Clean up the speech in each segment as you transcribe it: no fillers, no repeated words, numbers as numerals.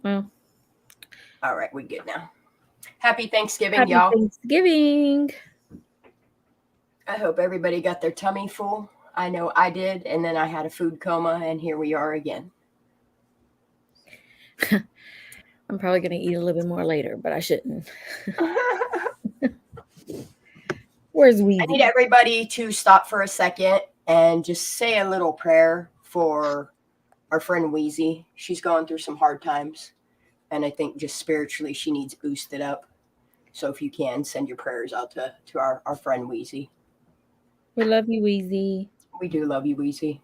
Well, All right, we good now. Happy Thanksgiving, happy y'all. Thanksgiving. I hope everybody got their tummy full. I know I did, and then I had a food coma, and here we are again. I'm probably going to eat a little bit more later, but I shouldn't. I Where's need Weezy? everybody to stop for a second and just say a little prayer for our friend Wheezy. She's going through some hard times, and I think just spiritually she needs boosted up. So if you can, send your prayers out to our friend Wheezy. We love you, Weezy. We do love you, Wheezy.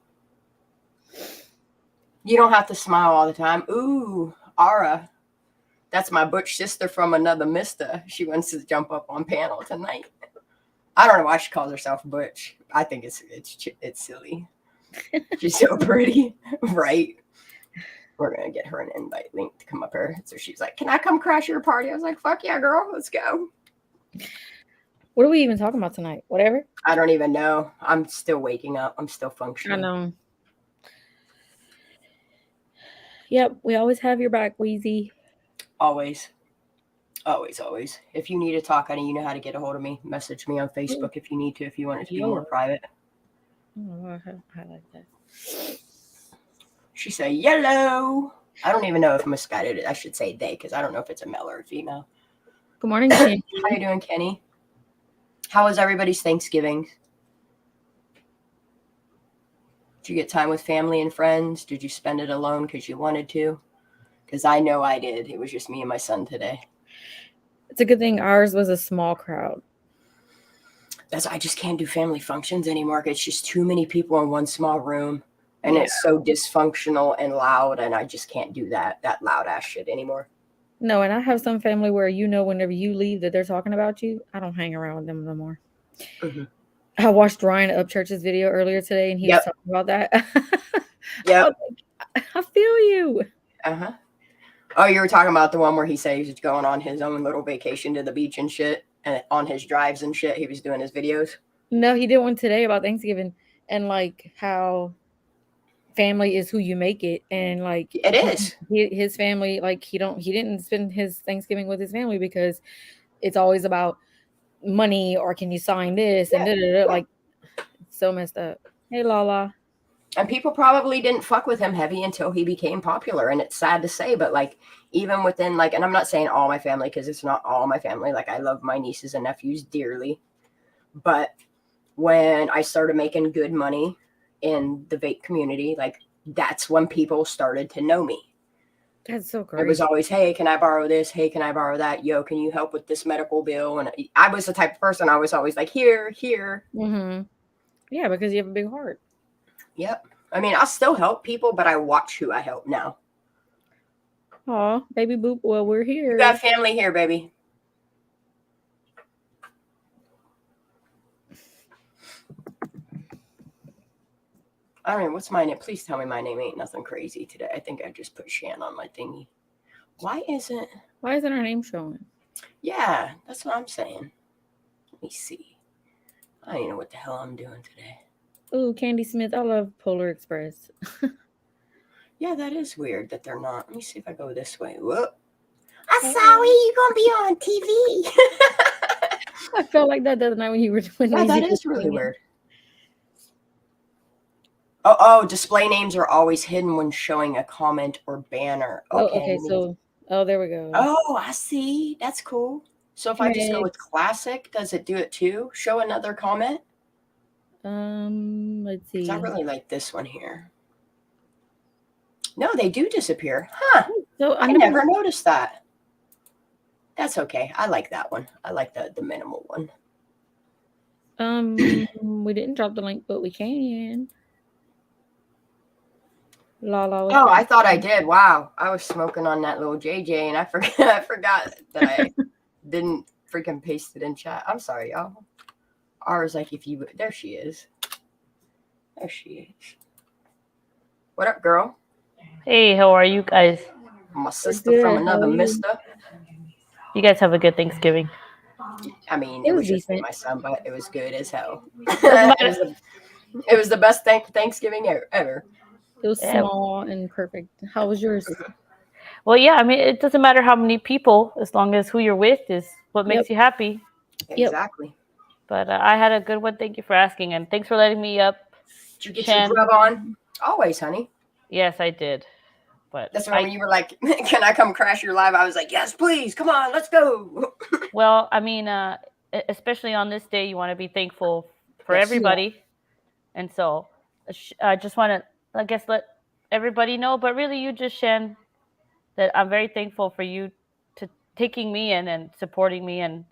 You don't have to smile all the time. Ooh, Ara. That's my butch sister from another mister. She wants to jump up on panel tonight. I don't know why she calls herself butch. I think it's silly. She's so pretty, right? We're gonna get her an invite link to come up here. So she's like, "Can I come crash your party?" I was like, "Fuck yeah, girl, let's go." What are we even talking about tonight? Whatever. I don't even know. I'm still waking up. I'm still I functioning. know. Yep, we always have your back, Weezy. Always, always, always. If you need to talk, honey, you know how to get a hold of me. Message me on Oh, Facebook if you need to. If you want it to be more yellow. private. Oh, I like that. She said yellow. I don't even know if misguided it. I should say they because I don't know if it's a male or a female. Good morning, How Kenny. you doing, Kenny? How was everybody's Thanksgiving? Did you get time with family and friends? Did you spend it alone because you wanted to? Because I know I did. It was just me and my son today. It's a good thing ours was a small crowd. I just can't do family functions anymore. It's just too many people in one small room, and Yeah. it's so dysfunctional and loud, and I just can't do that loud ass shit anymore. No, and I have some family where whenever you leave that they're talking about you. I don't hang around with them no more. Hmm. I watched Ryan Upchurch's video earlier today, and he was Yep. talking about that. I was Yep. like, I feel you. Uh huh. Oh, you were talking about the one where he said he was going on his own little vacation to the beach and shit, and on his drives and shit, he was doing his videos. No, he did one today about Thanksgiving and like how family is who you make it, and like It is. his family, like he didn't spend his Thanksgiving with his family because it's always about money or can you sign this and Yeah. da, da, da, Yeah. like it's so messed up. Hey, Lala. And people probably didn't fuck with him heavy until he became popular. And it's sad to say, but like, even within, like, and I'm not saying all my family because it's not all my family. Like, I love my nieces and nephews dearly. But when I started making good money in the vape community, like, that's when people started to know me. That's so It was crazy. always, hey, can I borrow this? Hey, can I borrow that? Yo, can you help with this medical bill? And I was the type of person I was always like, here, here. Hmm. Yeah, because you have a big heart. Yep. I mean, I'll still help people, but I watch who I help now. Aw, baby boop. Well, we're You got here. family here, baby. I don't know. What's my name? Please tell me my name ain't nothing crazy today. I think I just put Shan on my thingy. Why isn't. Why isn't our name showing? Yeah, that's what I'm saying. Let me see. I don't even know what the hell I'm doing today. Ooh, Candy Smith. I love Polar Express. Yeah, that is weird that they're not. Let me see if I go this way. Whoop. I'm sorry, Oh. you gonna be on TV. I felt like that the other night when you were when Yeah, that Weezy was is really singing. weird. Oh, display names are always hidden when showing a comment or banner. Oh, Okay, okay. let me. Oh, there we go. Oh, I see. That's cool. So if Hey, I just go with Megs. classic, does it do it too? Show another comment? Let's Because I see. really like this one here. No, they do disappear. Huh. So I I never. never noticed that. That's okay. I like that one. I like the minimal one. We didn't drop the link, but we can. Lala was Oh, I thought I asking. did. Wow. I was smoking on that little JJ and I forgot I forgot that I didn't freaking paste it in chat. I'm sorry, y'all. Ours like if you there she is. There she is. What up, girl? Hey, how are you guys? My We're sister from good. How another are you? mister. You guys have a good Thanksgiving. I mean, It it was was just me and decent. my son, but it was good as hell. Doesn't it matter. was the it was the best Thanksgiving ever. It was Yeah. small and perfect. How was yours? Well, yeah, I mean, it doesn't matter how many people, as long as who you're with is what Yep. makes you happy. Yep. Exactly. But I had a good one. Thank you for asking, and thanks for letting me up, Did you get Shan. your grub on? Always, honey. Yes, I did. But That's when you were like, "Can I come crash your live?" I was like, "Yes, please. Come on, let's go." well, I mean, especially on this day, you want to be thankful for Yes. everybody, and so I just want to, I guess, let everybody know. But really, you just, Shan, that I'm very thankful for you to taking me in and supporting me and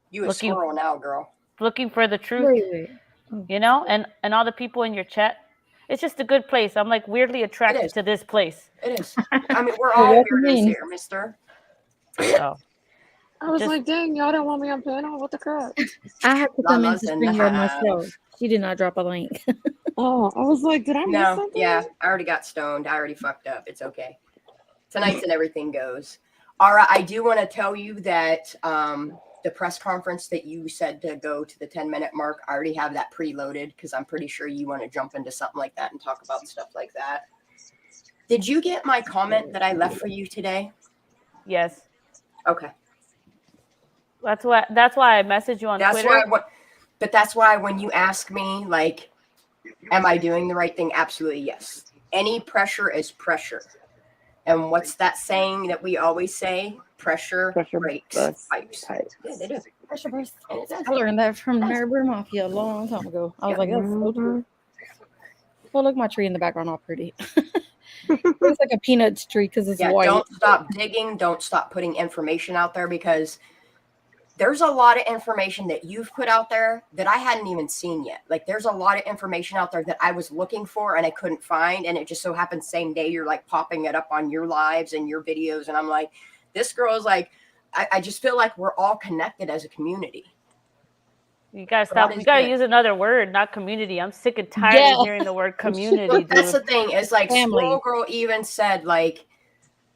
You a squirrel now, girl. looking for the truth, Wait. Oh. you know, and all the people in your chat. It's just a good place. I'm like weirdly attracted to this place. It is. I mean, we're Well, all welcome weirdos in. here, mister. So I was Just- like, dang, y'all didn't want me on panel? What the crap? I had to come Lala's into in the StreamYard house. myself. She did not drop a link. Oh, I was like, did I miss No, something? yeah, I already got stoned. I already fucked up. It's okay. Tonight's and everything goes. Ara, I do want to tell you that the press conference that you said to go to the 10-minute mark, I already have that preloaded because I'm pretty sure you want to jump into something like that and talk about stuff like that. Did you get my comment that I left for you today? yes, Okay. that's why I messaged you on That's Twitter. But that's why when you ask me, like, am I doing the right thing? Absolutely yes. Any pressure is pressure. And what's that saying that we always say? Pressure breaks pipes. Yeah, they do. Pressure burst. I learned that from Nerd Mafia a long time ago. I was like, that's so true. Well, look, my tree in the background, all pretty. It's like a peanuts tree because it's white. Don't stop digging. Don't stop putting information out there because there's a lot of information that you've put out there that I hadn't even seen yet. Like there's a lot of information out there that I was looking for and I couldn't find. And it just so happened same day you're like popping it up on your lives and your videos. And I'm like, this girl is like, I just feel like we're all connected as a community. You gotta stop. You gotta use another word, not community. I'm sick and tired of hearing the word community. Look, that's the thing. It's like Family. Squirrel Girl even said, like,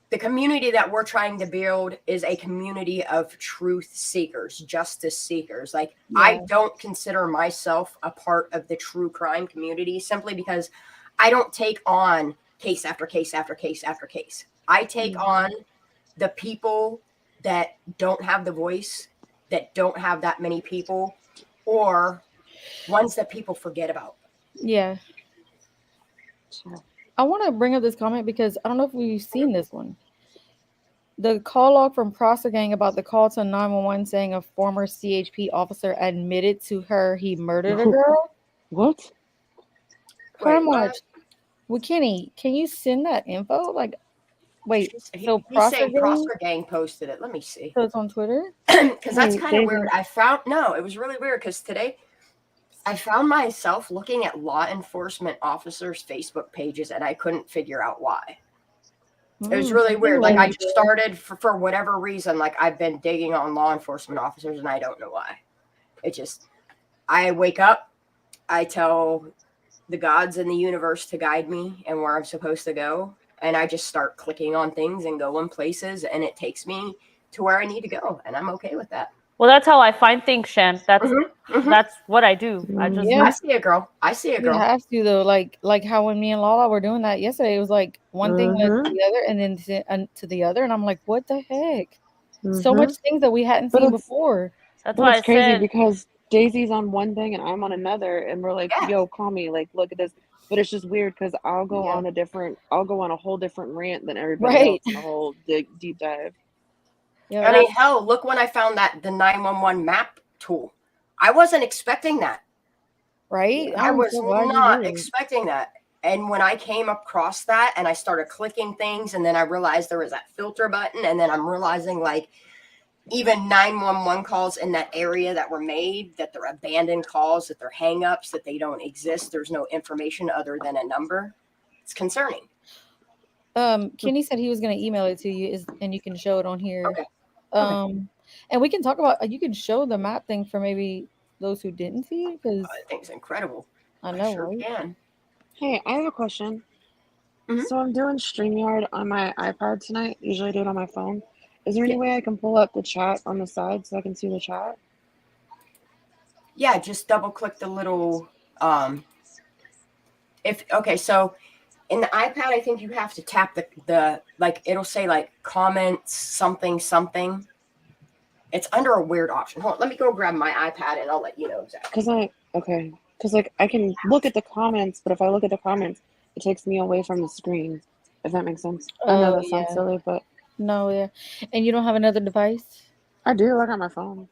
the community that we're trying to build is a community of truth seekers, justice seekers. Like, I don't consider myself a part of the true crime community simply because I don't take on case after case after case after case. I take on the people that don't have the voice, that don't have that many people, or ones that people forget about. Yeah. I want to bring up this comment because I don't know if we've seen this one. The call log from Prosser Gang about the call to 911 saying a former CHP officer admitted to her he murdered a girl. What? Pretty much. Well, Kenny, can you send that info? Like, wait, so Prosser Gang posted it. Let me see. So it's on Twitter? Because that's kind of weird. It was really weird because today I found myself looking at law enforcement officers' Facebook pages and I couldn't figure out why. It was really weird. Like I just started for whatever reason, like I've been digging on law enforcement officers and I don't know why. I wake up, I tell the gods in the universe to guide me and where I'm supposed to go. And I just start clicking on things and going places and it takes me to where I need to go. And I'm okay with that. Well, that's how I find things, Shan. That's what I do. I see a girl. You have to though, like how when me and Lala were doing that yesterday, it was like one thing led to the other, and then to the other, and I'm like, what the heck? So much things that we hadn't seen before. That's why it's crazy because Daisy's on one thing and I'm on another, and we're like, yo, call me, like, look at this. But it's just weird because I'll go on a whole different rant than everybody else in a whole deep dive. I mean, hell, look when I found the 911 map tool. I wasn't expecting that. Right? I was not expecting that. And when I came across that and I started clicking things and then I realized there was that filter button and then I'm realizing like even 911 calls in that area that were made, that they're abandoned calls, that they're hang-ups, that they don't exist. There's no information other than a number. It's concerning. Kenny said he was going to email it to you and you can show it on here. Okay. And we can talk about, you can show the map thing for maybe those who didn't see it because I think it's incredible. I know, sure right? Can. Hey, I have a question. So I'm doing StreamYard on my iPad tonight. Usually I do it on my phone. Is there any way I can pull up the chat on the side so I can see the chat? Yeah, just double click the little so In the iPad, I think you have to tap the like it'll say like comments something something. It's under a weird option. Hold on, let me go grab my iPad and I'll let you know exactly. Because like I can look at the comments, but if I look at the comments, it takes me away from the screen. If that makes sense. I know that sounds silly, but no, yeah. And you don't have another device? I do. I got my phone.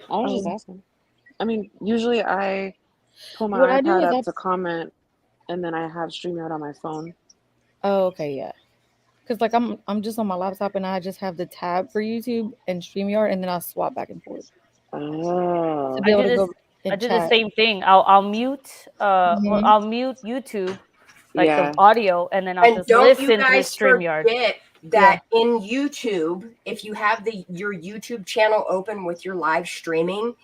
I was just asking. I mean, usually I pull my What I do iPad is up to comment, and then I have StreamYard on my phone. Oh, okay, yeah. Because like I'm just on my laptop and I just have the tab for YouTube and StreamYard, and then I'll swap back and forth Oh. to be able to go I and do the chat. same thing. I'll mute Mhm. I'll mute YouTube, like the Yeah. audio, and then I'll And just don't you listen with guys StreamYard. forget that in YouTube, if you have your YouTube channel open with your live streaming,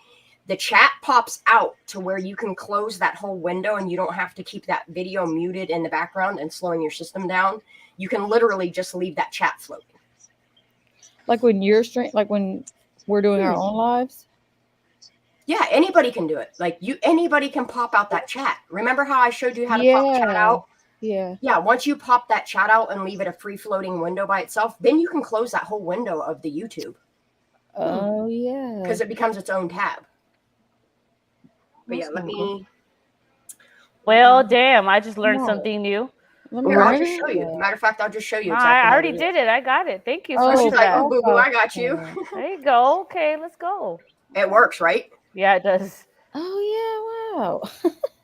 the chat pops out to where you can close that whole window and you don't have to keep that video muted in the background and slowing your system down. You can literally just leave that chat floating. Like when when we're doing our own lives. Yeah, anybody can do it. Like anybody can pop out that chat. Remember how I showed you how to pop chat out? Yeah. Yeah, once you pop that chat out and leave it a free floating window by itself, then you can close that whole window of the YouTube. Oh yeah. Because it becomes its own tab. But yeah, let me. Well, damn! I just learned something new. Here, I'll just show you. Matter of fact, I'll just show you No, exactly. I already did it. I got it. Thank you so Oh, much she's for like, that. "Oh, boo boo, I got you." There you go. Okay, let's go. It works, right? Yeah, it does. Oh yeah! Wow.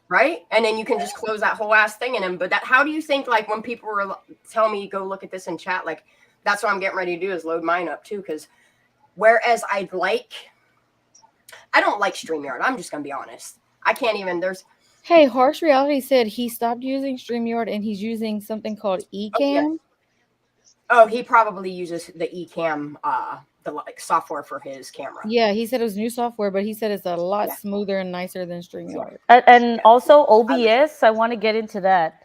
Right? And then you can just close that whole ass thing in them. But that, how do you think? Like when people were telling me go look at this in chat, like that's what I'm getting ready to do is load mine up too. Because whereas I don't like StreamYard. I'm just gonna be honest. I can't even. Hey, Harsh Reality said he stopped using StreamYard and he's using something called Ecamm. Oh, he probably uses the Ecamm, the like software for his camera. Yeah, he said it was new software, but he said it's a lot smoother and nicer than StreamYard. And also OBS. I want to get into that.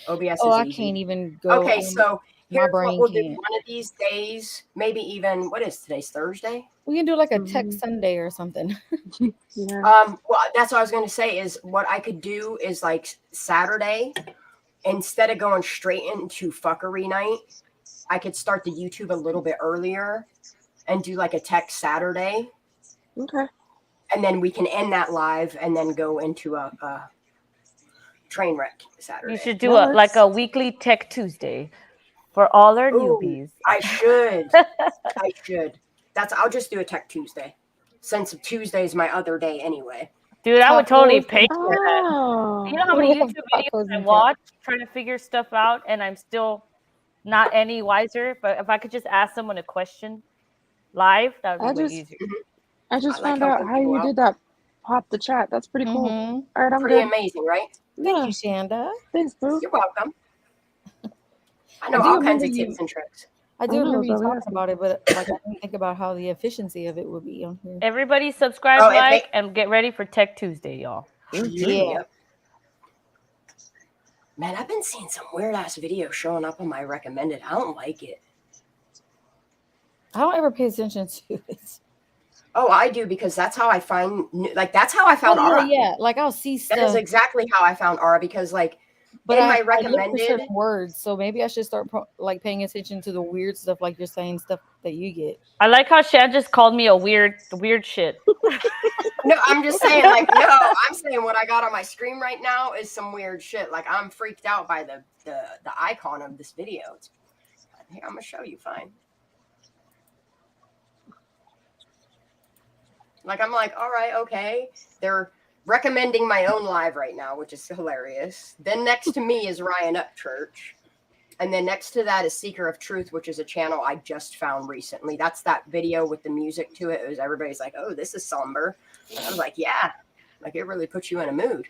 OBS oh, is I easy. can't even go. Okay, so here's what we'll do. Can't. One of these days, maybe even what is today's Thursday? We can do like a Tech Sunday or something. Well, that's what I was going to say. Is what I could do is like Saturday, instead of going straight into fuckery night, I could start the YouTube a little bit earlier and do like a Tech Saturday. Okay. And then we can end that live and then go into a train wreck Saturday. You should do like a weekly Tech Tuesday for all our newbies. I should. I should. I'll just do a Tech Tuesday, since Tuesday is my other day anyway. Dude, I would totally pay for that. You know how many YouTube videos I watch trying to figure stuff out, and I'm still not any wiser. But if I could just ask someone a question live, that would be way easier. I just found out how you did that. Pop the chat. That's pretty cool. All right, I'm pretty good. amazing, right? Thank you, Shanda. Thanks, boo. You're welcome. I know all kinds of tips and tricks. I do remember you talking about it, but like I didn't think about how the efficiency of it would be on here. Everybody subscribe, like, and get ready for Tech Tuesday, y'all. Yeah. Man, I've been seeing some weird ass videos showing up on my recommended. I don't like it. I don't ever pay attention to it. Oh, I do, because that's how I find, like, that's how I found Aura. Yeah, like I'll see stuff. That is exactly how I found Aura, because like, but in my recommended I look for certain words, so maybe I should start like paying attention to the weird stuff, like you're saying, stuff that you get. I like how Shan just called me a weird shit. No, I'm just saying, like, no, I'm saying what I got on my screen right now is some weird shit. Like, I'm freaked out by the icon of this video. Here, I'm gonna show you. Fine. Like, I'm like, all right, okay. They're recommending my own live right now, which is hilarious. Then next to me is Ryan Upchurch. And then next to that is Seeker of Truth, which is a channel I just found recently. That's that video with the music to it. It was, everybody's like, oh, this is somber. I was like, yeah. Like, it really puts you in a mood.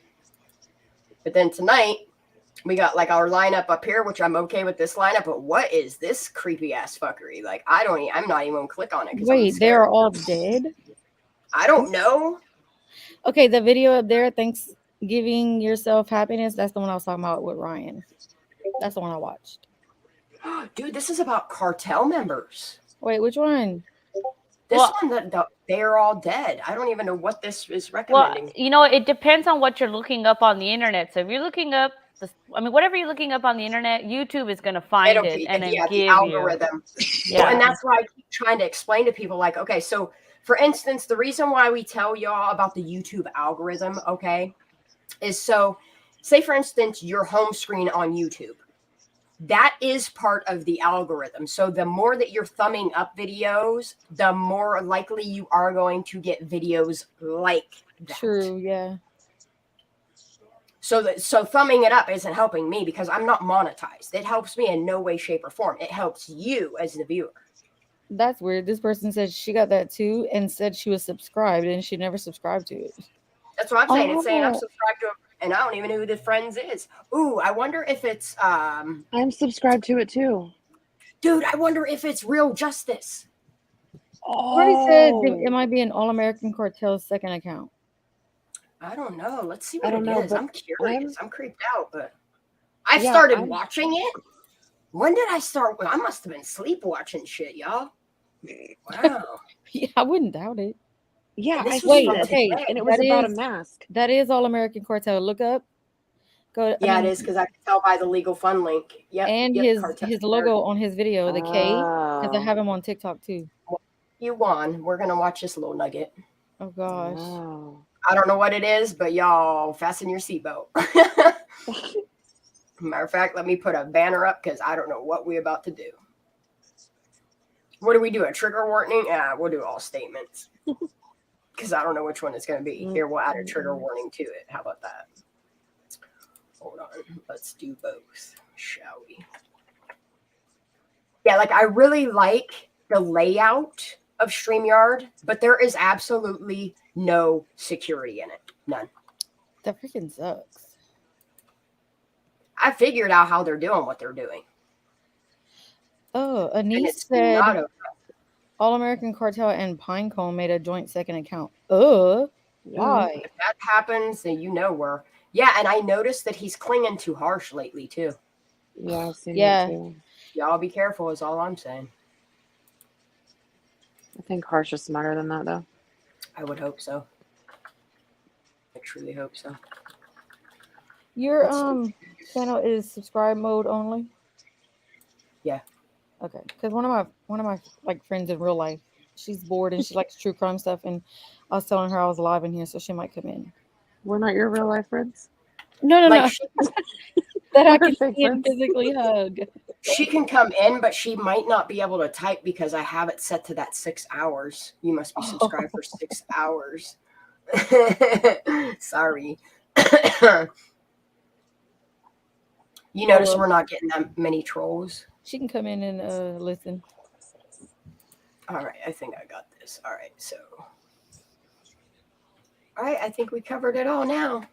But then tonight, we got like our lineup up here, which I'm okay with this lineup. But what is this creepy ass fuckery? Like, I'm not even gonna click on it. Wait, they're all dead? I don't know. Okay, the video up there, Thanksgiving Yourself Happiness, that's the one I was talking about with Ryan. That's the one I watched. Dude, this is about cartel members. Wait, which one? This one, they're all dead. I don't even know what this is recommending. Well, you know, it depends on what you're looking up on the internet. So if you're looking up I mean, whatever you're looking up on the internet, YouTube is going to find it and then the give algorithm. you. Well, and that's why I keep trying to explain to people, like, okay, so for instance, the reason why we tell y'all about the YouTube algorithm, okay, is so, say for instance, your home screen on YouTube. That is part of the algorithm. So the more that you're thumbing up videos, the more likely you are going to get videos like that. True, yeah. So thumbing it up isn't helping me because I'm not monetized. It helps me in no way, shape, or form. It helps you as the viewer. That's weird. This person said she got that too and said she was subscribed and she never subscribed to it. That's what I'm saying. It's saying I'm subscribed to it, and I don't even know who the friends is. Ooh, I wonder if it's I'm subscribed to it too. Dude, I wonder if it's Real Justice. Already said it might be an All American Cartel's second account. I don't know. Let's see what it is. I'm curious. I'm creeped out, but I Yeah, started watching it. When did I start? I must have been sleep watching shit, y'all. Wow. Yeah, I wouldn't doubt it. Yeah, And this I was see from that. today. And it was about a mask. That is All American Cartel. Look up. Go. Yeah, it is because I can tell by the legal fund link. Yep. And his logo on his video, the K, because I have him on TikTok too. You won. We're gonna watch this little nugget. Oh gosh. Oh. I don't know what it is, but y'all fasten your seatbelt. Matter of fact, let me put a banner up because I don't know what we're about to do. What do we do? A trigger warning? Yeah, we'll do all statements. Because I don't know which one it's going to be. Here, we'll add a trigger warning to it. How about that? Hold on. Let's do both, shall we? Yeah, like I really like the layout of StreamYard, but there is absolutely no security in it. None. That freaking sucks. I figured out how they're doing what they're doing. Oh, Anise said All American Cartel and Pinecone made a joint second account. Why? If that happens, then you know where. Yeah, and I noticed that he's clinging too harsh lately too. Yeah, I've seen that too. Y'all be careful is all I'm saying. I think Harsh is smarter than that though. I would hope so. I truly hope so. Your channel is subscribe mode only? Yeah. Okay, because one of my like friends in real life, she's bored and she likes true crime stuff, and I was telling her I was live in here, so she might come in. We're not your real life friends? No. That I can see and physically hug. She can come in, but she might not be able to type because I have it set to that 6 hours. You must be subscribed for 6 hours. Sorry. You notice we're not getting that many trolls. She can come in and listen. All right, I think I got this. All right, so. All right, I think we covered it all now.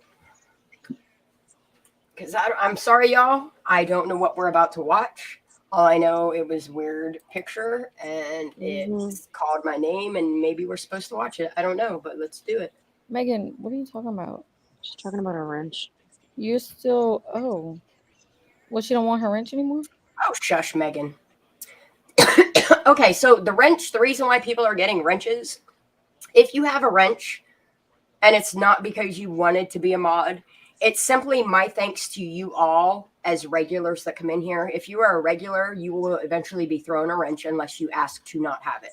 Because I'm sorry, y'all. I don't know what we're about to watch. All I know, it was weird picture, and it's called my name, and maybe we're supposed to watch it. I don't know, but let's do it. Megan, what are you talking about? She's talking about a wrench. You're still, well, she don't want her wrench anymore? Oh, shush, Megan. Okay, so the wrench, the reason why people are getting wrenches, if you have a wrench and it's not because you wanted to be a mod, it's simply my thanks to you all as regulars that come in here. If you are a regular, you will eventually be thrown a wrench unless you ask to not have it.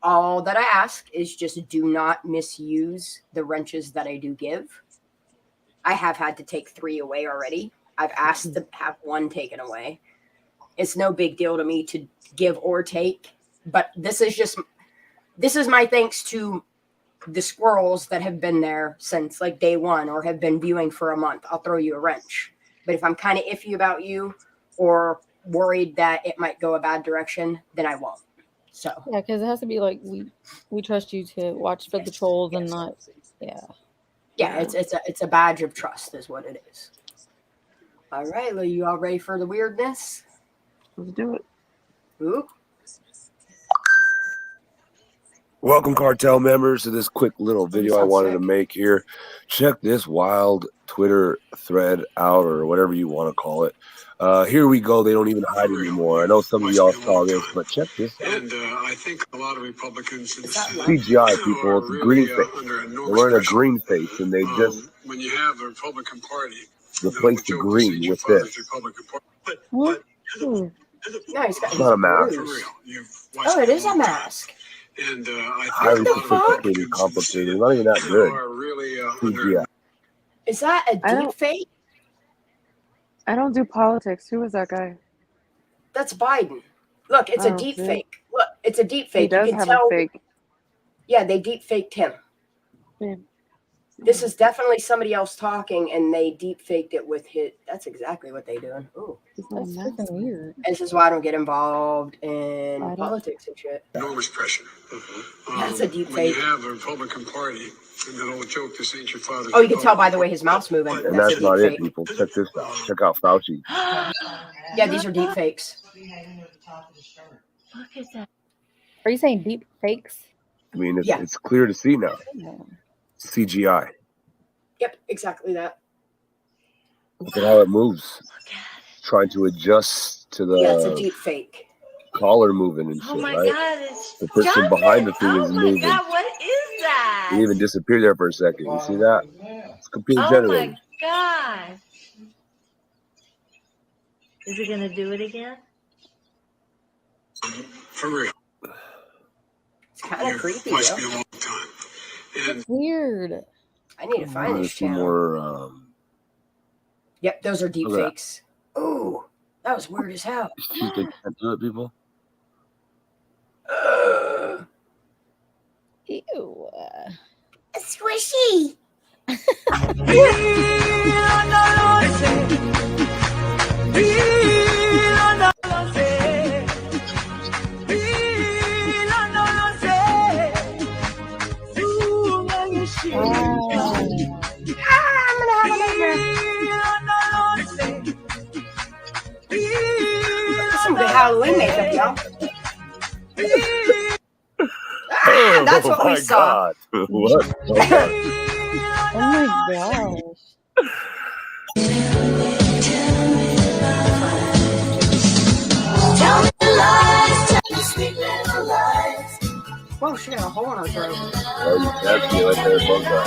All that I ask is just do not misuse the wrenches that I do give. I have had to take 3 away already. I've asked to have 1 taken away. It's no big deal to me to give or take, but this is my thanks to the squirrels that have been there since like day 1 or have been viewing for a month. I'll throw you a wrench. But if I'm kind of iffy about you or worried that it might go a bad direction, then I won't. So yeah, because it has to be like we trust you to watch for the trolls and not it's a badge of trust is what it is. All right, are you all ready for the weirdness? Let's do it. Ooh. Welcome, Cartel members, to this quick little video I wanted to make here. Check this wild Twitter thread out, or whatever you want to call it. Here we go. They don't even hide anymore. I know some of y'all saw this, but check this out. And I think a lot of Republicans in the CGI people, it's a green face. They're wearing a green face, and they just... when you have the Republican Party replace the green with this. No, he's got. It's not a mask. Oh, it is a mask. And Highly sophisticated, complicated. Not even that good. CGI. Is that a deep fake? I don't do politics. Who is that guy? That's Biden. Look, it's a deep fake. Look, it's a deep fake. He does you can have tell. a fake. Yeah, they deep faked him. Yeah. This is definitely somebody else talking, and they deep faked it with his. That's exactly what they doing. Ooh, that's freaking weird. This is why I don't get involved in politics and shit. Enormous pressure. That's a deep when fake. you have the Republican Party and that old joke, this ain't your father's. Oh, you can tell by the way his mouth's moving. And that's not it, people. Check this out. Check out Fauci. Yeah, these are deep fakes. Look at that. Are you saying deep fakes? I mean, it's clear to see now. CGI. Yep, exactly that. Look at how it moves. Trying to adjust to the it's a deep fake. collar moving and shit, right? God, the person behind the thing is moving. God, what is that? He even disappeared there for a second. You see that? It's computer generated. Oh my God. Is he gonna do it again? For real. It's kind of creepy, Must be a long time. It's weird. I need to find this channel. More, yep, those are deep fakes. Ooh, that was weird as hell. You think you can't do it, people? Ew. Squishy. Some good Halloween makeup, y'all. That's what we saw. What? Oh my gosh. Tell me lies, tell me sweet little lies. Whoa, she got a hole in her throat. Oh, you tapped me right there above that.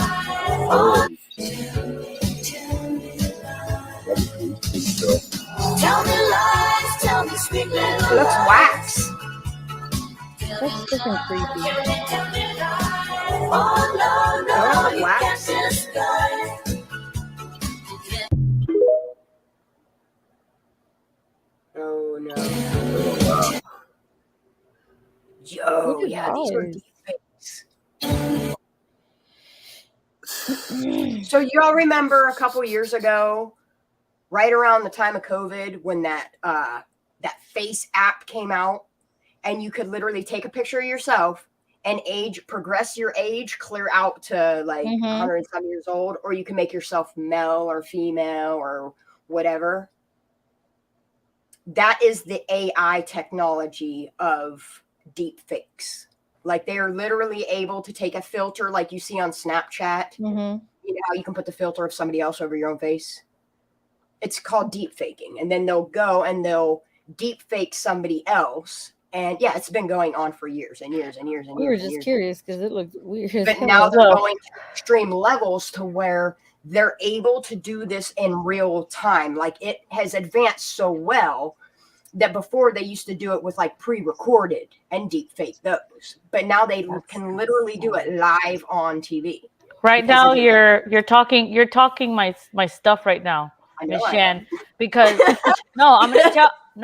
Tell me lies, tell me sweet little lies. It looks wax. That's freaking creepy. Oh no, Oh, you wax. can't disguise. Oh no. Oh, wow. Yo, Look at yeah, these are eyes. deep fakes. So you all remember a couple years ago, right around the time of COVID, when that face app came out, and you could literally take a picture of yourself and progress your age clear out to like 100 and some years old, or you can make yourself male or female or whatever. That is the AI technology of deep fakes. Like they are literally able to take a filter like you see on Snapchat. You know how you can put the filter of somebody else over your own face? It's called deep faking. And then they'll go and they'll deep fake somebody else. And yeah, it's been going on for years and years and years and We years. were just curious because it looked weird. But now they're going to extreme levels to where they're able to do this in real time. Like it has advanced so well that before they used to do it with like pre-recorded and deep fake those. But now they can literally do it live on TV. Right now, you're talking my stuff right now, Miss Shan. Because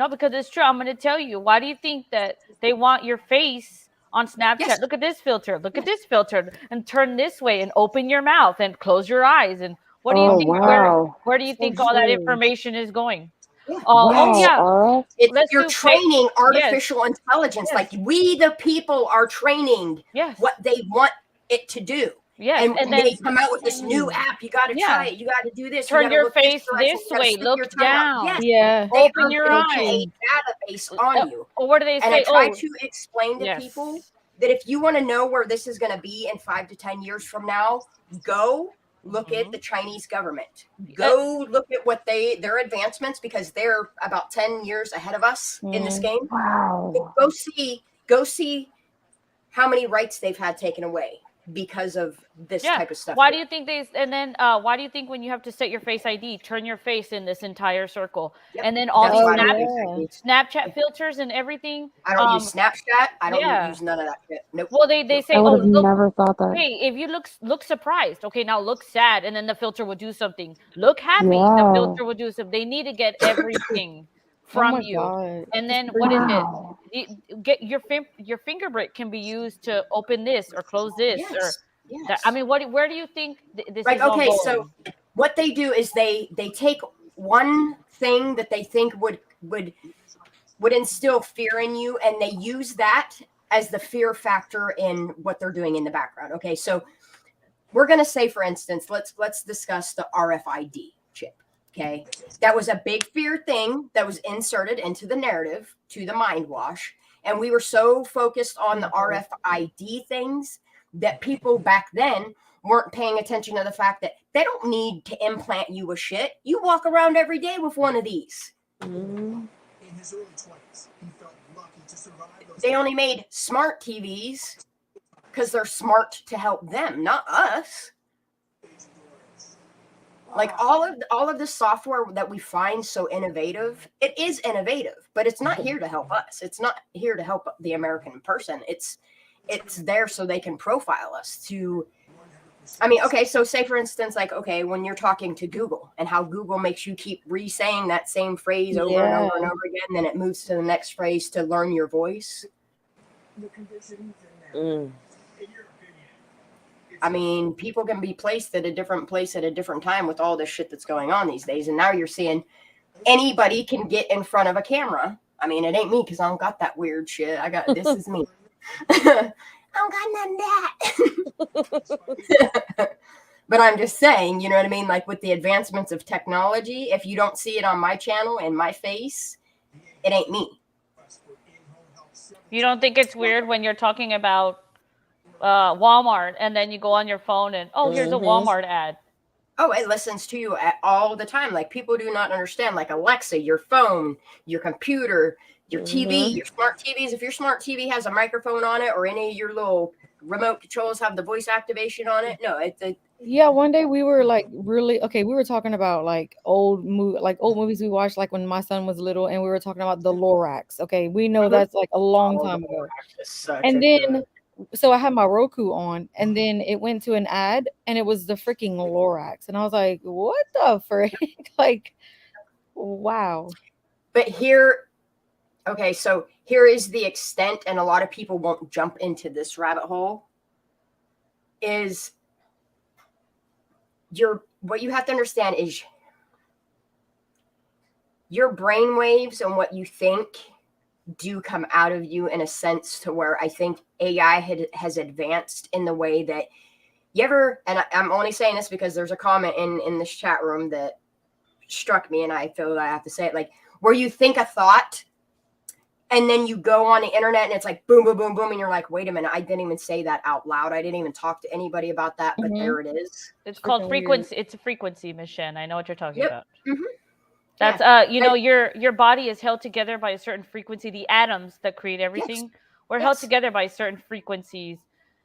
because it's true. I'm gonna tell you. Why do you think that they want your face on Snapchat? Yes. Look at this filter. Look at this filter, and turn this way, and open your mouth, and close your eyes. And what do you think? Wow. Where do you think all that information is going? Yeah. Wow, You're training artificial intelligence. Yes. Like we, the people, are training what they want it to do. Yes. And then they come out with this new app. You got to try it. You got to do this. Turn your face this way. Look down. Yes. Yeah. Open your eyes. A database on you. Or what do they say? And I try to explain to people that if you want to know where this is going to be in 5 to 10 years from now, go look at the Chinese government. Go look at what their advancements, because they're about 10 years ahead of us in this game. Wow. Go see how many rights they've had taken away. because of this type of stuff. Why do you think why do you think when you have to set your Face ID, turn your face in this entire circle, and then all these Snapchat filters and everything? I don't use Snapchat. I don't use none of that shit. Nope. Well, they say, I would have look, never thought that. hey, if you look surprised, okay, now look sad, and then the filter will do something. Look happy, the filter will do something. They need to get everything from you. God. And then what is it? Get your fingerprint can be used to open this or close this or. Yes. I mean, where do you think this is all going? So what they do is they take one thing that they think would instill fear in you, and they use that as the fear factor in what they're doing in the background. Okay, so we're gonna say, for instance, let's discuss the RFID chip. Okay, that was a big fear thing that was inserted into the narrative to the mind wash, and we were so focused on the RFID things that people back then weren't paying attention to the fact that they don't need to implant you with shit. You walk around every day with one of these. In his early 20s, he felt lucky to survive those. They only made smart TVs because they're smart to help them, not us. Like all of the software that we find so innovative, it is innovative, but it's not here to help us. It's not here to help the American person. It's there so they can profile us to, I mean, okay, so say for instance, like, okay, when you're talking to Google and how Google makes you keep re-saying that same phrase over and over and over again, then it moves to the next phrase to learn your voice. I mean, people can be placed at a different place at a different time with all this shit that's going on these days. And now you're seeing anybody can get in front of a camera. I mean, it ain't me because I don't got that weird shit. This is me. I don't got none of that. But I'm just saying, you know what I mean? Like with the advancements of technology, if you don't see it on my channel and my face, it ain't me. You don't think it's weird when you're talking about Walmart and then you go on your phone and, here's a Walmart ad. Oh, it listens to you all the time. Like people do not understand, like Alexa, your phone, your computer, your TV, your smart TVs. If your smart TV has a microphone on it or any of your little remote controls have the voice activation on it. No, yeah, one day we were like we were talking about like old movies we watched like when my son was little, and we were talking about the Lorax. Okay, we know that's like a long time ago. And then so I had my Roku on, and then it went to an ad, and it was the freaking Lorax, and I was like, "What the frick?" Like, wow. But okay, so here is the extent, and a lot of people won't jump into this rabbit hole. Is what you have to understand is your brain waves and what you think do come out of you in a sense to where I think AI has advanced in the way that and I'm only saying this because there's a comment in this chat room that struck me, and I feel that I have to say it, like where you think a thought and then you go on the internet and it's like boom, boom, boom, boom. And you're like, wait a minute, I didn't even say that out loud. I didn't even talk to anybody about that, but there it is. It's called frequency. It's a frequency, Miss Shen. I know what you're talking about. Mm-hmm. That's your body is held together by a certain frequency. The atoms that create everything were held together by certain frequencies.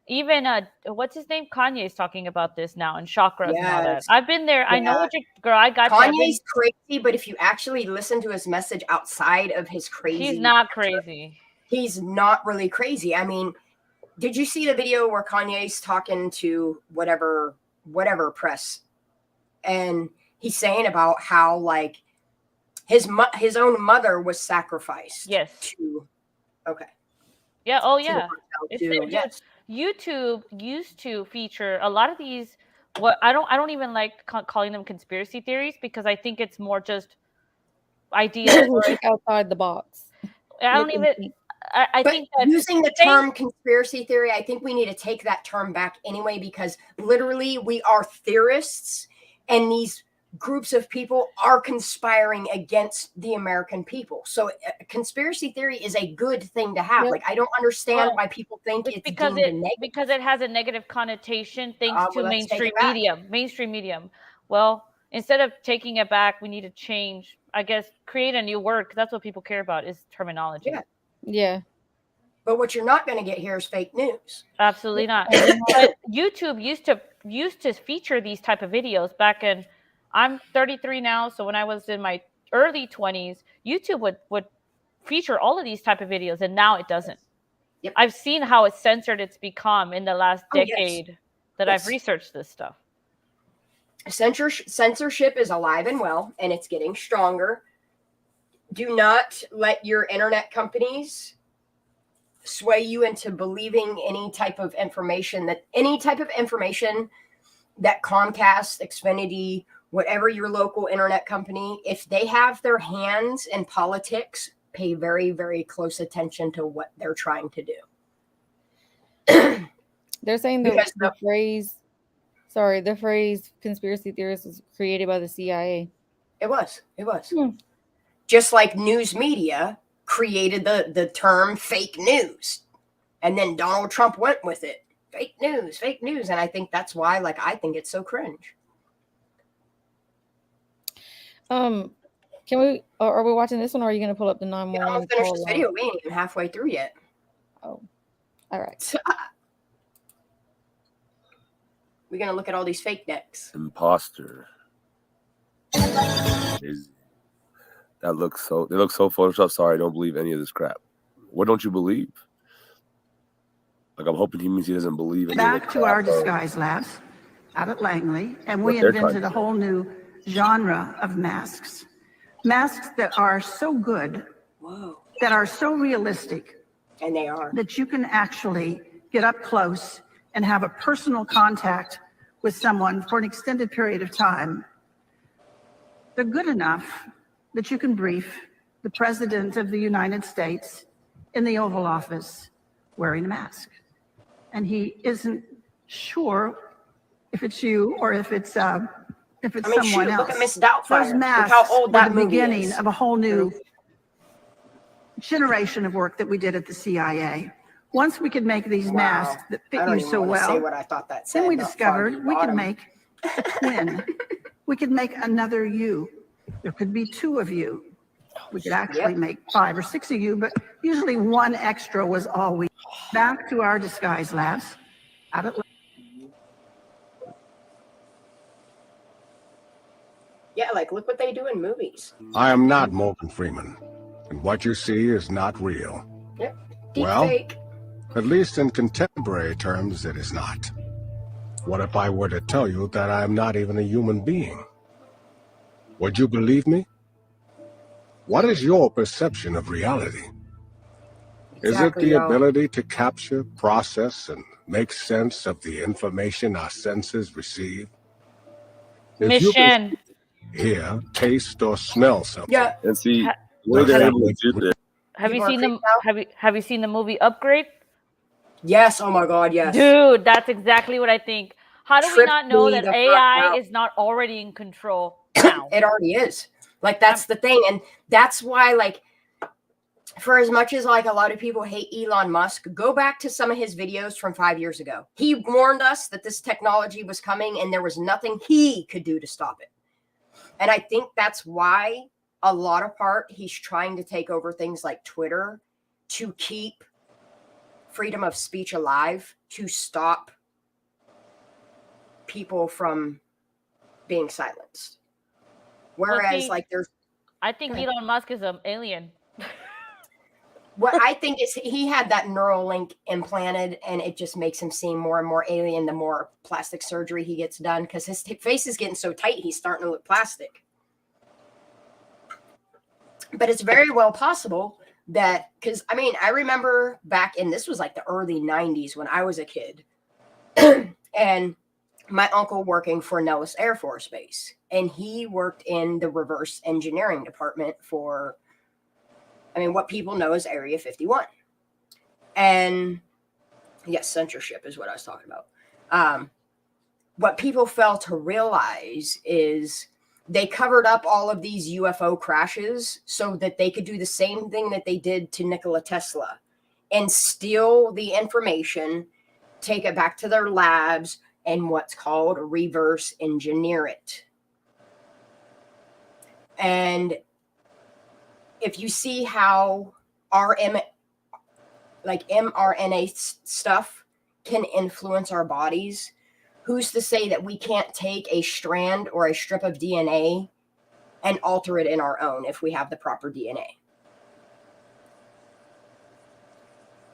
Even what's his name? Kanye's talking about this now and chakras and all that. I've been there. I know what I got. Kanye's crazy, but if you actually listen to his message outside of his crazy, he's not crazy. He's not really crazy. I mean, did you see the video where Kanye's talking to whatever press, and he's saying about how like his own mother was sacrificed? Yes. Okay. Yeah. Oh yeah. Yes. YouTube used to feature a lot of these. What I don't even like calling them conspiracy theories because I think it's more just ideas outside the box. I don't even. I think that using the term conspiracy theory, I think we need to take that term back anyway, because literally we are theorists, and these groups of people are conspiring against the American people. So conspiracy theory is a good thing to have. Like, I don't understand why people think it's because it has a negative connotation thanks to mainstream medium. Well, instead of taking it back, we need to change, I guess, create a new word, because that's what people care about is terminology. Yeah. But what you're not going to get here is fake news. Absolutely not. But YouTube used to feature these type of videos back in. I'm 33 now, so when I was in my early 20s, YouTube would feature all of these type of videos, and now it doesn't. Yep. I've seen how it's censored it's become in the last decade that Yes. I've researched this stuff. Censorship is alive and well, and it's getting stronger. Do not let your internet companies sway you into believing any type of information that Comcast, Xfinity, whatever your local internet company, if they have their hands in politics, pay very, very close attention to what they're trying to do. They're saying the phrase conspiracy theorist was created by the CIA. It was. Just like news media created the term fake news. And then Donald Trump went with it. Fake news. And I think that's why, I think it's so cringe. Are we watching this one, or are you going to pull up the 911? I'm going to finish this video. We ain't even halfway through yet. Oh, all right. We're going to look at all these fake decks. Imposter. They look so Photoshop. Sorry, I don't believe any of this crap. What don't you believe? I'm hoping he means he doesn't believe in Back to our disguise labs out at Langley, and we invented a whole new genre of masks. Masks that are so good, that are so realistic, and they are, that you can actually get up close and have a personal contact with someone for an extended period of time. They're good enough that you can brief the President of the United States in the Oval Office wearing a mask. And he isn't sure if it's you or if it's someone else. Look at Miss Doubtfire. Those masks look how old that were the movie beginning is. of a whole new generation of work that we did at the CIA. Once we could make these masks that fit you so well, say what I thought that said, then we discovered we could make a twin. We could make another you. There could be two of you. We could actually make 5 or 6 of you, but usually one extra was all we. Back to our disguise labs out at. Yeah, look what they do in movies. I am not Morgan Freeman, and what you see is not real. Yep. Fake. At least in contemporary terms, it is not. What if I were to tell you that I am not even a human being? Would you believe me? What is your perception of reality? Is it the ability to capture, process, and make sense of the information our senses receive? Miss Shen. Hear, taste, or smell something. Yeah. And see, they're able to do this. Have you seen the movie Upgrade? Yes. Oh my God. Yes. Dude, that's exactly what I think. How do we not know that AI is not already in control now? It already is. That's the thing. And that's why, for as much as a lot of people hate Elon Musk, go back to some of his videos from 5 years ago. He warned us that this technology was coming and there was nothing he could do to stop it. And I think that's why a lot of part he's trying to take over things like Twitter to keep freedom of speech alive, to stop people from being silenced. Whereas there's, I think Elon Musk is an alien. What I think is he had that neural link implanted, and it just makes him seem more and more alien the more plastic surgery he gets done, because his face is getting so tight he's starting to look plastic. But it's very well possible that, because I remember back in, this was the early 90s when I was a kid, and my uncle working for Nellis Air Force Base, and he worked in the reverse engineering department for what people know as Area 51. And yes, censorship is what I was talking about. What people fail to realize is they covered up all of these UFO crashes so that they could do the same thing that they did to Nikola Tesla and steal the information, take it back to their labs, and what's called reverse engineer it. And if you see how like mRNA stuff can influence our bodies, who's to say that we can't take a strand or a strip of DNA and alter it in our own if we have the proper DNA?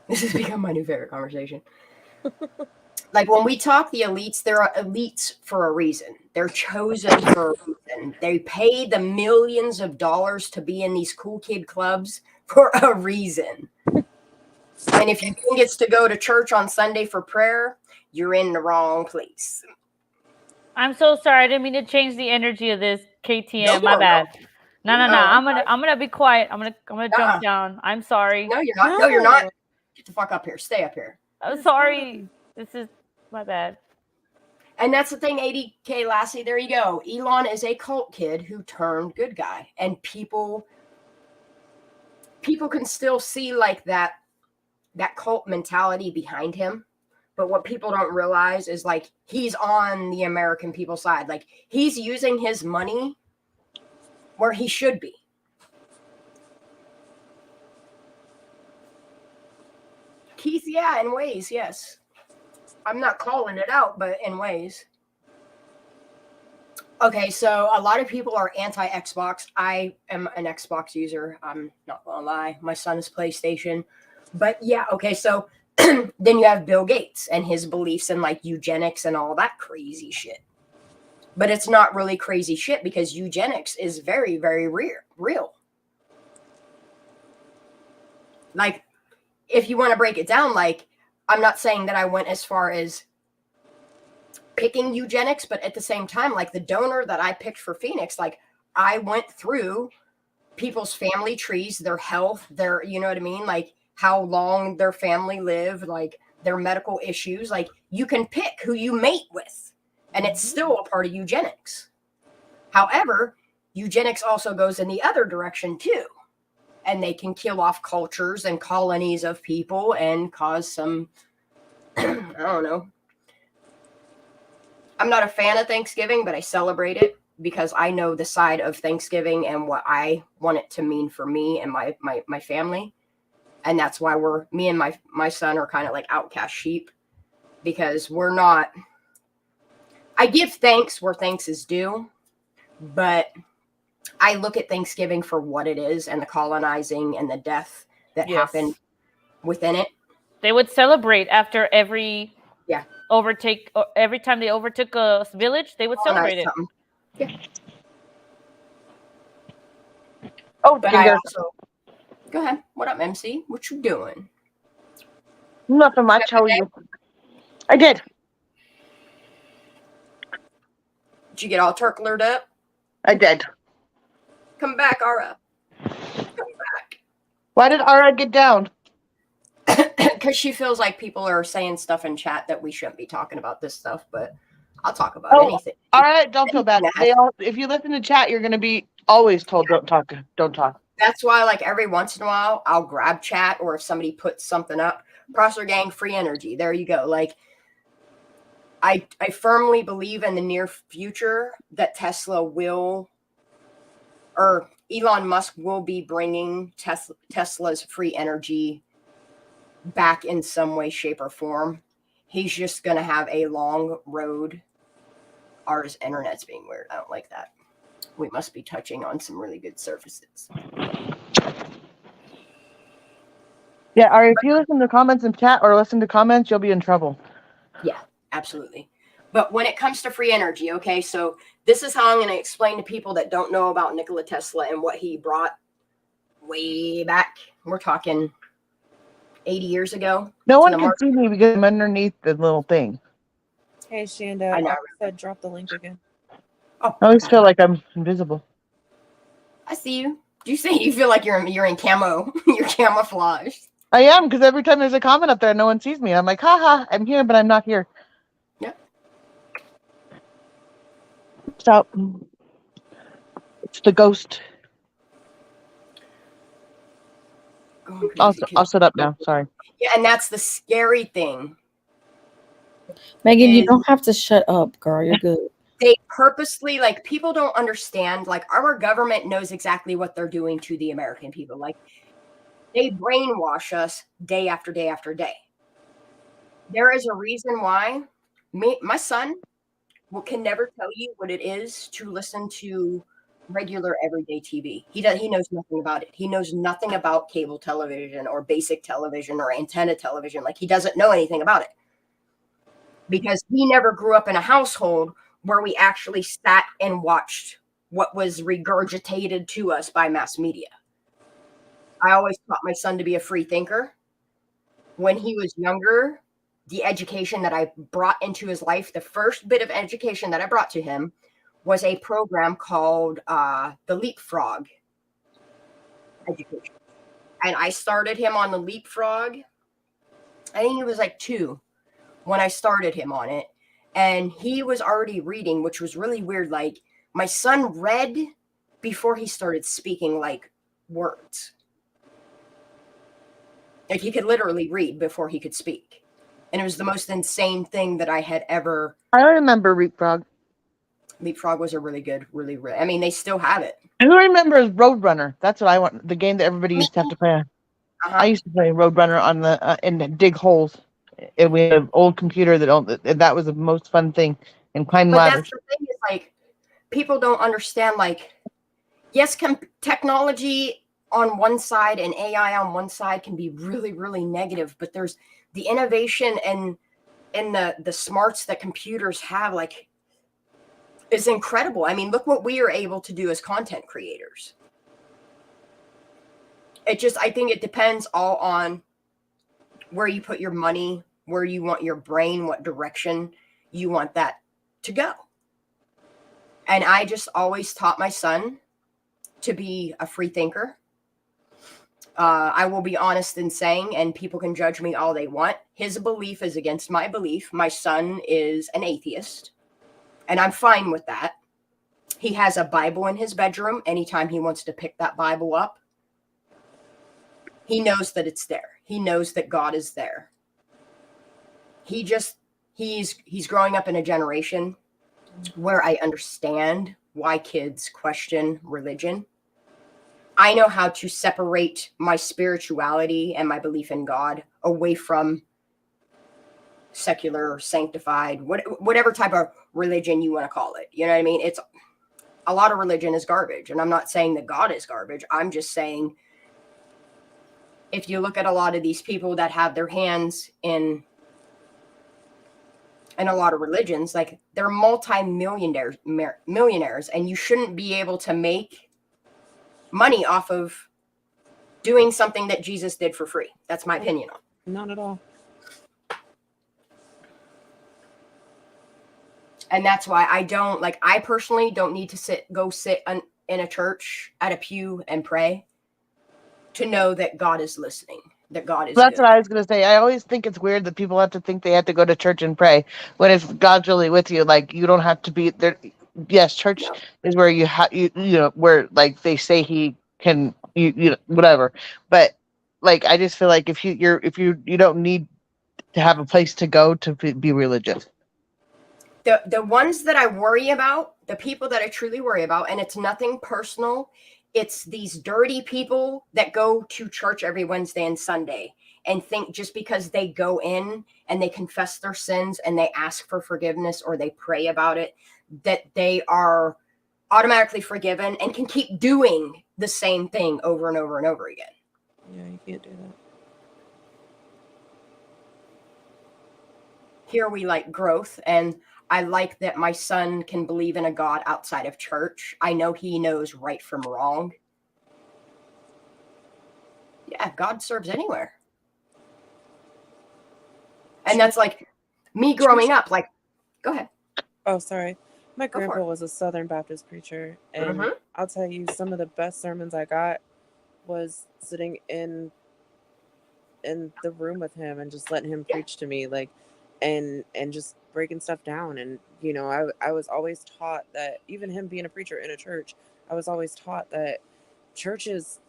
This has become my new favorite conversation. Like when we talk the elites, they're elites for a reason. They're chosen for a reason. They pay the millions of dollars to be in these cool kid clubs for a reason. And if you think it's to go to church on Sunday for prayer, you're in the wrong place. I'm so sorry. I didn't mean to change the energy of this KTM. No, My bad. No. I'm I'm gonna be quiet. I'm gonna jump down. I'm sorry. No, you're not. No, you're not. Get the fuck up here. Stay up here. I'm sorry. This is my bad. And that's the thing, 80K Lassie. There you go. Elon is a cult kid who turned good guy, and people can still see like that cult mentality behind him. But what people don't realize is like he's on the American people's side. Like he's using his money where he should be. Keith, yeah, in ways, yes. I'm not calling it out, but in ways. Okay, so a lot of people are anti-Xbox. I am an Xbox user. I'm not gonna lie. My son is PlayStation. But yeah, okay, so then you have Bill Gates and his beliefs in like eugenics and all that crazy shit. But it's not really crazy shit because eugenics is very, very real. Like, if you want to break it down, like, I'm not saying that I went as far as picking eugenics, but at the same time, like the donor that I picked for Phoenix, like I went through people's family trees, their health, their, you know what I mean? Like how long their family lived, like their medical issues. Like you can pick who you mate with, and it's still a part of eugenics. However, eugenics also goes in the other direction too. And they can kill off cultures and colonies of people and cause some, I don't know. I'm not a fan of Thanksgiving, but I celebrate it because I know the side of Thanksgiving and what I want it to mean for me and my family. And that's why me and my son are kind of like outcast sheep, because we're not, I give thanks where thanks is due, but I look at Thanksgiving for what it is and the colonizing and the death that happened within it. They would celebrate after every every time they overtook a village, they would celebrate it. Yeah. Oh, but I also go ahead. What up, MC? What you doing? Nothing much. How are you? I did. Did you get all turklered up? I did. Come back, Ara. Come back. Why did Ara get down? Because she feels like people are saying stuff in chat that we shouldn't be talking about this stuff, but I'll talk about anything. All right, don't feel bad. If you listen to chat, you're going to be always told don't talk. Don't talk. That's why, like, every once in a while, I'll grab chat, or if somebody puts something up, Prosser Gang, free energy. There you go. Like, I firmly believe in the near future that Tesla will, or Elon Musk will be bringing Tesla's free energy back in some way, shape, or form. He's just going to have a long road. Ours internet's being weird. I don't like that. We must be touching on some really good surfaces. Yeah, or if you listen to comments in chat or listen to comments, you'll be in trouble. Yeah, absolutely. But when it comes to free energy, okay, so this is how I'm going to explain to people that don't know about Nikola Tesla and what he brought way back. We're talking 80 years ago. No one can see me because I'm underneath the little thing. Hey, Shanda, I said drop the link again. Oh, I always feel like I'm invisible. I see you. Do you say you feel like you're in camo? You're camouflaged. I am, because every time there's a comment up there, no one sees me. I'm like, haha, I'm here, but I'm not here. Yep. So, it's the ghost. I'll sit up now. Sorry. Yeah, and that's the scary thing. Megan, you don't have to shut up, girl. You're good. They purposely, like, people don't understand, like, our government knows exactly what they're doing to the American people. Like, They brainwash us day after day after day. There is a reason why my son can never tell you what it is to listen to regular everyday TV. He knows nothing about it. He knows nothing about cable television or basic television or antenna television. Like, he doesn't know anything about it because he never grew up in a household where we actually sat and watched what was regurgitated to us by mass media. I always taught my son to be a free thinker. When he was younger, the education that I brought into his life, the first bit of education that I brought to him was a program called the Leapfrog education. And I started him on the Leapfrog. I think he was like 2 when I started him on it. And he was already reading, which was really weird. Like, my son read before he started speaking, like, words. Like, he could literally read before he could speak. And it was the most insane thing that I had ever. I remember Leapfrog. Leapfrog was a really good, I mean, they still have it. Who remembers Roadrunner? That's what I want. The game that everybody used to have to play on. I used to play Roadrunner on the and dig holes. And we had an old computer that was the most fun thing. And climb ladders. That's the thing is, like, people don't understand. Like, yes, technology on one side and AI on one side can be really, really negative, but there's the innovation and the smarts that computers have, like, is incredible. I mean, look what we are able to do as content creators. I think it depends all on where you put your money, where you want your brain, what direction you want that to go. And I just always taught my son to be a free thinker. I will be honest in saying, and people can judge me all they want, his belief is against my belief. My son is an atheist, and I'm fine with that. He has a Bible in his bedroom. Anytime he wants to pick that Bible up, he knows that it's there. He knows that God is there. He's growing up in a generation where I understand why kids question religion. I know how to separate my spirituality and my belief in God away from secular, sanctified, whatever type of religion you want to call it. You know what I mean? It's a lot of religion is garbage. And I'm not saying that God is garbage. I'm just saying, if you look at a lot of these people that have their hands in a lot of religions, like, they're multi-millionaires, and you shouldn't be able to make money off of doing something that Jesus did for free. That's my opinion on it. Not at all. And that's why I personally don't need to go sit in a church at a pew and pray to know that God is listening, that God is That's good. what I was going to say. I always think it's weird that people have to think they have to go to church and pray, when if God's really with you, like, you don't have to be there. Yes, church is where you know, where, like, they say he can, you know, whatever. But, like, I just feel like if you don't need to have a place to go to be religious. The ones that I worry about, the people that I truly worry about, and it's nothing personal, it's these dirty people that go to church every Wednesday and Sunday and think just because they go in and they confess their sins and they ask for forgiveness or they pray about it, that they are automatically forgiven and can keep doing the same thing over and over and over again. Yeah, you can't do that. Here we like growth, and I like that my son can believe in a God outside of church. I know he knows right from wrong. Yeah, God serves anywhere. And that's like me growing up. Like, go ahead. Oh, sorry. My grandpa was a Southern Baptist preacher, and I'll tell you, some of the best sermons I got was sitting in the room with him and just letting him preach to me, like, and just breaking stuff down. And, you know, I was always taught that, even him being a preacher in a church, I was always taught that church is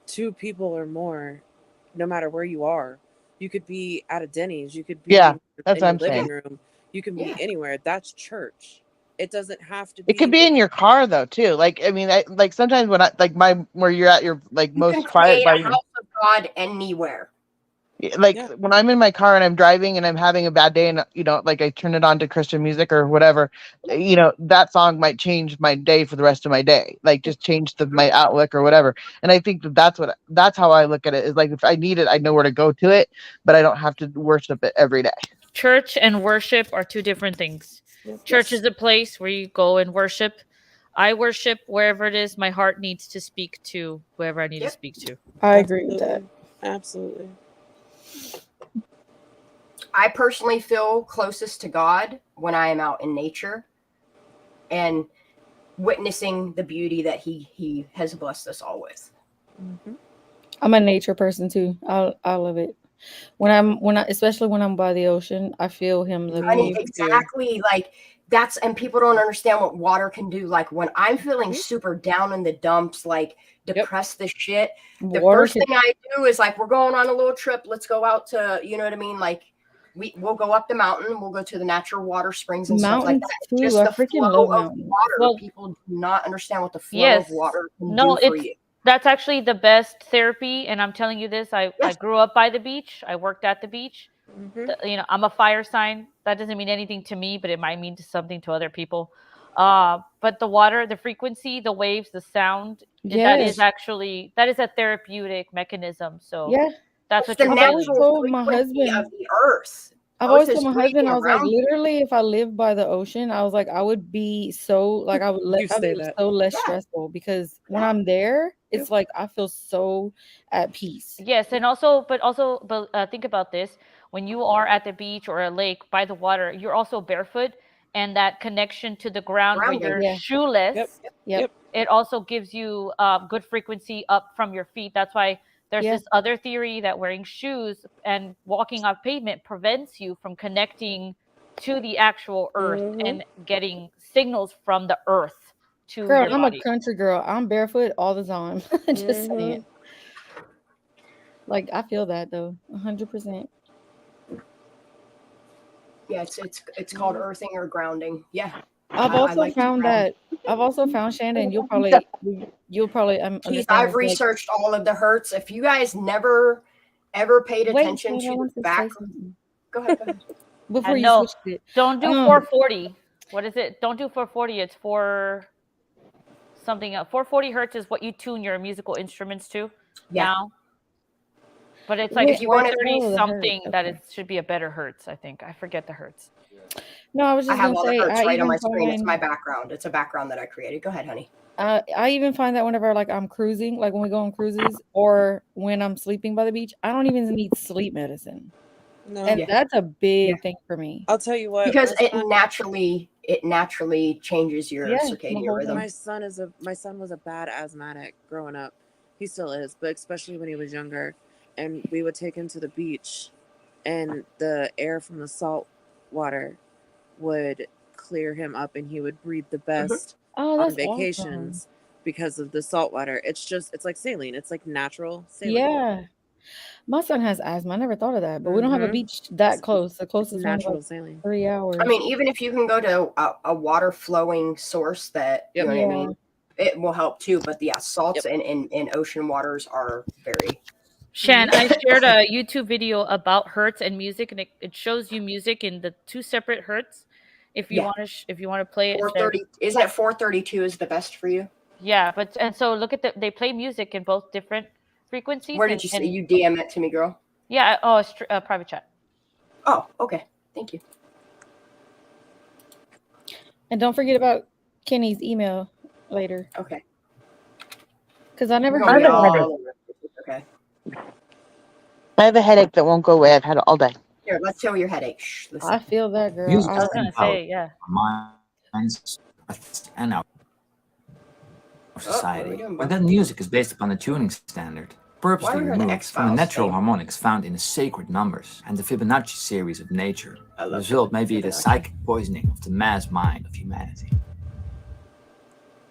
2 people or more, no matter where you are. You could be at a Denny's, you could be that's in what your I'm living saying. room, you can be anywhere. That's church. It doesn't have to be. It could be in your car though too. Like I mean, like sometimes when I like where you're at your like You most can quiet create by a house of God anywhere. like when I'm in my car and I'm driving and I'm having a bad day and like I turn it on to Christian music or whatever, that song might change my day for the rest of my day. Like just change my outlook or whatever. And I think that's how I look at it, is like if I need it, I know where to go to it, but I don't have to worship it every day. Church and worship are two different things. Church is a place where you go and worship. I worship wherever it is my heart needs to speak to whoever I need to speak to. I agree with that. Absolutely. I personally feel closest to God when I am out in nature and witnessing the beauty that he has blessed us all with. I'm a nature person too. I love it. Especially when I'm by the ocean, I feel him. Exactly. Like and people don't understand what water can do. Like when I'm feeling super down in the dumps, like depressed as shit, the first thing I do is like, we're going on a little trip. Let's go out to, you know what I mean? Like we'll go up the mountain. We'll go to the natural water springs and stuff like that. Too. Just I the freaking flow love of mountains. water. People do not understand what the flow of water can do for you. That's actually the best therapy, and I'm telling you this. I grew up by the beach. I worked at the beach. I'm a fire sign. That doesn't mean anything to me, but it might mean something to other people. But the water, the frequency, the waves, the sound, that is a therapeutic mechanism. So that's what you're feeling. Told my husband of the earth. I've always told my husband, I was like, literally, if I lived by the ocean, I was like, I would be so like I would so less stressful, because when I'm there, it's like I feel so at peace. Yes, and but think about this: when you are at the beach or a lake by the water, you're also barefoot, and that connection to the ground where you're shoeless. It also gives you good frequency up from your feet. That's why there's this other theory that wearing shoes and walking on pavement prevents you from connecting to the actual earth and getting signals from the earth to your body. I'm a country girl. I'm barefoot all the time. Just saying. Like I feel that though, 100%. Yeah, it's called earthing or grounding. Yeah. I've also found Shannon. You'll probably Keith, I've researched all of the hertz. If you guys never ever paid attention to the back, go ahead. Before you switched it, don't do 440. What is it? Don't do 440. It's for something else. 440 hertz is what you tune your musical instruments to now. But it's like 430 something that it should be a better hertz. I think I forget the hertz. No, I was just have gonna all say, the hertz right on my screen. It's my background. It's a background that I created. Go ahead, honey. I even find that whenever like I'm cruising, like when we go on cruises or when I'm sleeping by the beach, I don't even need sleep medicine. No. And that's a big thing for me. I'll tell you what, because it naturally changes your circadian rhythm. My son was a bad asthmatic growing up. He still is, but especially when he was younger. And we would take him to the beach, and the air from the salt water would clear him up, and he would breathe the best on vacations because of the salt water. It's like saline. It's like natural saline. Yeah. My son has asthma. I never thought of that, but we don't have a beach that close. The closest one is like saline. 3 hours. I mean, even if you can go to a water flowing source that, you know what I mean, it will help too. But salts in ocean waters are very... Shan, I shared a YouTube video about hertz and music, and it shows you music in the two separate hertz. If you want to play it, 430. Isn't it 432 is the best for you? Yeah, and so look at they play music in both different frequencies. Where did you say you DM it to me, girl? Yeah. It's private chat. Oh, okay. Thank you. And don't forget about Kenny's email later. Okay. Because I never heard of Okay. I have a headache that won't go away. I've had it all day. Here, let's show your headache. Shh, listen. I feel that, girl. Music I was going to say, minds and our society. But that music is based upon a tuning standard, purposely removed from the natural harmonics found in the sacred numbers and the Fibonacci series of nature. The result may be the psychic poisoning of the mass mind of humanity.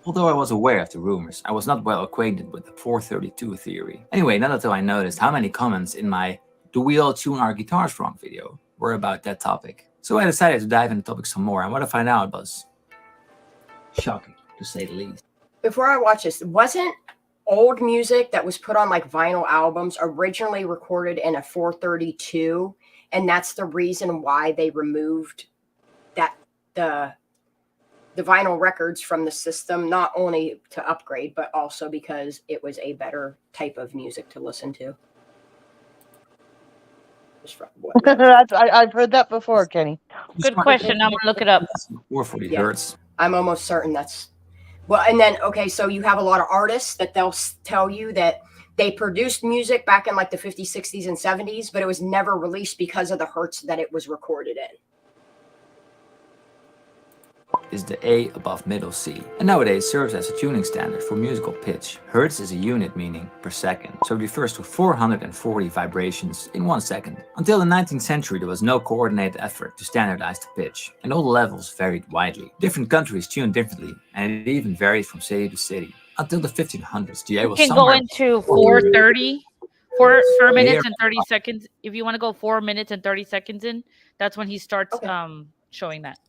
Although I was aware of the rumors, I was not well acquainted with the 432 theory. Anyway, not until I noticed how many comments in my "Do we all tune our guitars wrong" video were about that topic. So I decided to dive into the topic some more, and what I found out was Shocking, to say the least. Before I watch this, wasn't old music that was put on like vinyl albums originally recorded in a 432, and that's the reason why they removed that the vinyl records from the system, not only to upgrade, but also because it was a better type of music to listen to. I've heard that before, Kenny. Good question. I'm gonna look it up. 440 Yeah. hertz. I'm almost certain that's well. And then okay, so you have a lot of artists that they'll tell you that they produced music back in like the 50s, 60s, and 70s, but it was never released because of the hertz that it was recorded in. Is the A above middle C, and nowadays serves as a tuning standard for musical pitch. Hertz is a unit meaning per second, so it refers to 440 vibrations in 1 second. Until the 19th century, there was no coordinated effort to standardize the pitch, and all the levels varied widely. Different countries tuned differently, and it even varied from city to city. Until the 1500s, the A You was can go somewhere into 430, 4 minutes and 30 seconds. If you want to go 4 minutes and 30 seconds in, that's when he starts showing that.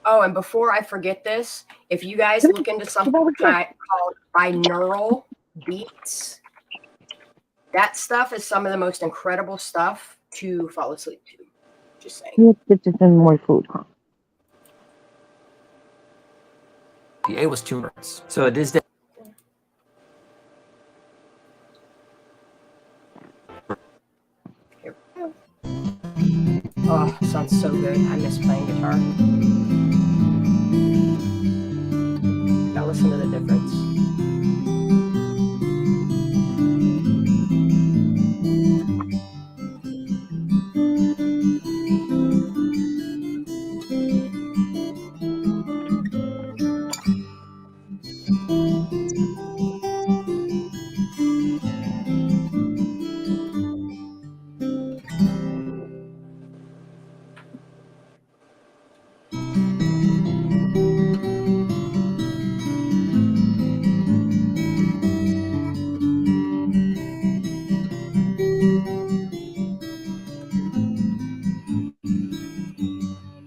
Oh, and before I forget this, if you guys look into something called binaural beats, that stuff is some of the most incredible stuff to fall asleep to. Just saying. More food, huh? the A was 2 hertz. So it is the Oh, sounds so good. I miss playing guitar. Now listen to the difference.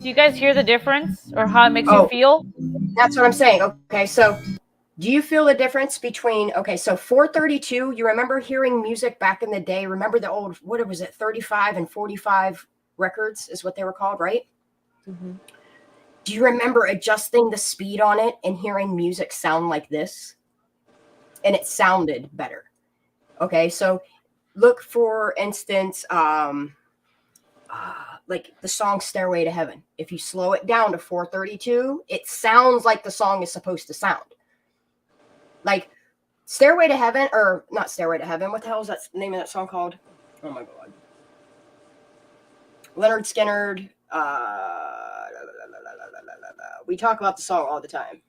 Do you guys hear the difference or how it makes you feel? That's what I'm saying. Okay, so do you feel the difference between, okay, so 432, you remember hearing music back in the day? Remember the old, what was it, 35 and 45 records is what they were called, right? Mm-hmm. Do you remember adjusting the speed on it and hearing music sound like this? And it sounded better. Okay, so look, for instance, like the song Stairway to Heaven. If you slow it down to 432, it sounds like the song is supposed to sound. Like Stairway to Heaven, or not Stairway to Heaven, what the hell is that name of that song called? Oh my God. Leonard Skinner. We talk about the song all the time.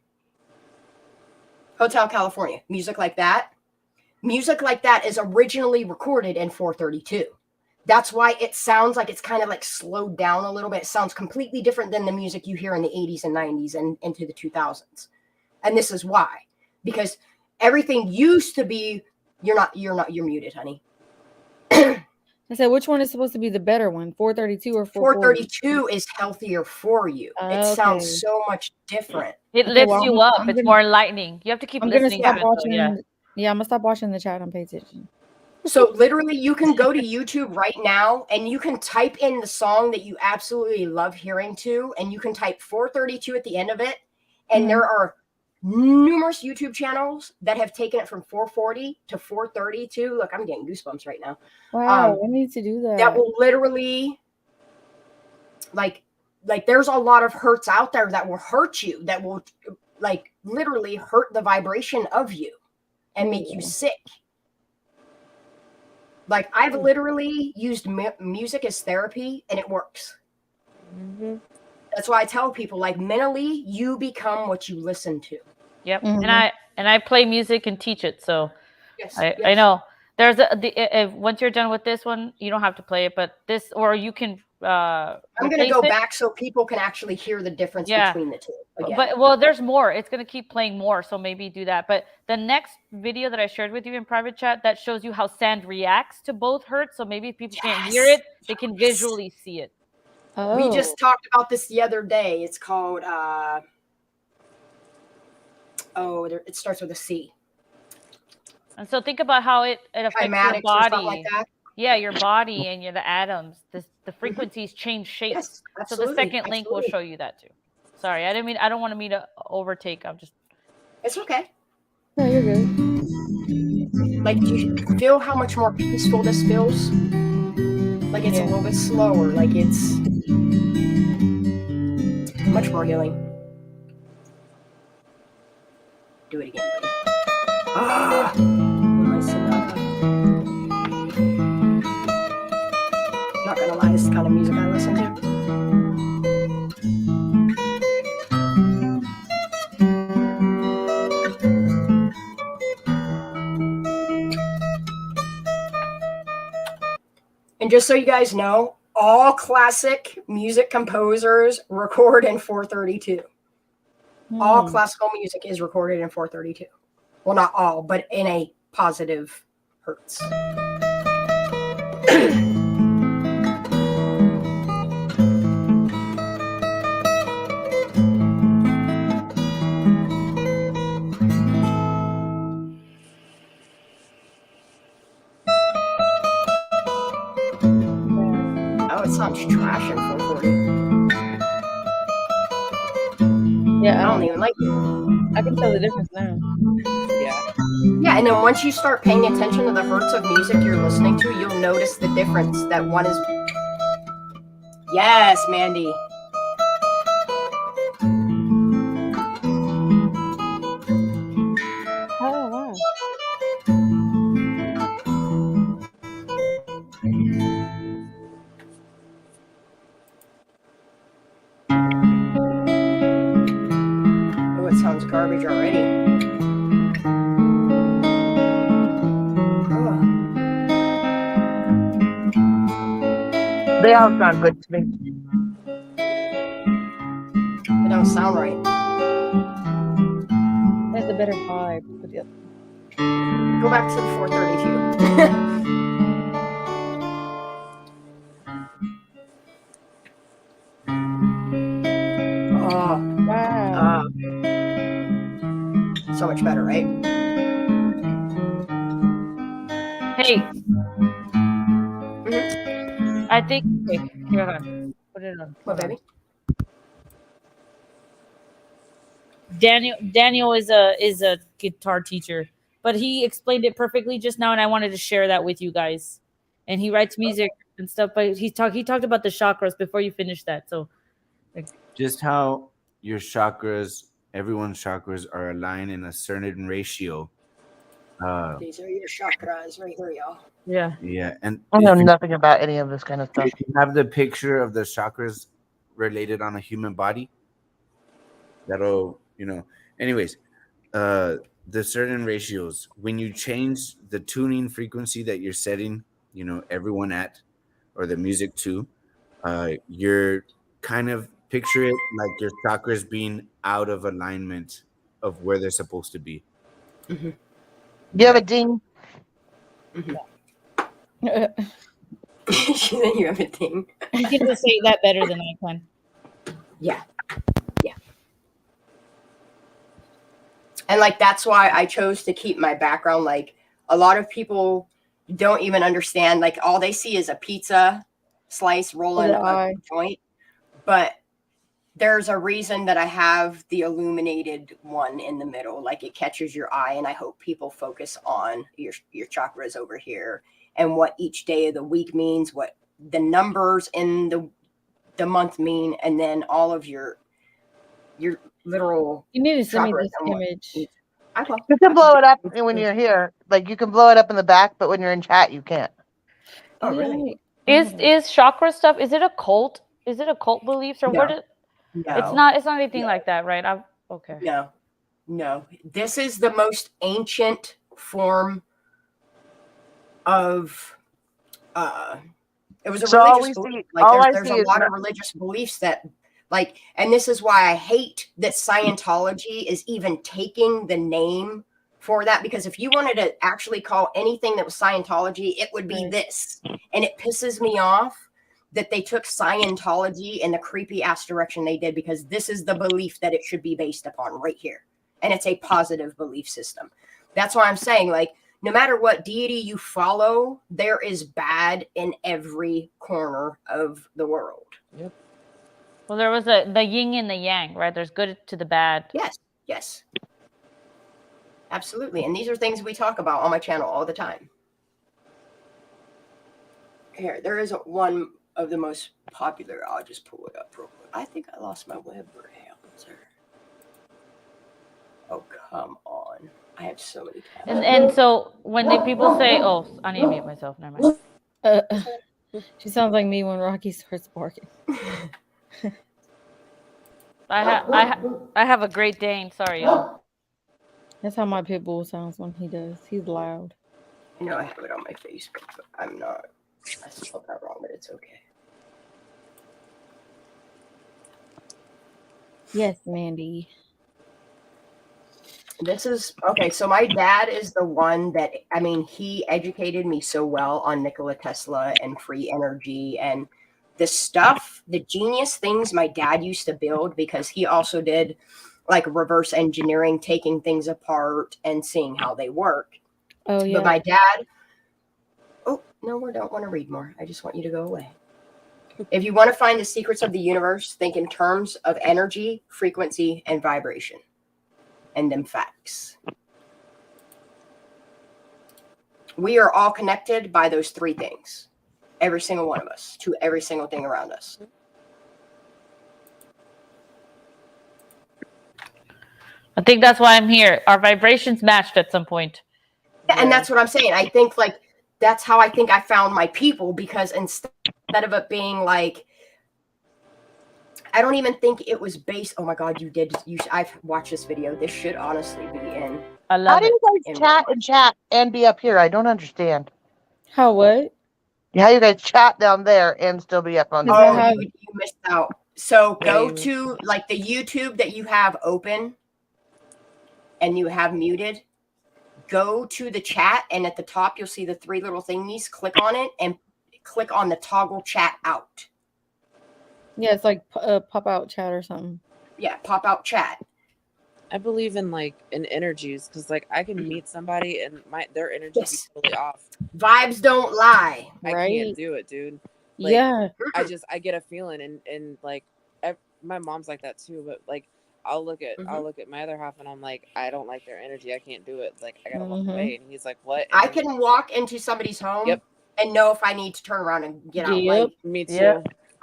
Hotel California. Music like that. Music like that is originally recorded in 432. That's why it sounds like it's kind of like slowed down a little bit. It sounds completely different than the music you hear in the 80s and 90s and into the 2000s. And this is why. Because everything used to be, you're muted, honey. I said, which one is supposed to be the better one? 432 or 440? 432 is healthier for you. It sounds so much different. It lifts you up. It's more enlightening. You have to keep listening to it. Yeah, I'm going to stop watching the chat and pay attention. So literally you can go to YouTube right now and you can type in the song that you absolutely love hearing to, and you can type 432 at the end of it. And there are numerous YouTube channels that have taken it from 440 to 432. Look, I'm getting goosebumps right now. Wow, I need to do that. That will literally, like there's a lot of hertz out there that will hurt you, that will like literally hurt the vibration of you and make you sick. Like I've literally used music as therapy and it works. Mm-hmm. That's why I tell people, like, mentally you become what you listen to. Yep. And I play music and teach it. So yes, I know there's once you're done with this one, you don't have to play it, but this, or you can, I'm going to go back so people can actually hear the difference between the two. Again. But there's more. It's going to keep playing more. So maybe do that. But the next video that I shared with you in private chat, that shows you how sand reacts to both hertz. So maybe if people can't hear it, they can visually see it. We just talked about this the other day. It's called it starts with a C. And so think about how it affects your Kymatics or something like body. that. Yeah, your body and the atoms. The frequencies change shape. Yes, So the absolutely. second link will show you that too. Sorry, I don't want me to overtake. I'm just. It's okay. No, you're good. Like, do you feel how much more peaceful this feels? Like it's a little bit slower. Like it's much more healing. Do it again, buddy. Ah, my sonata. Not gonna lie, this is the kind of music I listen to. And just so you guys know, all classic music composers record in 432. All classical music is recorded in 432. Well, not all, but in a positive hertz. Oh, it sounds trash in 440. Yeah, I don't even like it. I can tell the difference now. Yeah, and then once you start paying attention to the hertz of music you're listening to, you'll notice the difference. That one is... Yes, Mandy. Oh, wow. Oh, it sounds garbage already. They all sound good to me. It don't sound right. That's a better vibe. But yeah. Go back to the 432. Oh, wow. So much better, right? Hey. I think. Okay, here on. Put it on. What, baby? Daniel is a guitar teacher, but he explained it perfectly just now, and I wanted to share that with you guys. And he writes music and stuff, but he talked about the chakras before you finish that. So, just how your chakras, everyone's chakras are aligned in a certain ratio. These are your chakras right here, y'all. Yeah, and I know nothing about any of this kind of stuff. You have the picture of the chakras related on a human body. That'll, anyways, the certain ratios, when you change the tuning frequency that you're setting, everyone at, or the music to, you're kind of picture it like your chakras being out of alignment of where they're supposed to be. Mm-hmm. You have a ding. Mm-hmm. You have a ding. You can just say that better than I can. Yeah. And like that's why I chose to keep my background. Like a lot of people don't even understand. Like all they see is a pizza slice rolling a joint. But there's a reason that I have the illuminated one in the middle. Like it catches your eye, and I hope people focus on your chakras over here and what each day of the week means, what the numbers in the month mean, and then all of your literal. You need to send me this image. You can blow it up when you're here. Like you can blow it up in the back, but when you're in chat, you can't. Oh, really? Is chakra stuff? Is it a cult? Is it a cult beliefs or what? No. It's not anything like that, right? Okay. No. This is the most ancient form of. It was a religious belief. Like there's a lot of religious beliefs that. Like, and this is why I hate that Scientology is even taking the name for that, because if you wanted to actually call anything that was Scientology, it would be this. And it pisses me off that they took Scientology in the creepy ass direction they did, because this is the belief that it should be based upon right here. and it's a positive belief system. That's why I'm saying, like, no matter what deity you follow, there is bad in every corner of the world. Yep. Well, there was the yin and the yang, right? There's good to the bad. Yes. Absolutely. And these are things we talk about on my channel all the time. Here, there is one of the most popular. I'll just pull it up real quick. I think I lost my web browser. Oh, come on. I have so many tabs. And so when people say, "Oh, I need to mute myself," never mind. She sounds like me when Rocky starts barking. I have a Great Dane. Sorry, y'all. That's how my pit bull sounds when he does. He's loud. I know I have it on my Facebook, but I'm not. I spelled that wrong, but it's okay. Yes, Mandy. This is okay. So my dad is the one that, I mean, he educated me so well on Nikola Tesla and free energy and the stuff, the genius things my dad used to build, because he also did like reverse engineering, taking things apart and seeing how they work. Oh, yeah. But my dad, oh, no, we don't want to read more. I just want you to go away. If you want to find the secrets of the universe, think in terms of energy, frequency, and vibration. And them facts. We are all connected by those three things. Every single one of us, to every single thing around us. I think that's why I'm here. Our vibrations matched at some point. Yeah, and that's what I'm saying. I think like that's how I think I found my people, because instead of it being like, I don't even think it was based. Oh my God, you did. I've watched this video. This should honestly be in. I love How do you guys chat and be up here? I don't understand. How what? How you guys chat down there and still be up on? Oh, you missed out. So go to like the YouTube that you have open and you have muted. Go to the chat, and at the top you'll see the three little thingies. Click on it and click on the toggle chat out. Yeah, it's like pop out chat or something. Yeah, pop out chat. I believe in like in energies, because like I can meet somebody and their energy be totally off. Vibes don't lie. I can't do it, dude. Like, yeah. I get a feeling, and like my mom's like that too. But like I'll look at my other half and I'm like, I don't like their energy. I can't do it. Like I gotta walk away. And he's like, what? And I can walk into somebody's home and know if I need to turn around and get out. Like, me too.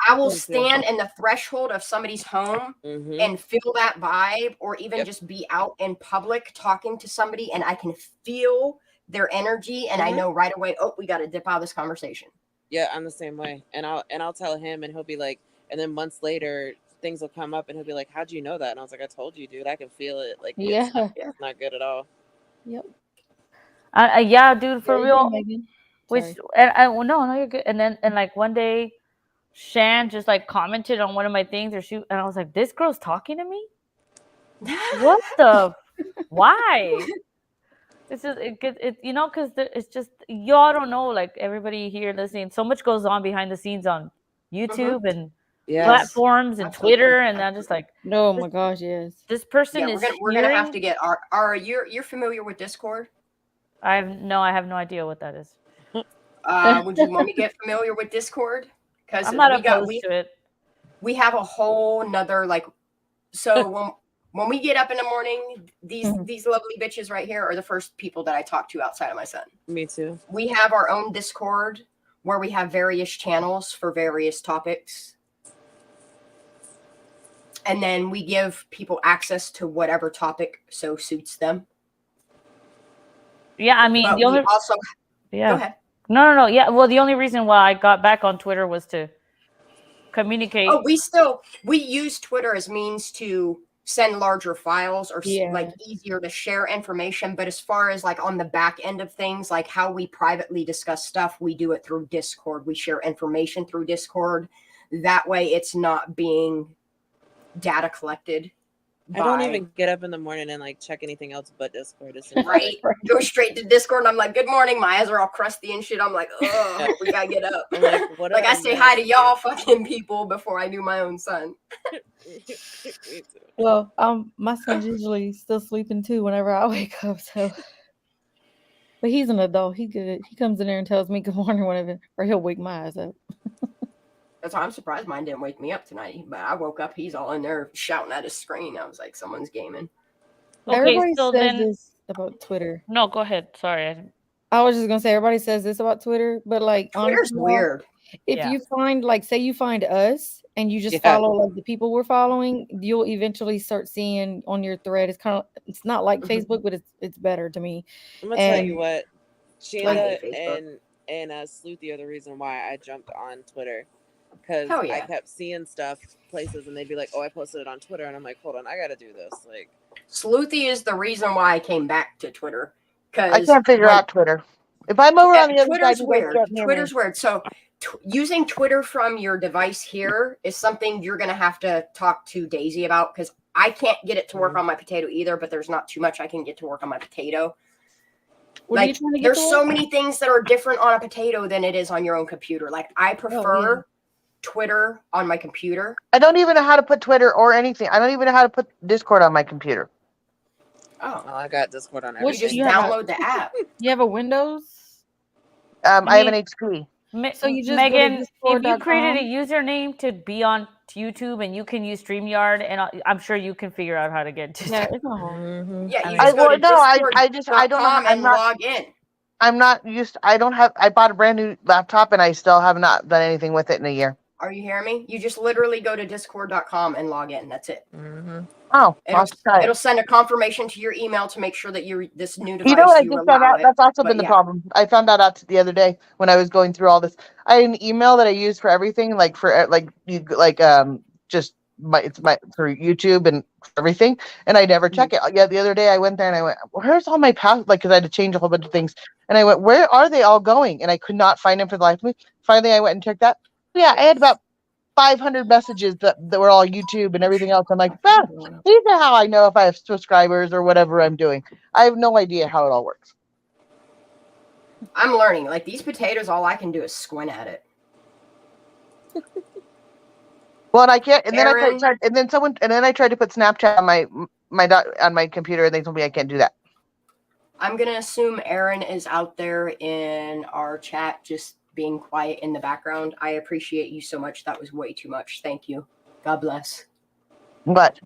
I will stand in the threshold of somebody's home and feel that vibe, or even just be out in public talking to somebody and I can feel their energy and I know right away, oh, we got to dip out of this conversation. Yeah, I'm the same way. And I'll tell him and he'll be like, and then months later things will come up and he'll be like, how'd you know that? And I was like, I told you, dude, I can feel it. Like, it's not good at all. Yep. Yeah, dude, for real. Megan. Which and no, you're good. And then like one day, Shan just like commented on one of my things, and I was like, "This girl's talking to me? What the? Why?" It's just it you know, because it's just y'all don't know, like everybody here listening, so much goes on behind the scenes on YouTube and platforms and Twitter, and I'm just like, oh my gosh, yes. This person is. We're gonna have to get our you're familiar with Discord? I have no idea what that is. Would you want me to get familiar with Discord? Because I'm not opposed to it. We have a whole nother like, so when we get up in the morning, these lovely bitches right here are the first people that I talk to outside of my son. Me too. We have our own Discord where we have various channels for various topics. And then we give people access to whatever topic so suits them. Yeah, I mean, but the only also go ahead. No. Yeah, well, the only reason why I got back on Twitter was to communicate. Oh, we use Twitter as means to send larger files or like easier to share information. But as far as like on the back end of things, like how we privately discuss stuff, we do it through Discord. We share information through Discord. That way it's not being data collected I don't even get up in the morning and like check anything else but Discord. As soon as right. Go straight to Discord and I'm like, good morning. My eyes are all crusty and shit. I'm like, oh, we gotta get up. I'm like, what like did I say hi to y'all fucking people before I do my own son. Well, my son's usually still sleeping too whenever I wake up, so. But he's an adult. He good. He comes in there and tells me good morning whenever, or he'll wake my eyes up. That's why I'm surprised mine didn't wake me up tonight. But I woke up, he's all in there shouting at his screen. I was like, someone's gaming. Okay, Everybody so says then this about Twitter. no, go ahead. Sorry. I was just gonna say everybody says this about Twitter, but like Twitter's honestly, weird. If you find like, say you find us and you just Yeah. follow like the people we're following, you'll eventually start seeing on your thread. It's kind of, it's not like Facebook, but it's better to me. I'm gonna tell you what, Shanda Facebook. and Sleuthy are the reason why I jumped on Twitter, because Hell yeah. I kept seeing stuff places and they'd be like, "Oh, I posted it on Twitter," and I'm like, "Hold on, I gotta do this." Like, Sleuthy is the reason why I came back to Twitter. I can't figure out Twitter. If I'm over on the other Twitter's side, you guys weird. can't hear me. Twitter's weird. So using Twitter from your device here is something you're going to have to talk to Daisy about, because I can't get it to work on my potato either, but there's not too much I can get to work on my potato. What are you Like, trying to get there's to so work? many things that are different on a potato than it is on your own computer. Like, I prefer Twitter on my computer. I don't even know how to put Twitter or anything. I don't even know how to put Discord on my computer. Oh, I got Discord on you everything. just download the app. You have a Windows? I have an HP. So you just Megan, go to if you created a discord.com? username to be on YouTube and you can use StreamYard, and I'm sure you can figure out how to get to. Yeah, it's not hard. Yeah, you just go to discord.com and log in. I'm not used. I don't have. I bought a brand new laptop and I still have not done anything with it in a year. Are you hearing me? You just literally go to discord.com and log in. That's it. Oh, It'll send a confirmation to your email to make sure that you're this new device. You know what I you just found allow out? it. That's also But been the yeah. problem. I found that out the other day when I was going through all this. I had an email that I use for everything, like for just my for YouTube and everything, and I never check it. Yeah, the other day I went there and I went, "Where's all my pass?" Like, because I had to change a whole bunch of things, and I went, "Where are they all going?" And I could not find them for the life of me. Finally, I went and checked that. Yeah, I had about 500 messages that were all YouTube and everything else. I'm like, these are how I know if I have subscribers or whatever I'm doing. I have no idea how it all works. I'm learning. Like, these potatoes, all I can do is squint at it. Well, and I can't. And Aaron, then I tried to put Snapchat on on my computer, and they told me I can't do that. I'm gonna assume Aaron is out there in our chat, just being quiet in the background. I appreciate you so much. That was way too much. Thank you. God bless. What?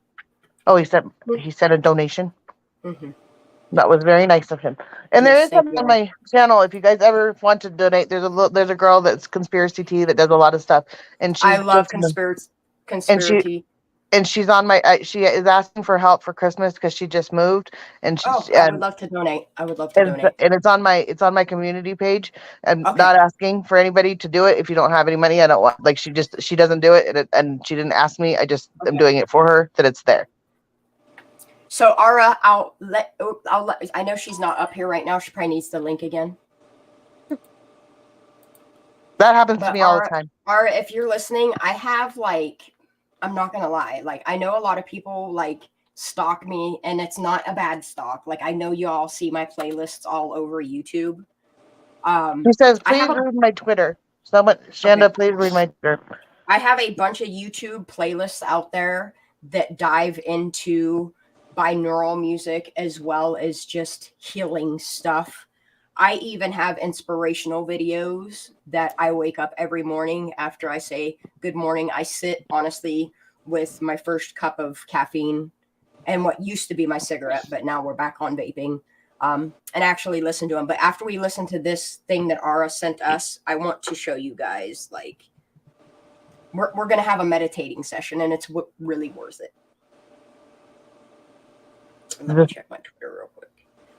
Oh, he said a donation. Mm-hmm. That was very nice of him. And there is something on my channel. If you guys ever want to donate, there's a girl that's Conspiracy Tea that does a lot of stuff, and I love conspiracy. And she's on my. She is asking for help for Christmas because she just moved, and I would love to donate. I would love to donate. And it's on my community page. I'm not asking for anybody to do it. If you don't have any money, I don't want. Like, she doesn't do it, and she didn't ask me. I just am doing it for her. That it's there. So Ara, I know she's not up here right now. She probably needs the link again. That happens to me all the time. Ara, if you're listening, I have I'm not gonna lie. Like, I know a lot of people stalk me, and it's not a bad stalk. Like, I know you all see my playlists all over YouTube. She says, "Please read my Twitter." Shanda, please read my Twitter. I have a bunch of YouTube playlists out there that dive into binaural music as well as just healing stuff. I even have inspirational videos that I wake up every morning after I say good morning. I sit honestly with my first cup of caffeine and what used to be my cigarette, but now we're back on vaping, and actually listen to them. But after we listen to this thing that Ara sent us, I want to show you guys, we're going to have a meditating session, and it's really worth it. Let me check my Twitter real quick.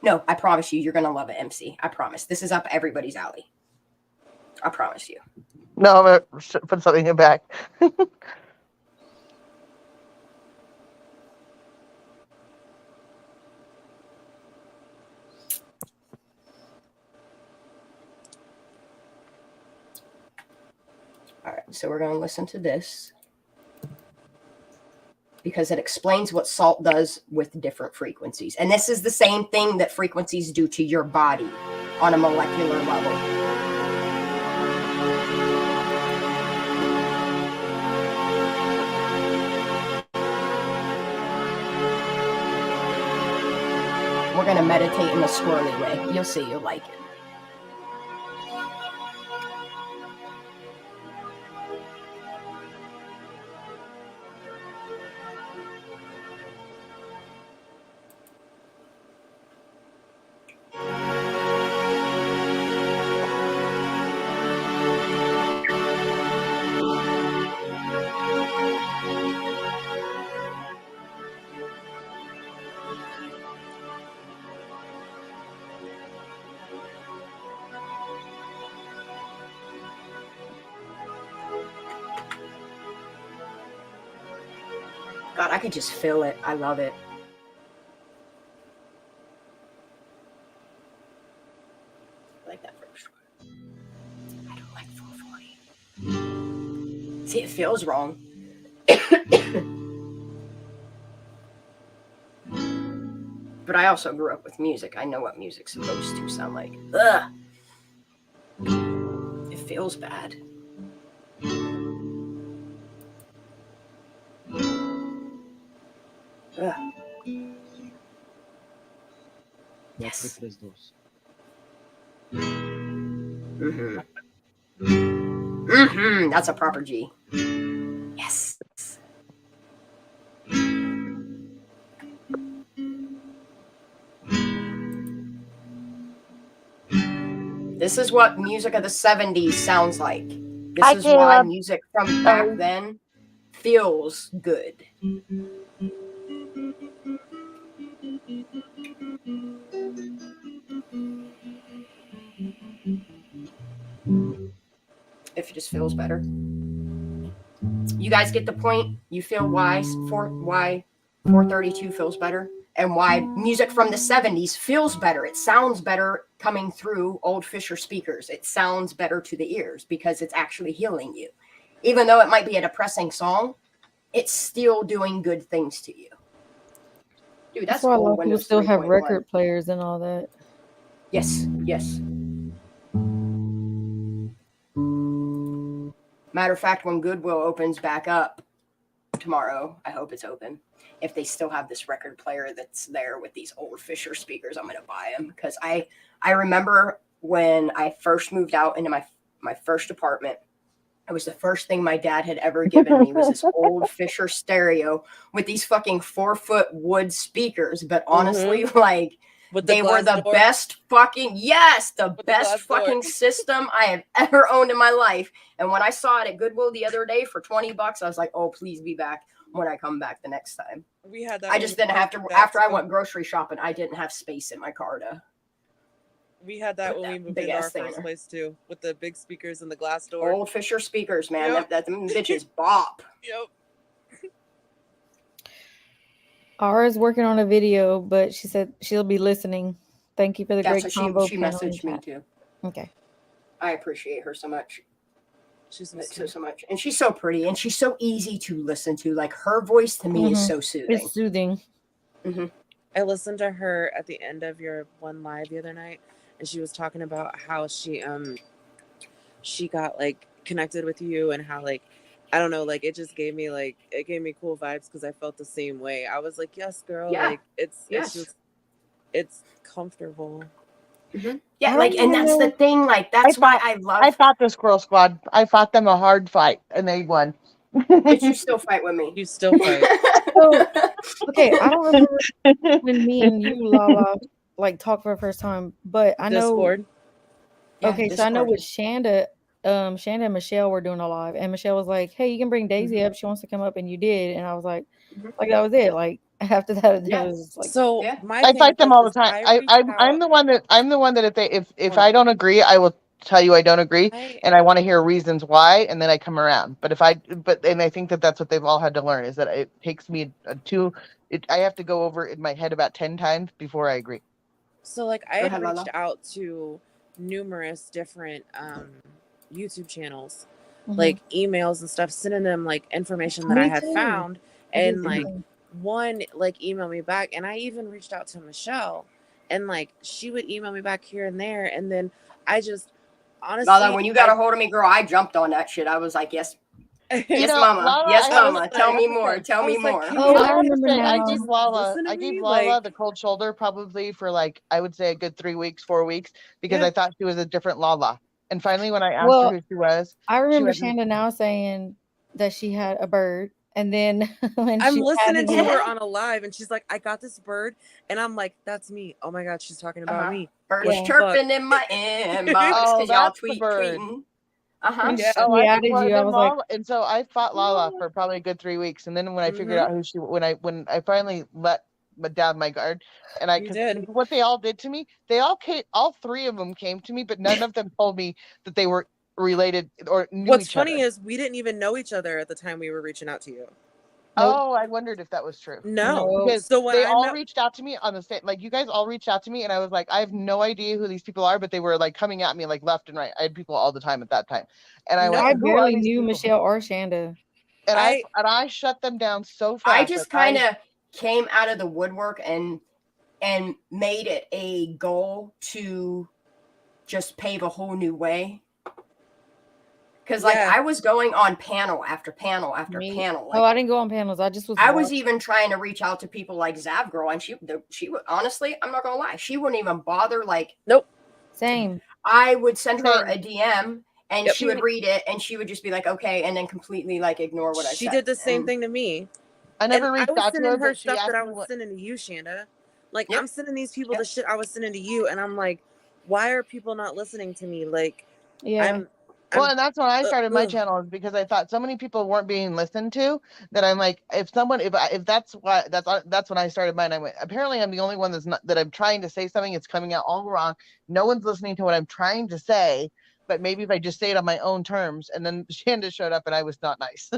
No, I promise you're going to love it, MC. I promise. This is up everybody's alley. I promise you. No, I'm going to put something in back. All right, so we're going to listen to this. because it explains what salt does with different frequencies. And this is the same thing that frequencies do to your body on a molecular level. We're going to meditate in a squirrely way. You'll see, you'll like it. God, I could just feel it. I love it. I like that first one. I don't like 440. See, it feels wrong. But I also grew up with music. I know what music's supposed to sound like. Ugh. It feels bad. Ugh. Yes. Mm-hmm. Mm-hmm. That's a proper G. Yes. This is what music of the 70s sounds like. This is why music from back then feels good. If it just feels better. You guys get the point? You feel why 432 feels better? And why music from the 70s feels better. It sounds better coming through old Fisher speakers. It sounds better to the ears because it's actually healing you. Even though it might be a depressing song, it's still doing good things to you. Dude, that's why a lot old of people Windows still have 3.1. record players and all that. Yes, yes. Matter of fact, when Goodwill opens back up tomorrow, I hope it's open. If they still have this record player that's there with these old Fisher speakers, I'm going to buy them. Because I remember when I first moved out into my first apartment, it was the first thing my dad had ever given me was this old Fisher stereo with these fucking 4-foot wood speakers. But honestly, like, they were the best fucking, the best fucking system I have ever owned in my life. And when I saw it at Goodwill the other day for $20, I was like, oh, please be back when I come back the next time. We had that. I just didn't have to, after I went grocery shopping, I didn't have space in my car to. We had that when we moved into our first place too, with the big speakers and the glass door. Old Fisher speakers, man. Yep. That bitches bop. Yep. Ara's working on a video, but she said she'll be listening. Thank you for the great so combo. She messaged me too. Okay. I appreciate her so much. She's so much. And she's so pretty and she's so easy to listen to. Like her voice to me is so soothing. It's soothing. Mm-hmm. I listened to her at the end of your one live the other night, and she was talking about how she got like connected with you and how like, I don't know, like it just gave me cool vibes because I felt the same way. I was like, yes, girl. Yeah. Like it's comfortable. Mm-hmm. Yeah, like, and that's the thing. Like, that's why I love. I fought the Squirrel Squad. I fought them a hard fight, and they won. Did you still fight with me? You still fight. So, okay, I don't remember when me and you, Lala, like talked for the first time, but I know. Discord. Okay, so I know with Shanda, Shanda and Michelle were doing a live, and Michelle was like, "Hey, you can bring Daisy up. She wants to come up," and you did, and I was like, that was it. Like after that, it was like, so I fight them all the time. I'm the one that if I don't agree, I will tell you I don't agree, and I want to hear reasons why, and then I come around. But I think that's what they've all had to learn is that it takes me I have to go over in my head about 10 times before I agree. So like I had reached out to numerous different YouTube channels, like emails and stuff, sending them like information that I had found, And like one like emailed me back, and I even reached out to Michelle, and like she would email me back here and there, and then I just honestly, Lala, when you got a hold of me, girl, I jumped on that shit. I was like, yes. Yes, mama. Lala, yes, mama. like, Tell me more. Tell me more. I remember now. I gave Lala the cold shoulder probably for like, I would say a good 3 weeks, 4 weeks, because I thought she was a different Lala. And finally, when I asked her who she was, I remember Shanda now saying that she had a bird. And then when I'm she listening to her on a live, and she's like, I got this bird. And I'm like, that's me. Oh my God, she's talking about me. Birds chirping in my inbox because y'all tweeting. And so I fought Lala for probably a good 3 weeks, and then when I figured out who she, when I finally let down my guard, and what they all did to me, they all came, all three of them came to me, but none of them told me that they were related or knew What's each funny other. is we didn't even know each other at the time we were reaching out to you. Oh, I wondered if that was true. No. Because So when they I all reached out to me on the same, like you guys all reached out to me, and I was like, I have no idea who these people are, but they were like coming at me like left and right. I had people all the time at that time, and I went, I barely knew Michelle or Shanda, and I shut them down so fast. I just kind of came out of the woodwork and made it a goal to just pave a whole new way. Because like I was going on panel after panel after panel. Like, I didn't go on panels. I just was. I was even trying to reach out to people like Zav Girl, and she would honestly, I'm not gonna lie, she wouldn't even bother. Like, nope. Same. I would send her a DM, and she would read it, and she would just be like, okay, and then completely like ignore what I said. She did the same thing to me. I never reached out to her, but stuff that I was sending to you, Shanda. Like I'm sending these people the shit I was sending to you, and I'm like, why are people not listening to me? Like, Well, and that's when I started my channel, because I thought so many people weren't being listened to that I'm like, if that's why that's when I started mine. I went, apparently I'm the only one that I'm trying to say something, it's coming out all wrong. No one's listening to what I'm trying to say, but maybe if I just say it on my own terms. And then Shanda showed up, and I was not nice.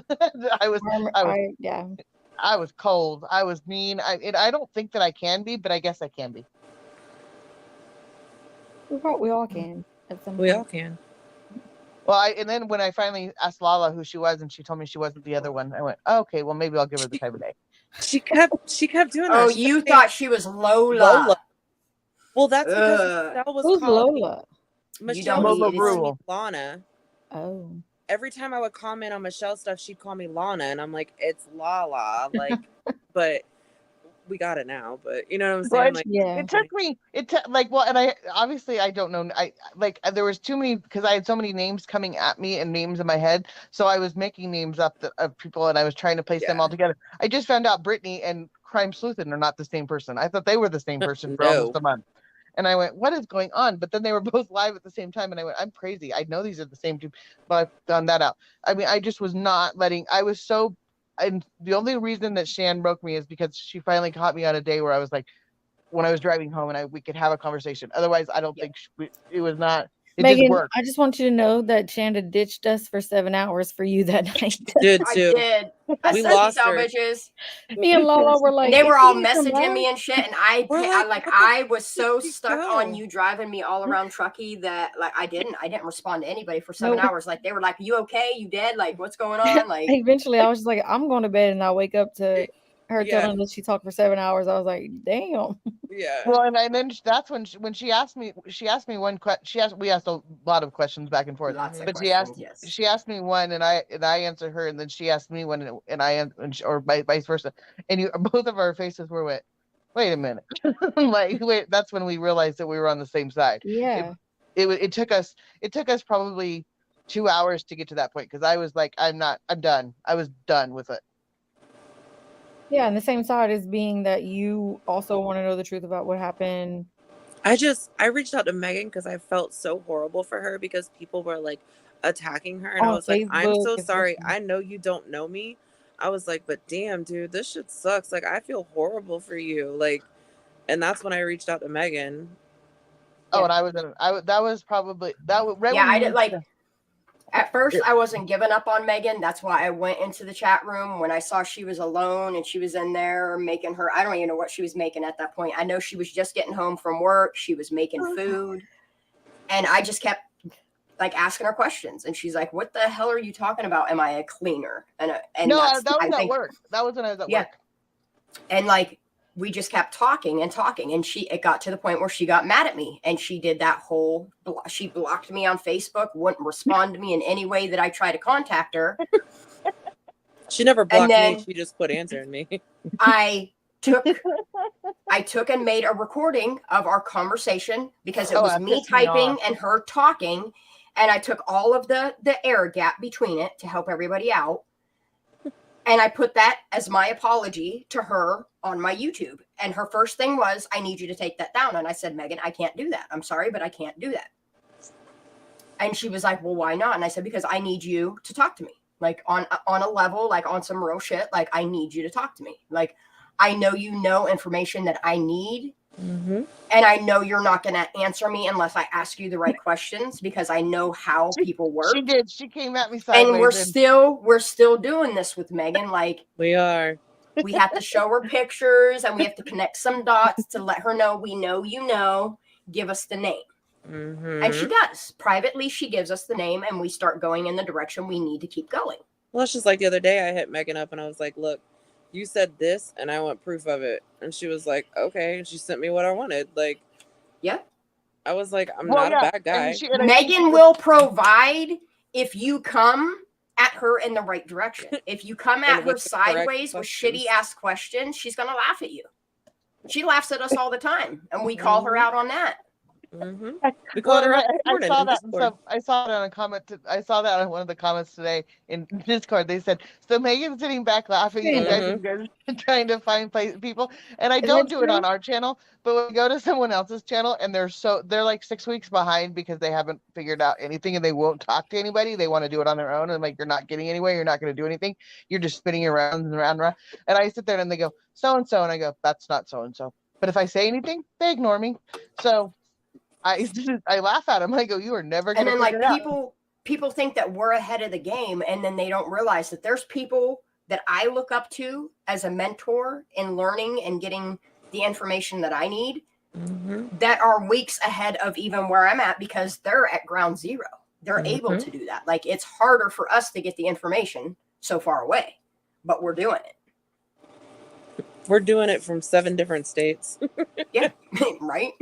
I was cold. I was mean. I don't think that I can be, but I guess I can be. We all can. We all can. Well, and then when I finally asked Lala who she was, and she told me she wasn't the other one, I went, oh, okay, well maybe I'll give her the time of day. She kept doing that. Oh, you thought she was Lola. Well, that's because Michelle was Who's calling Lola? Michelle was calling me Lana. Oh. Every time I would comment on Michelle's stuff, she'd call me Lana, and I'm like, it's Lala. Like, but we got it now. But you know what I'm saying? Like, it took me. And I obviously I don't know. There was too many, because I had so many names coming at me and names in my head, so I was making names up of people, and I was trying to place them all together. I just found out Brittany and Crime Sleuthin are not the same person. I thought they were the same person for almost a month. And I went, what is going on? But then they were both live at the same time. And I went, I'm crazy. I know these are the same two, but I found that out. I mean, I just was not and the only reason that Shan broke me is because she finally caught me on a day where I was like, when I was driving home, and we could have a conversation. Otherwise, I don't think it was not. It Megan, just worked. I just want you to know that Shanda ditched us for 7 hours for you that night. Did I too. did. We lost her. Bitches. Me and Lala were like, they were all messaging me and shit, and I was so stuck on you driving me all around Truckee that like I didn't respond to anybody for 7 hours. Like they were like, "You okay? You dead? Like what's going on?" Like eventually, I was just like, "I'm going to bed," and I wake up to her telling that she talked for 7 hours. I was like, "Damn." Yeah. Well, and then that's when she asked me one question. We asked a lot of questions back and forth. But she asked me one, and I answered her, and then she asked me one, and I answered, or vice versa. And both of our faces were wait a minute. Wait, that's when we realized that we were on the same side. Yeah. It took us probably 2 hours to get to that point, because I was like, I'm done. I was done with it. Yeah, and the same side is being that you also want to know the truth about what happened. I reached out to Megan because I felt so horrible for her, because people were like attacking her, and I was like, I'm so sorry. I know you don't know me. I was like, but damn, dude, this shit sucks. Like, I feel horrible for you. Like, and that's when I reached out to Megan. Oh, and that was probably right. Yeah, I did like. At first, I wasn't giving up on Megan. That's why I went into the chat room when I saw she was alone and she was in there making her. I don't even know what she was making at that point. I know she was just getting home from work. She was making food. And I just kept like asking her questions, and she's like, "What the hell are you talking about? Am I a cleaner?" And No, that's, that was I at think, work. That was when I was at yeah. work. And like we just kept talking and talking, and it got to the point where she got mad at me, and she did that whole she blocked me on Facebook, wouldn't respond to me in any way that I tried to contact her. She never blocked me. She just quit answering me. I took and made a recording of our conversation because it was me typing and her talking, and I took all of the air gap between it to help everybody out. And I put that as my apology to her on my YouTube. And her first thing was, "I need you to take that down." And I said, "Megan, I can't do that. I'm sorry, but I can't do that." And she was like, "Well, why not?" And I said, "Because I need you to talk to me, like on a level, like on some real shit. Like, I need you to talk to me. Like, I know you know information that I need. Mm-hmm. And I know you're not going to answer me unless I ask you the right questions, because I know how people work." She did. She came at me sideways. And we're still doing this with Megan. Like, we are. We have to show her pictures, and we have to connect some dots to let her know we know you know. Give us the name. Mm-hmm. And she does. Privately, she gives us the name, and we start going in the direction we need to keep going. Well, it's just like the other day I hit Megan up and I was like, "Look, you said this and I want proof of it." And she was like, "Okay." And she sent me what I wanted. Like, yep. I was like, I'm not a bad guy. Megan will provide if you come at her in the right direction. If you come at her sideways with shitty ass questions, she's going to laugh at you. She laughs at us all the time, and we call her out on that. Mm-hmm. I saw that. I saw that on a comment. I saw that on one of the comments today in Discord. They said, "So Megan's sitting back laughing at you guys, and you guys are trying to find people." And I don't do it on our channel, but when we go to someone else's channel, and they're like 6 weeks behind because they haven't figured out anything, and they won't talk to anybody. They want to do it on their own, and like, you're not getting anywhere. You're not going to do anything. You're just spinning around and around and around. And I sit there and they go, "So and so," and I go, "That's not so and so." But if I say anything, they ignore me. So I laugh at them. I go, "You are never going to figure it out." People think that we're ahead of the game, and then they don't realize that there's people that I look up to as a mentor in learning and getting the information that I need that are weeks ahead of even where I'm at, because they're at ground zero. They're able to do that. Like, it's harder for us to get the information so far away, but we're doing it. We're doing it from 7 different states. Yeah, right.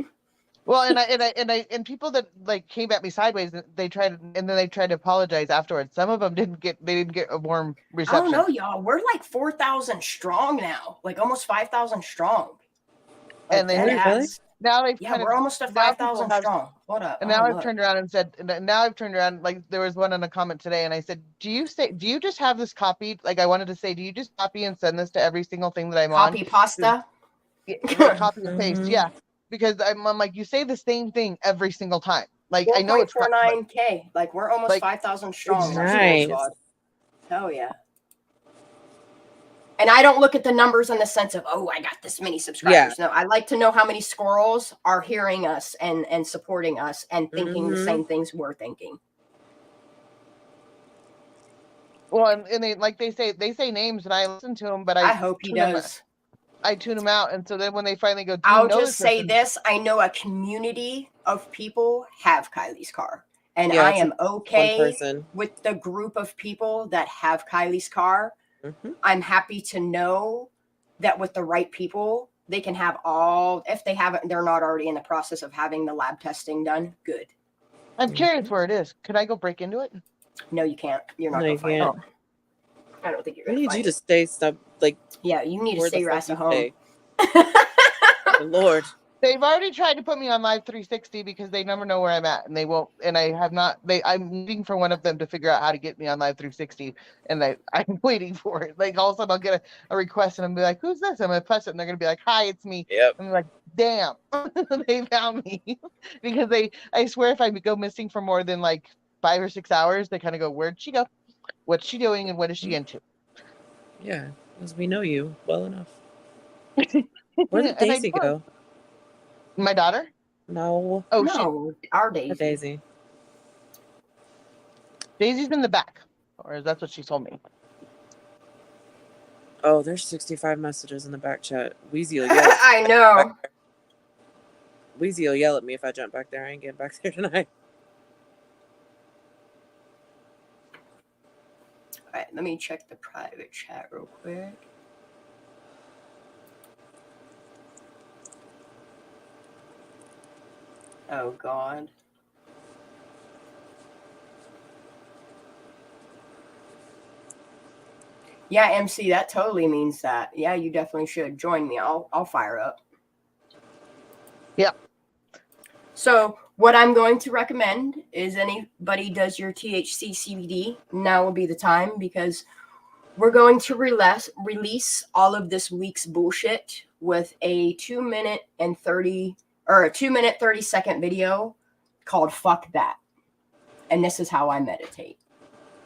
Well, and people that like came at me sideways, they tried to apologize afterwards. Some of them didn't get a warm reception. I don't know, y'all. We're like 4,000 strong now, like almost 5,000 strong. Like, and now they've we're almost at 5,000 strong. What up? And now I've turned around and said, like, there was one in a comment today, and I said, do you just have this copied? Like, I wanted to say, do you just copy and send this to every single thing that I'm on? Copy pasta? Copy and paste, yeah. Because I'm like, you say the same thing every single time. Like, I know it's 1.49K. Like, we're almost 5,000 strong. Nice. Hell yeah. And I don't look at the numbers in the sense of, oh, I got this many subscribers. Yeah. No, I like to know how many squirrels are hearing us and supporting us and thinking the same things we're thinking. Well, and they say names, and I listen to them, but I hope he does. I tune them out, and so then when they finally go, I'll just say this: I know a community of people have Kylie's car, and I am okay with the group of people that have Kylie's car. I'm happy to know that with the right people, they can have all. If they haven't, they're not already in the process of having the lab testing done. Good. I'm curious where it is. Could I go break into it? No, you can't. You're not going to find it. I don't think you're going to find it. I need you to stay yeah, you need to stay your ass at home. Lord. They've already tried to put me on Live 360 because they never know where I'm at, and they won't. And I have not. I'm waiting for one of them to figure out how to get me on Live 360, and I'm waiting for it. Like, all of a sudden, I'll get a request, and I'm be like, "Who's this?" I'm gonna press it, and they're gonna be like, "Hi, it's me." Yep. I'm like, "Damn, they found me," because I swear, if I go missing for more than like 5 or 6 hours, they kind of go, "Where'd she go? What's she doing? And what is she into?" Yeah, because we know you well enough. Where did Daisy go? My daughter? No. Oh, no, our Daisy. Daisy. Daisy's in the back, or that's what she told me. Oh, there's 65 messages in the back chat. Weezy will yell. I know. Weezy will yell at me if I jump back there. I ain't getting back there tonight. let me check the private chat real quick. Oh, God. Yeah, MC, that totally means that. Yeah, you definitely should join me. I'll fire up. Yeah. So what I'm going to recommend is anybody does your THC CBD, now will be the time, because we're going to release all of this week's bullshit with a 2 minute 30-second video called Fuck That. And this is how I meditate.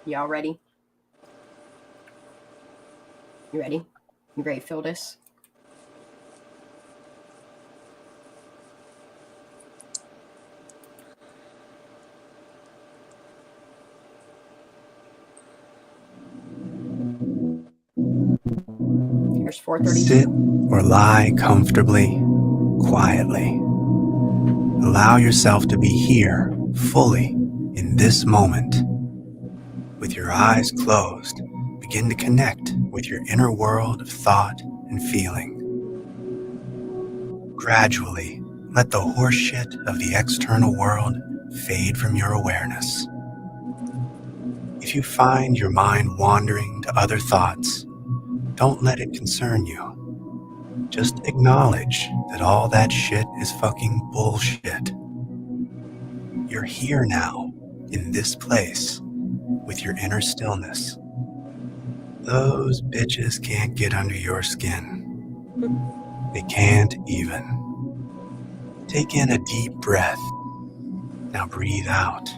Y'all ready? You ready? You ready to feel this? Here's 4:32. Sit or lie comfortably, quietly. Allow yourself to be here fully in this moment. With your eyes closed, begin to connect with your inner world of thought and feeling. Gradually, let the horseshit of the external world fade from your awareness. If you find your mind wandering to other thoughts, don't let it concern you. Just acknowledge that all that shit is fucking bullshit. You're here now, in this place, with your inner stillness. Those bitches can't get under your skin. They can't even. Take in a deep breath. Now breathe out.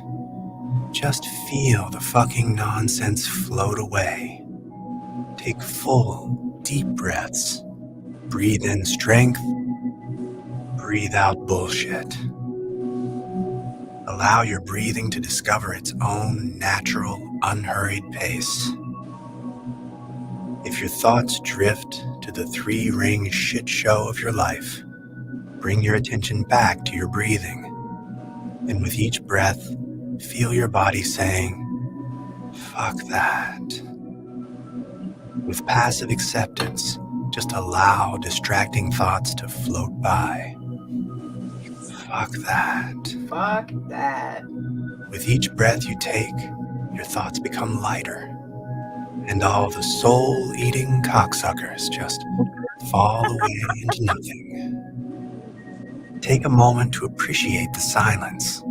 Just feel the fucking nonsense float away. Take full, deep breaths. Breathe in strength. Breathe out bullshit. Allow your breathing to discover its own natural, unhurried pace. If your thoughts drift to the three-ring shit show of your life, bring your attention back to your breathing. And with each breath, feel your body saying, fuck that. With passive acceptance, just allow distracting thoughts to float by. Fuck that. Fuck that. With each breath you take, your thoughts become lighter, and all the soul-eating cocksuckers just fall away into nothing. Take a moment to appreciate the silence.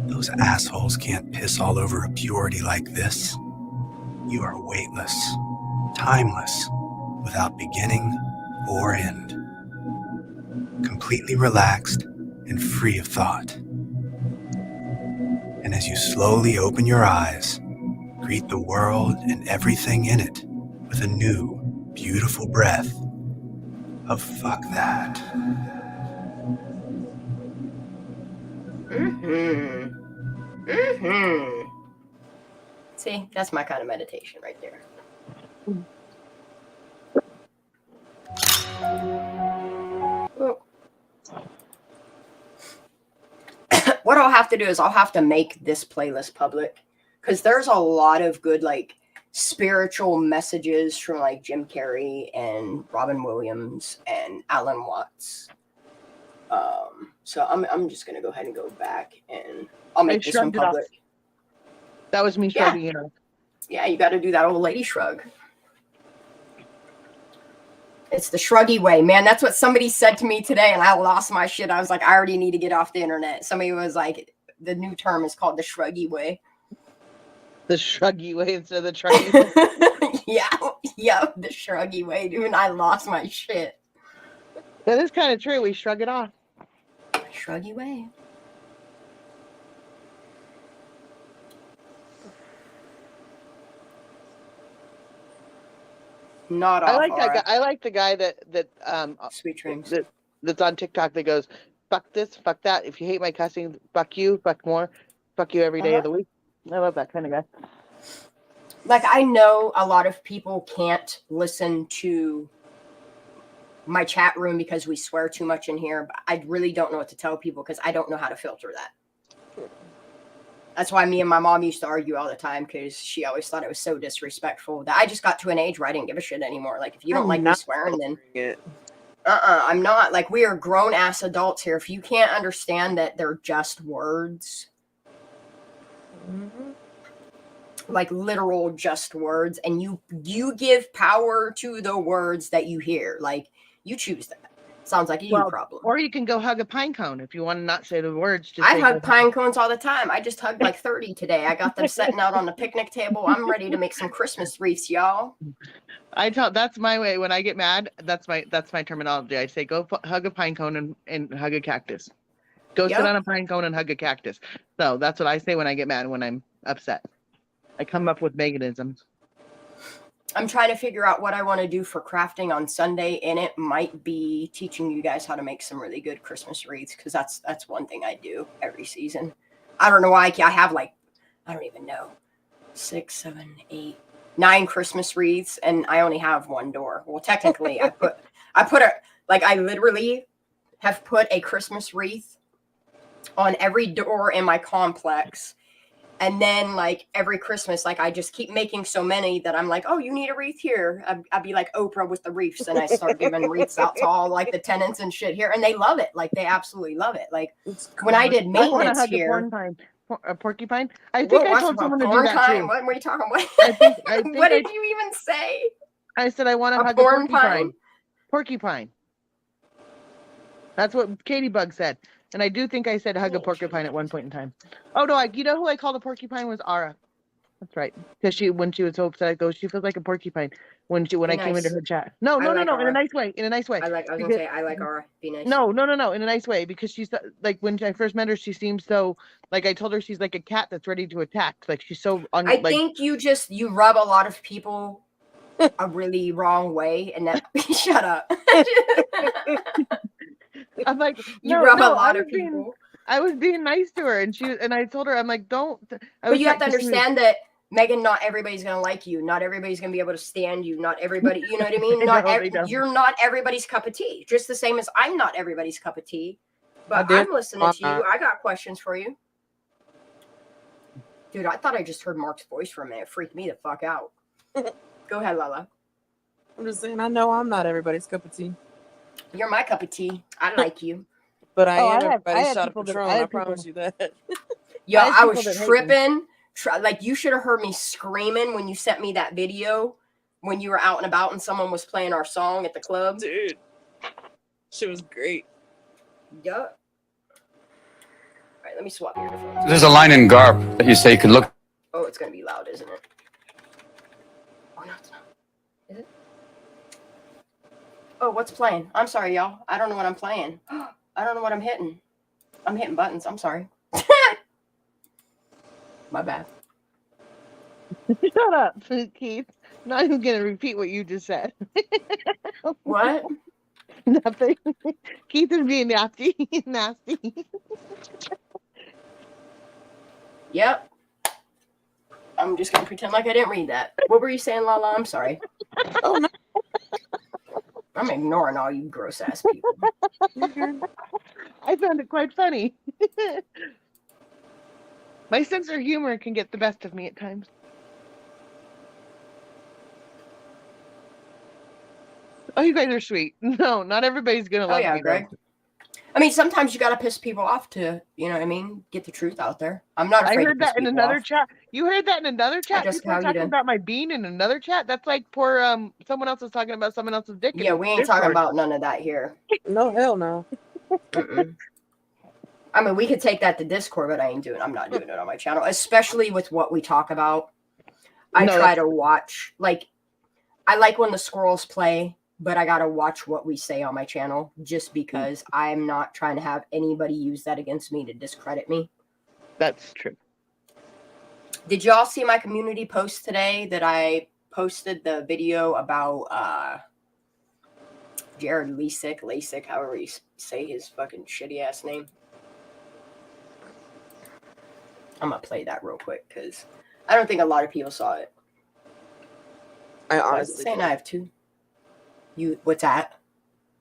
Those assholes can't piss all over a purity like this. You are weightless, timeless, without beginning or end. Completely relaxed and free of thought. And as you slowly open your eyes, greet the world and everything in it with a new, beautiful breath of fuck that. See, that's my kind of meditation right there. What I'll have to do is I'll have to make this playlist public, because there's a lot of good like spiritual messages from like Jim Carrey and Robin Williams and Alan Watts. So I'm just gonna go ahead and go back and I'll make this one public. That was me shrugging it off. Yeah, you got to do that old lady shrug. It's the shruggy way, man. That's what somebody said to me today, and I lost my shit. I was like, I already need to get off the internet. Somebody was like, the new term is called the shruggy way. The shruggy way instead of the shruggy way? Yeah, the shruggy way, dude. And I lost my shit. That is kind of true. We shrug it off. Shruggy way. Not I like that guy. I like the guy that Sweet Dreams. That's on TikTok that goes, fuck this, fuck that. If you hate my cussing, fuck you, fuck more, fuck you every day of the week. I love that kind of guy. Like, I know a lot of people can't listen to my chat room because we swear too much in here, but I really don't know what to tell people because I don't know how to filter that. That's why me and my mom used to argue all the time because she always thought it was so disrespectful that I just got to an age where I didn't give a shit anymore. Like, if you don't like me swearing, then I'm not. Like, we are grown ass adults here. If you can't understand that they're just words, like literal just words, and you give power to the words that you hear, like you choose that. Sounds like a you problem. Or you can go hug a pine cone if you want to not say the words. Just I hug pine cones all the time. I just hugged like 30 today. I got them sitting out on the picnic table. I'm ready to make some Christmas wreaths, y'all. That's my way when I get mad. That's my terminology. I say go hug a pine cone and hug a cactus. Go sit on a pine cone and hug a cactus. So that's what I say when I get mad, when I'm upset. I come up with mechanisms. I'm trying to figure out what I want to do for crafting on Sunday, and it might be teaching you guys how to make some really good Christmas wreaths, because that's one thing I do every season. I don't know why I have like, I don't even know, 6, 7, 8, 9 Christmas wreaths, and I only have one door. Well, technically, I literally have put a Christmas wreath on every door in my complex. And then, like, every Christmas, like, I just keep making so many that I'm like, oh, you need a wreath here. I'd be like Oprah with the wreaths, and I start giving wreaths out to all, like, the tenants and shit here. And they love it. Like, they absolutely love it. Like, when I did maintenance here. A porcupine? I think I told someone to do that too. What were you talking about? I think what did you even say? I said I want to hug a porcupine. Porcupine. That's what Katie Bug said. And I do think I said hug a porcupine at one point in time. Oh no, you know who I called a porcupine was Ara. That's right. Because when she was so upset, she feels like a porcupine when I came into her chat. No, in a nice way. In a nice way. I was gonna say I like Ara. Be nice. No, in a nice way, because she's like, when I first met her, she seems so, like, I told her she's like a cat that's ready to attack. Like, she's so I think you rub a lot of people a really wrong way, and that shut up. I'm like, you rub a lot of people. I was being nice to her, and I told her, I'm like, don't. But you have to understand that, Megan, not everybody's gonna like you. Not everybody's gonna be able to stand you. Not everybody, you know what I mean? You're not everybody's cup of tea. Just the same as I'm not everybody's cup of tea. But I'm listening to you. I got questions for you. Dude, I thought I just heard Mark's voice for a minute. It freaked me the fuck out. Go ahead, Lala. I'm just saying, I know I'm not everybody's cup of tea. You're my cup of tea. I like you. But I am everybody's shot of Patron. I promise you that. Yo, I was tripping. Like, you should have heard me screaming when you sent me that video when you were out and about and someone was playing our song at the club. Dude, she was great. Yup. All right, let me swap your headphones. There's a line in Garp that you say could look. Oh, it's going to be loud, isn't it? Oh, no, it's not. Is it? Oh, what's playing? I'm sorry, y'all. I don't know what I'm playing. I don't know what I'm hitting. I'm hitting buttons. I'm sorry. My bad. Shut up, Keith. I'm not even going to repeat what you just said. What? Nothing. Keith is being nasty. Nasty. Yep. I'm just going to pretend like I didn't read that. What were you saying, Lala? I'm sorry. Oh, no. I'm ignoring all you gross-ass people. I found it quite funny. My sense of humor can get the best of me at times. Oh, you guys are sweet. No, not everybody's going to love me, Greg. I mean, sometimes you got to piss people off to, you know what I mean, get the truth out there. I'm not afraid I heard to piss that in people another off. chat. You heard that in another chat? People were talking about my bean in another chat? That's like poor, someone else was talking about someone else's dick. Yeah, we ain't talking about none of that here. No, hell no. I mean, we could take that to Discord, but I'm not doing it on my channel, especially with what we talk about. I try to watch, like, I like when the squirrels play, but I got to watch what we say on my channel just because I'm not trying to have anybody use that against me to discredit me. That's true. Did y'all see my community post today that I posted the video about Jared LASIK, however you say his fucking shitty ass name? I'm going to play that real quick because I don't think a lot of people saw it. I honestly saying I have two. What's that?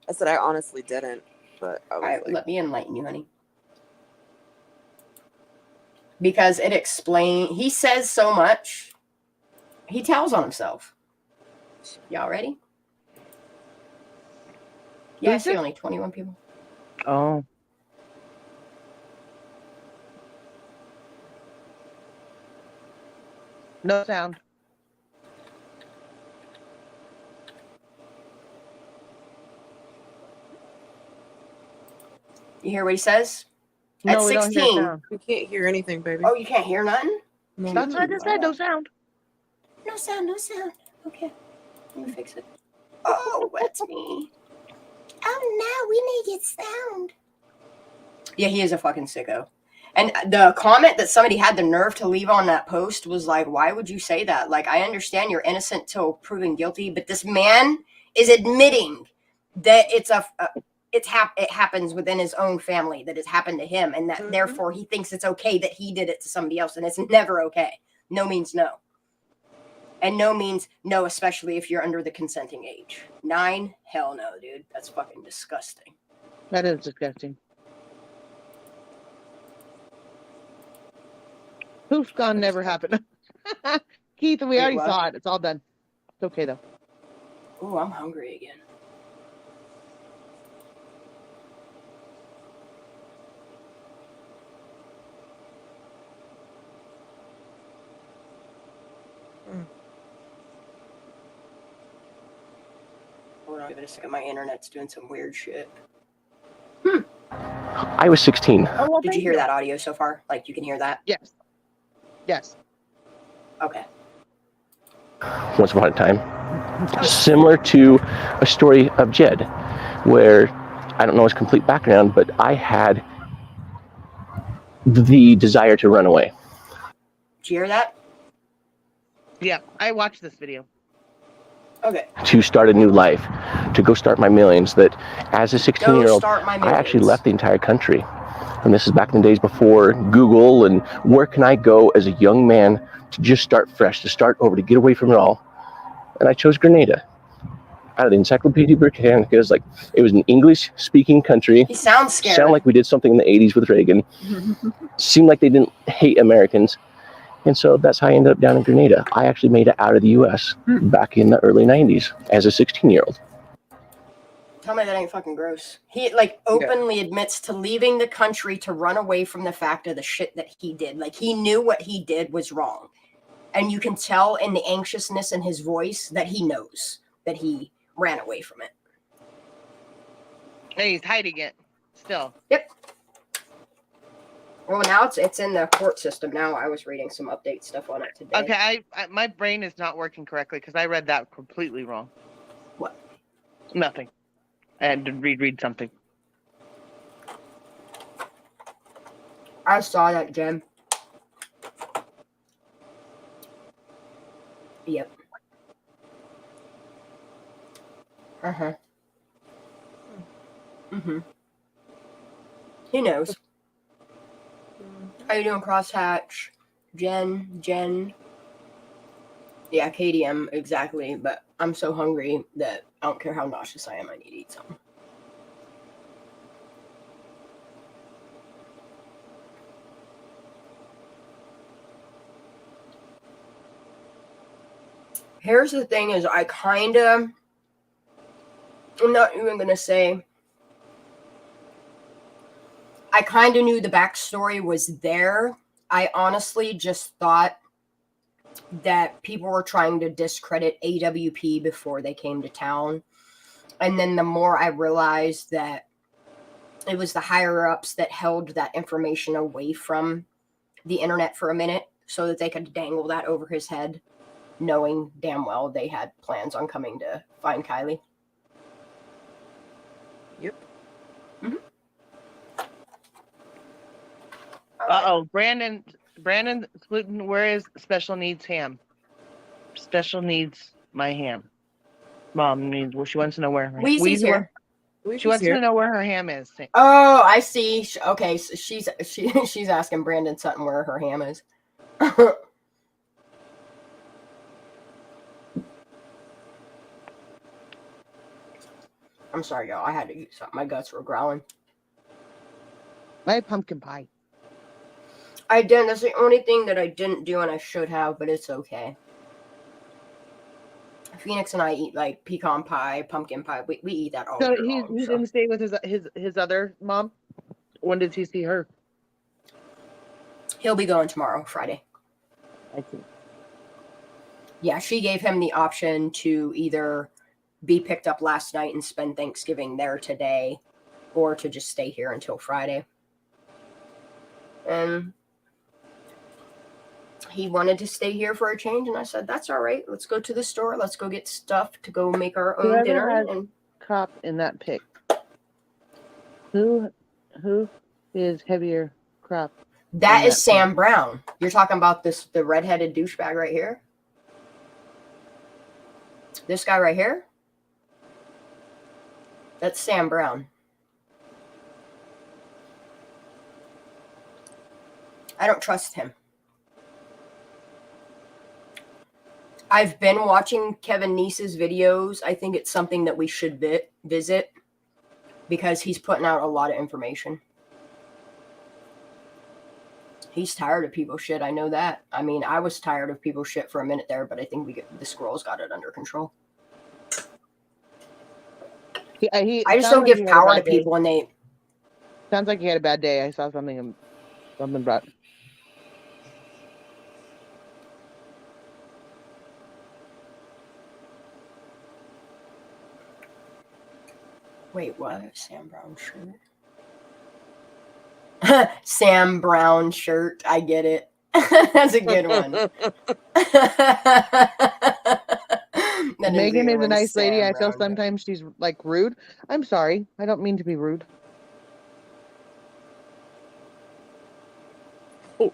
I said I honestly didn't, but I was all right, let me enlighten you, honey. Because he says so much. He tells on himself. Y'all ready? Yeah, I see only 21 people. Oh. No sound. You hear what he says? No, At we don't hear 16. sound. We can't hear anything, baby. Oh, you can't hear nothing? No. That's what I just said. No sound. No sound, no sound. Okay. Let me fix it. Oh, that's me. Oh, no, we need get sound. Yeah, he is a fucking sicko. And the comment that somebody had the nerve to leave on that post was like, why would you say that? Like, I understand you're innocent till proven guilty, but this man is admitting that it happens within his own family, that it's happened to him, and that therefore he thinks it's okay that he did it to somebody else, and it's never okay. No means no. And no means no, especially if you're under the consenting age. 9? Hell no, dude. That's fucking disgusting. That is disgusting. Poof gone never happened. Keith, we already saw it. It's all done. It's okay though. Ooh, I'm hungry again. Hold on, give it a second. My internet's doing some weird shit. I was 16. Oh, well, Did you hear that audio so far? Like, you can hear that? Yes. Yes. Okay. Once upon a time. Similar to a story of Jed, where I don't know his complete background, but I had the desire to run away. Did you hear that? Yeah, I watched this video. Okay. To start a new life, to go start my millions. That as a 16-year-old, I actually left the entire country. And this is back in the days before Google and where can I go as a young man to just start fresh, to start over, to get away from it all. And I chose Grenada. Out of the Encyclopedia Britannica, it was an English-speaking country. He sounds scared. Sounded like we did something in the 80s with Reagan. Seemed like they didn't hate Americans. And so that's how I ended up down in Grenada. I actually made it out of the U.S. back in the early 90s as a 16-year-old. Tell me that ain't fucking gross. He, openly admits to leaving the country to run away from the fact of the shit that he did. Like, he knew what he did was wrong. And you can tell in the anxiousness in his voice that he knows that he ran away from it. And he's hiding it still. Yep. Well, now it's in the court system now. I was reading some update stuff on it today. Okay, my brain is not working correctly because I read that completely wrong. What? Nothing. I had to reread something. I saw that, Jen. Yep. Uh-huh. Mm-hmm. He knows. How you doing, Crosshatch? Jen? Yeah, KDM, exactly. But I'm so hungry that I don't care how nauseous I am, I need to eat something. Here's the thing is I'm not even going to say, I kind of knew the backstory was there. I honestly just thought that people were trying to discredit AWP before they came to town. And then the more I realized that it was the higher-ups that held that information away from the internet for a minute so that they could dangle that over his head, knowing damn well they had plans on coming to find Kylie. Yep. Mm-hmm. Uh-oh. Brandon Slutin, where is special needs ham? Special needs my ham. Mom needs, she wants to know where her Weezy's here. She wants to know where her ham is. Oh, I see. Okay, so she's asking Brandon Sutton where her ham is. I'm sorry, y'all. I had to eat something. My guts were growling. I had pumpkin pie. I didn't. That's the only thing that I didn't do, and I should have, but it's okay. Phoenix and I eat like pecan pie, pumpkin pie. We eat that all So year long. He didn't stay with his other mom. When did he see her? He'll be going tomorrow, Friday. I see. Yeah, she gave him the option to either be picked up last night and spend Thanksgiving there today, or to just stay here until Friday. And he wanted to stay here for a change, and I said, that's all right. Let's go to the store. Let's go get stuff to go make our own dinner. Has crop in that pic. Who is heavier crop? That is Sam Brown. You're talking about the redheaded douchebag right here? This guy right here? That's Sam Brown. I don't trust him. I've been watching Kevin Neese's videos. I think it's something that we should visit because he's putting out a lot of information. He's tired of people's shit. I know that. I mean, I was tired of people's shit for a minute there, but I think the squirrels got it under control. I just don't give power to people when they... Sounds like he had a bad day. I saw something brought... Wait, what? Sam Brown shirt? Sam Brown shirt. I get it. That's a good one. Megan is a nice lady. I feel sometimes she's like rude. I'm sorry. I don't mean to be rude. Oh,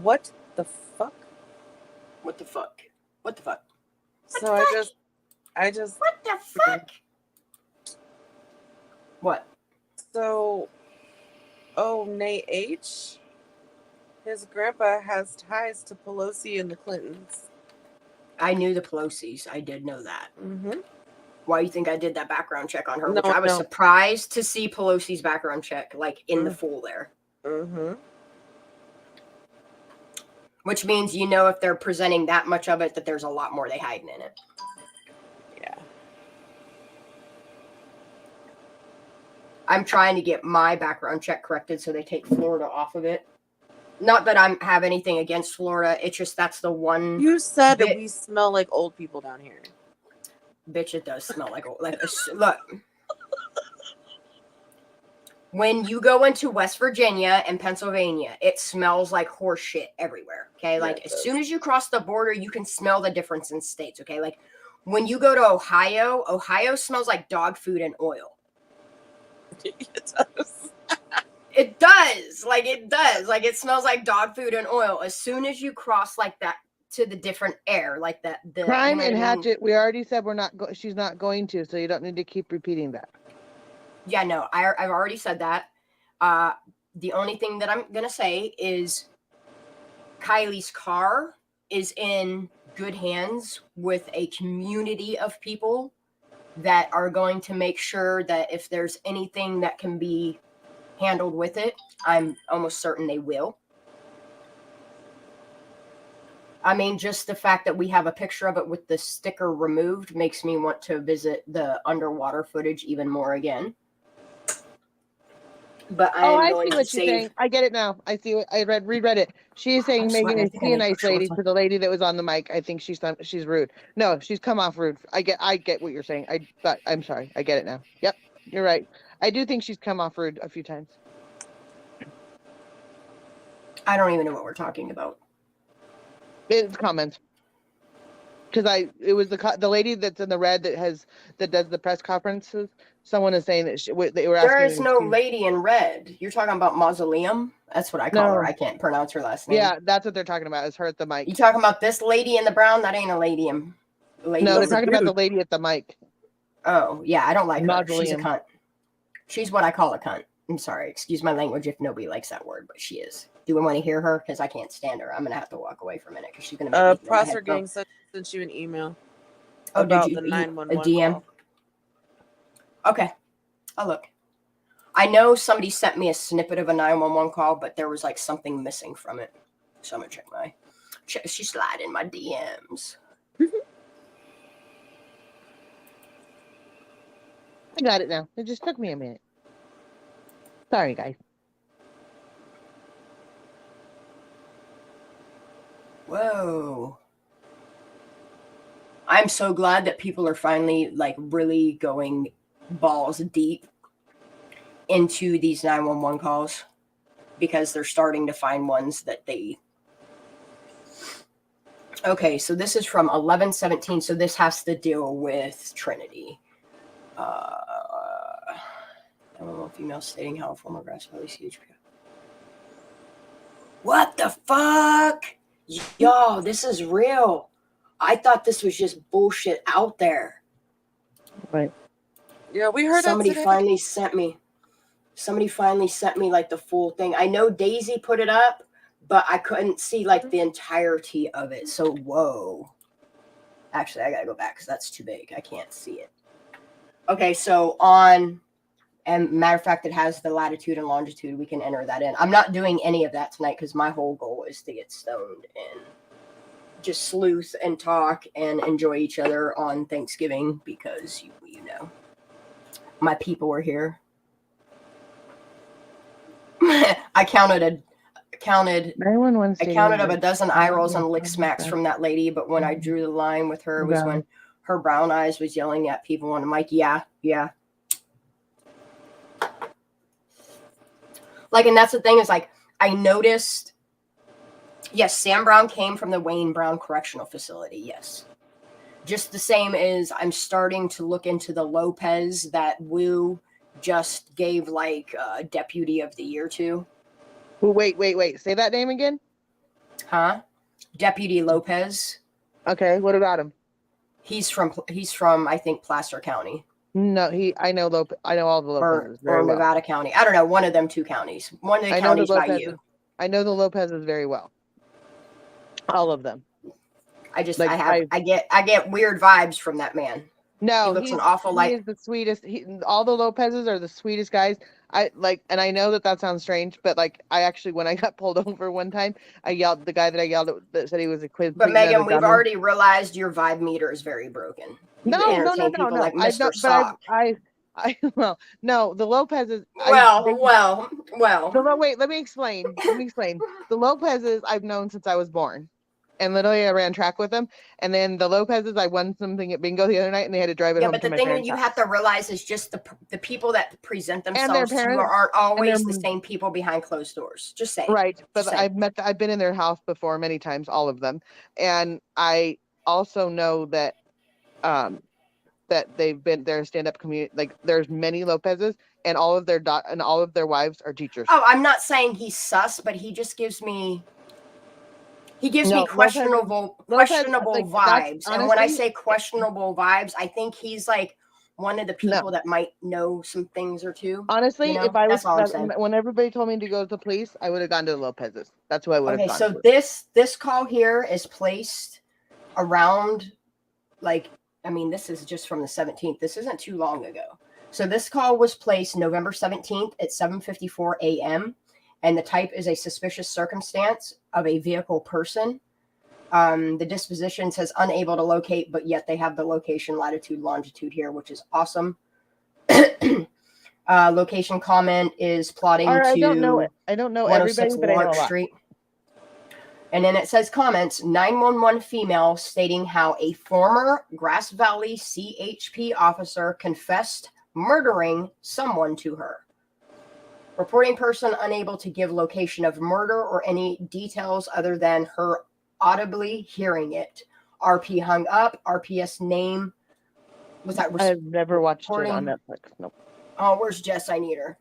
what the fuck? What the fuck? What the fuck? So I just. What the fuck? What? So, Nate H. His grandpa has ties to Pelosi and the Clintons. I knew the Pelosi's. I did know that. Mm-hmm. Why do you think I did that background check on her? No, Which I was surprised to see Pelosi's background check, like, in the full there. Mm-hmm. Which means, you know, if they're presenting that much of it, that there's a lot more they hiding in it. Yeah. I'm trying to get my background check corrected so they take Florida off of it. Not that I have anything against Florida. It's just that's the one. You said we smell like old people down here. Bitch, it does smell like old. Like, look. When you go into West Virginia and Pennsylvania, it smells like horse shit everywhere. Okay, like as soon as you cross the border, you can smell the difference in states. Okay, like when you go to Ohio, Ohio smells like dog food and oil. It does. It does. Like, it does. Like, it smells like dog food and oil. As soon as you cross, like, that to the different air, like that. Crime and Hatchet, we already said she's not going to, so you don't need to keep repeating that. Yeah, no, I've already said that. The only thing that I'm going to say is Kylie's car is in good hands with a community of people that are going to make sure that if there's anything that can be handled with it, I'm almost certain they will. I mean, just the fact that we have a picture of it with the sticker removed makes me want to visit the underwater footage even more again. But I see what she's saying. I get it now. I see what I reread it. She's saying Megan is a nice lady to the lady that was on the mic. I think she's rude. No, she's come off rude. I get what you're saying. But I'm sorry. I get it now. Yep, you're right. I do think she's come off rude a few times. I don't even know what we're talking about. It's comments. Because it was the lady that's in the red that does the press conferences. Someone is saying that they were asking. There is no lady in red. You're talking about Mausoleum? That's what I call her. I can't pronounce her last name. Yeah, that's what they're talking about. Is her at the mic? You talking about this lady in the brown? That ain't a lady. No, they're talking about the lady at the mic. Oh yeah, I don't like her. She's a Mausoleum. cunt. She's what I call a cunt. I'm sorry. Excuse my language if nobody likes that word, but she is. Do we want to hear her? Because I can't stand her. I'm gonna have to walk away for a minute because she's gonna make me Prosser Gang sent you an email. Oh, about did you? The 911 a DM? call. Okay, I'll look. I know somebody sent me a snippet of a 911 call, but there was like something missing from it. So I'm gonna check. She slide in my DMs. I got it now. It just took me a minute. Sorry, guys. Whoa. I'm so glad that people are finally like really going balls deep into these 911 calls, because they're starting to find ones that they... Okay, so this is from 11/17, so this has to deal with Trinity. Female stating how a former Grass Valley CHP. What the fuck? Yo, this is real. I thought this was just bullshit out there. Right. Yeah, we heard Somebody that today. finally sent me like the full thing. I know Daisy put it up, but I couldn't see like the entirety of it. So, whoa. Actually, I gotta go back because that's too big. I can't see it. Okay, so and matter of fact, it has the latitude and longitude. We can enter that in. I'm not doing any of that tonight because my whole goal is to get stoned and just sleuth and talk and enjoy each other on Thanksgiving, because you know, my people are here. I counted up a dozen eye rolls and lick smacks from that lady, but when I drew the line with her was when her brown eyes was yelling at people on the mic. Yeah. Like, and that's the thing is, like, I noticed, yes, Sam Brown came from the Wayne Brown Correctional Facility, yes. Just the same as I'm starting to look into the Lopez that Wu just gave, like, Deputy of the Year to. Wait. Say that name again? Huh? Deputy Lopez. Okay, what about him? He's from I think, Placer County. No, I know all the Lopezes or Nevada County. I don't know, one of them two counties. One of the counties by you. I know the Lopezes very well. All of them. I get weird vibes from that man. No, he looks an awful like. He is the sweetest. All the Lopezes are the sweetest guys. And I know that sounds strange, but like, I actually, when I got pulled over one time, I yelled. The guy that I yelled at that said he was a quiz. But Megan, we've already realized your vibe meter is very broken. No. Like Mr. Sock. No, the Lopezes. Wait, let me explain. The Lopezes I've known since I was born. And literally, I ran track with them. And then the Lopezes, I won something at bingo the other night, and they had to drive it home. But the thing that you have to realize is just the people that present themselves to you aren't always the same people behind closed doors. Just saying. Right, but I've been in their house before many times, all of them, and I also know that they've been their stand-up community. Like, there's many Lopezes, and all of their wives are teachers. Oh, I'm not saying he's sus, but he just gives me. He gives me questionable vibes. Honestly, and when I say questionable vibes, I think he's like one of the people that might know some things or two. Honestly, if I was, when everybody told me to go to the police, I would have gone to the Lopezes. That's who I would have gone to. Okay, so this call here is placed around, like, I mean, this is just from the 17th. This isn't too long ago. So this call was placed November 17th at 7:54 a.m. And the type is a suspicious circumstance of a vehicle person. The disposition says unable to locate, but yet they have the location, latitude, longitude here, which is awesome. Location comment is plotting to I don't know everybody, but I know a lot. Street. And then it says comments, 911 female stating how a former Grass Valley CHP officer confessed murdering someone to her. Reporting person unable to give location of murder or any details other than her audibly hearing it. RP hung up. RPS name. Was that? I've never watched it on Netflix. Nope. Oh, where's Jess? I need her.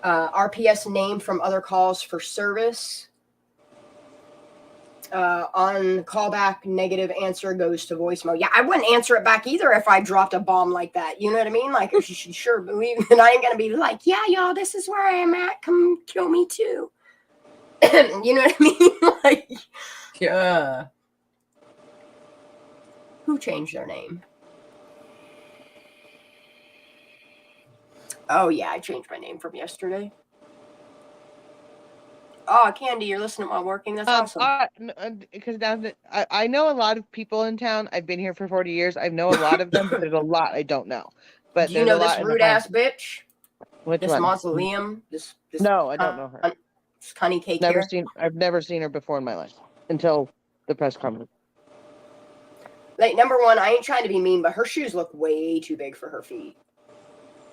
RPS name from other calls for service. On callback, negative answer goes to voicemail. Yeah, I wouldn't answer it back either if I dropped a bomb like that. You know what I mean? Like, you should sure believe, and I ain't gonna be like, yeah, y'all, this is where I am at. Come kill me too. You know what I mean? Like, yeah. Who changed their name? Oh, yeah, I changed my name from yesterday. Oh, Candy, you're listening while working? That's awesome. Because I know a lot of people in town. I've been here for 40 years. I know a lot of them, but there's a lot I don't know. But Do you know this rude-ass bitch? Which this one? Mausoleum? This No, I don't know her. Honey cake Never here? I've never seen her before in my life until the press conference. Like, number one, I ain't trying to be mean, but her shoes look way too big for her feet.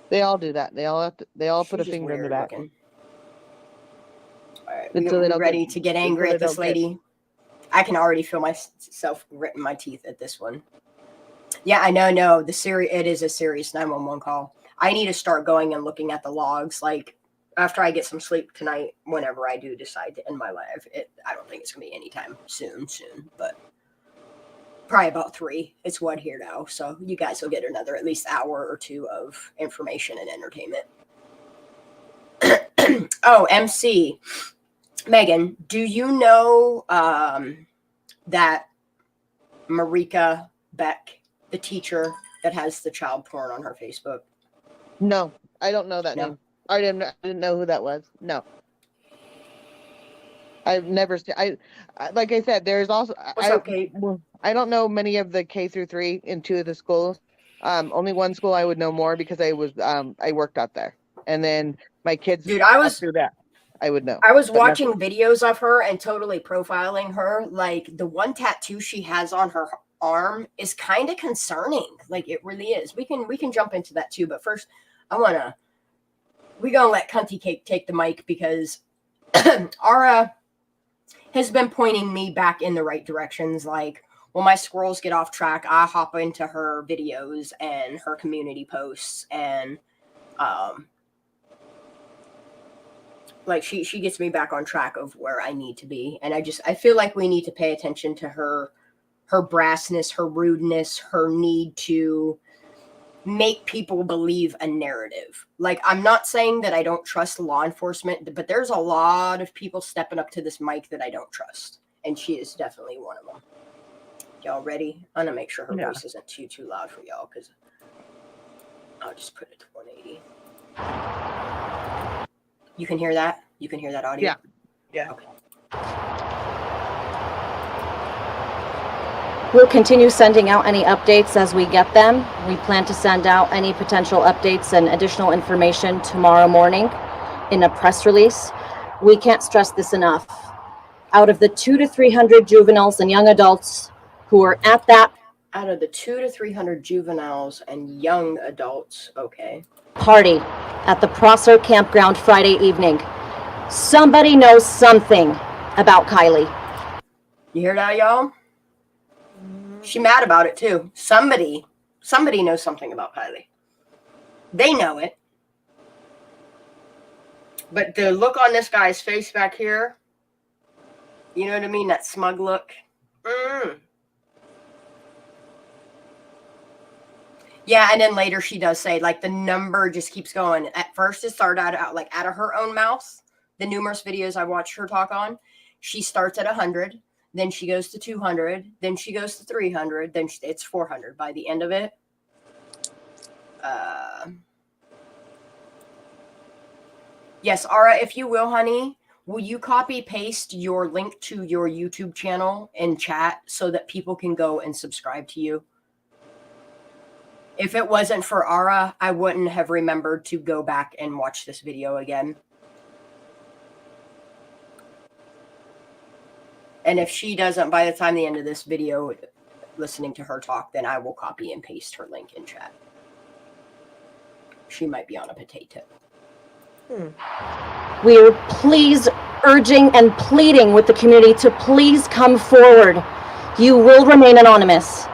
They all do that. They all put a She's just finger in the weird back. looking. All right, Until we ready to get angry at this lady? I can already feel myself gritting my teeth at this one. Yeah, I know. No, it is a serious 911 call. I need to start going and looking at the logs. Like, after I get some sleep tonight, whenever I do decide to end my life, I don't think it's gonna be anytime soon, but probably about 3. It's 1 here now, so you guys will get another at least hour or 2 of information and entertainment. Oh, MC. Megan, do you know that Marika Beck, the teacher that has the child porn on her Facebook? No, I don't know that name. I didn't know who that was. No. I've never seen. Like I said, there's also. What's up, Kate? I don't know many of the K through 3 in 2 of the schools. Only one school I would know more because I worked out there, and then my kids. Dude, I was through that. I would know. I was watching videos of her and totally profiling her. Like, the one tattoo she has on her arm is kind of concerning. Like, it really is. We can jump into that too, but first, we're gonna let Cunty Cake take the mic because Ara has been pointing me back in the right directions. Like, when my squirrels get off track, I hop into her videos and her community posts, and like she gets me back on track of where I need to be. And I feel like we need to pay attention to her brassness, her rudeness, her need to make people believe a narrative. Like, I'm not saying that I don't trust law enforcement, but there's a lot of people stepping up to this mic that I don't trust. And she is definitely one of them. Y'all ready? I'm gonna make sure her voice isn't too loud for y'all, because I'll just put it to 180. You can hear that? You can hear that audio? Yeah. Okay. We'll continue sending out any updates as we get them. We plan to send out any potential updates and additional information tomorrow morning in a press release. We can't stress this enough. Out of the 200 to 300 juveniles and young adults who are at that out of the 200 to 300 juveniles and young adults, okay, party at the Prosser campground Friday evening, somebody knows something about Kylie. You hear that, y'all? She mad about it too. Somebody knows something about Kylie. They know it. But the look on this guy's face back here, you know what I mean? That smug look. Yeah, and then later she does say, like, the number just keeps going. At first it started out like out of her own mouth. The numerous videos I watched her talk on, she starts at 100. Then she goes to 200. Then she goes to 300. Then it's 400 by the end of it. Yes, Ara, if you will, honey, will you copy paste your link to your YouTube channel in chat so that people can go and subscribe to you? If it wasn't for Ara, I wouldn't have remembered to go back and watch this video again. And if she doesn't, by the time the end of this video, listening to her talk, then I will copy and paste her link in chat. She might be on a potato. We're please urging and pleading with the community to please come forward. You will remain anonymous.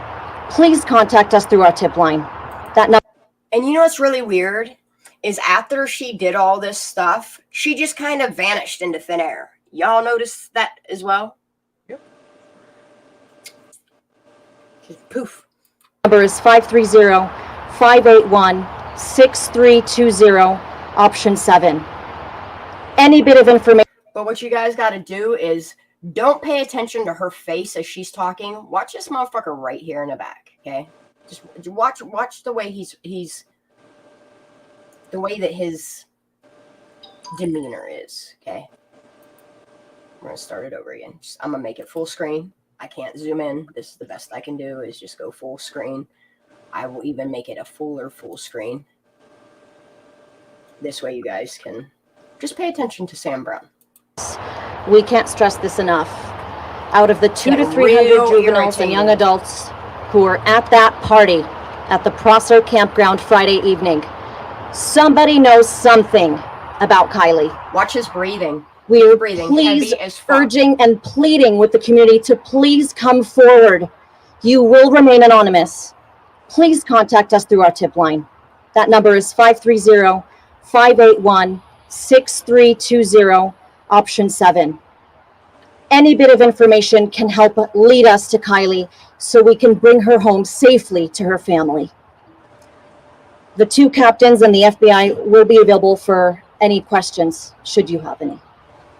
Please contact us through our tip line. And you know what's really weird is after she did all this stuff, she just kind of vanished into thin air. Y'all notice that as well? Yep. Just poof. Number is 530-581-6320, option 7. Any bit of information. But what you guys got to do is don't pay attention to her face as she's talking. Watch this motherfucker right here in the back, okay? Just watch the way he's the way that his demeanor is. Okay. We're going to start it over again. I'm going to make it full screen. I can't zoom in. This is the best I can do is just go full screen. I will even make it a full screen. This way you guys can just pay attention to Sam Brown. We can't stress this enough. Out of the 200 to 300 juveniles and young adults who were at that party at the Prosser campground Friday evening, somebody knows something about Kylie. Watch his breathing. We are breathing please heavy as fuck. urging and pleading with the community to please come forward. You will remain anonymous. Please contact us through our tip line. That number is 530-581-6320, option 7. Any bit of information can help lead us to Kylie so we can bring her home safely to her family. The 2 captains and the FBI will be available for any questions, should you have any.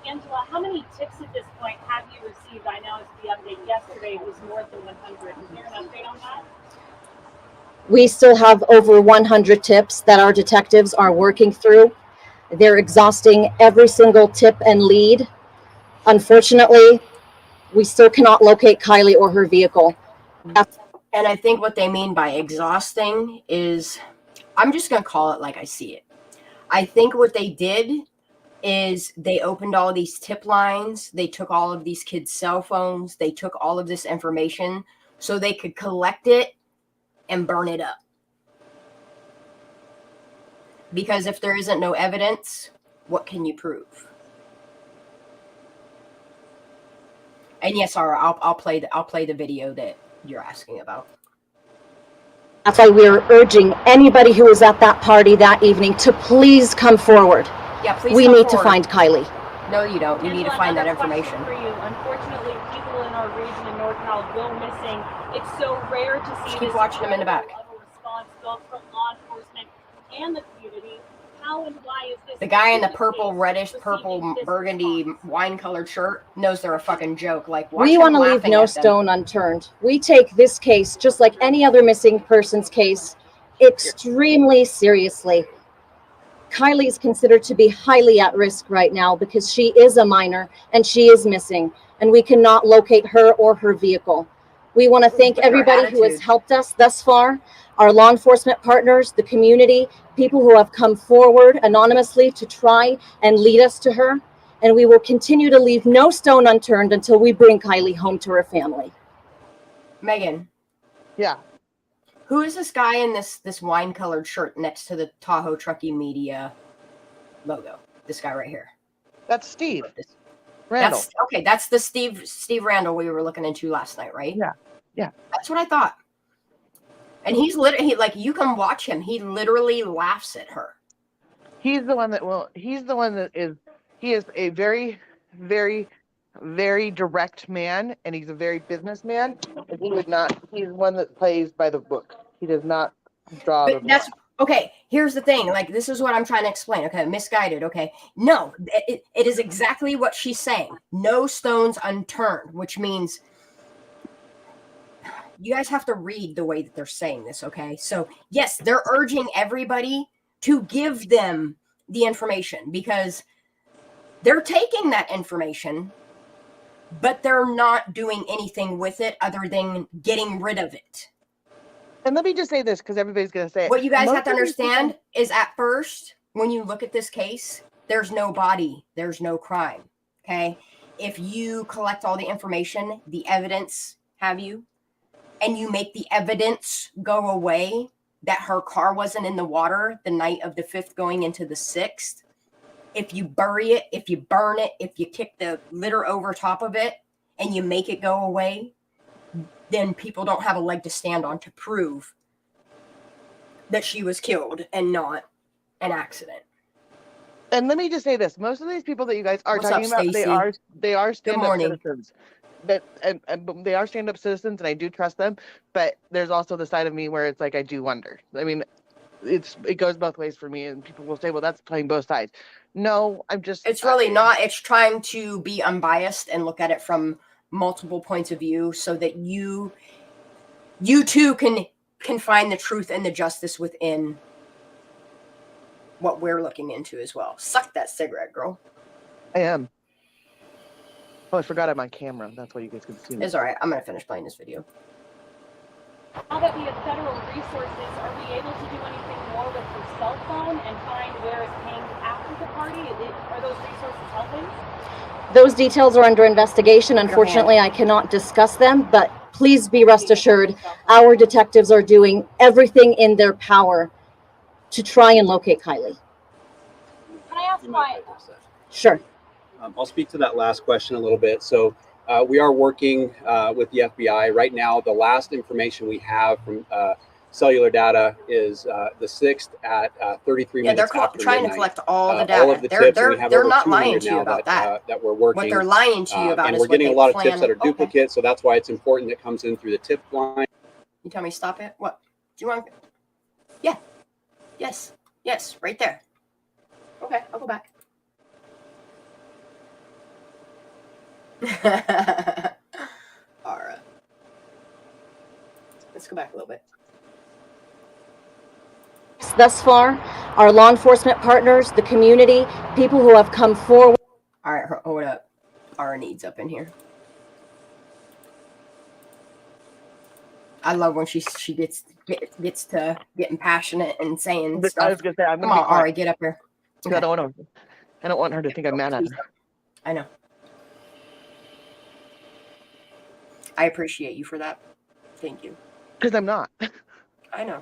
Angela, how many tips at this point have you received? I know the update yesterday was more than 100. Is there an update on that? We still have over 100 tips that our detectives are working through. They're exhausting every single tip and lead. Unfortunately, we still cannot locate Kylie or her vehicle. And I think what they mean by exhausting is, I'm just going to call it like I see it. I think what they did is they opened all these tip lines. They took all of these kids' cell phones. They took all of this information so they could collect it and burn it up. Because if there isn't no evidence, what can you prove? And yes, Ara, I'll play the video that you're asking about. That's why we're urging anybody who was at that party that evening to please come forward. Yeah, please. We need to find Kylie. No, you don't. You need to find that information. For you, unfortunately, people in our region in NorCal go missing. It's so rare to see. Just keep watching them in the back. Response both from law enforcement and the community. How and why is this? The guy in the purple, reddish, purple, burgundy, wine-colored shirt knows they're a fucking joke. Like, We want to leave no stone unturned. We take this case, just like any other missing persons case, extremely seriously. Kylie is considered to be highly at risk right now because she is a minor and she is missing, and we cannot locate her or her vehicle. We want to thank everybody who has helped us thus far, our law enforcement partners, the community, people who have come forward anonymously to try and lead us to her, and we will continue to leave no stone unturned until we bring Kylie home to her family. Megan. Yeah. Who is this guy in this wine-colored shirt next to the Tahoe Truckee Media logo? This guy right here. That's Steve Randall. That's the Steve Randall we were looking into last night, right? Yeah. That's what I thought. And he's literally, like, you can watch him. He literally laughs at her. He is a very, very, very direct man, and he's a very businessman. And he's one that plays by the book. He does not draw. But that's okay. Here's the thing. Like, this is what I'm trying to explain. Okay, misguided. Okay, no, it is exactly what she's saying. No stones unturned, which means you guys have to read the way that they're saying this. Okay, so yes, they're urging everybody to give them the information because they're taking that information, but they're not doing anything with it other than getting rid of it. And let me just say this, because everybody's going to say it. What you guys have to understand is at first, when you look at this case, there's no body, there's no crime, okay? If you collect all the information, the evidence and you make the evidence go away that her car wasn't in the water the night of the 5th going into the 6th, if you bury it, if you burn it, if you kick the litter over top of it, and you make it go away, then people don't have a leg to stand on to prove that she was killed and not an accident. And let me just say this: most of these people that you guys are talking about, they are stand-up citizens. And they are stand-up citizens, and I do trust them. But there's also the side of me where it's like I do wonder. I mean, it goes both ways for me, and people will say, "Well, that's playing both sides." No, it's really not. It's trying to be unbiased and look at it from multiple points of view so that you too can find the truth and the justice within what we're looking into as well. Suck that cigarette, girl. I am. Oh, I forgot I'm on camera. That's why you guys can see me. It's all right. I'm gonna finish playing this video. Now that we have federal resources, are we able to do anything more with her cell phone and find where it pinged after the party? Are those resources helping? Those details are under investigation. Unfortunately, I cannot discuss them, but please be rest assured, our detectives are doing everything in their power to try and locate Kylie. Can I ask why? Sure. I'll speak to that last question a little bit. So we are working with the FBI right now. The last information we have from cellular data is the 6th at 33 minutes after trying midnight. to collect all the data. All of the tips, and we have they're over not 200 lying to you now about that we're working. What they're lying to you about and is we're getting a lot of tips planned. that are duplicates, so that's why it's important that comes in through the tip line. You tell me stop it. What? Do you want? Yeah. Yes. Yes. Right there. Okay, I'll go back. All right. Let's go back a little bit. Thus far, our law enforcement partners, the community, people who have come forward. All right, hold up. Ara needs up in here. I love when she gets to getting passionate and saying stuff. I was gonna say, I'm Come gonna on, Ari, get up here. Okay. I don't want her to think I'm mad at her. I know. I appreciate you for that. Thank you. Because I'm not. I know.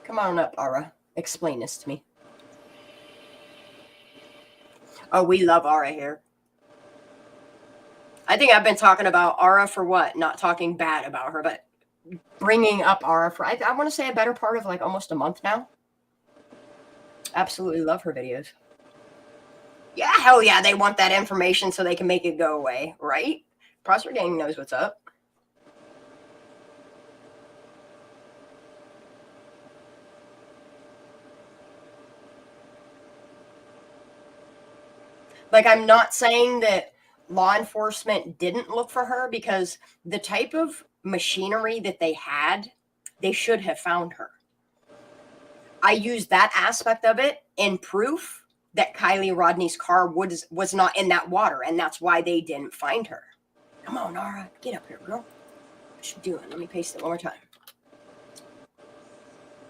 Come on up, Ara. Explain this to me. Oh, we love Ara here. I think I've been talking about Ara for what? Not talking bad about her, but bringing up Ara for, I want to say a better part of like almost a month now. Absolutely love her videos. Yeah, hell yeah, they want that information so they can make it go away, right? Prosper Gang knows what's up. Like, I'm not saying that law enforcement didn't look for her, because the type of machinery that they had, they should have found her. I used that aspect of it in proof that Kylie Rodney's car was not in that water, and that's why they didn't find her. Come on, Nara, get up here, girl. What you doing? Let me paste it one more time.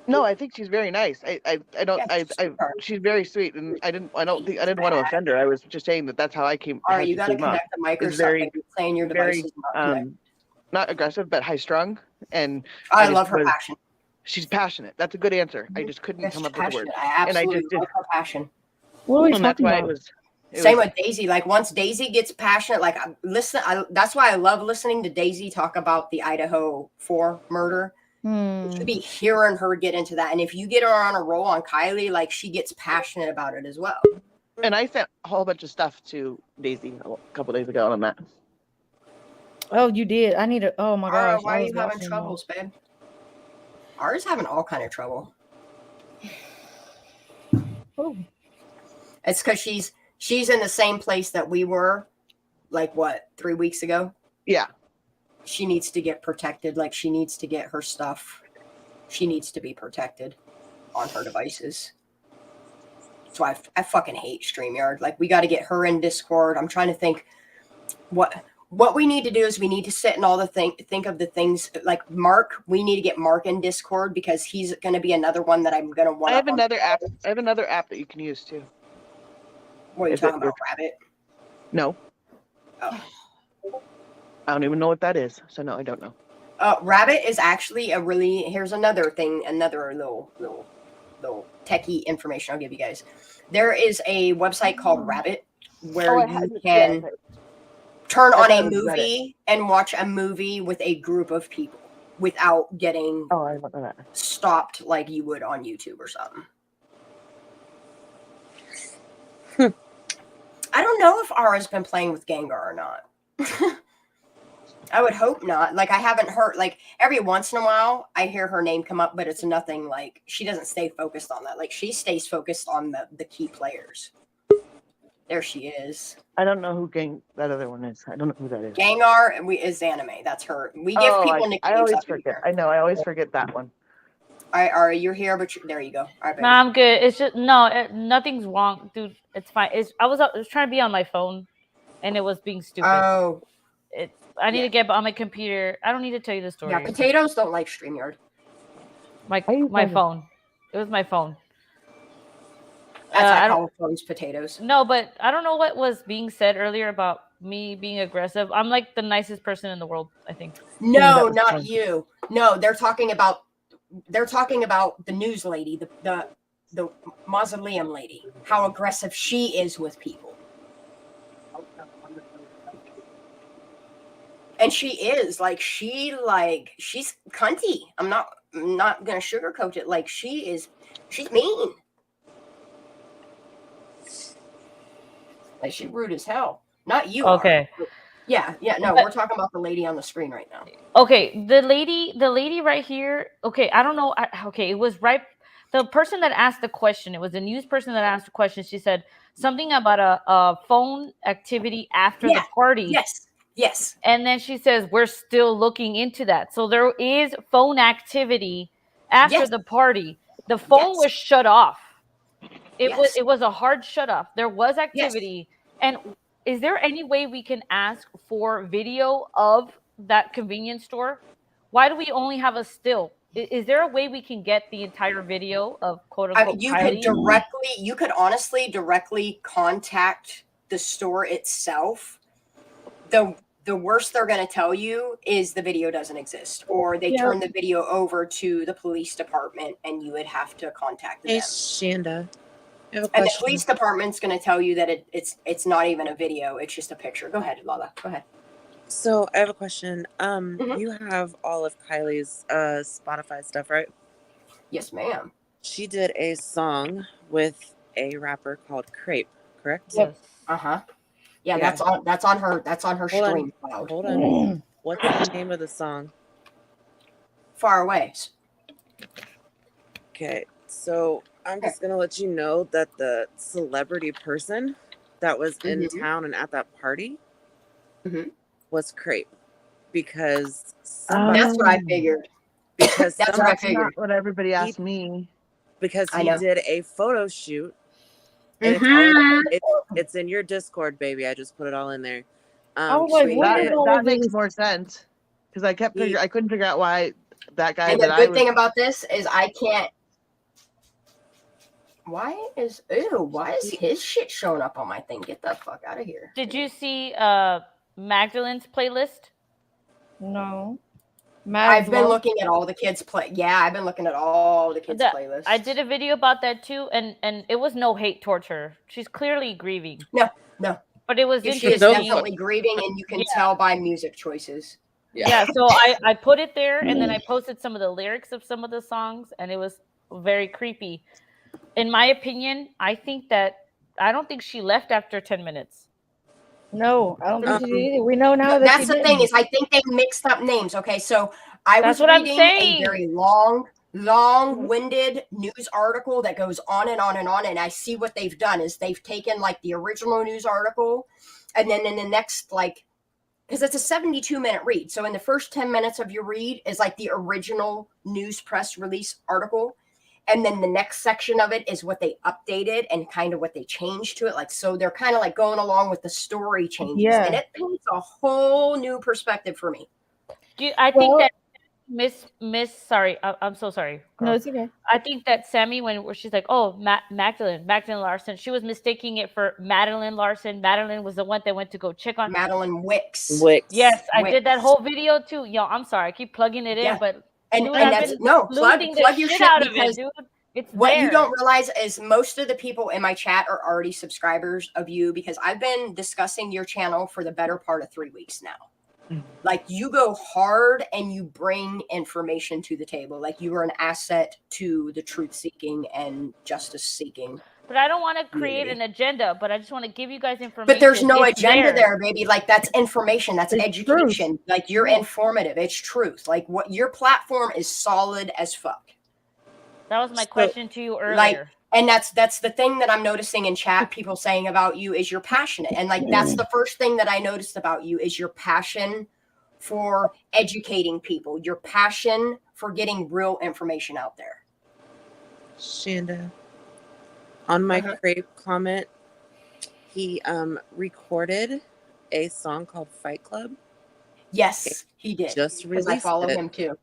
No, I think she's very nice. She's very sweet, and I didn't want to offend her. I was just saying that's how I came. All right, you got to connect the mic or something. You're saying your device is not aggressive, but high strung, and I love her passion. She's passionate. That's a good answer. I just couldn't come up with the word. I absolutely love her passion. What are we talking about? Same with Daisy. Like, once Daisy gets passionate, like, that's why I love listening to Daisy talk about the Idaho 4 murder. You should be hearing her get into that. And if you get her on a roll on Kylie, like, she gets passionate about it as well. And I sent a whole bunch of stuff to Daisy a couple days ago on that. Oh, you did. I need to. Oh my gosh. Why are you having troubles, babe? Ara's having all kind of trouble. Oh. It's because she's in the same place that we were, like, what, 3 weeks ago? Yeah. She needs to get protected. Like, she needs to get her stuff. She needs to be protected on her devices. So I fucking hate StreamYard. Like, we got to get her in Discord. I'm trying to think what we need to do is we need to sit and all the think of the things like Mark. We need to get Mark in Discord, because he's going to be another one that I'm going to want. I have another app. I have another app that you can use too. What are you talking about, Rabbit? No. Oh. I don't even know what that is. So no, I don't know. Rabbit is actually here's another thing, another little techie information I'll give you guys. There is a website called Rabbit where you can turn on a movie and watch a movie with a group of people without getting stopped like you would on YouTube or something. I don't know if Ara's been playing with Gengar or not. I would hope not. Like, I haven't heard, like, every once in a while I hear her name come up, but it's nothing like, she doesn't stay focused on that. Like, she stays focused on the key players. There she is. I don't know who that other one is. I don't know who that is. Gengar is anime. That's her. We give people nicknames. I always forget. I know. I always forget that one. Are you're here, but there you go. All right, baby. No, I'm good. It's just nothing's wrong, dude. It's fine. I was trying to be on my phone, and it was being stupid. Oh, I need to get on my computer. I don't need to tell you the story. Yeah, potatoes don't like StreamYard. My phone. It was my phone. That's I call phones potatoes. No, but I don't know what was being said earlier about me being aggressive. I'm like the nicest person in the world, I think. No, not you. No, they're talking about the news lady, the mausoleum lady, how aggressive she is with people. And she is she's cunty. I'm not gonna sugarcoat it. Like she's mean. Like she's rude as hell. Not you. Okay. Yeah. No, we're talking about the lady on the screen right now. Okay, the lady right here. Okay, I don't know. Okay, it was right. The person that asked the question, it was a news person that asked the question. She said something about a phone activity after the party. Yes. And then she says, we're still looking into that. So there is phone activity after the party. The phone was shut off. It was a hard shut off. There was activity. And is there any way we can ask for video of that convenience store? Why do we only have a still? Is there a way we can get the entire video of quote unquote you could honestly directly contact the store itself. The worst they're going to tell you is the video doesn't exist, or they turn the video over to the police department and you would have to contact them. Hey, Shanda. I have a question. And the police department's going to tell you that it's not even a video. It's just a picture. Go ahead, Lala. Go ahead. So I have a question. You have all of Kylie's Spotify stuff, right? Yes, ma'am. She did a song with a rapper called Crepe, correct? Yep. Uh-huh. Yeah, that's on her stream cloud. Hold on. What's the name of the song? Far Away. Okay, so I'm just gonna let you know that the celebrity person that was in town and at that party was Crepe, because that's what I figured. Because that's not what everybody asked me. Because he did a photo shoot. And it's in your Discord, baby. I just put it all in there. That makes more sense, because I couldn't figure out why that guy. And the good thing about this is I can't. Why is his shit showing up on my thing? Get the fuck out of here. Did you see Magdalene's playlist? No. I've been looking at all the kids' play. Yeah, I've been looking at all the kids' playlists. I did a video about that too, and it was no hate towards her. She's clearly grieving. No. But it was interesting. She is definitely grieving, and you can tell by music choices. Yeah. So I put it there, and then I posted some of the lyrics of some of the songs, and it was very creepy. In my opinion, I don't think she left after 10 minutes. No, I don't think she did either. We know now that's the thing is I think they mixed up names. Okay, so I was reading a very long-winded news article that goes on and on and on, and I see what they've done is they've taken the original news article, and then in the next because it's a 72-minute read, so in the first 10 minutes of your read is the original news press release article. And then the next section of it is what they updated and kind of what they changed to it. So they're kind of going along with the story changes. Yeah. And it paints a whole new perspective for me. I think that Miss, sorry, I'm so sorry. Girl. No, it's okay. I think that Sammy, where she's like, oh, Magdalene Larson, she was mistaking it for Madeline Larson. Madeline was the one that went to go check on Madeline Wicks. Yes, I did that whole video too. Yo, I'm sorry. I keep plugging it in, but And that's plug your shit out because of it, dude. It's what you don't realize is most of the people in my chat are already subscribers of you, because I've been discussing your channel for the better part of 3 weeks now. You go hard and you bring information to the table. You are an asset to the truth seeking and justice seeking. But I don't want to create an agenda, but I just want to give you guys information. But there's no agenda there, baby. That's information. That's education. You're informative. It's truth. What your platform is solid as fuck. That was my question to you earlier. And that's the thing that I'm noticing in chat, people saying about you is you're passionate. And that's the first thing that I noticed about you is your passion for educating people, your passion for getting real information out there. Shanda, on my crepe comment, he recorded a song called Fight Club. Yes, he did. Just because released I follow it. him too.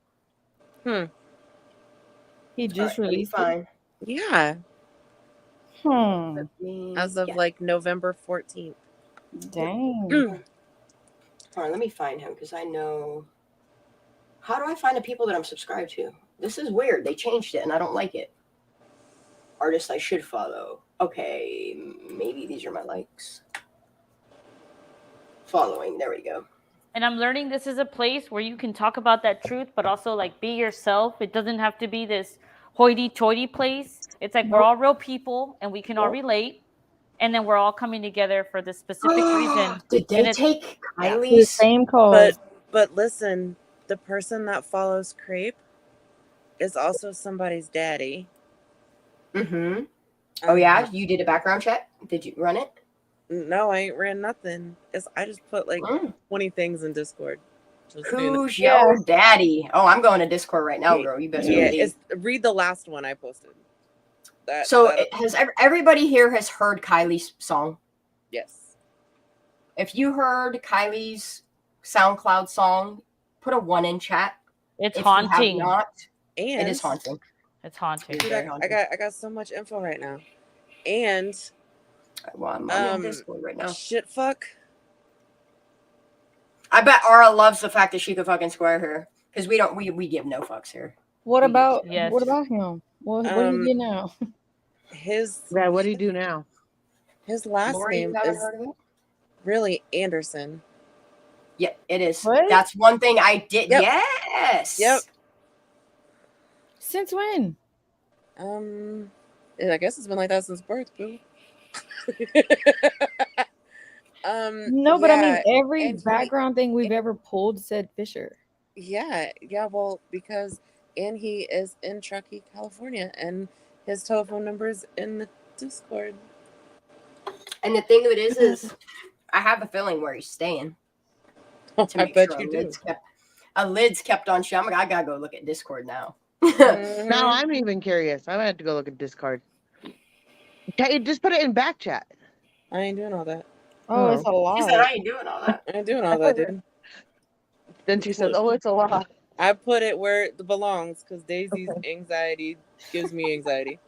He just released it. Fine. Yeah. Hmm. As of like November 14th. Dang. All right, let me find him because I know. How do I find the people that I'm subscribed to? This is weird. They changed it and I don't like it. Artists I should follow. Okay, maybe these are my likes. Following. There we go. And I'm learning this is a place where you can talk about that truth, but also like be yourself. It doesn't have to be this hoity-toity place. It's like we're all real people and we can all relate. And then we're all coming together for this specific reason. Did they take The Kylie's? same cause. But listen, the person that follows Crepe is also somebody's daddy. Mm-hmm. Oh yeah, you did a background check? Did you run it? No, I ain't ran nothing. I just put like 20 things in Discord. Who's your daddy? Oh, I'm going to Discord right now, girl. You best believe. Read the last one I posted. Has everybody here has heard Kylie's song? Yes. If you heard Kylie's SoundCloud song, put a 1 in chat. It's if haunting. You have not, and it is haunting. It's haunting. Dude, I got so much info right now. And I'm on Discord right now. Shit fuck. I bet Ara loves the fact that she could fucking square her. Because we give no fucks here. What about him? What do you get now? What do you do now? His last Lori, name you haven't is heard of it? really Anderson. Yeah, it is. What? That's one thing I did. Yep. Yes. Yep. Since when? I guess it's been like that since birth, boo. No, but I mean, yeah, every and background thing we've ever pulled said Fisher. Yeah, well, because he is in Truckee, California, and his telephone number is in the Discord. And the thing of it is I have a feeling where he's staying. I bet you do. Lid's kept on showing. I gotta go look at Discord now. Now I'm even curious. I might have to go look at Discord. Okay, just put it in back chat. I ain't doing all that. Oh, it's a lot. She said I ain't doing all that. I ain't doing all that, dude. Then she says, "Oh, it's a lot." I put it where it belongs because Daisy's anxiety gives me anxiety.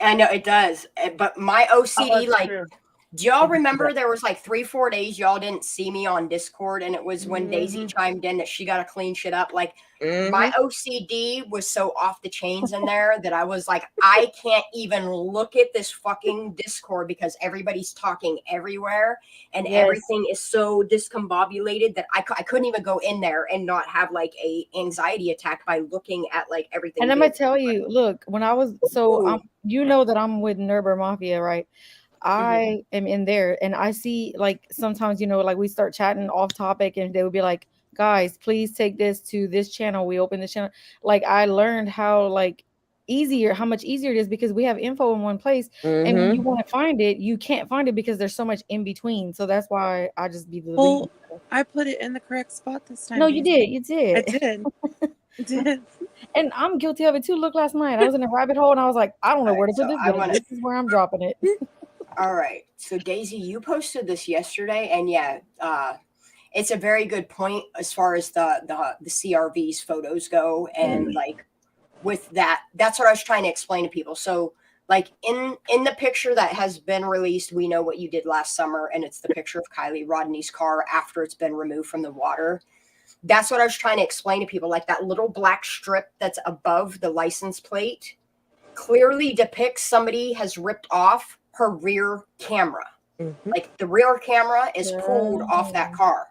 I know it does, but my OCD, true. do y'all remember there was like 3-4 days y'all didn't see me on Discord, and it was when Daisy chimed in that she got to clean shit up. Like my OCD was so off the chains in there that I was like, I can't even look at this fucking Discord because everybody's talking everywhere and everything is so discombobulated that I couldn't even go in there and not have like a anxiety attack by looking at like everything. And I'm gonna tell you, look, when I was you know that I'm with Nerber Mafia, right? I am in there and I see like sometimes, like we start chatting off topic and they would be like, guys, please take this to this channel. We open this channel. Like I learned how much easier it is because we have info in one place. And when you want to find it, you can't find it because there's so much in between. So that's why I just be deleting. Well, I put it in the correct spot this time. No, you did. You did. I did. I did. And I'm guilty of it too. Look, last night I was in a rabbit hole and I was like, I don't know where to put this. This is where I'm dropping it. All right. So Daisy, you posted this yesterday, and it's a very good point as far as the CRV's photos go, and like with that's what I was trying to explain to people. So like in the picture that has been released, we know what you did last summer, and it's the picture of Kylie Rodney's car after it's been removed from the water. That's what I was trying to explain to people. Like that little black strip that's above the license plate clearly depicts somebody has ripped off her rear camera. Like the rear camera is pulled off that car.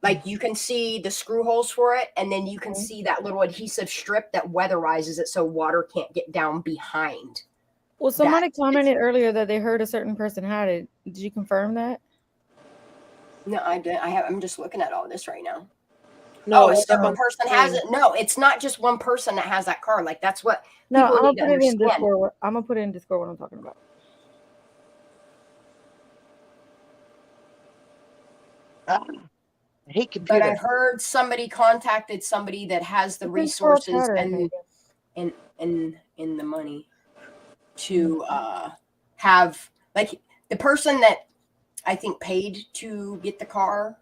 Like you can see the screw holes for it, and then you can see that little adhesive strip that weatherizes it so water can't get down behind. Well, somebody commented earlier that they heard a certain person had it. Did you confirm that? No, I didn't. I'm just looking at all this right now. No, a certain person has it. No, it's not just one person that has that car. Like that's what No, people I'm gonna need to put it in understand. Discord. I'm gonna put it in Discord what I'm talking about. I hate But computers. I heard somebody contacted somebody that has the resources and in the money to have, like, the person that I think paid to get the car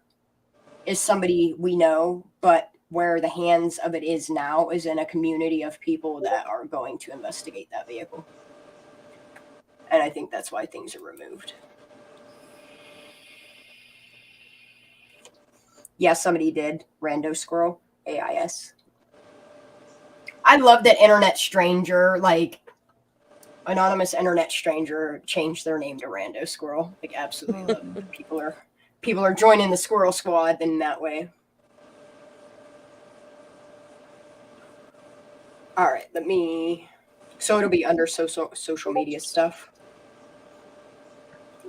is somebody we know, but where the hands of it is now is in a community of people that are going to investigate that vehicle. And I think that's why things are removed. Yeah, somebody did. Rando Squirrel, AIS. I love that internet stranger, like, anonymous internet stranger changed their name to Rando Squirrel. Like, absolutely love it. People are joining the Squirrel Squad in that way. All right, so it'll be under social media stuff.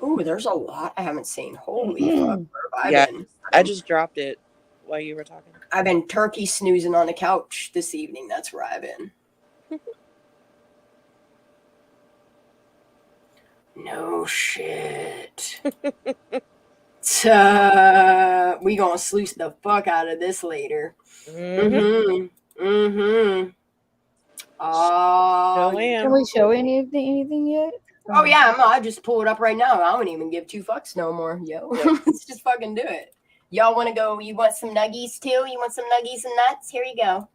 Ooh, there's a lot I haven't seen. Holy fuck. I just dropped it while you were talking. I've been turkey snoozing on the couch this evening. That's where I've been. No shit. We gonna sluice the fuck out of this later. Mm-hmm. Can we show anything yet? Oh yeah, I just pull it up right now. I don't even give 2 fucks no more, yo. Let's just fucking do it. Y'all want to go? You want some nuggies too? You want some nuggies and nuts? Here you go.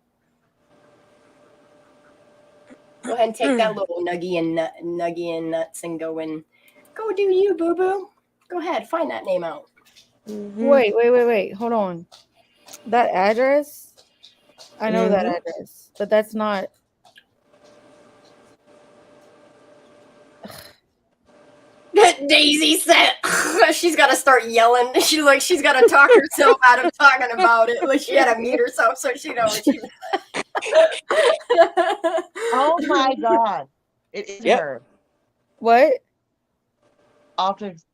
Go ahead and take that little nuggie and nuts and go do you, boo boo. Go ahead, find that name out. Mm-hmm. Wait. Hold on. That address? I know that address, but that's not. Daisy said she's got to start yelling. She's got to talk herself out of talking about it. Like she had to mute herself so she knows what she Oh my god. It is her. What? Optics.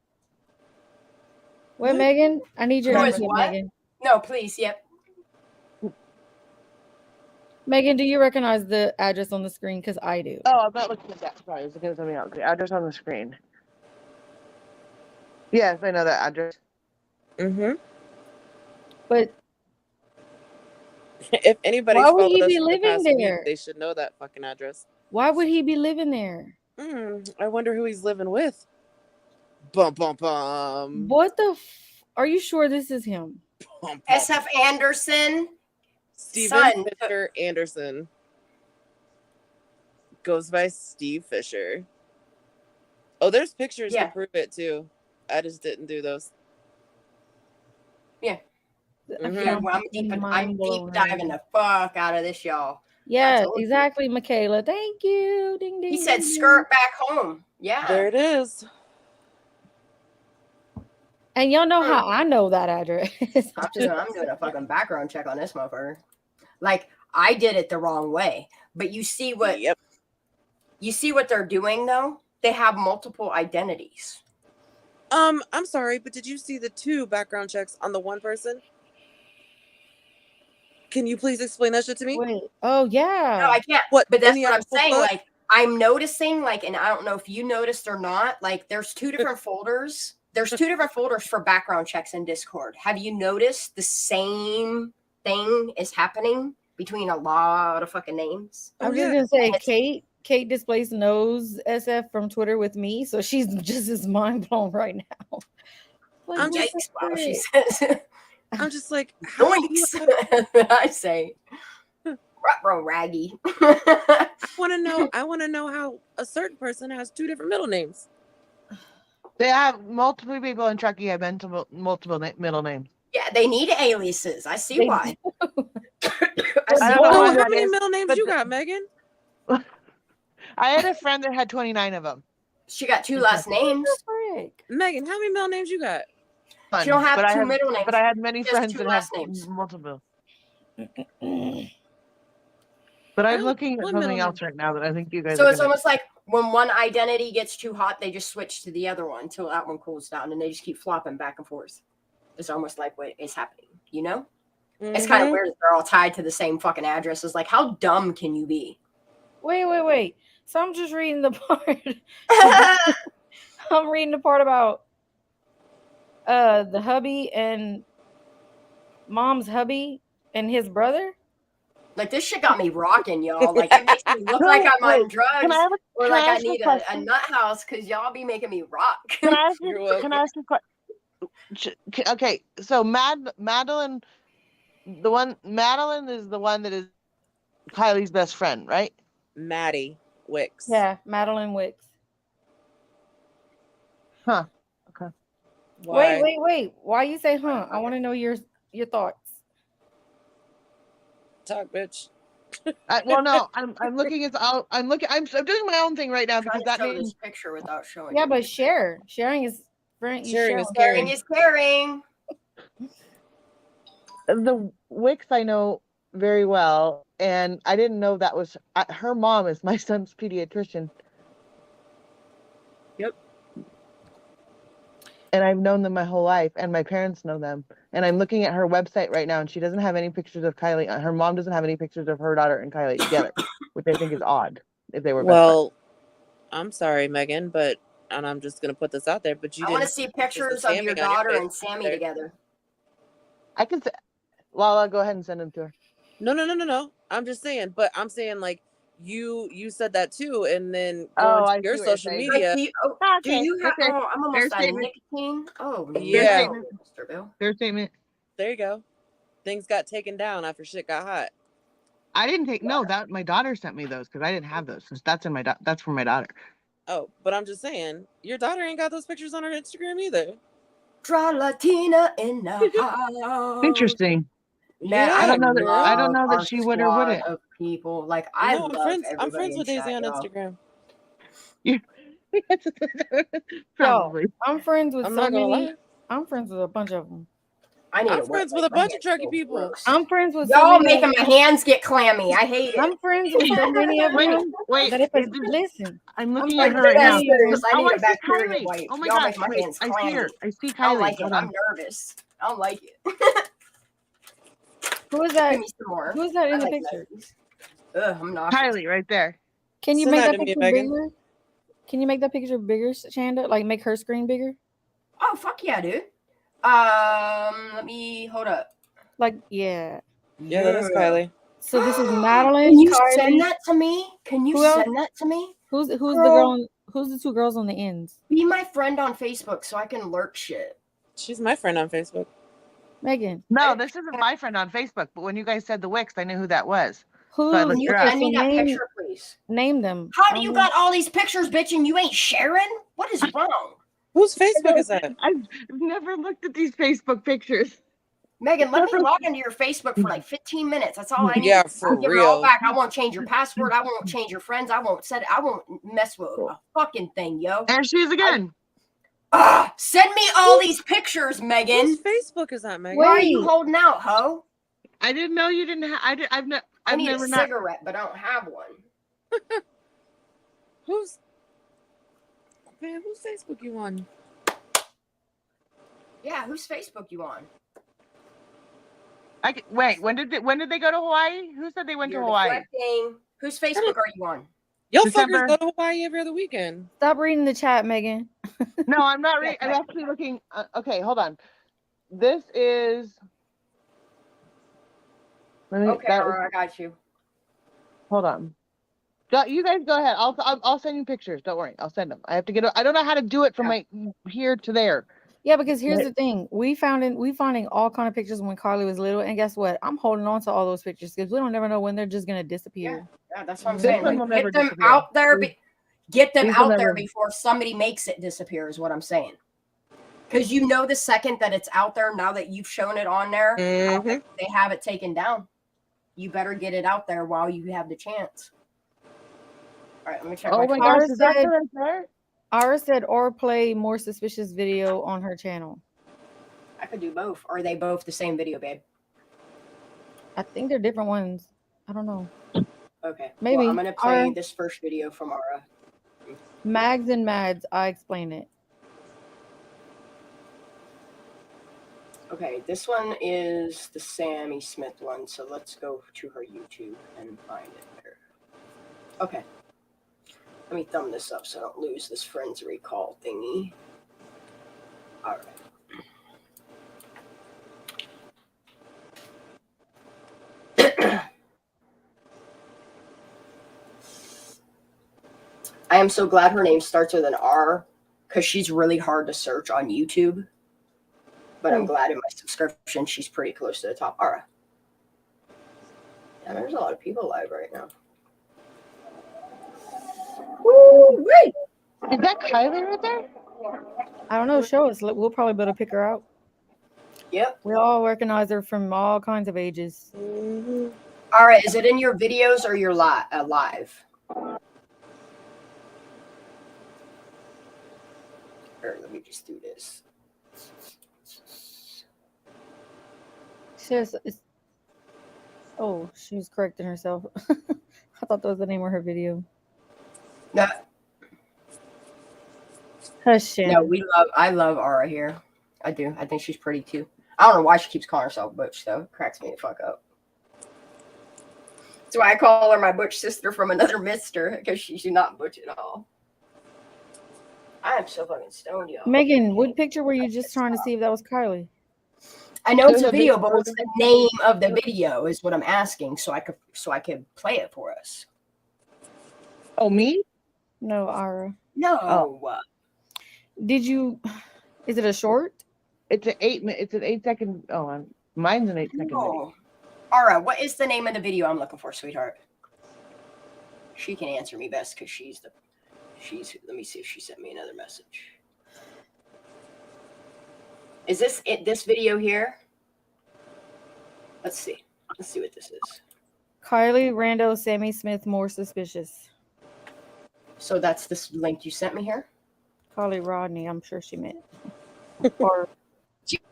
Wait, Megan? I need your input, Megan. No, please. Yep. Megan, do you recognize the address on the screen? Because I do. Oh, I'm not looking at that. Sorry, I was looking at something else. The address on the screen. Yes, I know that address. Mm-hmm. But if anybody's why would followed he us be for the living past there? week, they should know that fucking address. Why would he be living there? I wonder who he's living with. Bum bum bum. What the? Are you sure this is him? SF Anderson. Steven Fisher Anderson. Goes by Steve Fisher. Oh, there's pictures to prove it too. I just didn't do those. Yeah. Yeah, I'm deep diving the fuck out of this, y'all. Yeah, exactly, Michaela. Thank you. Ding ding. He said skirt back home. Yeah. There it is. And y'all know how I know that address. I'm doing a fucking background check on this motherfucker. Like, I did it the wrong way. But you see what they're doing though? They have multiple identities. I'm sorry, but did you see the 2 background checks on the one person? Can you please explain that shit to me? Wait. Oh yeah. No, I can't. But that's what I'm saying. Like, I'm noticing, like, and I don't know if you noticed or not, like, there's 2 different folders. There's 2 different folders for background checks in Discord. Have you noticed the same thing is happening between a lot of fucking names? I'm just gonna say Kate Displays knows SF from Twitter with me, so she's just as mind blown right now. Like, I'm just wow, she says. I'm just like, Yoinks. I say, bro, raggy. I want to know how a certain person has 2 different middle names. They have multiple people in Truckee have multiple middle names. Yeah, they need aliases. I see why. I don't know how many middle names you got, Megan? I had a friend that had 29 of them. She got 2 last names. Megan, how many middle names you got? She don't have 2 middle names. But I had many friends that have names. multiple. But I'm looking at something else right now that I think you guys. So it's almost like when one identity gets too hot, they just switch to the other one until that one cools down, and they just keep flopping back and forth. It's almost like what is happening, you know? It's kind of weird that they're all tied to the same fucking addresses. Like, how dumb can you be? Wait. So I'm just reading the part. I'm reading the part about the hubby and mom's hubby and his brother. Like, this shit got me rocking, y'all. Like, it makes me look like I'm on drugs or like I need a nut house because y'all be making me rock. Can I ask you a question? Okay, so Madeline is the one that is Kylie's best friend, right? Maddie Wicks. Yeah, Madeline Wicks. Huh. Okay. Why? Wait. Why you say huh? I want to know your thoughts. Talk, bitch. Well, no, I'm looking at I'm doing my own thing right now because that show name. this picture without showing. Yeah, but sharing is Sharing is caring. Is caring. The Wicks I know very well, and I didn't know that was her mom is my son's pediatrician. Yep. And I've known them my whole life, and my parents know them. And I'm looking at her website right now, and she doesn't have any pictures of Kylie. Her mom doesn't have any pictures of her daughter and Kylie together, which I think is odd if they were best friends. I'm sorry, Megan, and I'm just gonna put this out there, but you I didn't want to see pictures of your daughter and Sammy together. I can say, well, I'll go ahead and send them to her. No. I'm just saying, but I'm saying like you said that too, and then I your see what you're social saying. media. Do you have? Okay. Oh, I'm almost Fair out of statement. nicotine. Oh Yeah. no, Mr. Bill. Fair statement. There you go. Things got taken down after shit got hot. I didn't take that. My daughter sent me those because I didn't have those. That's that's from my daughter. Oh, but I'm just saying, your daughter ain't got those pictures on her Instagram either. Tra Latina in the house. Interesting. Man, Yeah, I don't know that she would or wouldn't. Of people. Like I love everybody. I'm friends with Daisy on y'all. Instagram. Probably. Yo, I'm friends with I'm so not gonna many. lie. I'm friends with a bunch of them. I'm friends with a bunch of Truckee people. I'm friends with y'all so many making my hands get clammy. I hate it. I'm friends with so many of them. Wait, that if listen, I'm looking at her right now. I need I a see bacteria Kylie. wipe. Oh my y'all gosh! make my Wait, hands I clammy. see her. I see Kylie. I don't like it. Hold I'm on. nervous. I don't like it. Who is that? Give me some more. Who is that in I the like picture? Ugh, I'm nauseous. Kylie, right there. Can you Send make that that to me, picture Megan. bigger? Can you make that picture bigger, Shanda? Like make her screen bigger? Oh fuck yeah, dude. Let me hold up. Like yeah. Yeah, that is Kylie. So this is Madeline. Can you Kylie. send that to me? Can you send that to me? Who's the Girl. girl? Who's the two girls on the ends? Be my friend on Facebook so I can lurk shit. She's my friend on Facebook. Megan. No, this isn't my friend on Facebook. But when you guys said the Wicks, I knew who that was. Who? So I looked her up. Send me that picture, please. Name them. How do you got all these pictures, bitch, and you ain't sharing? What is wrong? Whose Facebook is that? I've never looked at these Facebook pictures. Megan, let me log into your Facebook for like 15 minutes. That's all I need. Yeah, for I'll give it real. all back. I won't change your password. I won't change your friends. I won't mess with a fucking thing, yo. There she is again. Send me all these pictures, Megan. Whose Facebook is that, Megan? Why are you holding out, ho? I didn't know you didn't have. I need never a cigarette, but I don't have one. Whose Facebook you on? Yeah, whose Facebook you on? Wait, when did they go to Hawaii? Who said they went to Hawaii? Deflecting. Whose Facebook are you on? Y'all December. fuckers go to Hawaii every other weekend. Stop reading the chat, Megan. No, I'm not reading. I'm actually looking. Okay, hold on. This is. Okay, I got you. Hold on. You guys go ahead. I'll send you pictures. Don't worry. I'll send them. I have to get. I don't know how to do it from my here to there. Yeah, because here's the thing: we finding all kind of pictures when Carly was little, and guess what? I'm holding on to all those pictures because we don't never know when they're just gonna disappear. Yeah, that's what I'm This saying. one will Like, never get them disappear. out there. Get them These will out there never- before somebody makes it disappear. Is what I'm saying. Because you know the second that it's out there, now that you've shown it on there, they have it taken down. You better get it out there while you have the chance. All right, let me check. Oh my gosh, is that right there? Ara said, or play more suspicious video on her channel. I could do both. Or are they both the same video, babe? I think they're different ones. I don't know. Okay. Maybe. Well, I'm going to play this first video from Ara. Mags and Mads, I explain it. Okay, this one is the Sammy Smith one, so let's go to her YouTube and find it there. Okay. Let me thumb this up so I don't lose this friends recall thingy. All right. I am so glad her name starts with an R because she's really hard to search on YouTube. But I'm glad in my subscription she's pretty close to the top. Ara. Yeah, there's a lot of people live right now. Woo! Wait! Is that Kylie right there? I don't know. Show us. We'll probably be able to pick her out. Yep. We all recognize her from all kinds of ages. All right. Is it in your videos or your live? Or let me just do this. Oh, she was correcting herself. I thought that was the name of her video. No. Hush, No, I love Ara here. I do. I think she's pretty too. I don't know why she keeps calling herself Butch though. It cracks me the fuck up. That's why I call her my Butch sister from another mister, because she's not Butch at all. I am so fucking stoned, y'all. Megan, what picture were you just trying to see if that was Kylie? I know it's a video, but what's the name of the video is what I'm asking, so I could play it for us. Oh, me? No, Ara. No. Oh. Did you? Is it a short? It's an 8-second. Oh, mine's an 8-second video. Ara, what is the name of the video I'm looking for, sweetheart? She can answer me best because she's. Let me see if she sent me another message. Is this it? This video here? Let's see. Let's see what this is. Kylie Rando, Sammy Smith, more suspicious. So that's this link you sent me here? Kylie Rodney, I'm sure she meant. Or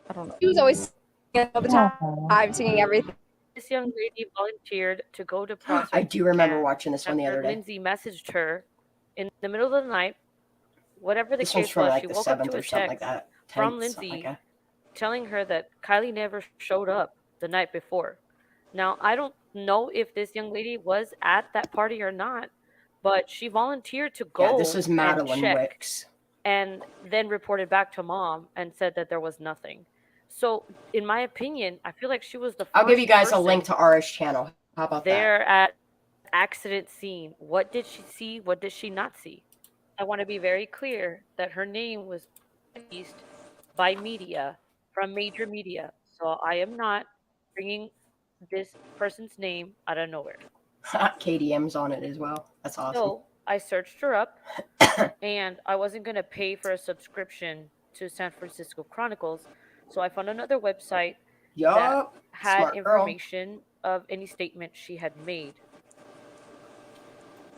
I don't know. She was always all the time, singing everything. This young lady volunteered to go to process. I do remember watching this one the other day. Lindsay messaged her in the middle of the night. Whatever the This case one's from was, like she the woke up 7th to a or something like text that. from 10th, Lindsay something like that. telling her that Kylie never showed up the night before. Now, I don't know if this young lady was at that party or not, but she volunteered to go. Yeah, this is Madeline check, Wicks. and then reported back to mom and said that there was nothing. So, in my opinion, I feel like she was the first I'll give you guys a person link to Ara's channel. How about there that? at accident scene. What did she see? What did she not see? I want to be very clear that her name was released by media, from major media. So I am not bringing this person's name out of nowhere. KDM's on it as well. That's awesome. So I searched her up, and I wasn't going to pay for a subscription to San Francisco Chronicles. So I found another website that Yup. had Smart girl. information of any statement she had made.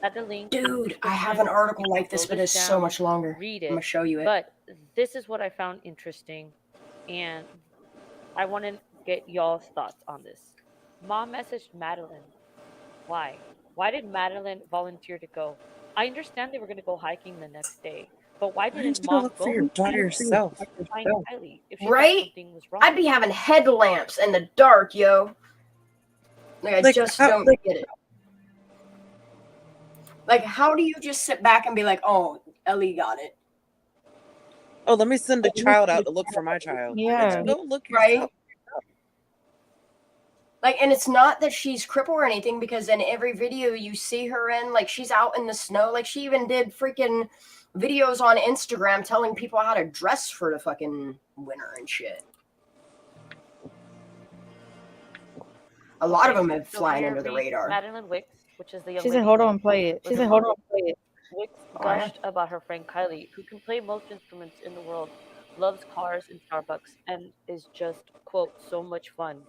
At the link, Dude, I have an article like this, but it's so much longer. Read it. I'm gonna show you it. But this is what I found interesting, and I want to get y'all's thoughts on this. Mom messaged Madeline. Why? Why did Madeline volunteer to go? I understand they were going to go hiking the next day, but why didn't you mom look go for your daughter yourself? to find Kylie if she Right? thought something was wrong? I'd be having headlamps in the dark, yo. Like, I just don't get it. Like, how do you just sit back and be like, oh, Ellie got it? Oh, let me send a child out to look for my child. Yeah. Bitch, go look Right? yourself. Like, and it's not that she's crippled or anything, because in every video you see her in, like, she's out in the snow. Like, she even did freaking videos on Instagram telling people how to dress for the fucking winter and shit. A lot of them have flying under the radar. Madeline Wicks, which is the young She lady said, "Hold on, play it." She was said, "Hold on, play it." Wicks Oh, yeah? gushed about her friend Kylie, who can play most instruments in the world, loves cars and Starbucks, and is just, quote, so much fun.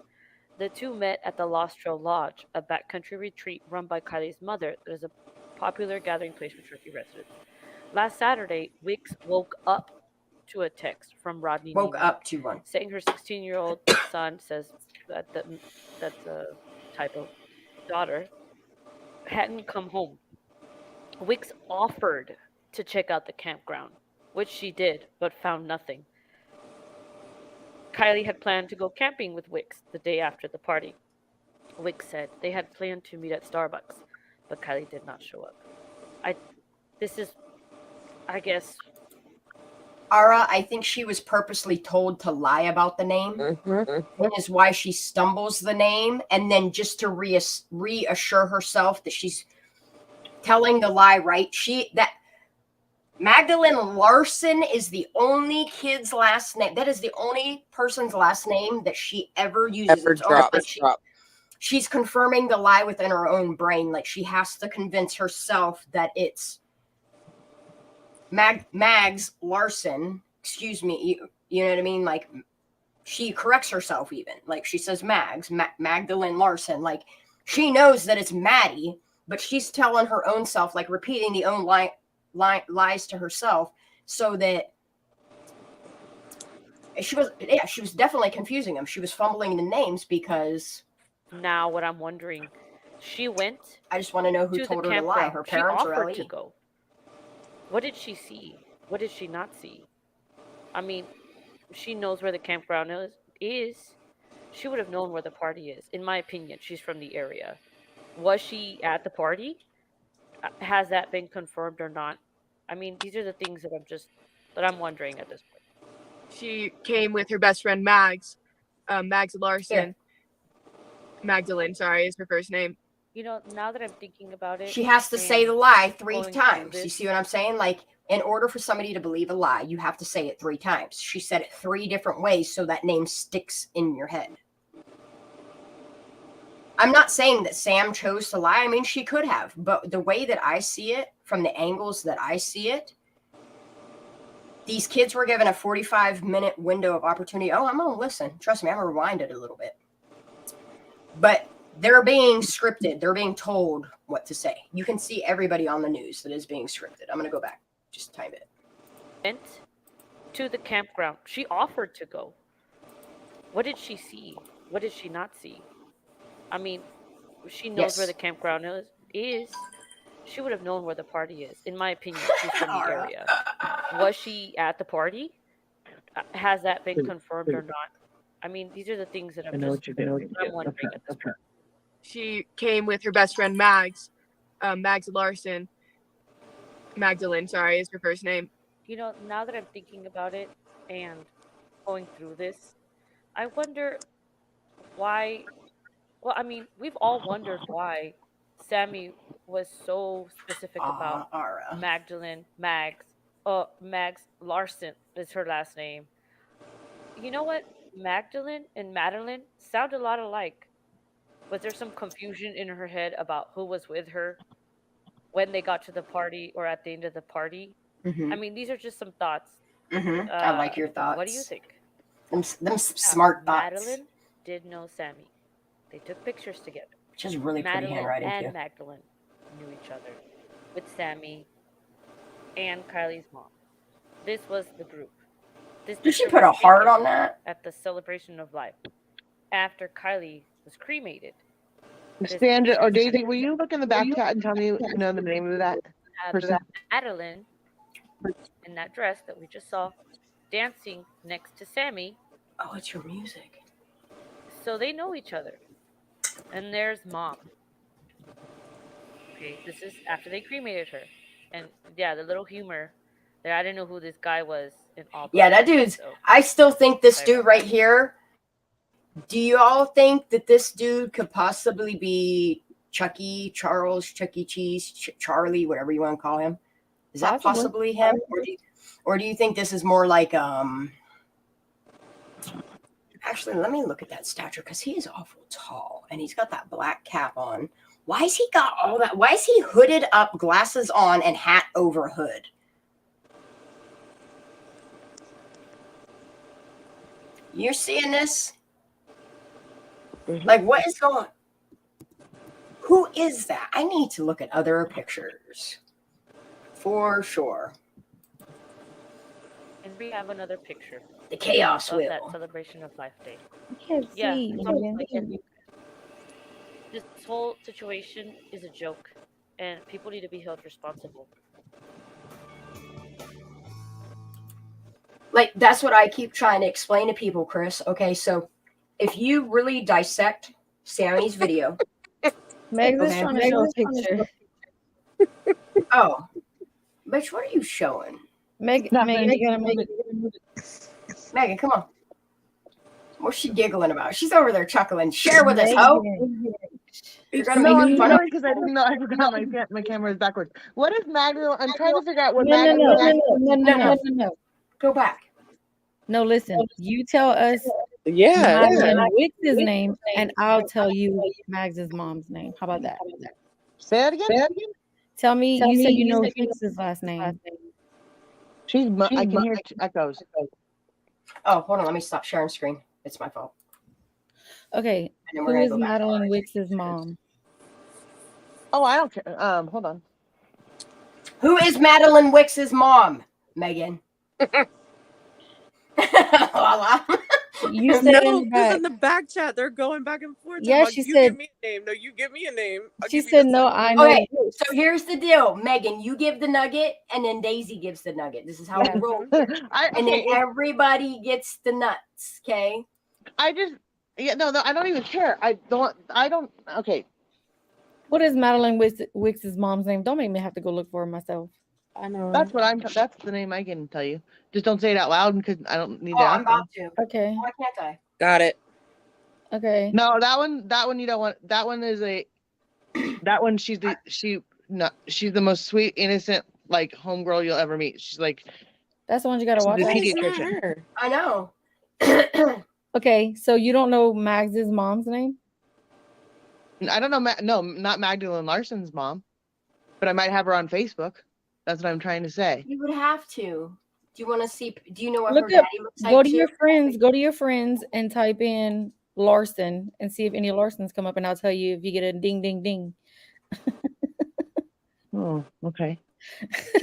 The two met at the Lost Trail Lodge, a backcountry retreat run by Kylie's mother that is a popular gathering place for Turkey residents. Last Saturday, Wicks woke up to a text from Rodney Woke Neiman up to one. saying her 16-year-old son says that's a typo, daughter, hadn't come home. Wicks offered to check out the campground, which she did, but found nothing. Kylie had planned to go camping with Wicks the day after the party. Wicks said they had planned to meet at Starbucks, but Kylie did not show up. I guess. Ara, I think she was purposely told to lie about the name. That is why she stumbles the name, and then just to reassure herself that she's telling the lie right. Magdalene Larson is the only kid's last name. That is the only person's last name that she ever uses. Ever It's almost like drop. she's confirming the lie within her own brain. Like she has to convince herself that it's Mags Larson. Excuse me. You know what I mean? Like she corrects herself even. Like she says Magdalene Larson. Like she knows that it's Maddie, but she's telling her own self, like repeating the own lies to herself, so that she was definitely confusing them. She was fumbling the names because now what I'm wondering, she went. I just want to know who told her to lie. Her parents or Ellie? To go. What did she see? What did she not see? I mean, she knows where the campground is. She would have known where the party is. In my opinion, she's from the area. Was she at the party? Has that been confirmed or not? I mean, these are the things that I'm wondering at this point. She came with her best friend Mags Larson. Yeah. Magdalene, sorry, is her first name. You know, now that I'm thinking about it, she has to say the lie 3 times. You see what I'm saying? Like, in order for somebody to believe a lie, you have to say it 3 times. She said it 3 different ways so that name sticks in your head. I'm not saying that Sam chose to lie. I mean, she could have. But the way that I see it, from the angles that I see it, these kids were given a 45-minute window of opportunity. Oh, I'm going to listen. Trust me, I'm going to rewind it a little bit. But they're being scripted. They're being told what to say. You can see everybody on the news that is being scripted. I'm going to go back just a tiny bit. Went to the campground. She offered to go. What did she see? What did she not see? I mean, she knows where the campground is. She would have known where the party is. In my opinion, she's from the area. Was she at the party? Has that been confirmed or not? I mean, these are the things that I'm wondering at this point. She came with her best friend Mags Larson. Magdalene, sorry, is her first name. You know, now that I'm thinking about it and going through this, I wonder why. Well, I mean, we've all wondered why Sammy was so specific about Magdalene, Mags Larson is her last name. You know what? Magdalene and Madeline sound a lot alike. Was there some confusion in her head about who was with her when they got to the party or at the end of the party? Mm-hmm. I mean, these are just some thoughts. Mm-hmm. I like your thoughts. What do you think? Them smart thoughts. Madeline did know Sammy. They took pictures together. Which is really pretty handwriting, and too. Magdalene knew each other with Sammy and Kylie's mom. This was the group. Did she put a heart on that? At the celebration of life. After Kylie was cremated. Sandra or Daisy, will you look in the back chat and tell me the name of that person? Madeline, in that dress that we just saw, dancing next to Sammy. Oh, it's your music. So they know each other. And there's Mom. Okay, this is after they cremated her. And yeah, the little humor there. I didn't know who this guy was in all. Yeah, that dude's. So. I still think this dude right here. Do you all think that this dude could possibly be Chucky, Charles, Chuck E. Cheese, Charlie, whatever you want to call him? Is that possibly him, or do you think this is more like Actually, let me look at that stature because he is awful tall and he's got that black cap on. Why has he got all that? Why is he hooded up, glasses on, and hat over hood? You're seeing this? Like, what is going on? Who is that? I need to look at other pictures. For sure. And we have another picture. The chaos wheel. That celebration of Life Day. I can't see. This whole situation is a joke, and people need to be held responsible. Like, that's what I keep trying to explain to people, Chris. Okay, so if you really dissect Sammy's video. Meg, this trying to show a picture. Oh. Bitch, what are you showing? Megan, Megan, come on. What's she giggling about? She's over there chuckling. Share with us, ho. You're gonna No, make I'm fun of smiling because I didn't know. I forgot my camera is backwards. What is Magdalene? I'm trying to figure out what No, no, no, Magdalene. no, no, no, no, no. Go back. No, listen. You tell us Yeah. Madeline Wicks's name, and I'll tell you Mags's mom's name. How about that? Say that again. Tell me. You said you know Hicks's last name. I can hear echoes. Oh, hold on. Let me stop sharing screen. It's my fault. Okay. And then we're Who gonna is go back to Madeline Wicks's mom? Oh, I don't care. Hold on. Who is Madeline Wicks's mom? Megan. You said No, in the because back. in the back chat they're going back and forth. Yeah, About, she you said. give me a name. No, you give me a name. She said no. I know. Okay, so here's the deal, Megan. You give the nugget, and then Daisy gives the nugget. This is how we roll. And then everybody gets the nuts. Okay. No, I don't even care. I don't. Okay. What is Madeline Wicks's mom's name? Don't make me have to go look for her myself. I know. That's the name I can tell you. Just don't say it out loud because I don't need Oh, it. I'm about to. Okay. Why can't I? Got it. Okay. No, that one you don't want. That one is that one she's the most sweet, innocent, like homegirl you'll ever meet. She's like, that's the one you gotta watch. The pediatrician. I know. Okay, so you don't know Mags's mom's name? I don't know. No, not Magdalene Larson's mom, but I might have her on Facebook. That's what I'm trying to say. You would have to. Do you want to see? Do you know what Look her up. daddy looks like? Go to too? your friends. Go to your friends and type in Larson and see if any Larsons come up, and I'll tell you if you get a ding, ding, ding. Oh, okay.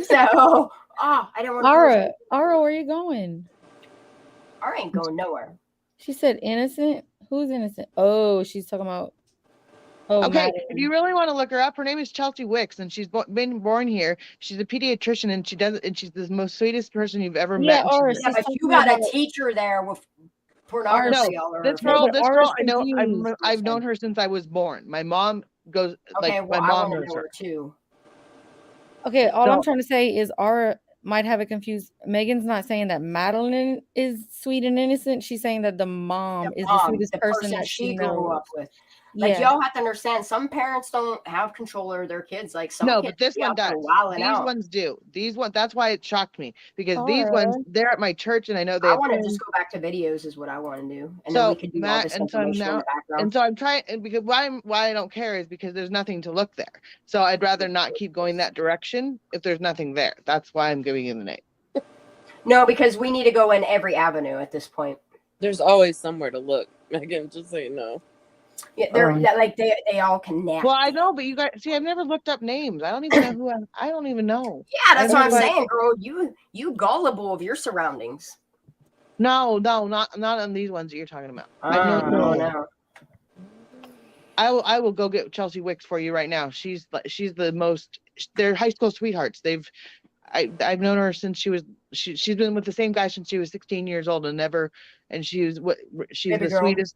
So, I don't want to. Ara, where are you going? Ara ain't going nowhere. She said innocent. Who's innocent? Oh, she's talking about. Oh, okay. Madeline. If you really want to look her up, her name is Chelsea Wicks, and she's been born here. She's a pediatrician, and she's the most sweetest person you've ever met. Yeah, but you got a teacher there with pornography all over. This girl, I know. I've known her since I was born. My mom goes okay, like well, my mom I knows know her too. Okay, all I'm trying to say is Ara might have it confused. Megan's not saying that Madeline is sweet and innocent. She's saying that the mom is the sweetest person that she grew knows. up with. Like y'all have to understand, some parents don't have control over their kids. Like some kids, but this one does. These ones do. These ones. That's why it shocked me because these ones they're at my church and I know they. I want to just go back to videos is what I want to do, and then we can do all this information in the background. And so I'm trying, and because why I don't care is because there's nothing to look there. So I'd rather not keep going that direction if there's nothing there. That's why I'm giving you the name. No, because we need to go in every avenue at this point. There's always somewhere to look, Megan. Just so you know. Yeah, they're like they all connect. Well, I know, but you guys see, I've never looked up names. I don't even know who I don't even know. Yeah, that's what I'm saying, girl. You gullible of your surroundings. No, not on these ones that you're talking about. No. I will go get Chelsea Wicks for you right now. She's the most. They're high school sweethearts. I've known her since she's been with the same guy since she was 16 years old and she's the sweetest.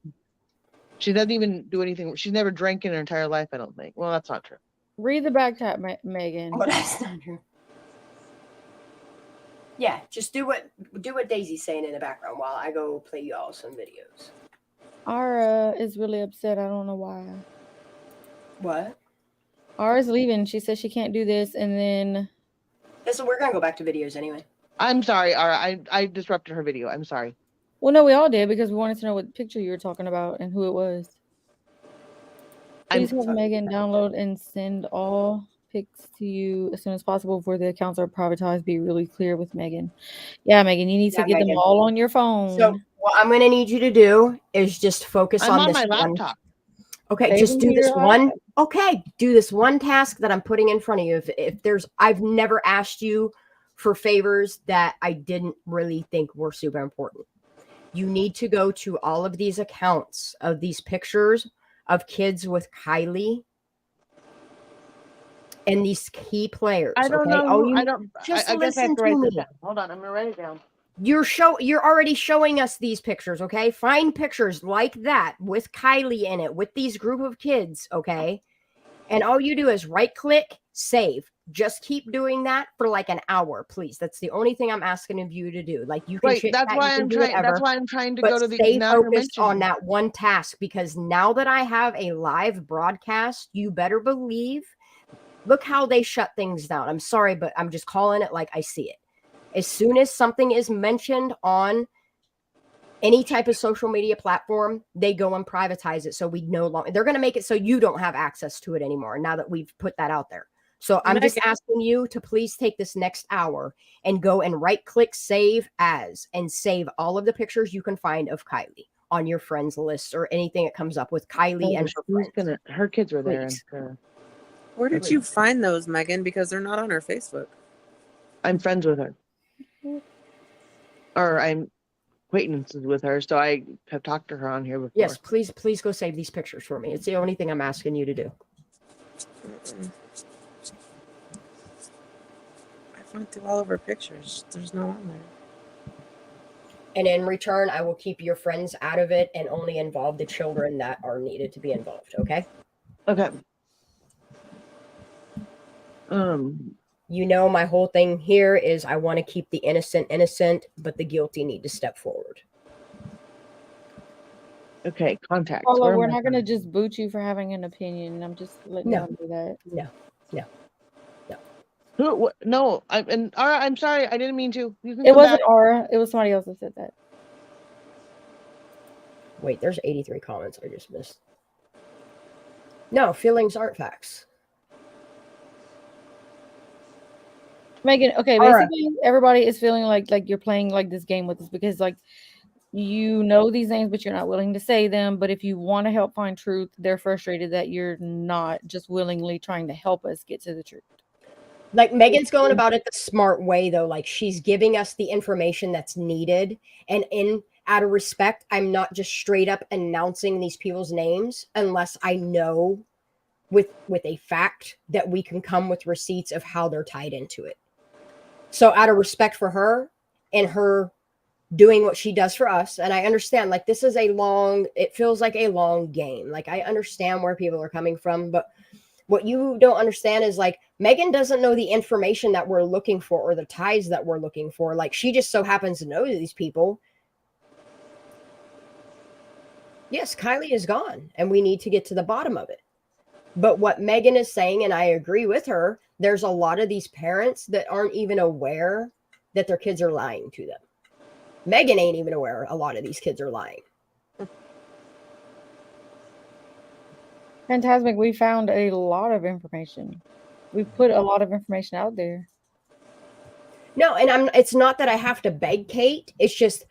She doesn't even do anything. She's never drank in her entire life, I don't think. Well, that's not true. Read the back chat, Megan. Oh, that's not true. Yeah, just do what Daisy's saying in the background while I go play y'all some videos. Ara is really upset. I don't know why. What? Ara's leaving. She says she can't do this, and then. So we're gonna go back to videos anyway. I'm sorry, Ara. I disrupted her video. I'm sorry. Well, no, we all did because we wanted to know what picture you were talking about and who it was. Please have Megan download and send all pics to you as soon as possible before the accounts are privatized. Be really clear with Megan. Yeah, Megan, you need to get them all on your phone. So what I'm going to need you to do is just focus on this my laptop. Okay, just do this one. Okay, do this one task that I'm putting in front of you. I've never asked you for favors that I didn't really think were super important. You need to go to all of these accounts of these pictures of kids with Kylie and these key players. I don't know. I guess I have to write this down. Hold on, I'm gonna write it down. You're already showing us these pictures, okay? Find pictures like that with Kylie in it, with these group of kids, okay? And all you do is right click, save. Just keep doing that for like an hour, please. That's the only thing I'm asking of you to do. Like you can Right. That's why I'm trying. That's why I'm trying to go to the. Stay Now you're focused on mentioning. that one task, because now that I have a live broadcast, you better believe. Look how they shut things down. I'm sorry, but I'm just calling it like I see it. As soon as something is mentioned on any type of social media platform, they go and privatize it. So we no longer, they're going to make it so you don't have access to it anymore now that we've put that out there. So I'm just asking you to please take this next hour and go and right click save as and save all of the pictures you can find of Kylie on your friends list or anything that comes up with Kylie and her friends. Her kids were there. Where did you find those, Megan? Because they're not on her Facebook. I'm friends with her. Or I'm acquaintances with her, so I have talked to her on here before. Yes, please go save these pictures for me. It's the only thing I'm asking you to do. I went through all of her pictures. There's no on there. And in return, I will keep your friends out of it and only involve the children that are needed to be involved, okay? Okay. You know, my whole thing here is I want to keep the innocent, but the guilty need to step forward. Okay, contact. Paula, we're not going to just boot you for having an opinion. I'm just letting No. y'all do that. No. No, I'm sorry. I didn't mean to. You can It come wasn't back. Aura. It was somebody else that said that. Wait, there's 83 comments I just missed. No, feelings aren't facts. Megan, okay, All right. basically everybody is feeling like you're playing like this game with us because like you know these names, but you're not willing to say them. But if you want to help find truth, they're frustrated that you're not just willingly trying to help us get to the truth. Like Megan's going about it the smart way though. Like she's giving us the information that's needed. And out of respect, I'm not just straight up announcing these people's names unless I know with a fact that we can come with receipts of how they're tied into it. So out of respect for her and her doing what she does for us, and I understand like this is it feels like a long game. Like I understand where people are coming from, but what you don't understand is like Megan doesn't know the information that we're looking for or the ties that we're looking for. Like she just so happens to know these people. Yes, Kylie is gone and we need to get to the bottom of it. But what Megan is saying, and I agree with her, there's a lot of these parents that aren't even aware that their kids are lying to them. Megan ain't even aware a lot of these kids are lying. Fantastic. We found a lot of information. We've put a lot of information out there. No, and it's not that I have to beg Kate. It's just,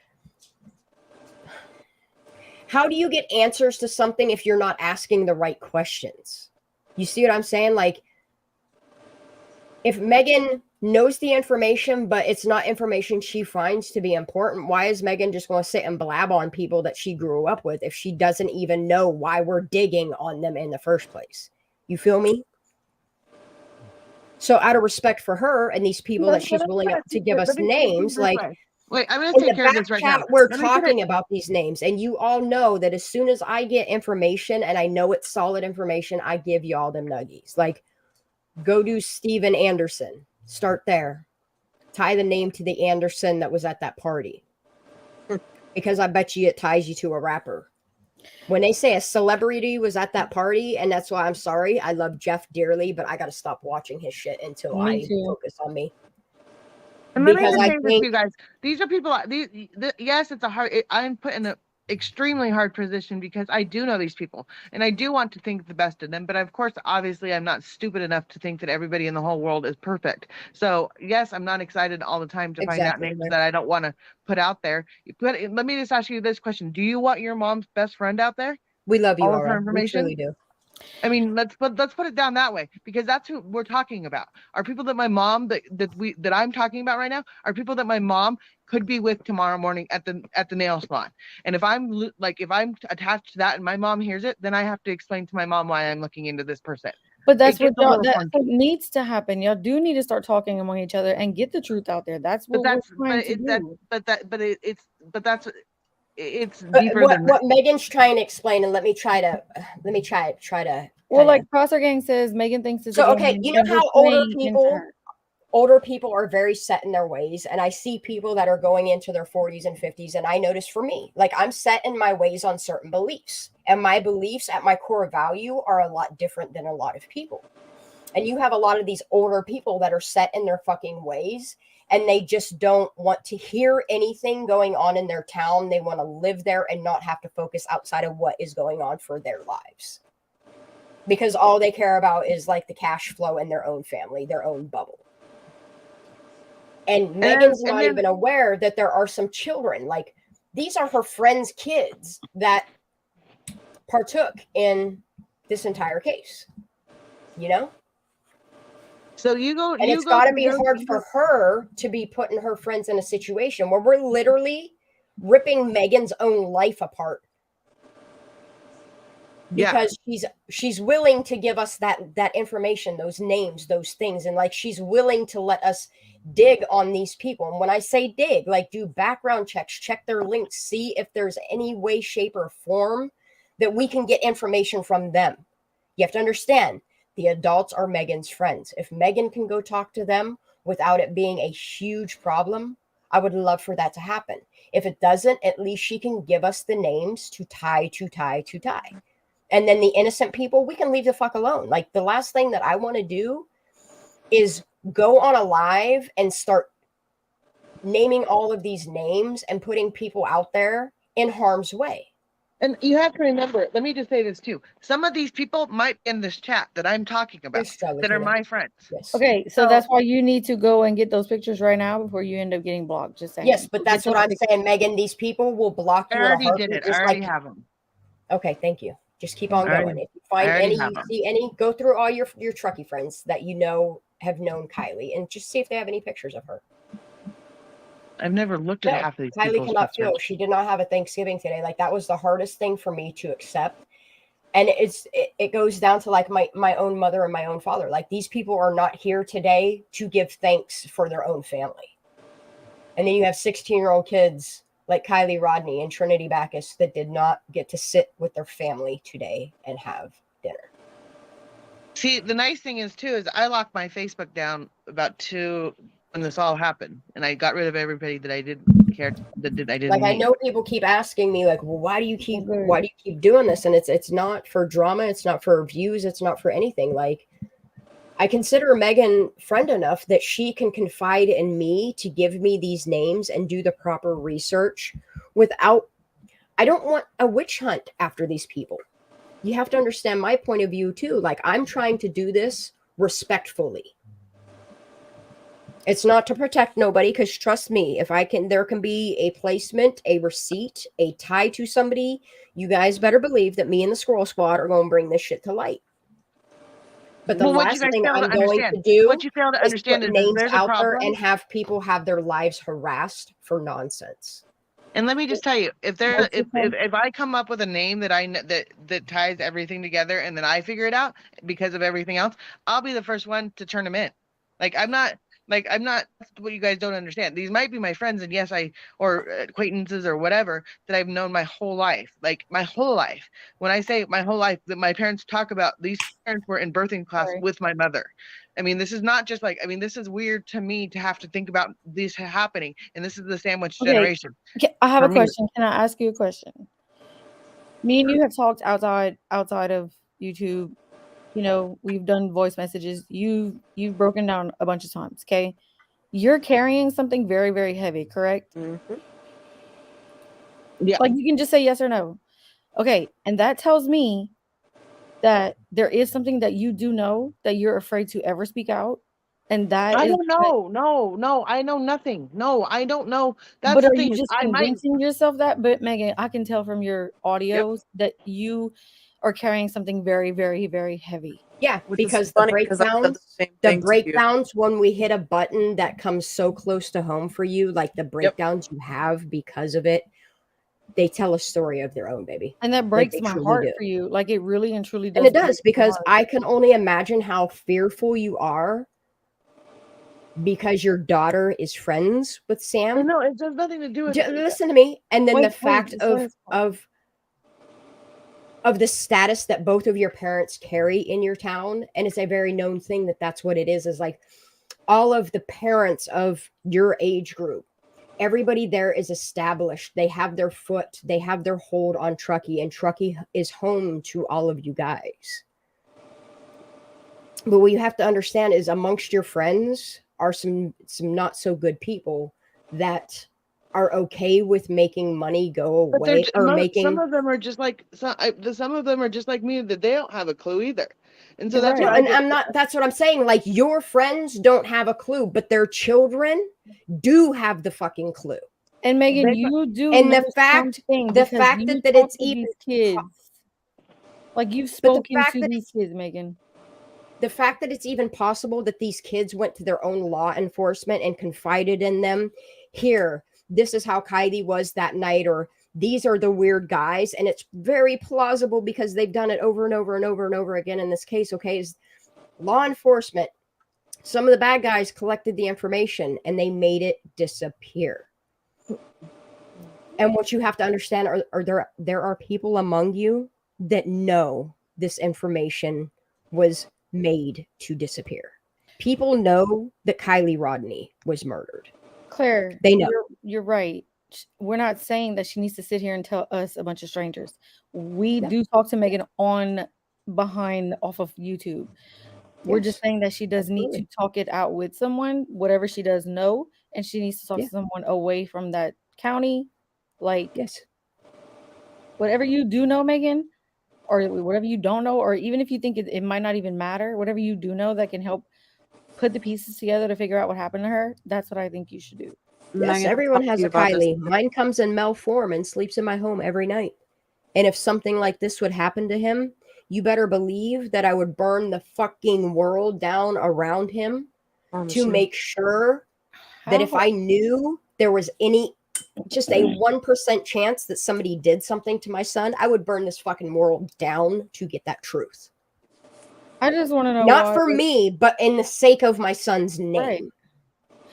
how do you get answers to something if you're not asking the right questions? You see what I'm saying? Like, if Megan knows the information, but it's not information she finds to be important, why is Megan just going to sit and blab on people that she grew up with if she doesn't even know why we're digging on them in the first place? You feel me? So out of respect for her and these people that she's willing to give us names, like, wait, I'm going to take care of this right now. We're talking about these names, and you all know that as soon as I get information and I know it's solid information, I give you all them nuggies. Like, go do Steven Anderson. Start there. Tie the name to the Anderson that was at that party. Because I bet you it ties you to a rapper. When they say a celebrity was at that party, and that's why I'm sorry, I love Jeff dearly, but I got to stop watching his shit until I focus on me. And let me just say this to you guys. These are people, yes, it's a hard, I'm put in an extremely hard position because I do know these people and I do want to think the best of them. But of course, obviously, I'm not stupid enough to think that everybody in the whole world is perfect. So yes, I'm not excited all the time to find out names that I don't want to put out there. But let me just ask you this question. Do you want your mom's best friend out there? We love you, all of her Aura. information? We truly do. I mean, let's put it down that way, because that's who we're talking about. Are people that my mom that I'm talking about right now are people that my mom could be with tomorrow morning at the nail salon. And if I'm attached to that and my mom hears it, then I have to explain to my mom why I'm looking into this person. But that's what needs to happen. Y'all do need to start talking among each other and get the truth out there. That's what we're trying to do. It's deeper than what Megan's trying to explain, and let me try to Well, like Prosser Gang says, Megan thinks it's a So, game okay, you know and we're how playing into her. older people are very set in their ways, and I see people that are going into their 40s and 50s, and I notice for me, like, I'm set in my ways on certain beliefs, and my beliefs at my core value are a lot different than a lot of people. And you have a lot of these older people that are set in their fucking ways, and they just don't want to hear anything going on in their town. They want to live there and not have to focus outside of what is going on for their lives, because all they care about is like the cash flow in their own family, their own bubble. And Megan's not even aware that there are some children, like, these are her friends' kids that partook in this entire case, you know? So you go, and it's got to be hard for her to be putting her friends in a situation where we're literally ripping Megan's own life apart because she's willing to give us that information, those names, those things, and like she's willing to let us dig on these people. And when I say dig, like, do background checks, check their links, see if there's any way, shape, or form that we can get information from them. You have to understand, the adults are Megan's friends. If Megan can go talk to them without it being a huge problem, I would love for that to happen. If it doesn't, at least she can give us the names to tie. And then the innocent people, we can leave the fuck alone. Like, the last thing that I want to do is go on a live and start naming all of these names and putting people out there in harm's way. And you have to remember, let me just say this too. Some of these people might be in this chat that I'm talking about that are my friends. Yes. Okay, so that's why you need to go and get those pictures right now before you end up getting blocked. Just saying. Yes, but that's what I'm saying, Megan. These people will block you. I already did it. I already have them. Okay, thank you. Just keep on I going. already- If you find I already any, have you them. see any, go through all your Truckee friends that you know have known Kylie and just see if they have any pictures of her. I've never looked at No, half of these Kylie people's cannot pictures. feel. She did not have a Thanksgiving today. Like, that was the hardest thing for me to accept. And it goes down to like my own mother and my own father. Like, these people are not here today to give thanks for their own family. And then you have 16-year-old kids like Kylie Rodney and Trinity Backus that did not get to sit with their family today and have dinner. See, the nice thing is too is I locked my Facebook down about 2 when this all happened, and I got rid of everybody that I didn't care I didn't Like, I need. know people keep asking me, like, well, why do you keep doing this? And it's not for drama, it's not for views, it's not for anything. Like, I consider Megan friend enough that she can confide in me to give me these names and do the proper research without. I don't want a witch hunt after these people. You have to understand my point of view too. Like, I'm trying to do this respectfully. It's not to protect nobody, because trust me, if there can be a placement, a receipt, a tie to somebody, you guys better believe that me and the Squirrel Squad are going to bring this shit to light. But the last thing I'm going to do is put names out there and have people have their lives harassed for nonsense. And let me just tell you, if I come up with a name that ties everything together, and then I figure it out because of everything else, I'll be the first one to turn them in. I'm not. That's what you guys don't understand. These might be my friends, and yes, or acquaintances or whatever that I've known my whole life. Like, my whole life. When I say my whole life, that my parents talk about, these parents were in birthing class with my mother. I mean, this is not just like, this is weird to me to have to think about this happening. And this is the sandwich generation. I have a question. Can I ask you a question? Me and you have talked outside of YouTube. You know, we've done voice messages. You've broken down a bunch of times. Okay. You're carrying something very, very heavy, correct? Mm-hmm. Yeah. Like, you can just say yes or no. Okay. And that tells me that there is something that you do know that you're afraid to ever speak out. And that I don't know. No, I know nothing. No, I don't know. That's but the are thing. you just convincing yourself that? But Megan, I can tell from your audios that you are carrying something very, very, very heavy. Yeah, Which because is the funny because I said breakdowns, when we hit a button that comes so close to home for you, like the breakdowns you have because of it, they tell a story of their own, baby. And that breaks my heart for you. Like, it really and truly does. And it does, because I can only imagine how fearful you are because your daughter is friends with Sam. No, it has nothing to do with Listen to me. And then the fact of of the status that both of your parents carry in your town. And it's a very known thing that that's what it is like all of the parents of your age group, everybody there is established. They have their foot, they have their hold on Truckee, and Truckee is home to all of you guys. But what you have to understand is amongst your friends are some not so good people that are okay with making money go away or making. Some of them are just like some of them are just like me, that they don't have a clue either. And so that's right. And I'm not, that's what I'm saying. Like, your friends don't have a clue, but their children do have the fucking clue. And Megan, you do, and know the fact that it's even these kids, like you've spoken to these kids, Megan. The fact that it's even possible that these kids went to their own law enforcement and confided in them. Here, this is how Kylie was that night, or these are the weird guys. And it's very plausible because they've done it over and over and over and over again in this case. Okay, is law enforcement. Some of the bad guys collected the information and they made it disappear. And what you have to understand are there are people among you that know this information was made to disappear. People know that Kylie Rodney was murdered. Claire, they know. You're right. We're not saying that she needs to sit here and tell us, a bunch of strangers. We do talk to Megan on behind off of YouTube. We're just saying that she does need to talk it out with someone, whatever she does know, and she needs to talk to someone away from that county. Like, whatever you do know, Megan, or whatever you don't know, or even if you think it might not even matter, whatever you do know that can help put the pieces together to figure out what happened to her, that's what I think you should do. Yes, everyone has a Kylie. Mine comes in Mel form and sleeps in my home every night. And if something like this would happen to him, you better believe that I would burn the fucking world down around him to make sure that if I knew there was just a 1% chance that somebody did something to my son, I would burn this fucking world down to get that truth. I just want to know, not for me, but in the sake of my son's name. Right.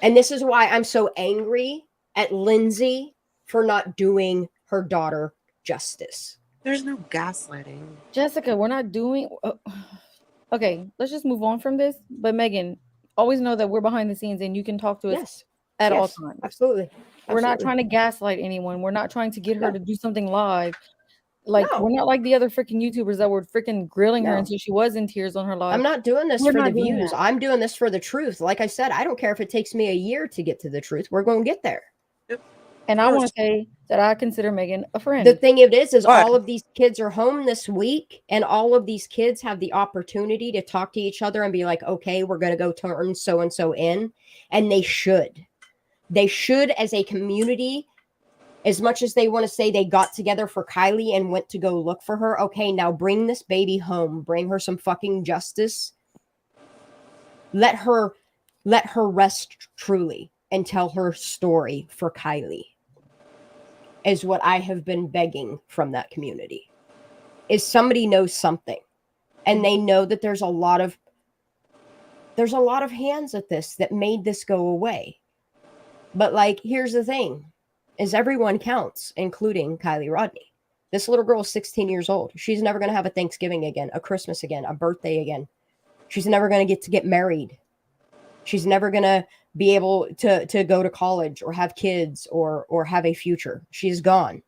And this is why I'm so angry at Lindsay for not doing her daughter justice. There's no gaslighting. Jessica, we're not doing... Okay, let's just move on from this. But Megan, always know that we're behind the scenes and you can talk to us at all times. Absolutely. We're not trying to gaslight anyone. We're not trying to get her to do something live. Like, we're not like the other freaking YouTubers that were freaking grilling her until she was in tears on her live. I'm not doing this for the views. I'm doing this for the truth. Like I said, I don't care if it takes me a year to get to the truth. We're going to get there. And I want to say that I consider Megan a friend. The thing is all of these kids are home this week, and all of these kids have the opportunity to talk to each other and be like, okay, we're going to go turn so-and-so in. And they should. They should, as a community. As much as they want to say they got together for Kylie and went to go look for her, okay, now bring this baby home. Bring her some fucking justice. Let her rest truly and tell her story for Kylie. Is what I have been begging from that community. Is somebody knows something. And they know that there's a lot of hands at this that made this go away. But like, here's the thing. Is everyone counts, including Kylie Rodney. This little girl is 16 years old. She's never going to have a Thanksgiving again, a Christmas again, a birthday again. She's never going to get married. She's never going to be able to go to college or have kids or have a future. She's gone.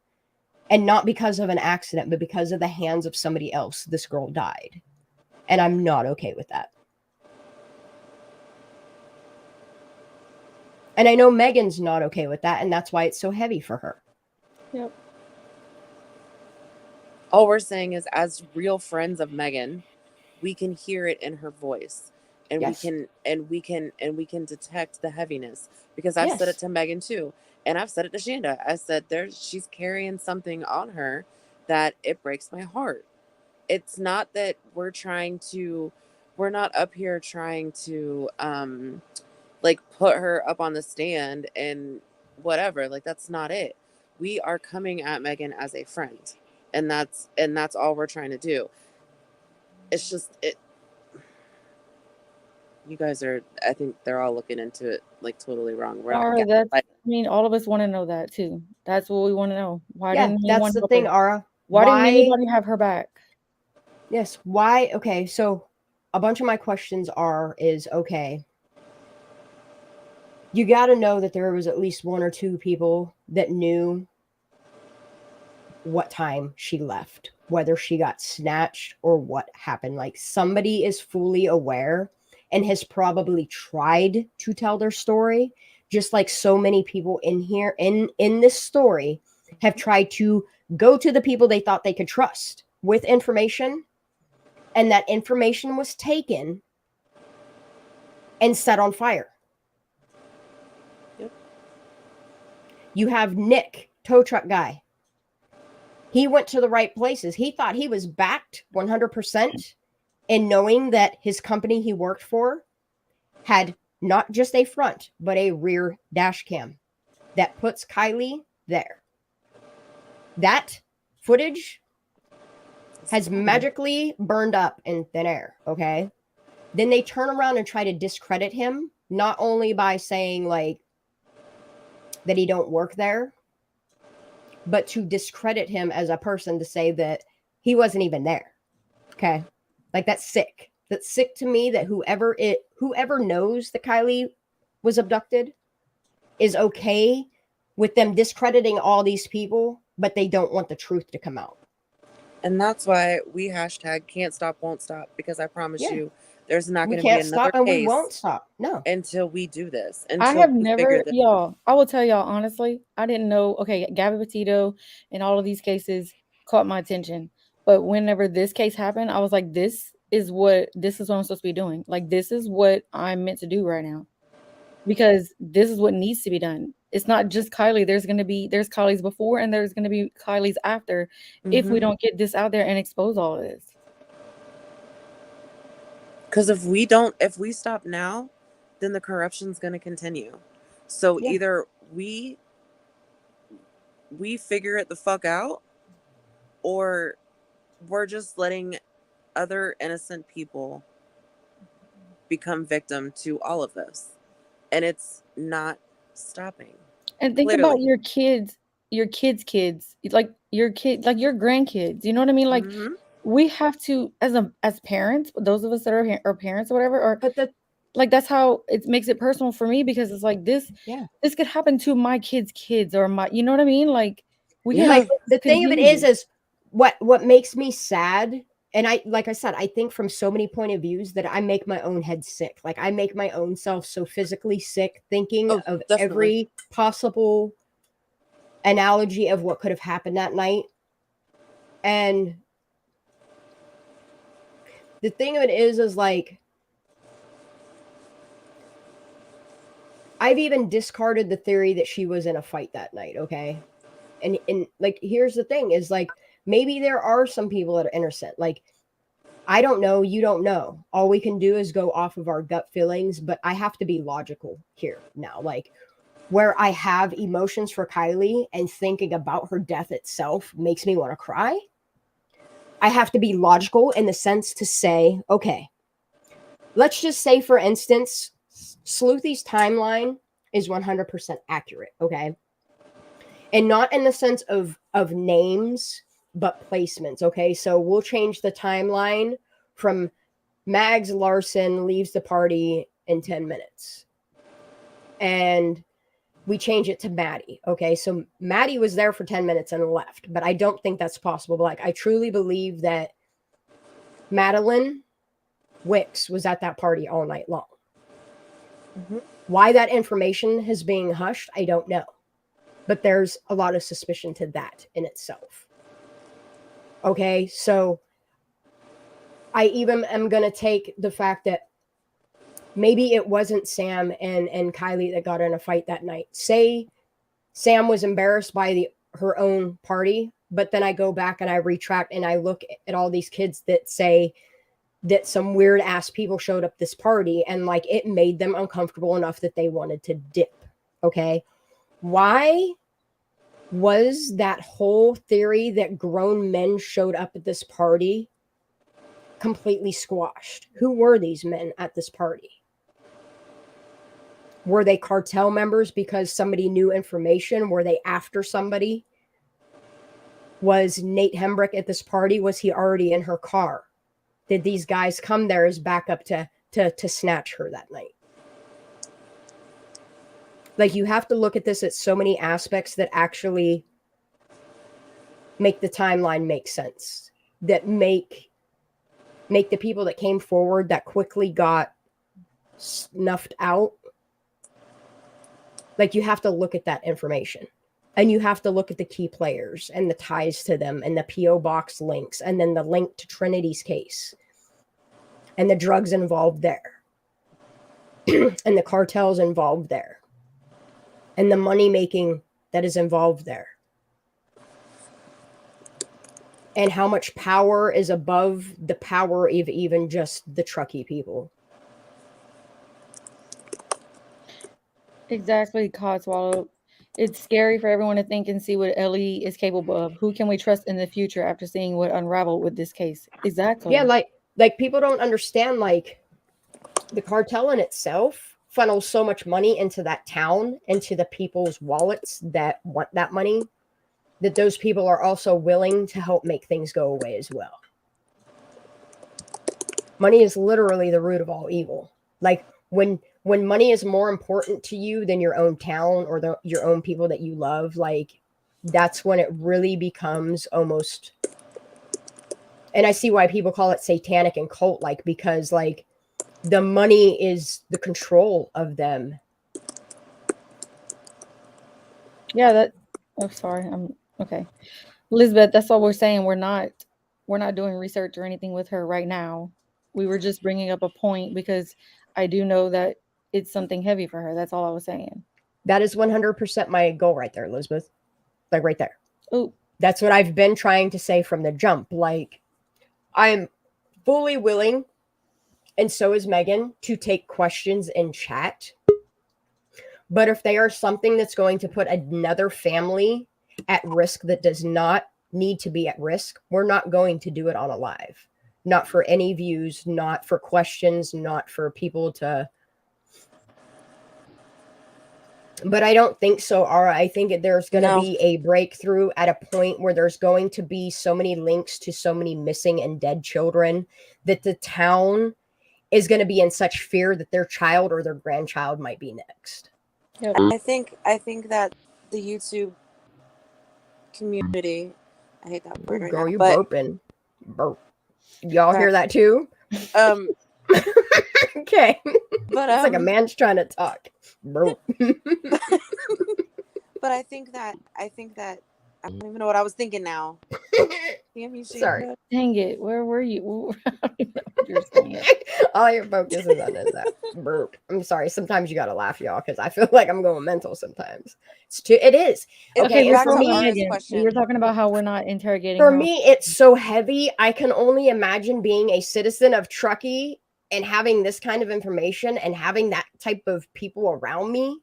And not because of an accident, but because of the hands of somebody else. This girl died. And I'm not okay with that. And I know Megan's not okay with that, and that's why it's so heavy for her. Yep. All we're saying is, as real friends of Megan, we can hear it in her voice, and we can detect the heaviness. Because I've said it to Megan too, and I've said it to Shanda. I said she's carrying something on her that it breaks my heart. It's not that we're not up here trying to like put her up on the stand and whatever. Like, that's not it. We are coming at Megan as a friend, and that's all we're trying to do. It's just you guys are, I think they're all looking into it like totally wrong. Ara, I mean, all of us want to know that too. That's what we want to know. Why didn't that's the thing, Ara. Why didn't anybody have her back? Yes. Why? Okay. So a bunch of my questions is okay. You got to know that there was at least one or two people that knew what time she left, whether she got snatched or what happened. Like somebody is fully aware and has probably tried to tell their story, just like so many people in here in this story have tried to go to the people they thought they could trust with information, and that information was taken and set on fire. Yep. You have Nick, tow truck guy. He went to the right places. He thought he was backed 100% in knowing that his company he worked for had not just a front, but a rear dash cam that puts Kylie there. That footage has magically burned up in thin air, okay? Then they turn around and try to discredit him, not only by saying like that he don't work there, but to discredit him as a person, to say that he wasn't even there. Okay. Like that's sick. That's sick to me that whoever knows that Kylie was abducted is okay with them discrediting all these people, but they don't want the truth to come out. And that's why we hashtag can't stop, won't stop, because I promise you there's not going to be can't another stop and case we won't stop. No. Until we do this. I Until have we figure never, this y'all, I will tell y'all honestly, I didn't know, okay, Gabby Petito and all of these cases caught my attention. But whenever this case happened, I was like, this is what I'm supposed to be doing. Like, this is what I'm meant to do right now. Because this is what needs to be done. It's not just Kylie. There's Kylie's before and there's going to be Kylie's after if we don't get this out there and expose all of this. Because if we stop now, then the corruption's going to continue. So either we figure it the fuck out, or we're just letting other innocent people become victim to all of this. And it's not stopping. And think about your kids' kids, like your grandkids. You know what I mean? Like we have to, as parents, those of us that are parents or whatever, or like that's how it makes it personal for me, because it's like this could happen to my kids or my, you know what I mean? Like Like the thing of it is what makes me sad. And like I said, I think from so many point of views that I make my own head sick. Like I make my own self so physically sick thinking of every possible analogy of what could have happened that night. And the thing of it is like, I've even discarded the theory that she was in a fight that night. Okay. And like, here's the thing is like, maybe there are some people that are innocent. Like, I don't know. You don't know. All we can do is go off of our gut feelings, but I have to be logical here now. Like, where I have emotions for Kylie and thinking about her death itself makes me want to cry. I have to be logical in the sense to say, okay, let's just say, for instance, Sleuthy's timeline is 100% accurate. Okay. And not in the sense of names, but placements. Okay. So we'll change the timeline from Mags Larson leaves the party in 10 minutes. And we change it to Maddie. Okay. So Maddie was there for 10 minutes and left, but I don't think that's possible. But like, I truly believe that Madeline Wicks was at that party all night long. Why that information is being hushed, I don't know. But there's a lot of suspicion to that in itself. Okay, so I even am going to take the fact that maybe it wasn't Sam and Kylie that got in a fight that night. Say Sam was embarrassed by her own party, but then I go back and I retract and I look at all these kids that say that some weird ass people showed up this party and like it made them uncomfortable enough that they wanted to dip. Okay. Why was that whole theory that grown men showed up at this party completely squashed? Who were these men at this party? Were they cartel members because somebody knew information? Were they after somebody? Was Nate Hembrick at this party? Was he already in her car? Did these guys come there as backup to snatch her that night? Like, you have to look at this at so many aspects that actually make the timeline make sense, that make the people that came forward that quickly got snuffed out. Like, you have to look at that information, and you have to look at the key players and the ties to them and the P.O. box links, and then the link to Trinity's case and the drugs involved there and the cartels involved there and the money making that is involved there. And how much power is above the power of even just the Truckee people. Exactly, Codswallow. It's scary for everyone to think and see what Ellie is capable of. Who can we trust in the future after seeing what unraveled with this case? Exactly. Yeah, like people don't understand, like, the cartel in itself funnels so much money into that town, into the people's wallets that want that money, that those people are also willing to help make things go away as well. Money is literally the root of all evil. Like, when money is more important to you than your own town or your own people that you love, like, that's when it really becomes almost, and I see why people call it satanic and cult-like, because, like, the money is the control of them. Yeah, sorry. Okay. Elizabeth, that's all we're saying. We're not doing research or anything with her right now. We were just bringing up a point because I do know that it's something heavy for her. That's all I was saying. That is 100% my goal right there, Elizabeth. Like, right there. Oh, that's what I've been trying to say from the jump. Like, I'm fully willing, and so is Megan, to take questions in chat. But if they are something that's going to put another family at risk that does not need to be at risk, we're not going to do it on a live. Not for any views, not for questions, not for people to... But I don't think so, Ara. I think there's going to be a breakthrough at a point where there's going to be so many links to so many missing and dead children that the town is going to be in such fear that their child or their grandchild might be next. Yep. I think that the YouTube community, I hate that word right girl, now, you but burping. Burp. Y'all hear that too? Okay. But it's like a man's trying to talk. Burp. But I think that I don't even know what I was thinking now. Damn you, Sorry. Dang it. Where were you? I don't even know what you're saying. All your focus is on is that burp. I'm sorry. Sometimes you gotta laugh, y'all, because I feel like I'm going mental sometimes. It is. Okay, And for me, you're talking about how we're not interrogating For her. me, it's so heavy. I can only imagine being a citizen of Truckee and having this kind of information and having that type of people around me.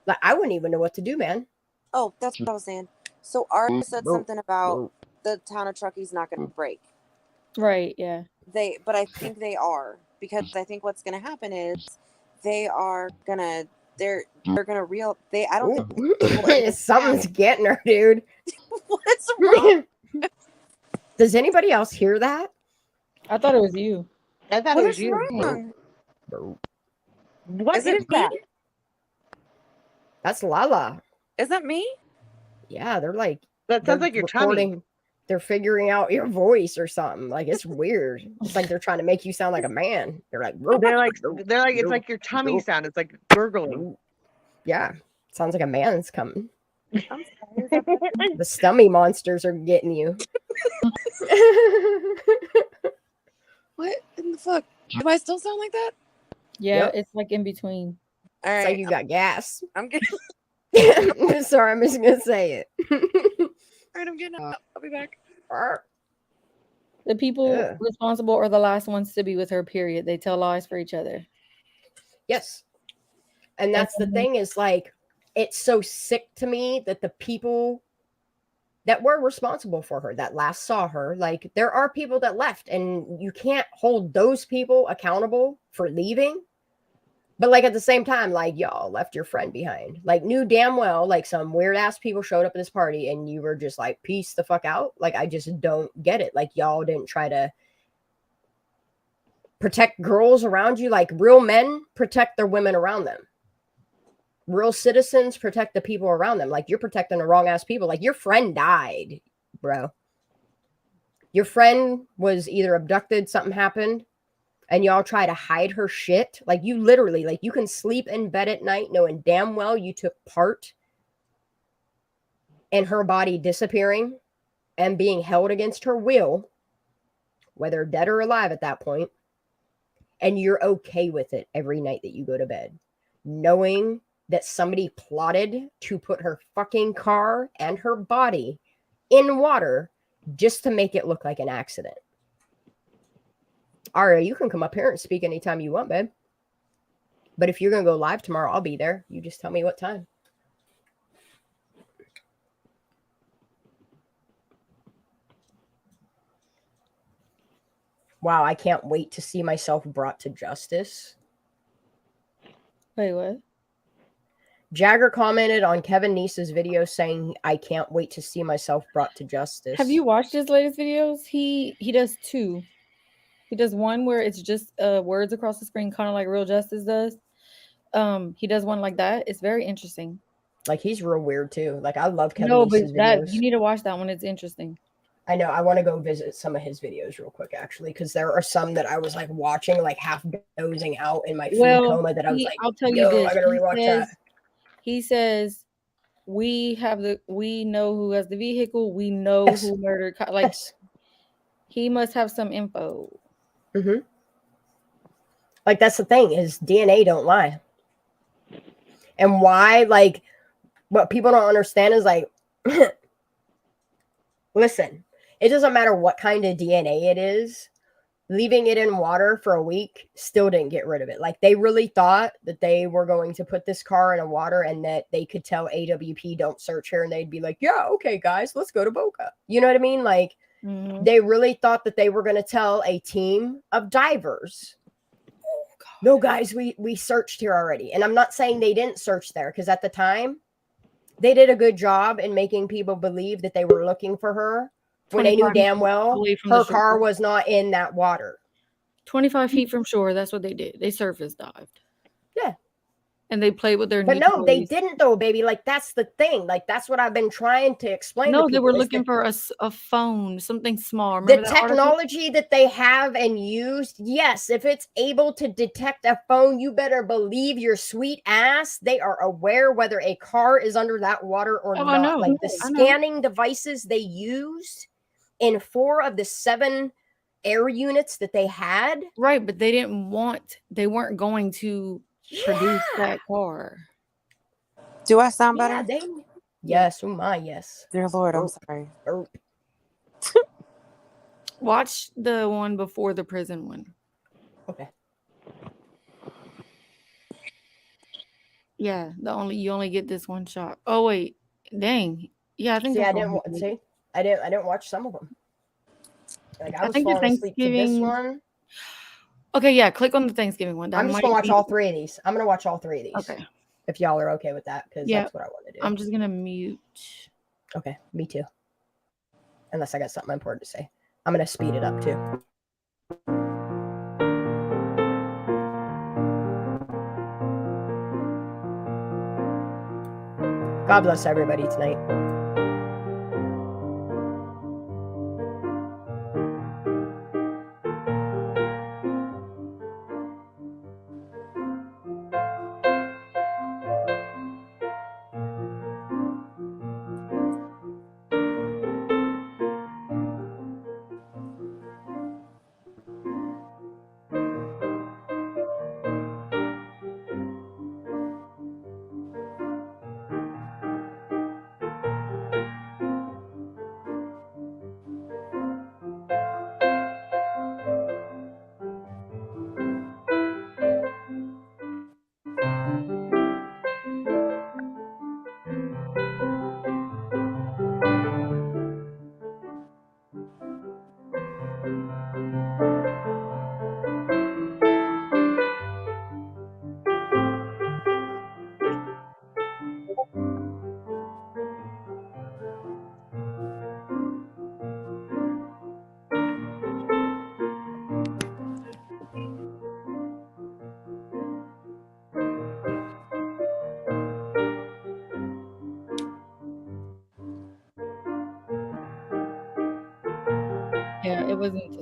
Like, I wouldn't even know what to do, man. Oh, that's what I was saying. So Art said something about the town of Truckee's not going to break. Right, yeah. But I think they are, because I think what's going to happen is they're going to I don't think something's getting her, dude. What's wrong? Does anybody else hear that? I thought it was you. I thought What it was is you. wrong? What is it that? That's Lala. Is that me? Yeah, they're like... That sounds like your tummy. They're figuring out your voice or something. Like, it's weird. It's like they're trying to make you sound like a man. They're like... It's like your tummy sound. It's like gurgling. Yeah. Sounds like a man's coming. The stummy monsters are getting you. What in the fuck? Do I still sound like that? Yeah, It's like in between. All right. It's like you got gas. I'm getting... Sorry, I'm just going to say it. All right, I'm getting up. I'll be back. The people responsible are the last ones to be with her, period. They tell lies for each other. Yes. And that's the thing is, like, it's so sick to me that the people that were responsible for her, that last saw her, like, there are people that left, and you can't hold those people accountable for leaving. But like at the same time, like y'all left your friend behind. Like knew damn well like some weird ass people showed up at this party and you were just like peace the fuck out. Like I just don't get it. Like y'all didn't try to protect girls around you. Like real men protect their women around them. Real citizens protect the people around them. Like you're protecting the wrong ass people. Like your friend died, bro. Your friend was either abducted, something happened, and y'all try to hide her shit. Like you literally, like you can sleep in bed at night knowing damn well you took part in her body disappearing and being held against her will, whether dead or alive at that point, and you're okay with it every night that you go to bed, knowing that somebody plotted to put her fucking car and her body in water just to make it look like an accident. Aria, you can come up here and speak anytime you want, babe. But if you're going to go live tomorrow, I'll be there. You just tell me what time. Wow, I can't wait to see myself brought to justice. Wait, what? Jagger commented on Kevin Neese's video saying, I can't wait to see myself brought to justice. Have you watched his latest videos? He does two. He does one where it's just words across the screen, kind of like Real Justice does. He does one like that. It's very interesting. Like he's real weird too. Like I love Kevin Neese's videos. You need to watch that one. It's interesting. I know. I want to go visit some of his videos real quick, actually, because there are some that I was like watching, like half dozing out in my food coma. That I was like, I'll tell you this. I gotta rewatch that. He says, we know who has the vehicle. We know who murdered. Like, he must have some info. Mm-hmm. Like that's the thing is DNA don't lie. And why? Like, what people don't understand is like, listen, it doesn't matter what kind of DNA it is. Leaving it in water for a week still didn't get rid of it. Like they really thought that they were going to put this car in a water and that they could tell AWP don't search here and they'd be like, yeah, okay, guys, let's go to Boca. You know what I mean? Like they really thought that they were going to tell a team of divers. No, guys, we searched here already. And I'm not saying they didn't search there because at the time they did a good job in making people believe that they were looking for her. When they knew damn well her car was not in that water. 25 feet from shore. That's what they did. They surface dived. Yeah. And they played with their But no, they didn't though, baby. Like that's the thing. Like that's what I've been trying to explain to people. No, they were looking for a phone, something small. Remember the technology that they have and used, yes, if it's able to detect a phone, you better believe your sweet ass they are aware whether a car is under that water or not. I know. Like the scanning devices they used in 4 of the 7 air units that they had. Right, but they weren't going to produce that car. Do I sound better? Yes, oh my, yes. Dear Lord, I'm sorry. Watch the one before the prison one. Okay. Yeah, you only get this one shot. Oh wait, dang. Yeah, I think I didn't watch some of them. Like I was think the falling asleep to this one. Okay, yeah, click on the Thanksgiving one. I'm just gonna watch all 3 of these. I'm gonna watch all 3 of these. Okay. If y'all are okay with that, because that's what I want to do. I'm just gonna mute. Okay, me too. Unless I got something important to say. I'm gonna speed it up too. God bless everybody tonight.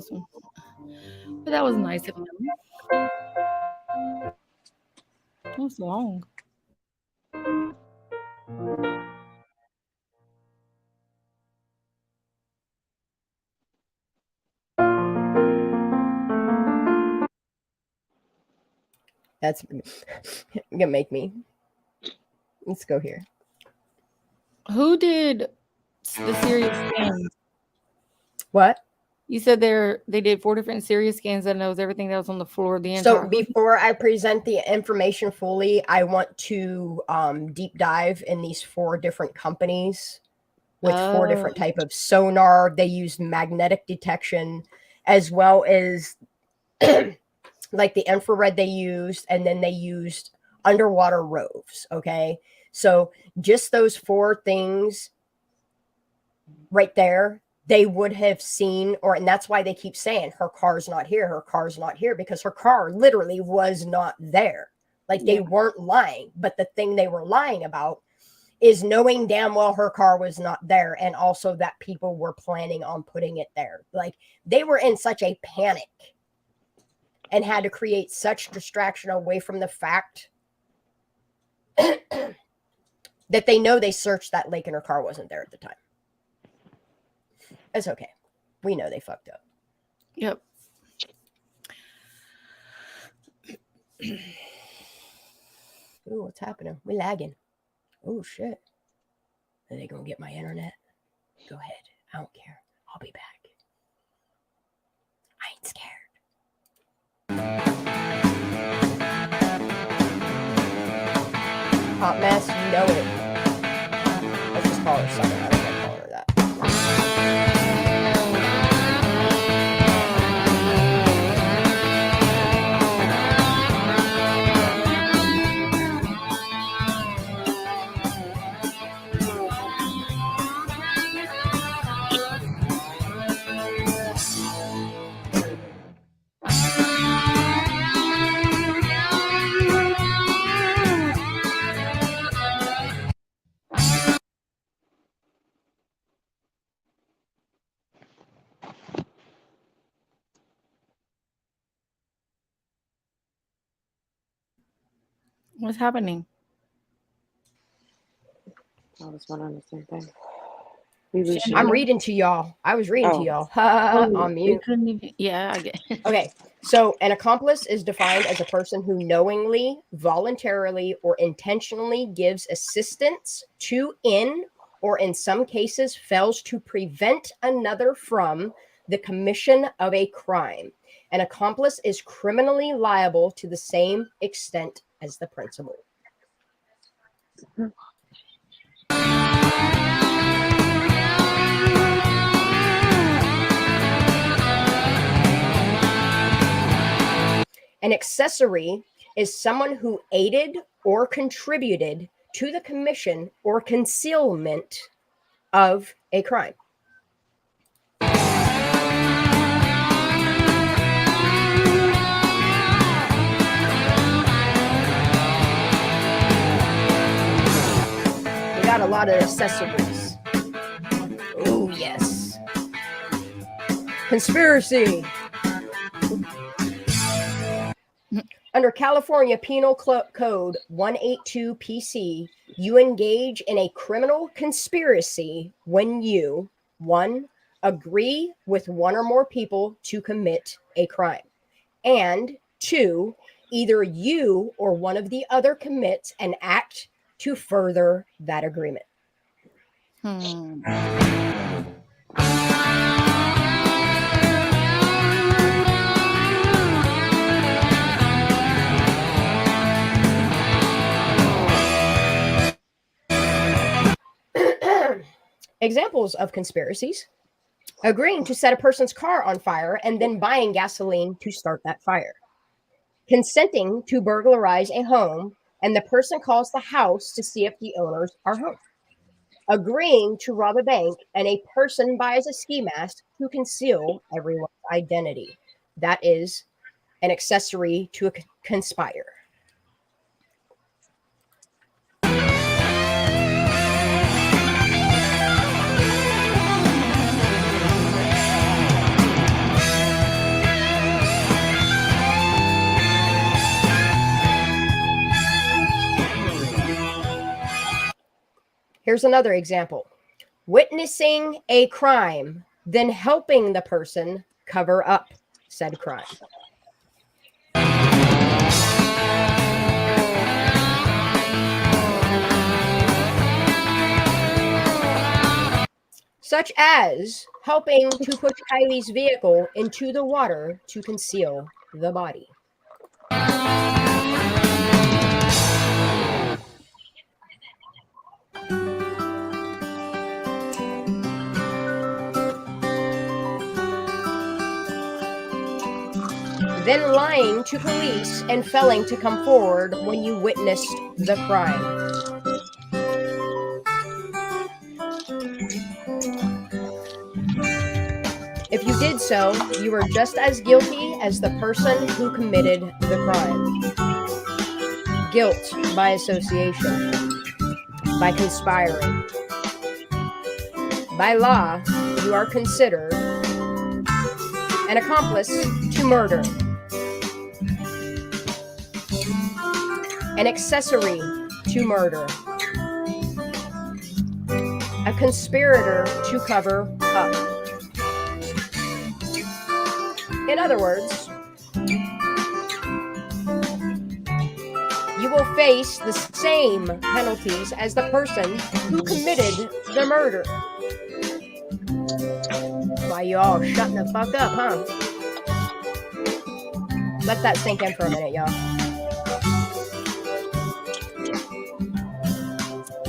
this one. But that was nice of him. That was long. That's gonna make me. Let's go here. Who did the serious scans? What? You said they did 4 different serious scans and knows everything that was on the floor of the So entire. before I present the information fully, I want to deep dive in these 4 different companies with 4 different type of sonar. They used magnetic detection as well as like the infrared they used, and then they used underwater roves. Okay. So just those 4 things right there, they would have seen, and that's why they keep saying her car's not here, her car's not here, because her car literally was not there. Like they weren't lying, but the thing they were lying about is knowing damn well her car was not there, and also that people were planning on putting it there. Like they were in such a panic and had to create such distraction away from the fact that they know they searched that lake and her car wasn't there at the time. It's okay. We know they fucked up. Yep. Ooh, what's happening? We're lagging. Oh, shit. Are they going to get my internet? Go ahead. I don't care. I'll be back. I ain't scared. Hot mess, you know it. Let's just call her Summer. I don't want to call her that. What's happening? I was wondering the same thing. I'm reading to y'all. I was reading to y'all. On mute. Couldn't even, yeah, I get it. Okay. So an accomplice is defined as a person who knowingly, voluntarily, or intentionally gives assistance to or in some cases fails to prevent another from the commission of a crime. An accomplice is criminally liable to the same extent as the principal. An accessory is someone who aided or contributed to the commission or concealment of a crime. We got a lot of accessories. Oh, yes. Conspiracy. Under California Penal Code 182 PC, you engage in a criminal conspiracy when you, 1, agree with one or more people to commit a crime, and 2, either you or one of the other commits an act to further that agreement. Examples of conspiracies: agreeing to set a person's car on fire and then buying gasoline to start that fire. Consenting to burglarize a home and the person calls the house to see if the owners are home. Agreeing to rob a bank and a person buys a ski mask to conceal everyone's identity. That is an accessory to conspire. Here's another example. Witnessing a crime, then helping the person cover up said crime. Such as helping to push Kylie's vehicle into the water to conceal the body. Then lying to police and failing to come forward when you witnessed the crime. If you did so, you are just as guilty as the person who committed the crime. Guilt by association, by conspiring. By law, you are considered an accomplice to murder, an accessory to murder, a conspirator to cover up. In other words, you will face the same penalties as the person who committed the murder. Why you all shutting the fuck up, huh? Let that sink in for a minute, y'all.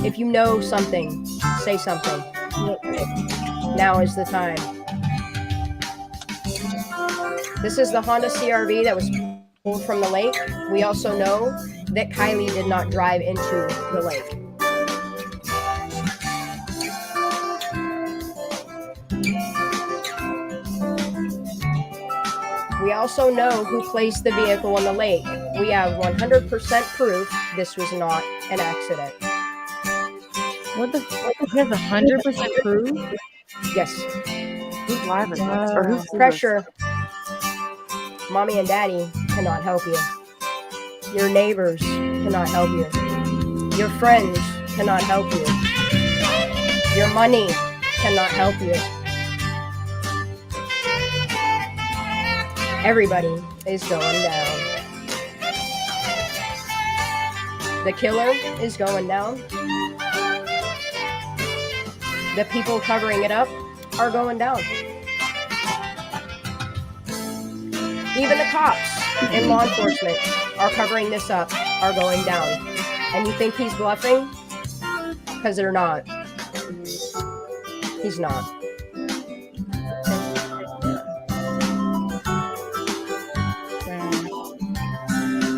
If you know something, say something. Now is the time. This is the Honda CR-V that was pulled from the lake. We also know that Kylie did not drive into the lake. We also know who placed the vehicle in the lake. We have 100% proof this was not an accident. What the fuck? He has 100% proof? Yes. Who's live in this? Or who's Pressure. Mommy and daddy cannot help you. Your neighbors cannot help you. Your friends cannot help you. Your money cannot help you. Everybody is going down. The killer is going down. The people covering it up are going down. Even the cops and law enforcement are covering this up, are going down. And you think he's bluffing? Because they're not. He's not.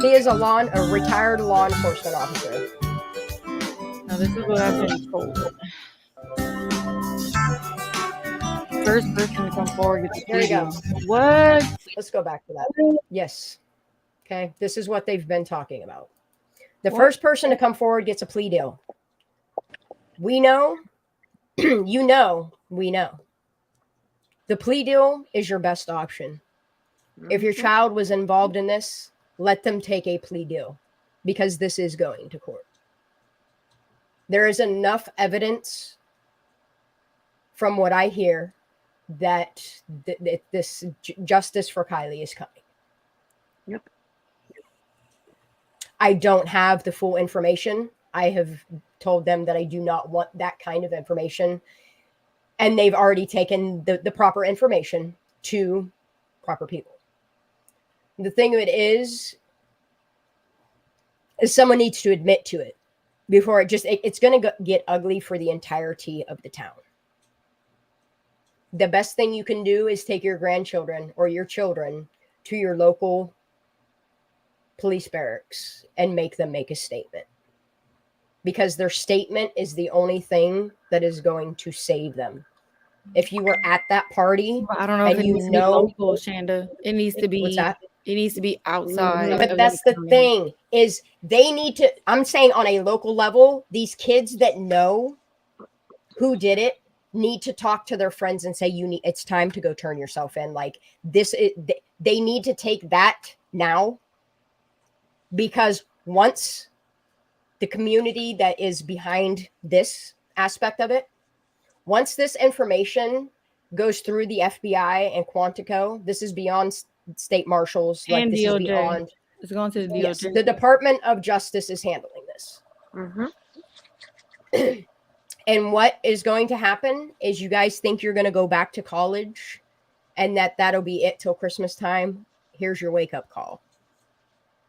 He is a retired law enforcement officer. Now this is what I've been told. First person to come forward gets a There you go. What? Let's go back to that. Yes. Okay. This is what they've been talking about. The first person to come forward gets a plea deal. We know, you know, we know. The plea deal is your best option. If your child was involved in this, let them take a plea deal because this is going to court. There is enough evidence from what I hear that this justice for Kylie is coming. Yep. I don't have the full information. I have told them that I do not want that kind of information. And they've already taken the proper information to proper people. The thing of it is someone needs to admit to it before it's going to get ugly for the entirety of the town. The best thing you can do is take your grandchildren or your children to your local police barracks and make them make a statement. Because their statement is the only thing that is going to save them. If you were at that party, I don't know if it needs to be local, Shanda. It needs to be. What's that? It needs to be outside. But that's the thing is they need to. I'm saying on a local level, these kids that know who did it need to talk to their friends and say, it's time to go turn yourself in. Like this, they need to take that now, because once the community that is behind this aspect of it. Once this information goes through the FBI and Quantico, this is beyond state marshals. Like And this is DOJ. beyond. It's going to the DOJ. Yes, the Department of Justice is handling this. And what is going to happen is you guys think you're going to go back to college and that'll be it till Christmas time. Here's your wake-up call.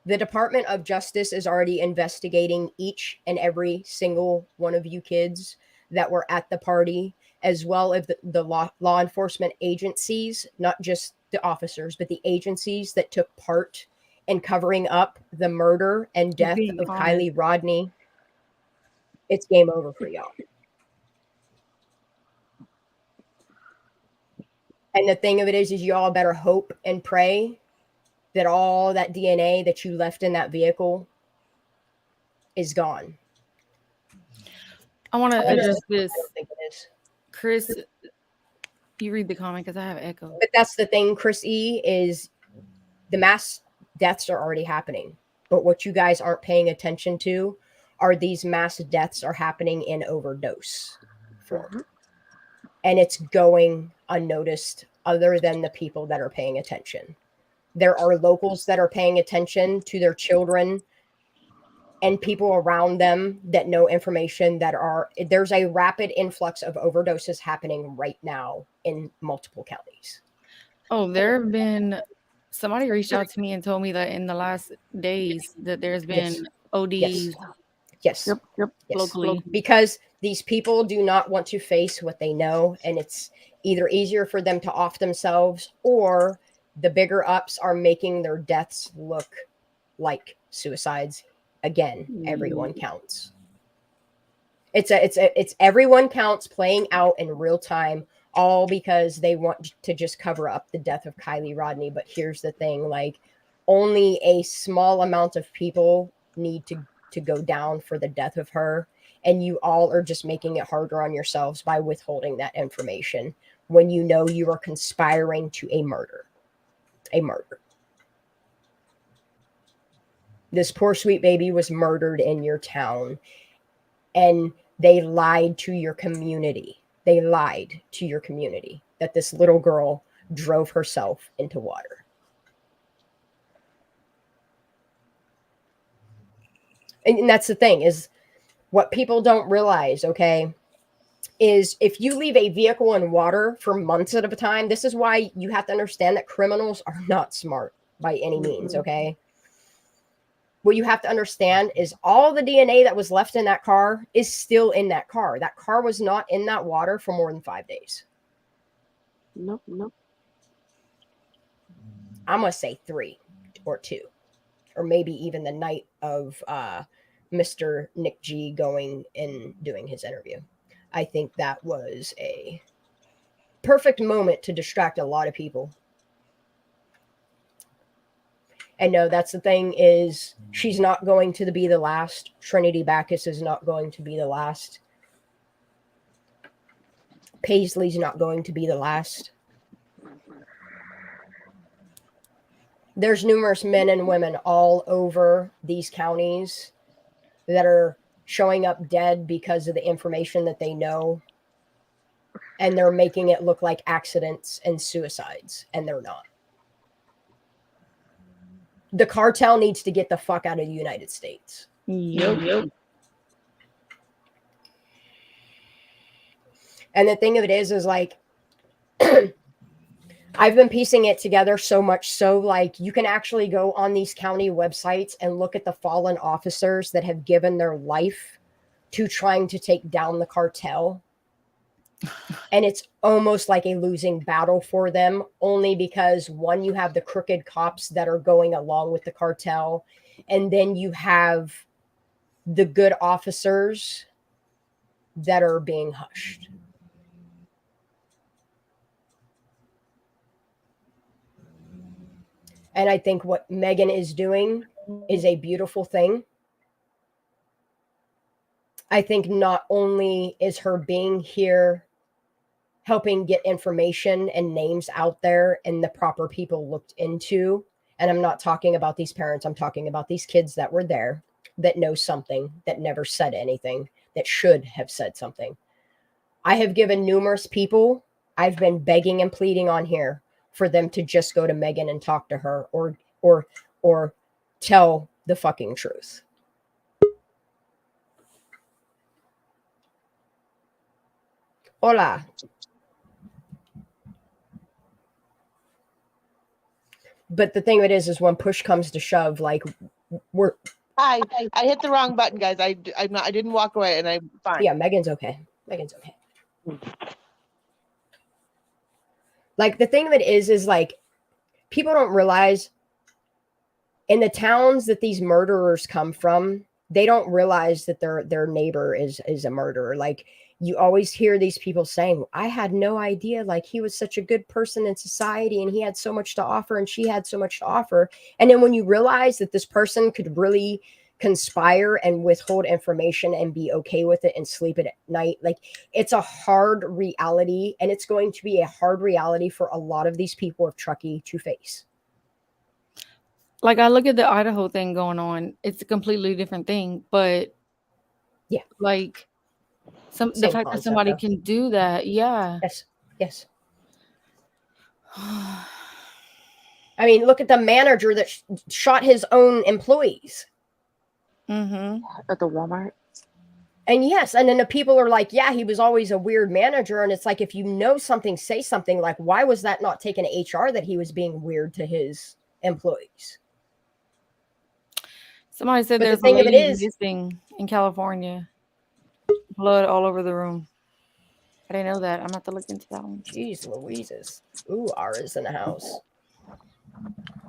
The Department of Justice is already investigating each and every single one of you kids that were at the party, as well as the law enforcement agencies, not just the officers, but the agencies that took part in covering up the murder and death of Kylie Rodney. It's game over for y'all. And the thing of it is y'all better hope and pray that all that DNA that you left in that vehicle is gone. I want to address this. I don't think it is. Chris, you read the comment because I have echo. But that's the thing, Chris E, is the mass deaths are already happening. But what you guys aren't paying attention to are these mass deaths are happening in overdose form. And it's going unnoticed other than the people that are paying attention. There are locals that are paying attention to their children and people around them that know information there's a rapid influx of overdoses happening right now in multiple counties. Oh, there have been, somebody reached out to me and told me that in the last days that there's been ODs. Yes. Locally. Because these people do not want to face what they know, and it's either easier for them to off themselves, or the bigger ups are making their deaths look like suicides. Again, everyone counts. It's everyone counts playing out in real time, all because they want to just cover up the death of Kylie Rodney. But here's the thing, like, only a small amount of people need to go down for the death of her, and you all are just making it harder on yourselves by withholding that information when you know you are conspiring to a murder. This poor sweet baby was murdered in your town, and they lied to your community. They lied to your community that this little girl drove herself into water. And that's the thing, is what people don't realize, okay, is if you leave a vehicle in water for months at a time, this is why you have to understand that criminals are not smart by any means, okay? What you have to understand is all the DNA that was left in that car is still in that car. That car was not in that water for more than 5 days. Nope. I'm going to say 3 or 2, or maybe even the night of Mr. Nick G going and doing his interview. I think that was a perfect moment to distract a lot of people. And no, that's the thing, is she's not going to be the last. Trinity Backus is not going to be the last. Paisley's not going to be the last. There's numerous men and women all over these counties that are showing up dead because of the information that they know. And they're making it look like accidents and suicides, and they're not. The cartel needs to get the fuck out of the United States. Yep. And the thing of it is like, I've been piecing it together so much so, like, you can actually go on these county websites and look at the fallen officers that have given their life to trying to take down the cartel. And it's almost like a losing battle for them, only because, one, you have the crooked cops that are going along with the cartel, and then you have the good officers that are being hushed. And I think what Megan is doing is a beautiful thing. I think not only is her being here helping get information and names out there and the proper people looked into, and I'm not talking about these parents, I'm talking about these kids that were there. that knows something that never said anything that should have said something. I have given numerous people, I've been begging and pleading on here for them to just go to Megan and talk to her or tell the fucking truth. Hola. But the thing of it is when push comes to shove, like we're. I hit the wrong button, guys. I didn't walk away, and I'm fine. Yeah, Megan's okay. Megan's okay. Like the thing of it is like people don't realize in the towns that these murderers come from, they don't realize that their neighbor is a murderer. Like you always hear these people saying, I had no idea, like he was such a good person in society and he had so much to offer and she had so much to offer. And then when you realize that this person could really conspire and withhold information and be okay with it and sleep at night, like it's a hard reality, and it's going to be a hard reality for a lot of these people of Truckee to face. Like I look at the Idaho thing going on, it's a completely different thing, but yeah, like the Same fact that concept, somebody though. can do that, yeah. Yes. I mean, look at the manager that shot his own employees. Mm-hmm. At the Walmart. And yes, and then the people are like, yeah, he was always a weird manager. And it's like, if you know something, say something. Like, why was that not taken to HR that he was being weird to his employees? Somebody said But there's the thing a of it lady is, missing in California. Blood all over the room. I didn't know that. I'm going to have to look into that one. Jeez Louises. Ooh, Ara's in the house.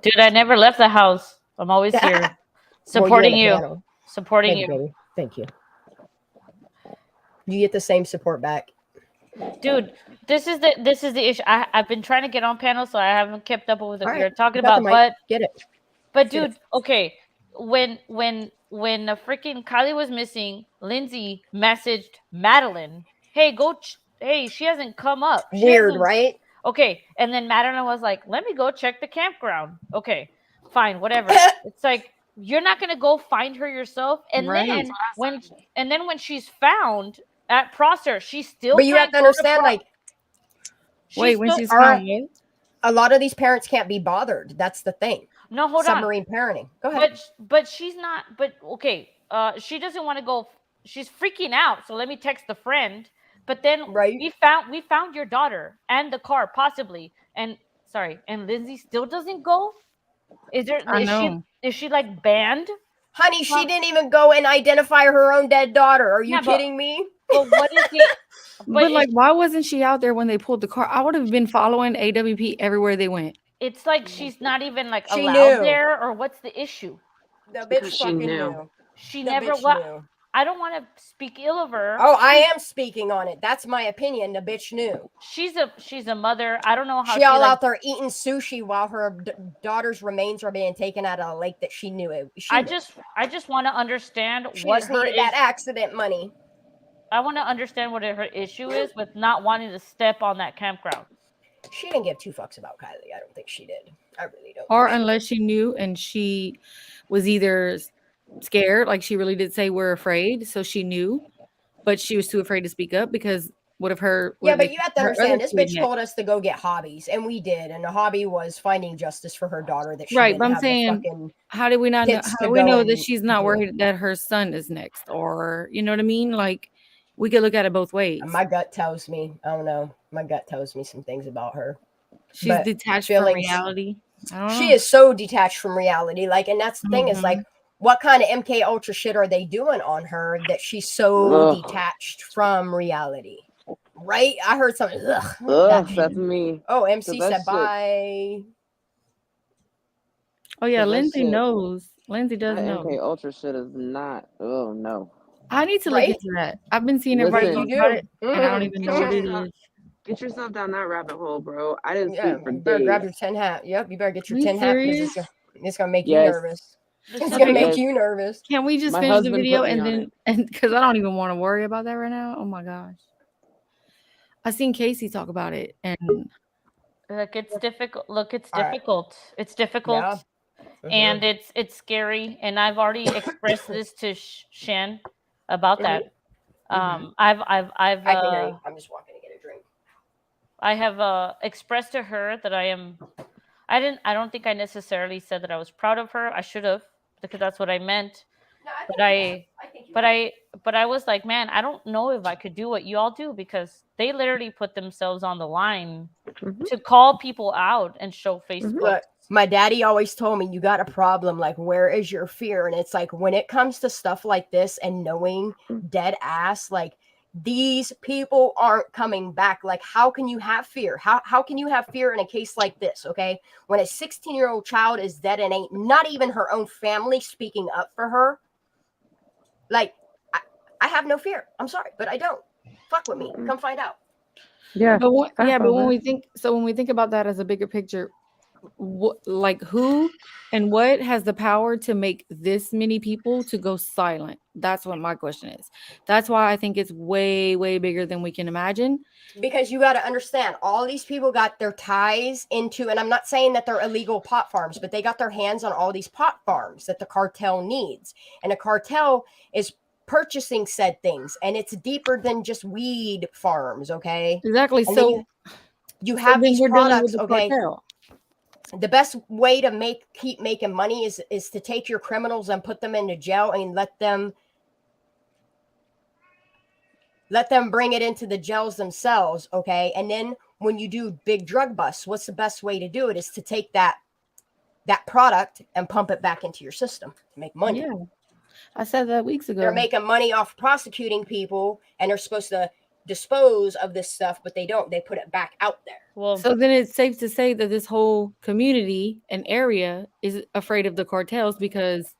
Dude, I never left the house. I'm always here. Supporting you. Panel. Supporting Thank you. Baby. Thank you. You get the same support back. Dude, this is the issue. I've been trying to get on panel, so I haven't kept up with what All you're right, talking you got the about. mic. Get it. But Get dude, it. okay. When a freaking Kylie was missing, Lindsay messaged Madeline, "Hey, hey, she hasn't come up." Weird, right? Okay, and then Madeline was like, "Let me go check the campground." Okay, fine, whatever. It's like you're not gonna go find her yourself, and Right. then when she's found at Prosser, she still. But you have to understand, like, wait, when she's found, a lot of these parents can't be bothered. That's the thing. No, hold Submarine parenting. Go ahead. But she's not. But okay, she doesn't want to go. She's freaking out. So let me text the friend. But then we found your daughter and the car possibly. And Lindsay still doesn't go. Is she like banned? Honey, she didn't even go and identify her own dead daughter. Are you kidding me? But what is the? But like, why wasn't she out there when they pulled the car? I would have been following AWP everywhere they went. It's like she's not even like She allowed knew. there, or what's the issue? The bitch fucking knew. She The never bitch what? knew. I don't want to speak ill of her. Oh, I am speaking on it. That's my opinion. The bitch knew. She's a mother. I don't know how she all out there eating sushi while her daughter's remains are being taken out of a lake that she knew it. I just want to understand what just her needed that accident money. I want to understand what her issue is with not wanting to step on that campground. She didn't give two fucks about Kylie. I don't think she did. I really don't. Or unless she knew and she was either scared, like she really did say we're afraid, so she knew, but she was too afraid to speak up because what if her? Yeah, but you have to understand, this bitch told us to go get hobbies, and we did, and the hobby was finding justice for her daughter that she right. didn't But I'm have saying, how did we not know? kids How to do we go know and that she's not do. worried that her son is next, or you know what I mean? Like we could look at it both ways. My gut tells me, I don't know. My gut tells me some things about her. She's But detached from reality. I don't know. She is so detached from reality. Like, and that's the thing is like, what kind of MK Ultra shit are they doing on her that she's so detached from reality? Right? I heard something. That's me. Oh, MC that said shit- bye. Oh yeah, that Lindsay shit- knows. Lindsay does That know. MK Ultra shit is not. Oh no. I need to look Right? into that. I've been seeing everybody Listen. talk about it, and I don't even know what it is. Get yourself down that rabbit hole, bro. I didn't Yeah, sleep for you better days. grab your 10 hat. Yep, you better get your Are you 10 hat serious? because it's gonna make you Yes. nervous. It's gonna make you nervous. Can we just My finish the husband video put me and on then and because I don't even want to worry about that right now. Oh my gosh. I seen Casey talk about it and Like it's difficult. Look, it's difficult. It's difficult. Yeah. and it's scary. And I've already expressed this to Shen about that. I've I can hear you. I'm just walking to get a drink. I have expressed to her that I don't think I necessarily said that I was proud of her. I should have, because that's what I meant. No, But I was like, man, I don't know if I could do what you all do, because they literally put themselves on the line to call people out and show Facebook. Look, my daddy always told me, you got a problem. Like, where is your fear? And it's like, when it comes to stuff like this and knowing dead ass, like, these people aren't coming back. Like, how can you have fear? How can you have fear in a case like this? Okay. When a 16-year-old child is dead and ain't not even her own family speaking up for her, like, I have no fear. I'm sorry, but I don't. Fuck with me. Come find out. Yeah. But when we think about that as a bigger picture, like who and what has the power to make this many people to go silent? That's what my question is. That's why I think it's way, way bigger than we can imagine. Because you got to understand, all these people got their ties into, and I'm not saying that they're illegal pot farms, but they got their hands on all these pot farms that the cartel needs. And the cartel is purchasing said things, and it's deeper than just weed farms, okay? Exactly. And so you have these products, okay? Cartel. The best way to keep making money is to take your criminals and put them into jail and let them bring it into the jails themselves, okay? And then when you do big drug busts, what's the best way to do it is to take that product and pump it back into your system to make money. Yeah. I said that weeks ago. They're making money off prosecuting people, and they're supposed to dispose of this stuff, but they don't. They put it back out there. Well, so then it's safe to say that this whole community and area is afraid of the cartels because.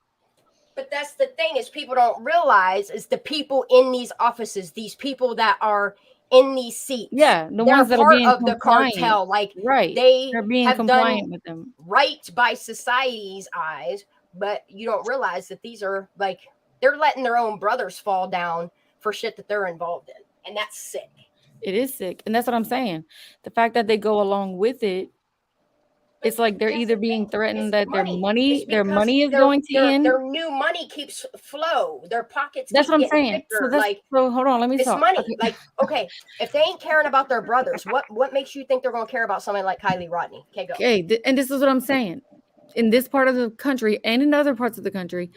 But that's the thing, is people don't realize is the people in these offices, these people that are in these seats. Yeah, the they're ones that part are being of the cartel. Like, right, they're being compliant with them, right by society's eyes. But you don't realize that these are like, they're letting their own brothers fall down for shit that they're involved in, and that's sick. It is sick, and that's what I'm saying. The fact that they go along with it. It's like they're either being threatened that their money is going to end. Their new money keeps flow. Their pockets. That's what I'm getting saying. Bigger. So hold on, let me this talk. money. Like, okay, if they ain't caring about their brothers, what makes you think they're going to care about somebody like Kylie Rodney? Okay, go. Okay, and this is what I'm saying. In this part of the country and in other parts of the country,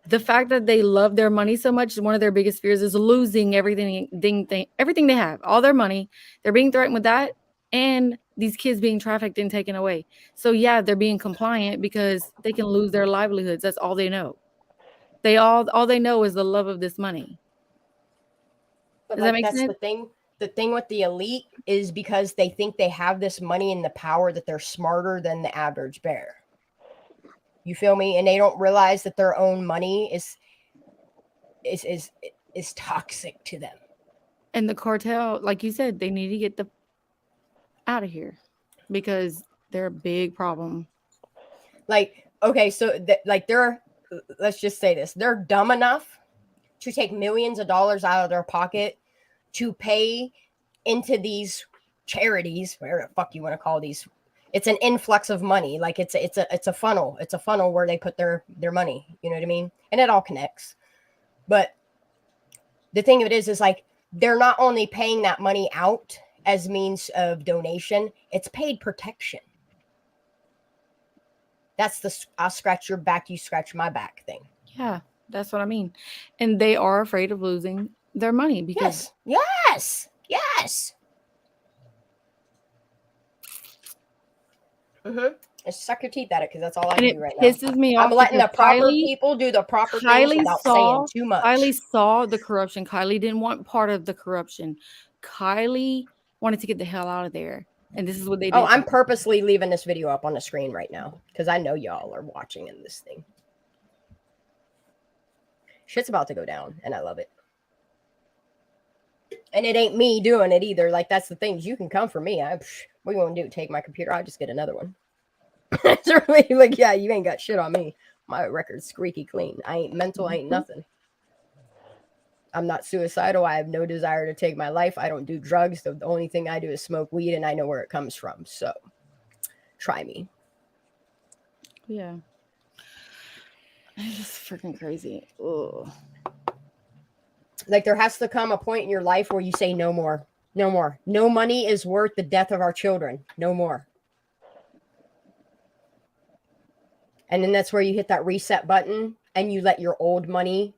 the fact that they love their money so much, one of their biggest fears is losing everything they have, all their money. They're being threatened with that, and these kids being trafficked and taken away. So yeah, they're being compliant because they can lose their livelihoods. That's all they know. All they know is the love of this money. But does that make sense? The thing with the elite is because they think they have this money and the power that they're smarter than the average bear. You feel me? And they don't realize that their own money is toxic to them. And the cartel, like you said, they need to get out of here because they're a big problem. Like, okay, so let's just say this. They're dumb enough to take millions of dollars out of their pocket to pay into these charities, whatever the fuck you want to call these. It's an influx of money. Like it's a funnel. It's a funnel where they put their money. You know what I mean? And it all connects. But the thing of it is like they're not only paying that money out as means of donation, it's paid protection. That's the I'll scratch your back, you scratch my back thing. Yeah, that's what I mean. And they are afraid of losing their money because yes. Just suck your teeth at it because that's all I can do right now. It pisses me off. I'm letting the proper people do the proper things without saying too much. Kylie saw the corruption. Kylie didn't want part of the corruption. Kylie wanted to get the hell out of there. And this is what they did. Oh, I'm purposely leaving this video up on the screen right now because I know y'all are watching in this thing. Shit's about to go down, and I love it. And it ain't me doing it either. Like, that's the thing. You can come for me. What you want to do? Take my computer? I'll just get another one. It's really like, yeah, you ain't got shit on me. My record's squeaky clean. I ain't mental. I ain't nothing. I'm not suicidal. I have no desire to take my life. I don't do drugs. The only thing I do is smoke weed, and I know where it comes from. So, try me. Yeah. It's just freaking crazy. Ugh. Like there has to come a point in your life where you say no more. No more. No money is worth the death of our children. No more. And then that's where you hit that reset button and you let your old money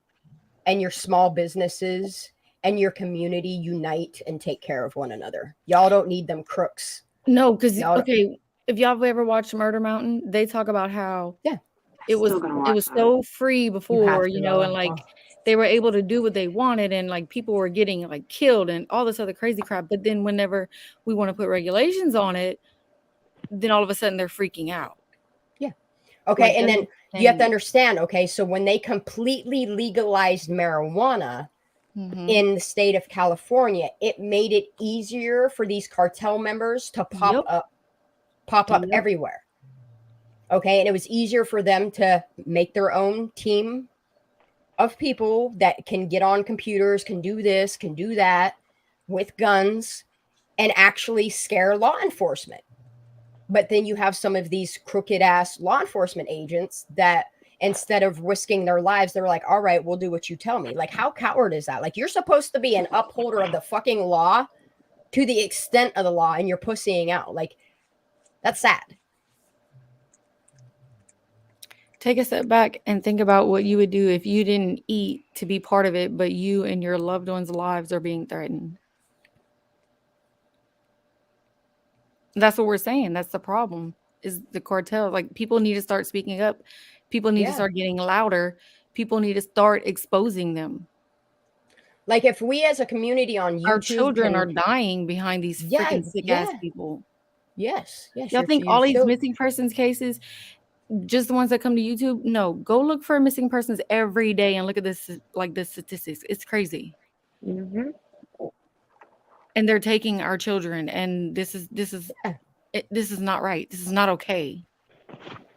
and your small businesses and your community unite and take care of one another. Y'all don't need them crooks. No, because okay, if y'all have ever watched Murder Mountain, they talk about how it was so free before, you know, and like they were able to do what they wanted, and like people were getting like killed and all this other crazy crap. But then whenever we want to put regulations on it, then all of a sudden they're freaking out. Yeah. Okay, like, and then you have to understand, okay, so when they completely legalized marijuana in the state of California, it made it easier for these cartel members to pop up everywhere. Okay, and it was easier for them to make their own team of people that can get on computers, can do this, can do that with guns and actually scare law enforcement. But then you have some of these crooked ass law enforcement agents that instead of risking their lives, they're like, all right, we'll do what you tell me. Like, how coward is that? Like, you're supposed to be an upholder of the fucking law to the extent of the law, and you're pussying out. Like, that's sad. Take a step back and think about what you would do if you didn't eat to be part of it, but you and your loved ones' lives are being threatened. That's what we're saying. That's the problem, is the cartel. Like, people need to start speaking up. People need to start getting louder. People need to start exposing them. Like, if we as a community on YouTube, our children are dying behind these freaking sick ass people. Yes. Y'all think all these missing persons cases, just the ones that come to YouTube? No, go look for missing persons every day and look at this, like the statistics. It's crazy. Mm-hmm. And they're taking our children, and this is not right. This is not okay.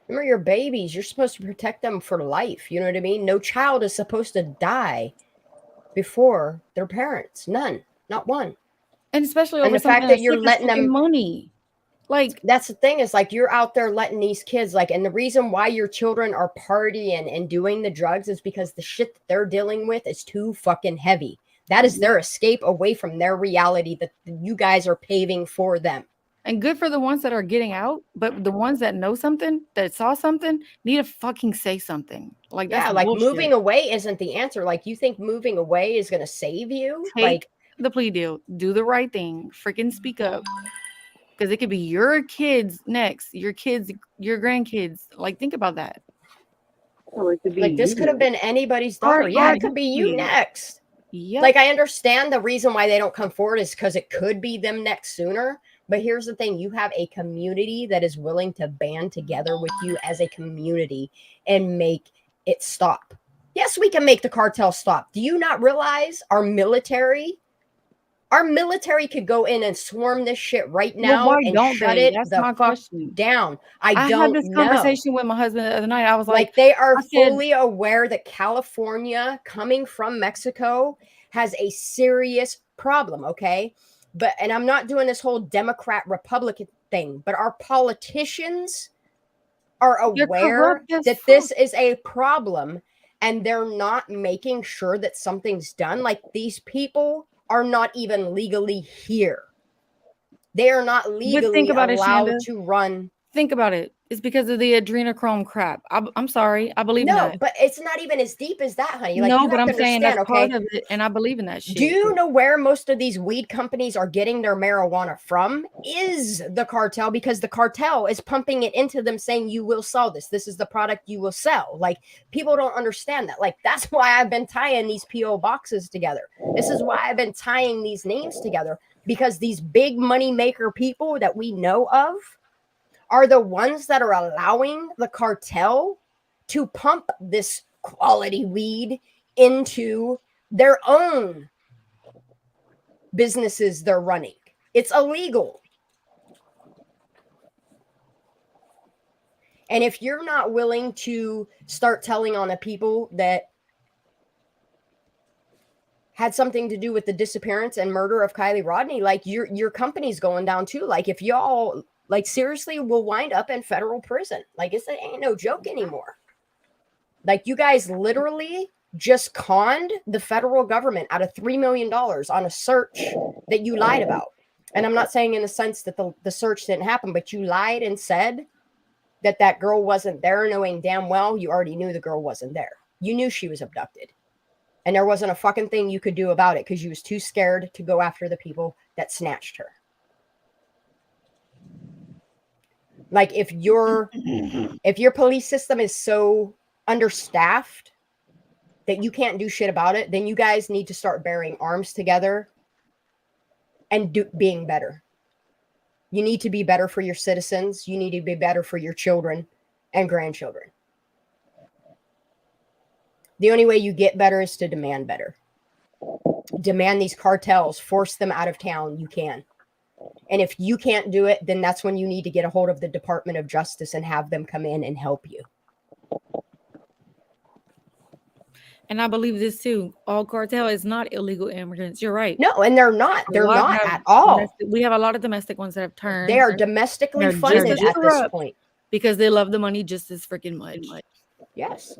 Remember, your babies, you're supposed to protect them for life. You know what I mean? No child is supposed to die before their parents. None. Not one. And especially over the fact that you're letting them money. Like, that's the thing, is like you're out there letting these kids, like, and the reason why your children are partying and doing the drugs is because the shit that they're dealing with is too fucking heavy. That is their escape away from their reality that you guys are paving for them. And good for the ones that are getting out, but the ones that know something, that saw something, need to fucking say something. Like, that's like bullshit. Moving away isn't the answer. Like, you think moving away is going to save you? Take the plea deal. Do the right thing. Freaking speak up. Because it could be your kids next, your kids, your grandkids. Like, think about that. Or it could be like, this could have been anybody's daughter. It could be you next. Yep. Like, I understand the reason why they don't come forward is because it could be them next sooner. But here's the thing. You have a community that is willing to band together with you as a community and make it stop. Yes, we can make the cartel stop. Do you not realize our military could go in and swarm this shit right now and shut it the fuck down? I don't had this know. conversation with my husband the other night. I was like they are fully aware that California, coming from Mexico, has a serious problem, okay? And I'm not doing this whole Democrat Republican thing, but our politicians are aware that this is a problem, and they're not making sure that something's done. Like, these people are not even legally here. They are not legally allowed to run. Think about it. It's because of the adrenochrome crap. I'm sorry. I believe in that. No, but it's not even as deep as that, honey. Like, no, you but have I'm to saying that's understand, part of it, and I believe in that shit. Do you know where most of these weed companies are getting their marijuana from? Is the cartel, because the cartel is pumping it into them, saying, you will sell this. This is the product you will sell. Like, people don't understand that. Like, that's why I've been tying these P.O. boxes together. This is why I've been tying these names together, because these big money maker people that we know of are the ones that are allowing the cartel to pump this quality weed into their own businesses they're running. It's illegal. And if you're not willing to start telling on the people that had something to do with the disappearance and murder of Kylie Rodney, like, your company's going down too. Like, if y'all, like, seriously, will wind up in federal prison. Like, it ain't no joke anymore. Like, you guys literally just conned the federal government out of $3 million on a search that you lied about. And I'm not saying in the sense that the search didn't happen, but you lied and said that girl wasn't there, knowing damn well you already knew the girl wasn't there. You knew she was abducted. And there wasn't a fucking thing you could do about it because you was too scared to go after the people that snatched her. Like, if your police system is so understaffed that you can't do shit about it, then you guys need to start bearing arms together and being better. You need to be better for your citizens. You need to be better for your children and grandchildren. The only way you get better is to demand better. Demand these cartels, force them out of town. You can. And if you can't do it, then that's when you need to get a hold of the Department of Justice and have them come in and help you. And I believe this too. All cartel is not illegal immigrants. You're right. No, and they're not. They're not at all. We have a lot of domestic ones that have turned. They are domestically funded at this point. Because they love the money just as freaking much. Yes.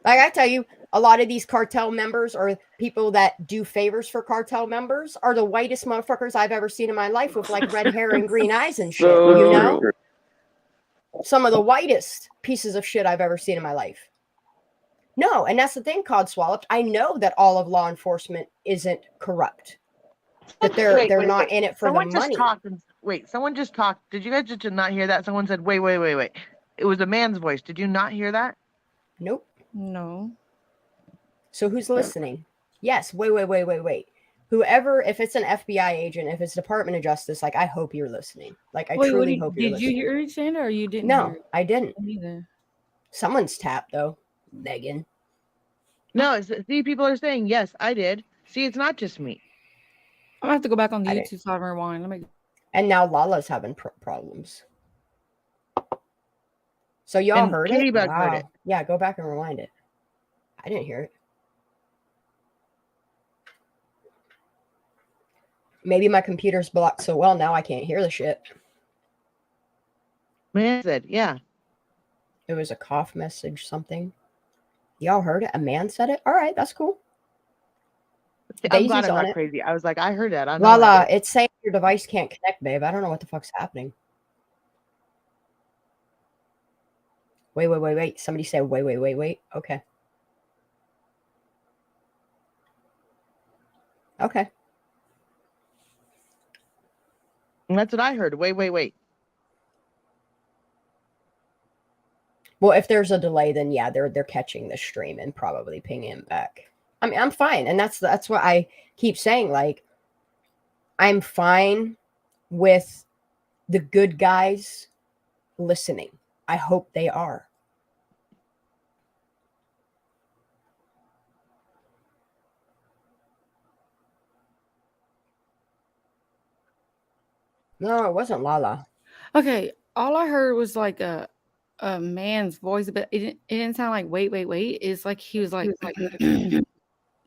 Like I tell you, a lot of these cartel members or people that do favors for cartel members are the whitest motherfuckers I've ever seen in my life with like red hair and green eyes and shit, you know? Some of the whitest pieces of shit I've ever seen in my life. No, and that's the thing, Codswallop. I know that all of law enforcement isn't corrupt. That they're not in it for the money. Someone just talked. Did you guys just not hear that? Someone said, wait. It was a man's voice. Did you not hear that? Nope. No. So who's listening? Yes. Wait. Whoever, if it's an FBI agent, if it's Department of Justice, like, I hope you're listening. Like, I truly hope you're listening. Did you hear it, Shanda, or you didn't? No, hear it? I didn't. Neither. Someone's tapped, though. Megan. No, see, people are saying, yes, I did. See, it's not just me. I'm going to have to go back on the YouTube side and rewind. And now Lala's having problems. So y'all heard it? Bug heard it. Yeah, go back and rewind it. I didn't hear it. Maybe my computer's blocked so well now I can't hear the shit. Man said, yeah. It was a cough message, something. Y'all heard it? A man said it? All right, that's cool. I'm glad I'm not crazy. I was like, I heard that. Lala, it's saying your device can't connect, babe. I don't know what the fuck's happening. Wait. Somebody said, wait. Okay. Okay. And that's what I heard. Wait. Well, if there's a delay, then yeah, they're catching the stream and probably pinging him back. I mean, I'm fine, and that's what I keep saying. Like, I'm fine with the good guys listening. I hope they are. No, it wasn't Lala. Okay, all I heard was like a man's voice, but it didn't sound like wait. It's like he was like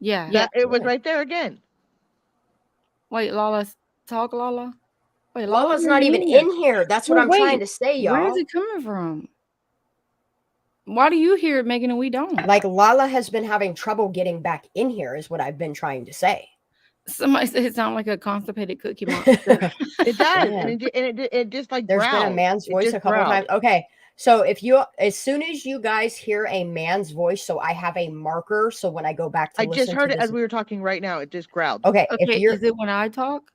yeah. It was right there again. Wait, Lala, talk, Lala. Wait, Lala's not even in here. That's what I'm trying to say, y'all. Where is it coming from? Why do you hear it, Megan, and we don't? Like, Lala has been having trouble getting back in here, is what I've been trying to say. Somebody said it sounded like a constipated Cookie Monster. It does, and it just like there's growled. Been a man's voice a couple times. Okay, so as soon as you guys hear a man's voice, so I have a marker, so when I go back to I just heard it as we were talking right now. It just growled. Okay, is it when I talk?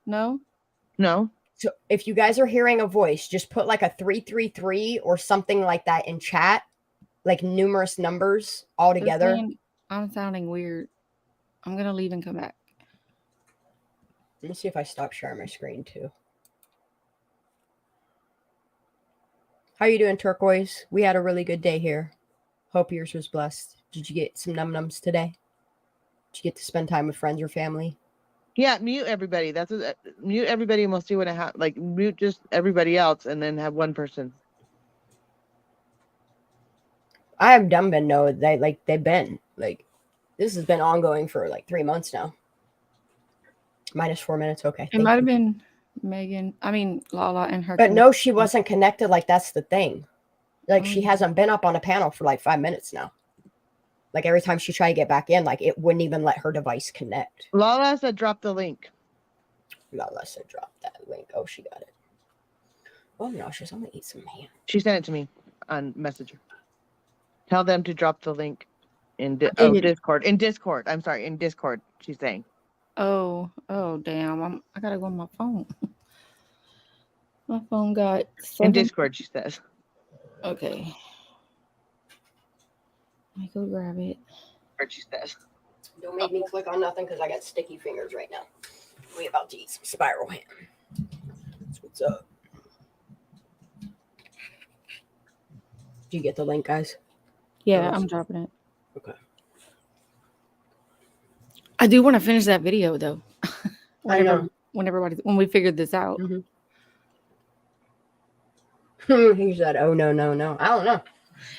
No. So if you guys are hearing a voice, just put like a 333 or something like that in chat, like numerous numbers all together. I'm sounding weird. I'm gonna leave and come back. Let me see if I stop sharing my screen too. How you doing, Turquoise? We had a really good day here. Hope yours was blessed. Did you get some num-nums today? Did you get to spend time with friends or family? Yeah, mute everybody. That's what, mute everybody and we'll see what I have. Like, mute just everybody else and then have one person. I have done been know they've been like this has been ongoing for like 3 months now. Minus 4 minutes. Okay. It might have been Megan. I mean, Lala and her. But no, she wasn't connected. Like, that's the thing. Like she hasn't been up on a panel for like 5 minutes now. Like every time she tried to get back in, like it wouldn't even let her device connect. Lala said drop the link. Lala said drop that link. Oh, she got it. Oh no, she's gonna eat some ham. She sent it to me on Messenger. Tell them to drop the link in Discord. In Discord. I'm sorry, in Discord, she's saying. Oh damn. I gotta go on my phone. My phone got in Discord, she says. Okay. Let me go grab it. She says. Don't make me click on nothing because I got sticky fingers right now. We about to eat some spiral ham. That's what's up. Do you get the link, guys? Yeah, I'm dropping it. Okay. I do want to finish that video though. I know. When we figured this out. He said, "Oh no. I don't know."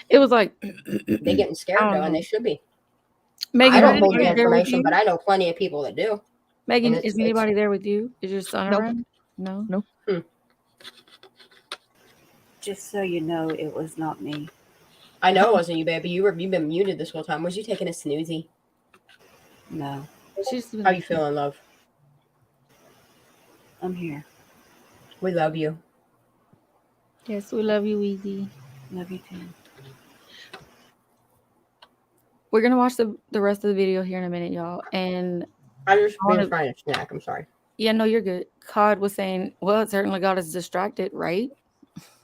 It was like they getting scared though, and they should be. Megan, I don't hold the information, but I know plenty of people that do. Megan, is anybody there with you? Is your son around? No. Just so you know, it was not me. I know it wasn't you, baby. You've been muted this whole time. Was you taking a snoozy? No. How you feeling, love? I'm here. We love you. Yes, we love you, Easy. Love you too. We're gonna watch the rest of the video here in a minute, y'all. And I just been trying to snack. I'm sorry. Yeah, no, you're good. Cod was saying, well, it certainly got us distracted, right?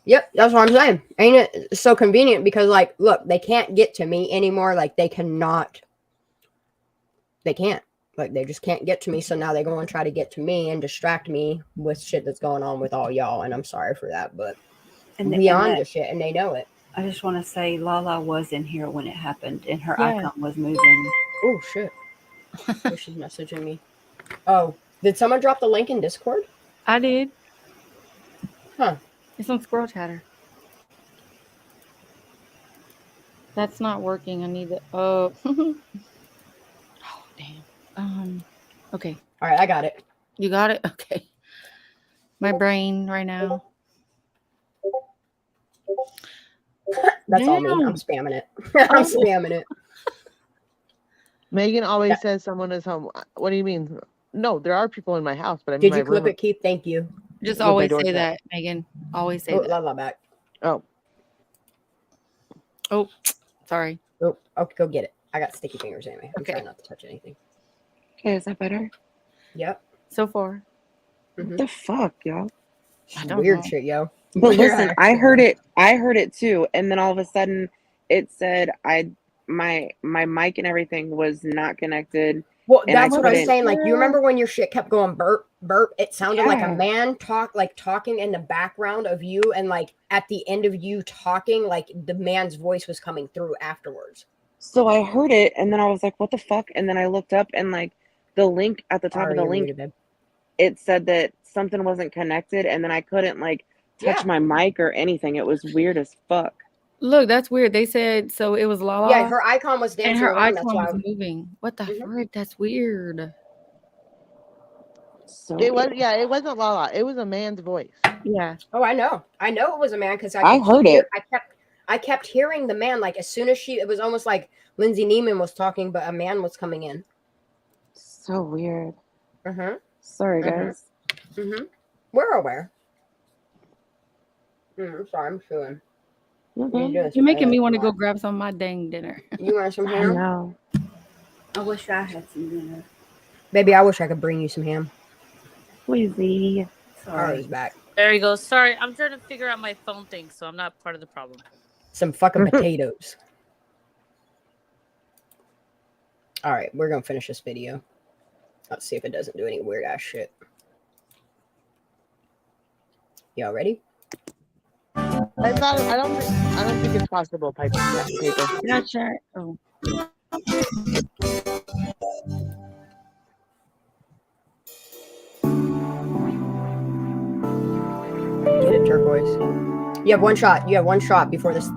Yep, that's what I'm saying. Ain't it so convenient? Because, like, look, they can't get to me anymore. Like, they can't. Like, they just can't get to me. So now they go and try to get to me and distract me with shit that's going on with all y'all. And I'm sorry for that, but beyond the shit, and they know it. I just want to say Lala was in here when it happened, and her icon was moving. Oh, shit. She's messaging me. Oh, did someone drop the link in Discord? I did. Huh. It's on Squirrel Chatter. That's not working. I need the. Oh, damn. Okay. All right, I got it. You got it? Okay. My brain right now. That's all me. I'm spamming it. I'm spamming it. Megan always says someone is home. What do you mean? No, there are people in my house, but I'm Did in you my clip room. it, Keith? Thank you. Just always say that, Megan. Always say that. Lala back. Oh. Oh, sorry. Oh, okay, go get it. I got sticky fingers anyway. I'm trying not to touch anything. Okay, is that better? Yep. So far. What the fuck, y'all? Weird shit, yo. But listen, I heard it too, and then all of a sudden it said my mic and everything was not connected. Well, that's what I was saying. Like, you remember when your shit kept going burp, burp? It sounded like a man talking in the background of you, and like at the end of you talking, like the man's voice was coming through afterwards. So I heard it, and then I was like, "What the fuck?" And then I looked up, and like the link at the top of the link, it said that something wasn't connected, and then I couldn't like touch my mic or anything. It was weird as fuck. Look, that's weird. They said so. It was Lala. Yeah, her icon was dancing and her around. icon was moving. What the frick? That's weird. So it wasn't Lala. It was a man's voice. Yeah. Oh, I know it was a man because I heard it. I kept hearing the man, like as soon as it was almost like Lindsay Neiman was talking, but a man was coming in. So weird. Sorry, guys. We're aware. I'm sorry, I'm feeling. You're making me want to go grab some of my dang dinner. You want some ham? No. I wish I had some dinner. Baby, I wish I could bring you some ham. Wheezy. Ari's back. There he goes. Sorry, I'm trying to figure out my phone thing, so I'm not part of the problem. Some fucking potatoes. All right, we're gonna finish this video. Let's see if it doesn't do any weird ass shit. Y'all ready? I don't think it's possible, paper. Not sure. Oh. Get it, turquoise. You have one shot. You have one shot before this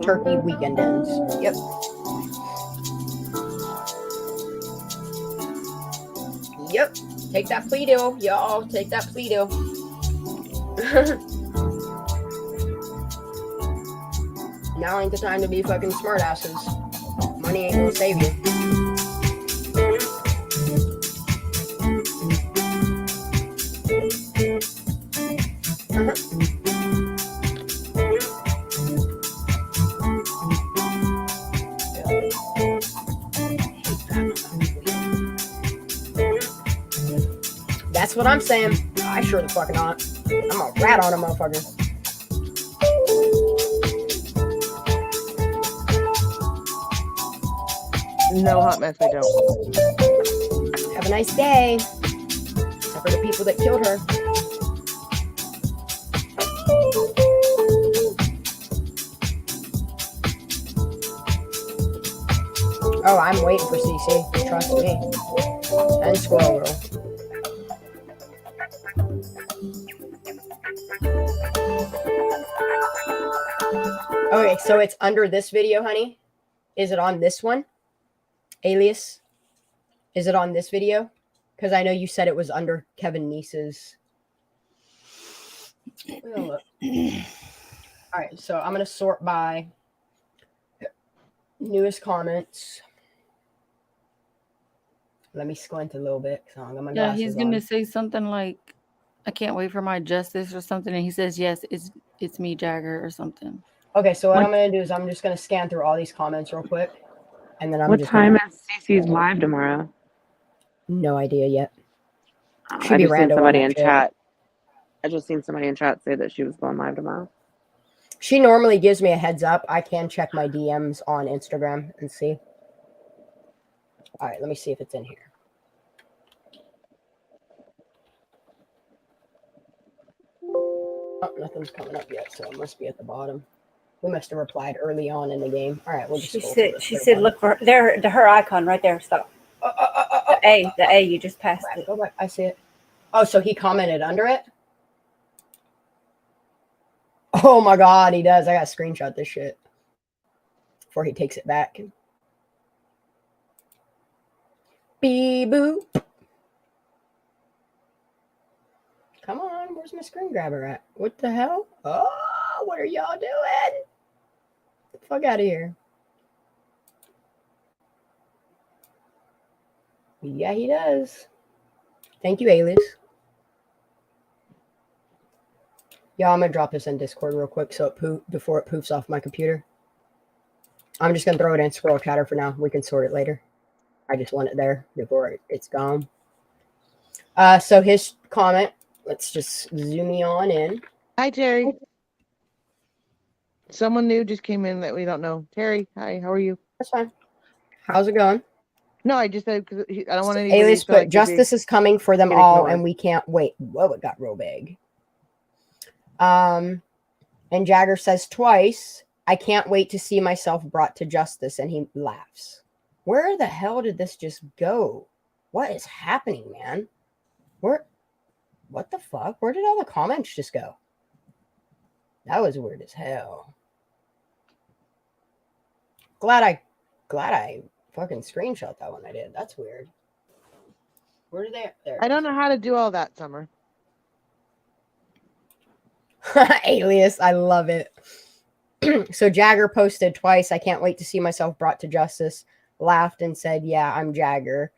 turkey weekend ends. Yep. Yep. Take that plea deal, y'all. Take that plea deal. Now ain't the time to be fucking smartasses. Money ain't gonna save you. That's what I'm saying. I sure the fuck not. I'm a rat on a motherfucker. No hot mess, I don't. Have a nice day. Except for the people that killed her. Oh, I'm waiting for CC. Trust me. And Squirrel Girl. Okay, so it's under this video, honey. Is it on this one? Alias? Is it on this video? Because I know you said it was under Kevin Neese's. We'll look. All right, so I'm going to sort by newest comments. Let me squint a little bit. So I'm Yeah, he's going to say something like, I can't wait for my justice or something. And he says, yes, it's me, Jagger, or something. Okay, so what I'm going to do is I'm just going to scan through all these comments real quick. And then I'm What just time gonna... is Cece's live tomorrow? No idea yet. I just seen somebody in chat. I just seen somebody in chat say that she was going live tomorrow. She normally gives me a heads up. I can check my DMs on Instagram and see. All right, let me see if it's in here. Oh, nothing's coming up yet, so it must be at the bottom. We must have replied early on in the game. All right, we'll just She said, look for there, her icon right there. Stop. The A, you just passed it. Go back. I see it. Oh, so he commented under it? Oh my God, he does. I gotta screenshot this shit before he takes it back. Bee-boo. Come on, where's my screen grabber at? What the hell? Oh, what are y'all doing? Get the fuck out of here. Yeah, he does. Thank you, Alias. Yeah, I'm gonna drop this in Discord real quick so it before it poofs off my computer. I'm just gonna throw it in Squirrel Chatter for now. We can sort it later. I just want it there before it's gone. So his comment. Let's just zoom me on in. Hi, Terry. Someone new just came in that we don't know. Terry, hi. How are you? That's fine. How's it going? No, I just said because I don't want anybody. Alias to feel put like justice is coming for them get all, ignored. and we can't wait. Whoa, it got real big. And Jagger says twice, I can't wait to see myself brought to justice, and he laughs. Where the hell did this just go? What is happening, man? What the fuck? Where did all the comments just go? That was weird as hell. Glad I fucking screenshot that one I did. That's weird. Where did they? There. I don't know how to do all that, Summer. Alias, I love it. So Jagger posted twice, I can't wait to see myself brought to justice, laughed and said, yeah, I'm Jagger.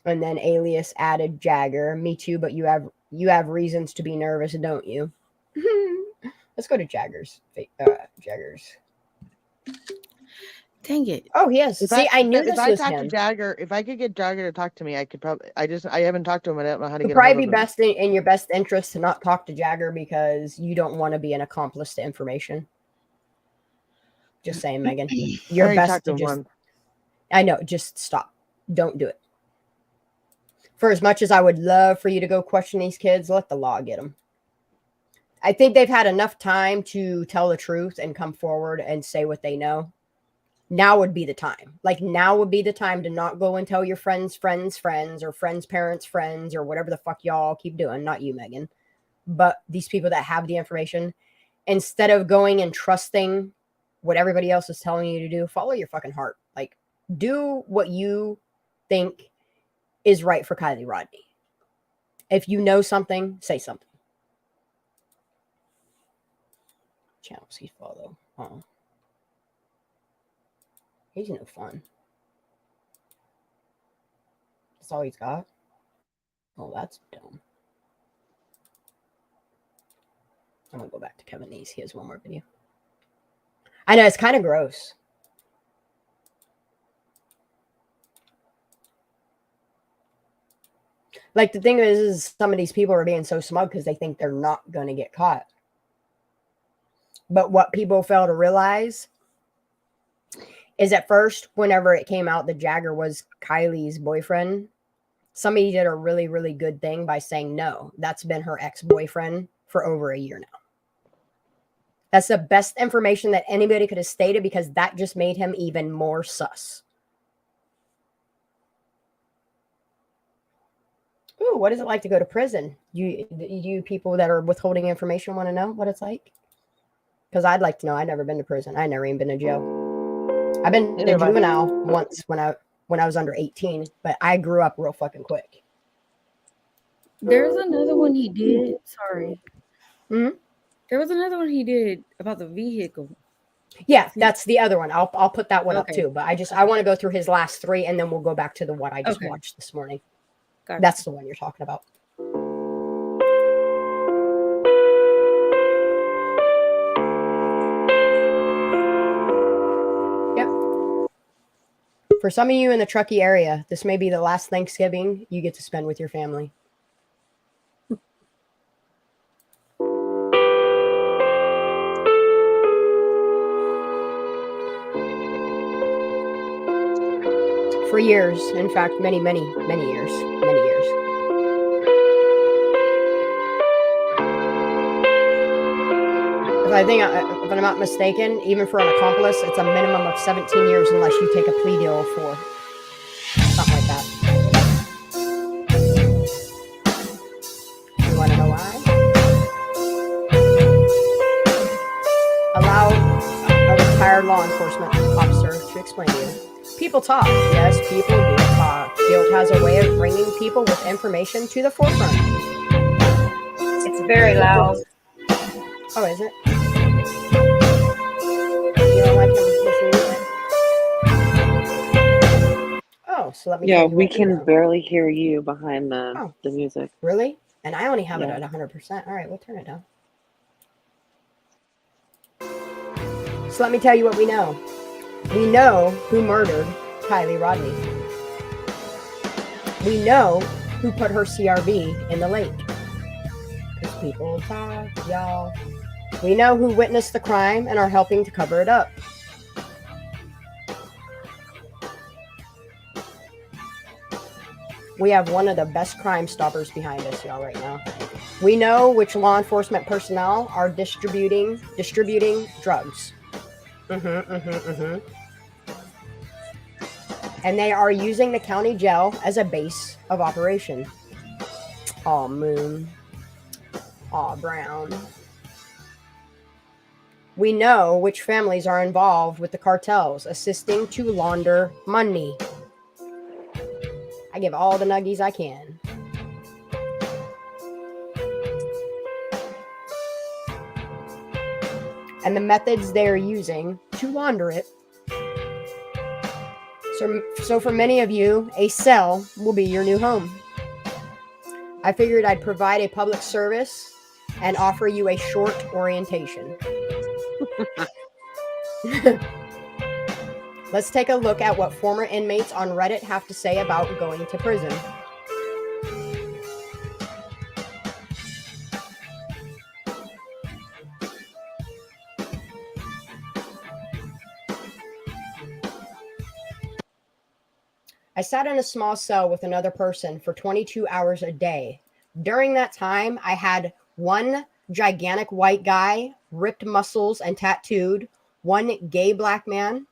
And then Alias added Jagger, me too, but you have reasons to be nervous, don't you? Let's go to Jagger's. Jagger's. Dang it. Oh, yes. I knew this was talk him. to Jagger, if I could get Jagger to talk to me, I could probably. I haven't talked to him. I don't know how to It'd get. probably be best in your best interest to not talk to Jagger because you don't want to be an accomplice to information. Just saying, Megan. You're best to just. I know. Just stop. Don't do it. For as much as I would love for you to go question these kids, let the law get them. I think they've had enough time to tell the truth and come forward and say what they know. Now would be the time. Like, now would be the time to not go and tell your friends' or friends' parents' friends or whatever the fuck y'all keep doing. Not you, Megan. But these people that have the information, instead of going and trusting what everybody else is telling you to do, follow your fucking heart. Like, do what you think is right for Kylie Rodney. If you know something, say something. Channels he follow. Oh. He's no fun. That's all he's got. Oh, that's dumb. I'm gonna go back to Kevin Neese. He has one more video. I know, it's kind of gross. Like, the thing is some of these people are being so smug because they think they're not going to get caught. But what people fail to realize is at first, whenever it came out that Jagger was Kylie's boyfriend, somebody did a really, really good thing by saying, no, that's been her ex-boyfriend for over a year now. That's the best information that anybody could have stated because that just made him even more sus. Ooh, what is it like to go to prison? You people that are withholding information want to know what it's like? Because I'd like to know. I've never been to prison. I've never even been to jail. I've been to juvenile once when I was under 18, but I grew up real fucking quick. There's another one he did. Sorry. Mm-hmm. There was another one he did about the vehicle. Yeah, that's the other one. I'll put that one up too. But I want to go through his last three, and then we'll go back to the one I just watched this morning. Gotcha. That's the one you're talking about. Yep. For some of you in the Truckee area, this may be the last Thanksgiving you get to spend with your family. For years, in fact, many years. If I'm not mistaken, even for an accomplice, it's a minimum of 17 years unless you take a plea deal for something like that. You want to know why? Allow a retired law enforcement officer to explain to you. People talk. Yes, people do talk. Guilt has a way of bringing people with information to the forefront. It's very loud. Oh, is it? You don't like him listening to it? Oh, so let me Yeah, tell you we what can know. Barely hear you behind the music. Really? And I only have it at 100%. All right, we'll turn it down. So let me tell you what we know. We know who murdered Kylie Rodney. We know who put her CRV in the lake. Because people talk, y'all. We know who witnessed the crime and are helping to cover it up. We have one of the best Crime Stoppers behind us, y'all, right now. We know which law enforcement personnel are distributing drugs. And they are using the county jail as a base of operation. Aw, Moon. Aw, Brown. We know which families are involved with the cartels, assisting to launder money. I give all the nuggies I can. And the methods they are using to launder it. So for many of you, a cell will be your new home. I figured I'd provide a public service and offer you a short orientation. Let's take a look at what former inmates on Reddit have to say about going to prison. I sat in a small cell with another person for 22 hours a day. During that time, I had one gigantic white guy, ripped muscles and tattooed, one gay black man,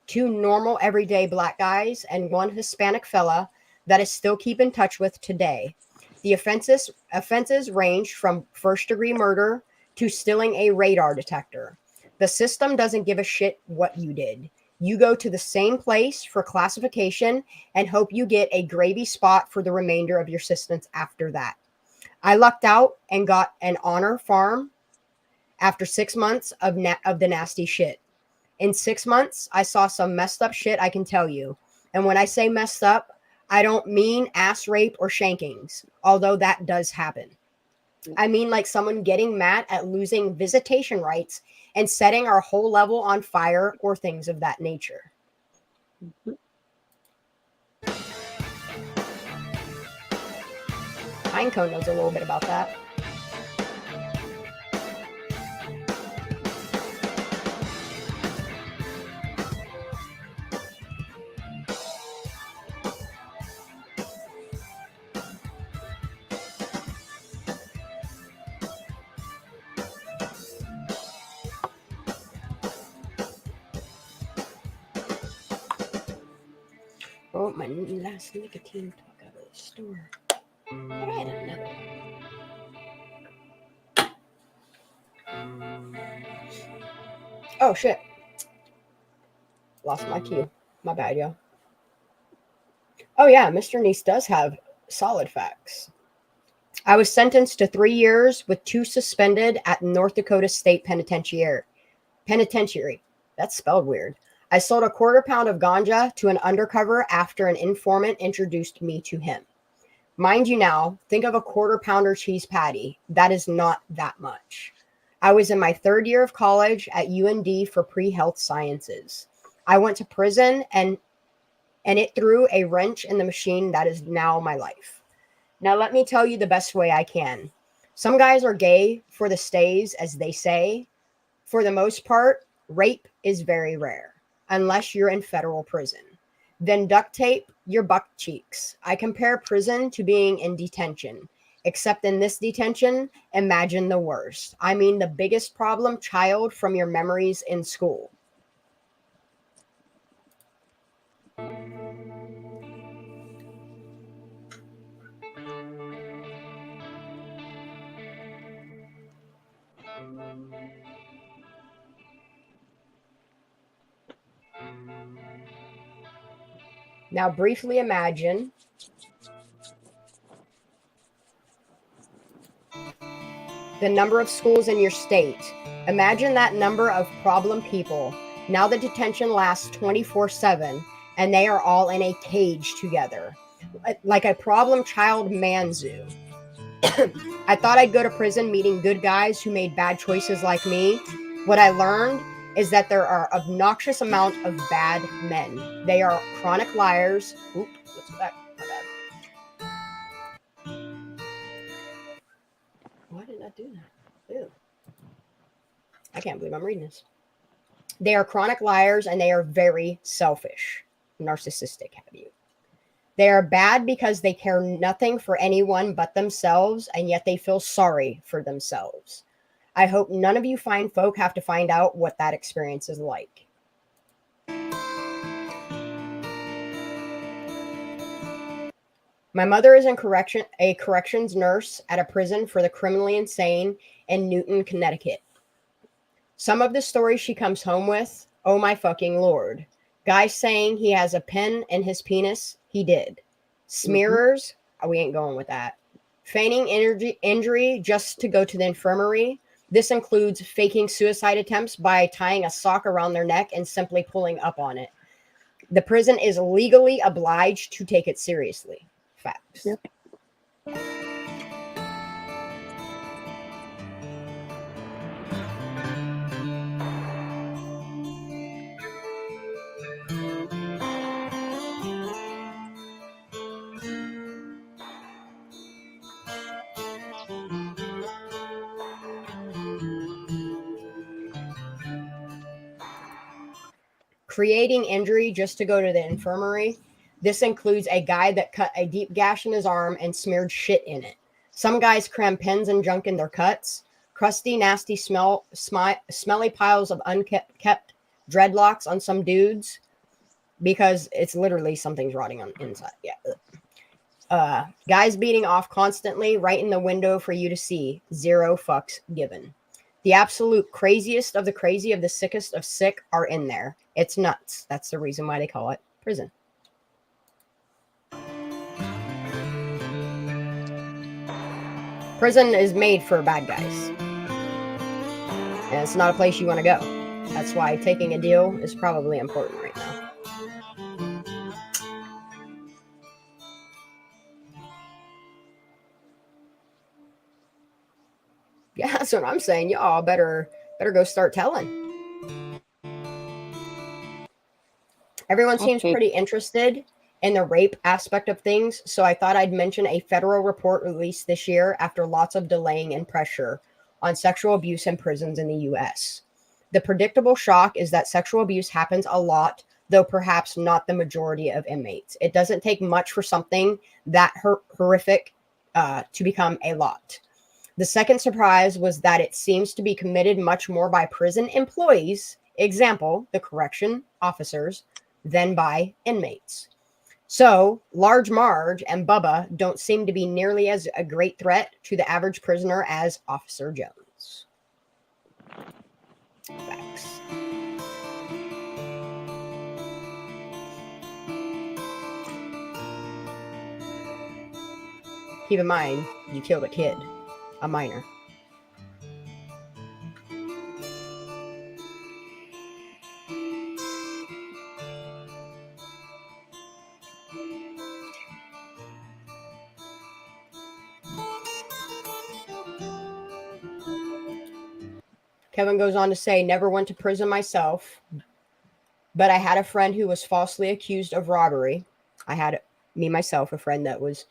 two normal everyday black guys, and one Hispanic fella that I still keep in touch with today. The offenses range from first-degree murder to stealing a radar detector. The system doesn't give a shit what you did. You go to the same place for classification and hope you get a gravy spot for the remainder of your existence after that. I lucked out and got an honor farm after 6 months of the nasty shit. In 6 months, I saw some messed up shit, I can tell you. And when I say messed up, I don't mean ass rape or shankings, although that does happen. I mean like someone getting mad at losing visitation rights and setting our whole level on fire or things of that nature. Pinecone knows a little bit about that. Oh, my last nicotine talk out of the store. I had another one. Oh, shit. Lost my cue. My bad, y'all. Oh, yeah, Mr. Nice does have solid facts. I was sentenced to 3 years with 2 suspended at North Dakota State Penitentiary. That's spelled weird. I sold a quarter pound of ganja to an undercover after an informant introduced me to him. Mind you now, think of a quarter pounder cheese patty. That is not that much. I was in my 3rd year of college at UND for pre-health sciences. I went to prison and it threw a wrench in the machine that is now my life. Now let me tell you the best way I can. Some guys are gay for the stays, as they say. For the most part, rape is very rare, unless you're in federal prison. Then duct tape your butt cheeks. I compare prison to being in detention. Except in this detention, imagine the worst. I mean the biggest problem child from your memories in school. Now briefly imagine the number of schools in your state. Imagine that number of problem people. Now the detention lasts 24/7 and they are all in a cage together. Like a problem child man zoo. I thought I'd go to prison meeting good guys who made bad choices like me. What I learned is that there are obnoxious amount of bad men. They are chronic liars. Oop, let's go back. My bad. Why didn't I do that? Ew. I can't believe I'm reading this. They are chronic liars and they are very selfish. Narcissistic, have you? They are bad because they care nothing for anyone but themselves, and yet they feel sorry for themselves. I hope none of you fine folk have to find out what that experience is like. My mother is a corrections nurse at a prison for the criminally insane in Newton, Connecticut. Some of the stories she comes home with, oh my fucking Lord. Guy saying he has a pin in his penis, he did. Smearers, we ain't going with that. Feigning injury just to go to the infirmary. This includes faking suicide attempts by tying a sock around their neck and simply pulling up on it. The prison is legally obliged to take it seriously. Facts. Yep. Creating injury just to go to the infirmary. This includes a guy that cut a deep gash in his arm and smeared shit in it. Some guys cram pins and junk in their cuts. Crusty, nasty, smelly piles of unkept dreadlocks on some dudes because it's literally something's rotting on inside. Yeah. Guys beating off constantly right in the window for you to see. 0 fucks given. The absolute craziest of the crazy of the sickest of sick are in there. It's nuts. That's the reason why they call it prison. Prison is made for bad guys. And it's not a place you want to go. That's why taking a deal is probably important right now. Yeah, that's what I'm saying. Y'all better go start telling. Everyone seems pretty interested in the rape aspect of things, so I thought I'd mention a federal report released this year after lots of delaying and pressure on sexual abuse in prisons in the U.S. The predictable shock is that sexual abuse happens a lot, though perhaps not the majority of inmates. It doesn't take much for something that horrific to become a lot. The second surprise was that it seems to be committed much more by prison employees, example, the correction officers, than by inmates. So, Large Marge and Bubba don't seem to be nearly as a great threat to the average prisoner as Officer Jones. Facts. Keep in mind, you killed a kid, a minor. Kevin goes on to say, never went to prison myself, but I had a friend who was falsely accused of robbery. I had, myself, a friend that was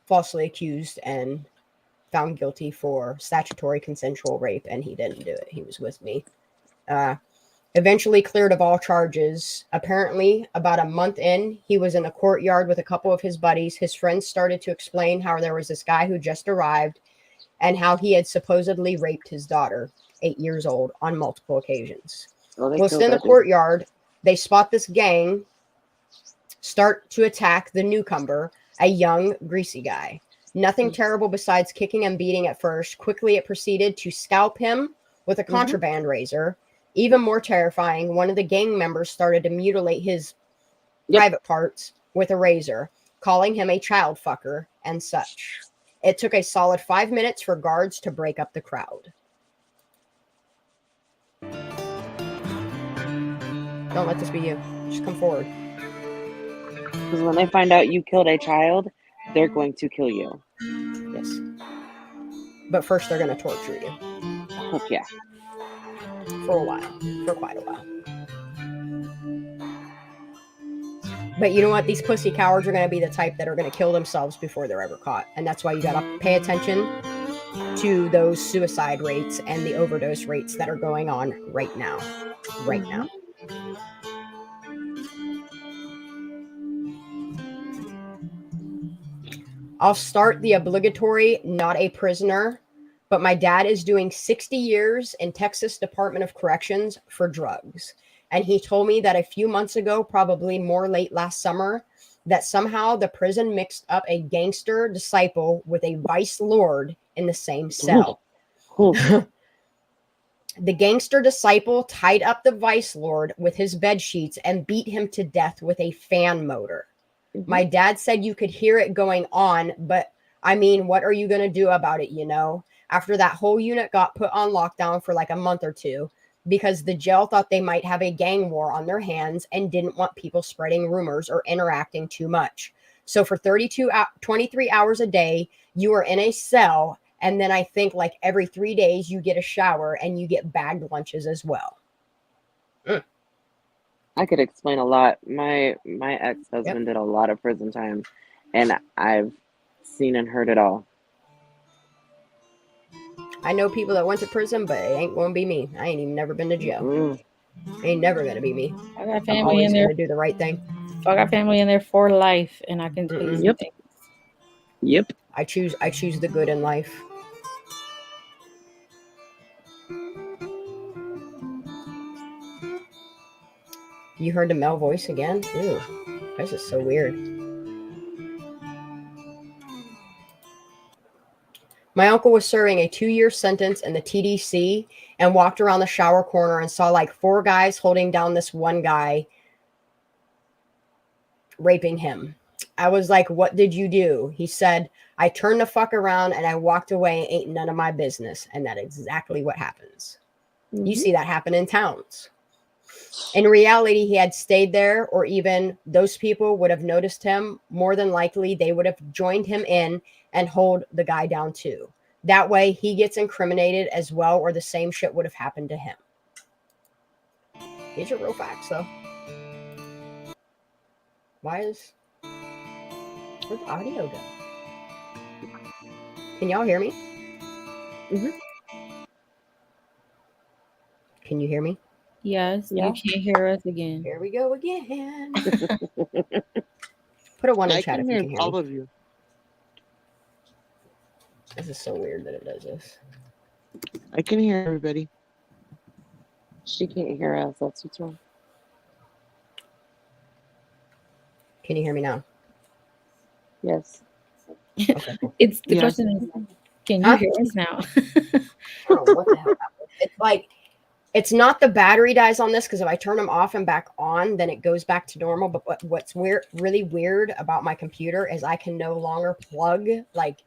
falsely accused and found guilty for statutory consensual rape, and he didn't do it. He was with me. Eventually cleared of all charges. Apparently, about a month in, he was in the courtyard with a couple of his buddies. His friends started to explain how there was this guy who just arrived and how he had supposedly raped his daughter, 8 years old, on multiple occasions. Whilst in the courtyard, they spot this gang start to attack the newcomer, a young, greasy guy. Nothing terrible besides kicking and beating at first. Quickly, it proceeded to scalp him with a contraband razor. Even more terrifying, one of the gang members started to mutilate his private parts with a razor, calling him a child fucker and such. It took a solid 5 minutes for guards to break up the crowd. Don't let this be you. Just come forward. Because when they find out you killed a child, they're going to kill you. Yes. But first, they're going to torture you. Oh, yeah. For a while. For quite a while. But you know what? These pussy cowards are going to be the type that are going to kill themselves before they're ever caught. And that's why you got to pay attention to those suicide rates and the overdose rates that are going on right now. Right now. I'll start the obligatory not a prisoner, but my dad is doing 60 years in Texas Department of Corrections for drugs. And he told me that a few months ago, probably more late last summer, that somehow the prison mixed up a gangster disciple with a vice lord in the same cell. The gangster disciple tied up the vice lord with his bed sheets and beat him to death with a fan motor. My dad said you could hear it going on, but I mean, what are you going to do about it, you know? After that whole unit got put on lockdown for like a month or two because the jail thought they might have a gang war on their hands and didn't want people spreading rumors or interacting too much. So for 23 hours a day, you are in a cell, and then I think like every 3 days you get a shower and you get bagged lunches as well. I could explain a lot. My ex-husband did a lot of prison time, and I've seen and heard it all. I know people that went to prison, but it ain't gonna be me. I ain't even never been to jail. Ain't never gonna be me. I got I'm family always in there. gonna do the right thing. I got family in there for life, and I can tell you some things. Yep. I choose the good in life. You heard the Mel voice again? Ew. This is so weird. My uncle was serving a 2-year sentence in the TDC and walked around the shower corner and saw like 4 guys holding down this one guy, raping him. I was like, what did you do? He said, I turned the fuck around and I walked away. Ain't none of my business. And that's exactly what happens. You see that happen in towns. In reality, he had stayed there, or even those people would have noticed him. More than likely, they would have joined him in and hold the guy down too. That way, he gets incriminated as well, or the same shit would have happened to him. These are real facts, though. Where'd the audio go? Can y'all hear me? Can you hear me? Yes, you can't hear us again. Here we go again. Put a 1 in chat if you can hear all me. of you. This is so weird that it does this. I can hear everybody. She can't hear us. That's what's wrong. Can you hear me now? Yes. Okay. It's the question is, can you hear us now? I don't know what the hell happened. It's like, it's not the battery dies on this, because if I turn them off and back on, then it goes back to normal. But what's really weird about my computer is I can no longer plug like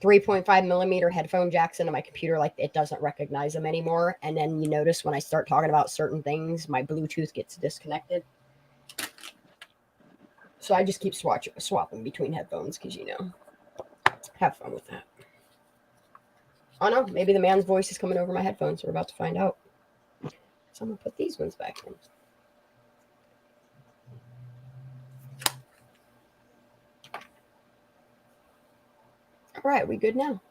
3.5 millimeter headphone jacks into my computer. Like, it doesn't recognize them anymore. And then you notice when I start talking about certain things, my Bluetooth gets disconnected. So I just keep swapping between headphones because, have fun with that. Oh no, maybe the man's voice is coming over my headphones. We're about to find out. So I'm going to put these ones back in. All right, we good now?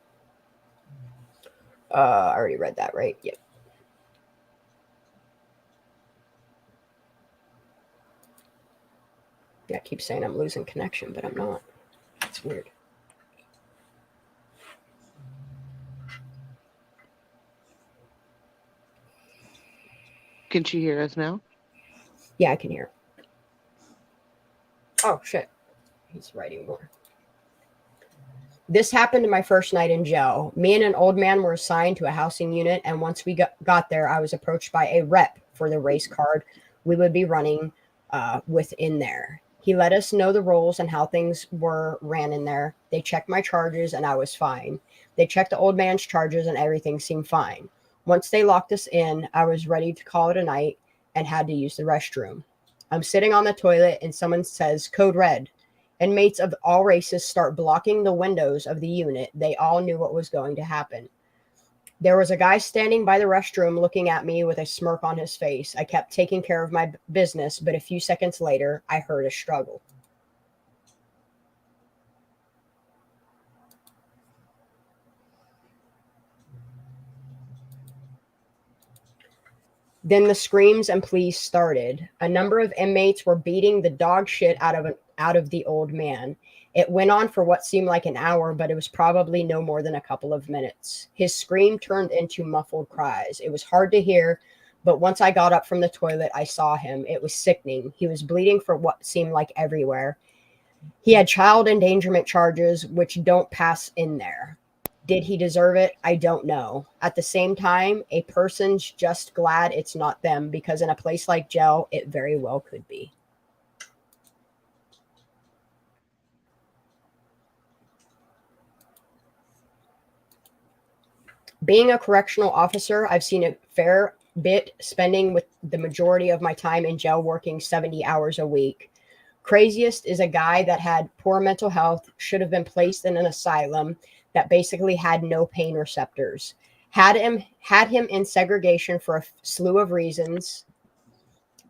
I already read that, right? Yep. Yeah, I keep saying I'm losing connection, but I'm not. That's weird. Can she hear us now? Yeah, I can hear. Oh, shit. He's writing more. This happened my first night in jail. Me and an old man were assigned to a housing unit, and once we got there, I was approached by a rep for the race card we would be running within there. He let us know the roles and how things were ran in there. They checked my charges, and I was fine. They checked the old man's charges, and everything seemed fine. Once they locked us in, I was ready to call it a night and had to use the restroom. I'm sitting on the toilet, and someone says, "Code red." Inmates of all races start blocking the windows of the unit. They all knew what was going to happen. There was a guy standing by the restroom looking at me with a smirk on his face. I kept taking care of my business, but a few seconds later, I heard a struggle. Then the screams and pleas started. A number of inmates were beating the dog shit out of the old man. It went on for what seemed like an hour, but it was probably no more than a couple of minutes. His scream turned into muffled cries. It was hard to hear, but once I got up from the toilet, I saw him. It was sickening. He was bleeding for what seemed like everywhere. He had child endangerment charges, which don't pass in there. Did he deserve it? I don't know. At the same time, a person's just glad it's not them, because in a place like jail, it very well could be. Being a correctional officer, I've seen a fair bit, spending with the majority of my time in jail working 70 hours a week. Craziest is a guy that had poor mental health, should have been placed in an asylum, that basically had no pain receptors. Had him in segregation for a slew of reasons.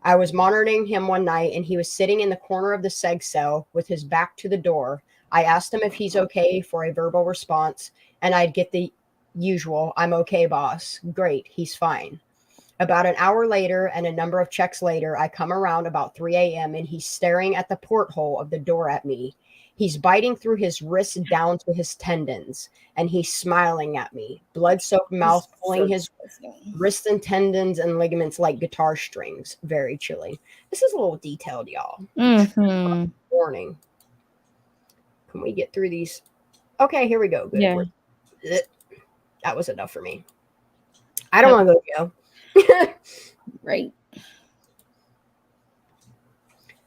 I was monitoring him one night, and he was sitting in the corner of the seg cell with his back to the door. I asked him if he's okay for a verbal response, and I'd get the usual, "I'm okay, boss." Great, he's fine. About an hour later and a number of checks later, I come around about 3 a.m. and he's staring at the porthole of the door at me. He's biting through his wrist down to his tendons, and he's smiling at me. Blood-soaked mouth pulling his wrists and tendons and ligaments like guitar strings. Very chilly. This is a little detailed, y'all. Mm-hmm. Warning. Can we get through these? Okay, here we go. Good. Yeah. That was enough for me. I don't want to go to jail. Right.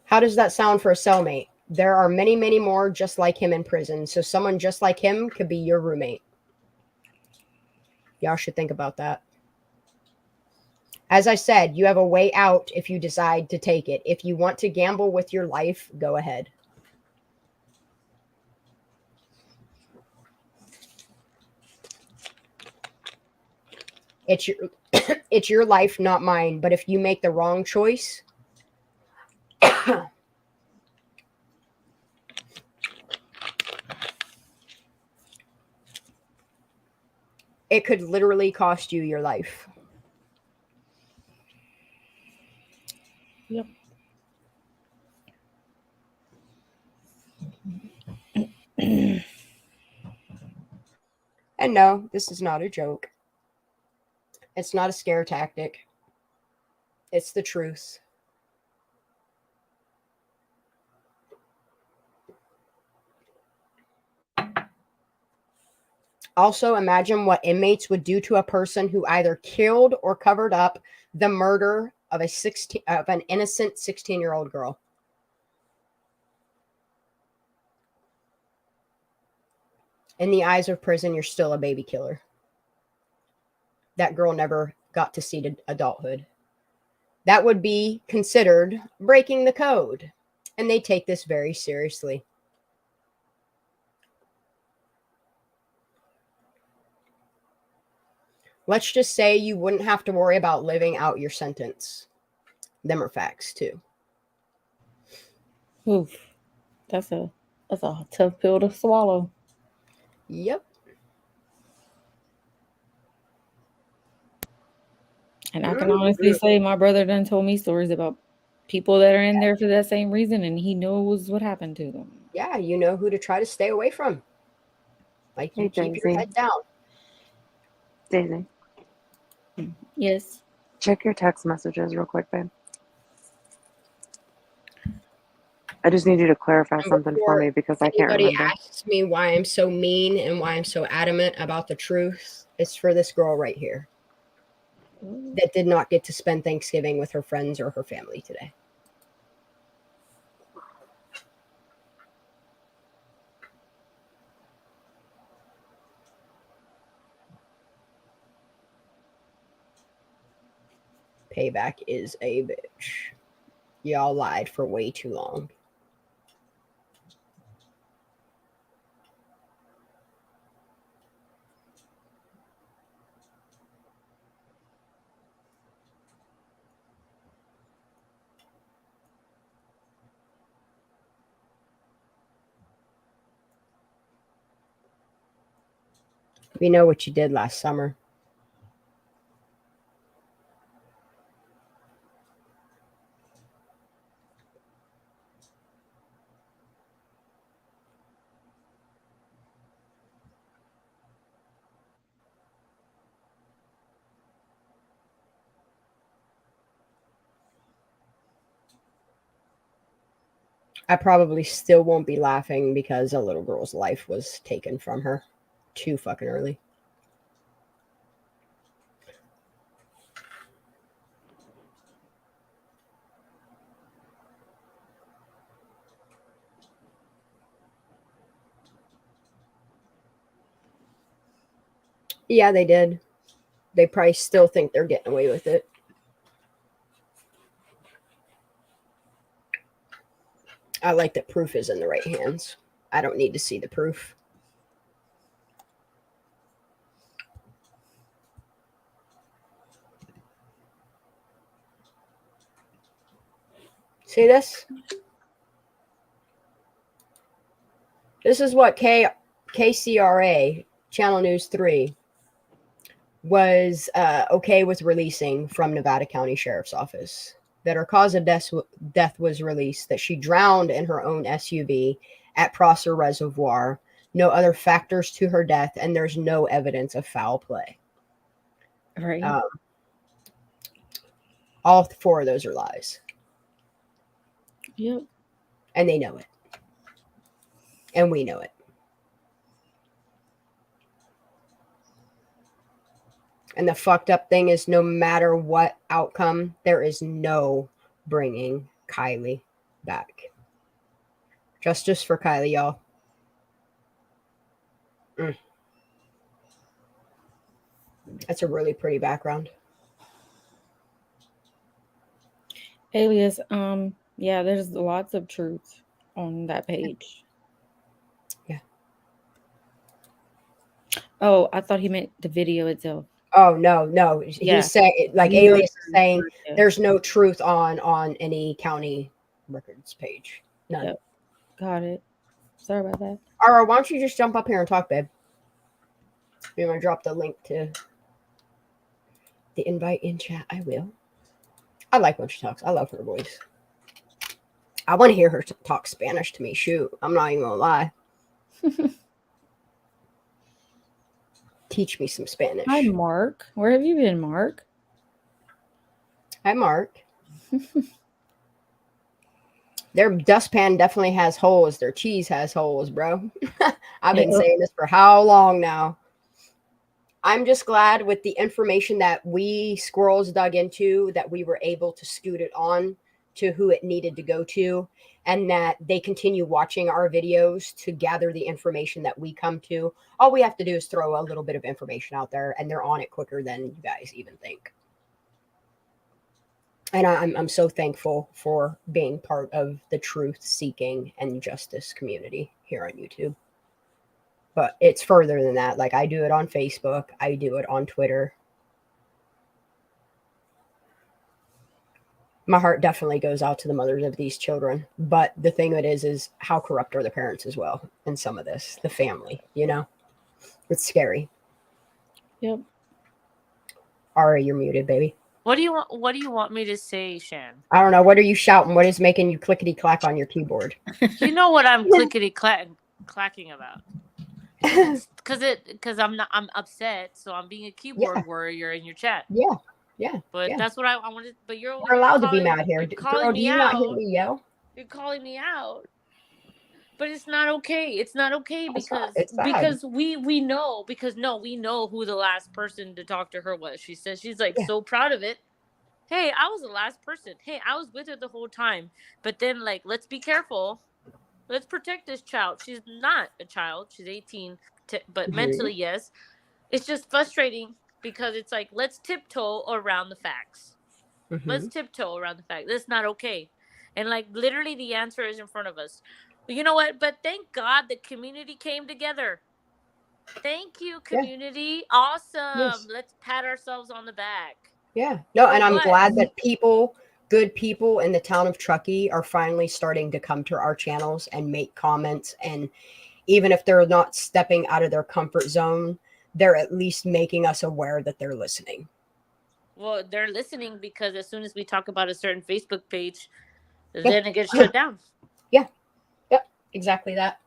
How does that sound for a cellmate? There are many, many more just like him in prison. So someone just like him could be your roommate. Y'all should think about that. As I said, you have a way out if you decide to take it. If you want to gamble with your life, go ahead. It's your it's your life, not mine. But if you make the wrong choice, it could literally cost you your life. Yep. And no, this is not a joke. It's not a scare tactic. It's the truth. Also, imagine what inmates would do to a person who either killed or covered up the murder of an innocent 16-year-old girl. In the eyes of prison, you're still a baby killer. That girl never got to see adulthood. That would be considered breaking the code. And they take this very seriously. Let's just say you wouldn't have to worry about living out your sentence. Them are facts, too. Oof. That's a tough pill to swallow. Yep. And I can honestly say my brother done told me stories about people that are in there for that same reason, and he knows what happened to them. Yeah, you know who to try to stay away from. Like, you keep your head down. Daisy. Yes. Check your text messages real quick, babe. I just need you to clarify something for me because I can't Anybody remember. asks me why I'm so mean and why I'm so adamant about the truth, it's for this girl right here that did not get to spend Thanksgiving with her friends or her family today. Payback is a bitch. Y'all lied for way too long. We know what you did last summer. I probably still won't be laughing because a little girl's life was taken from her too fucking early. Yeah, they did. They probably still think they're getting away with it. I like that proof is in the right hands. I don't need to see the proof. See this? This is what KCRA, Channel News 3, was okay with releasing from Nevada County Sheriff's Office. That her cause of death was released, that she drowned in her own SUV at Prosser Reservoir. No other factors to her death, and there's no evidence of foul play. Right. All four of those are lies. Yep. And they know it. And we know it. And the fucked up thing is no matter what outcome, there is no bringing Kylie back. Justice for Kylie, y'all. That's a really pretty background. Alias, yeah, there's lots of truth on that page. Yeah. Oh, I thought he meant the video itself. Oh no. Yeah. He's saying, like, Alias is saying, there's no truth on any county records page. None. Yep. Got it. Sorry about that. Ara, why don't you just jump up here and talk, babe? You want to drop the link to the invite in chat? I will. I like when she talks. I love her voice. I want to hear her talk Spanish to me. Shoot, I'm not even gonna lie. Teach me some Spanish. Hi, Mark. Where have you been, Mark? Hi, Mark. Their dustpan definitely has holes. Their cheese has holes, bro. I've been saying this for how long now? I'm just glad with the information that we squirrels dug into that we were able to scoot it on to who it needed to go to, and that they continue watching our videos to gather the information that we come to. All we have to do is throw a little bit of information out there, and they're on it quicker than you guys even think. And I'm so thankful for being part of the truth-seeking and justice community here on YouTube. But it's further than that. Like, I do it on Facebook. I do it on Twitter. My heart definitely goes out to the mothers of these children. But the thing of it is how corrupt are the parents as well in some of this, the family, you know? It's scary. Yep. Ari, you're muted, baby. What do you want me to say, Shan? I don't know. What are you shouting? What is making you clickety clack on your keyboard? You know what I'm clickety clacking about. Because I'm upset, so I'm being a keyboard warrior in your chat. Yeah. But that's what I wanted. But you're allowed to be mad here. Girl, do you not hear me yell? You're calling me out. But it's not okay. It's not okay because we know we know who the last person to talk to her was. She says she's like so proud of it. Hey, I was the last person. Hey, I was with her the whole time. But then, like, let's be careful. Let's protect this child. She's not a child. She's 18, but mentally, yes. It's just frustrating because it's like, let's tiptoe around the facts. Let's tiptoe around the fact. That's not okay. And, like, literally the answer is in front of us. But you know what? But thank God the community came together. Thank you, community. Awesome. Yes. Let's pat ourselves on the back. Yeah. No, and I'm glad that good people in the town of Truckee are finally starting to come to our channels and make comments. And even if they're not stepping out of their comfort zone, they're at least making us aware that they're listening. Well, they're listening because as soon as we talk about a certain Facebook page, then it gets shut down. Yeah. Yep. Exactly that.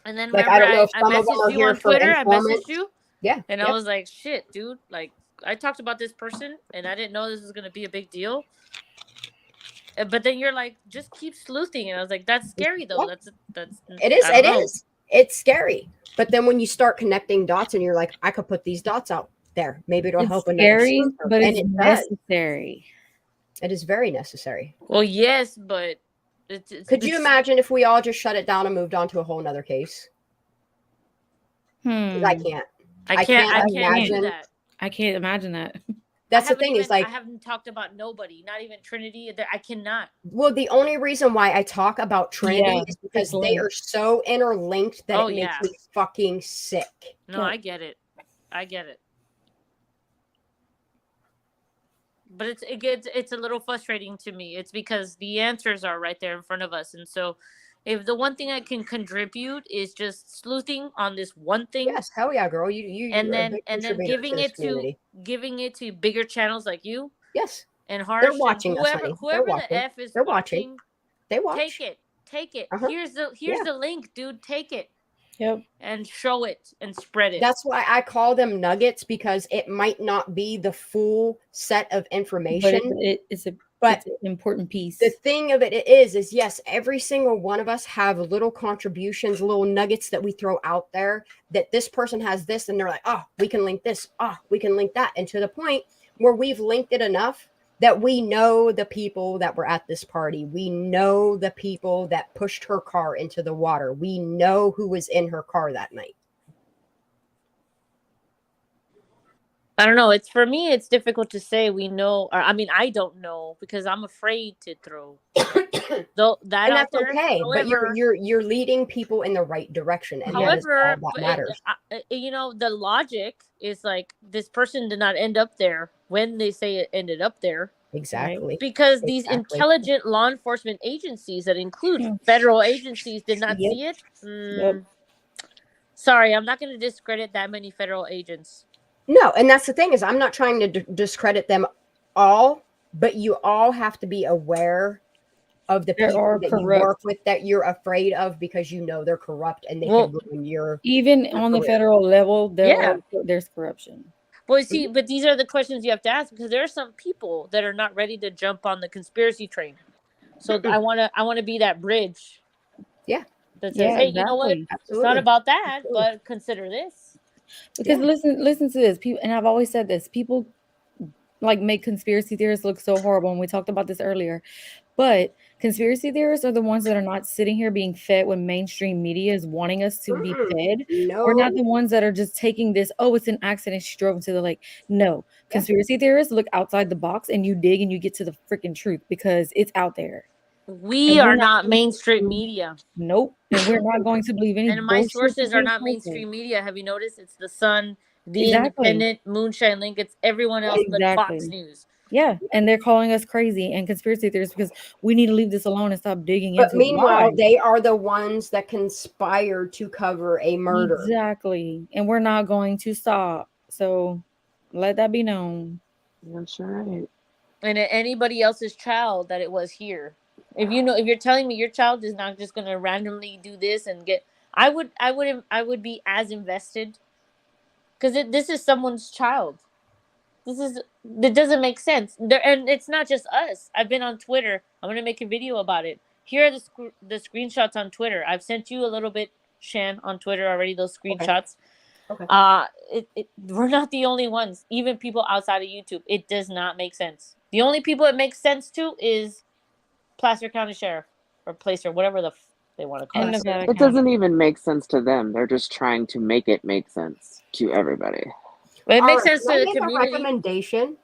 And then like, remember, I don't know if I some of them messaged are you here on for Twitter. I informant. messaged you. Yeah. And I was like, shit, dude. Like, I talked about this person and I didn't know this was going to be a big deal. But then you're like, just keep sleuthing. And I was like, that's scary, though. That's It is. It is. It's scary. But then when you start connecting dots and you're like, I could put these dots out there. Maybe it'll help. Scary, but it's necessary. It is very necessary. Well, yes, but could you imagine if we all just shut it down and moved on to a whole nother case? I can't. I can't imagine that. I can't imagine that. That's the thing is, like, I haven't talked about nobody, not even Trinity. I cannot. Well, the only reason why I talk about Trinity is because they are so interlinked that it makes me fucking sick. No, I get it. I get it. But it's a little frustrating to me. It's because the answers are right there in front of us. And so if the one thing I can contribute is just sleuthing on this one thing. Yes, hell yeah, girl. You and then giving it to bigger channels like you. Yes. And Harsh. They're watching us, honey. Whoever the F is watching. They watch. Take it. Here's the link, dude. Take it. Yep. And show it and spread it. That's why I call them nuggets, because it might not be the full set of information. But it's an important piece. The thing of it is yes, every single one of us have little contributions, little nuggets that we throw out there that this person has this, and they're like, oh, we can link this. Oh, we can link that. And to the point where we've linked it enough that we know the people that were at this party. We know the people that pushed her car into the water. We know who was in her car that night. I don't know. It's for me. It's difficult to say we know, or I mean, I don't know because I'm afraid to throw though that And out that's there. okay. However, But you're leading people in the right direction, and that is all however, that matters. you know, the logic is like this person did not end up there when they say it ended up there. Exactly. Because these Exactly. intelligent law enforcement agencies that include Yeah. federal agencies did not Yep. see it. Yep. Sorry, I'm not going to discredit that many federal agents. No, and that's the thing is I'm not trying to discredit them all, but you all have to be aware of the There people are that you corrupt. work with that you're afraid of because you know they're corrupt and they Well, could ruin your Even on the career. federal level, Yeah. there's corruption. Well, see, but these are the questions you have to ask because there are some people that are not ready to jump on the conspiracy train. So I want to be that bridge. Yeah. That says, Yeah, hey, you know what? exactly. It's not Absolutely. about that, Absolutely. but consider this. Because Yeah. listen to this. People, and I've always said this. People like make conspiracy theorists look so horrible, and we talked about this earlier. But conspiracy theorists are the ones that are not sitting here being fed when mainstream media is wanting us to be fed. We're not No. the ones that are just taking this, oh, it's an accident, she drove into the lake. No. Conspiracy theorists look outside the box and you dig and you get to the freaking truth because it's out there. We And we're are not going mainstream to- media. Nope. And we're not going to believe any And my bullshit that sources are they're not posting. mainstream media. Have you noticed? It's the Sun, the Exactly. Independent, Moonshine Link. It's everyone else but Fox Exactly. News. Yeah, and they're calling us crazy and conspiracy theorists because we need to leave this alone and stop digging But into it. meanwhile, Why? they are the ones that conspire to cover a murder. Exactly. And we're not going to stop. So let that be known. That's right. And anybody else's child that it was here. If you're telling me your child is not just gonna randomly do this and get, I would be as invested because this is someone's child. It doesn't make sense. And it's not just us. I've been on Twitter. I'm gonna make a video about it. Here are the screenshots on Twitter. I've sent you a little bit, Shan, on Twitter already. Those screenshots. Okay. We're not the only ones. Even people outside of YouTube, it does not make sense. The only people it makes sense to is Placer County Sheriff or Placer, whatever they want to call it. It doesn't even make sense to them. They're just trying to make it make sense to everybody. But it makes All right, sense can to I the make a community. recommendation?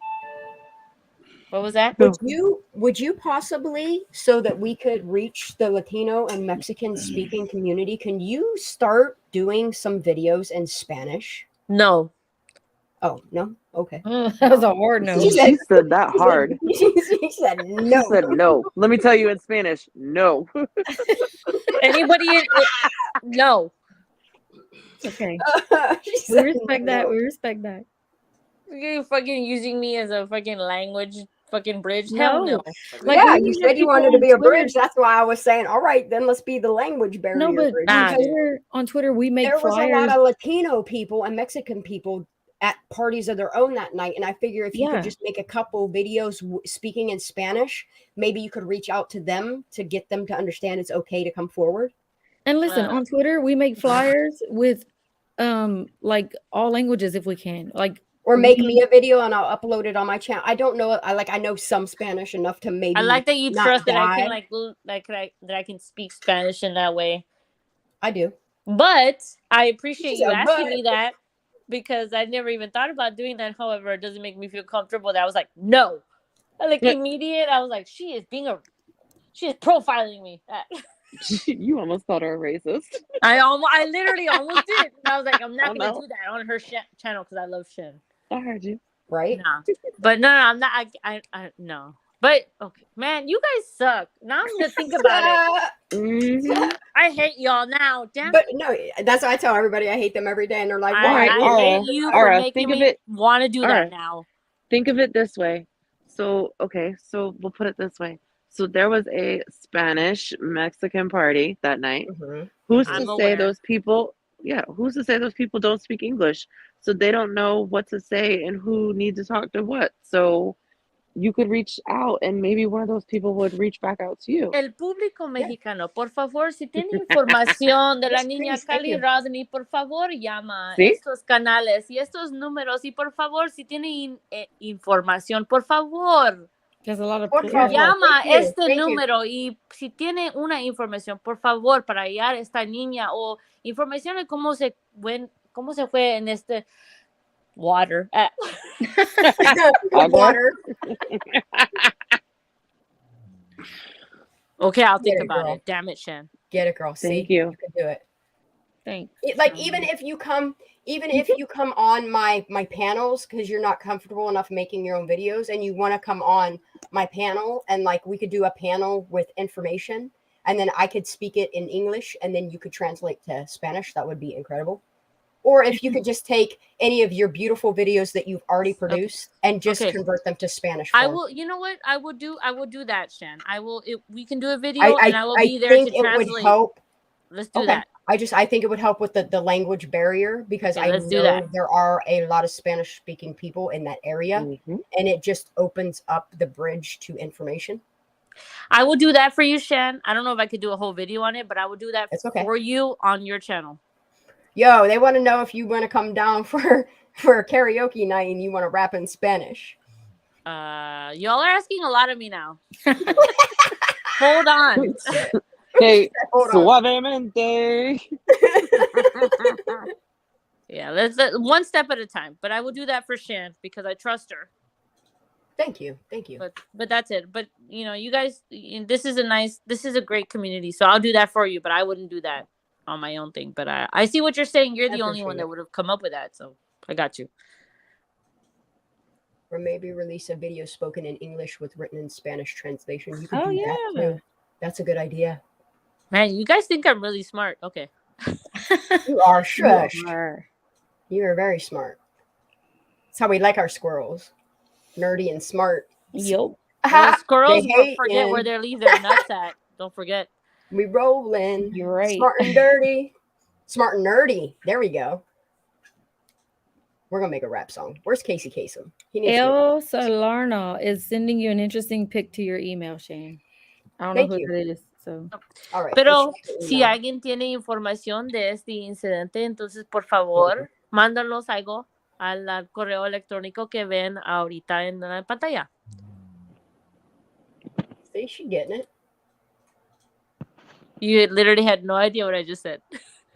What was that? Would you possibly, so that we could reach the Latino and Mexican speaking community, can you start doing some videos in Spanish? No. Oh, no? Okay. That was a hard no. She said that hard. She said no. She said no. Let me tell you in Spanish, no. Anybody no. Okay. She We said respect that. no. We respect that. You're fucking using me as a fucking language fucking bridge. Hell no. Like, yeah, we you have said you people wanted to on be a Twitter- bridge. That's why I was saying, all right, then let's be the language barrier No, but bridge. on Twitter, we make There was flyers. a lot of Latino people and Mexican people at parties of their own that night, and I figure if you Yeah. could just make a couple videos speaking in Spanish, maybe you could reach out to them to get them to understand it's okay to come forward. And listen, on Twitter, we make flyers with like all languages if we can. Like Or make me a video and I'll upload it on my channel. I don't know. I know some Spanish enough to maybe. I like that you not trust that I can die. that I can speak Spanish in that way. I do. But I appreciate you Yeah, asking but- me that because I never even thought about doing that. However, it doesn't make me feel comfortable that I was like, no. Like immediate, I was like, she is profiling me. You almost called her a racist. I literally almost did. And I was like, I'm not Oh, gonna no. do that on her channel because I love Shin. I heard you. Right? Nah. But no, I'm not. I no. But okay, man, you guys suck. Now I'm gonna think about it. Mm-hmm. I hate y'all now. Damn. But no, that's why I tell everybody I hate them every day, and they're like, I "Why?" hate you for making me want to do that now. Think of it this way. So, okay, so we'll put it this way. So there was a Spanish Mexican party that night. Who's to I'm say aware. those people? Yeah, who's to say those people don't speak English? So they don't know what to say and who needs to talk to what. So you could reach out and maybe one of those people would reach back out to you. El público mexicano, por favor, si tiene información de la niña Cali Rodney, por favor llama ¿Sí? estos canales y estos números y por favor, si tiene información, por favor, There's a lot of Por favor. Llama Thank you. este Thank you. número y si tiene una información, por favor, para hallar esta niña o información de cómo se fue en este water. Water. Okay, I'll Get think it, about girl. it. Damn it, Shan. Get it, girl. Thank See, you. you can do it. Thanks. Like even if you come on my panels because you're not comfortable enough making your own videos and you want to come on my panel and like we could do a panel with information and then I could speak it in English and then you could translate to Spanish, that would be incredible. Or if you could just take any of your beautiful videos that you've already produced and just convert them to Spanish form. I will. You know what? I will do that, Shan. I will. We can do a video, and I will be there think to it translate. would help. Let's do that. I think it would help with the language barrier because I know there are a lot of Spanish speaking people in that area, and it just opens up the bridge to information. I will do that for you, Shan. I don't know if I could do a whole video on it, but I will do that for you on your channel. Yo, they want to know if you want to come down for a karaoke night and you want to rap in Spanish. Y'all are asking a lot of me now. Hold on. Hey, Hold on. suavemente. Yeah, let's one step at a time. But I will do that for Shan because I trust her. Thank you. But that's it. But you guys, this is a great community. So I'll do that for you. But I wouldn't do that on my own thing. But I see what you're saying. You're the only one that would have come up with that. So I got you. Or maybe release a video spoken in English with written in Spanish translation. You could do that too. That's a good idea. Man, you guys think I'm really smart. Okay. You are shush. You are very smart. That's how we like our squirrels. Nerdy and smart. Yup. Well, squirrels won't forget where they leave their nuts at. Don't forget. We rolling. You're right. Smart and dirty. Smart and nerdy. There we go. We're going to make a rap song. Where's Casey Kasem? El Salarno is sending you an interesting pic to your email, Shane. I don't know who it is. So. All right. Pero si alguien tiene información de este incidente, entonces por favor, mándanos algo al correo electrónico que ven ahorita en la pantalla. See, she getting it. You literally had no idea what I just said.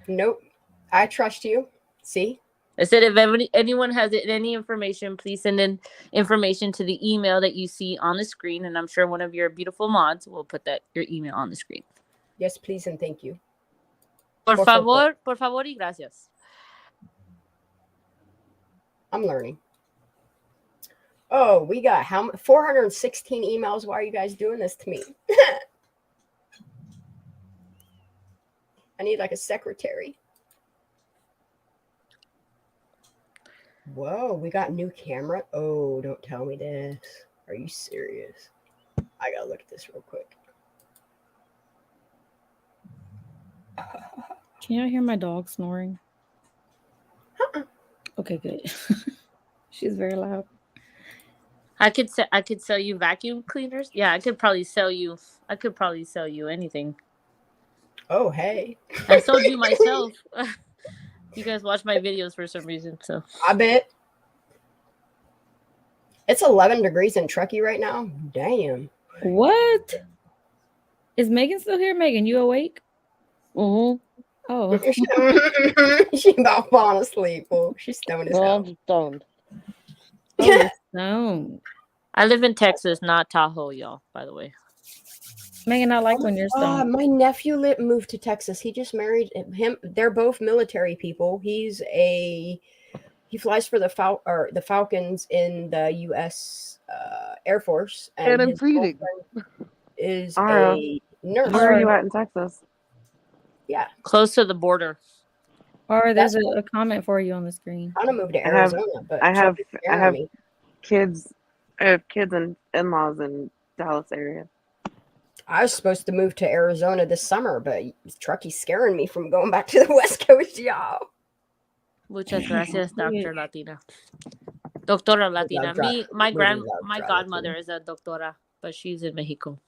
Nope. I trust you. See? I said if anyone has any information, please send in information to the email that you see on the screen, and I'm sure one of your beautiful mods will put your email on the screen. Yes, please and thank you. Por favor y gracias. I'm learning. Oh, we got 416 emails. Why are you guys doing this to me? I need like a secretary. Whoa, we got new camera. Oh, don't tell me this. Are you serious? I gotta look at this real quick. Can y'all hear my dog snoring? Okay, good. She's very loud. I could sell you vacuum cleaners. Yeah, I could probably sell you anything. Oh, hey. I sold you myself. You guys watch my videos for some reason, so I bet. It's 11 degrees in Truckee right now. Damn. What? Is Megan still here? Megan, you awake? Mm-hmm. Oh. She about falling asleep. Oh, she's stoned as hell. I'm stoned. Oh, stoned. I live in Texas, not Tahoe, y'all, by the way. Megan, I like when you're stoned. My nephew moved to Texas. He just married him. They're both military people. He flies for the Falcons in the U.S. Air Force. And his girlfriend is a nurse. Where are you at in Texas? Yeah. Close to the border. Or there's a comment for you on the screen. I want to move to Arizona, but I have kids. I have kids and in-laws in Dallas area. I was supposed to move to Arizona this summer, but Truckee's scaring me from going back to the West Coast, y'all. Muchas gracias, Dr. Latina. Doctora Latina. My godmother is a doctora, but she's in Mexico.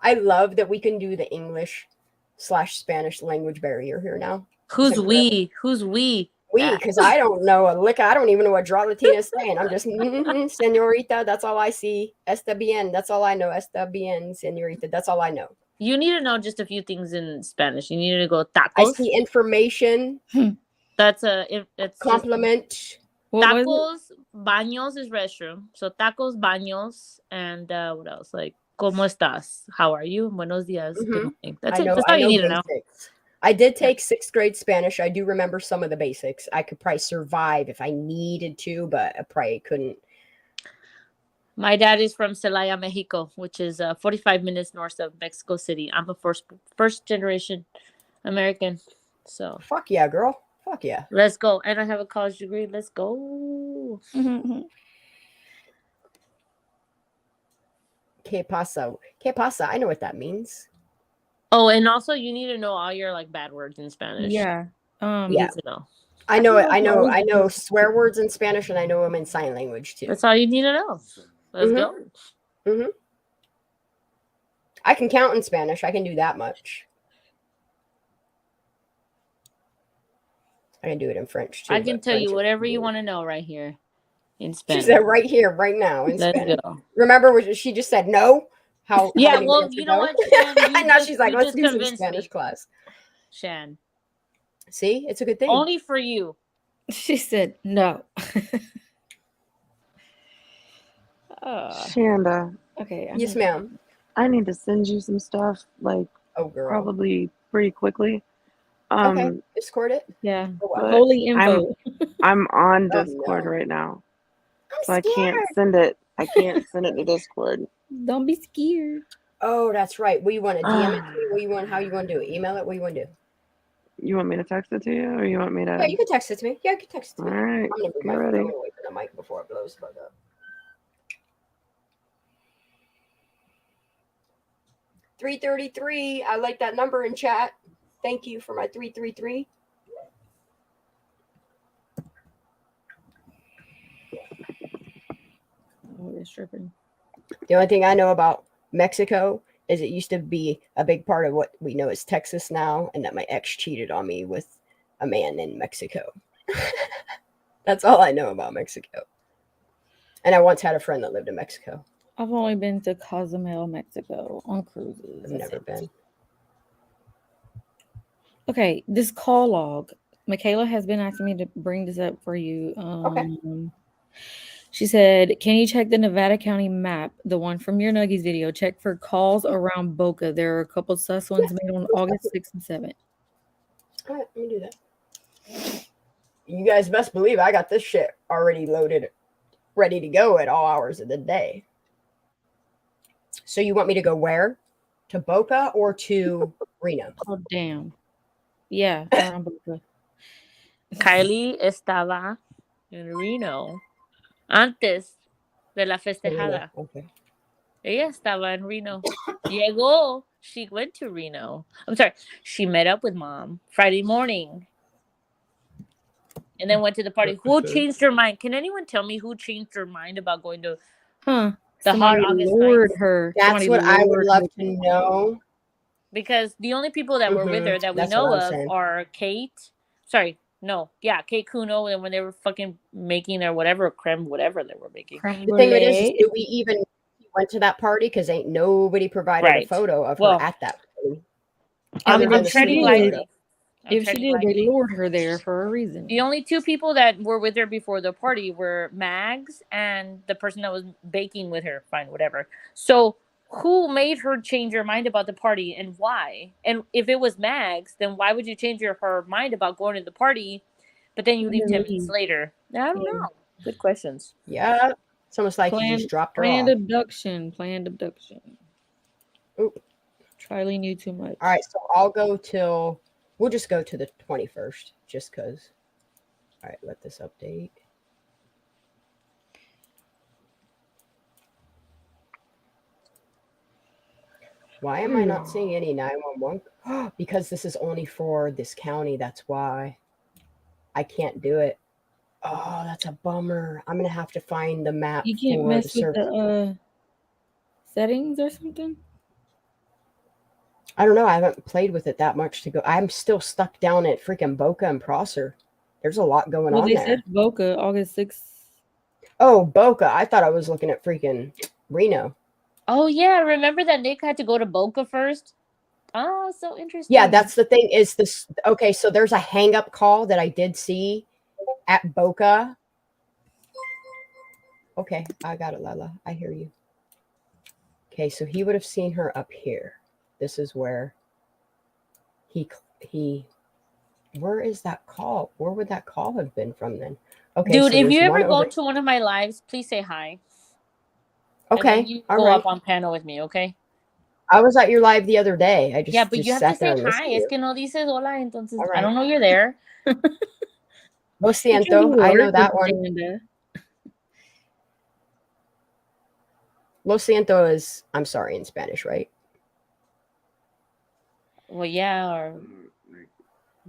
I love that we can do the English/Spanish language barrier here now. Who's we? Who's we? because I don't know a lick. I don't even know what Draw Latina is saying. I'm just, senorita. That's all I see. Está bien. That's all I know. Está bien, senorita. That's all I know. You need to know just a few things in Spanish. You need to go tacos. I see information. That's it's compliment. Tacos, baños is restroom. So tacos, baños, and what else? Like, ¿cómo estás? How are you? Buenos días. Good morning. That's it. That's all you need to know. I did take 6th grade Spanish. I do remember some of the basics. I could probably survive if I needed to, but I probably couldn't. My dad is from Celaya, Mexico, which is 45 minutes north of Mexico City. I'm a first generation American. So fuck yeah, girl. Fuck yeah. Let's go. And I have a college degree. Let's go. Que pasa? Que pasa? I know what that means. Oh, and also you need to know all your like bad words in Spanish. Yeah. You need to know. I know it. I know swear words in Spanish, and I know them in sign language too. That's all you need to know. Let's go. I can count in Spanish. I can do that much. I can do it in French too. I can tell you whatever you want to know right here in Spanish. She said right here, right now in Let's Spanish. go. Remember, she just said no. How? Yeah, well, you know what, Shan? And now she's like, let's do some Spanish class. Shan. See, it's a good thing. Only for you. She said no. Shanda. Okay. Yes, ma'am. I need to send you some stuff, like, probably pretty quickly. Okay, Discord it. Yeah. But Holy info. I'm on Discord right now, so I can't send it. I can't send it to Discord. Don't be scared. Oh, that's right. What you want to DM it to me? What you want? How you want to do it? Email it? What you want to do? You want me to text it to you, or you want me to? Yeah, you can text it to me. Yeah, you can text it to me. All right, I'm get ready. gonna wait for the mic before it blows the fuck up. 333. I like that number in chat. Thank you for my 333. Oh, they're stripping. The only thing I know about Mexico is it used to be a big part of what we know as Texas now, and that my ex cheated on me with a man in Mexico. That's all I know about Mexico. And I once had a friend that lived in Mexico. I've only been to Cozumel, Mexico on cruises. I've never been. Okay, this call log. Michaela has been asking me to bring this up for you. Okay. She said, can you check the Nevada County map, the one from your Nuggies video? Check for calls around Boca. There are a couple sus ones made on August 6th and 7th. All right, let me do that. You guys best believe I got this shit already loaded, ready to go at all hours of the day. So you want me to go where? To Boca or to Reno? Oh, damn. Yeah, around Boca. Kylie estaba en Reno antes de la festejada. Okay. Ella estaba en Reno. Llegó. She went to Reno. I'm sorry. She met up with mom Friday morning. And then went to the party. Who changed her mind? Can anyone tell me who changed her mind about going to the Somebody hot August lured nights? her. That's Somebody what I would lured love her. to know. Because the only people that were with her that we That's know what I'm of saying. are Kate. Sorry, no. Yeah, Kate Kuno. And when they were fucking making their whatever, creme, whatever they were making. The thing of it is did we even went to that party? Because ain't nobody provided a photo of her at that party. I'm treading lightly. If she did, they lured her there for a reason. The only two people that were with her before the party were Mags and the person that was baking with her. Fine, whatever. So who made her change her mind about the party and why? And if it was Mags, then why would you change her mind about going to the party, but then you leave 10 minutes later? I don't know. Good questions. Yeah. It's almost like you just dropped her Planned off. abduction. Planned abduction. Oop. Charlie knew too much. All right, so I'll go till... We'll just go to the 21st, just because. All right, let this update. Why am I not seeing any 911? Because this is only for this county. That's why I can't do it. Oh, that's a bummer. I'm going to have to find the map You can't for mess the with service. the settings or something? I don't know. I haven't played with it that much to go. I'm still stuck down at freaking Boca and Prosser. There's a lot going Well, on they there. said Boca, August 6th. Oh, Boca. I thought I was looking at freaking Reno. Oh yeah, remember that Nick had to go to Boca first? Oh, so interesting. Yeah, that's the thing is this. Okay, so there's a hang up call that I did see at Boca. Okay, I got it, Lila. I hear you. Okay, so he would have seen her up here. This is where he where is that call? Where would that call have been from then? Okay, dude, so if you ever one go to one of my lives, please say hi. Okay, and then you all go right. up on panel with me, okay? I was at your live the other day. I just Yeah, but you have to sat there say and listened hi. to Es you. que no dices hola, entonces All I don't right. know you're there. Lo siento. I know that one. Lo siento is I'm sorry in Spanish, right? Well, yeah, or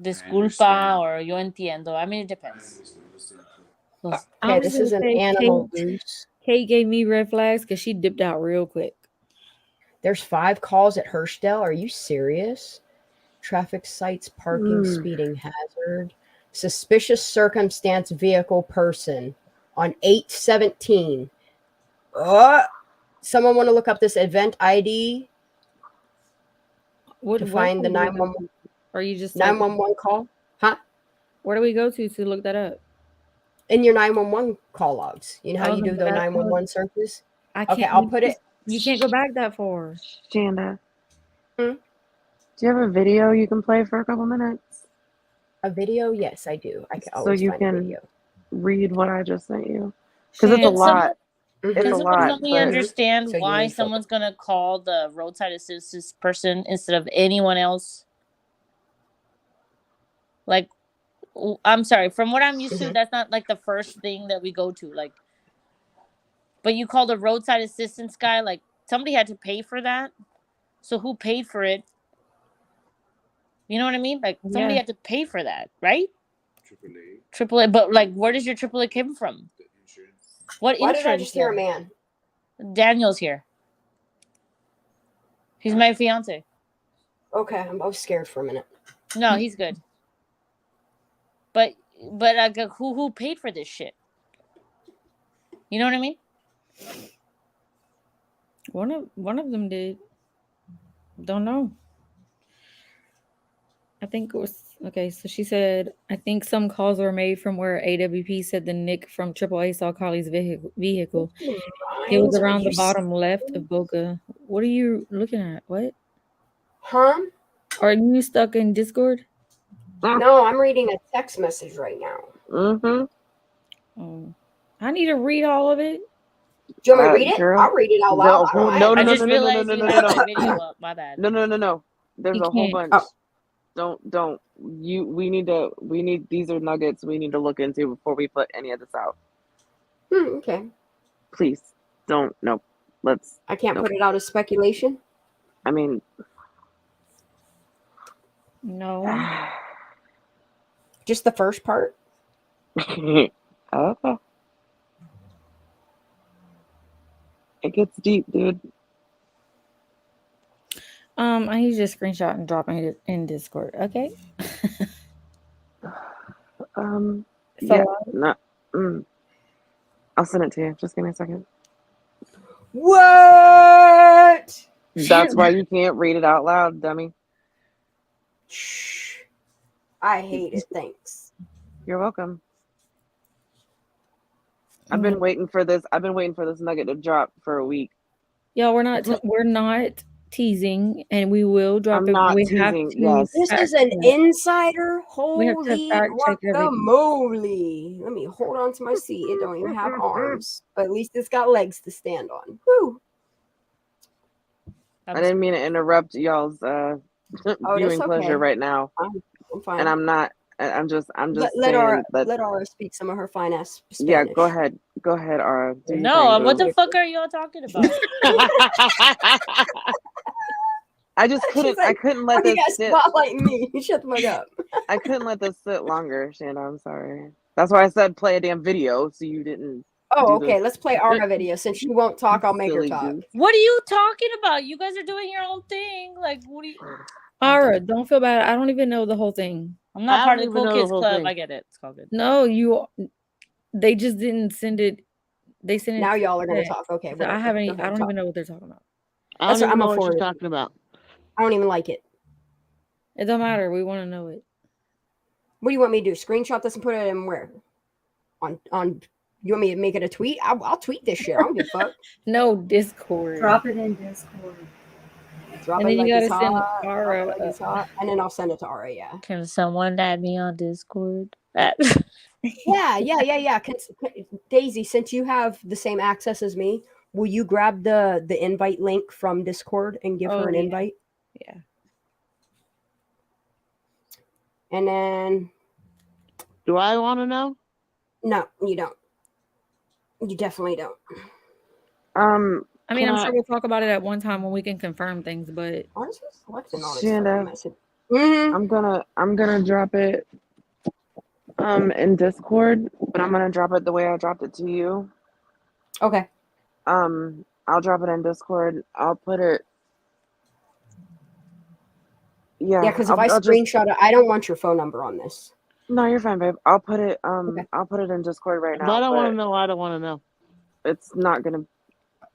disculpa, or yo entiendo. I mean, it depends. Okay, this is an animal loose. Kate gave me red flags because she dipped out real quick. There's 5 calls at Hirschdale. Are you serious? Traffic sites, parking, speeding hazard, suspicious circumstance, vehicle, person on 8/17. Someone want to look up this event ID to find the 911? Are you just 911 call? Huh? Where do we go to look that up? In your 911 call logs. You know how you do the that 911 searches? I can't. Okay, I'll put it. You can't go back that far. Shanda. Hmm? Do you have a video you can play for a couple minutes? A video? Yes, I do. I can So always you find a can video. read what I just sent you. Because it's a Can someone, lot. It's can a someone lot. help me But understand So you why need someone's gonna call the roadside assistance person instead of anyone else? Like, I'm sorry. From what I'm used to, that's not like the first thing that we go to. Like, but you call the roadside assistance guy. Like, somebody had to pay for that. So who paid for it? You know what I mean? Like, somebody had to pay for that, right? AAA. But like, where does your AAA come from? What Why insurance? did I just hear a man? Daniel's here. He's my fiance. Okay, I was scared for a minute. No, he's good. But like, who paid for this shit? You know what I mean? One of them did. Don't know. I think it was okay. So she said, I think some calls were made from where AWP said the Nick from AAA saw Collie's vehicle. It was around the bottom left of Boca. What are you looking at? What? Huh? Are you stuck in Discord? No, I'm reading a text message right now. Mm-hmm. Oh, I need to read all of it. Do you want me to read it? Girl, I'll read it out loud. No, I just realized you had my video up. My bad. No. There's a whole bunch. Don't. We need these are nuggets we need to look into before we put any of this out. Okay. Please don't. No. Let's. I can't put it out as speculation. I mean, no. Just the first part. Okay. It gets deep, dude. I need you to screenshot and drop it in Discord. Okay. Yeah. Not. I'll send it to you. Just give me a second. What? That's why you can't read it out loud, dummy. Shh. I hate it. Thanks. You're welcome. I've been waiting for this. I've been waiting for this nugget to drop for a week. Yeah, we're not teasing, and we will drop I'm it. not We teasing. have to. Yes. This is an insider. We have to Holy fact check everything. guacamole. Let me hold on to my seat. It don't even have arms, but at least it's got legs to stand on. Woo. I didn't mean to interrupt y'all's viewing pleasure right now. I'm fine. And I'm not. I'm just Let saying Aura, that. let Aura speak some of her fine ass Spanish. Yeah, go ahead, Aura. No, what the fuck are y'all talking about? I just couldn't. I couldn't let this sit. Spotlighting me. Shut the fuck up. I couldn't let this sit longer, Shanda. I'm sorry. That's why I said play a damn video, so you didn't. Oh, okay. Let's play Aura video. Since she won't talk, I'll make her talk. What are you talking about? You guys are doing your own thing. Like, what do you? Aura, don't feel bad. I don't even know the whole thing. I'm not I part don't of the even cool know the kids whole club. thing. I get it. It's all good. No, they just didn't send it. They sent it. Now y'all are gonna today. talk. Okay, So I whatever. haven't. Go I ahead, don't talk. even know what they're talking about. I That's don't what even I'm know what she's for. talking about. I don't even like it. It don't matter. We want to know it. What do you want me to do? Screenshot this and put it in where? On. You want me to make it a tweet? I'll tweet this shit. I don't give a fuck. No, Discord. Drop it in Discord. Drop And it then like you it's gotta send hot. Drop Ara. it like it's hot, and then I'll send it to Ara. Yeah. Can someone add me on Discord? Yeah. Daisy, since you have the same access as me, will you grab the invite link from Discord and give her an invite? Yeah. And then. Do I want to know? No, you don't. You definitely don't. I mean, I'm sure we'll talk about it at one time when we can confirm things, but Shanda, Mm-hmm. I'm gonna drop it in Discord, but I'm gonna drop it the way I dropped it to you. Okay. I'll drop it in Discord. I'll put it. Yeah. Yeah, because if I I'll screenshot it, I don't want your phone number on this. No, you're fine, babe. I'll put it. I'll put it in Discord right now. I don't want to know. I don't want to know. It's not gonna.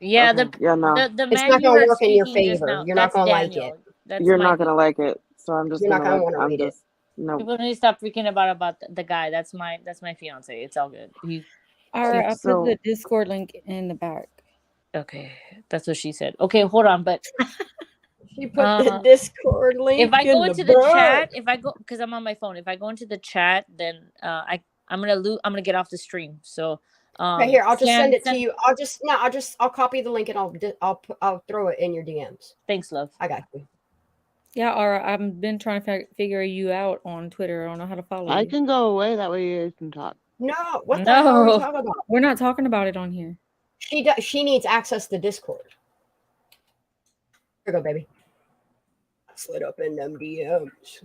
Yeah, okay. Yeah, no. the It's man not you gonna heard work in your speaking just favor. now. You're not That's gonna like Daniel. it. That's You're my not gonna like it, so I'm just You're not gonna. gonna want to read it. No. People need to stop freaking about the guy. That's my fiance. It's all good. all right, I put the Discord link in the back. Okay, that's what she said. Okay, hold on, but she put the Discord link. If I go in into the the back. chat, because I'm on my phone, if I go into the chat, then I'm gonna get off the stream. So Okay, here, I'll just send it to you. I'll copy the link and I'll throw it in your DMs. Thanks, love. I got you. Yeah, Ara, I've been trying to figure you out on Twitter. I don't know how to follow you. I can go away. That way you guys can talk. No, what the hell are we talking about? We're not talking about it on here. She needs access to Discord. Here you go, baby. I slid up in them DMs.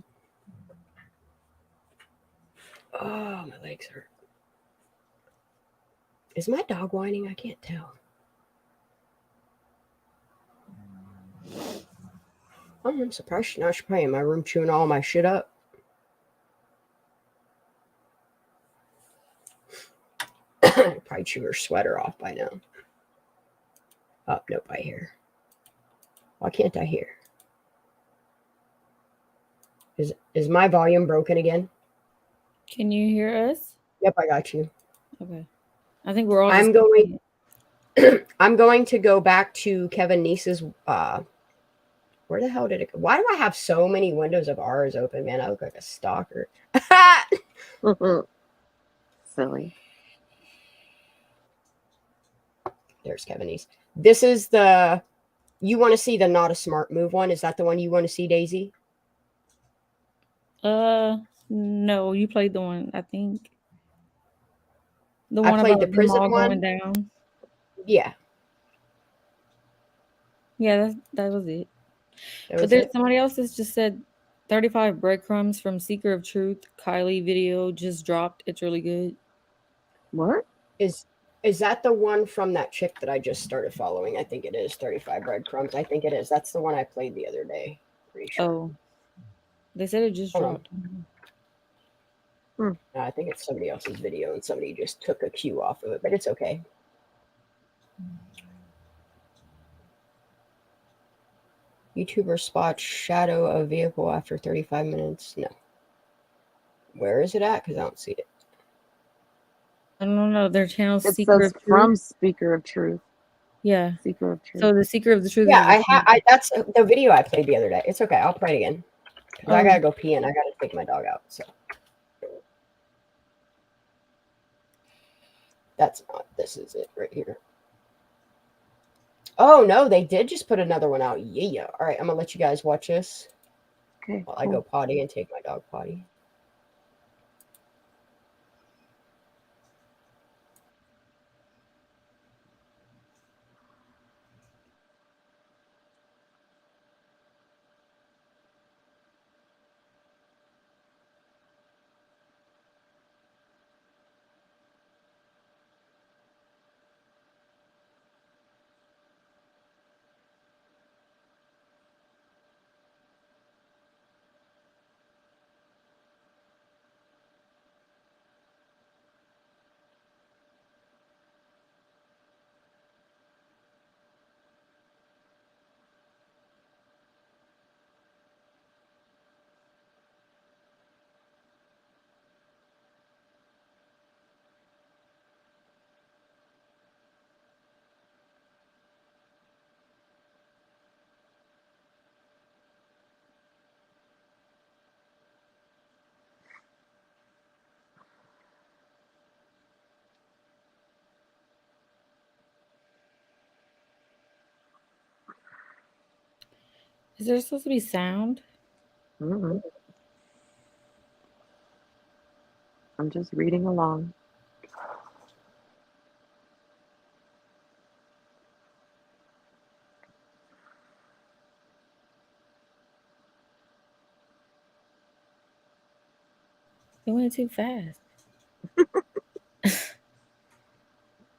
Oh, my legs hurt. Is my dog whining? I can't tell. Oh, I'm surprised she's not probably in my room chewing all my shit up. Probably chew her sweater off by now. Oh, nope, I hear. Why can't I hear? Is my volume broken again? Can you hear us? Yep, I got you. Okay. I think we're all. I'm going to go back to Kevin Neese's. Where the hell did it go? Why do I have so many windows of ours open, man? I look like a stalker. Silly. There's Kevin Neese. This is the. You want to see the not a smart move one? Is that the one you want to see, Daisy? No, you played the one. I think the I one played about the prison all one. going down. Yeah. Yeah, that was it. Was but there's it? somebody else that's just said 35 breadcrumbs from Seeker of Truth. Kylie video just dropped. It's really good. What? Is that the one from that chick that I just started following? I think it is 35 breadcrumbs. I think it is. That's the one I played the other day. Pretty sure. Oh. They said it just dropped. No, I think it's somebody else's video and somebody just took a cue off of it, but it's okay. YouTuber spots shadow of vehicle after 35 minutes. No. Where is it at? Because I don't see it. I don't know. Their channel's It Seeker says of Truth. from Speaker of Truth. Yeah. Seeker of Truth. So the Seeker of the Truth. Yeah, that's the video I played the other day. It's okay. I'll play it again. Because I Oh. gotta go pee and I gotta take my dog out. So that's not. This is it right here. Oh no, they did just put another one out. Yeah. All right, I'm gonna let you guys watch this. Okay. While I go potty and take my dog potty. Is there supposed to be sound? I'm just reading along. It went too fast.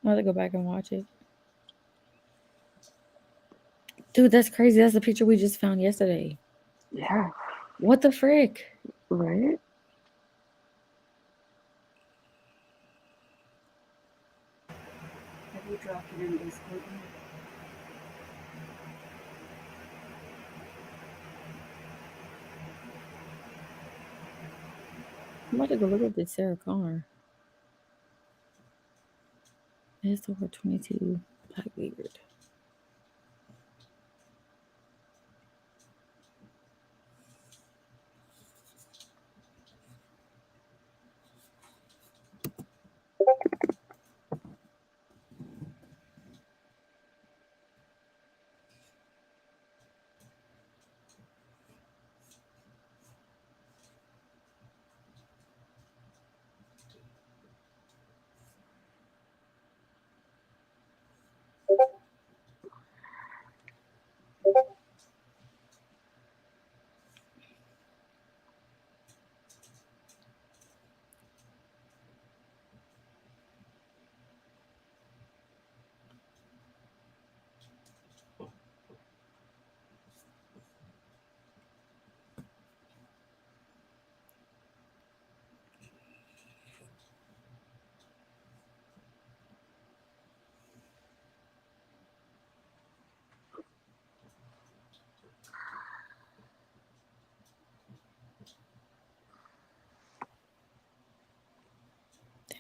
I'll have to go back and watch it. Dude, that's crazy. That's the picture we just found yesterday. Yeah. What the frick? Right? Have you dropped it in Discord? I'm about to go look at this Sarah Connor. It's over 22. Like weird.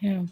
Damn.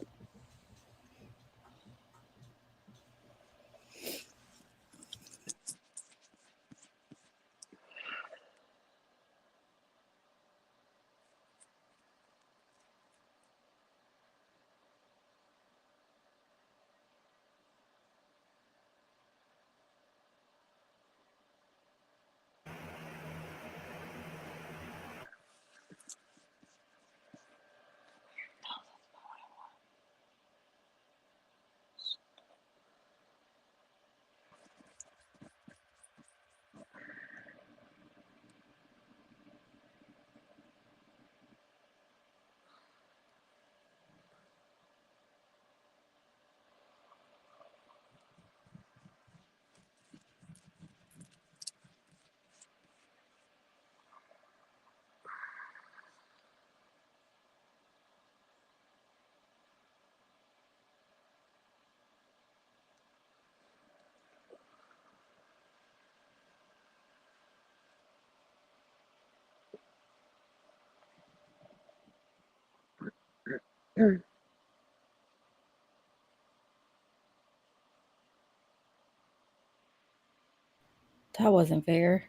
That wasn't fair.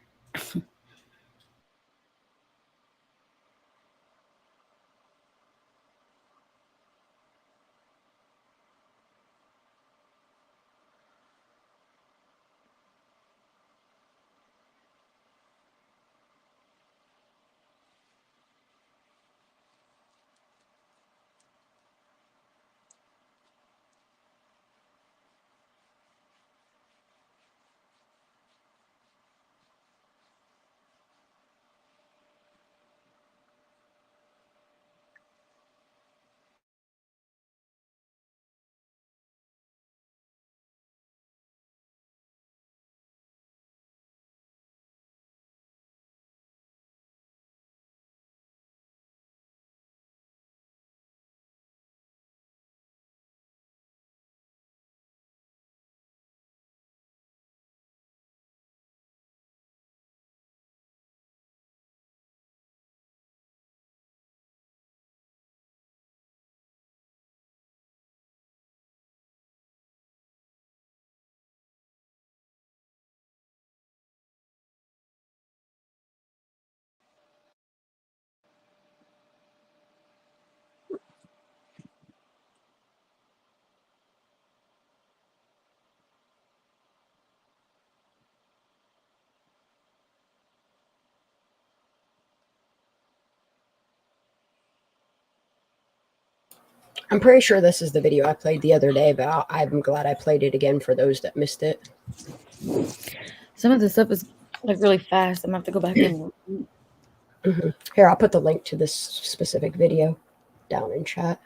I'm pretty sure this is the video I played the other day, but I'm glad I played it again for those that missed it. Some of the stuff is like really fast. I'm gonna have to go back and Here, I'll put the link to this specific video down in chat.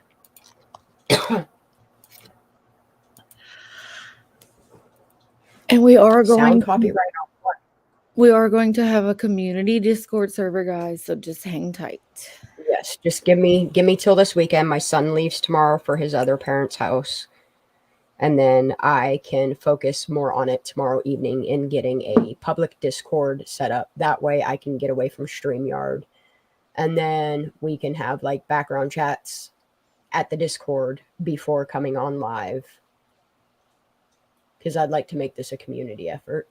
And we are going sound copyright on what? We are going to have a community Discord server, guys, so just hang tight. Yes, just give me till this weekend. My son leaves tomorrow for his other parents' house. And then I can focus more on it tomorrow evening in getting a public Discord set up. That way I can get away from StreamYard. And then we can have like background chats at the Discord before coming on live. Because I'd like to make this a community effort.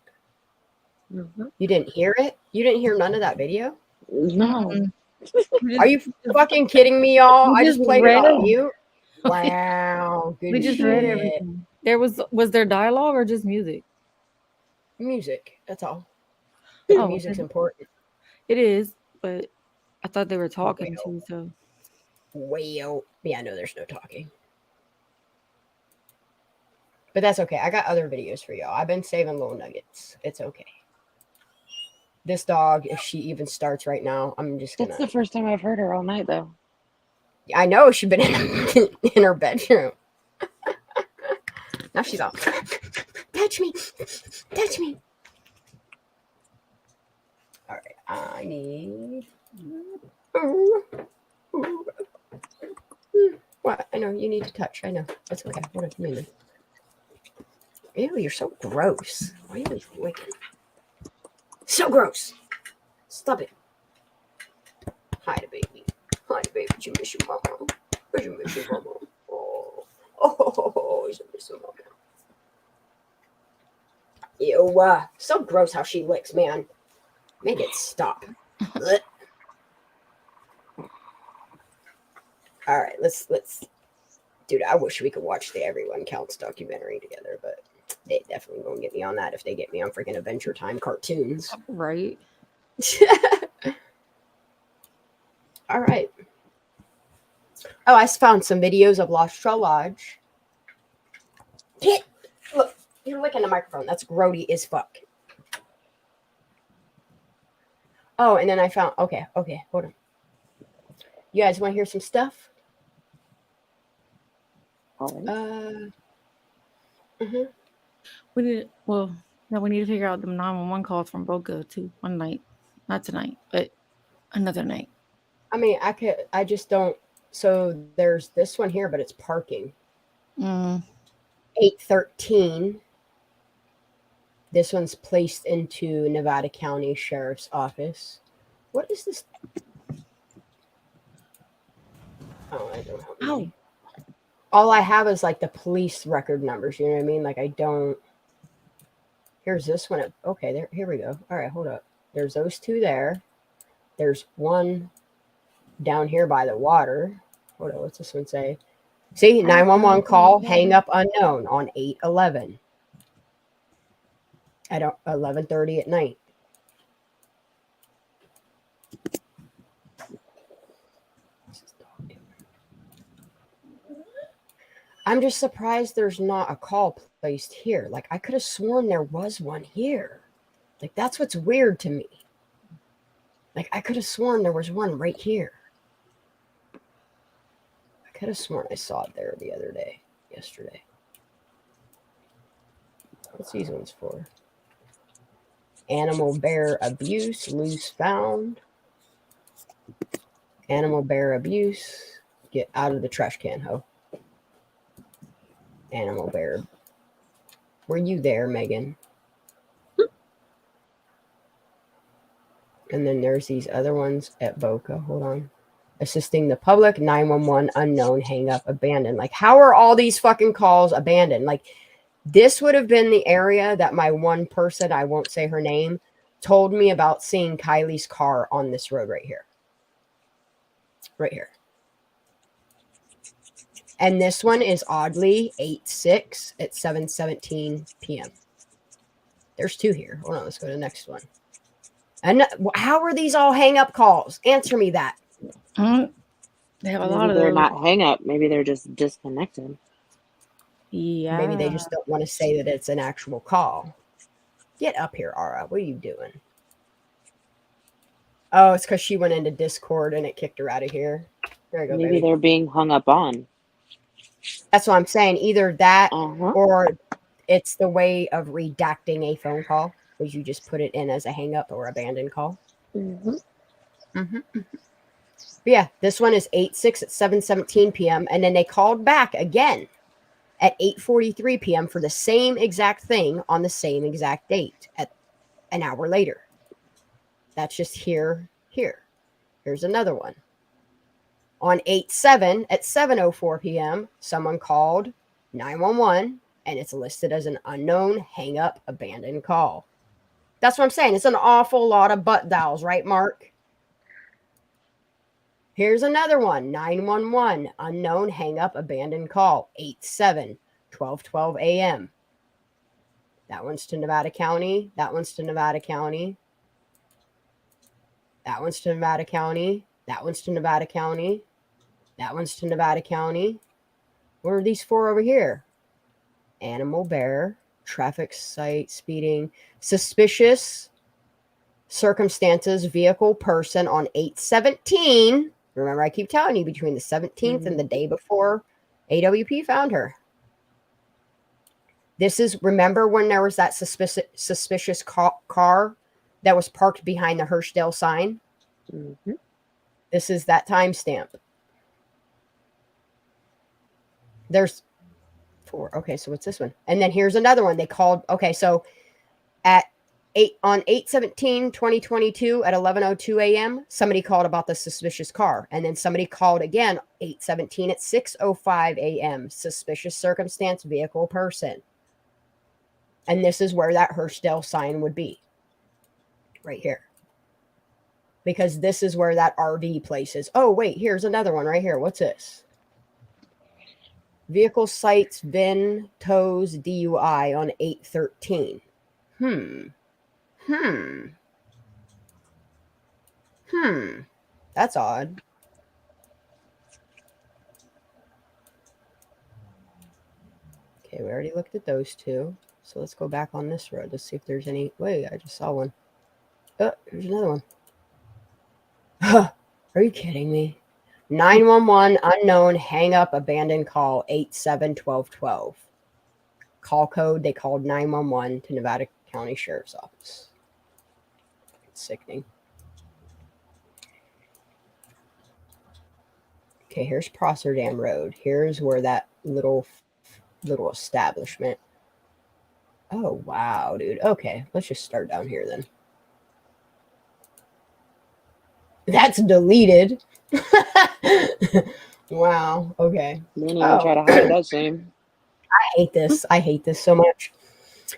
Mm-hmm. You didn't hear it? You didn't hear none of that video? No. Are you fucking kidding me, y'all? I just played it read on mute. Wow. Good We just shit. read everything. Was there dialogue or just music? Music. That's all. Oh, music's important. It is, but I thought they were talking too. So. Well, yeah, no, there's no talking. But that's okay. I got other videos for y'all. I've been saving little nuggets. It's okay. This dog, if she even starts right now, I'm just gonna. That's the first time I've heard her all night, though. I know she's been in her bedroom. Now she's all, touch me, touch me. All right, I need. What? I know you need to touch. I know. That's okay. What a minute. Ew, you're so gross. Why are you licking? So gross. Stop it. Hi, baby. Hi, baby. Did you miss your mama? Did you miss your mama? Oh, you miss your mama. Ew, so gross how she licks, man. Make it stop. All right, let's. Dude, I wish we could watch the Everyone Counts documentary together, but they definitely won't get me on that if they get me on freaking Adventure Time cartoons. Right. All right. Oh, I found some videos of Lost Trail Lodge. Look, you're licking the microphone. That's grody as fuck. Oh, and then I found. Okay, hold on. You guys want to hear some stuff? We need we need to figure out the 911 calls from Boca too. One night, not tonight, but another night. I mean, I just don't. So there's this one here, but it's parking. 813. This one's placed into Nevada County Sheriff's Office. What is this? Oh, I don't have any. All I have is like the police record numbers. You know what I mean? Like I don't. Here's this one. Okay, here we go. All right, hold up. There's those two there. There's one down here by the water. Hold on, what's this one say? See, 911 call, hang up unknown on 8/11 at 11:30 at night. I'm just surprised there's not a call placed here. Like, I could have sworn there was one here. Like, that's what's weird to me. Like, I could have sworn there was one right here. I could have sworn I saw it there the other day, yesterday. What's these ones for? Animal bear abuse, loose found. Animal bear abuse. Get out of the trash can, ho. Animal bear. Were you there, Megan? And then there's these other ones at Boca. Hold on. Assisting the public, 911, unknown, hang up, abandoned. Like, how are all these fucking calls abandoned? Like, this would have been the area that my one person, I won't say her name, told me about seeing Kylie's car on this road right here. Right here. And this one is oddly 8/6 at 7:17 p.m. There's two here. Hold on, let's go to the next one. And how are these all hang up calls? Answer me that. They have a Maybe lot of they're those. not hang up. Maybe they're just disconnected. Yeah. Maybe they just don't want to say that it's an actual call. Get up here, Ara. What are you doing? Oh, it's because she went into Discord and it kicked her out of here. There you go, Maybe baby. they're being hung up on. That's what I'm saying. Either that or it's the way of redacting a phone call, because you just put it in as a hang up or abandoned call. But yeah, this one is 8/6 at 7:17 p.m. And then they called back again at 8:43 p.m. for the same exact thing on the same exact date at an hour later. That's just here. Here's another one. On 8/7 at 7:04 p.m., someone called 911 and it's listed as an unknown hang up abandoned call. That's what I'm saying. It's an awful lot of butt dials, right, Mark? Here's another one. 911 unknown hang up abandoned call. 8/7 12:12 a.m. That one's to Nevada County. That one's to Nevada County. That one's to Nevada County. That one's to Nevada County. That one's to Nevada County. What are these four over here? Animal bear, traffic site, speeding, suspicious circumstances, vehicle, person on 8/17. Remember, I keep telling you, between the 17th and the day before AWP found her. This is, remember when there was that suspicious car that was parked behind the Hirschdale sign? This is that timestamp. There's 4. Okay, so what's this one? And then here's another one. They called. Okay, so at 8/17/2022 at 11:02 a.m., somebody called about the suspicious car, and then somebody called again 8/17 at 6:05 a.m. Suspicious circumstance, vehicle, person. And this is where that Hirschdale sign would be, right here, because this is where that RV place is. Oh wait, here's another one right here. What's this? Vehicle cites VIN tows DUI on 8/13. That's odd. Okay, we already looked at those two. So let's go back on this road. Let's see if there's any. Wait, I just saw one. Oh, there's another one. Are you kidding me? 911 unknown hang up abandoned call 8/7/12/12. Call code, they called 911 to Nevada County Sheriff's Office. It's sickening. Okay, here's Prosser Dam Road. Here's where that little establishment. Oh, wow, dude. Okay, let's just start down here then. That's deleted. Wow, okay. They didn't even try to hide that same. I hate this. I hate this so much.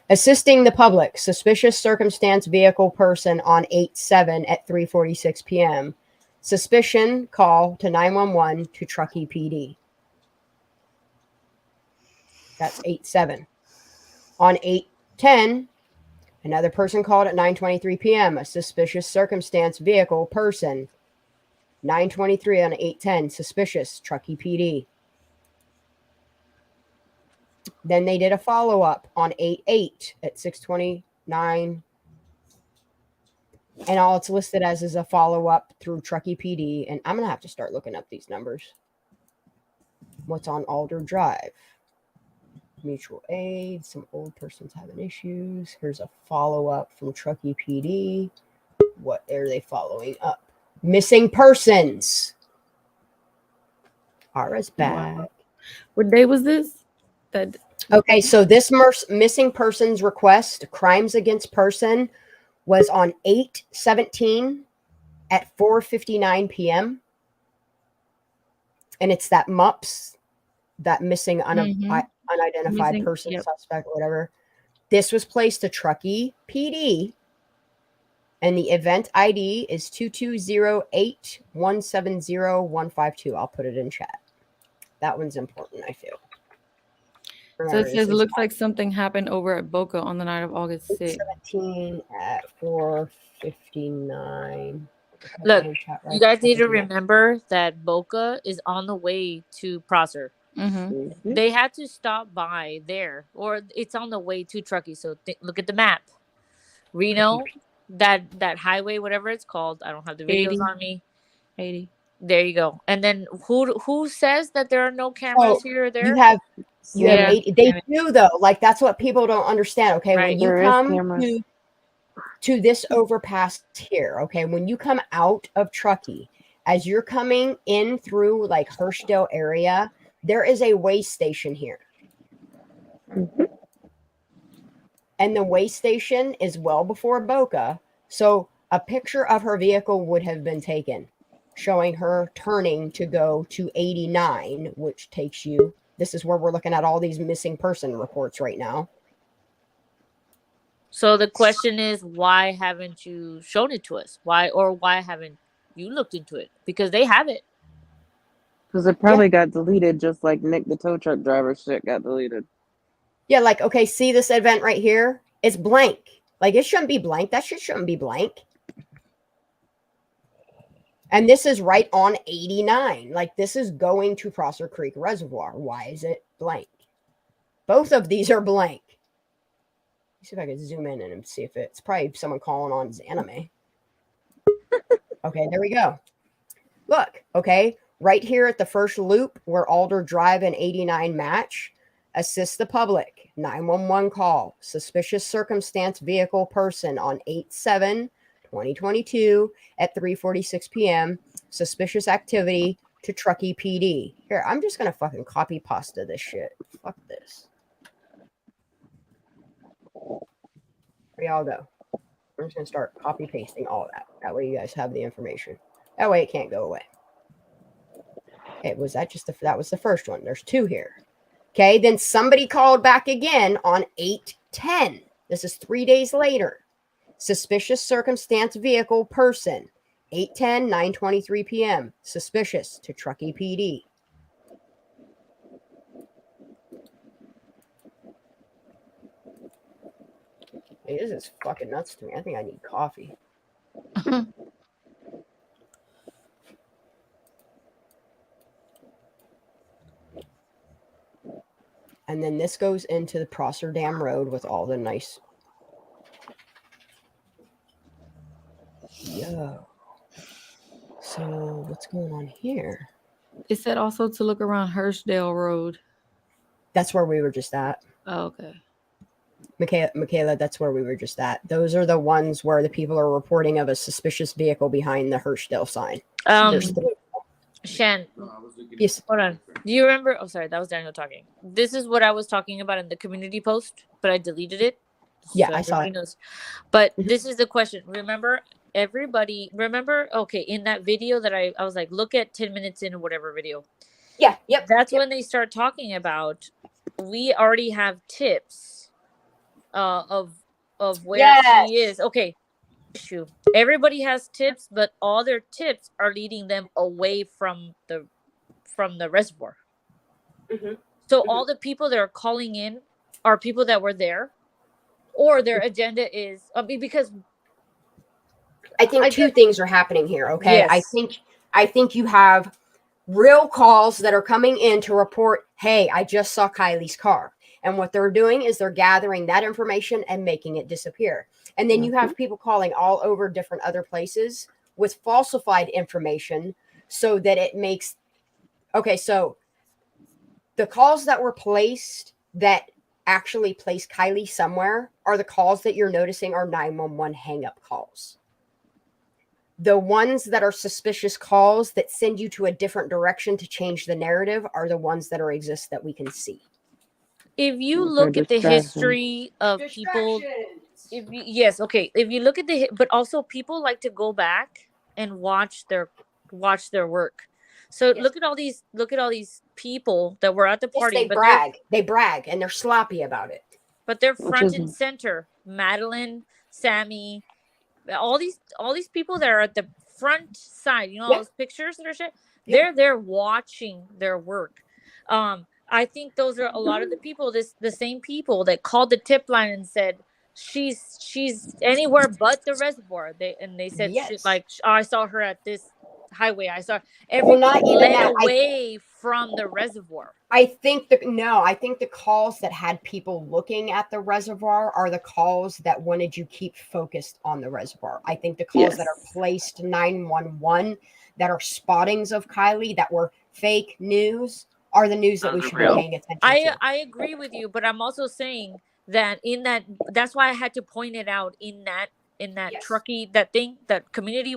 Assisting the public. Suspicious circumstance, vehicle, person on 8/7 at 3:46 p.m. Suspicion call to 911 to Truckee PD. That's 8/7. On 8/10, another person called at 9:23 p.m. A suspicious circumstance, vehicle, person. 9:23 on 8/10. Suspicious, Truckee PD. Then they did a follow-up on 8/8 at 6:29. And all it's listed as is a follow-up through Truckee PD. And I'm going to have to start looking up these numbers. What's on Alder Drive? Mutual aid. Some old persons having issues. Here's a follow-up from Truckee PD. What are they following up? Missing persons. Ara's back. Wow. What day was this? Okay, so this missing persons request, crimes against person, was on 8/17 at 4:59 p.m. And it's that MUPS, that missing unidentified person, suspect, whatever. This was placed to Truckee PD, and the event ID is 2208170152. I'll put it in chat. That one's important, I feel. So it says it looks like something happened over at Boca on the night of August 6th. 17 at 4:59. Look, you guys need to remember that Boca is on the way to Prosser. Mm-hmm. They had to stop by there, or it's on the way to Truckee. So look at the map. Reno, that highway, whatever it's called. I don't have the videos 80. on me. 80. There you go. And then who says that there are no cameras here or there? You have Yeah. 80. They do though. Like that's what people don't understand. Okay, Right. when you There is come cameras. to this overpass here, okay, when you come out of Truckee, as you're coming in through like Hirschdale area, there is a way station here. And the way station is well before Boca. So a picture of her vehicle would have been taken showing her turning to go to 89, which takes you, this is where we're looking at all these missing person reports right now. So the question is, why haven't you shown it to us? Why haven't you looked into it? Because they have it. Because it probably got deleted, just like Nick the tow truck driver shit got deleted. Yeah, like, okay, see this event right here? It's blank. Like, it shouldn't be blank. That shit shouldn't be blank. And this is right on 89. Like, this is going to Prosser Creek Reservoir. Why is it blank? Both of these are blank. Let's see if I can zoom in and see if it's probably someone calling on Zanime. Okay, there we go. Look, okay, right here at the first loop where Alder Drive and 89 match, assist the public, 911 call, suspicious circumstance vehicle person on 8/7/2022 at 3:46 p.m., suspicious activity to Truckee PD. Here, I'm just going to fucking copy pasta this shit. Fuck this. Where y'all go? I'm just going to start copy pasting all that. That way you guys have the information. That way it can't go away. Okay, was that just that was the first one. There's two here. Okay, then somebody called back again on 8/10. This is 3 days later. Suspicious circumstance vehicle person. 8/10, 9:23 p.m. Suspicious to Truckee PD. Hey, this is fucking nuts to me. I think I need coffee. And then this goes into the Prosser Dam Road with all the nice. Yo. So what's going on here? It said also to look around Hirschdale Road. That's where we were just at. Oh, okay. Michaela, that's where we were just at. Those are the ones where the people are reporting of a suspicious vehicle behind the Hirschdale sign. Shan, yes. Hold on. Do you remember? Oh, sorry, that was Daniel talking. This is what I was talking about in the community post, but I deleted it. Yeah, I saw it. Knows. But this is the question. Remember, okay, in that video that I was like, look at 10 minutes in or whatever video. Yeah, yep. That's when they start talking about, we already have tips of where she is. Okay. Everybody has tips, but all their tips are leading them away from the reservoir. So all the people that are calling in are people that were there, or their agenda is because I think two things are happening here. Okay, yes. I think you have real calls that are coming in to report, hey, I just saw Kylie's car. And what they're doing is they're gathering that information and making it disappear. And then you have people calling all over different other places with falsified information so that it makes... Okay, so the calls that were placed that actually placed Kylie somewhere are the calls that you're noticing are 911 hang-up calls. The ones that are suspicious calls that send you to a different direction to change the narrative are the ones that exist that we can see. If you look at the history of people, if you look at but also people like to go back and watch their work. So look at all these people that were at the party. Yes, they brag and they're sloppy about it. But they're front and center. Madeline, Sammy, all these people that are at the front side, all those pictures that are shit. They're there watching their work. I think those are a lot of the people, the same people that called the tip line and said, she's anywhere but the reservoir. They said Yes. I saw her at this highway. I saw Well, everything not even led that. away from the reservoir. I think the calls that had people looking at the reservoir are the calls that wanted you keep focused on the reservoir. I think the calls that are placed 911 that are spottings of Kylie that were fake news are the news that we should be paying attention to. I agree with you, but I'm also saying that that's why I had to point it out in that truckee, that thing, that community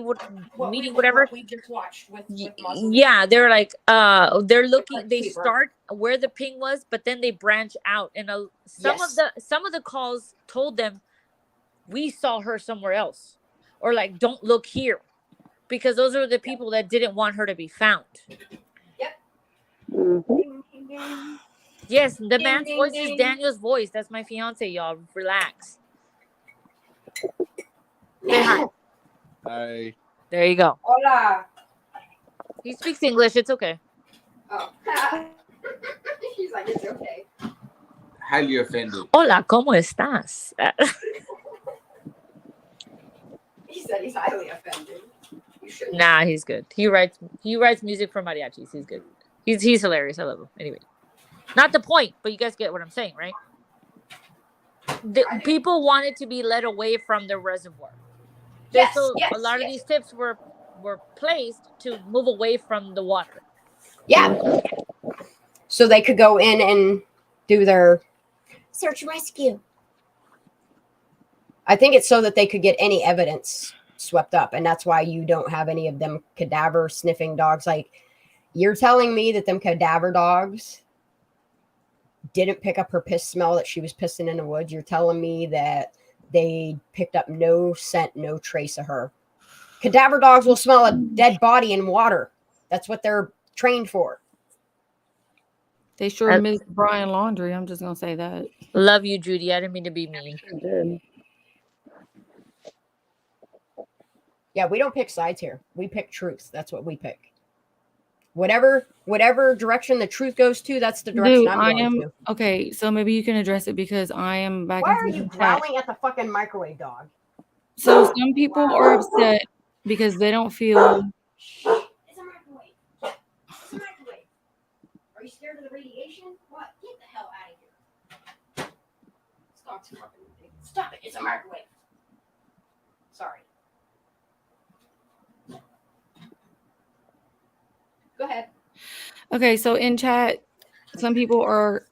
meeting, whatever. What we just watched with Yeah, they're like they're looking, they start where the ping was, but then they branch out, and some of the calls told them we saw her somewhere else, or like don't look here, because those are the people that didn't want her to be found. Yes, the man's voice is Daniel's voice. That's my fiance, y'all. Relax. Say hi. Hi. There you go. Hola. He speaks English. It's okay. Oh. She's like, it's okay. Highly offended. Hola, ¿cómo estás? He said he's highly offended. Nah, he's good. He writes music for mariachis. He's good. He's hilarious. I love him. Anyway, not the point, but you guys get what I'm saying, right? People wanted to be led away from the reservoir. So a lot of these tips were placed to move away from the water. Yeah. So they could go in and do their search and rescue. I think it's so that they could get any evidence swept up. And that's why you don't have any of them cadaver sniffing dogs. Like, you're telling me that them cadaver dogs didn't pick up her piss smell that she was pissing in the woods. You're telling me that they picked up no scent, no trace of her. Cadaver dogs will smell a dead body in water. That's what they're trained for. They sure miss Brian Laundrie. I'm just going to say that. Love you, Judy. I didn't mean to be mean. Yeah, we don't pick sides here. We pick truth. That's what we pick. Whatever direction the truth goes to, that's the direction I'm going to. Okay, so maybe you can address it because I am back. Why are you growling at the fucking microwave dog? So some people are upset because they don't feel. It's a microwave. It's a microwave. Are you scared of the radiation? What? Get the hell out of here. Stop it. It's a microwave. Sorry. Go ahead. Okay, so in chat, some people are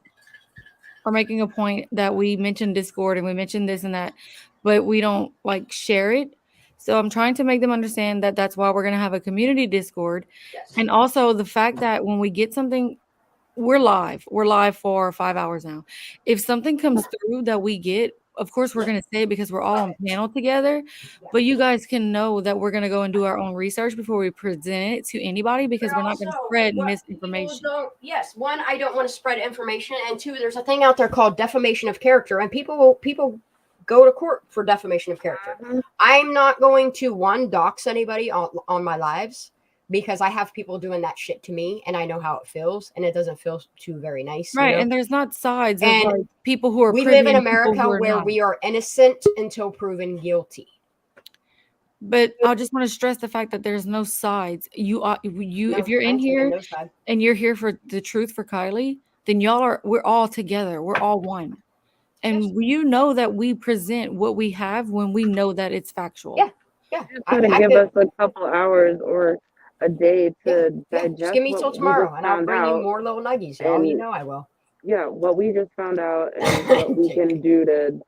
making a point that we mentioned Discord and we mentioned this and that, but we don't like share it. So I'm trying to make them understand that that's why we're going to have a community Discord. Yes. And also the fact that when we get something, we're live for 5 hours now. If something comes through that we get, of course, we're going to say it because we're all on panel together, but you guys can know that we're going to go and do our own research before we present it to anybody because we're not going to spread misinformation. Yes, one, I don't want to spread information, and two, there's a thing out there called defamation of character, and people go to court for defamation of character. I'm not going to, one, dox anybody on my lives because I have people doing that shit to me, and I know how it feels, and it doesn't feel too very nice. Right, you know? And there's not sides of like people who are. We live in America where we are innocent until proven guilty. But I just want to stress the fact that there's no sides. If you're in here and you're here for the truth for Kylie, then we're all together. We're all one. And you know that we present what we have when we know that it's factual. Yeah. Just going to give us a couple hours or a day to digest. Just give me till tomorrow, and I'll bring you more little nuggies, y'all. You know I will. Yeah, what we just found out and what we can do to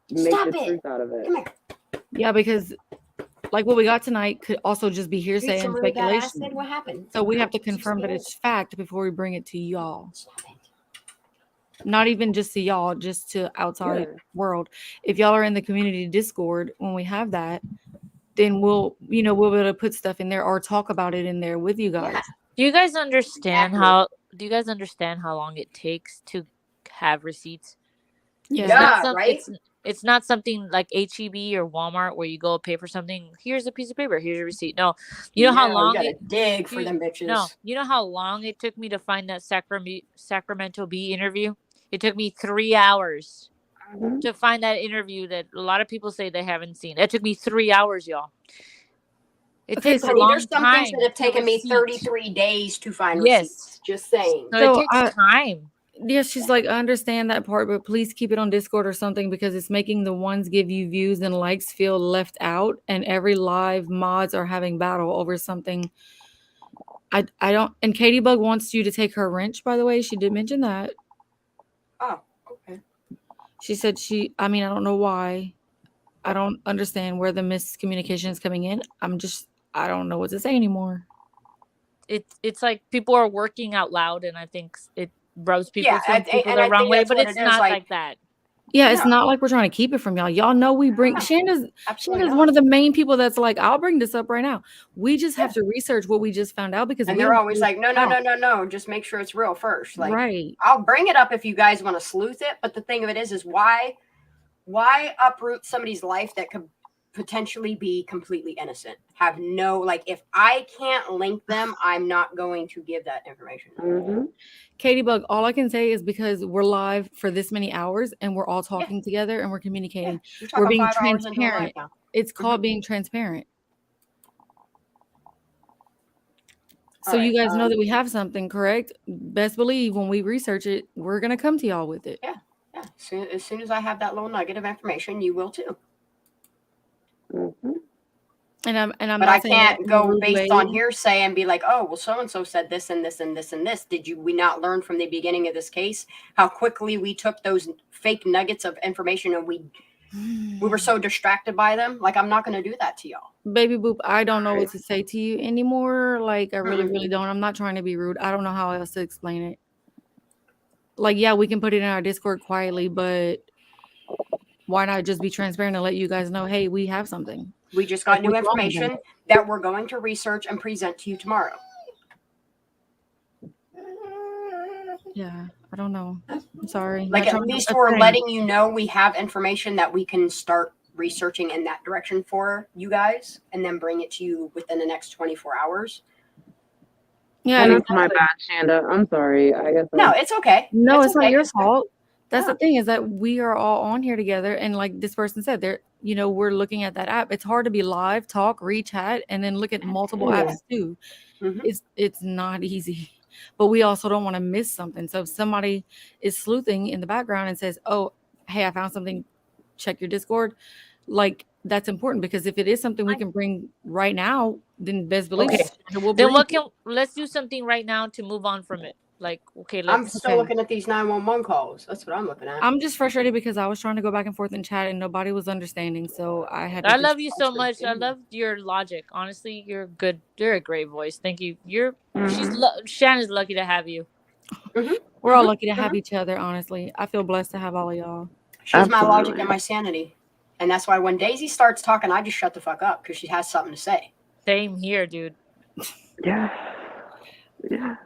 make the truth out of it. Come here. Yeah, because like what we got tonight could also just be hearsay and speculation. What happened? So we have to confirm that it's fact before we bring it to y'all. Not even just to y'all, just to outside world. If y'all are in the community Discord, when we have that, then we'll be able to put stuff in there or talk about it in there with you guys. Yeah. Do you guys understand how long it takes to have receipts? Yeah, right. It's not something like HEB or Walmart where you go pay for something. Here's a piece of paper. Here's your receipt. No, you know how long you gotta dig for them bitches. No, you know how long it took me to find that Sacramento Bee interview. It took me 3 hours. to find that interview that a lot of people say they haven't seen. It took me 3 hours, y'all. It takes a Honey, long there's some things that time have to taken me receipt. 33 days to find Yes. receipts. Just saying. So it takes time. Yeah, she's like, I understand that part, but please keep it on Discord or something because it's making the ones give you views and likes feel left out, and every live mods are having battle over something. I don't. And Katie Bug wants you to take her wrench. By the way, she did mention that. Oh, okay. She said I mean, I don't know why. I don't understand where the miscommunication is coming in. I don't know what to say anymore. It's like people are working out loud, and I think it rubs people, Yeah, some people the wrong way, but it's not like that. Yeah, it's not like we're trying to keep it from y'all. Y'all know we bring Shanda's one of the main people that's like, I'll bring this up right now. We just have to research what we just found out because they're always like, no, just make sure it's real first. Like, right. I'll bring it up if you guys want to sleuth it, but the thing of it is why uproot somebody's life that could potentially be completely innocent? Have no, like, if I can't link them, I'm not going to give that information. Katie Bug, all I can say is because we're live for this many hours and we're all talking together and we're communicating. We're being transparent. It's called being transparent. So you guys know that we have something, correct? Best believe when we research it, we're going to come to y'all with it. Yeah. As soon as I have that little nugget of information, you will too. And I'm but not I saying can't go based on way. hearsay and be like, oh, well, so and so said this and this and this and this. Did we not learn from the beginning of this case how quickly we took those fake nuggets of information and we were so distracted by them? Like, I'm not going to do that to y'all. Baby boop, I don't know what to say to you anymore. Like, I really don't. I'm not trying to be rude. I don't know how else to explain it. Like, yeah, we can put it in our Discord quietly, but why not just be transparent and let you guys know, hey, we have something. We just got new information that we're going to research and present to you tomorrow. Yeah, I don't know. I'm sorry. Like, at least we're letting you know we have information that we can start researching in that direction for you guys and then bring it to you within the next 24 hours. Yeah, and it's my bad, Shanda. I'm sorry. I guess no, it's okay. No, it's not your fault. That's the thing, is that we are all on here together, and like this person said, we're looking at that app. It's hard to be live, talk, chat, and then look at multiple apps too. It's not easy, but we also don't want to miss something. So if somebody is sleuthing in the background and says, oh, hey, I found something, check your Discord, like, that's important, because if it is something we can bring right now, then best believe let's do something right now to move on from it. Like, I'm still looking at these 911 calls. That's what I'm looking at. I'm just frustrated because I was trying to go back and forth in chat and nobody was understanding. So I had to. I love you so much. I love your logic. Honestly, you're good. You're a great voice. Thank you. Shannon's lucky to have you. We're all lucky to have each other. Honestly, I feel blessed to have all of y'all. She's my logic and my sanity. And that's why when Daisy starts talking, I just shut the fuck up because she has something to say. Same here, dude. Yeah.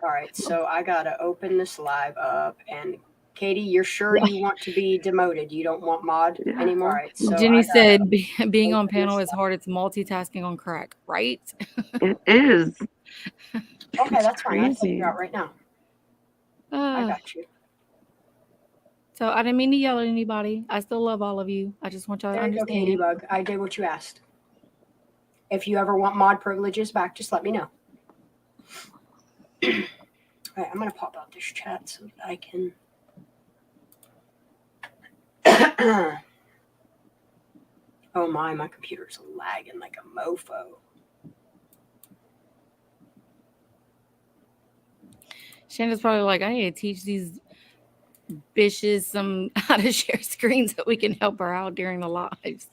All right, so I gotta open this live up, and Katie, you're sure you want to be demoted? You don't want mod anymore? All right, so Jenny said being on panel is hard. It's multitasking on crack, right? It is. Okay, that's fine. I'll figure out right now. I got you. So I didn't mean to yell at anybody. I still love all of you. I just want y'all to understand. There you go, Katie Bug. I did what you asked. If you ever want mod privileges back, just let me know. All right, I'm going to pop out this chat so that I can... Oh my computer's lagging like a mofo. Shanda's probably like, I need to teach these bitches how to share screens so we can help her out during the lives.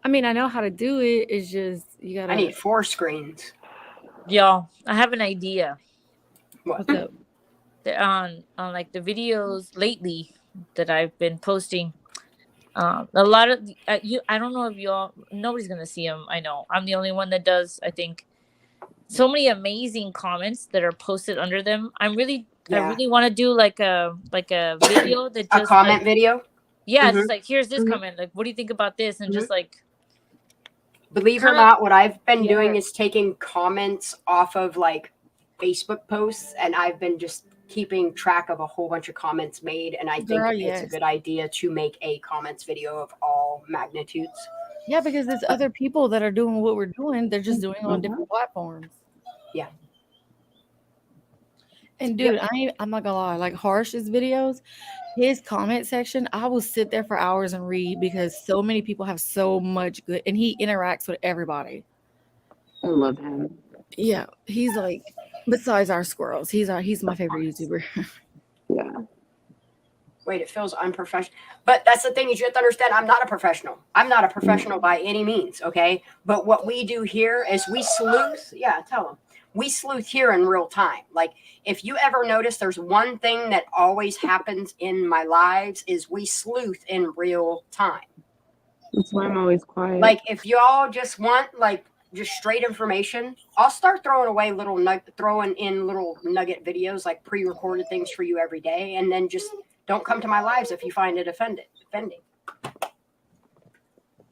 I mean, I know how to do it. It's just, you gotta... I need 4 screens. Y'all, I have an idea. What's up? On like the videos lately that I've been posting, a lot of I don't know if y'all, nobody's gonna see them. I know I'm the only one that does. I think so many amazing comments that are posted under them. I really want to do like a video that just a comment video. Yeah, just like, here's this comment. Like, what do you think about this? And just like, believe it or not, what I've been doing is taking comments off of like Facebook posts, and I've been just keeping track of a whole bunch of comments made, and I think it's a good idea to make a comments video of all magnitudes. Yeah, because there's other people that are doing what we're doing. They're just doing it on different platforms. Yeah. And dude, I'm not gonna lie, like Harsh's videos, his comment section, I will sit there for hours and read because so many people have so much good, and he interacts with everybody. I love him. Yeah, he's like, besides our squirrels, he's my favorite YouTuber. Yeah. Wait, it feels unprofessional. But that's the thing, is you have to understand, I'm not a professional. I'm not a professional by any means, okay? But what we do here is we sleuth. Yeah, tell them. We sleuth here in real time. Like, if you ever notice, there's one thing that always happens in my lives is we sleuth in real time. That's why I'm always quiet. Like, if y'all just want, like, just straight information, I'll start throwing away little nugget videos, like pre-recorded things for you every day, and then just don't come to my lives if you find it offending.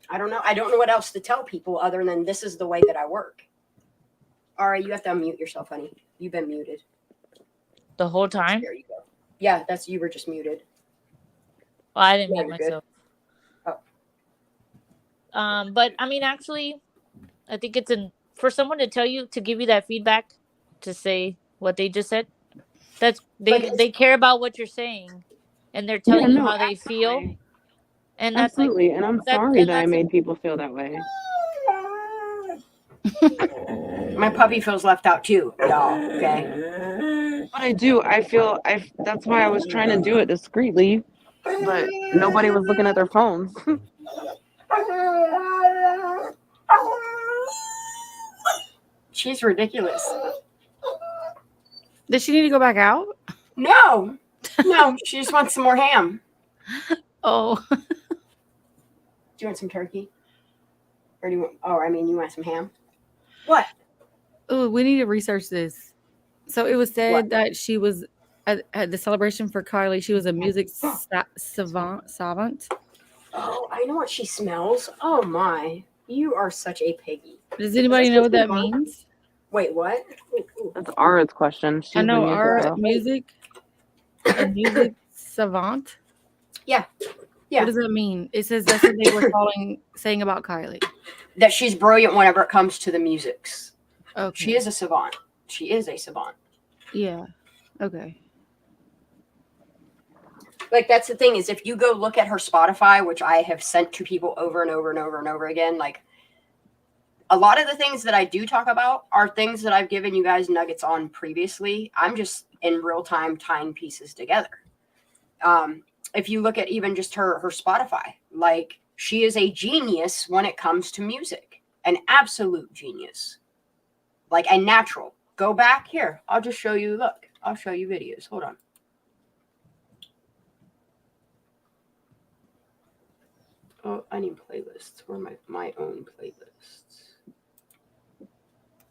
I don't know what else to tell people other than this is the way that I work. All right, you have to unmute yourself, honey. You've been muted the whole time. There you go. Yeah, you were just muted. Well, I didn't mute myself. Oh. But I mean, actually, I think it's for someone to give you that feedback, to say what they just said. That's they care about what you're saying, and they're telling you how they feel. And that's absolutely. And I'm sorry that I made people feel that way. My puppy feels left out too, y'all. Okay. But I do. That's why I was trying to do it discreetly, but nobody was looking at their phones. She's ridiculous. Does she need to go back out? No, she just wants some more ham. Oh. Do you want some turkey? Or do you want? Oh, I mean, you want some ham? What? Oh, we need to research this. So it was said that she was at the celebration for Kylie. She was a music savant. Oh, I know what she smells. Oh my, you are such a piggy. Does anybody know what that means? Wait, what? That's Ara's question. I know Ara, music. A music savant. Yeah. What does that mean? It says that's what they were saying about Kylie. That she's brilliant whenever it comes to the musics. Okay. She is a savant. She is a savant. Yeah. Okay. Like, that's the thing, is if you go look at her Spotify, which I have sent to people over and over and over and over again, like, a lot of the things that I do talk about are things that I've given you guys nuggets on previously. I'm just in real time tying pieces together. If you look at even just her Spotify, like, she is a genius when it comes to music, an absolute genius, like a natural. Go back here. I'll just show you. Look, I'll show you videos. Hold on. Oh, I need playlists. Where are my own playlists?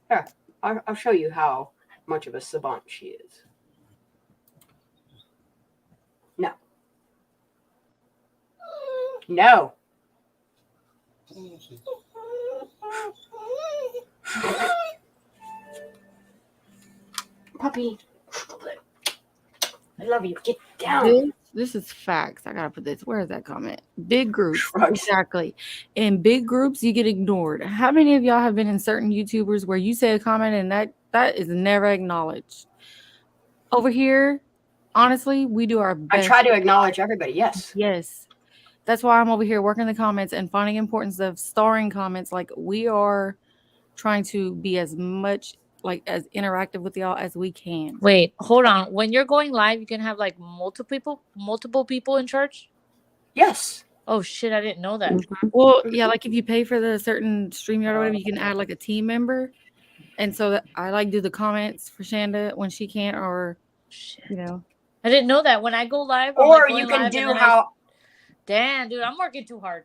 Here, I'll show you how much of a savant she is. No. No. Puppy. I love you. Get down. This is facts. I gotta put this. Where is that comment? Big groups. Exactly. In big groups, you get ignored. How many of y'all have been in certain YouTubers where you say a comment and that is never acknowledged? Over here, honestly, we do our best. I try to acknowledge everybody. Yes. Yes. That's why I'm over here working the comments and finding importance of starring comments. Like, we are trying to be as much as interactive with y'all as we can. Wait, hold on. When you're going live, you can have like multiple people in charge? Yes. Oh shit, I didn't know that. Well, yeah, like if you pay for the certain StreamYard or whatever, you can add like a team member. And so I do the comments for Shanda when she can't, or you know. I didn't know that. When I go live, or you can do how. Damn, dude, I'm working too hard.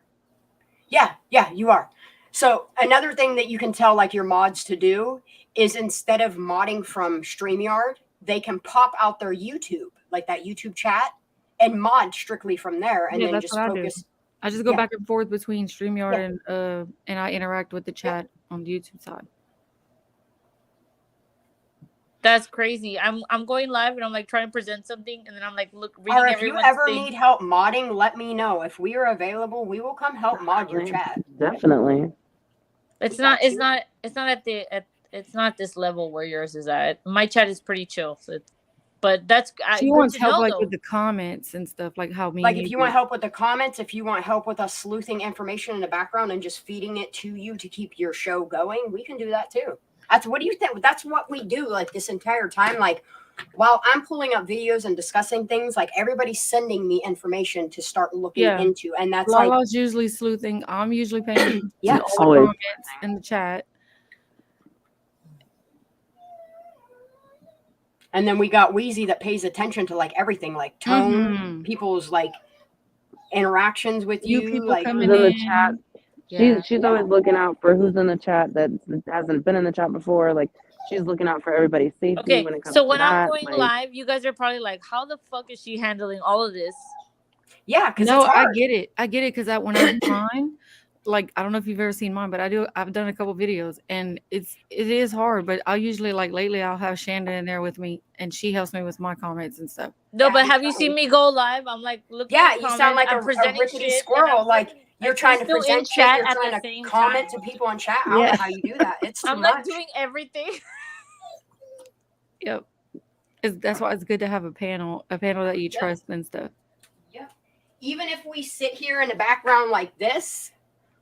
Yeah, you are. So another thing that you can tell like your mods to do is, instead of modding from StreamYard, they can pop out their YouTube, like that YouTube chat, and mod strictly from there, and then just focus. I just go back and forth between StreamYard and I interact with the chat on the YouTube side. That's crazy. I'm going live and I'm like trying to present something and then I'm like reading Or if you everyone's ever thing. need help modding, let me know. If we are available, we will come help mod your chat. Definitely. It's not at this level where yours is at. My chat is pretty chill. So but that's she good wants to help know like though. with the comments and stuff, like how me Like and if you you want help with the comments, if you want help with us sleuthing information in the background and just feeding it to you to keep your show going, we can do that too. What do you think? That's what we do like this entire time. Like while I'm pulling up videos and discussing things, like everybody's sending me information to start looking into. And that's Lala's usually sleuthing. I'm usually paying attention yes. to all the comments in the chat. And then we got Wheezy that pays attention to like everything, like tone, people's like interactions with you, like who's in the chat. She's always looking out for who's in the chat that hasn't been in the chat before. Like she's looking out for everybody's safety when it comes so to when that. I'm going live, you guys are probably like, how the fuck is she handling all of this? Yeah, because no, I get it because when I do mine, like I don't know if you've ever seen mine, but I've done a couple videos and it is hard, but I'll usually like lately I'll have Shanda in there with me and she helps me with my comments and stuff. No, but have you seen me go live? I'm like looking at you comments, sound like I'm a presenting rickety shit, squirrel. Like you're trying to still in present shit, chat you're at trying the to same comment time. to people in chat. I don't know how you do that. It's too I'm much. like doing everything. Yep. That's why it's good to have a panel that you trust and stuff. Yep. Even if we sit here in the background like this,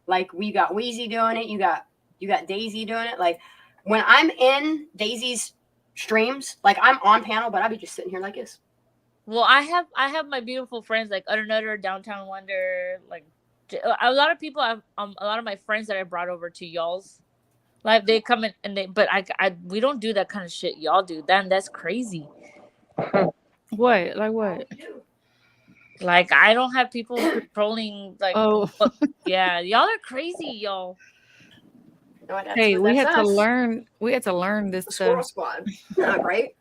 like we got Wheezy doing it, you got Daisy doing it. Like when I'm in Daisy's streams, like I'm on panel, but I'll be just sitting here like this. Well, I have my beautiful friends like Utter Downtown Wonder, like a lot of people. A lot of my friends that I brought over to y'all's live, they come in and but we don't do that kind of shit y'all do. That's crazy. What? Like what? Like I don't have people controlling like yeah, y'all are crazy, y'all. Hey, we had to learn this Squirrel stuff. Squad. Not right.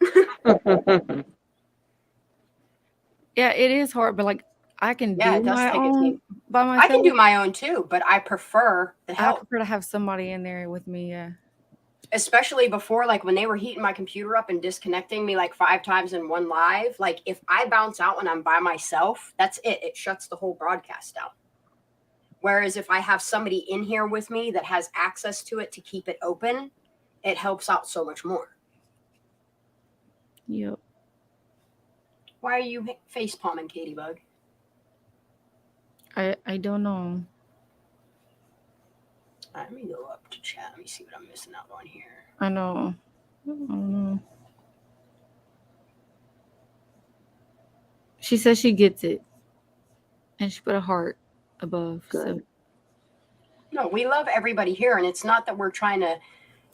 Yeah, it is hard, but like I can do my own by myself. I can do my own too, but I prefer the help. I prefer to have somebody in there with me, yeah. Especially before, like when they were heating my computer up and disconnecting me like 5 times in one live, like if I bounce out when I'm by myself, that's it. It shuts the whole broadcast down. Whereas if I have somebody in here with me that has access to it to keep it open, it helps out so much more. Yep. Why are you face palming, Katie Bug? I don't know. Let me go up to chat. Let me see what I'm missing out on here. I know. I don't know. She says she gets it. And she put a heart above. Good. So. No, we love everybody here. And it's not that we're trying to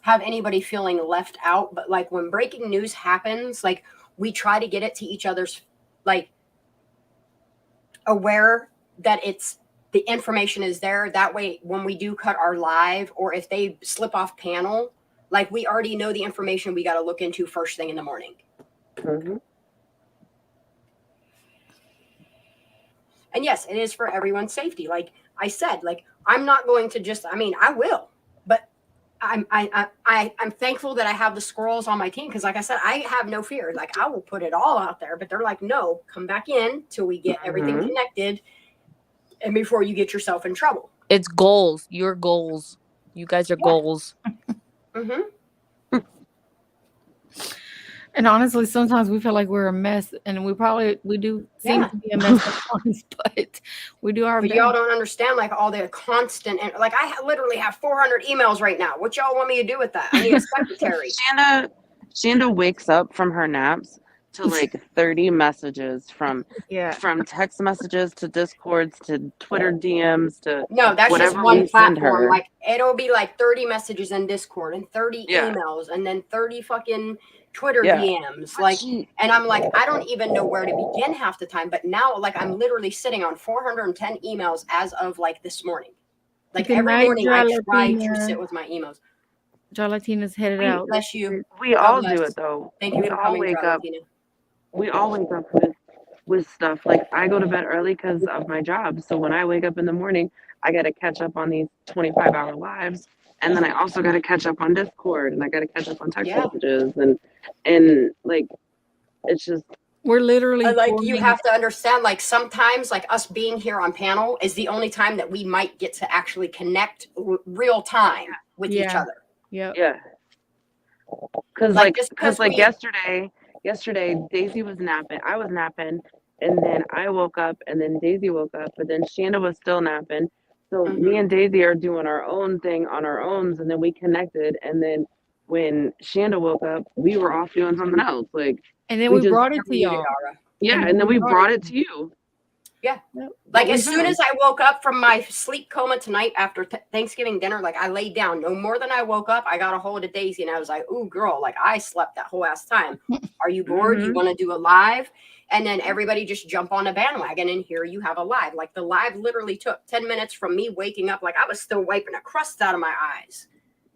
have anybody feeling left out. But like when breaking news happens, like we try to get it to each other's, like, aware that it's the information is there. That way, when we do cut our live or if they slip off panel, like we already know the information we got to look into first thing in the morning. Mm-hmm. And yes, it is for everyone's safety. Like I said, like I'm not going to just, I mean, I will, but I'm thankful that I have the squirrels on my team. Cause like I said, I have no fear. Like I will put it all out there, but they're like, no, come back in till we get everything connected. And before you get yourself in trouble. It's goals. Your goals. You guys are goals. Mm-hmm. And honestly, sometimes we feel like we're a mess, and we do seem to be a mess sometimes, but we do our best. But y'all don't understand like all the constant, and like I literally have 400 emails right now. What y'all want me to do with that? I need a secretary. Shanda wakes up from her naps to like 30 messages from text messages to Discords to Twitter DMs to no, that's whatever just one we send platform. her. Like it'll be like 30 messages in Discord and 30 emails and then 30 fucking Twitter DMs. Like, and I'm like, I don't even know where to begin half the time. But now, like, I'm literally sitting on 410 emails as of like this morning. Like every morning, I try to sit with my emails. Latina's headed out. Bless you. We all do it though. Thank you for coming, Latina. We all wake up with stuff. Like I go to bed early because of my job. So when I wake up in the morning, I got to catch up on these 25-hour lives. and then I also got to catch up on Discord, and I got to catch up on text messages, and like, it's just we're literally like you have to understand, like sometimes like us being here on panel is the only time that we might get to actually connect real time with each other. Yeah. Because yesterday Daisy was napping, I was napping, and then I woke up, and then Daisy woke up, but then Shanda was still napping. So me and Daisy are doing our own thing on our own, and then we connected, and then when Shanda woke up, we were off doing something else. Like, and then we brought it to y'all. Yeah, and then we brought it to you. Yeah. Like as soon as I woke up from my sleep coma tonight after Thanksgiving dinner, like I laid down. No more than I woke up, I got a hold of Daisy and I was like, "Ooh, girl, like I slept that whole ass time. Are you bored? You want to do a live?" And then everybody just jump on a bandwagon, and here you have a live. Like the live literally took 10 minutes from me waking up, like I was still wiping a crust out of my eyes,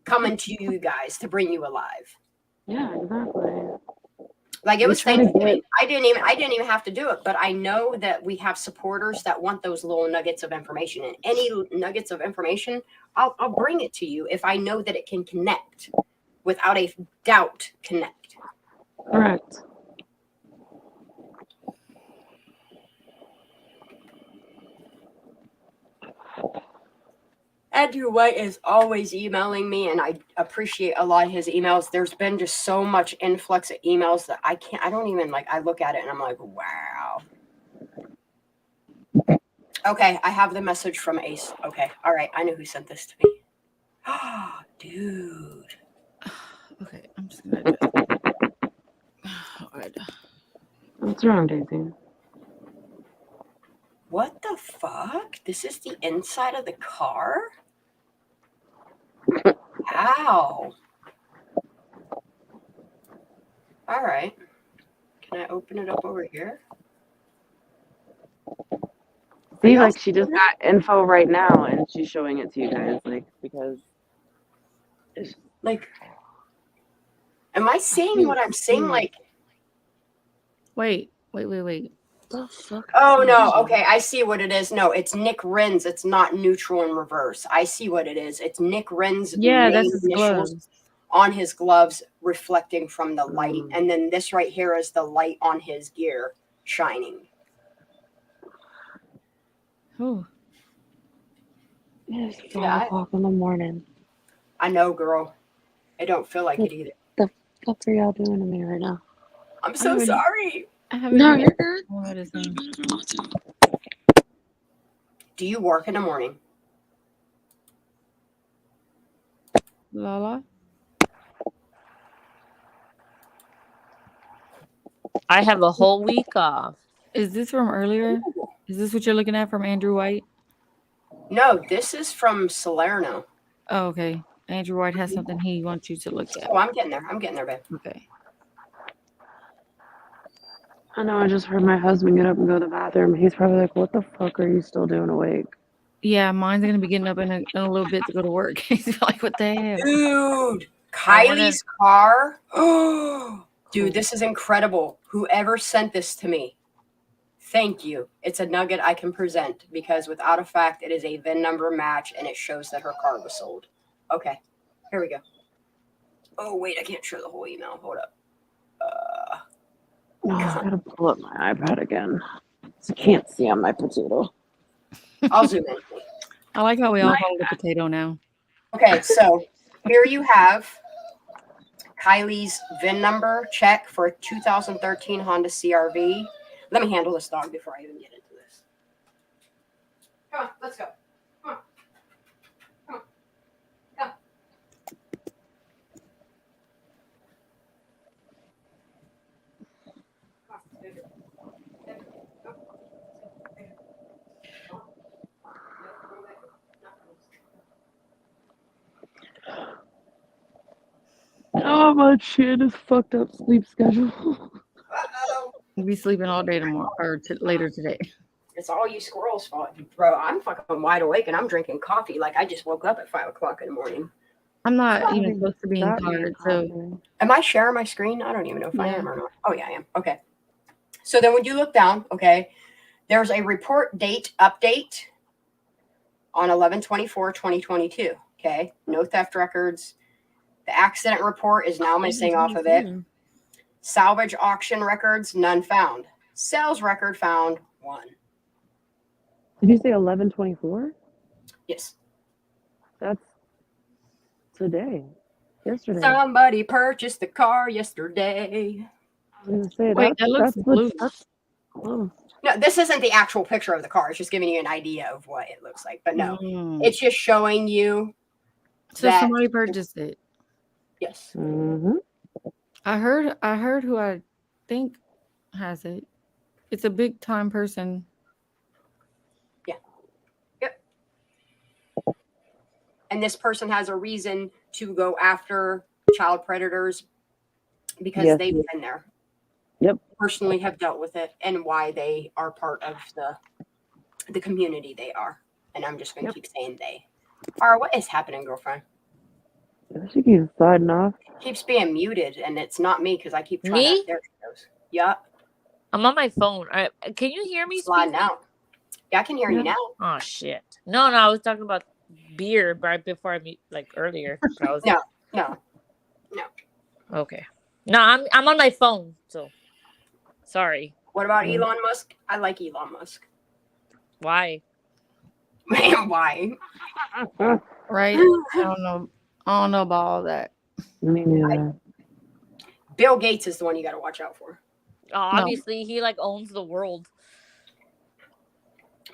coming to you guys to bring you alive. Yeah, exactly. Like it was Thanksgiving. I didn't even have to do it, but I know that we have supporters that want those little nuggets of information, and any nuggets of information, I'll bring it to you if I know that it can connect without a doubt. Connect. Correct. Andrew White is always emailing me, and I appreciate a lot of his emails. There's been just so much influx of emails that I don't even like. I look at it and I'm like, wow. Okay, I have the message from Ace. Okay, all right, I know who sent this to me. Oh, dude. Okay, I'm just gonna. What's wrong, Daisy? What the fuck? This is the inside of the car? Ow. All right. Can I open it up over here? See, like she just got info right now, and she's showing it to you guys, like, because it's like, am I seeing what I'm seeing? Like, wait. The fuck? Oh no, okay, I see what it is. No, it's Nick Ren's. It's not neutral in reverse. I see what it is. It's Nick Ren's that's his initials gloves. On his gloves reflecting from the light. And then this right here is the light on his gear shining. Oh. It's 5 o'clock in the morning. I know, girl. I don't feel like it either. The fuck are y'all doing to me right now? I'm so sorry. No, you're good. Do you work in the morning? Lala? I have a whole week off. Is this from earlier? Is this what you're looking at from Andrew White? No, this is from Salerno. Oh, okay. Andrew White has something he wants you to look at. Oh, I'm getting there, babe. Okay. I know, I just heard my husband get up and go to the bathroom. He's probably like, what the fuck are you still doing awake? Yeah, mine's going to be getting up in a little bit to go to work. He's like, what the hell? Dude, Kylie's car. Oh, dude, this is incredible. Whoever sent this to me, thank you. It's a nugget I can present because without a fact, it is a VIN number match and it shows that her car was sold. Okay, here we go. Oh, wait, I can't show the whole email. Hold up. No, I gotta pull up my iPad again. I can't see on my potato. I'll zoom in. I like how we all call it a potato now. Okay, so here you have Kylie's VIN number check for a 2013 Honda CR-V. Let me handle this dog before I even get into this. Come on, let's go. Come on. Come on. Come. Oh, my shit is fucked up sleep schedule. You'll be sleeping all day tomorrow or later today. It's all you squirrels' fault, bro. I'm fucking wide awake and I'm drinking coffee like I just woke up at 5 o'clock in the morning. I'm not even supposed to be tired, so. Am I sharing my screen? I don't even know if I am or not. Oh, yeah, I am. Okay. So then when you look down, okay, there's a report date update on 11/24/2022. Okay, no theft records. The accident report is now missing off of it. Salvage auction records, none found. Sales record found, 1. Did you say 11/24? Yes. That's today. Yesterday. Somebody purchased the car yesterday. I was gonna say Wait, that looks blue. Close. No, this isn't the actual picture of the car. It's just giving you an idea of what it looks like. But no, it's just showing you. So that somebody purchased it. Yes. Mm-hmm. I heard who I think has it. It's a big time person. Yeah. Yep. And this person has a reason to go after child predators because they've been there. Yep. Personally have dealt with it and why they are part of the community they are. And I'm just going to keep saying they. Ara, what is happening, girlfriend? She keeps sliding off. Keeps being muted, and it's not me because I keep trying Me? to. There she goes. Yep. I'm on my phone. Can you hear me? Sliding out. Yeah, I can hear you now. Oh shit! No, I was talking about beer right before I meet, like earlier. I was No. Okay. No, I'm on my phone, so sorry. What about Elon Musk? I like Elon Musk. Why? Why? Right? I don't know about all that. Bill Gates is the one you got to watch out for. Obviously, he like owns the world.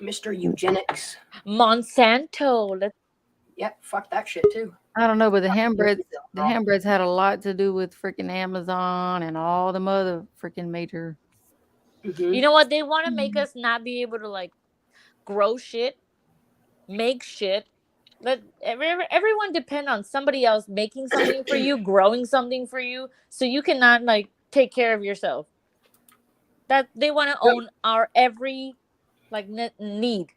Mr. Eugenics. Monsanto. Yep, fuck that shit too. I don't know, but the handbreds had a lot to do with freaking Amazon and all the other freaking major. You know what? They want to make us not be able to like grow shit, make shit. Let everyone depend on somebody else making something for you, growing something for you, so you cannot like take care of yourself. That they want to own our every like need.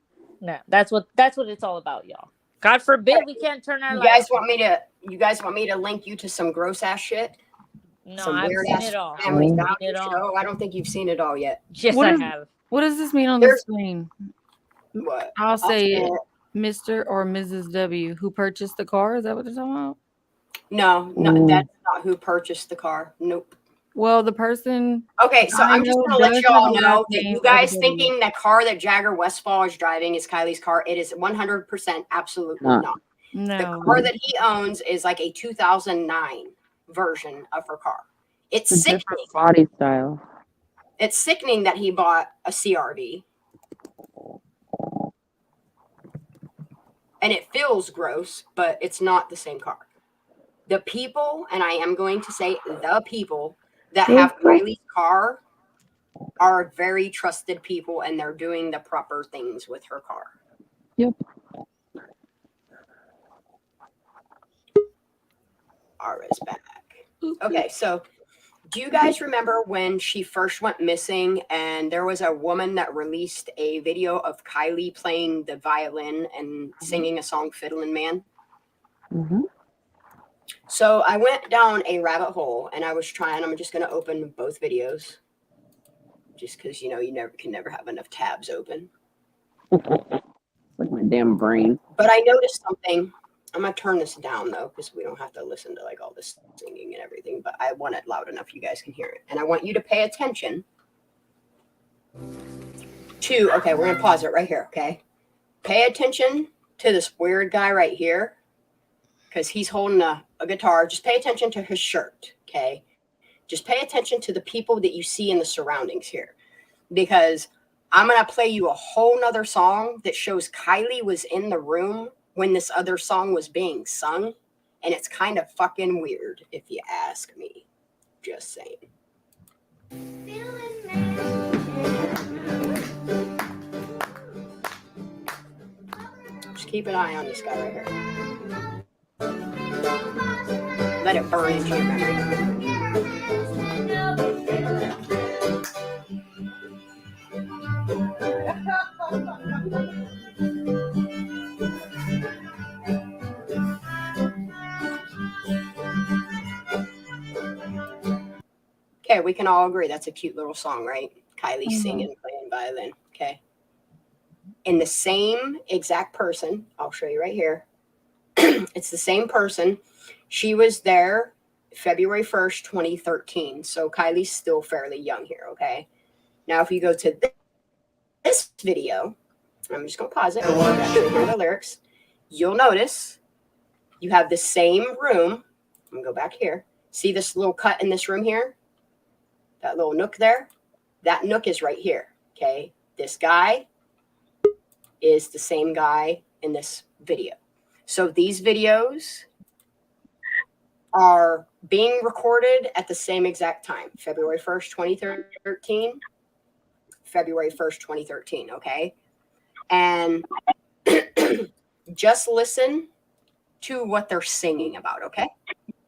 No, that's what it's all about, y'all. God forbid we can't turn our lights. You guys want me to link you to some gross ass shit? No, some I've weird seen ass it all. family I've value seen it all. show? I don't think you've seen it all yet. Yes, I have. What does this mean on the screen? What? I'll say it. Mr. or Mrs. W who purchased the car. Is that what they're talking about? No, that's not who purchased the car. Nope. Well, the person. Okay, so I'm just gonna let y'all know that you guys thinking that car that Jagger Westfall is driving is Kylie's car. It is 100% absolutely not. No. The car that he owns is like a 2009 version of her car. It's a sickening. different body style. It's sickening that he bought a CRV. And it feels gross, but it's not the same car. The people, and I am going to say the people that have Kylie's car are very trusted people, and they're doing the proper things with her car. Yep. Ara's back. Okay, so do you guys remember when she first went missing and there was a woman that released a video of Kylie playing the violin and singing a song, Fiddlin' Man? Mm-hmm. So I went down a rabbit hole and I was trying, I'm just going to open both videos just because, you can never have enough tabs open. Like my damn brain. But I noticed something. I'm going to turn this down though, because we don't have to listen to like all this singing and everything, but I want it loud enough you guys can hear it. And I want you to pay attention to, okay, we're going to pause it right here, okay? Pay attention to this weird guy right here, because he's holding a guitar. Just pay attention to his shirt, okay? Just pay attention to the people that you see in the surroundings here, because I'm going to play you a whole nother song that shows Kylie was in the room when this other song was being sung, and it's kind of fucking weird if you ask me. Just saying. Just keep an eye on this guy right here. Let it burn into your memory. Okay, we can all agree that's a cute little song, right? Kylie singing, playing violin, okay? And the same exact person, I'll show you right here, It's the same person. She was there February 1st, 2013. So Kylie's still fairly young here, okay? Now, if you go to this video, I'm just going to pause it. You can actually hear the lyrics. You'll notice you have the same room. I'm going to go back here. See this little cut in this room here? That little nook there? That nook is right here, okay? This guy is the same guy in this video. So these videos are being recorded at the same exact time, February 1st, 2013, February 1st, 2013, okay? And just listen to what they're singing about, okay?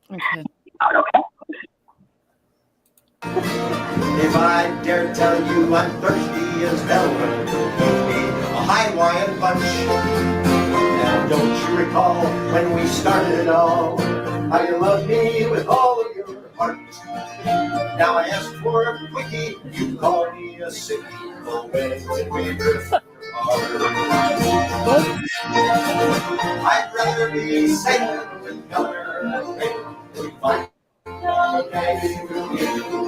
Okay. If I dare tell you I'm thirsty as hell, give me a Hawaiian punch. And don't you recall when we started it all, how you loved me with all of your heart? Now I ask for a quickie, you call me a sickie. Oh, when we drift apart. I'd rather be sailing with color and paint. We fight all day with you.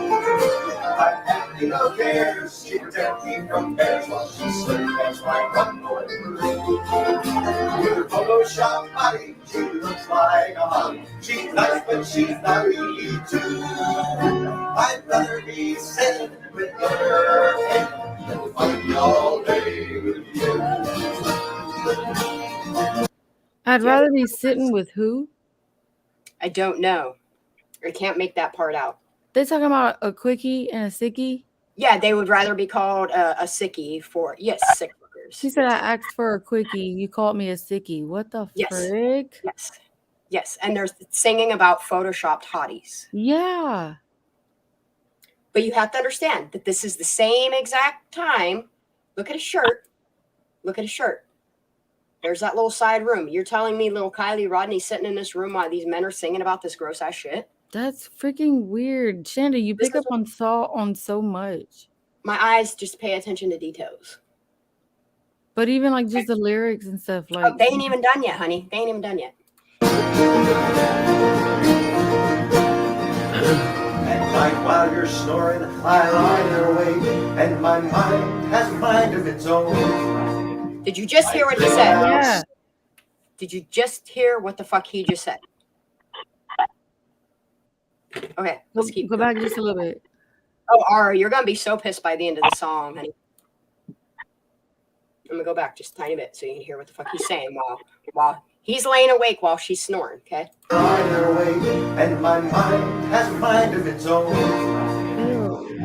I've had no cares, she protects me from bears while she slurs my run away. With her Photoshop body, she looks like a hottie. She's nice, but she's not me too. I'd rather be sailing with her than fighting all day with you. I'd rather be sitting with who? I don't know. I can't make that part out. They talking about a quickie and a sickie? Yeah, they would rather be called a sickie for, yes, sick workers. She said I asked for a quickie. You called me a sickie. What the frick? Yes. Yes. And they're singing about photoshopped hotties. Yeah. But you have to understand that this is the same exact time. Look at his shirt. Look at his shirt. There's that little side room. You're telling me little Kylie Rodney's sitting in this room while these men are singing about this gross ass shit? That's freaking weird. Shanda, you pick up on so much. My eyes just pay attention to details. But even like just the lyrics and stuff, like they ain't even done yet, honey. They ain't even done yet. At night while you're snoring, I lie there awake, and my mind has a mind of its own. Did you just hear what he said? Yeah. Did you just hear what the fuck he just said? Okay, let's keep going. Back just a little bit. Oh, Ara, you're gonna be so pissed by the end of the song, honey. I'm gonna go back just a tiny bit so you can hear what the fuck he's saying while he's laying awake while she's snoring. Okay. And my mind has a mind of its own.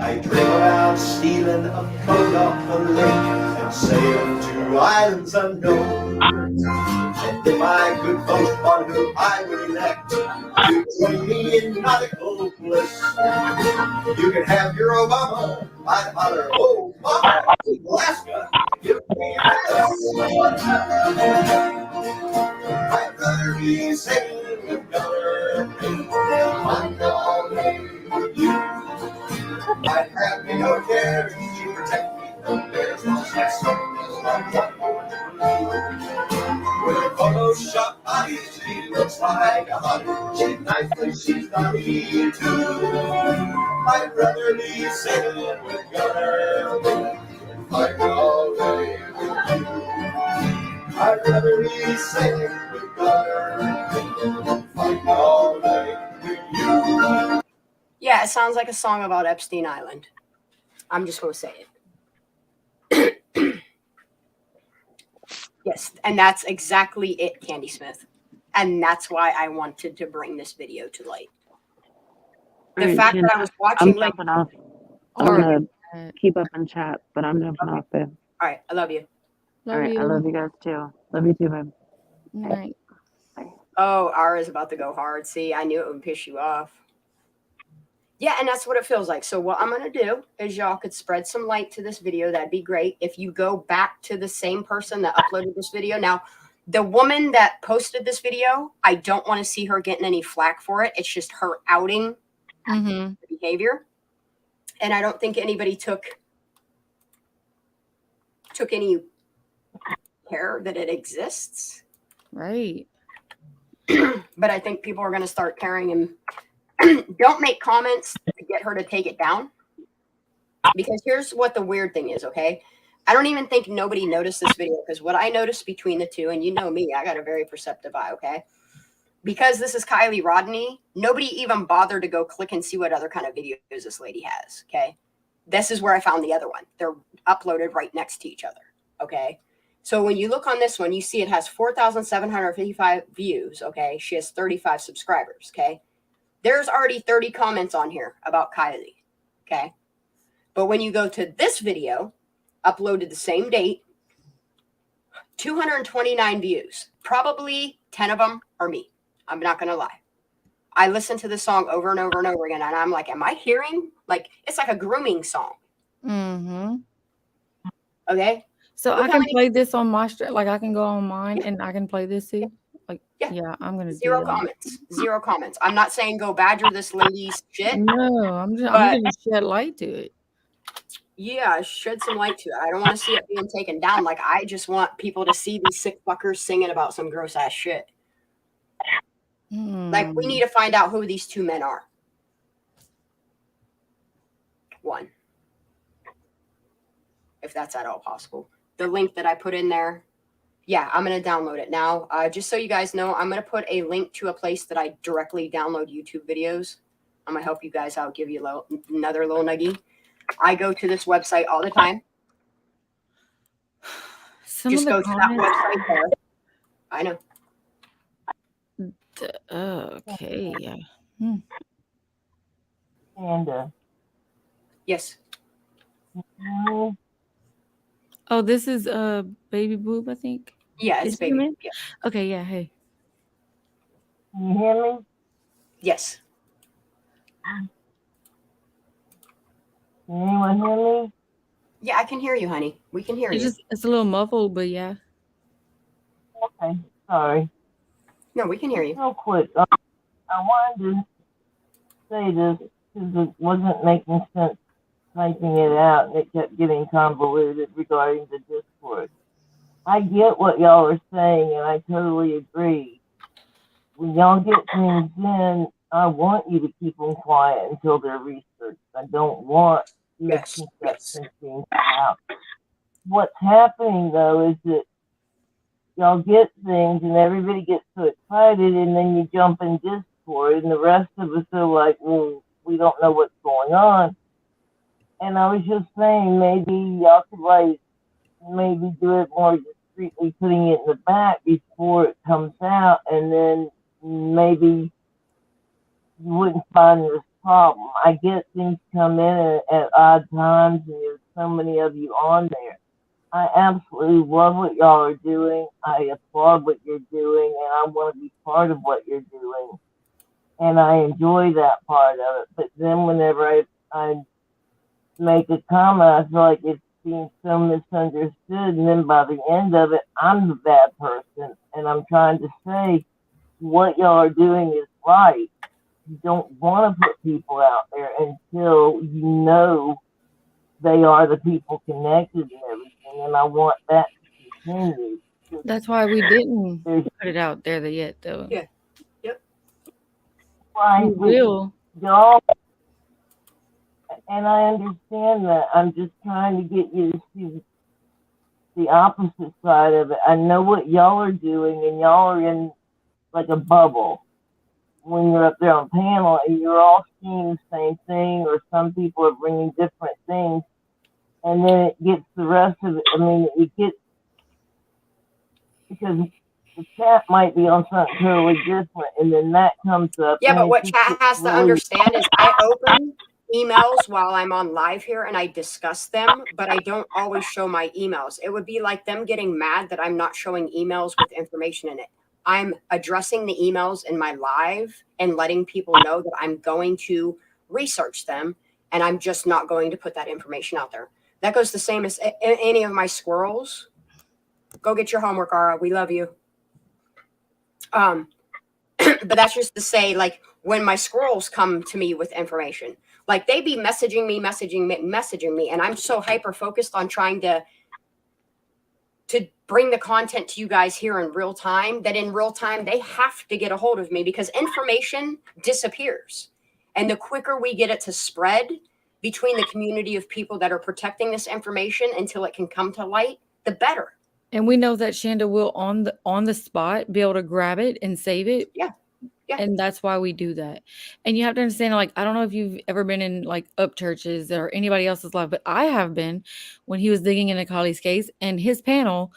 I dream about stealing a boat off the lake and sailing to islands unknown. And if my good folks on who I would elect to join me in nautical bliss, you can have your Obama. I'd holler, oh, mama, Alaska, give me a kiss. I'd rather be sailing with color than find all day with you. I'd have me no care, she protect me from bears while she's something like that. With her Photoshop body, she looks like a hottie. She's nice, but she's not me too. I'd rather be sailing with Gunner than fighting all day with you. I'd rather be sailing with Gunner than fighting all day with you. Yeah, it sounds like a song about Epstein Island. I'm just going to say it. Yes, and that's exactly it, Candy Smith. And that's why I wanted to bring this video to light. The fact that I was watching... I'm jumping off. I'm going to keep up in chat, but I'm jumping off there. All right, I love you. All right, I love you guys too. Love you too, babe. Right. Oh, Ara's about to go hard. See, I knew it would piss you off. Yeah, and that's what it feels like. So what I'm going to do is y'all could spread some light to this video. That'd be great. If you go back to the same person that uploaded this video. Now, the woman that posted this video, I don't want to see her getting any flack for it. It's just her outing the behavior. And I don't think anybody took any care that it exists. Right. But I think people are going to start caring, and don't make comments to get her to take it down. Because here's what the weird thing is, okay? I don't even think nobody noticed this video, because what I noticed between the two, and you know me, I got a very perceptive eye, okay? Because this is Kylie Rodney, nobody even bothered to go click and see what other kind of videos this lady has, okay? This is where I found the other one. They're uploaded right next to each other, okay? So when you look on this one, you see it has 4,755 views, okay? She has 35 subscribers, okay? There's already 30 comments on here about Kylie, okay? But when you go to this video, uploaded the same date, 229 views. Probably 10 of them are me. I'm not going to lie. I listen to this song over and over and over again, and I'm like, am I hearing? Like, it's like a grooming song. Mm-hmm. Okay? So Look I how can many- play this on my like I can go on mine and I can play this too. Like yeah, I'm gonna Zero do that. comments. Zero comments. I'm not saying go badger this lady's shit. No, I'm but gonna shed light to it. Yeah, shed some light to it. I don't want to see it being taken down. Like, I just want people to see these sick fuckers singing about some gross ass shit. Like, we need to find out who these two men are. One. If that's at all possible. The link that I put in there, yeah, I'm going to download it now. Just so you guys know, I'm going to put a link to a place that I directly download YouTube videos. I'm going to help you guys out, give you another little nuggie. I go to this website all the time. Just go to that website there. I know. Okay, yeah. And yes. Oh, this is Baby Boob, I think. Yeah, it's Baby Boob. Yeah. Okay, yeah. Hey. Can you hear me? Yes. Can anyone hear me? Yeah, I can hear you, honey. We can hear you. It's a little muffled, but yeah. Okay, sorry. No, we can hear you. Real quick, I wanted to say this because it wasn't making sense typing it out, and it kept getting convoluted regarding the Discord. I get what y'all are saying, and I totally agree. When y'all get things in, I want you to keep them quiet until they're researched. I don't want misconceptions being put out. What's happening, though, is that y'all get things, and everybody gets so excited, and then you jump in Discord, and the rest of us are like, well, we don't know what's going on. And I was just saying, maybe y'all could, maybe do it more discreetly, putting it in the back before it comes out, and then maybe you wouldn't find this problem. I get things come in at odd times, and there's so many of you on there. I absolutely love what y'all are doing. I applaud what you're doing, and I want to be part of what you're doing. And I enjoy that part of it. But then whenever I make a comment, I feel like it's being so misunderstood, and then by the end of it, I'm the bad person, and I'm trying to say what y'all are doing is right. You don't want to put people out there until you know they are the people connected and everything, and I want that to continue. That's why we didn't put it out there yet, though. Yeah. Yep. Why will. Y'all, and I understand that. I'm just trying to get you to see the opposite side of it. I know what y'all are doing, and y'all are in like a bubble when you're up there on panel, and you're all seeing the same thing, or some people are bringing different things, and then it gets the rest of it. I mean, it gets, because the chat might be on something totally different, and then that comes up. Yeah, but what just chat has to understand is I open emails while I'm on live here and I discuss them, but I don't always show my emails. It would be like them getting mad that I'm not showing emails with information in it. I'm addressing the emails in my live and letting people know that I'm going to research them, and I'm just not going to put that information out there. That goes the same as any of my squirrels. Go get your homework, Ara. We love you. But that's just to say, like, when my squirrels come to me with information, like, they be messaging me, and I'm so hyper focused on trying to bring the content to you guys here in real time, that in real time they have to get a hold of me because information disappears. And the quicker we get it to spread between the community of people that are protecting this information until it can come to light, the better. And we know that Shanda will on the spot be able to grab it and save it. Yeah. Yeah. And that's why we do that. And you have to understand, like, I don't know if you've ever been in like up churches or anybody else's life, but I have been when he was digging into Kali's case and his panel,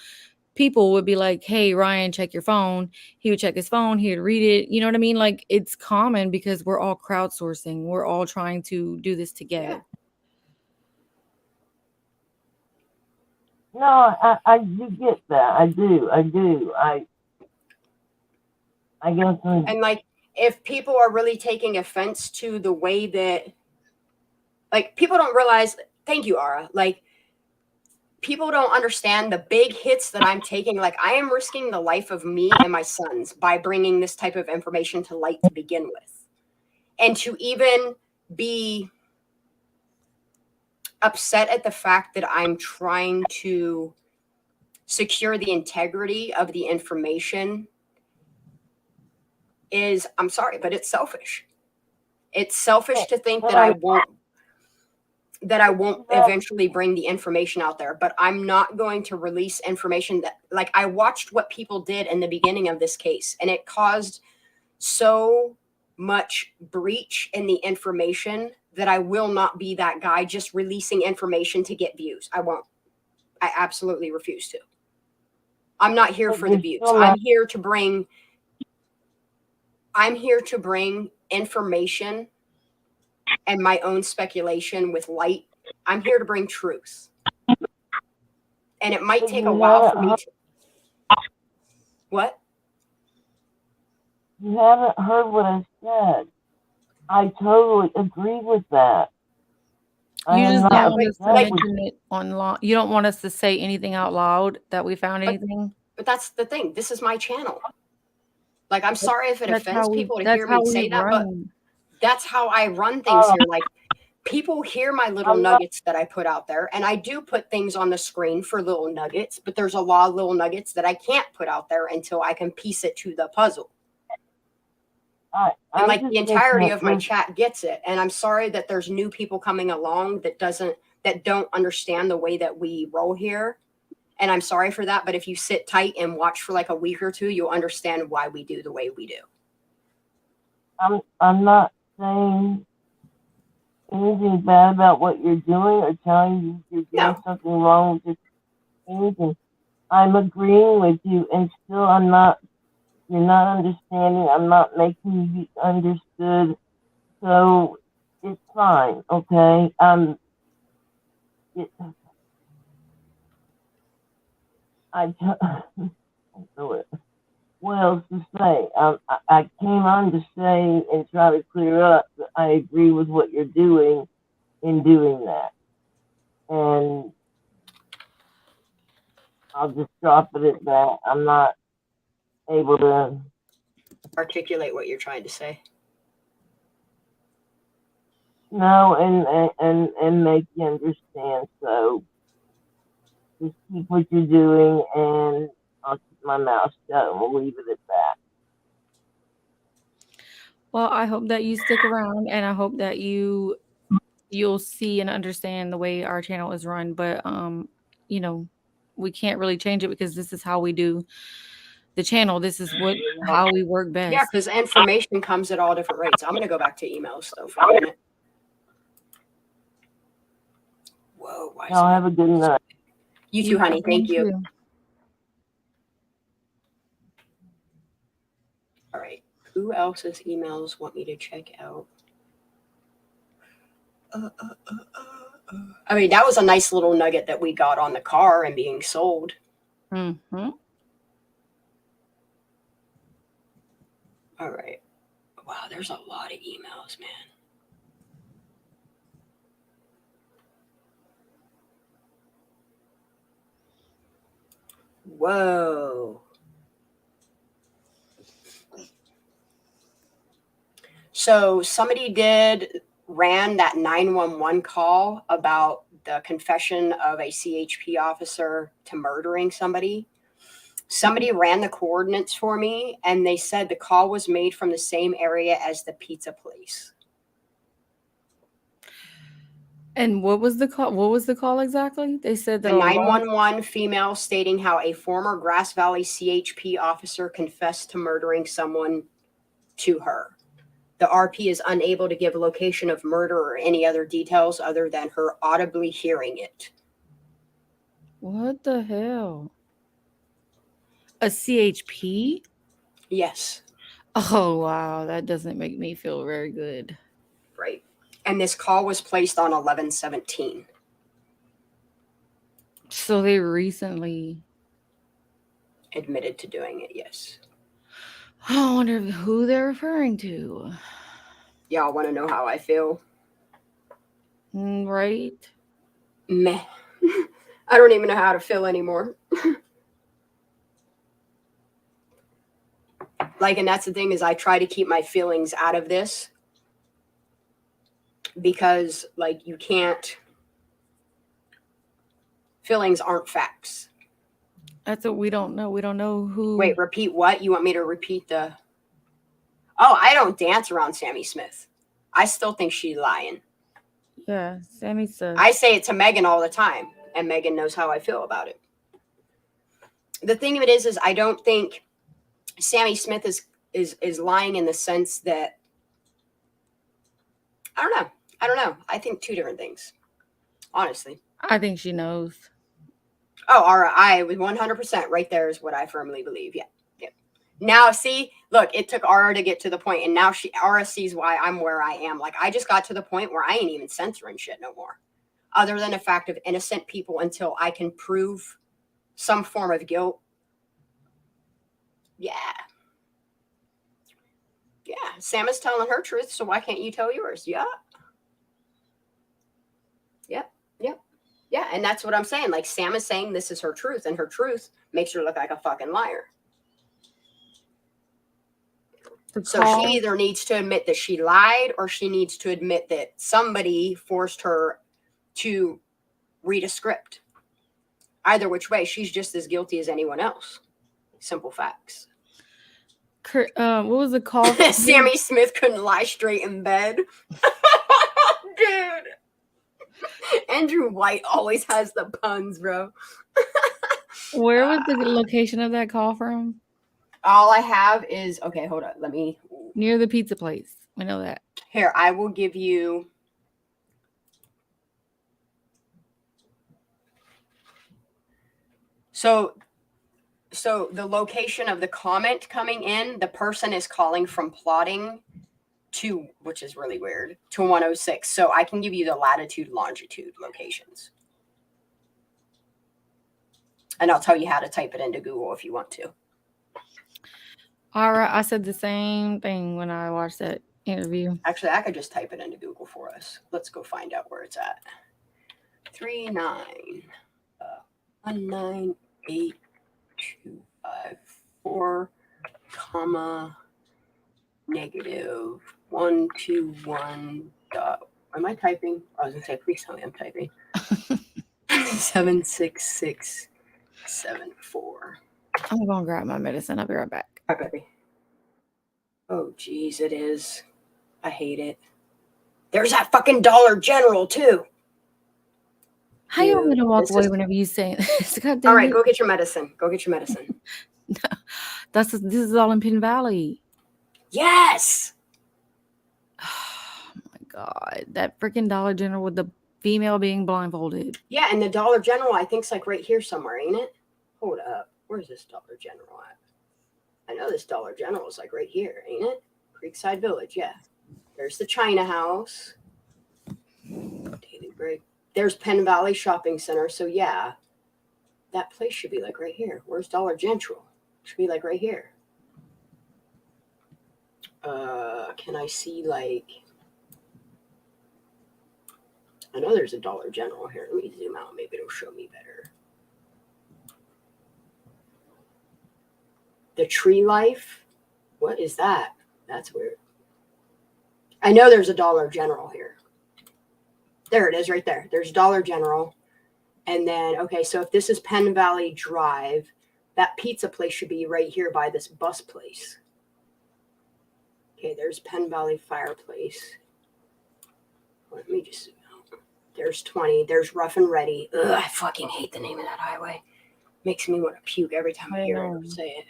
people would be like, hey, Ryan, check your phone. He would check his phone. He would read it. You know what I mean? Like, it's common because we're all crowdsourcing. We're all trying to do this together. No, I do get that. I do. I guess. And like, if people are really taking offense to the way that, like, people don't realize, thank you, Ara, like, people don't understand the big hits that I'm taking. Like, I am risking the life of me and my sons by bringing this type of information to light to begin with. And to even be upset at the fact that I'm trying to secure the integrity of the information is, I'm sorry, but it's selfish. It's selfish to think that I won't eventually bring the information out there, but I'm not going to release information that, like, I watched what people did in the beginning of this case, and it caused so much breach in the information that I will not be that guy just releasing information to get views. I won't. I absolutely refuse to. I'm not here for the views. I'm here to bring information and my own speculation with light. I'm here to bring truth. And it might take a while for me to... What? You haven't heard what I said. I totally agree with that. You just don't want us to mention it online. You don't want us to say anything out loud that we found anything. But that's the thing. This is my channel. Like, I'm sorry if it offends people to hear me say that, but that's how I run things here. Like, people hear my little nuggets that I put out there, and I do put things on the screen for little nuggets, but there's a lot of little nuggets that I can't put out there until I can piece it to the puzzle. And like, the entirety of my chat gets it. And I'm sorry that there's new people coming along that don't understand the way that we roll here. And I'm sorry for that. But if you sit tight and watch for like a week or two, you'll understand why we do the way we do. I'm not saying anything bad about what you're doing or telling you you're doing something wrong with anything. I'm agreeing with you, and still you're not understanding. I'm not making you be understood. So it's fine, okay? What else to say? I came on to say and try to clear up that I agree with what you're doing in doing that. And I'll just drop it at that. I'm not able to articulate what you're trying to say. No, and make you understand. So just keep what you're doing, and I'll keep my mouth shut, and we'll leave it at that. Well, I hope that you stick around, and I hope that you'll see and understand the way our channel is run. But you know, we can't really change it because this is how we do the channel. This is how we work best. Yeah, because information comes at all different rates. I'm gonna go back to emails though for a minute. Whoa, Y'all have a good night. You too, honey. Thank you. All right. Who else's emails want me to check out? I mean, that was a nice little nugget that we got on the car and being sold. Mm-hmm. All right. Wow, there's a lot of emails, man. Whoa. So somebody ran that 911 call about the confession of a CHP officer to murdering somebody. Somebody ran the coordinates for me, and they said the call was made from the same area as the pizza place. And what was the call? What was the call exactly? They said that the 911 female stating how a former Grass Valley CHP officer confessed to murdering someone to her. The RP is unable to give a location of murder or any other details other than her audibly hearing it. What the hell? A CHP? Yes. Oh, wow. That doesn't make me feel very good. Right. And this call was placed on 11/17. So they recently admitted to doing it, yes. I wonder who they're referring to. Y'all want to know how I feel? Right? Meh. I don't even know how to feel anymore. Like, and that's the thing is I try to keep my feelings out of this because, like, you can't. Feelings aren't facts. That's what we don't know. We don't know who. Wait, repeat what? You want me to repeat the... Oh, I don't dance around Sammy Smith. I still think she's lying. Yeah, Sammy says. I say it to Megan all the time, and Megan knows how I feel about it. The thing of it is I don't think Sammy Smith is lying in the sense that... I don't know. I think two different things, honestly. I think she knows. Oh, all right. I was 100% right there is what I firmly believe. Yeah. Yeah. Now, see, look, it took Aura to get to the point, and now Aura sees why I'm where I am. Like, I just got to the point where I ain't even censoring shit no more, other than the fact of innocent people until I can prove some form of guilt. Yeah. Yeah. Sam is telling her truth, so why can't you tell yours? Yeah. Yep. Yep. Yeah, and that's what I'm saying. Like, Sam is saying this is her truth, and her truth makes her look like a fucking liar. So she either needs to admit that she lied, or she needs to admit that somebody forced her to read a script. Either which way, she's just as guilty as anyone else. Simple facts. What was the call? Sammy Smith couldn't lie straight in bed. Dude. Andrew White always has the puns, bro. Where was the location of that call from? All I have is, okay, hold on. Let me. Near the pizza place. We know that. Here, I will give you. So the location of the comment coming in, the person is calling from plotting to, which is really weird, to 106. So I can give you the latitude, longitude locations. And I'll tell you how to type it into Google if you want to. All right. I said the same thing when I watched that interview. Actually, I could just type it into Google for us. Let's go find out where it's at. 1982554, comma, negative 121 dot. Am I typing? I was gonna say, please tell me I'm typing. 76674. I'm gonna grab my medicine. I'll be right back. Hi, baby. Oh, geez, it is. I hate it. There's that fucking Dollar General too. How you want me to walk away whenever you say this? All right, go get your medicine. Go get your medicine. This is all in Penn Valley. Yes. Oh my God, that freaking Dollar General with the female being blindfolded. Yeah, and the Dollar General I think's like right here somewhere, ain't it? Hold up, where's this Dollar General at? I know this Dollar General is like right here, ain't it? Creekside Village, yeah. There's the China House. Daily Break. There's Penn Valley Shopping Center. So yeah, that place should be like right here. Where's Dollar General? Should be like right here. Can I see like? I know there's a Dollar General here. Let me zoom out. Maybe it'll show me better. The Tree Life. What is that? That's weird. I know there's a Dollar General here. There it is right there. There's Dollar General. And then, okay, so if this is Penn Valley Drive, That pizza place should be right here by this bus place. Okay, there's Penn Valley Fireplace. Let me just... There's 20. There's Rough and Ready. Ugh, I fucking hate the name of that highway. Makes me want to puke every time I hear it say it.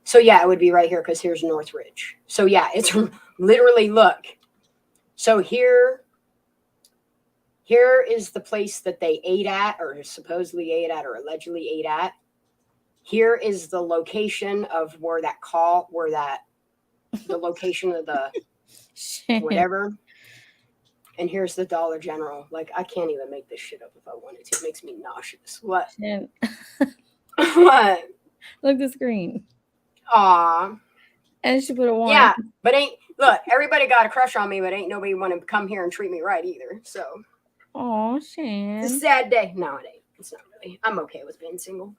So yeah, it would be right here because here's Northridge. So yeah, it's literally, look. So here is the place that they ate at, or supposedly ate at, or allegedly ate at. Here is the location of where the location of the whatever. And here's the Dollar General. Like, I can't even make this shit up if I wanted to. It makes me nauseous. What? What? Look the screen. Aw. And she put a 1. Yeah, but look, everybody got a crush on me, but ain't nobody want to come here and treat me right either. So. Oh, Shan. It's a sad day. No, it ain't. It's not really. I'm okay with being single.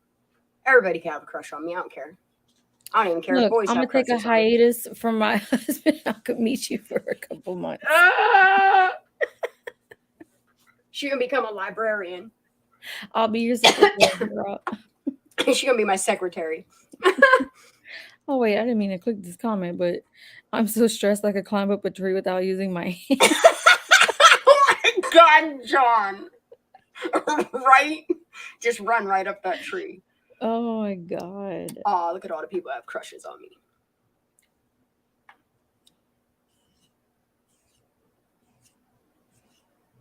Everybody can have a crush on me. I don't care. I don't even care if boys I'm have gonna take a hiatus from my husband. I could meet you for a couple months. She gonna become a librarian. I'll be your secretary. She gonna be my secretary. Oh wait, I didn't mean to click this comment, but I'm so stressed I could climb up a tree without using my hands. Oh my God, John! Right? Just run right up that tree. Oh my God. Oh, look at all the people that have crushes on me.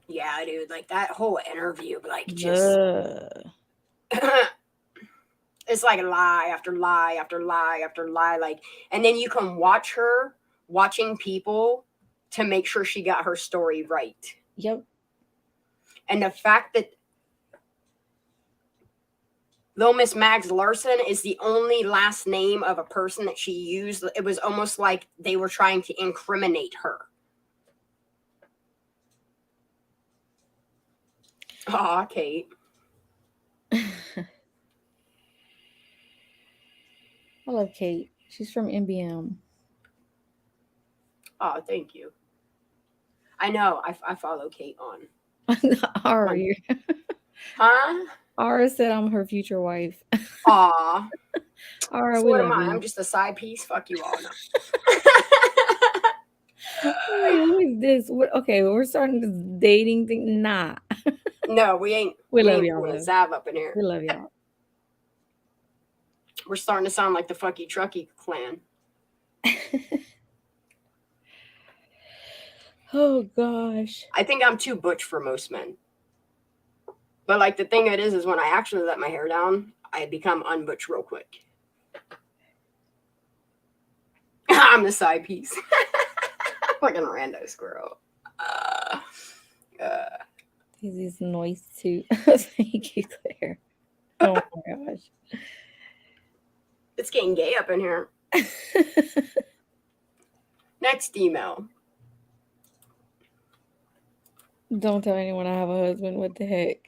Yeah, dude, like that whole interview, like just it's like lie after lie after lie after lie, like, and then you can watch her watching people to make sure she got her story right. Yep. And the fact that Lil Miss Mags Larson is the only last name of a person that she used, it was almost like they were trying to incriminate her. Aw, Kate. I love Kate. She's from NBM. Oh, thank you. I know. I follow Kate on. Are you? Huh? Ara said I'm her future wife. Aw. Ara, So we what love am I? you. I'm just a side piece. Fuck you all. No. Wait, who is this? Okay, we're starting this dating thing. Nah. No, we ain't. We love ain't y'all. pulling Zav up in here. We love y'all. We're starting to sound like the Fucky Trucky clan. Oh gosh. I think I'm too butch for most men. But like the thing it is when I actually let my hair down, I become unbutch real quick. I'm the side piece. Like a rando squirrel. This is noise too. Thank you, Claire. Oh my gosh. It's getting gay up in here. Next email. Don't tell anyone I have a husband. What the heck?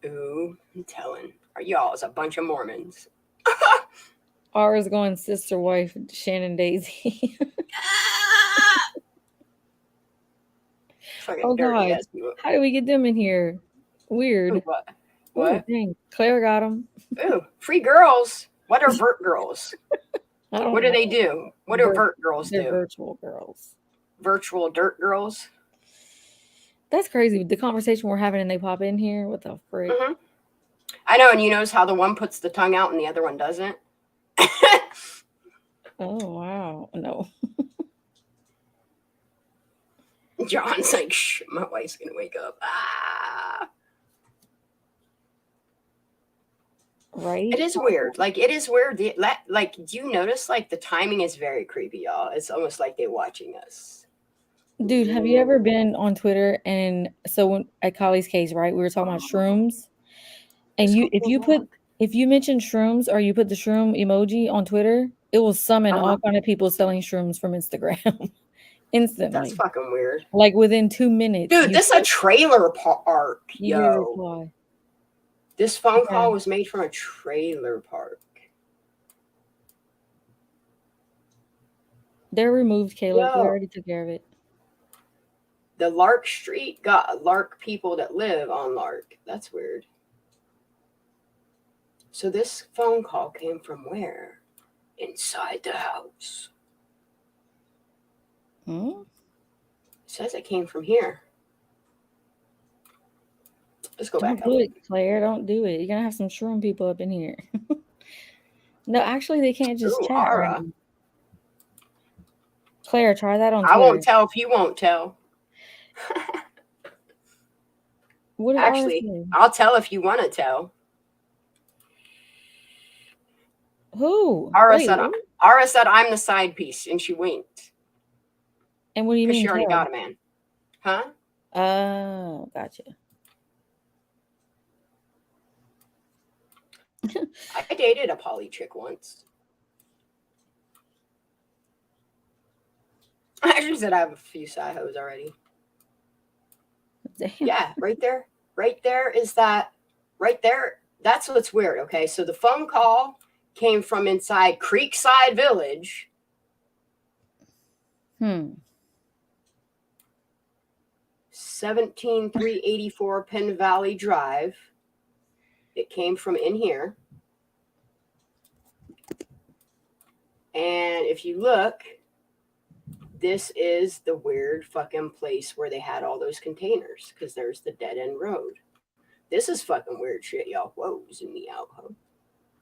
Ooh, I'm telling. Are y'all a bunch of Mormons? Ours going sister wife, Shannon Daisy. Oh God. How did we get them in here? Weird. Ooh, what? What? Dang. Claire got them. Ooh, free girls. What are vert girls? What do know. they do? What do vert girls do? They're virtual girls. Virtual dirt girls? That's crazy. The conversation we're having and they pop in here. What the frick? Mm-hmm. I know, and you notice how the one puts the tongue out and the other one doesn't? Oh, wow. No. John's like, shh, my wife's going to wake up. Ah. Right? It is weird. Like, it is weird. Like, do you notice, like, the timing is very creepy, y'all? It's almost like they're watching us. Dude, have you ever been on Twitter? And so when, at Kylie's case, right, we were talking about shrooms. And if you mention shrooms or you put the shroom emoji on Twitter, it will summon all kind of people selling shrooms from Instagram instantly. That's fucking weird. Like within 2 minutes. Dude, this is a trailer park, yo. This phone call was made from a trailer park. They're removed, Caleb. We already took care of it. The Lark Street got Lark people that live on Lark. That's weird. So this phone call came from where? Inside the house. Hmm? It says it came from here. Let's go back Don't do it, Claire. Don't do it. You're gonna have some shroom people up in here. No, actually, they can't just Ooh, chat right Ara. now. Claire, try that on I Twitter. won't tell if you won't tell. What did Ara Actually, say? I'll tell if you want to tell. Who? Ara Wait, said, what? Ara said I'm the side piece, and she winked. And what do you Because mean she already tell? got a man. Huh? Oh, gotcha. I dated a poly chick once. I actually said I have a few side hoes already. Damn. Yeah, right there. Right there is that. Right there. That's what's weird. Okay, so the phone call came from inside Creekside Village. 17384 Penn Valley Drive. It came from in here. And if you look, this is the weird fucking place where they had all those containers because there's the dead end road. This is fucking weird shit, y'all. Whoa, zoom me out, huh?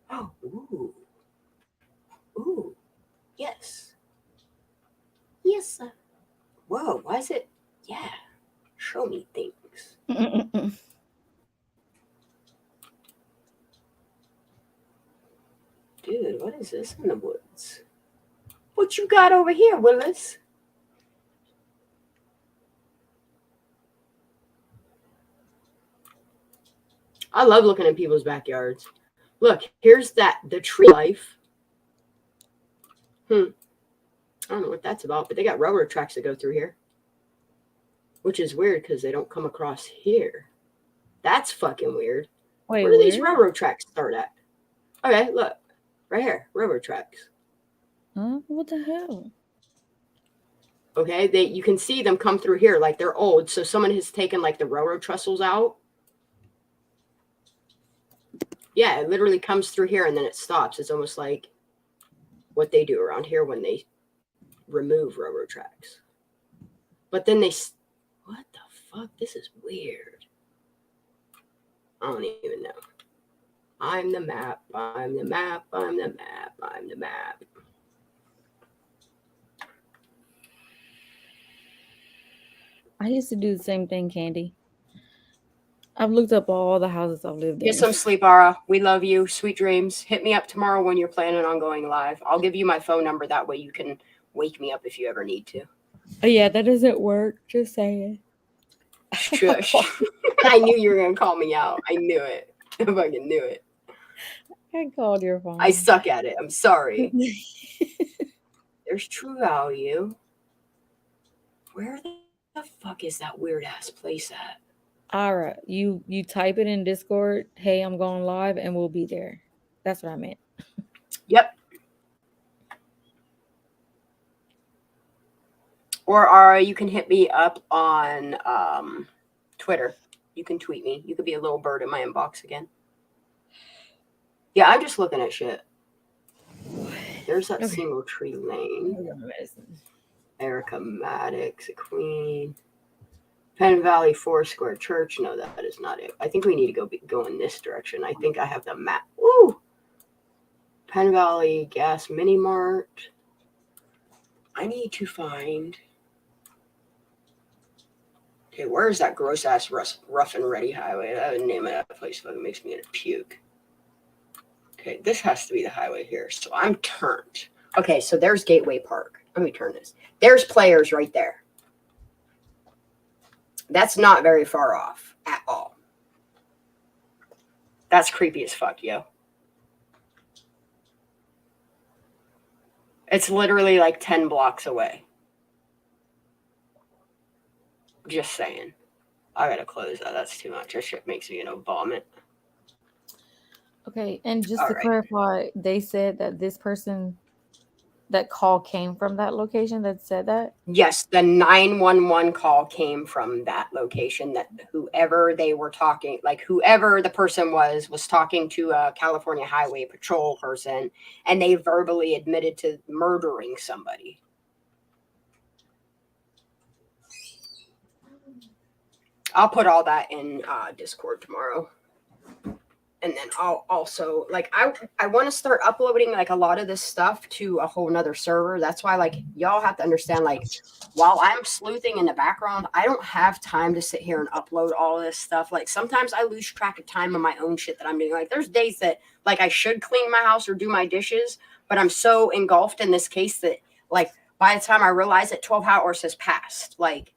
Oh, ooh. Ooh. Yes. Yes, sir. Whoa, why is it? Yeah. Show me things. Dude, what is this in the woods? What you got over here, Willis? I love looking at people's backyards. Look, here's the tree life. I don't know what that's about, but they got railroad tracks that go through here. Which is weird because they don't come across here. That's fucking weird. Wait, where do these railroad tracks start at? Okay, look. Right here. Railroad tracks. Huh? What the hell? Okay, you can see them come through here like they're old. So someone has taken like the railroad trestles out. Yeah, it literally comes through here and then it stops. It's almost like what they do around here when they remove railroad tracks. But then what the fuck? This is weird. I don't even know. I'm the map. I'm the map. I'm the map. I'm the map. I used to do the same thing, Candy. I've looked up all the houses I've lived in. Get some sleep, Ara. We love you. Sweet dreams. Hit me up tomorrow when you're planning on going live. I'll give you my phone number. That way you can wake me up if you ever need to. Oh, yeah, that doesn't work. Just saying. Shush. I knew you were going to call me out. I knew it. I fucking knew it. I called your phone. I suck at it. I'm sorry. There's True Value. Where the fuck is that weird ass place at? Ara, you type it in Discord, hey, I'm going live, and we'll be there. That's what I meant. Yep. Or Ara, you can hit me up on Twitter. You can tweet me. You could be a little bird in my inbox again. Yeah, I'm just looking at shit. There's that single tree lane. Erica Maddox, a queen. Penn Valley Foursquare Church. No, that is not it. I think we need to go in this direction. I think I have the map. Woo! Penn Valley Gas Mini Mart. I need to find. Okay, where is that gross ass Rough and Ready Highway? That name of that place fucking makes me in a puke. Okay, this has to be the highway here. So I'm turned. Okay, so there's Gateway Park. Let me turn this. There's Players right there. That's not very far off at all. That's creepy as fuck, yo. It's literally like 10 blocks away. Just saying. I gotta close that. That's too much. That shit makes me, vomit. Okay, and just to clarify, they said that this person that call came from that location that said that? Yes, the 911 call came from that location, that whoever they were talking, like whoever the person was talking to a California Highway Patrol person, and they verbally admitted to murdering somebody. I'll put all that in Discord tomorrow. And then I'll also, like, I want to start uploading, like, a lot of this stuff to a whole nother server. That's why, like, y'all have to understand, like, while I'm sleuthing in the background, I don't have time to sit here and upload all of this stuff. Like, sometimes I lose track of time on my own shit that I'm doing. Like, there's days that, like, I should clean my house or do my dishes, but I'm so engulfed in this case that, like, by the time I realize it, 12 hours has passed. Like,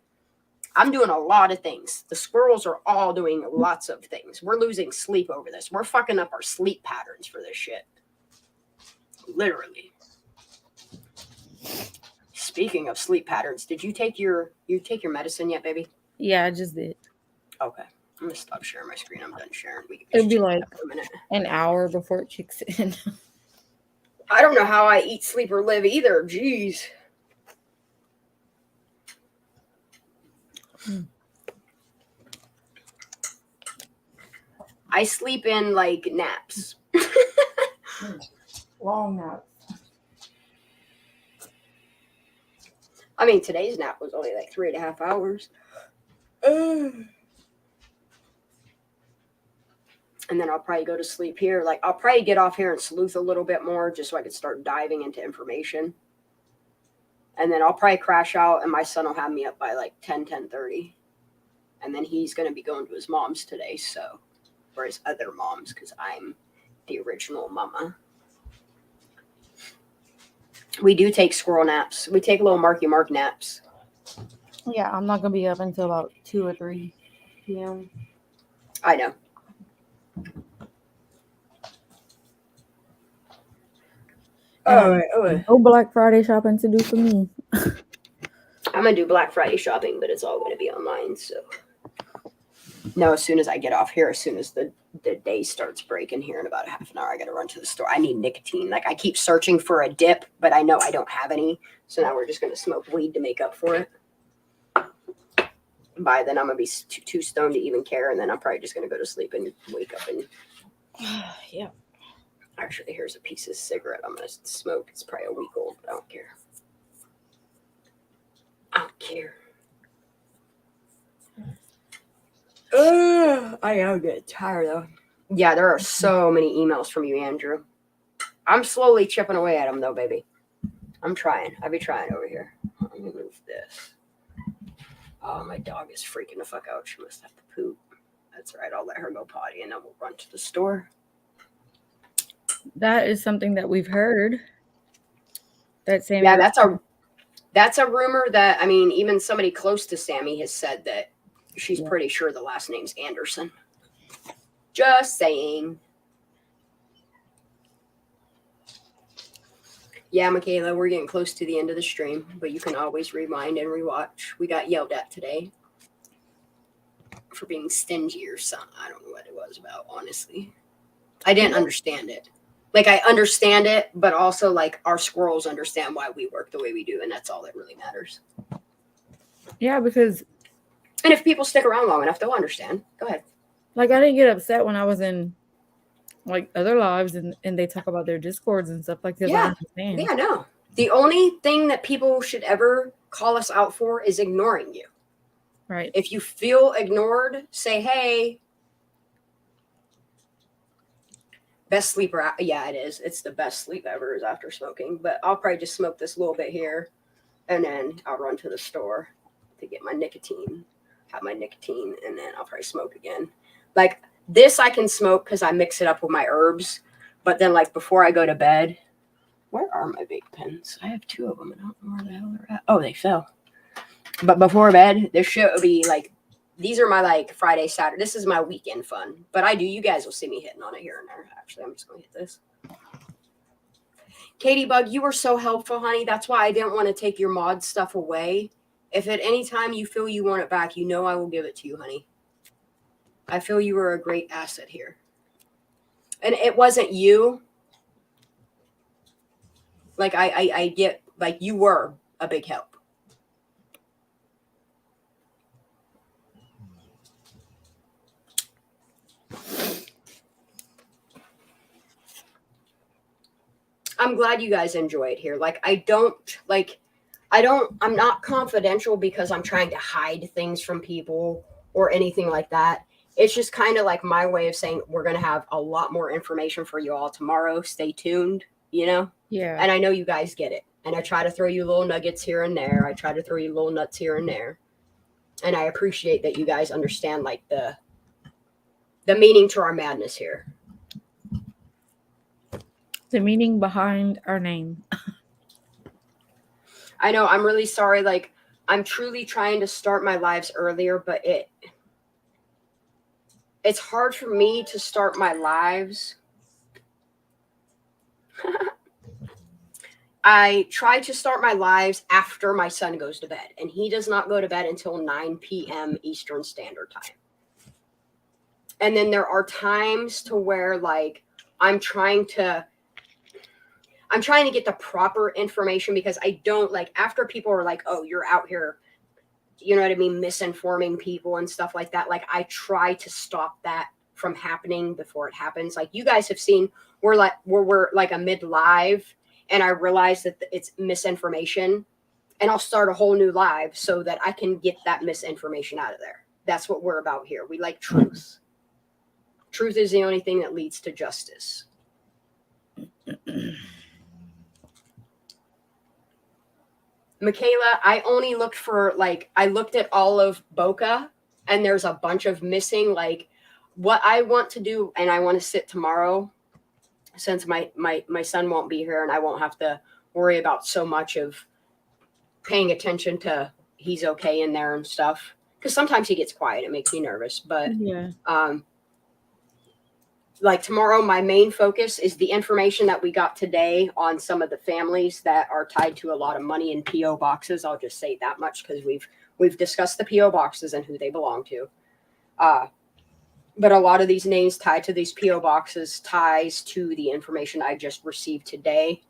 I'm doing a lot of things. The squirrels are all doing lots of things. We're losing sleep over this. We're fucking up our sleep patterns for this shit. Literally. Speaking of sleep patterns, did you take your medicine yet, baby? Yeah, I just did. Okay. I'm gonna stop sharing my screen. I'm done sharing. It'd be like an hour before it kicks in. I don't know how I eat, sleep, or live either. Jeez. I sleep in, like, naps. Long naps. I mean, today's nap was only like 3.5 hours. And then I'll probably go to sleep here. Like, I'll probably get off here and sleuth a little bit more just so I can start diving into information. And then I'll probably crash out, and my son will have me up by like 10:30. And then he's going to be going to his mom's today, so, or his other mom's, because I'm the original mama. We do take squirrel naps. We take little Marky Mark naps. Yeah, I'm not going to be up until about 2 or 3 p.m. I know. No Black Friday shopping to do for me. I'm going to do Black Friday shopping, but it's all going to be online, so. No, as soon as I get off here, as soon as the day starts breaking here in about a half an hour, I got to run to the store. I need nicotine. Like, I keep searching for a dip, but I know I don't have any. So now we're just going to smoke weed to make up for it. By then, I'm going to be too stoned to even care, and then I'm probably just going to go to sleep and wake up and... Yeah. Actually, here's a piece of cigarette I'm going to smoke. It's probably a week old, but I don't care. I don't care. I am getting tired, though. Yeah, there are so many emails from you, Andrew. I'm slowly chipping away at them, though, baby. I'm trying. I'll be trying over here. Let me move this. Oh, my dog is freaking the fuck out. She must have to poop. That's right. I'll let her go potty, and then we'll run to the store. That is something that we've heard. Yeah, that's a rumor that, I mean, even somebody close to Sammy has said that she's pretty sure the last name's Anderson. Just saying. Yeah, Michaela, we're getting close to the end of the stream, but you can always rewind and rewatch. We got yelled at today for being stingy or something. I don't know what it was about, honestly. I didn't understand it. Like, I understand it, but also, like, our squirrels understand why we work the way we do, and that's all that really matters. Yeah, because... And if people stick around long enough, they'll understand. Go ahead. Like, I didn't get upset when I was in, like, other lives, and they talk about their discords and stuff like that. Yeah. I understand. Yeah, no. The only thing that people should ever call us out for is ignoring you. Right. If you feel ignored, say, hey... Best sleeper, yeah, it is. It's the best sleep ever is after smoking. But I'll probably just smoke this little bit here, and then I'll run to the store to get my nicotine, have my nicotine, and then I'll probably smoke again. Like, this I can smoke because I mix it up with my herbs. But then, like, before I go to bed, where are my big pens? I have 2 of them, and I don't know where the hell they're at. Oh, they fell. But before bed, this shit will be like, these are my, like, Friday, Saturday. This is my weekend fun. But you guys will see me hitting on it here and there. Actually, I'm just going to hit this. Katie Bug, you were so helpful, honey. That's why I didn't want to take your mod stuff away. If at any time you feel you want it back, you know I will give it to you, honey. I feel you were a great asset here. And it wasn't you. Like I get, like, you were a big help. I'm glad you guys enjoy it here. Like, I'm not confidential because I'm trying to hide things from people or anything like that. It's just kind of like my way of saying we're going to have a lot more information for you all tomorrow. Stay tuned, you know? Yeah. And I know you guys get it. And I try to throw you little nuggets here and there. I try to throw you little nuts here and there. And I appreciate that you guys understand, like, the meaning to our madness here. The meaning behind our name. I know, I'm really sorry. Like, I'm truly trying to start my lives earlier, but it's hard for me to start my lives. I try to start my lives after my son goes to bed, and he does not go to bed until 9 p.m. Eastern Standard Time. And then there are times to where, like, I'm trying to get the proper information, because I don't, like, after people are like, oh, you're out here, you know what I mean, misinforming people and stuff like that. Like, I try to stop that from happening before it happens. Like, you guys have seen, we're like a mid live, and I realize that it's misinformation, and I'll start a whole new live so that I can get that misinformation out of there. That's what we're about here. We like truth. Truth is the only thing that leads to justice. Michaela, I only looked for, like, I looked at all of Boca, and there's a bunch of missing. Like, what I want to do, and I want to sit tomorrow, since my son won't be here, and I won't have to worry about so much of paying attention to he's okay in there and stuff. Because sometimes he gets quiet. It makes me nervous. But yeah. Like, tomorrow, my main focus is the information that we got today on some of the families that are tied to a lot of money in P.O. boxes. I'll just say that much, because we've discussed the P.O. boxes and who they belong to. But a lot of these names tied to these P.O. boxes ties to the information I just received today.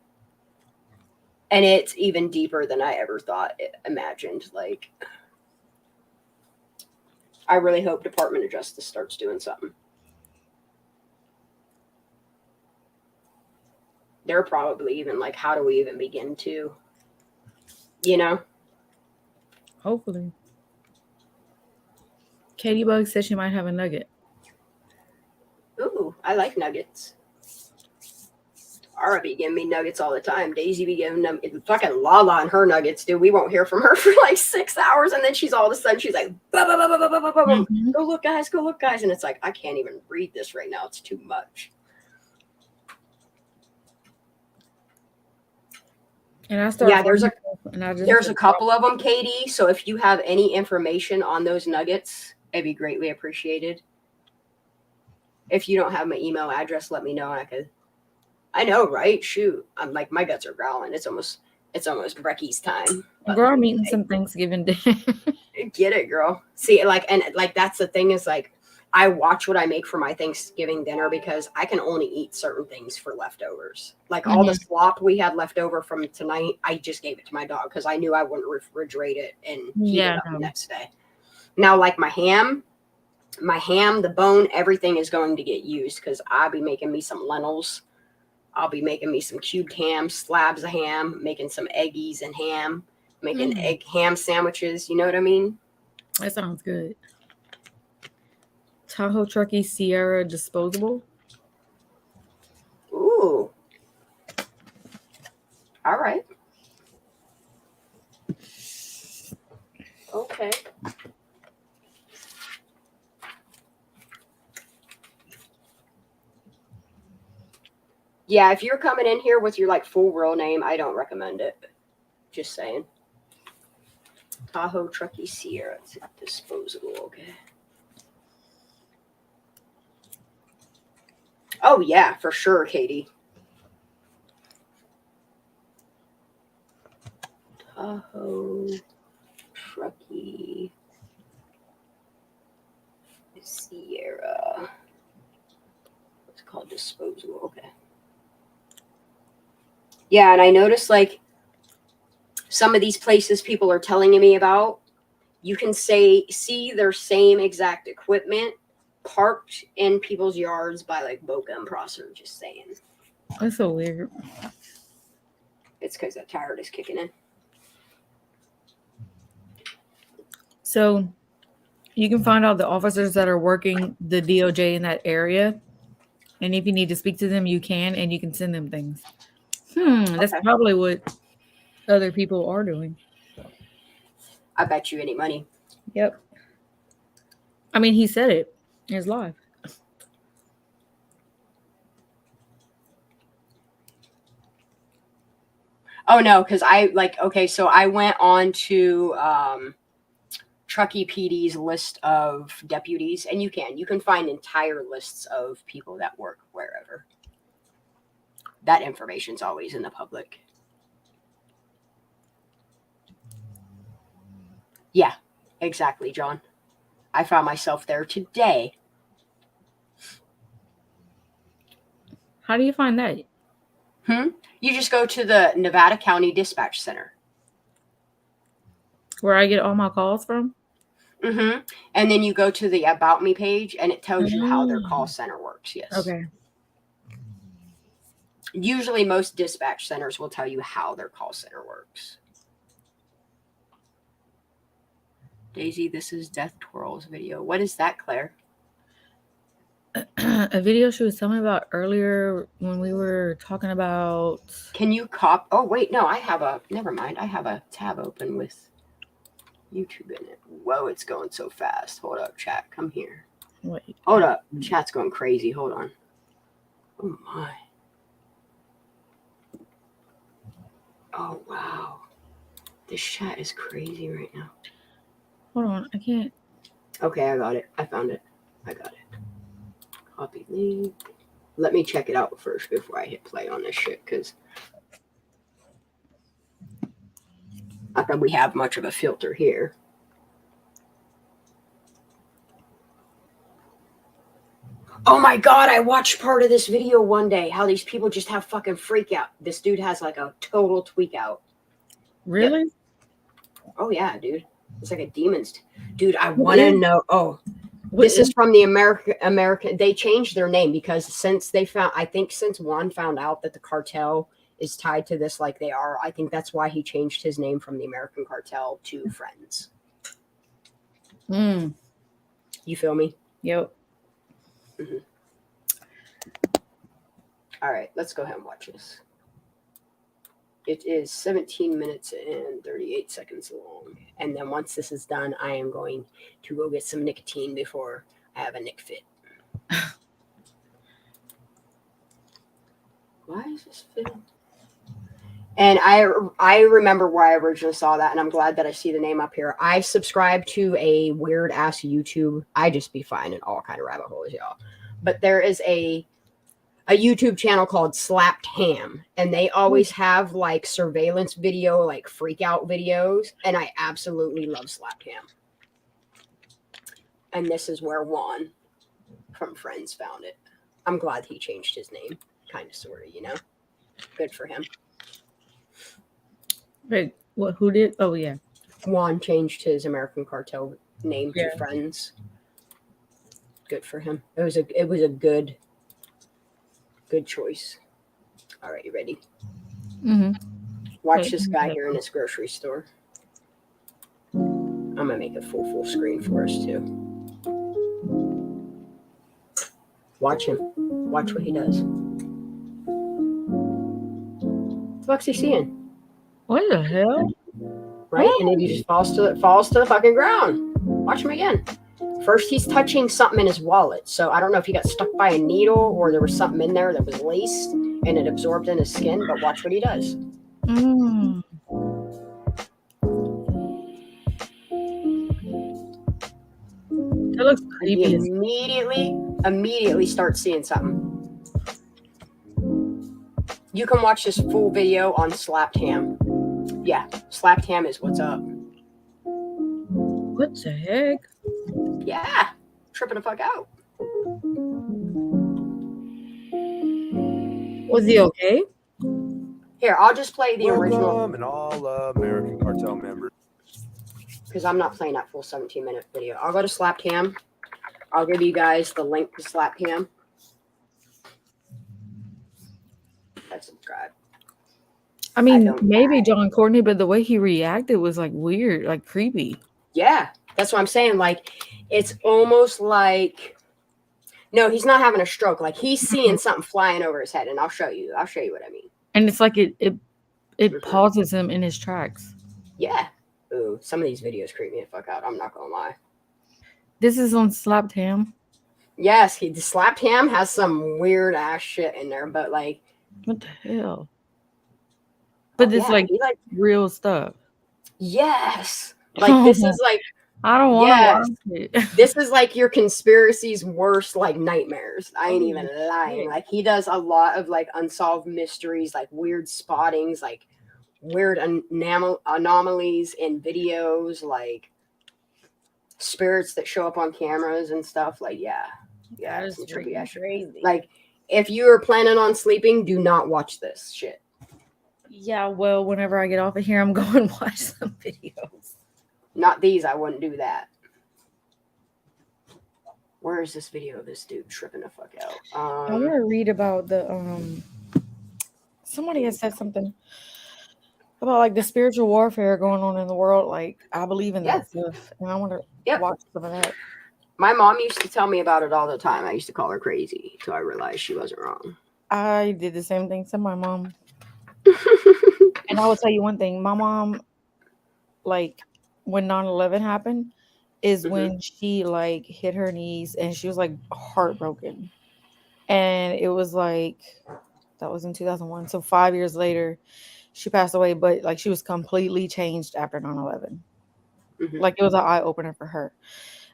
And it's even deeper than I ever imagined. Like, I really hope Department of Justice starts doing something. They're probably even like, how do we even begin to, you know? Hopefully. Katie Bug said she might have a nugget. Ooh, I like nuggets. Ara be giving me nuggets all the time. Daisy be giving them, fucking Lala and her nuggets, dude. We won't hear from her for like 6 hours, and then she's all of a sudden, she's like, bah, bah, bah, bah, bah, bah, bah, bah. Go look, guys. And it's like, I can't even read this right now. It's too much. And I started. Yeah, there's a couple of them, Katie. So if you have any information on those nuggets, it'd be greatly appreciated. If you don't have my email address, let me know, and I know, right? Shoot, I'm like, my guts are growling. It's almost brekkies time. Girl, I'm eating some Thanksgiving dinner. Get it, girl. See, like, and like, that's the thing, is like, I watch what I make for my Thanksgiving dinner, because I can only eat certain things for leftovers. Like, all the slop we had left over from tonight, I just gave it to my dog, because I knew I wouldn't refrigerate it and heat it up the next day. Now, like, my ham, the bone, everything is going to get used, because I'll be making me some lentils. I'll be making me some cubed ham, slabs of ham, making some eggies and ham, making egg ham sandwiches. You know what I mean? That sounds good. Tahoe Truckee Sierra disposable. Ooh. All right. Okay. Yeah, if you're coming in here with your like full real name, I don't recommend it. Just saying. Tahoe Truckee Sierra, it's disposable. Okay. Oh yeah, for sure, Katie. Tahoe Truckee Sierra. It's called disposable. Okay. Yeah, and I noticed like some of these places people are telling me about, you can see their same exact equipment parked in people's yards by like Boca and Prosser. Just saying. That's so weird. It's because that tire is kicking in. So you can find out the officers that are working the DOJ in that area. And if you need to speak to them, you can, and you can send them things. That's probably what other people are doing. I bet you any money. Yep. I mean, he said it. It's live. Oh no, because so I went on to Truckee PD's list of deputies, and you can find entire lists of people that work wherever. That information's always in the public. Yeah, exactly, John. I found myself there today. How do you find that? You just go to the Nevada County Dispatch Center. Where I get all my calls from? And then you go to the About Me page, and it tells you how their call center works. Yes. Okay. Usually most dispatch centers will tell you how their call center works. Daisy, this is Death Twirl's video. What is that, Claire? A video she was telling me about earlier when we were talking about... Can you Oh, wait, no, never mind. I have a tab open with YouTube in it. Whoa, it's going so fast. Hold up, chat. Come here. Wait. Hold up. Chat's going crazy. Hold on. Oh, my. Oh, wow. This chat is crazy right now. Hold on. I can't. Okay, I got it. I found it. I got it. Copy link. Let me check it out first before I hit play on this shit, because not that we have much of a filter here. Oh my God, I watched part of this video one day, how these people just have fucking freak out. This dude has like a total tweak out. Really? Yep. Oh yeah, dude. It's like a demon's. Dude, I want to know. Oh, this is from the American. They changed their name because since Juan found out that the cartel is tied to this like they are, I think that's why he changed his name from the American Cartel to Friends. You feel me? Yep. All right, let's go ahead and watch this. It is 17 minutes and 38 seconds long. And then once this is done, I am going to go get some nicotine before I have a Nick fit. Why is this film? And I remember where I originally saw that, and I'm glad that I see the name up here. I subscribe to a weird ass YouTube. I just be finding all kind of rabbit holes, y'all. But there is a YouTube channel called Slapped Ham, and they always have like surveillance video, like freak out videos, and I absolutely love Slapped Ham. And this is where Juan from Friends found it. I'm glad he changed his name, kind of, sort of, you know? Good for him. Wait, what? Who did? Oh, yeah. Juan changed his American Cartel name to Friends. Good for him. It was a good choice. All right, you ready? Watch this guy here in this grocery store. I'm gonna make it full screen for us too. Watch him. Watch what he does. What the fuck's he seeing? What the hell? Right? And then he just falls to the fucking ground. Watch him again. First, he's touching something in his wallet. So I don't know if he got stuck by a needle or there was something in there that was laced and it absorbed in his skin. But watch what he does. That looks creepy. He immediately starts seeing something. You can watch this full video on Slapped Ham. Yeah, Slapped Ham is what's up. What the heck? Yeah, tripping the fuck out. Was he okay? Here, I'll just play the original. Welcome and all American Cartel members. Because I'm not playing that full 17-minute video. I'll go to Slap Cam. I'll give you guys the link to Slap Cam. Subscribe. I mean, maybe John Courtney, but the way he reacted was like weird, like creepy. Yeah, that's what I'm saying. Like, it's almost like, no, he's not having a stroke. Like, he's seeing something flying over his head, and I'll show you. I'll show you what I mean. And it's like it pauses him in his tracks. Yeah. Ooh, some of these videos creep me the fuck out. I'm not gonna lie. This is on Slapped Ham. Yes, the Slapped Ham has some weird ass shit in there, but like, what the hell? But it's like real stuff. Yes, like this is like I don't want to watch it. This is like your conspiracy's worst like nightmares. I ain't even lying. Like he does a lot of like unsolved mysteries, like weird spottings, like weird anomalies in videos, like spirits that show up on cameras and stuff. Like that is crazy. Like if you are planning on sleeping, do not watch this shit. Yeah, well, whenever I get off of here, I'm going to watch some videos. Not these. I wouldn't do that. Where is this video of this dude tripping the fuck out? I want to read about the somebody has said something about like the spiritual warfare going on in the world. Like I believe in that stuff, and I want to watch some of that. My mom used to tell me about it all the time. I used to call her crazy until I realized she wasn't wrong. I did the same thing to my mom. And I will tell you one thing. My mom, like, when 9/11 happened, is when she, like, hit her knees and she was, like, heartbroken. And it was, like, that was in 2001. So 5 years later, she passed away. But, like, she was completely changed after 9/11. Like, it was an eye-opener for her.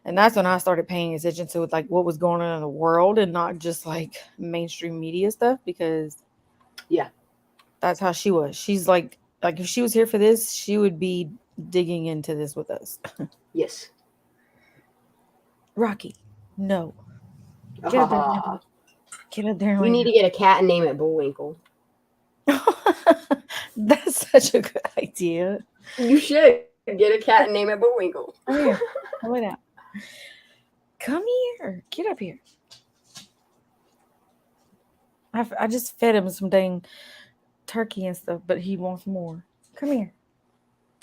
And that's when I started paying attention to like what was going on in the world and not just like mainstream media stuff, because that's how she was. She's like if she was here for this, she would be digging into this with us. Yes. Rocky, no. Get up there. Get up there. You need to get a cat and name it Bullwinkle. That's such a good idea. You should get a cat and name it Bullwinkle. Come here. Come out. Come here. Get up here. I just fed him some dang turkey and stuff, but he wants more. Come here.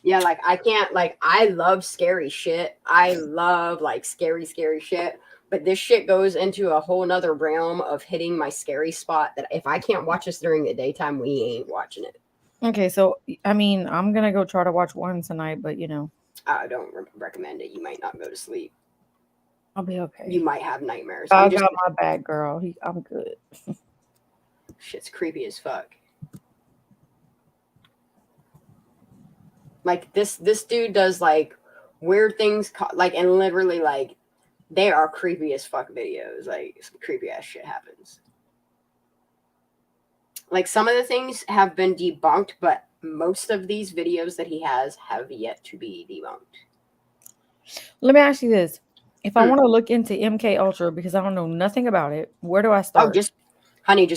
Yeah, like I can't, like I love scary shit. I love like scary shit. But this shit goes into a whole nother realm of hitting my scary spot that if I can't watch this during the daytime, we ain't watching it. Okay, so I mean, I'm gonna go try to watch one tonight, but you know, I don't recommend it. You might not go to sleep. I'll be okay. You might have nightmares. I got my back, girl. I'm good. Shit's creepy as fuck. Like this dude does like weird things, like and literally like they are creepy as fuck videos. Like some creepy ass shit happens. Like some of the things have been debunked, but most of these videos that he has have yet to be debunked. Let me ask you this. If I want to look into MK Ultra because I don't know nothing about it, where do I start? Oh, just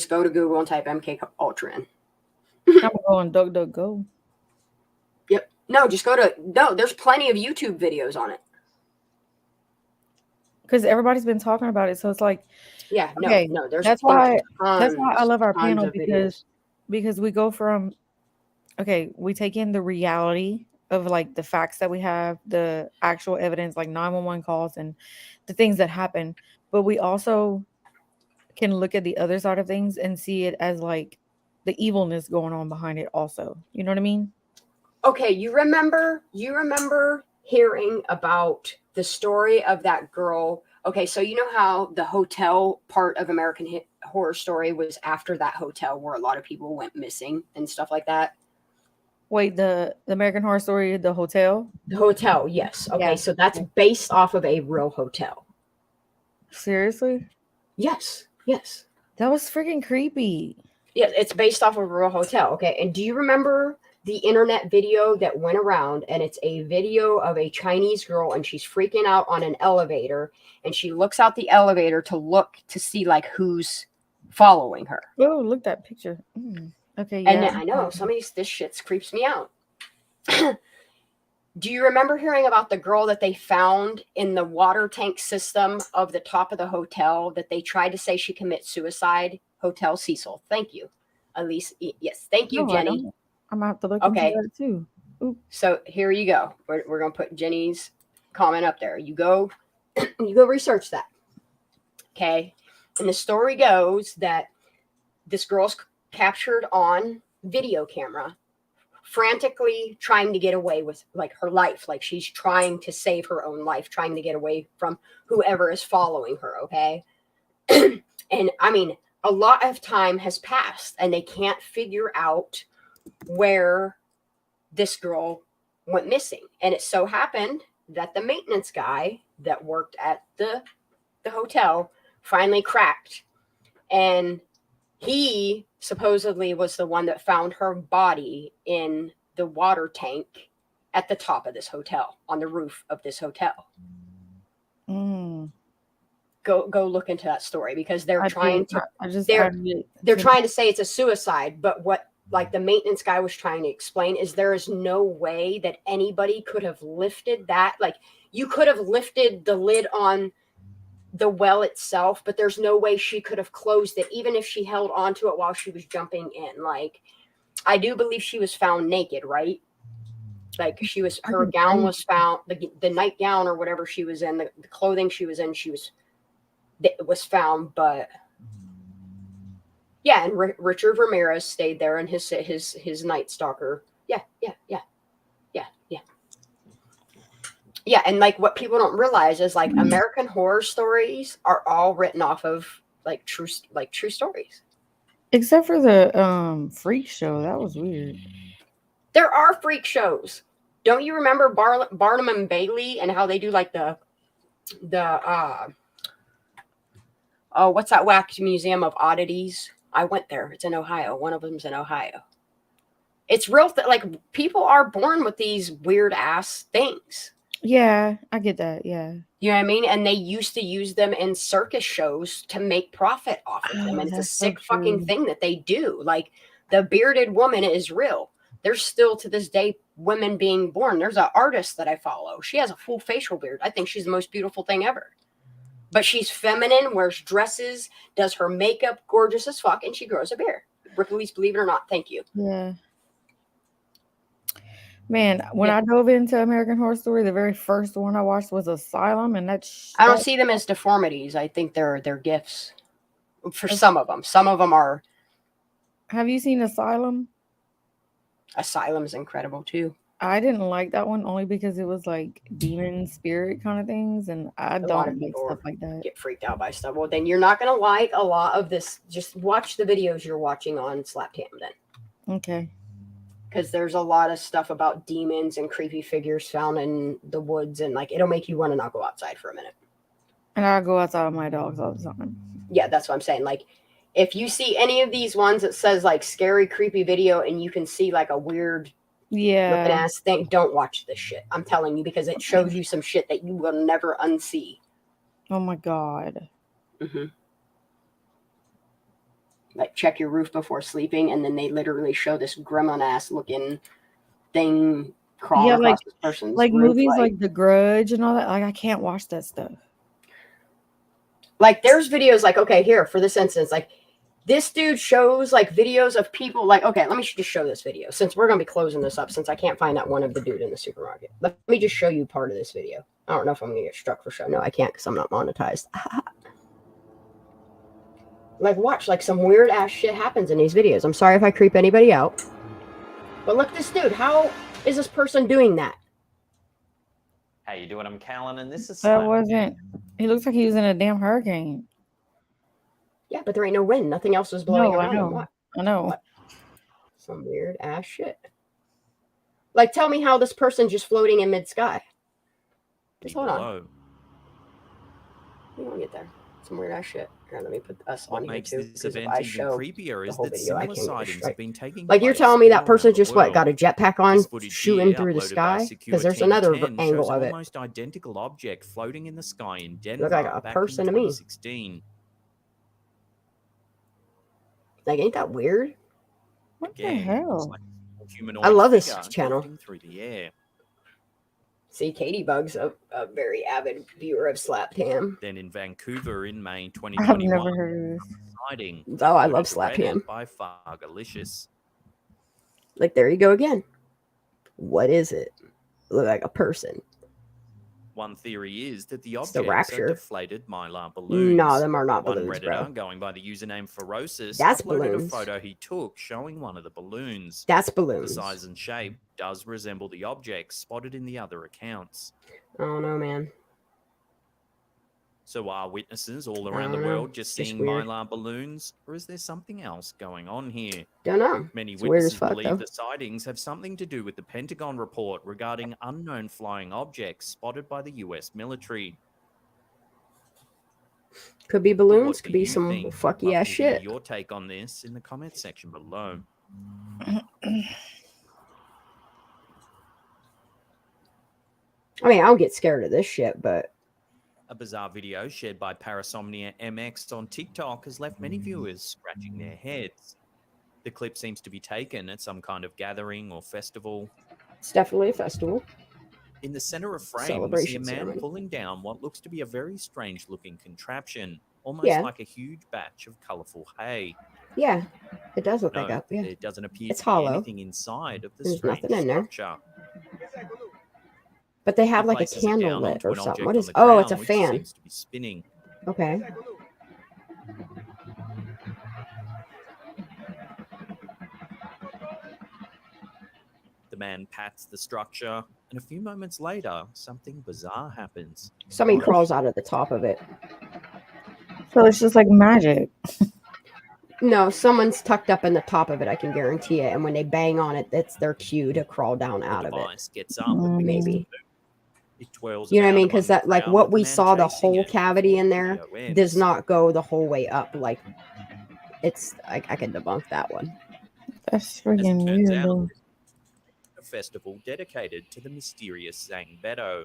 go to Google and type MK Ultra in. I'm going DuckDuckGo. Yep. No, there's plenty of YouTube videos on it. Because everybody's been talking about it, so it's like, no. There's that's why I love our panel because we go from we take in the reality of like the facts that we have, the actual evidence, like 911 calls and the things that happen, but we also can look at the other side of things and see it as like the evilness going on behind it also. You know what I mean? Okay, you remember hearing about the story of that girl. Okay, so you know how the hotel part of American Horror Story was after that hotel where a lot of people went missing and stuff like that? Wait, the American Horror Story, the hotel? The hotel, yes. Okay, so that's based off of a real hotel. Seriously? Yes. That was freaking creepy. Yeah, it's based off of a real hotel. Okay, and do you remember the internet video that went around? And it's a video of a Chinese girl and she's freaking out on an elevator and she looks out the elevator to look to see like who's following her. Oh, look that picture. Okay, And yeah. I know some of this shit creeps me out. Do you remember hearing about the girl that they found in the water tank system of the top of the hotel that they tried to say she commit suicide? Hotel Cecil. Thank you. Elise. Yes. Thank you, No, I Jenny. don't. I'm gonna have to look into that too. Ooh. So here you go. We're gonna put Jenny's comment up there. You go research that. Okay. And the story goes that this girl's captured on video camera frantically trying to get away with like her life, like she's trying to save her own life, trying to get away from whoever is following her. Okay. And I mean, a lot of time has passed and they can't figure out where this girl went missing. And it so happened that the maintenance guy that worked at the hotel finally cracked, and he supposedly was the one that found her body in the water tank at the top of this hotel, on the roof of this hotel. Go look into that story, because they're trying to say it's a suicide, but what like the maintenance guy was trying to explain is there is no way that anybody could have lifted that. Like, you could have lifted the lid on the well itself, but there's no way she could have closed it, even if she held onto it while she was jumping in. Like, I do believe she was found naked, right? Like, her gown was found, the nightgown or whatever she was in, the clothing she was in, it was found. But yeah, and Richard Ramirez stayed there in his Night Stalker. Yeah. Yeah, and like what people don't realize is like American Horror Stories are all written off of like true stories. Except for the freak show, that was weird. There are freak shows. Don't you remember Barnum and Bailey and how they do like the what's that whack museum of oddities? I went there. It's in Ohio. One of them's in Ohio. It's real. Like, people are born with these weird ass things. Yeah, I get that. Yeah. You know what I mean? And they used to use them in circus shows to make profit off of them. And it's a sick fucking thing that they do. Like, the bearded woman is real. There's still to this day women being born. There's an artist that I follow. She has a full facial beard. I think she's the most beautiful thing ever. But she's feminine, wears dresses, does her makeup, gorgeous as fuck, and she grows a beard. Ripley's Believe It or Not. Thank you. Yeah. Man, when I dove into American Horror Story, the very first one I watched was Asylum, and I don't see them as deformities. I think they're gifts for some of them. Some of them are. Have you seen Asylum? Asylum's incredible too. I didn't like that one only because it was like demon spirit kind of things, and I don't like stuff like that. Get freaked out by stuff. Well, then you're not gonna like a lot of this. Just watch the videos you're watching on Slapcam then. Okay. Because there's a lot of stuff about demons and creepy figures found in the woods, and like it'll make you want to not go outside for a minute. And I go outside with my dogs all the time. Yeah, that's what I'm saying. Like, if you see any of these ones that says like scary, creepy video, and you can see like a weird looking ass thing, don't watch this shit. I'm telling you, because it shows you some shit that you will never unsee. Oh my God. Mm-hmm. Like, check your roof before sleeping, and then they literally show this gremlin ass looking thing crawling across this person's like roof, movies like The Grudge and all that. Like, I can't watch that stuff. Like, there's videos like, okay, here for this instance, like this dude shows like videos of people like, okay, let me just show this video since we're gonna be closing this up, since I can't find that one of the dude in the supermarket. Let me just show you part of this video. I don't know if I'm gonna get struck for show. No, I can't, because I'm not monetized. Like, watch, like some weird ass shit happens in these videos. I'm sorry if I creep anybody out, but look, this dude, how is this person doing that? How you doing? I'm Callan, and this is That wasn't. He looks like he was in a damn hurricane. Yeah, but there ain't no wind. Nothing else is blowing around him. What? I know. What? Some weird ass shit. Like, tell me how this person's just floating in mid sky. Just hold on. We won't get there. Some weird ass shit. Here, let me put us on here too. This event even creepier is that similar sightings have been taking like, you're telling me that person just got a jetpack on, shooting through the sky? Because there's another angle of it. Almost identical object floating in the sky in Denver. Look like a person to me. 2016. Like, ain't that weird? What the Again, it's hell? like a humanoid I love this figure channel. drifting through the air. See, Katie Bug's a very avid viewer of Slap Ham. Then in Vancouver in May I've 2021, never heard of this. sighting Oh, I uploaded love to Slap Reddit Ham. by Fargalicious. Like, there you go again. What is it? Look like a person. One theory is that the It's the objects are Rapture. deflated mylar balloons. No, them are not One balloons, Redditor, bro. going by the username Ferocis, That's uploaded balloons. a photo he took showing one of the balloons. That's The balloons. size and shape does resemble the objects spotted in the other accounts. I don't know, man. So are witnesses all I around the don't know. world just It's just seeing weird. mylar balloons, or is there something else going on here? Don't know. Many It's weird as witnesses fuck, believe though. the sightings have something to do with the Pentagon report regarding unknown flying objects spotted by the US military. Could be But balloons. what Could do be you some think? fucky Love ass to hear shit. your take on this in the comments section below. I mean, I don't get scared of this shit, but A bizarre video shared by Parasomnia MX on TikTok has left many viewers scratching their heads. The clip seems to be taken at some kind of gathering or festival. it's definitely a festival. In the center of frame, we see a Celebration man ceremony. pulling down what looks to be a very strange looking contraption, almost Yeah. like a huge batch of colorful hay. Yeah, it does look Note like a. Yeah. there doesn't appear It's to be hollow. anything inside of the There's strange nothing in there. structure. But they have He like a places it candle down lit onto or an something. object What on is? the Oh, it's a ground, which fan. seems to be spinning. Okay. The man pats the structure, and a few moments later, something bizarre happens. Somebody crawls out of the top of it. So it's just like magic. No, someone's tucked up in the top of it. I can guarantee it. And when they bang on it, that's their cue to crawl down out The of it. device gets up and begins to Maybe. move. It twirls You know what I about mean? among Because the that, like, crowd what with the we man saw, the chasing whole it cavity before in the there video does ends. not go the whole way up. Like, it's I can debunk that one. That's As it freaking turns weird, out, though. a festival dedicated to the mysterious Zangbeto.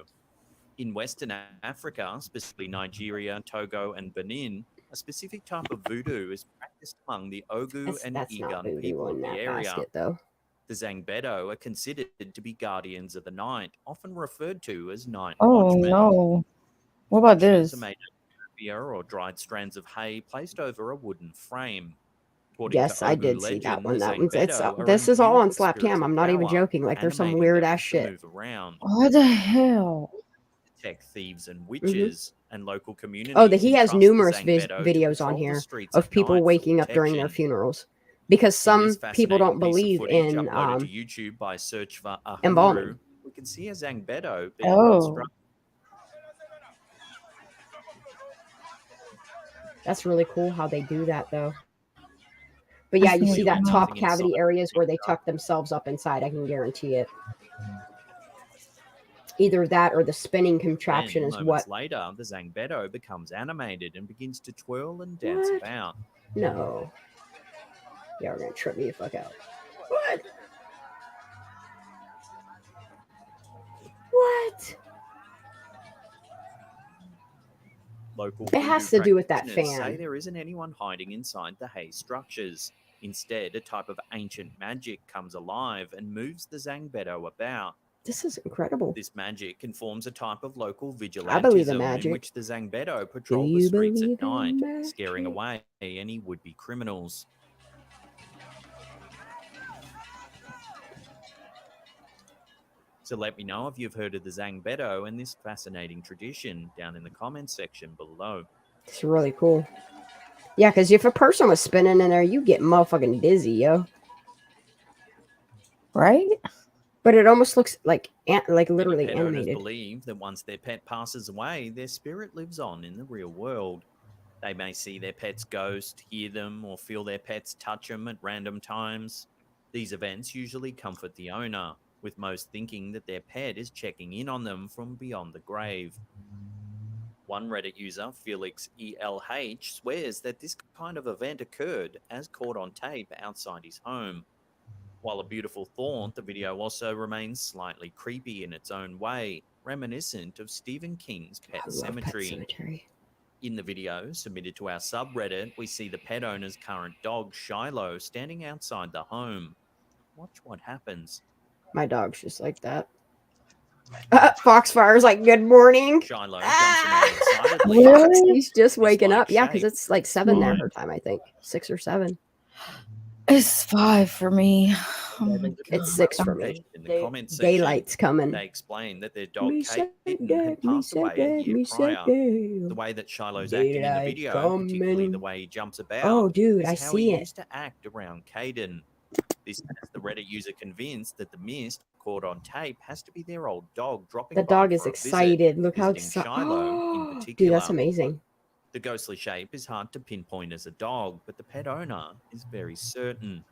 In Western Africa, specifically Nigeria, Togo, and Benin, a specific type of voodoo is practiced among the Ogu and That's not Igan voodoo people in of the that area. basket, though. The Zangbeto are considered to be guardians of the night, often referred to as night Oh watchmen. no! What about Structures this? are made of beer or dried strands of hay placed over a wooden frame. According Yes, to I Ogu did see that legend, one. the That one's it's. Zangbeto are This is all imbued on with Slap Cam. spiritual I'm not even power, joking. Like, there's some animating weird them ass to shit. move around. What the hell? Detect thieves and witches, and local communities. Oh, that he has entrust the numerous Zangbeto to videos on patrol the here streets of at people night for waking up during their protection. funerals, because In some this people don't fascinating piece of believe footage in uploaded to YouTube by search for embalming. Ahuru, we can see a Zangbeto being Oh, constructed. That's really cool how they do that, though. But I yeah, you see see what that you top Nothing cavity inside. areas where they tuck themselves up inside. I can guarantee it. Either that or the spinning contraption Then, is moments what. later, the Zangbeto becomes animated and begins to twirl and dance What? about. No. Yeah, we're gonna trip me the fuck out. What? What? Local It has voodoo to do with that practitioners say fan. there isn't anyone hiding inside the hay structures. Instead, a type of ancient magic comes alive and moves the Zangbeto about. This is incredible. This magic informs a type of local I believe in vigilantism in magic. which the Zangbeto Do patrol the you streets believe at night, in scaring magic? away any would-be criminals. So let me know if you've heard of the Zangbeto and this fascinating tradition down in the comments section below. It's really cool. Yeah, because if a person was spinning in there, you get motherfucking dizzy, yo. right? But it almost looks like Many literally pet owners animated. believe that once their pet passes away, their spirit lives on in the real world. They may see their pet's ghost, hear them, or feel their pets touch them at random times. These events usually comfort the owner, with most thinking that their pet is checking in on them from beyond the grave. One Reddit user, Felix ELH, swears that this kind of event occurred as caught on tape outside his home. While a beautiful thought, the video also remains slightly creepy in its own way, reminiscent of Stephen King's Pet I love Pet Sematary. Cemetery. In the video submitted to our subreddit, we see the pet owner's current dog, Shiloh, standing outside the home. Watch what happens. My dog's just like that. Foxfire's like, good morning. Shiloh jumps around excitedly. He's just waking up. Yeah, because it's like 7 there her time, I think. 6 or 7. It's 5 for me. It's 6 for me. In the comment section, Daylight's coming. they explain that their dog Me Kate said had that, me passed said away a that, year me prior. said that. The way that Shiloh's acting in the Daylight video, particularly the way he jumps about, Oh, dude, is I how see he it. used to act around Caden. This has the Reddit user convinced that the mist caught on tape has to be their old dog dropping The by dog is for a visit, excited. Look how visiting excited. Shiloh in Dude, particular. that's amazing. The ghostly shape is hard to pinpoint as a dog, but the pet owner is very certain.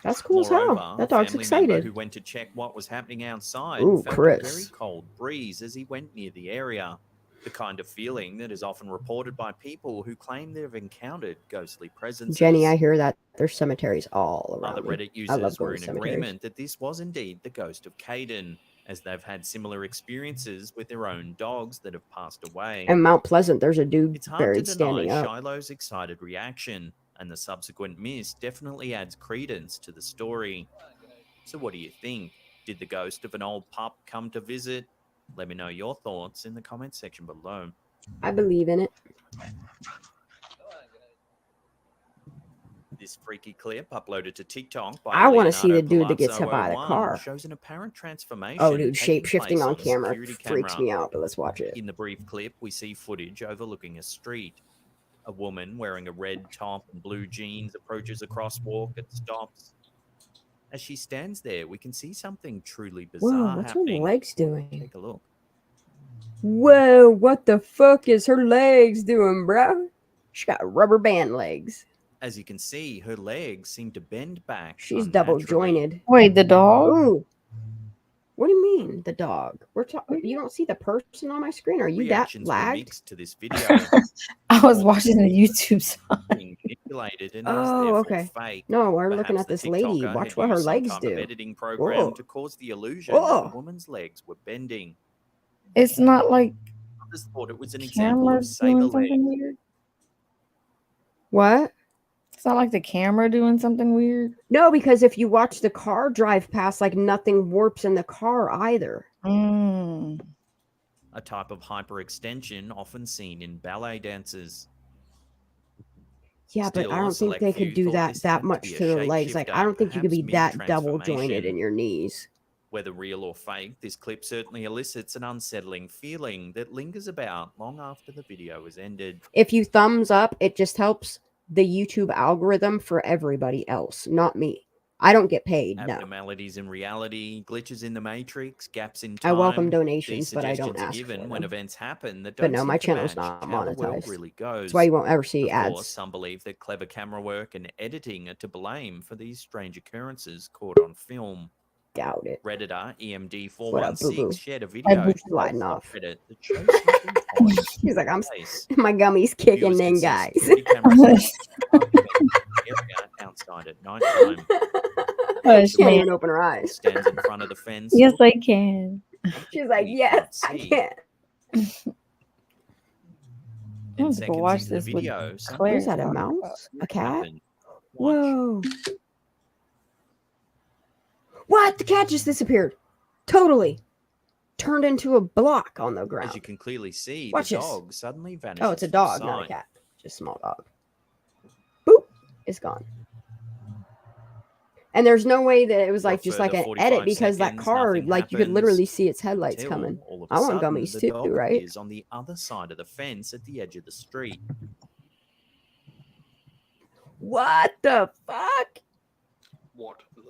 That's cool as hell. Moreover, That a dog's family member excited. who went to check what was happening outside Ooh, felt a Chris. very cold breeze as he went near the area. The kind of feeling that is often reported by people who claim they have encountered ghostly presences. Jenny, I hear that. There's cemeteries all around Other me. Reddit I love users going were to in cemeteries. agreement that this was indeed the ghost of Caden, as they've had similar experiences with their own dogs that have passed away. And Mount Pleasant, there's a dude It's hard buried to standing deny up. Shiloh's excited reaction, and the subsequent mist definitely adds credence to the story. So what do you think? Did the ghost of an old pup come to visit? Let me know your thoughts in the comment section below. I believe in it. This freaky clip uploaded to TikTok by I want to see the Leonardo dude that gets hit by the Palazzo01 car. shows an apparent transformation. Oh, dude, taking shape shifting place on the camera security freaks camera. me out, but let's watch it. In the brief clip, we see footage overlooking a street. A woman wearing a red top and blue jeans approaches a crosswalk and stops. As she stands there, we can see something truly bizarre Whoa, what's her happening. legs doing? Take a look. Whoa, what the fuck is her legs doing, bro? She got rubber band legs. As you can see, her legs seem to bend back. She's double unnaturally. jointed. Wait, the dog? Ooh. What do you mean, the dog? We're talking. You don't see the person on my screen? Are you Reactions that were lagged? mixed to this video. I was watching the YouTube side. Being manipulated and is Oh, therefore okay. fake. No, we're looking Perhaps at the this lady. TikToker Watch had what her used some legs kind do. of editing program Whoa. to cause the illusion that Whoa. the woman's legs were bending. It's not like Others thought it was an example camera of saber doing legs. something weird. What? It's not like the camera doing something weird. No, because if you watch the car drive past, like nothing warps in the car either. Mm. A type of hyperextension often seen in ballet dancers. Yeah, but Still, I a don't think select they few could do thought that this had to much be a to their legs. Like, I don't think you could be perhaps that double jointed mid-transformation. in your knees. Whether real or fake, this clip certainly elicits an unsettling feeling that lingers about long after the video has ended. If you thumbs up, it just helps the YouTube algorithm for everybody else, not me. I don't get paid, no. Abnormalities in reality, glitches in the matrix, gaps in I time. welcome These donations, but I don't suggestions are ask given for when them. events happen that But don't no, seem my to channel's match not how the world monetized. really goes. That's why you won't ever see Of ads. course, some believe that clever camera work and editing are to blame for these strange occurrences caught on film. Doubt it. Redditor What up, boo-boo? EMD416 shared a My video boob's sliding off. Reddit that shows something odd He's like, place. my gummy's kicking Viewers in, can see guys. security cameras area outside at night time. Hush, She can't man. even open her eyes. Stands in front of the fence. Yes, I can. She's like, You yes, can't I see. can. I'm 10 gonna go seconds watch into the this with video, something Claire. Is that a odd mouse? A cat? happened. Watch. Whoa. What? The cat just disappeared. Totally. Turned into a block on the As ground. you can clearly see, Watch the this. dog suddenly vanishes. Oh, it's a from dog, not a sight. cat. Just a small dog. Boop. It's gone. And there's no way that it was For a like just like further an 45 edit because that seconds, car, nothing like you could happens literally see its headlights until coming. all of a I want sudden, gummies the too, dog right? is on the other side of the fence at the edge of the street. What the fuck? What the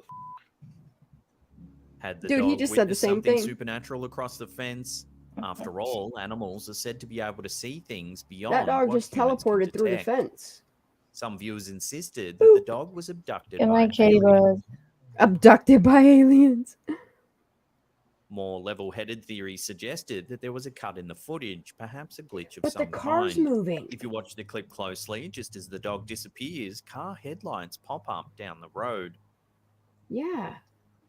Had the Dude, dog he just said the witnessed same something thing. supernatural across the fence? After all, animals are said to be able to see things beyond That dog what just humans can teleported through the detect. fence. Some viewers insisted that the dog was abducted Good by night, Katie aliens. Buzz. Abducted by aliens. More level-headed theories suggested that there was a cut in the footage, perhaps a glitch of But some the car's kind. moving. If you watch the clip closely, just as the dog disappears, car headlights pop up down the road. Yeah.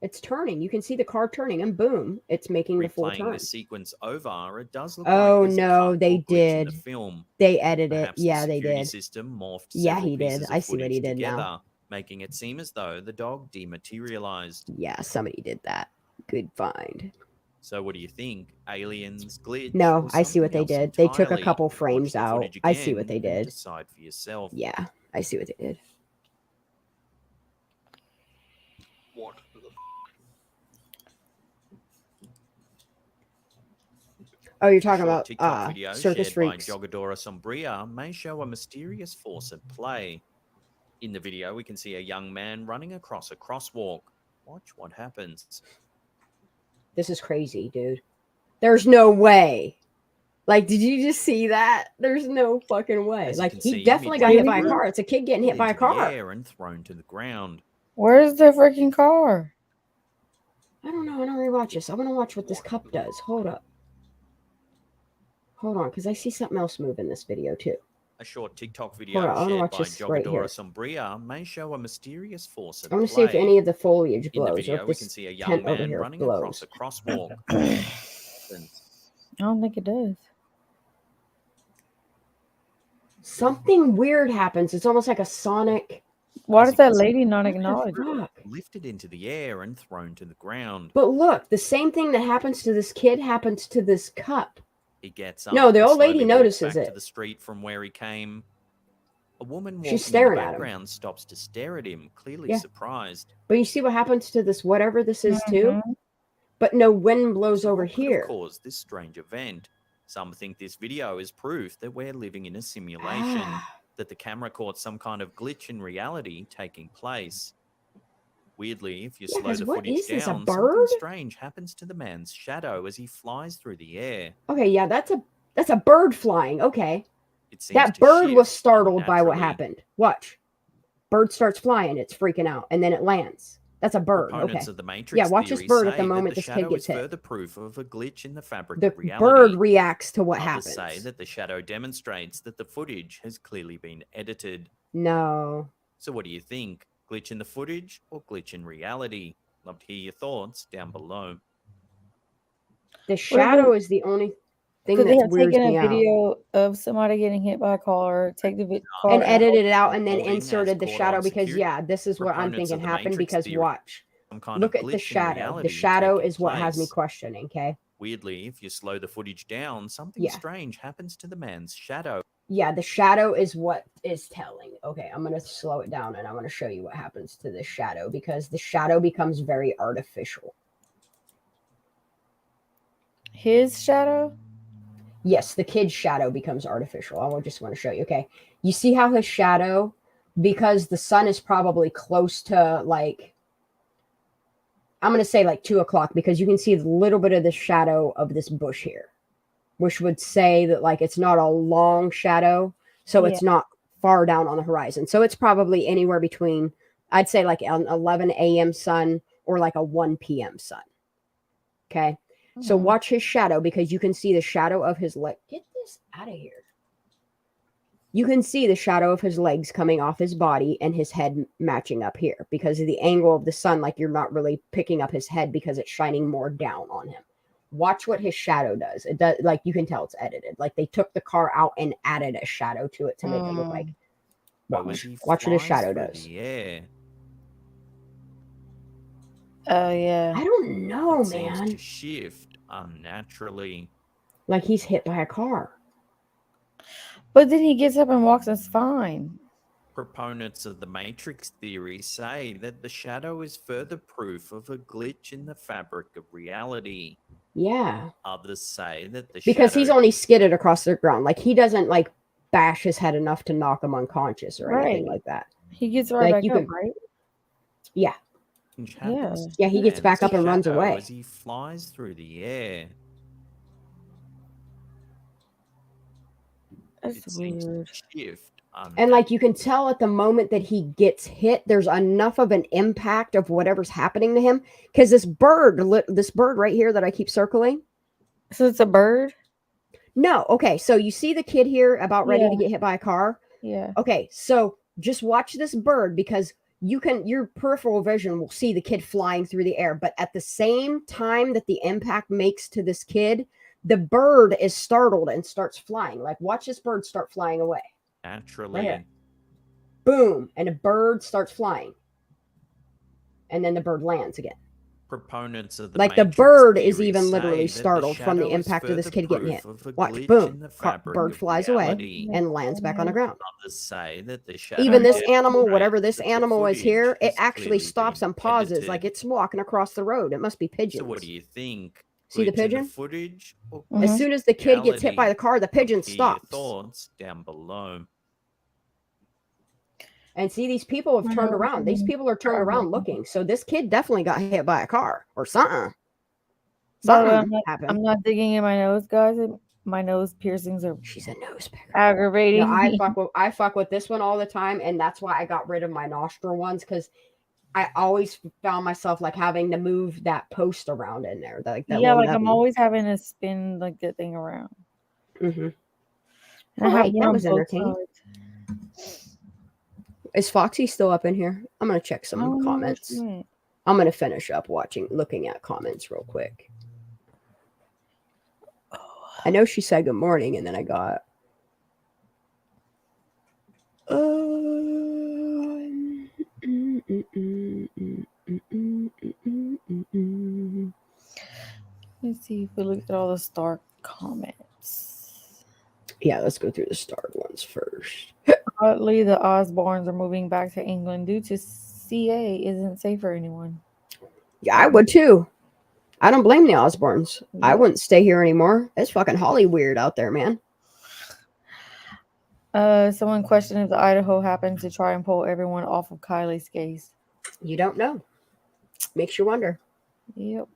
It's turning. You can see the car turning, and boom, it's making the full Replaying turn. the sequence over, it does look Oh like there's a no, cut they or glitch in did. the film. They edited it. Perhaps Yeah, the they security did. system morphed Yeah, several he did. pieces I of see what footage he did together, now. making it seem as though the dog dematerialized. Yeah, somebody did that. Good find. So what do you think? Aliens, glitch, No, or I see what something they else did. They took a entirely? couple Watch frames the out. footage I see what again they and did. decide for yourself. Yeah, I see what they did. What the Oh, you're A talking short about TikTok video Circus shared by Freaks. Jogadora Sombria may show a mysterious force at play. In the video, we can see a young man running across a crosswalk. Watch what happens. This is crazy, dude. There's no way. Like, did you just see that? There's no fucking way. As you Like, can he see, definitely got midway hit by a through, car. It's a kid getting hit by a into the car. air and thrown to the ground. Where's the freaking car? I don't know. I don't rewatch this. I want to watch what this cup does. Hold up. Hold on, because I see something else move in this video too. A short TikTok Hold video on, I want to shared watch by this right here. Jogadora Sombria may show a mysterious force at I want to see if play. any of the foliage In the blows, or video, if we this can see a tent young over man here running blows. across a crosswalk. I don't think it does. Something weird happens. It's almost like a sonic. Why As does you can that see, lady not What the acknowledge it? fuck? lifted into the air and thrown to the ground. But look, the same thing that happens to this kid happens to this cup. He gets up. No, the and old lady slowly walks notices back it. to the street from where he came. A woman She's walking in the staring at him. background stops to stare at him, clearly Yeah. surprised. But you see what happens to this whatever this is too? Mhm. But no wind blows So over what could have here. caused this strange event? Some think this video is proof that we're living in a simulation, that the camera caught some kind of glitch in reality taking place. Weirdly, if you Yeah, slow 'cause the what footage is this, a down, something bird? strange happens to the man's shadow as he flies through the air. Okay, yeah, that's a bird flying. Okay. It seems That to bird was shift startled by what unnaturally. happened. Watch. Bird starts flying, it's freaking out, and then it lands. That's a bird. Proponents Okay. of the Matrix Yeah, watch this theory bird at say the that moment the this kid shadow gets is hit. further proof of a glitch in the fabric The of reality. bird reacts to what Others happens. say that the shadow demonstrates that the footage has clearly been edited. No. So what do you think? Glitch in the footage or glitch in reality? Love to hear your thoughts down below. The shadow is the only thing Could they that have weirds taken me a out. video of somebody getting hit by a car, take the car And out? edited it out and then Recording has inserted the caught shadow on because security. yeah, this is what I'm Proponents thinking of the happened Matrix because theory, watch. some kind Look of at the glitch in shadow. The reality shadow taking is what has me place. questioning, okay? Weirdly, if you slow the footage down, something Yeah. strange happens to the man's shadow. Yeah, the shadow is what is telling. Okay, I'm going to slow it down and I want to show you what happens to the shadow because the shadow becomes very artificial. His shadow? Yes, the kid's shadow becomes artificial. I just want to show you. Okay, you see how his shadow, because the sun is probably close to like, I'm going to say like 2 o'clock because you can see a little bit of the shadow of this bush here, which would say that like it's not a long shadow. So Yeah. it's not far down on the horizon. So it's probably anywhere between, I'd say like an 11 a.m. sun or like a 1 p.m. sun. Okay. So watch his shadow because you can see the shadow of his leg. Get this out of here. You can see the shadow of his legs coming off his body and his head matching up here because of the angle of the sun. Like you're not really picking up his head because it's shining more down on him. Watch what his shadow does. It does, like you can tell it's edited. Like they took the car out and added a shadow to it to make it look like. Watch what his shadow does. Yeah. Oh yeah. I don't know, It seems man. to shift unnaturally. Like he's hit by a car. But then he gets up and walks. It's fine. Proponents of the Matrix theory say that the shadow is further proof of a glitch in the fabric of reality. Yeah. Others say that the Because shadow he's only skidded across the ground. Like he doesn't like bash his head enough to knock him unconscious or anything Right. like that. He gets right Like back you up, can, right? yeah. happens to Yeah, he the gets back man's up and runs shadow away. as he flies through the air. That's weird. Shift And like you can tell at the moment that he gets hit, there's enough of an impact of whatever's happening to him. Because this bird right here that I keep circling. So it's a bird? No. Okay. So you see the kid here about ready Yeah. to get hit by a car? Yeah. Okay. So just watch this bird because your peripheral vision will see the kid flying through the air, but at the same time that the impact makes to this kid, the bird is startled and starts flying. Like, watch this bird start flying away. Naturally. Right here. Boom, and a bird starts flying. And then the bird lands again. Proponents of the like the Matrix bird is theory even literally say that the startled from the shadow is impact of this further kid getting hit. proof of a Watch, glitch boom, in the fabric bird of flies away reality. and lands back on the ground. Others say that the shadow Even this demonstrates animal, whatever this that the animal is footage here, it has actually clearly stops been and pauses edited. like it's walking across the road. It must be So pigeons. what do you think? See the Glitch in pigeon? footage or As soon as the kid gets hit by the car, the pigeon Hear your stops. thoughts down below. And see, these people have turned around. These people are turned around looking. So this kid definitely got hit by a car or something. By the way, Something happened. I'm not digging in my nose, guys. My nose piercings are. She's a nose picker. Aggravating. No, I fuck with this one all the time, and that's why I got rid of my nostril ones, because I always found myself like having to move that post around in there. Like that. Yeah, like I'm always having to spin like the thing around. Mm-hmm. I have that was entertaining. Is Foxy still up in here? I'm gonna check some comments. I'm gonna finish up looking at comments real quick. I know she said good morning, and then I got. Let's see if we look at all the star comments. Yeah, let's go through the starred ones first. Oddly, the Osbournes are moving back to England due to CA isn't safe for anyone. Yeah, I would too. I don't blame the Osbournes. I wouldn't stay here anymore. It's fucking Holly weird out there, man. Someone questioned if the Idaho happened to try and pull everyone off of Kylie's case. You don't know. Makes you wonder. Yep.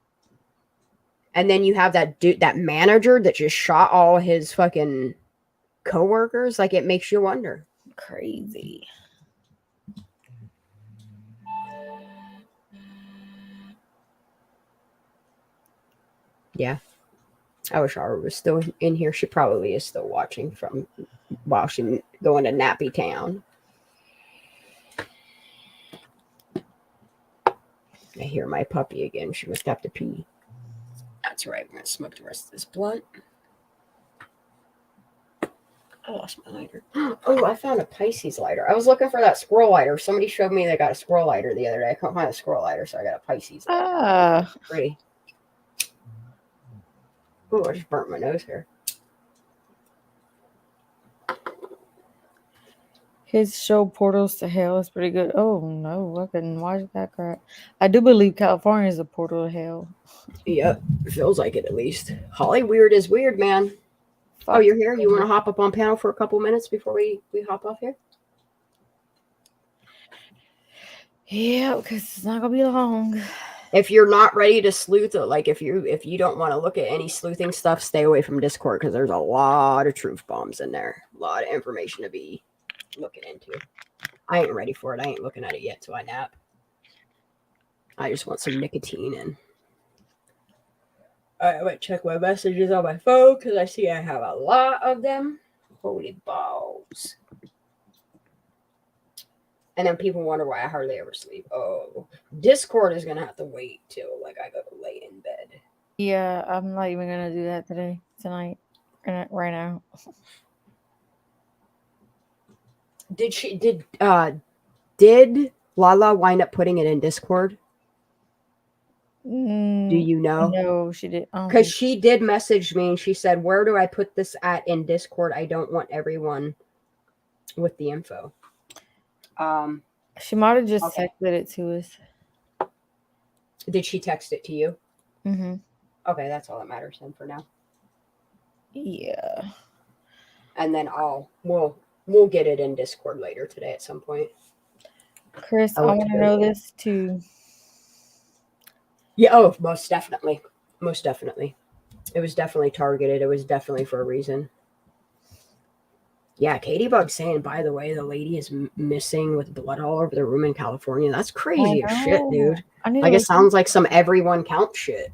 And then you have that dude, that manager that just shot all his fucking coworkers. Like, it makes you wonder. Crazy. Yeah. I wish Ara was still in here. She probably is still watching from while she's going to Nappy Town. I hear my puppy again. She must have to pee. That's right. I'm going to smoke the rest of this blunt. I lost my lighter. Oh, I found a Pisces lighter. I was looking for that squirrel lighter. Somebody showed me they got a squirrel lighter the other day. I couldn't find a squirrel lighter, so I got a Pisces lighter. Pretty. Oh, I just burnt my nose here. His show Portals to Hell is pretty good. Oh no, I couldn't watch that crap. I do believe California is a portal to hell. Yep, it feels like it at least. Holly weird is weird, man. Oh, you're here? You want to hop up on panel for a couple minutes before we hop off here? Yeah, because it's not gonna be long. If you're not ready to sleuth, like if you don't want to look at any sleuthing stuff, stay away from Discord, because there's a lot of truth bombs in there. A lot of information to be looking into. I ain't ready for it. I ain't looking at it yet till I nap. I just want some nicotine in. All right, I might check my messages on my phone because I see I have a lot of them. Holy balls. And then people wonder why I hardly ever sleep. Oh, Discord is going to have to wait till like I go to lay in bed. Yeah, I'm not even gonna do that tonight, right now. Did Lala wind up putting it in Discord? Do you know? No, she did. Because she did message me and she said, "Where do I put this at in Discord? I don't want everyone with the info." She might have just texted it to us. Did she text it to you? Mm-hmm. Okay, that's all that matters then for now. Yeah. And then we'll get it in Discord later today at some point. Chris, I want to know this too. Yeah, oh, most definitely. Most definitely. It was definitely targeted. It was definitely for a reason. Yeah, Katie Bug's saying, by the way, the lady is missing with blood all over the room in California. That's crazy as shit, dude. Like, it sounds like some everyone count shit.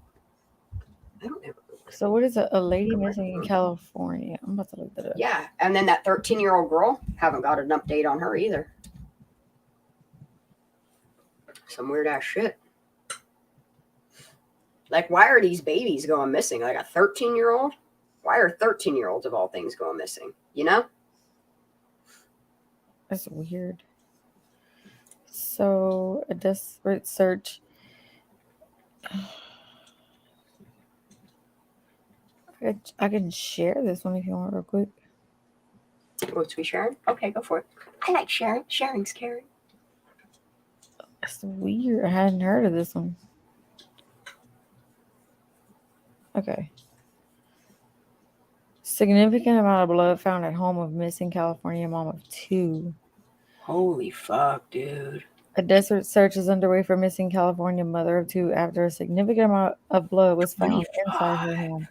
I don't ever. So what is a lady missing in California? I'm about to look that up. Yeah, and then that 13-year-old girl, haven't got an update on her either. Some weird ass shit. Like, why are these babies going missing? Like a 13-year-old? Why are 13-year-olds of all things going missing? You know? That's weird. So, a desperate search. I can share this one if you want real quick. What's we sharing? Okay, go for it. I like sharing. Sharing's caring. That's weird. I hadn't heard of this one. Okay. Significant amount of blood found at home of missing California mom of 2. Holy fuck, dude. A desperate search is underway for missing California mother of 2 after a significant amount of blood was found inside her home.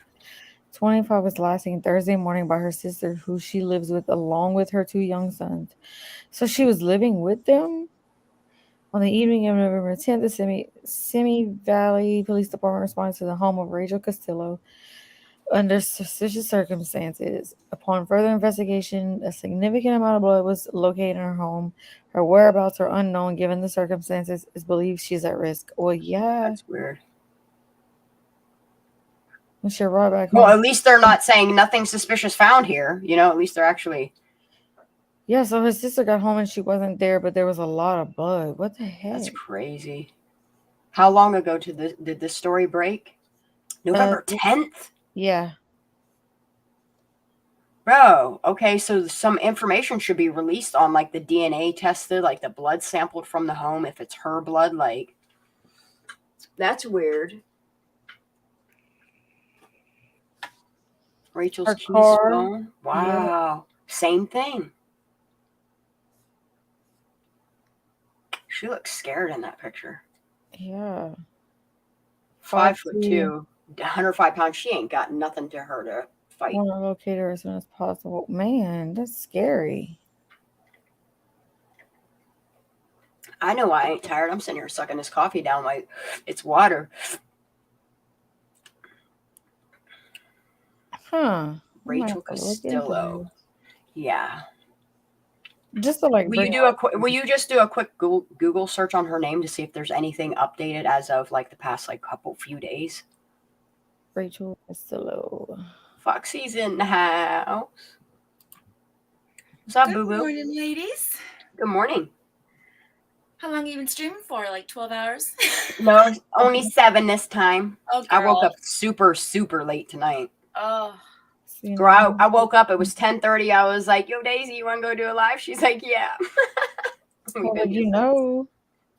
25 was last seen Thursday morning by her sister, who she lives with, along with her 2 young sons. So she was living with them? On the evening of November 10th, the Simi Valley Police Department responded to the home of Rachel Castillo under suspicious circumstances. Upon further investigation, a significant amount of blood was located in her home. Her whereabouts are unknown given the circumstances. It's believed she's at risk. Well, yeah. That's weird. We should ride back home. Well, at least they're not saying nothing suspicious found here. You know, at least they're actually... Yeah, so his sister got home and she wasn't there, but there was a lot of blood. What the heck? That's crazy. How long ago did this story break? November 10th? Yeah. Bro, okay, so some information should be released on, like, the DNA tested, like, the blood sampled from the home, if it's her blood, like... That's weird. Rachel's Her keys car. phone? Wow. Yeah. Same thing. She looks scared in that picture. Yeah. 5'2", 105 pounds. She ain't got nothing to her to fight. Want to locate her as soon as possible. Man, that's scary. I know I ain't tired. I'm sitting here sucking this coffee down like it's water. Huh. Rachel Castillo. Yeah. Just to like, will you just do a quick Google search on her name to see if there's anything updated as of like the past like few days? Rachel Castillo. Foxy's in the house. What's up, Boo Boo? Good morning, ladies. Good morning. How long have you been streaming for? Like 12 hours? No, only 7 this time. Oh, girl. I woke up super late tonight. Oh. Girl, I woke up. It was 10:30. I was like, "Yo, Daisy, you want to go do a live?" She's like, "Yeah." Well, you know.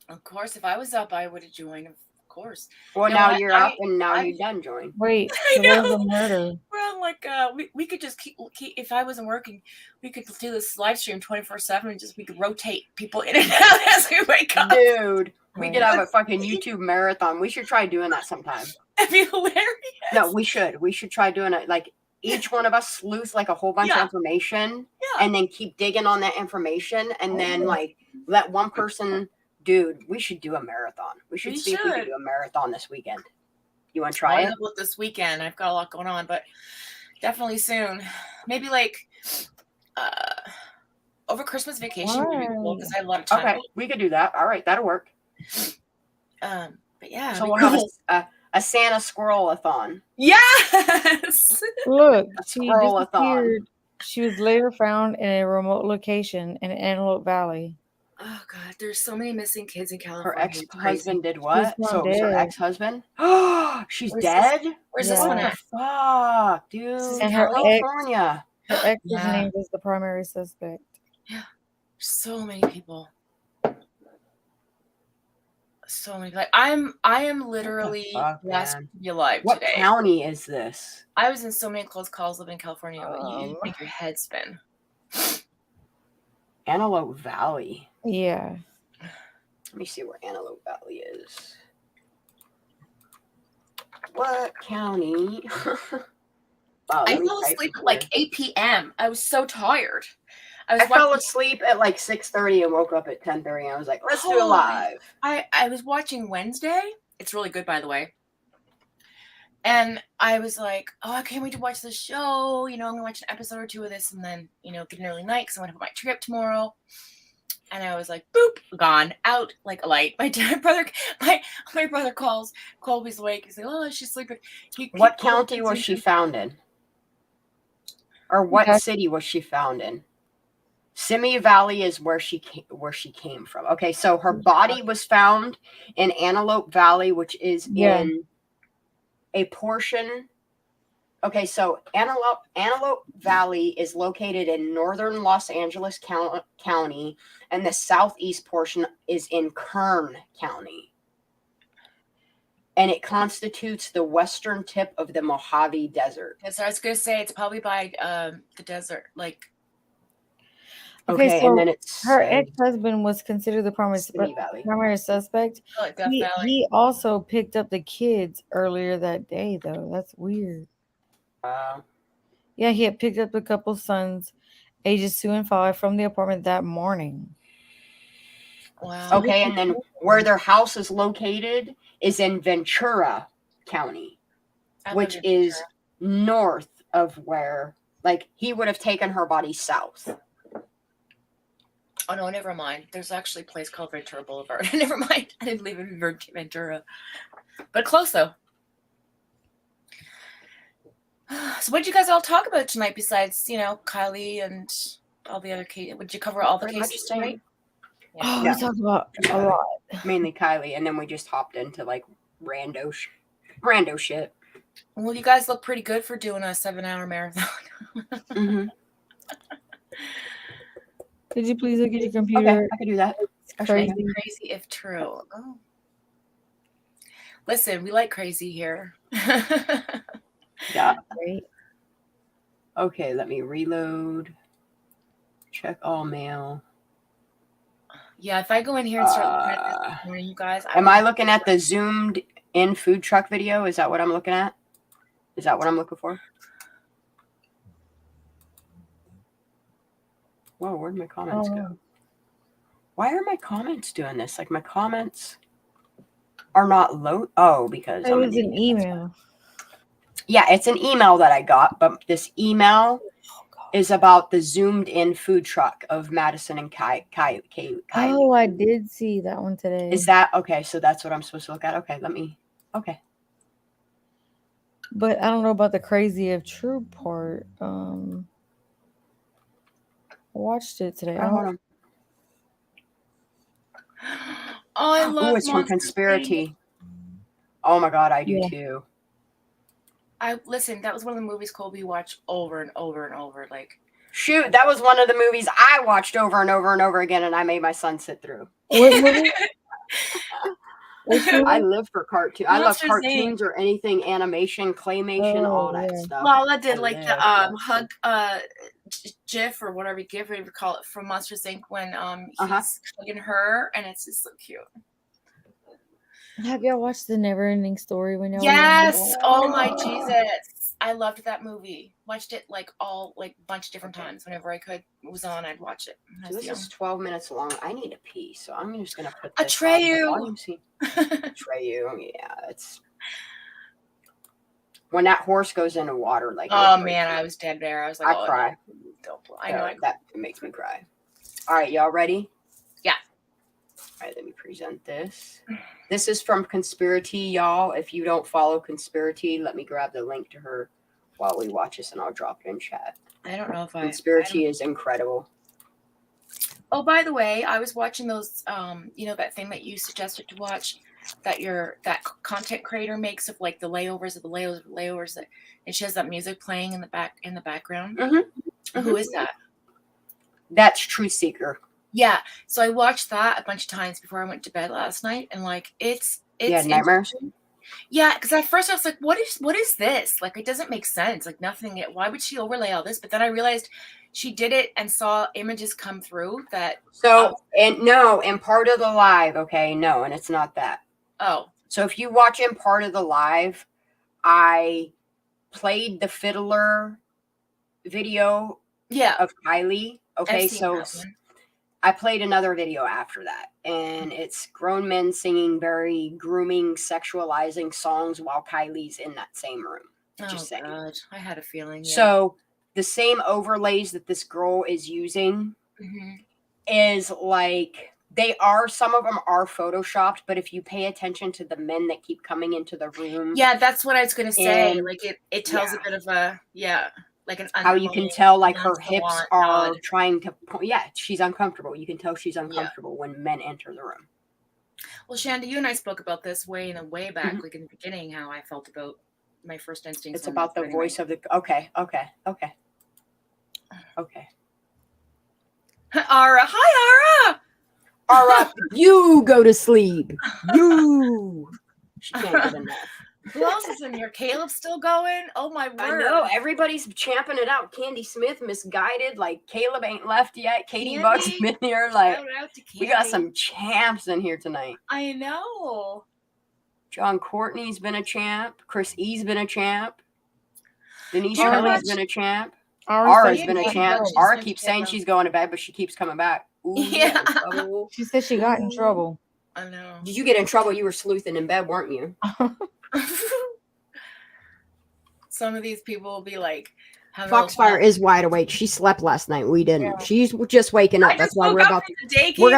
Of course, if I was up, I would have joined. Of course. Well, now you're up, and now you done join. Wait, so there's a murder. Well, like, we could just keep. If I wasn't working, we could do this live stream 24/7, and we could rotate people in and out as we wake up. Dude, we could have a fucking YouTube marathon. We should try doing that sometime. That'd be hilarious. No, we should. We should try doing it. Like, each one of us sleuth like a whole bunch of information and then keep digging on that information and then like let one person. Dude, we should do a marathon. We should see if we can do a marathon this weekend. You want to try it? This weekend. I've got a lot going on, but definitely soon. Maybe like over Christmas vacation would be cool because I have a lot of time. Okay, we could do that. All right, that'll work. But yeah. So we'll have a Santa squirrel-a-thon. Yes. Look, a she squirrel-a-thon. disappeared. She was later found in a remote location in Antelope Valley. Oh God, there's so many missing kids in California. Her ex-husband did what? So it was her ex-husband? She's Where's dead? Where's this one at? Fuck, dude. And California. Her ex's name was the primary suspect. Yeah. So many people. So many. Like I am literally blessed to be alive what today. What county is this? I was in so many close calls living in California, but you make your head spin. Antelope Valley. Yeah. Let me see where Antelope Valley is. What county? Wow, I fell asleep at like 8 p.m. I was so tired. I fell asleep at like 6:30 and woke up at 10:30. I was like, let's do it live. I was watching Wednesday. It's really good, by the way. And I was like, oh, I can't wait to watch the show. You know, I'm going to watch an episode or two of this and then, you know, get an early night because I'm going to have my trip tomorrow. And I was like, boop, gone, out like a light. My brother calls. Colby's awake. He's like, oh, she's sleeping. What county was she found in? Or what city was she found in? Simi Valley is where she came from. Okay, so her body was found in Antelope Valley, which is in a portion. Okay, so Antelope Valley is located in northern Los Angeles County, and the southeast portion is in Kern County. And it constitutes the western tip of the Mojave Desert. So I was going to say it's probably by the desert, like. Okay, so and then it's her ex-husband was considered the primary suspect. Oh, Death Valley. He also picked up the kids earlier that day, though. That's weird. Yeah, he had picked up the couple's sons, ages 2 and 5, from the apartment that morning. Wow. Okay, and then where their house is located is in Ventura County, which is north of where, like, he would have taken her body south. Oh, no, never mind. There's actually a place called Ventura Boulevard. Never mind. I didn't leave it in Ventura. But close, though. So what did you guys all talk about tonight besides, Kylie and all the other cases? Would you cover all the cases tonight? Oh, we talked about a lot. Mainly Kylie, and then we just hopped into, like, rando shit. Well, you guys look pretty good for doing a 7-hour marathon. Mm-hmm. Could you please look at your computer? Okay, I could do that. It's crazy. Crazy if true. Oh. Listen, we like crazy here. Yeah. Right. Okay, let me reload. Check all mail. Yeah, if I go in here and start looking at this morning, you guys. Am I looking at the zoomed in food truck video? Is that what I'm looking at? Is that what I'm looking for? Whoa, where'd my comments go? Why are my comments doing this? Like, my comments are not low. Oh, because it was an email. Yeah, it's an email that I got, but this email is about the zoomed in food truck of Madison and Kylie. Oh, I did see that one today. Is that okay? So that's what I'm supposed to look at. Okay, okay. But I don't know about the crazy if true part. I watched it today. Hold on. Oh, I love it's from Conspiracy. Oh my god, I do too. Listen, that was one of the movies Colby watched over and over and over. Like, shoot, that was one of the movies I watched over and over and over again, and I made my son sit through. What movie? I live for cartoons. I love cartoons or anything animation, claymation, all that stuff. Lala did like the hug GIF or whatever you call it from Monsters Inc. when he's hugging her, and it's just so cute. Have y'all watched The Never Ending Story when y'all? Yes. Oh my Jesus. I loved that movie. Watched it like a bunch of different times whenever I could. It was on, I'd watch it. So this is 12 minutes long. I need a pee, so I'm just gonna put this Atreyu. Atreyu, yeah, it's when that horse goes into water. Like, oh man, I was dead there. I was like, I cry. Don't. I know that makes me cry. All right, y'all ready? Yeah. All right, let me present this. This is from Conspiracy, y'all. If you don't follow Conspiracy, let me grab the link to her while we watch this, and I'll drop it in chat. I don't know if Conspiracy is incredible. Oh, by the way, I was watching those, that thing that you suggested to watch, that content creator makes of like the layovers, and she has that music playing in the background. Mm-hmm. Who is that? That's Truth Seeker. Yeah, so I watched that a bunch of times before I went to bed last night, and like it's nightmares. Yeah, because at first I was like, what is this? Like, it doesn't make sense. Like, nothing. Why would she overlay all this? But then I realized she did it and saw images come through that. So in part of the live, okay, no, and it's not that. Oh. So if you watch in part of the live, I played the fiddler video. Yeah. Of Kylie. Okay, so I played another video after that, and it's grown men singing very grooming, sexualizing songs while Kylie's in that same room. Just saying. God, I had a feeling. Yeah. So the same overlays that this girl is using is like some of them are photoshopped, but if you pay attention to the men that keep coming into the room. Yeah, that's what I was gonna say. Like it tells a bit of a like an how you can tell like her hips are trying to she's uncomfortable. You can tell she's uncomfortable when men enter the room. Well, Shanda, you and I spoke about this way back, like in the beginning, how I felt about my first instincts. It's about the voice of the okay. Ara, hi Ara. Ara, you go to sleep. You. She can't get enough. Who else is in here? Caleb's still going? Oh my word. I know, everybody's champing it out. Candy Smith, Misguided, like Caleb ain't left yet. Katie Buck's been here. Like we got some champs in here tonight. I know. John Courtney's been a champ. Chris E's been a champ. Denise Kelly's been a champ. Ara's been a champ. Ara keeps saying she's going to bed, but she keeps coming back. Ooh, yeah. She said she got in trouble. I know. Did you get in trouble? You were sleuthing in bed, weren't you? Some of these people will be like, Foxfire is wide awake. She slept last night. We didn't. Yeah. She's just waking up. That's why we're about to. We're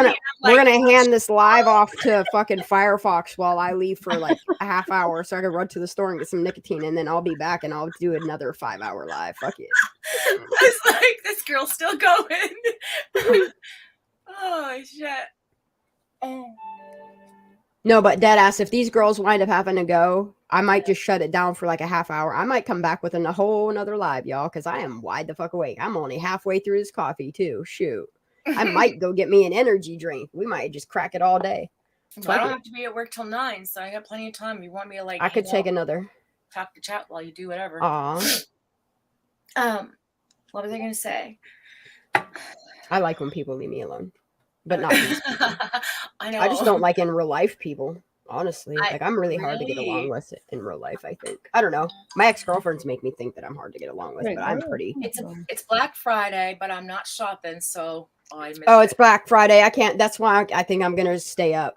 gonna hand this live off to fucking Firefox while I leave for like a half hour, so I can run to the store and get some nicotine, and then I'll be back and I'll do another 5-hour live. Fuck it. I was like, this girl's still going. Oh shit. Oh. No, but deadass, if these girls wind up having to go, I might just shut it down for like a half hour. I might come back with a whole another live, y'all, because I am wide the fuck awake. I'm only halfway through this coffee, too. Shoot. I might go get me an energy drink. We might just crack it all day. Well, I don't have to be at work till 9, so I got plenty of time. You want me to like I could take another. Talk to chat while you do whatever. Aw. What was I going to say? I like when people leave me alone. But not these people. I know. I just don't like in real life people, honestly. I'm really hard to get along with in real life, I think. I don't know. My ex-girlfriends make me think that I'm hard to get along with, but I'm pretty. It's Black Friday, but I'm not shopping, so I missed it's Black Friday. I can't. That's why I think I'm going to stay up.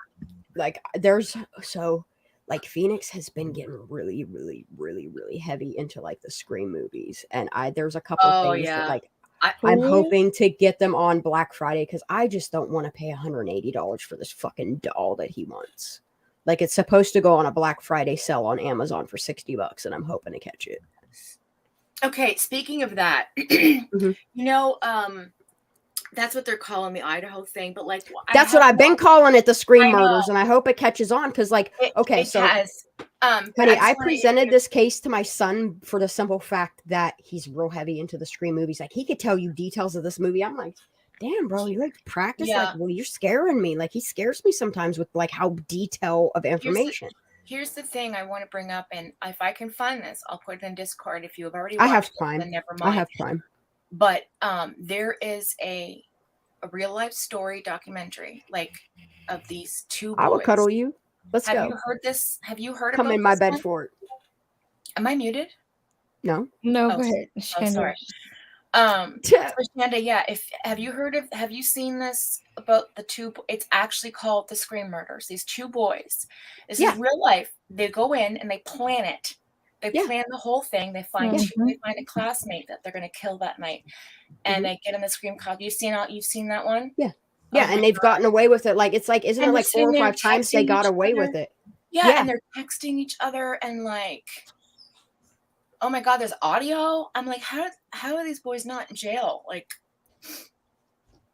Phoenix has been getting really, really, really, really heavy into like the Scream movies. And there's a couple things that I'm hoping to get them on Black Friday because I just don't want to pay $180 for this fucking doll that he wants. Like it's supposed to go on a Black Friday sale on Amazon for $60, and I'm hoping to catch it. Okay, speaking of that, that's what they're calling the Idaho thing, but like that's what I've been calling it, the Scream murders, and I hope it catches on because honey, I presented this case to my son for the simple fact that he's real heavy into the Scream movies. Like he could tell you details of this movie. I'm like, damn, bro, you like practice? Yeah. Like, well, you're scaring me. Like he scares me sometimes with like how detail of information. Here's the thing I want to bring up, and if I can find this, I'll put it in Discord. If you have already watched I have Prime. Then never mind. I have Prime. But there is a real life story documentary like of these two boys. I will cuddle you. Let's go. Have you heard this? Have you heard Come about in my this bed one? for it. Am I muted? No. No, go ahead. Oh, sorry. Shanda, have you seen this about the two? It's actually called the Scream Murders. These two boys. This is real life. They go in and they plan it. They plan the whole thing. They find they find a classmate that they're going to kill that night, and they get in the Scream car. You've seen that one? Yeah. Yeah, and they've gotten away with it. Like, it's like, isn't it like 4 or 5 times they got away with it? Yeah, and they're texting each other and like, oh my God, there's audio. I'm like, how are these boys not in jail? Like,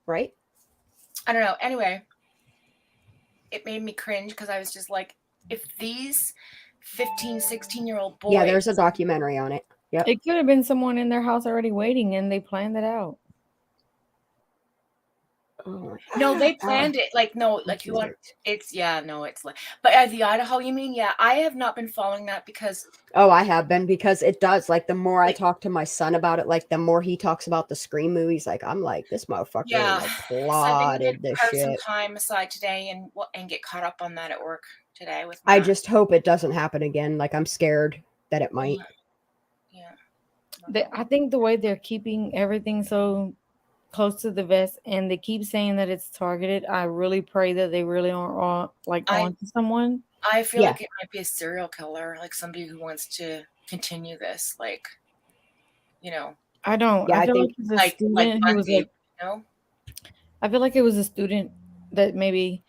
right? I don't know. Anyway, it made me cringe because I was just like, if these 15, 16-year-old boys. Yeah, there's a documentary on it. Yeah. It could have been someone in their house already waiting and they planned it out. No, they planned it. Like, no, like you want it's like, but the Idaho, you mean? Yeah, I have not been following that because. Oh, I have been because it does. Like, the more I talk to my son about it, like, the more he talks about the Scream movies, like, I'm like, this motherfucker like, plotted this shit. Some time aside today and get caught up on that at work today with. I just hope it doesn't happen again. Like, I'm scared that it might. Yeah. I think the way they're keeping everything so close to the vest and they keep saying that it's targeted, I really pray that they really aren't on to someone. I feel like it might be a serial killer, like somebody who wants to continue this, like, I don't. Yeah, I feel think like it's a student who was like, I feel like it was a student that maybe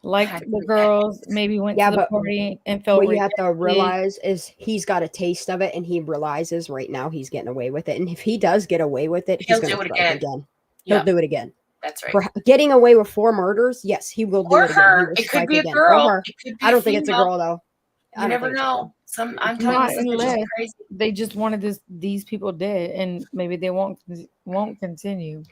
liked the girls, maybe went to the but party and felt what you have to rejected. realize is he's got a taste of it, and he realizes right now he's getting away with it. And if he does get away with it, he's He'll going do to it strike again. He'll Yep. do it again. That's right. For getting away with 4 murders, yes, he will do Or it again. He her. will It could strike be a again. girl. Or her. It could be I a don't think it's a female. girl though. You never know. I'm telling Not you, some bitches unless are crazy. they just wanted these people dead, and maybe they won't continue.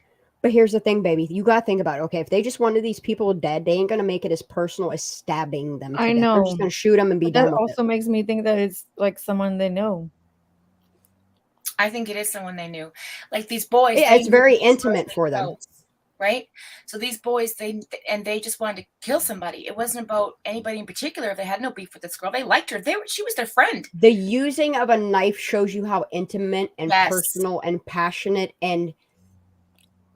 But here's the thing, baby. You gotta think about it. Okay, if they just wanted these people dead, they ain't gonna make it as personal as stabbing them to I death. They're know. just gonna shoot them and be But done that with also makes me think that it's like someone they know. I think it is someone they knew. Like these boys. Yeah, they it's knew very these girls intimate for them. themselves, right? So these boys, they just wanted to kill somebody. It wasn't about anybody in particular. They had no beef with this girl. They liked her. She was their friend. The using of a knife shows you how intimate and Yes. personal and passionate and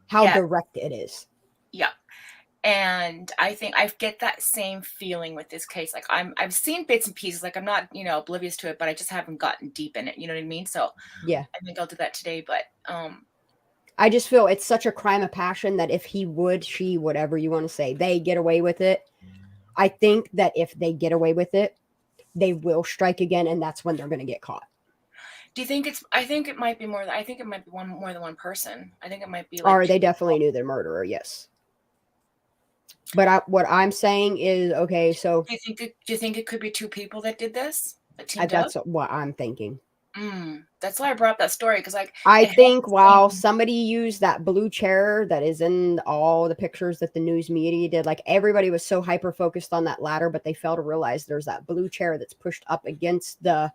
how Yeah. direct it is. Yeah. And I think I get that same feeling with this case. Like I've seen bits and pieces. Like I'm not, oblivious to it, but I just haven't gotten deep in it. You know what I mean? So Yeah. I think I'll do that today. But I just feel it's such a crime of passion that if he would, she, whatever you want to say, they get away with it. I think that if they get away with it, they will strike again, and that's when they're going to get caught. do you think I think it might be more than one person. I think it might be like Or they definitely knew the murderer, yes. But what I'm saying is, okay, so Do you think it could be 2 people that did this? That teamed that's up? what I'm thinking. That's why I brought up that story because I think while somebody used that blue chair that is in all the pictures that the news media did, like everybody was so hyper focused on that ladder, but they failed to realize there's that blue chair that's pushed up against the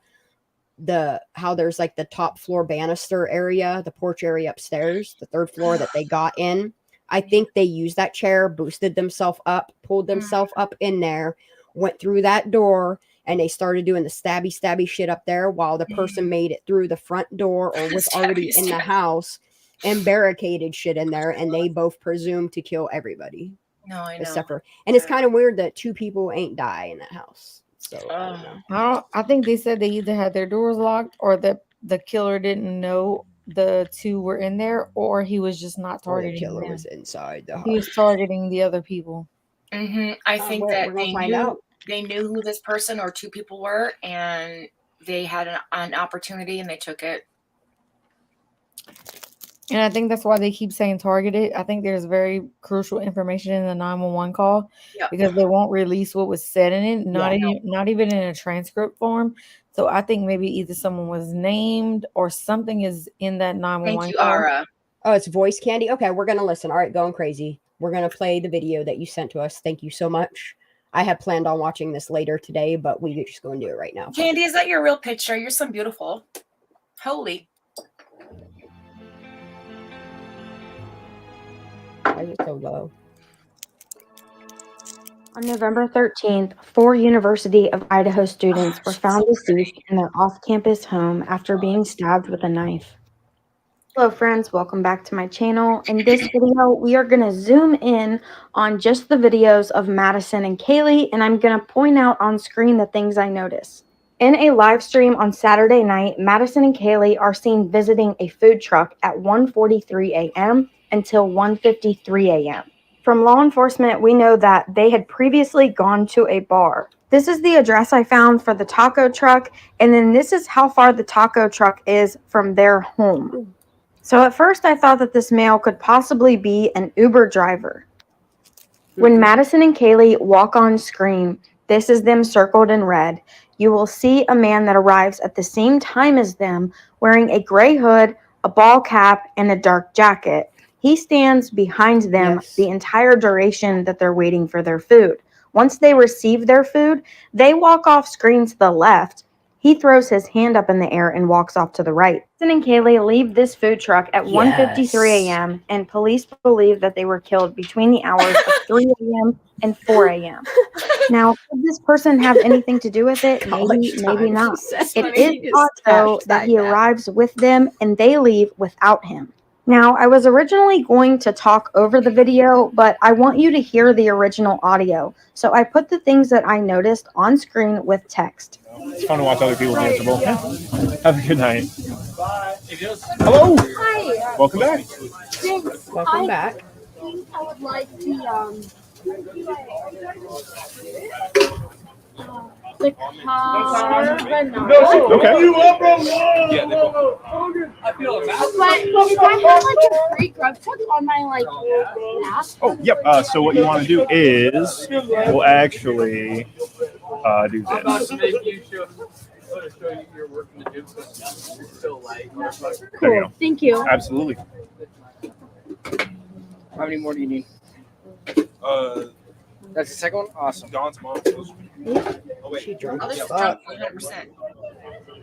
how there's like the top floor banister area, the porch area upstairs, the 3rd floor that they got in. I think they used that chair, boosted themselves up, pulled themselves up in there, went through that door, and they started doing the stabby shit up there while the person made it through the front door or was already in the house and barricaded shit in there, and they both presumed to kill everybody. No, I know. Except for, and it's kind of weird that 2 people ain't die in that house. So I don't know. I think they said they either had their doors locked or that the killer didn't know the 2 were in there, or he was just not Or the targeting killer them. was inside the house. He was targeting the other people. I think that we're gonna find out. they knew who this person or 2 people were, and they had an opportunity and they took it. And I think that's why they keep saying targeted. I think there's very crucial information in the 911 call because they won't release what was said in it, not even in a transcript form. So I think maybe either someone was named or something is in that 911 Thank you, call. Ara. Oh, it's voice candy? Okay, we're going to listen. All right, going crazy. We're going to play the video that you sent to us. Thank you so much. I had planned on watching this later today, but we just going to do it right now. Candy, is that your real picture? You're so beautiful. Holy. Why is it so low? On November 13th, 4 University of Idaho students were found deceased in their off-campus home after being stabbed with a knife. Hello friends, welcome back to my channel. In this video, we are going to zoom in on just the videos of Madison and Kaylee, and I'm going to point out on screen the things I notice. In a live stream on Saturday night, Madison and Kaylee are seen visiting a food truck at 1:43 a.m. until 1:53 a.m. From law enforcement, we know that they had previously gone to a bar. This is the address I found for the taco truck, and then this is how far the taco truck is from their home. So at first I thought that this male could possibly be an Uber driver. When Madison and Kaylee walk on screen, this is them circled in red. You will see a man that arrives at the same time as them wearing a gray hood, a ball cap, and a dark jacket. He stands behind them the entire duration that they're waiting for their food. Once they receive their food, they walk off screen to the left. He throws his hand up in the air and walks off to the right. Madison and Kaylee leave this food truck at 1:53 a.m. and police believe that they were killed between the hours of 3 a.m. and 4 a.m. Now, could this person have anything to do with it? Maybe, maybe not. It is odd, though, that he arrives with them and they leave without him. Now, I was originally going to talk over the video, but I want you to hear the original audio. So I put the things that I noticed on screen with text. It's fun to watch other people be miserable. Yeah. Have a good night. Hello. Hi. Welcome back. Welcome back. I would like the carbonara. Okay. Yeah, but if I have like a free grub truck on my app. Oh, yep. So what you want to do is we'll actually do this. There you go. Thank you. Absolutely. How many more do you need? That's the second one? Awesome. Dawn's mom. She drunk Oh, this as is fuck. drunk 100%.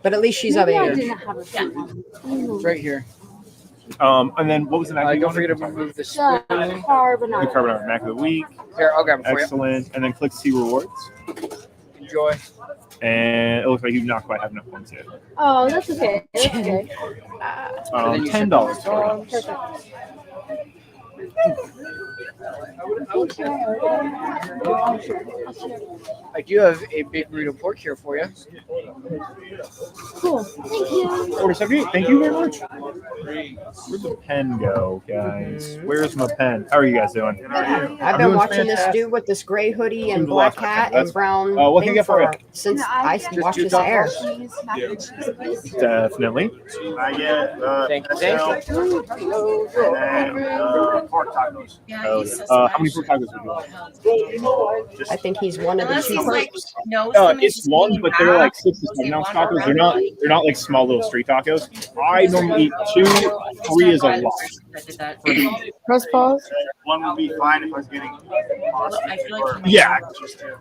But at least she's of Maybe I age. didn't have a phone. It's right here. And then what was the mac? Don't forget to remove the spoon. The carbonara mac of the week. Here, I'll grab it for you. Excellent. And then click see rewards. Enjoy. And it looks like you do not quite have enough points yet. Oh, that's okay. That's okay. $10. Perfect. I do have a big burrito pork here for you. Cool. Thank you. 47. Thank you very much. Where'd the pen go, guys? Where's my pen? How are you guys doing? I've been watching this dude with this gray hoodie and black hat and brown what can I thing get for you? since I watched this air. Definitely. I get thank you. Pork tacos. Yeah, How many pork tacos would you like? I think he's one of the Unless two. he's like, no, It's one, but they're like 6 to 7 ounce tacos. They're not like small little street tacos. I normally eat 2, 3 is a lot. Press pause. One would be fine if I was getting.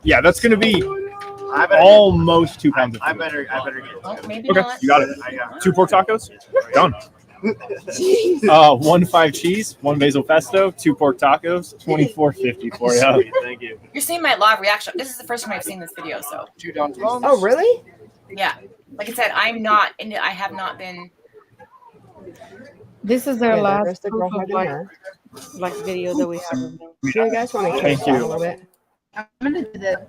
Yeah, that's gonna be almost 2 pounds of food. I better get. Maybe Okay, not. you got it. 2 pork tacos, done. 1 5 cheese, 1 basil pesto, 2 pork tacos, $24.50 for you. Thank you. You're seeing my live reaction. This is the first time I've seen this video, so. Oh, really? Yeah. Like I said, I have not been. This is their Yeah, last there's the girl proof of, hugging her. like video that we have of them. Do you guys want to Thank taste that a you. little bit? I'm gonna do the.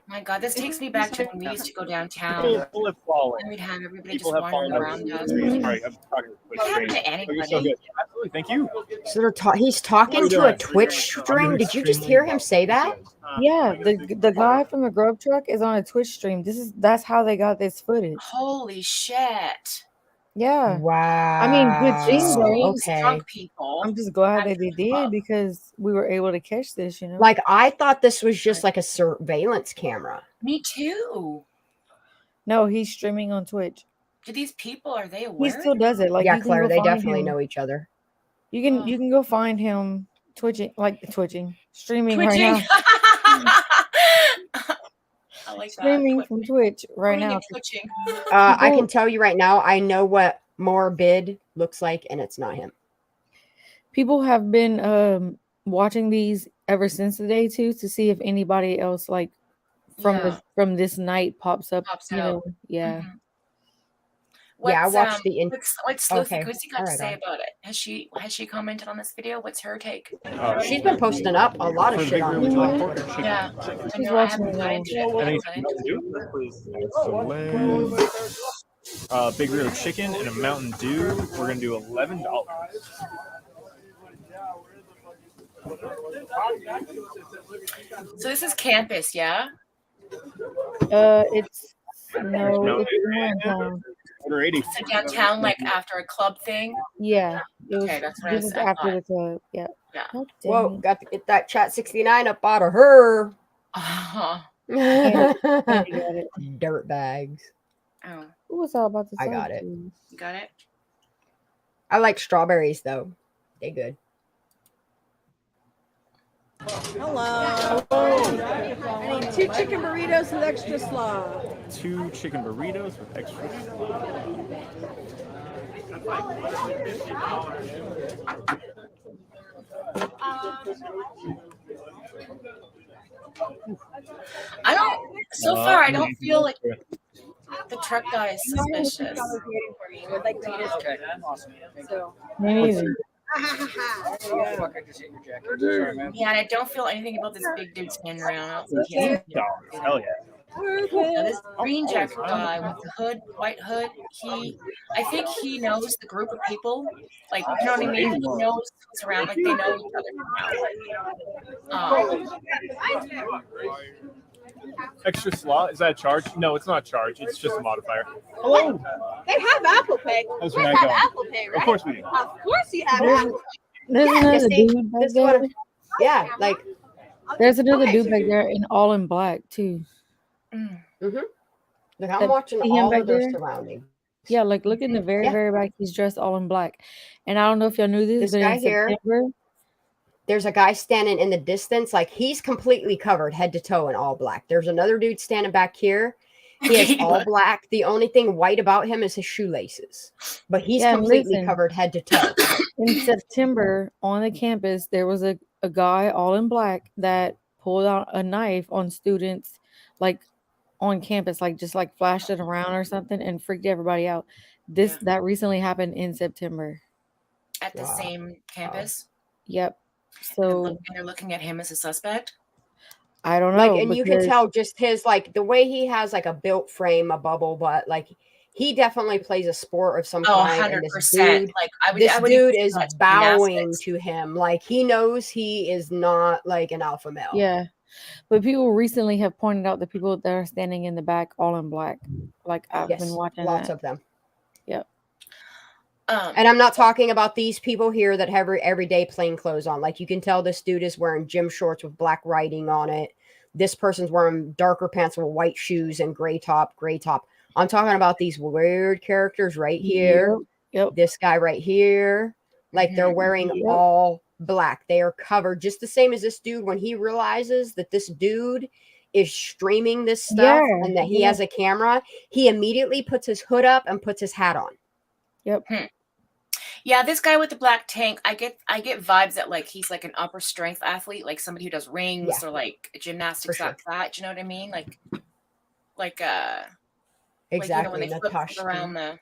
My God, this takes me back to when we used to go downtown. People have fallen. And we'd have everybody People just have wandering fallen. around us. Sorry, I'm talking to What happened to Twitch. anybody? You're so good. Absolutely, thank you. So he's talking to a Twitch stream. Did you just hear him say that? Yeah, the guy from the grub truck is on a Twitch stream. That's how they got this footage. Holy shit. Yeah. Wow. I mean, good thing though. Okay. Drunk people. I'm just glad that they did because we were able to catch this, you know. Like I thought this was just like a surveillance camera. Me too. No, he's streaming on Twitch. Do these people, are they He aware? still does it. Like Yeah, you can Claire, go they find definitely him. know each other. You can go find him streaming right Twitching. now. I like Streaming that. from Twitch right now. Twitching. I can tell you right now, I know what Morbid looks like, and it's not him. People have been watching these ever since the day too to see if anybody else like from this night pops up. You know, yeah. Mm-hmm. Yeah, I watched the What's Sleuthie Okay. Goosey got All to right, say all right. about it? Has she commented on this video? What's her take? She's been posting up a lot of shit on YouTube. Yeah, I She's know. I watching haven't those. Big Rio chicken and a Mountain Dew. We're gonna do $11. So this is campus, yeah? It's more in town. Order 80. So downtown, like after a club thing? Yeah. It was, Okay, that's what this is I after thought. the club. Yeah. Yeah. God damn Whoa, it. got to get that chat 69 up out of her. Uh-huh. And you got it. Dirt bags. Oh, Who was all about to say? I got it. you got it? I like strawberries though. They good. Hello. I need 2 chicken burritos with extra slaw. 2 chicken burritos with extra. I don't. So far, I don't feel like the truck guy is suspicious. Okay, awesome. So. Me neither. Oh, fuck, I just hit your jacket. Sorry, man. Yeah, and I don't feel anything about this big dude standing around. I don't think he's- Hell yeah. Now this green jacket guy with the hood, white hood, I think he knows the group of people. Like, you know what I mean? He knows who's around. Like, they know each other somehow. Extra slot? Is that a charge? No, it's not a charge. It's just a modifier. Hello. They have Apple Pay. How's We your have night going? Apple Pay, right? Of course we do. Of course you have There's, Apple there's You another see, dude back this is there. what yeah, like There's another okay. dude back there in all in black too. Look, I'm That- watching see him all back of their there? surroundings. Yeah, like look in the very, Yeah. very back. He's dressed all in black. And I don't know if y'all knew this, This but guy in here, September, there's a guy standing in the distance, like he's completely covered head to toe in all black. There's another dude standing back here. He is all black. The only thing white about him is his shoelaces, but he's yeah, and completely listen, covered head to toe. in September on the campus, there was a guy all in black that pulled out a knife on students, like on campus, like just like flashed it around or something and freaked everybody out. That recently happened in September. At the same campus. Yep. And So they're looking at him as a suspect. I don't Like, know. and you can because- tell just his like the way he has like a built frame, a bubble butt, like he definitely plays a sport of some Oh, kind. And this 100%. dude, Like, I would dude even is say that's bowing gymnastics. to him. Like he knows he is not like an alpha male. Yeah. But people recently have pointed out the people that are standing in the back all in black. Like I've been Yes, watching lots that. of them. Yep. And I'm not talking about these people here that have everyday plain clothes on. Like you can tell this dude is wearing gym shorts with black writing on it. This person's wearing darker pants with white shoes and gray top. I'm talking about these weird characters right here. Yep. This guy right here. Like they're wearing all black. They are covered just the same as this dude when he realizes that this dude is streaming this stuff and that he has a camera. He immediately puts his hood up and puts his hat on. Yep. Yeah, this guy with the black tank, I get vibes that like he's like an upper strength athlete, like somebody who does rings or like gymnastics like that. You know what I mean? Like exactly when they flip around the.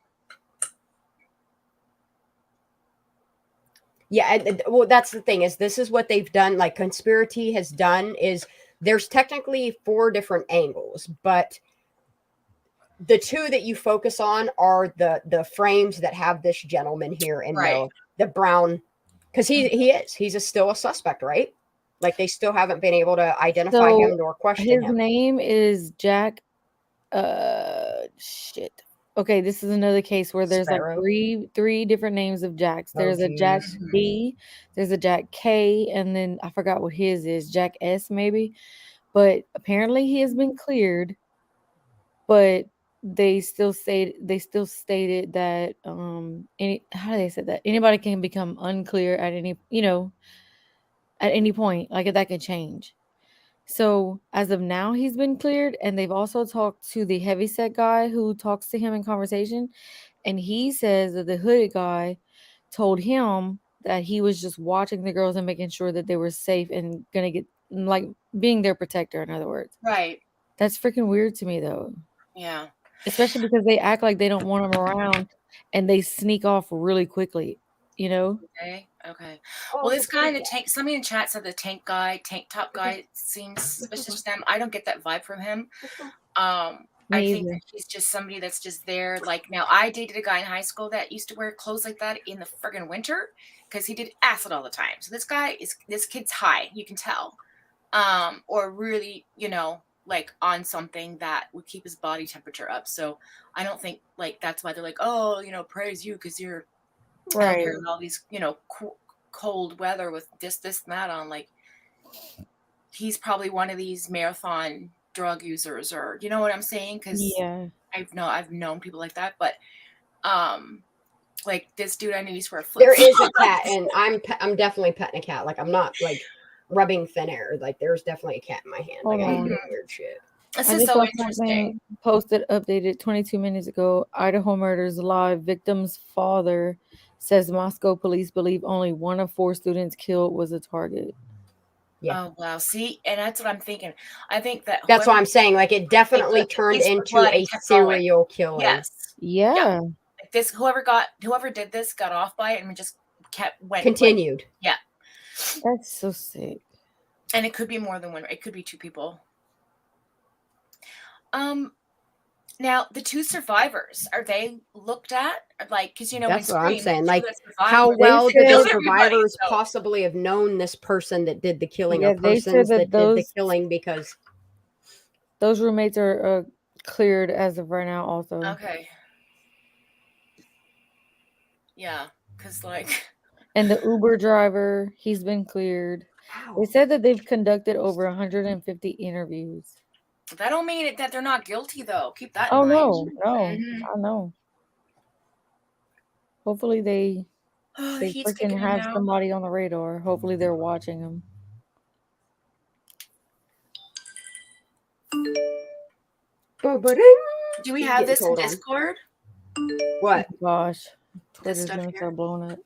Yeah, well, that's the thing is this is what they've done. Like Conspiracy has done is there's technically 4 different angles, but the 2 that you focus on are the frames that have this gentleman here in the brown, because he's still a suspect, right? Like they still haven't been able to identify him nor question his him. name is Jack. Shit. Okay, this is another case where there's Sparrow. like three different names of Jacks. There's a Jack B, there's a Jack K, and then I forgot what his is, Jack S maybe. But apparently he has been cleared. But they still stated that how do they say that anybody can become unclear at any at any point, like that can change. So as of now, he's been cleared, and they've also talked to the heavyset guy who talks to him in conversation, and he says that the hooded guy told him that he was just watching the girls and making sure that they were safe and gonna get like being their protector. In other words, right? That's freaking weird to me, though. Yeah. Especially because they act like they don't want them around, and they sneak off really quickly. You know. Okay. Well, this guy in the tank, somebody in chat said the tank top guy seems suspicious to them. I don't get that vibe from him. I think that he's just somebody that's just there. Like now, I dated a guy in high school that used to wear clothes like that in the friggin' winter because he did acid all the time. So this kid's high, you can tell, or really, like on something that would keep his body temperature up. So I don't think like that's why they're like, oh, praise you because you're out here in all these, cold weather with this and that on. Like, he's probably one of these marathon drug users, or you know what I'm saying? Because I've known people like that, but like this dude, I knew he's wear flip. There is a cat, and I'm definitely petting a cat. Like I'm not like rubbing thin air. Like there's definitely a cat in my hand. Like I ain't doing weird shit. This I is just so saw interesting. something posted, updated 22 minutes ago. Idaho murders live. Victim's father says Moscow police believe only 1 of 4 students killed was a target. Yeah. Oh wow. See, and that's what I'm thinking. I think That's what I'm saying. Like it definitely turned into a serial killing. Yes. Yeah. Like this, whoever did this got off by it and just continued. Yeah. That's so sick. And it could be more than one. It could be 2 people. Now the 2 survivors, are they looked at? Like, because That's in what I'm Scream, saying. the 2 Like, that survived, how they well did the killed everybody, survivors so possibly have known this person that did the killing, Yeah, or they said persons that that did the those killing? Because roommates are cleared as of right now. Also, okay. Yeah, because like, and the Uber driver, he's been cleared. They said that they've conducted over 150 interviews. that don't mean that they're not guilty, though. Keep that in Oh mind. no, Mhm. I know. Hopefully they Oh, the heat's freaking kicking in have now. somebody on the radar. Hopefully they're watching them. Do we He's have getting this in told on. Discord? What? Gosh, This Twitter's stuff gonna here? start blowing it.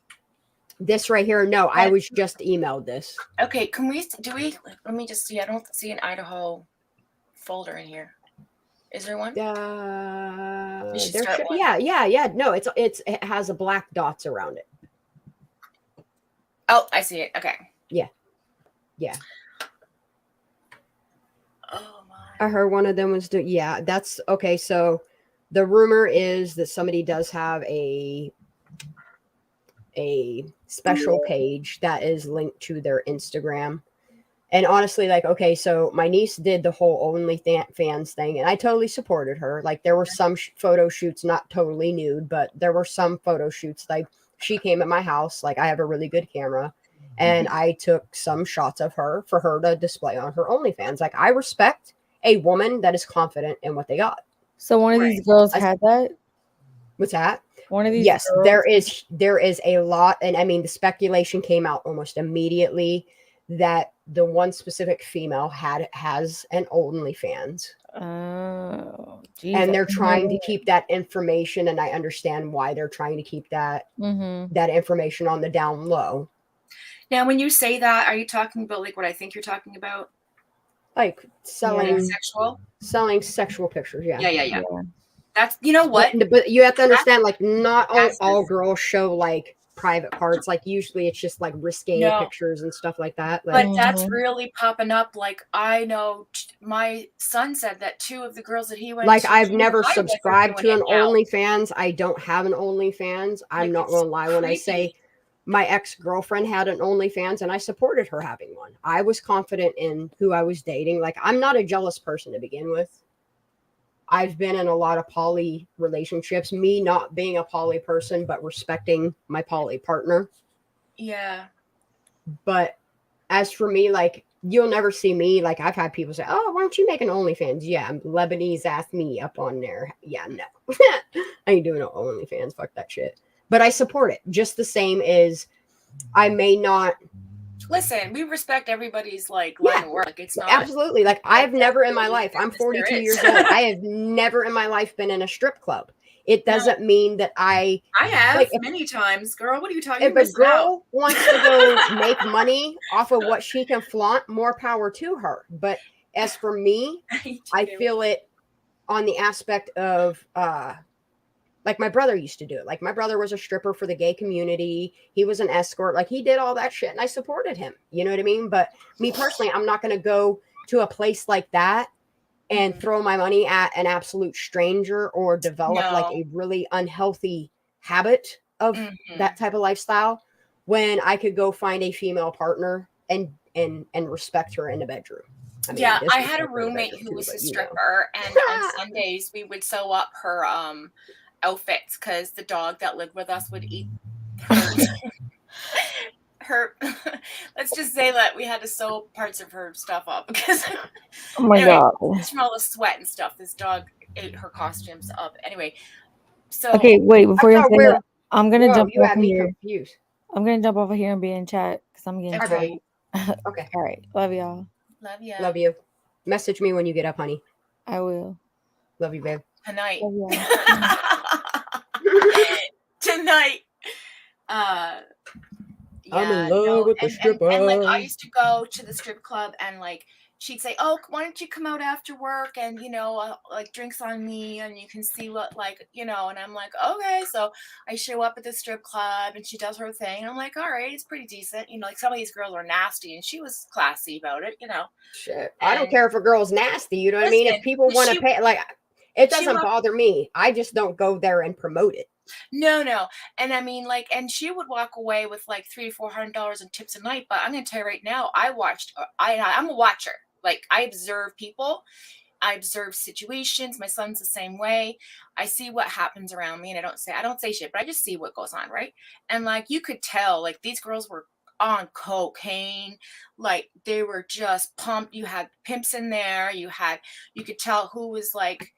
This right here? No, I was just emailed this. Okay, can we? Let me just see. I don't see an Idaho folder in here. Is there one? You should There start should, one. yeah. No, it has a black dots around it. Oh, I see it. Okay. Yeah. I heard one of them was yeah, that's okay. So the rumor is that somebody does have a special page that is linked to their Instagram. And honestly, like, okay, so my niece did the whole OnlyFans thing, and I totally supported her. Like, there were some photo shoots, not totally nude, but there were some photo shoots. Like, she came at my house. Like, I have a really good camera, and I took some shots of her for her to display on her OnlyFans. Like, I respect a woman that is confident in what they got. So one of these girls had that. What's that? One of these Yes, girls? there is a lot, and I mean the speculation came out almost immediately that the one specific female has an OnlyFans. Oh, geez, And I they're didn't know trying to that. keep that information, and I understand why they're trying to keep that Mhm. that information on the down low. Now, when you say that, are you talking about like what I think you're talking about? Like selling sexual pictures, yeah. Yeah. That's, you know what? But you have to understand, like, not all girls show like private parts. Like, usually it's just like risque No. pictures and stuff like that. But Like, that's really popping up. Like, I know my son said that 2 of the girls that he went like to I've junior never high with are subscribed doing to an it now. OnlyFans. I don't have an OnlyFans. I'm not gonna lie when I say my ex-girlfriend had an OnlyFans and I supported her having one. I was confident in who I was dating. Like, I'm not a jealous person to begin with. I've been in a lot of poly relationships, me not being a poly person, but respecting my poly partner. Yeah. But as for me, like, you'll never see me. Like, I've had people say, "Oh, why don't you make an OnlyFans?" Yeah, Lebanese ass me up on there. Yeah, no. I ain't doing no OnlyFans. Fuck that shit. But I support it just the same as I may not. Listen, we respect everybody's like line of work. Like, it's not Absolutely. Like, I've never in my life, I'm There 42 is. years old. I have never in my life been in a strip club. It doesn't mean that I have like, many times, girl. What are you talking if about? a girl wants to go make money off of what she can flaunt, more power to her. But as for me, I feel it on the aspect of like my brother used to do it. Like, my brother was a stripper for the gay community. He was an escort. Like, he did all that shit and I supported him. You know what I mean? But me personally, I'm not going to go to a place like that and throw my money at an absolute stranger or develop like a really unhealthy habit of that type of lifestyle when I could go find a female partner and respect her in the bedroom. I mean, I had a roommate who was a stripper, and on Sundays we would sew up her outfits because the dog that lived with us would eat her. Let's just say that we had to sew parts of her stuff up because Oh my God. from all the sweat and stuff, this dog ate her costumes up. Anyway, so Okay, wait, before you say that, I'm gonna Whoa, jump you off had me here. confused. I'm gonna jump over here and be in chat because I'm getting Okay. tired. Okay. All right. Love y'all. Love you. Love you. Message me when you get up, honey. I will. Love you, babe. Tonight. Love y'all. Tonight. I'm in love with the stripper. and like I used to go to the strip club and like she'd say, "Oh, why don't you come out after work and, like drinks on me and you can see what, like, and I'm like, okay. So I show up at the strip club and she does her thing. And I'm like, all right, it's pretty decent. Like some of these girls are nasty and she was classy about it, Shit. I don't care if a girl's nasty. You know what I mean? If people want to pay, like, it doesn't bother me. I just don't go there and promote it. No. And I mean, like, and she would walk away with like $300-400 in tips a night. But I'm going to tell you right now, I'm a watcher. Like, I observe people. I observe situations. My son's the same way. I see what happens around me, and I don't say shit, but I just see what goes on, right? And like, you could tell, like, these girls were on cocaine, like they were just pumped. You had pimps in there. You could tell who was like,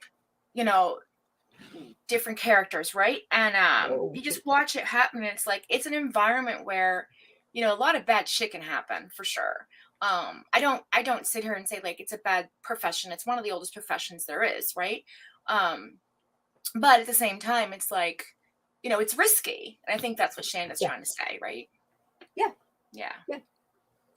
different characters, right? And you just watch it happen. And it's like, it's an environment where, a lot of bad shit can happen for sure. I don't sit here and say like it's a bad profession. It's one of the oldest professions there is, right? But at the same time, it's like, it's risky. And I think that's what Shanda's trying to say, right? Yeah.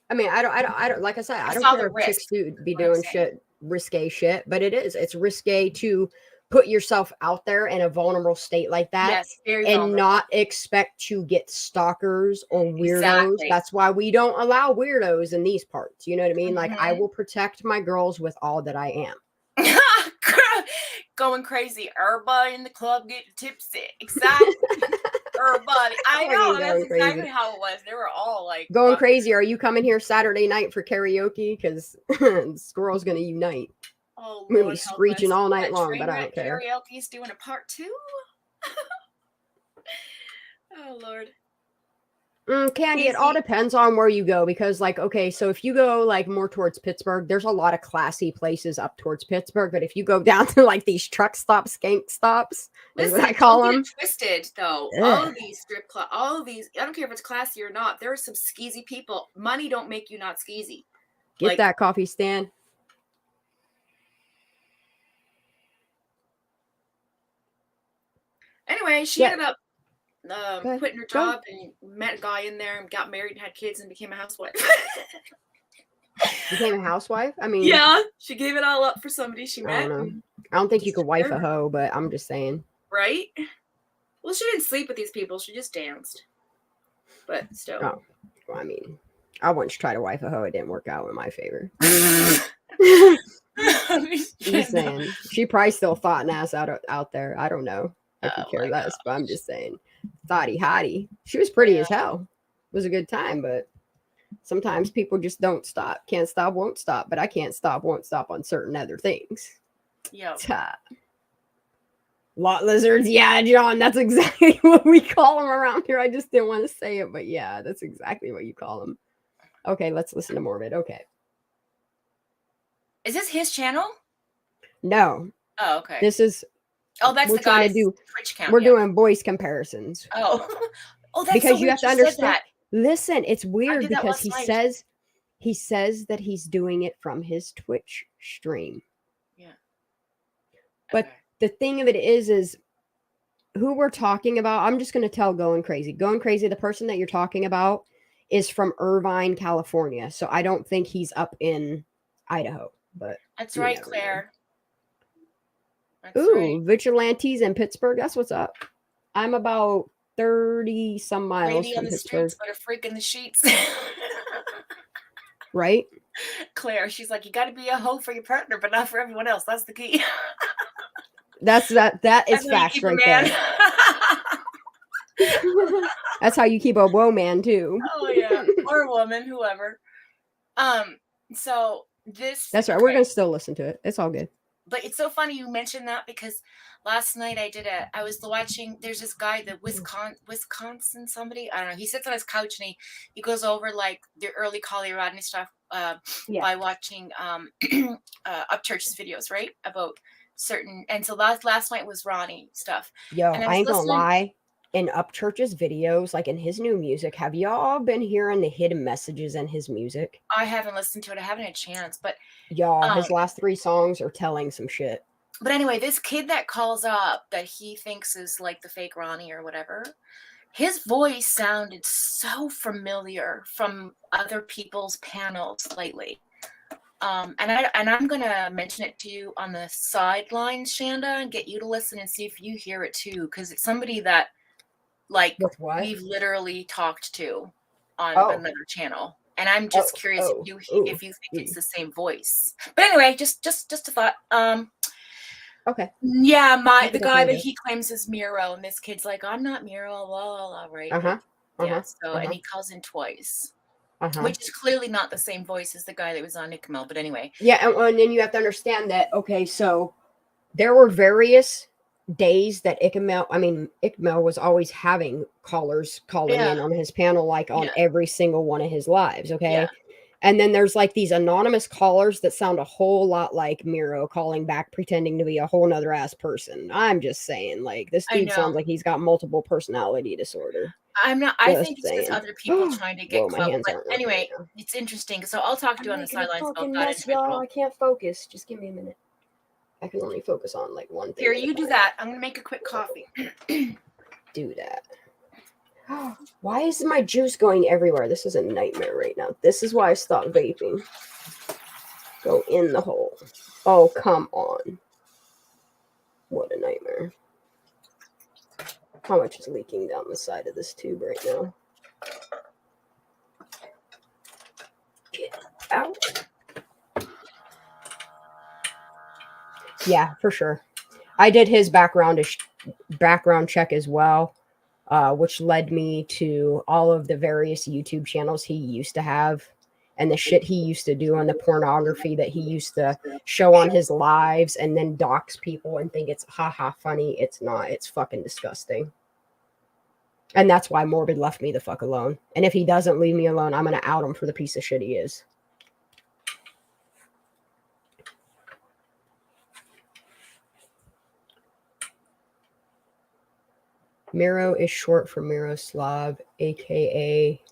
I mean, I don't like I said, I don't care if chicks be doing shit, risque shit, but it's risque to put yourself out there in a vulnerable state like that. Yes, very and vulnerable. Not expect to get stalkers or weirdos. Exactly. That's why we don't allow weirdos in these parts. You know what I mean? Like, I will protect my girls with all that I am. Going crazy. Everybody in the club getting tipsy. Exactly. Everybody. I know. That's exactly how it was. They were all like going crazy. Are you coming here Saturday night for karaoke? Because the squirrel's going to unite. Oh, we're going to be screeching all night long, but I don't care. Karaoke's doing a part 2. Oh, Lord. Candy, it all depends on where you go because, like, okay, so if you go like more towards Pittsburgh, there's a lot of classy places up towards Pittsburgh. But if you go down to like these truck stops, skank stops, is what I call them. Twisted though. Ugh. All of these strip club, all of these. I don't care if it's classy or not. There are some skeezy people. Money don't make you not skeezy. Get that coffee stand. Anyway, she ended up quitting her job and met a guy in there and got married and had kids and became a housewife. Became a housewife? I mean, yeah, she gave it all up for somebody she met. I don't think you could wife a hoe, but I'm just saying. Right? Well, she didn't sleep with these people. She just danced. But still. Oh, well, I mean, I once tried to wife a hoe. It didn't work out in my favor. Just saying. She probably still thought an ass out there. I don't know. I could care less, but I'm just saying. Thotty hottie. She was pretty as hell. It was a good time, but sometimes people just don't stop. Can't stop, won't stop. But I can't stop, won't stop on certain other things. Yeah. Lot lizards. Yeah, John, that's exactly what we call them around here. I just didn't want to say it, but yeah, that's exactly what you call them. Okay, let's listen to Morbid. Okay. Is this his channel? No. Oh, okay. This is... Oh, that's we're the guy's Twitch count. We're doing voice comparisons. Oh, that's because so you weird have to understand. That. Listen, it's weird because he says that he's doing it from his Twitch stream. Yeah. But the thing of it is who we're talking about. I'm just going to tell Going Crazy. Going Crazy, the person that you're talking about is from Irvine, California. So I don't think he's up in Idaho. But that's right, Claire. That's right. Vigilantes in Pittsburgh. That's what's up. I'm about 30 some miles Lady from on the Pittsburgh. Streets, but a freak in the sheets. Right? Claire, she's like, you got to be a hoe for your partner, but not for everyone else. That's the key. That is facts right there. That's how you keep a woe man too. Oh yeah, or a woman, whoever. So this. That's right. We're gonna still listen to it. It's all good. But it's so funny you mentioned that because last night I was watching, there's this guy, the Wisconsin somebody, I don't know, he sits on his couch and he goes over like the early Collie Rodney stuff by watching Upchurch's videos, right? About certain, and so last night was Ronnie stuff. Yo, and I ain't gonna lie, in Upchurch's videos, like in his new music, have y'all been hearing the hidden messages in his music? I haven't listened to it. I haven't had a chance, but y'all, his last 3 songs are telling some shit. But anyway, this kid that calls up that he thinks is like the fake Ronnie or whatever, his voice sounded so familiar from other people's panels lately. And I'm gonna mention it to you on the sidelines, Shanda, and get you to listen and see if you hear it too, because it's somebody that like we've literally talked to on another channel, and I'm just curious if you think it's the same voice. But anyway, just a thought. Okay. Yeah, the guy that he claims is Miro, and this kid's like, I'm not Miro, blah blah blah, right? Yeah. So and he calls in twice. Which is clearly not the same voice as the guy that was on Icamel, but anyway. Yeah, and then you have to understand that, okay, so there were various days that Icamel was always having callers calling in on his panel, like on every single one of his lives, okay? Yeah. And then there's like these anonymous callers that sound a whole lot like Miro calling back, pretending to be a whole nother ass person. I'm just saying, like, this dude sounds like he's got multiple personality disorder. I'm not. I think it's just other people trying to get Whoa, my clout. hands But aren't working anyway, right now. it's interesting. So I'll talk to you on the sidelines about that Mess, individual. y'all. I can't focus. Just give me a minute. I can only focus on like one thing. Here, you do that. I'm gonna make a quick coffee. Do that. Why is my juice going everywhere? This is a nightmare right now. This is why I stopped vaping. Go in the hole. Oh, come on. What a nightmare. How much is leaking down the side of this tube right now? Get out. Yeah, for sure. I did his background check as well, which led me to all of the various YouTube channels he used to have and the shit he used to do on the pornography that he used to show on his lives and then dox people and think it's haha funny. It's not. It's fucking disgusting. And that's why Morbid left me the fuck alone. And if he doesn't leave me alone, I'm going to out him for the piece of shit he is. Miro is short for Miroslav, aka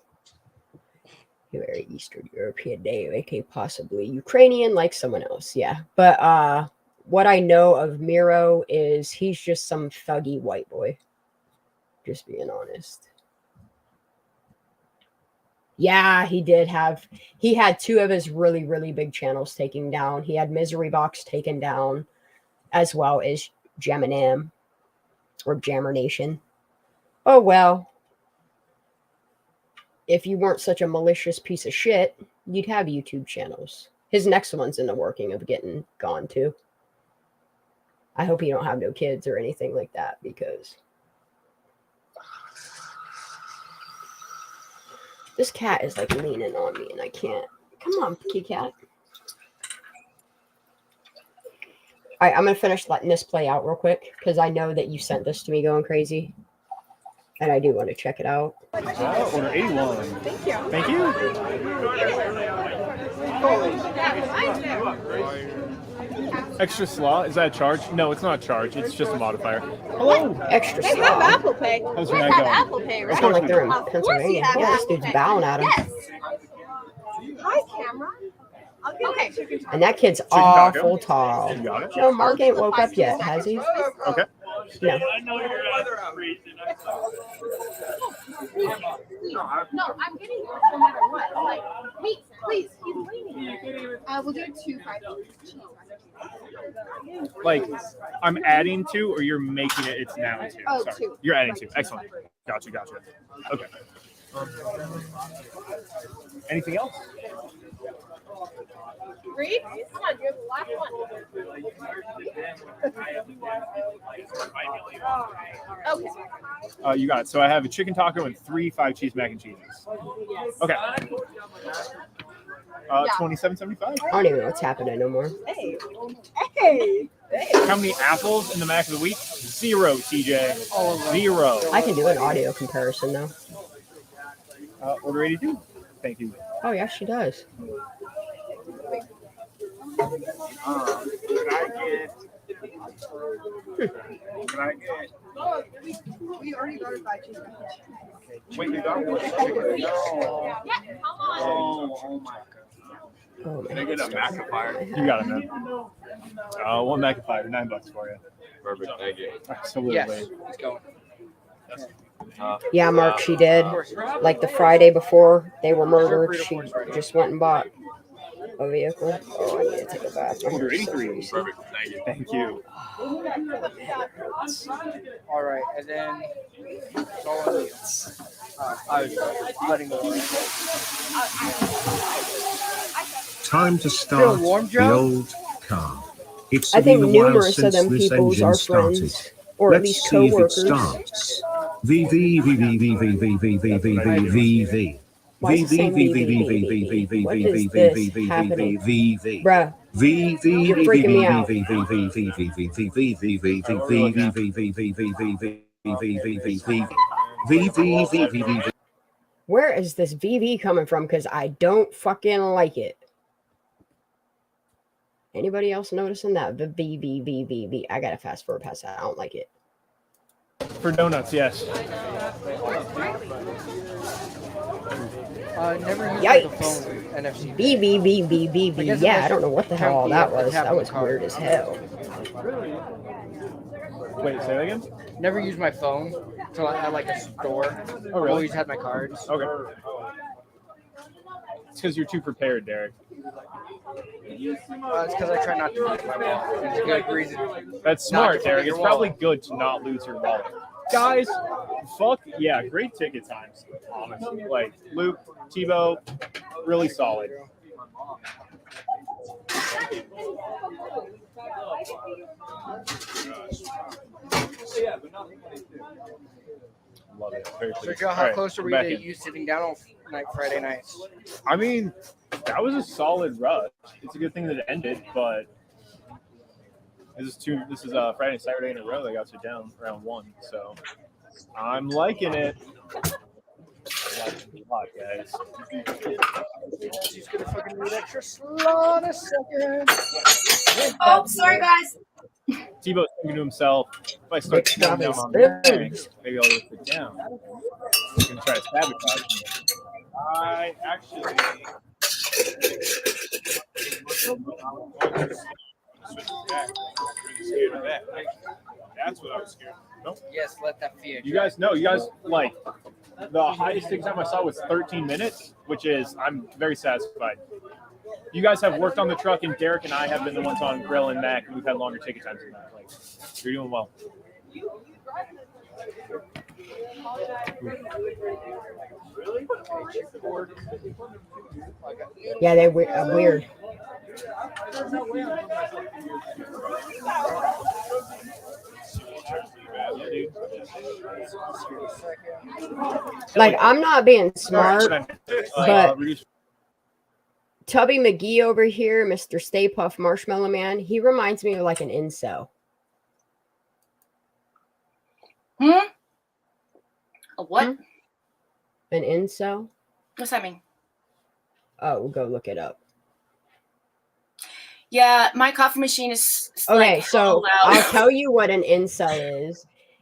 very Eastern European name, aka possibly Ukrainian, like someone else. Yeah. But what I know of Miro is he's just some thuggy white boy. Just being honest. Yeah, he had two of his really, really big channels taken down. He had Misery Box taken down, as well as Geminam or Jammer Nation. Oh, well, if you weren't such a malicious piece of shit, you'd have YouTube channels. His next one's in the working of getting gone too. I hope he don't have no kids or anything like that, because this cat is like leaning on me and I can't. Come on, kitty cat. All right, I'm going to finish letting this play out real quick because I know that you sent this to me going crazy. And I do want to check it out. Order 81. Thank you. Thank you. Extra slaw? Is that a charge? No, it's not a charge. It's just a modifier. Hello. Extra They slaw. have Apple Pay. How's We your night have going? Apple Pay, It's right? not like they're in Of course Pennsylvania. you have Yeah, this Apple dude's Pay. bowing at him. Yes. Hi, camera. Okay. And that kid's taco? awful tall. You got it? No, Mark ain't woke up yet, has he? Okay. No. No, I'm getting yours no matter what. Like, wait, please, he's waiting. We'll do 2 $5. Like, I'm adding 2, or you're making it? It's now 2. Oh, Sorry. 2. You're adding 2. Excellent. Gotcha. Okay. Anything else? Reed, come on, you're the last one. Okay. You got it. So I have a chicken taco and 3 5-cheese mac and cheeses. Okay. $27.75. I don't even know what's happening no more. Hey. How many apples in the Mac of the week? 0, TJ. 0. I can do an audio comparison though. Order 82. Thank you. Oh yeah, she does. Can I get? We already got a 5 cheese. Wait, you got one? Oh my God. Oh, Can I get a Macifier? You got it, man. One Macifier, $9 for you. Perfect, thank you. Absolutely. Yes, let's go. Yeah, Mark, she did. Like the Friday before they were murdered, she just went and bought A vehicle? Oh, I need to take a bath. My Number hair's so 83. greasy. Perfect. Thank you. Thank you. All right, and then it's all on you. I was letting go. Time to Feel start warm, the Joe? old car. It's I think been a while numerous of since them this peoples engine are started. friends, or at Let's least see if it co-workers. starts. V V V V V V V V V V V V V. Why is it saying VVVVVV? What is this happening? Bruh, you're freaking me out. Where is this VV coming from? Because I don't fucking like it. Anybody else noticing that? The VVVVV. I gotta fast forward past that. I don't like it. For donuts, yes. Never use Yikes. the phone NFC. VVVVVV. Yeah, I don't know what the hell all that was. That was weird as hell. Wait, say that again? Never use my phone until I at like a store. Oh, really? Always had my cards. Okay. It's because you're too prepared, Derek. It's because I try not to lose my wallet. It's a good reason. That's smart, Derek. It's probably good to not lose your wallet. Guys, fuck yeah, great ticket times, honestly. Like, Luke, Tebow, really solid. Love it. Very So, pleased. Joe, All how right, close are I'm we back to in. you sitting down on Friday nights? I mean, that was a solid rush. It's a good thing that it ended, but this is Friday and Saturday in a row that got sit down round one, so I'm liking it. I'm liking it a lot, guys. She's gonna fucking need extra slot a second. Oh, sorry, guys. Tebow's thinking to himself, if I start Stop slowing down it. on the thing, maybe I'll just sit down. He's going to try to sabotage me. I actually... That's what I was scared of. Nope. Yes, let that fear. You guys know, like, the highest tick time I saw was 13 minutes, which is, I'm very satisfied. You guys have worked on the truck, and Derek and I have been the ones on Grill and Mac, and we've had longer ticket times than that. Like, you're doing well. Yeah, they're weird. Like, I'm not being smart, but Tubby McGee over here, Mr. Stay Puft Marshmallow Man, he reminds me of like an incel. A what? An incel? What's that mean? Oh, we'll go look it up. Yeah, my coffee machine is Okay, like, so loud. I'll tell you what an incel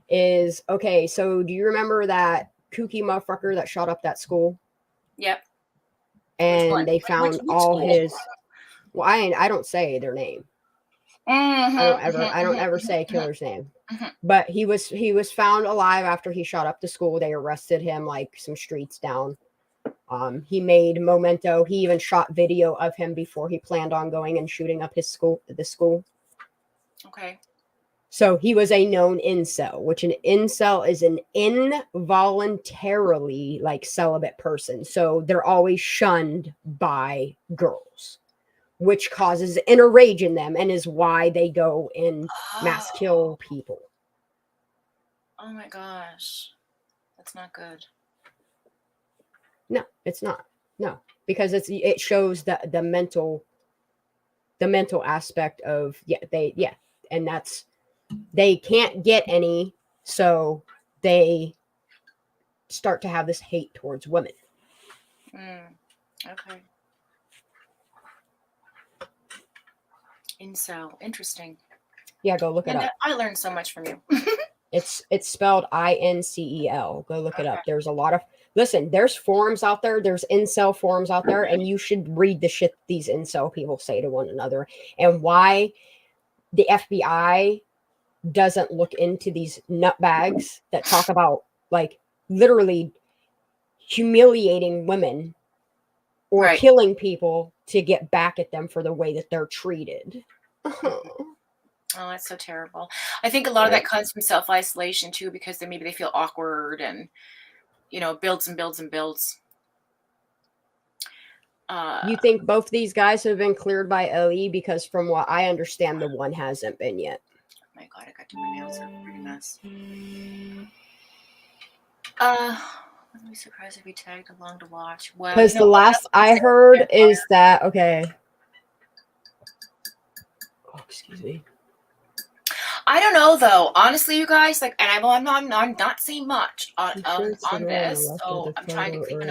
is okay, so do you remember that kooky motherfucker that shot up that school? Yep. And they found which all school? his I don't say their name. I don't ever say a killer's name. But he was found alive after he shot up the school. They arrested him like some streets down. He made memento. He even shot video of him before he planned on going and shooting up the school. Okay. So he was a known incel, which an incel is an involuntarily like celibate person. So they're always shunned by girls, which causes inner rage in them and is why they go and mass kill people. Oh my gosh. That's not good. No, it's not. No, because it shows the mental aspect of and that's they can't get any, so they start to have this hate towards women. Okay. Incel. Interesting. Yeah, go look it And up. I learned so much from you. It's spelled INCEL. Go look it up. There's a lot of there's forums out there. There's incel forums out there, and you should read the shit these incel people say to one another and why the FBI doesn't look into these nutbags that talk about like literally humiliating women or killing people to get back at them for the way that they're treated. Oh, that's so terrible. I think a lot of that comes from self-isolation too, because maybe they feel awkward and, builds and builds and builds. You think both these guys have been cleared by OE? Because from what I understand, the one hasn't been yet. Oh my God, I got to my nails are a pretty mess. Wouldn't be surprised if we tagged along to watch. Well, Because the last I heard is that, okay. Oh, excuse me. I don't know though. Honestly, you guys, and I'm not seeing much on this, so I'm trying to keep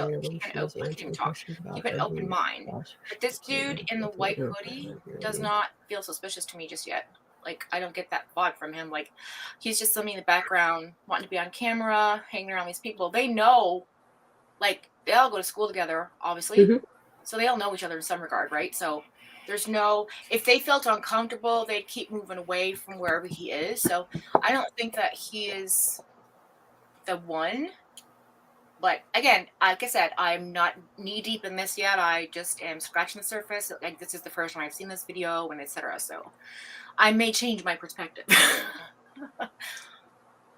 an open mind. But this dude in the white hoodie does not feel suspicious to me just yet. I don't get that vibe from him. He's just somebody in the background, wanting to be on camera, hanging around these people. They know, they all go to school together, obviously, so they all know each other in some regard, right? So. There's if they felt uncomfortable, they'd keep moving away from wherever he is. So I don't think that he is the one. But again, like I said, I'm not knee deep in this yet. I just am scratching the surface. This is the first time I've seen this video and etc. So I may change my perspective. But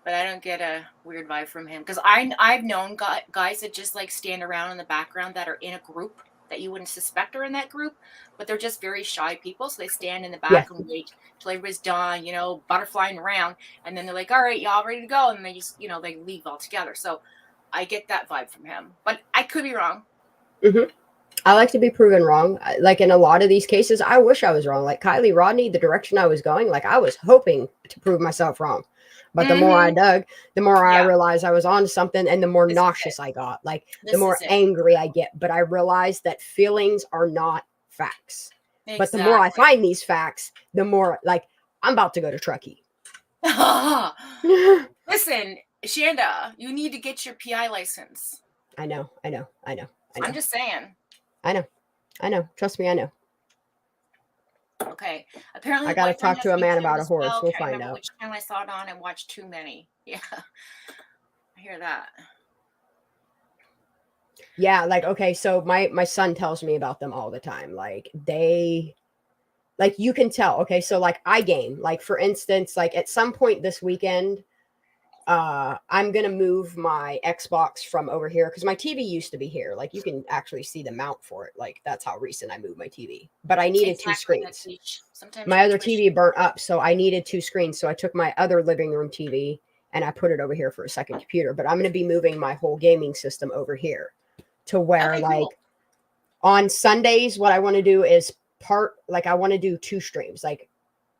I don't get a weird vibe from him. Because I've known guys that just stand around in the background that are in a group that you wouldn't suspect are in that group, but they're just very shy people. So they stand in the back and wait till everybody's done, butterflying around. And then they're like, all right, y'all ready to go? And they just, they leave altogether. So I get that vibe from him, but I could be wrong. I like to be proven wrong. In a lot of these cases, I wish I was wrong. Like Kylie Rodney, the direction I was going, I was hoping to prove myself wrong. But the more I dug, the more I realized I was on something, and the more nauseous I got. The more angry I get. But I realized that feelings are not facts. Exactly. But the more I find these facts, the more I'm about to go to Truckee. Listen, Shanda, you need to get your PI license. I know. I'm just saying. I know. Trust me, I know. Okay. Apparently, I got to talk to a man about a horse. We'll find out. Which channel I saw it on and watched too many. Yeah, I hear that. Yeah, okay. So my son tells me about them all the time. They, you can tell. Okay, so I game. For instance, at some point this weekend, I'm gonna move my Xbox from over here because my TV used to be here. You can actually see the mount for it. That's how recent I moved my TV. But I needed two screens. My other TV burnt up, so I needed two screens. So I took my other living room TV and I put it over here for a second computer. But I'm gonna be moving my whole gaming system over here to where on Sundays, what I want to do is I want to do two streams.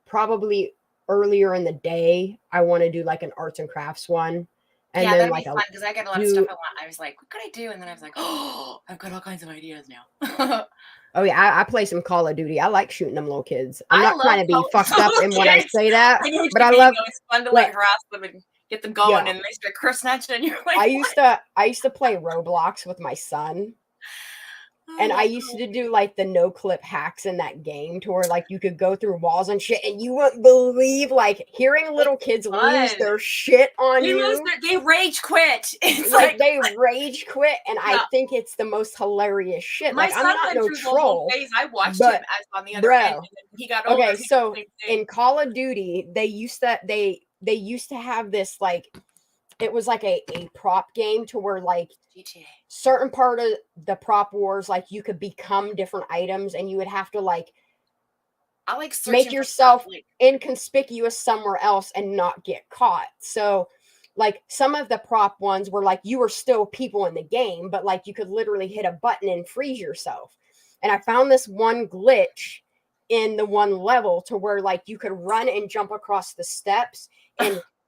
Probably earlier in the day, I want to do an arts and crafts one. And yeah, then that'd be fun because I get a lot of stuff I want. I was like, what could I do? And then I was like, oh, I've got all kinds of ideas now. Oh yeah, I play some Call of Duty. I like shooting them little kids. I'm not trying to be fucked up in when I say that, but I love. It's fun to harass them and get them going, and they start curse snatching. And you're like, I used to play Roblox with my son. And I used to do the no clip hacks in that game to where you could go through walls and shit, and you wouldn't believe hearing little kids lose their shit on you. They rage quit. It's they rage quit, and I think it's the most hilarious shit. My son I'm not went no through troll. The whole phase. I watched him as on the other end. And he got older. Okay, so in Call of Duty, they used to have this it was a prop game to where GTA. Certain part of the prop wars, you could become different items and you would have to I make yourself inconspicuous somewhere else and not get caught. So some of the prop ones were you were still people in the game, but you could literally hit a button and freeze yourself. And I found this one glitch in the one level to where you could run and jump across the steps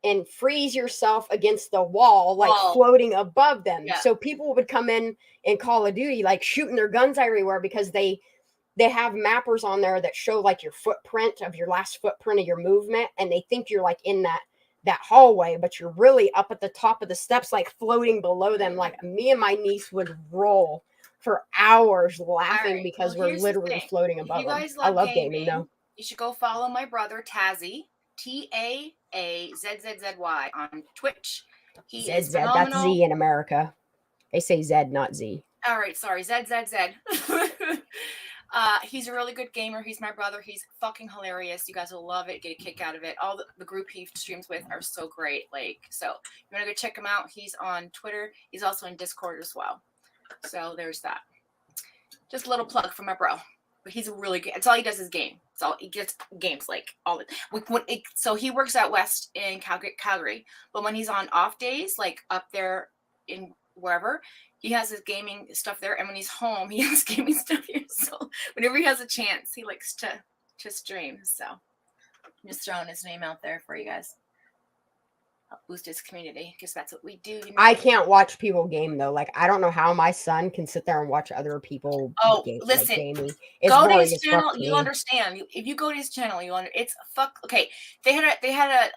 and freeze yourself against the wall, floating above them. Yeah. So people would come in Call of Duty, shooting their guns everywhere because they have mappers on there that show your footprint of your last footprint of your movement. And they think you're in that hallway, but you're really up at the top of the steps, floating below them. Me and my niece would roll for hours laughing because we're literally floating above them. I love gaming though. You should go follow my brother, Tazzy. TAAZZZY on Twitch. He is phenomenal. That's Z in America. They say Z, not Z. All right, sorry, ZZZ. He's a really good gamer. He's my brother. He's fucking hilarious. You guys will love it. Get a kick out of it. All the group he streams with are so great. Like, so you want to go check him out. He's on Twitter. He's also in Discord as well. So there's that. Just a little plug for my bro. But he's a really good. It's all he does is game. It's all he gets games like all the. So he works out west in Calgary. But when he's on off days, like up there in wherever, he has his gaming stuff there, and when he's home, he has gaming stuff here. So whenever he has a chance, he likes to stream. So I'm just throwing his name out there for you guys. Help boost his community, because that's what we do. You know? I can't watch people game though. Like, I don't know how my son can sit there and watch other people. Listen, like, gaming. It's go to boring his as channel. fuck to You me. understand. If you go to his channel, you under. It's fuck. Okay, they had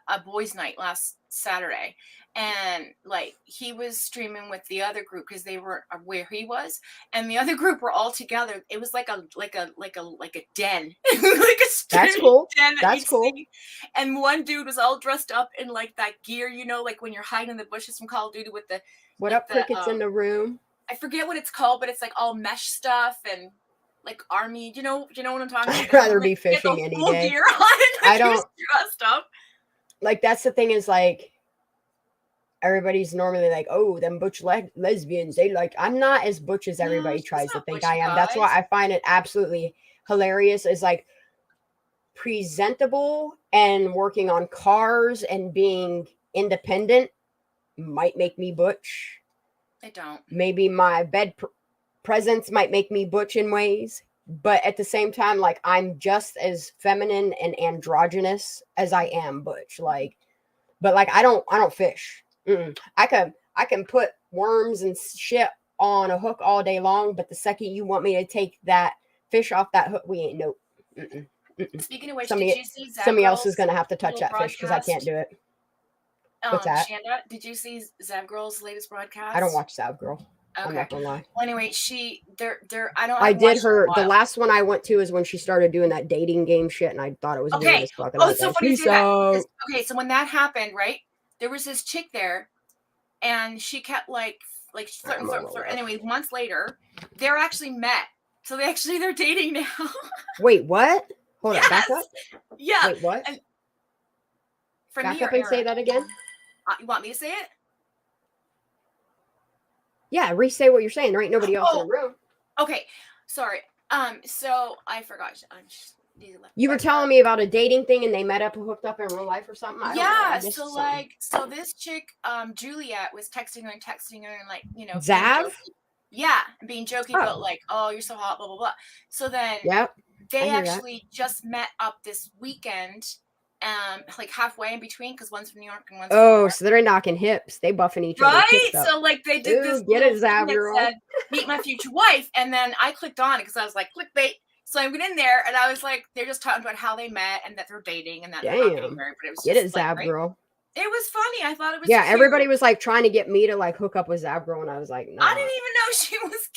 a boys' night last Saturday, and like he was streaming with the other group because they were where he was, and the other group were all together. It was like a den, like a That's cool. den that That's you'd cool. see. And one dude was all dressed up in like that gear, you know, like when you're hiding in the bushes from Call of Duty with the. What like up, crickets in the room? I forget what it's called, but it's like all mesh stuff and like army. You know what I'm talking about? I'd rather be Like, get the fishing any full day. gear on. Like, I don't he was dressed up. like. That's the thing is like. Everybody's normally like, oh, them butch lesbians. They like. I'm not as butch as everybody tries to think I am. That's why I find it absolutely hilarious. Is like presentable and working on cars and being independent might make me butch. They don't. Maybe my bed presence might make me butch in ways, but at the same time, like I'm just as feminine and androgynous as I am butch. Like, but like I don't fish. I can put worms and shit on a hook all day long, but the second you want me to take that fish off that hook, we ain't nope. Speaking of which, Somebody, did you see somebody else Zavgirl's is gonna have to touch little that fish because I can't do it. What's that? Shanda, did you see Zavgirl's latest broadcast? I don't watch Sav Girl. I'm Okay. not gonna lie. Well, anyway, they're I don't. I haven't did watched it in a her. The while. last one I went to is when she started doing that dating game shit, and I thought it was weird Okay. as fuck. And I Oh, was so like, funny you peace say that. out. Because- okay, so when that happened, right, there was this chick there, and she kept like flirting. Anyway, months later, they're actually met. So they're dating now. Wait, what? Hold on, back up. Yeah. Wait, what? And from Back your up and say era. that again. You want me to say it? Yeah, re-say what you're saying. There ain't nobody else in the room. Okay, sorry. So I forgot. You were telling me about a dating thing, and they met up and hooked up in real life or something. I don't know. I Yeah. missed So something. so this chick, Juliet, was texting her and like, you know, being Zav? jokey. Yeah, and being jokey, Oh. but like, oh, you're so hot, blah blah blah. So then, Yep. they I hear that. actually just met up this weekend, like halfway in between, because one's from New York and one's from New Oh, York. so they're knocking hips. They buffing each other. Right, so like they did this. Ooh, get it, little thing that Zav. said, "Meet my future wife," and then I clicked on it because I was like, clickbait. So I went in there and I was like, they're just talking about how they met and that they're dating and that they're not getting Damn. married. But it was Get it, just like, Zav right? girl. It was funny. I thought it was Yeah, cute. everybody was like trying to get me to like hook up with Zav girl, and I was like, no. I didn't even know she was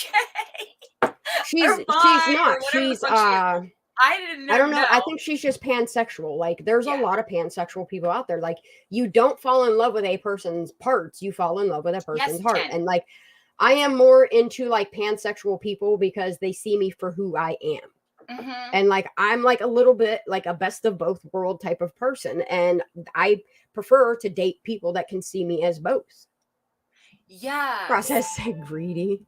gay. She's Or bi, or not. whatever the She's fuck she is. I didn't know. I don't know. I think she's just pansexual. Like there's a lot of pansexual people out there. Like you don't fall in love with a person's parts, you fall in love with a person's heart. Jen. And like I am more into like pansexual people because they see me for who I am. Mm-hmm. And like I'm like a little bit like a best of both world type of person. And I prefer to date people that can see me as both. Yeah. Process said greedy.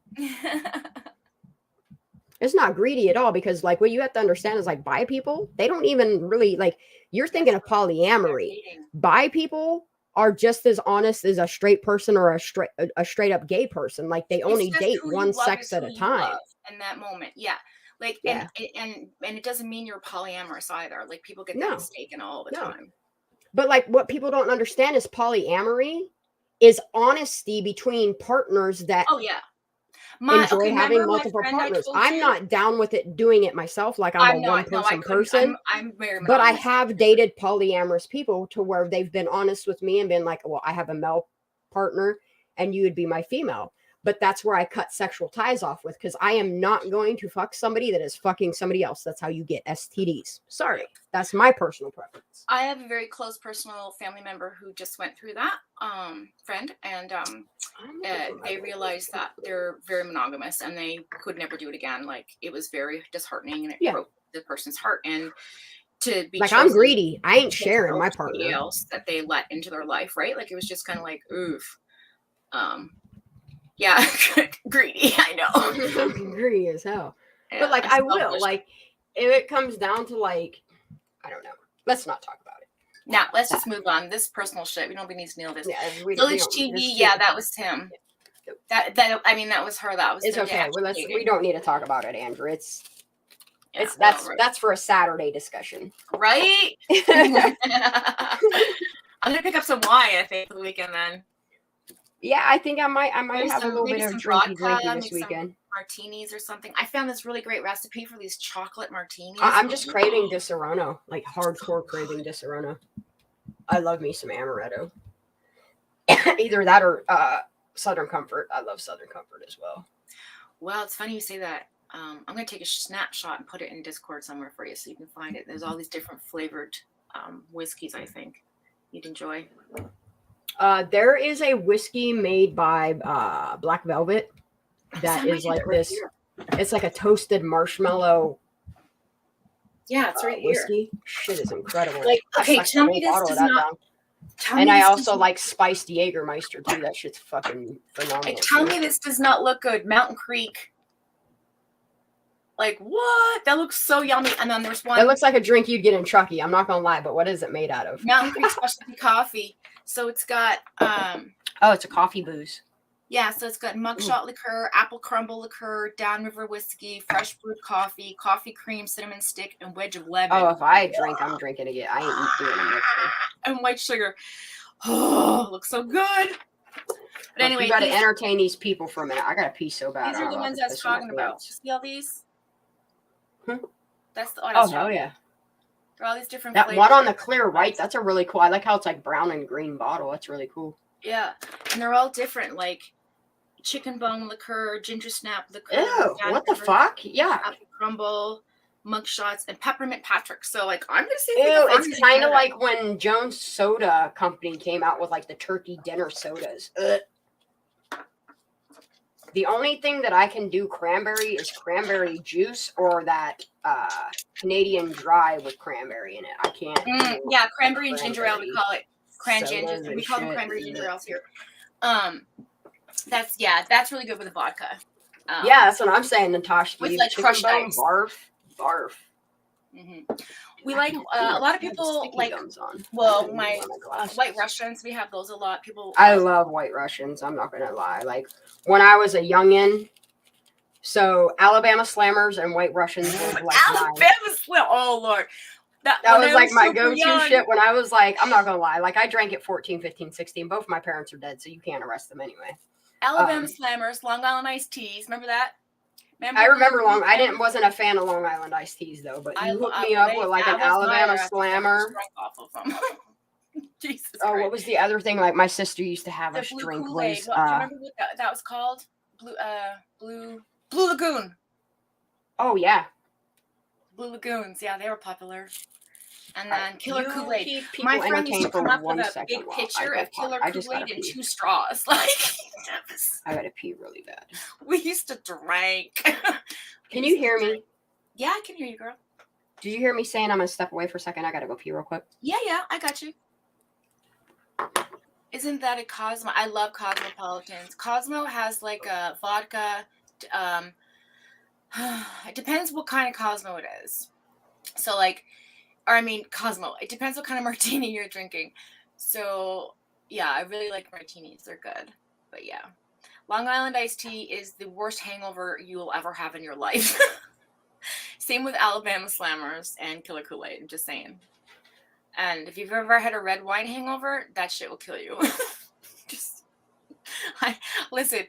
It's not greedy at all because like what you have to understand is like bi people, they don't even really like you're thinking of polyamory. Bi people are just as honest as a straight person or a straight up gay person. Like they only It's just date who you one love sex is at who a you time. love in that moment. Yeah. Like Yeah. and it doesn't mean you're polyamorous either. Like people get No. that mistaken all the No. time. But like what people don't understand is polyamory is honesty between partners that Oh yeah. enjoy having remember my multiple friend I partners. told I'm you? not down with it doing it myself. Like I'm a one person person. I'm very But I monogamous. have dated polyamorous people to where they've been honest with me and been like, well, I have a male partner and you would be my female. But that's where I cut sexual ties off with, because I am not going to fuck somebody that is fucking somebody else. That's how you get STDs. Sorry. That's my personal preference. I have a very close personal family member who just went through that, friend, and they realized that they're very monogamous and they could never do it again. Like, it was very disheartening, and it broke the person's heart. And to be like, I'm greedy. I ain't sharing my partner. Else that they let into their life, right? Like, it was just kind of like, oof. Yeah, greedy. I know. Greedy as hell. Yeah, but like, I'm I will. selfish. Like, if it comes down to like, I don't know. Let's not talk about it. Now, let's just move on. This personal shit. We don't need to know this. Yeah, Village TV. Yeah, that was him. That I mean, that was her. That was. It's okay. Well, we don't need to talk about it, Andrew. Yeah, that's for a Saturday discussion, right? I'm gonna pick up some wine, I think, for the weekend then. Yeah, I think I might Maybe have a little bit of drinky this weekend. Martinis or something. I found this really great recipe for these chocolate martinis. I'm just craving Disaronno, like hardcore craving Disaronno. I love me some amaretto. Either that or Southern Comfort. I love Southern Comfort as well. Well, it's funny you say that. I'm going to take a snapshot and put it in Discord somewhere for you so you can find it. There's all these different flavored whiskeys, I think you'd enjoy. There is a whiskey made by Black Velvet that is like this. Here. It's like a toasted marshmallow. Yeah, it's right whiskey. here. Shit is incredible. Like, okay, tell me this does not. And I also like spiced Jägermeister too. That shit's fucking phenomenal. Tell me this does not look good. Mountain Creek. Like, what? That looks so yummy. And then there's one. It looks like a drink you'd get in Chucky. I'm not gonna lie, but what is it made out of? Mountain Creek specialty coffee. So it's got oh, it's a coffee booze. Yeah, so it's got mugshot liqueur, apple crumble liqueur, downriver whiskey, fresh brewed coffee, coffee cream, cinnamon stick, and wedge of lemon. Oh, if I drink, I'm drinking again. I ain't doing a mixer. And white sugar. Oh, looks so good. But anyway, you got to entertain these people for a minute. I got to pee so bad. These are the ones I was talking about. See all these? That's the oh hell yeah. There are all these different that flavors. one on the clear right, that's a really cool. I like how it's like brown and green bottle. That's really cool. Yeah, and they're all different, like chicken bone liqueur, ginger snap liqueur. Ew, what the fuck? Yeah. Apple crumble, mug shots, and peppermint Patrick. So like, I'm gonna see. Ew, it's kind of like when Jones Soda Company came out with like the turkey dinner sodas. Ugh. The only thing that I can do cranberry is cranberry juice or that Canadian dry with cranberry in it. I can't. Yeah, cranberry and ginger ale. We call it ginger. We call them cranberry ginger ales here. That's really good with the vodka. Yeah, that's what I'm saying, Natasha. With like crushed ice. Barf. Mm-hmm. We like a lot of people like. Well, my White Russians, we have those a lot. People. I love White Russians. I'm not gonna lie. Like when I was a youngin', so Alabama Slammers and White Russians was like Alabama Slam. Oh Lord, that was like my go-to shit when I was like, I'm not gonna lie. Like I drank at 14, 15, 16. Both of my parents are dead, so you can't arrest them anyway. Alabama Slammers, Long Island iced teas. Remember that? I remember wasn't a fan of Long Island iced teas though, but you hooked me up with like an Alabama Slammer. Off of them. Jesus oh, Christ. What was the other thing? Like my sister used to have us drink Kool-Aid. was. Do you remember what that was called? Blue Lagoon. Oh yeah. Blue Lagoons. Yeah, they were popular. And then Killer Kool-Aid. My friend used to come up with a big pitcher of Killer Kool-Aid and 2 straws. Like, I gotta pee really bad. We used to drink. Can you hear me? Yeah, I can hear you, girl. Did you hear me saying I'm gonna step away for a second? I gotta go pee real quick. Yeah, I got you. Isn't that a Cosmo? I love Cosmopolitans. Cosmo has like a vodka. It depends what kind of Cosmo it is. So like. Or I mean, Cosmo. It depends what kind of martini you're drinking. So, yeah, I really like martinis. They're good. But, yeah. Long Island iced tea is the worst hangover you will ever have in your life. Same with Alabama Slammers and Killer Kool-Aid. I'm just saying. And if you've ever had a red wine hangover, that shit will kill you. Listen,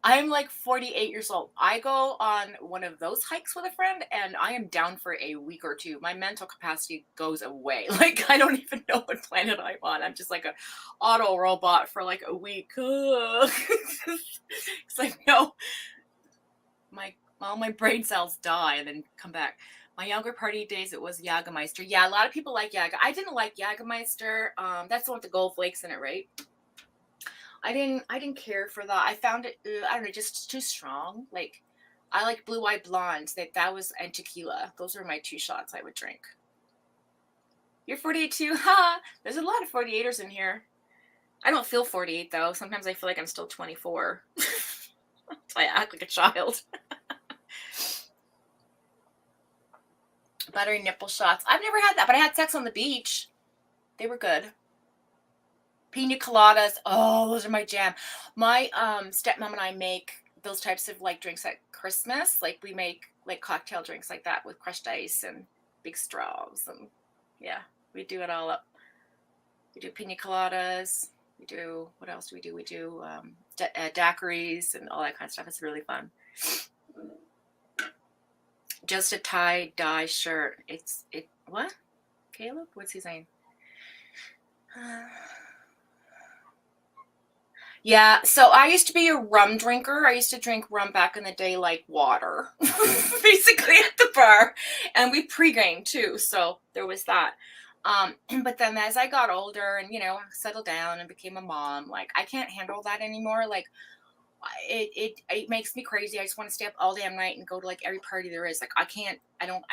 I'm like 48 years old. I go on one of those hikes with a friend and I am down for a week or two. My mental capacity goes away. Like, I don't even know what planet I'm on. I'm just like an auto robot for like a week. It's like, no, all my brain cells die and then come back. My younger party days, it was Jägermeister. Yeah, a lot of people like Jäger. I didn't like Jägermeister. That's the one with the gold flakes in it, right? I didn't care for that. I found it, I don't know, just too strong. Like, I like Blue Eyed Blonde. That was, and tequila. Those are my 2 shots I would drink. You're 48 too? Ha! There's a lot of 48ers in here. I don't feel 48 though. Sometimes I feel like I'm still 24. I act like a child. Buttery nipple shots. I've never had that, but I had sex on the beach. They were good. Pina coladas. Oh, those are my jam. My stepmom and I make those types of like drinks at Christmas. Like we make like cocktail drinks like that with crushed ice and big straws. And yeah, we do it all up. We do pina coladas. We do, what else do we do? We do daiquiris and all that kind of stuff. It's really fun. Just a tie-dye shirt. What? Caleb? What's his name? Yeah, so I used to be a rum drinker. I used to drink rum back in the day like water, basically at the bar. And we pre-gamed too, so there was that. But then as I got older and, settled down and became a mom, like, I can't handle that anymore. Like, it makes me crazy. I just want to stay up all damn night and go to, like, every party there is. Like, I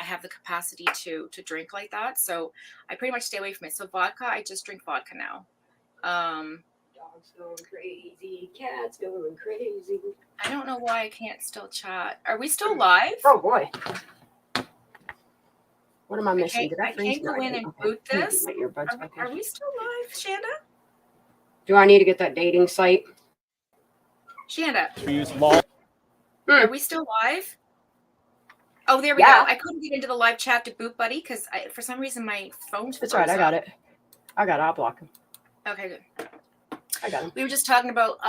have the capacity to drink like that. So I pretty much stay away from it. So vodka, I just drink vodka now. Dogs going crazy, cats going crazy. I don't know why I can't still chat. Are we still live? Oh boy. What am I missing? Did I can't go in and boot this. Are we still live, Shanda? Do I need to get that dating site? Shanda. Use mall. Are we still live? Oh, there we go. I couldn't get into the live chat to boot Buddy because for some reason my phone's That's right. I got it. I'll block him. Okay, good. I got him. We were just talking about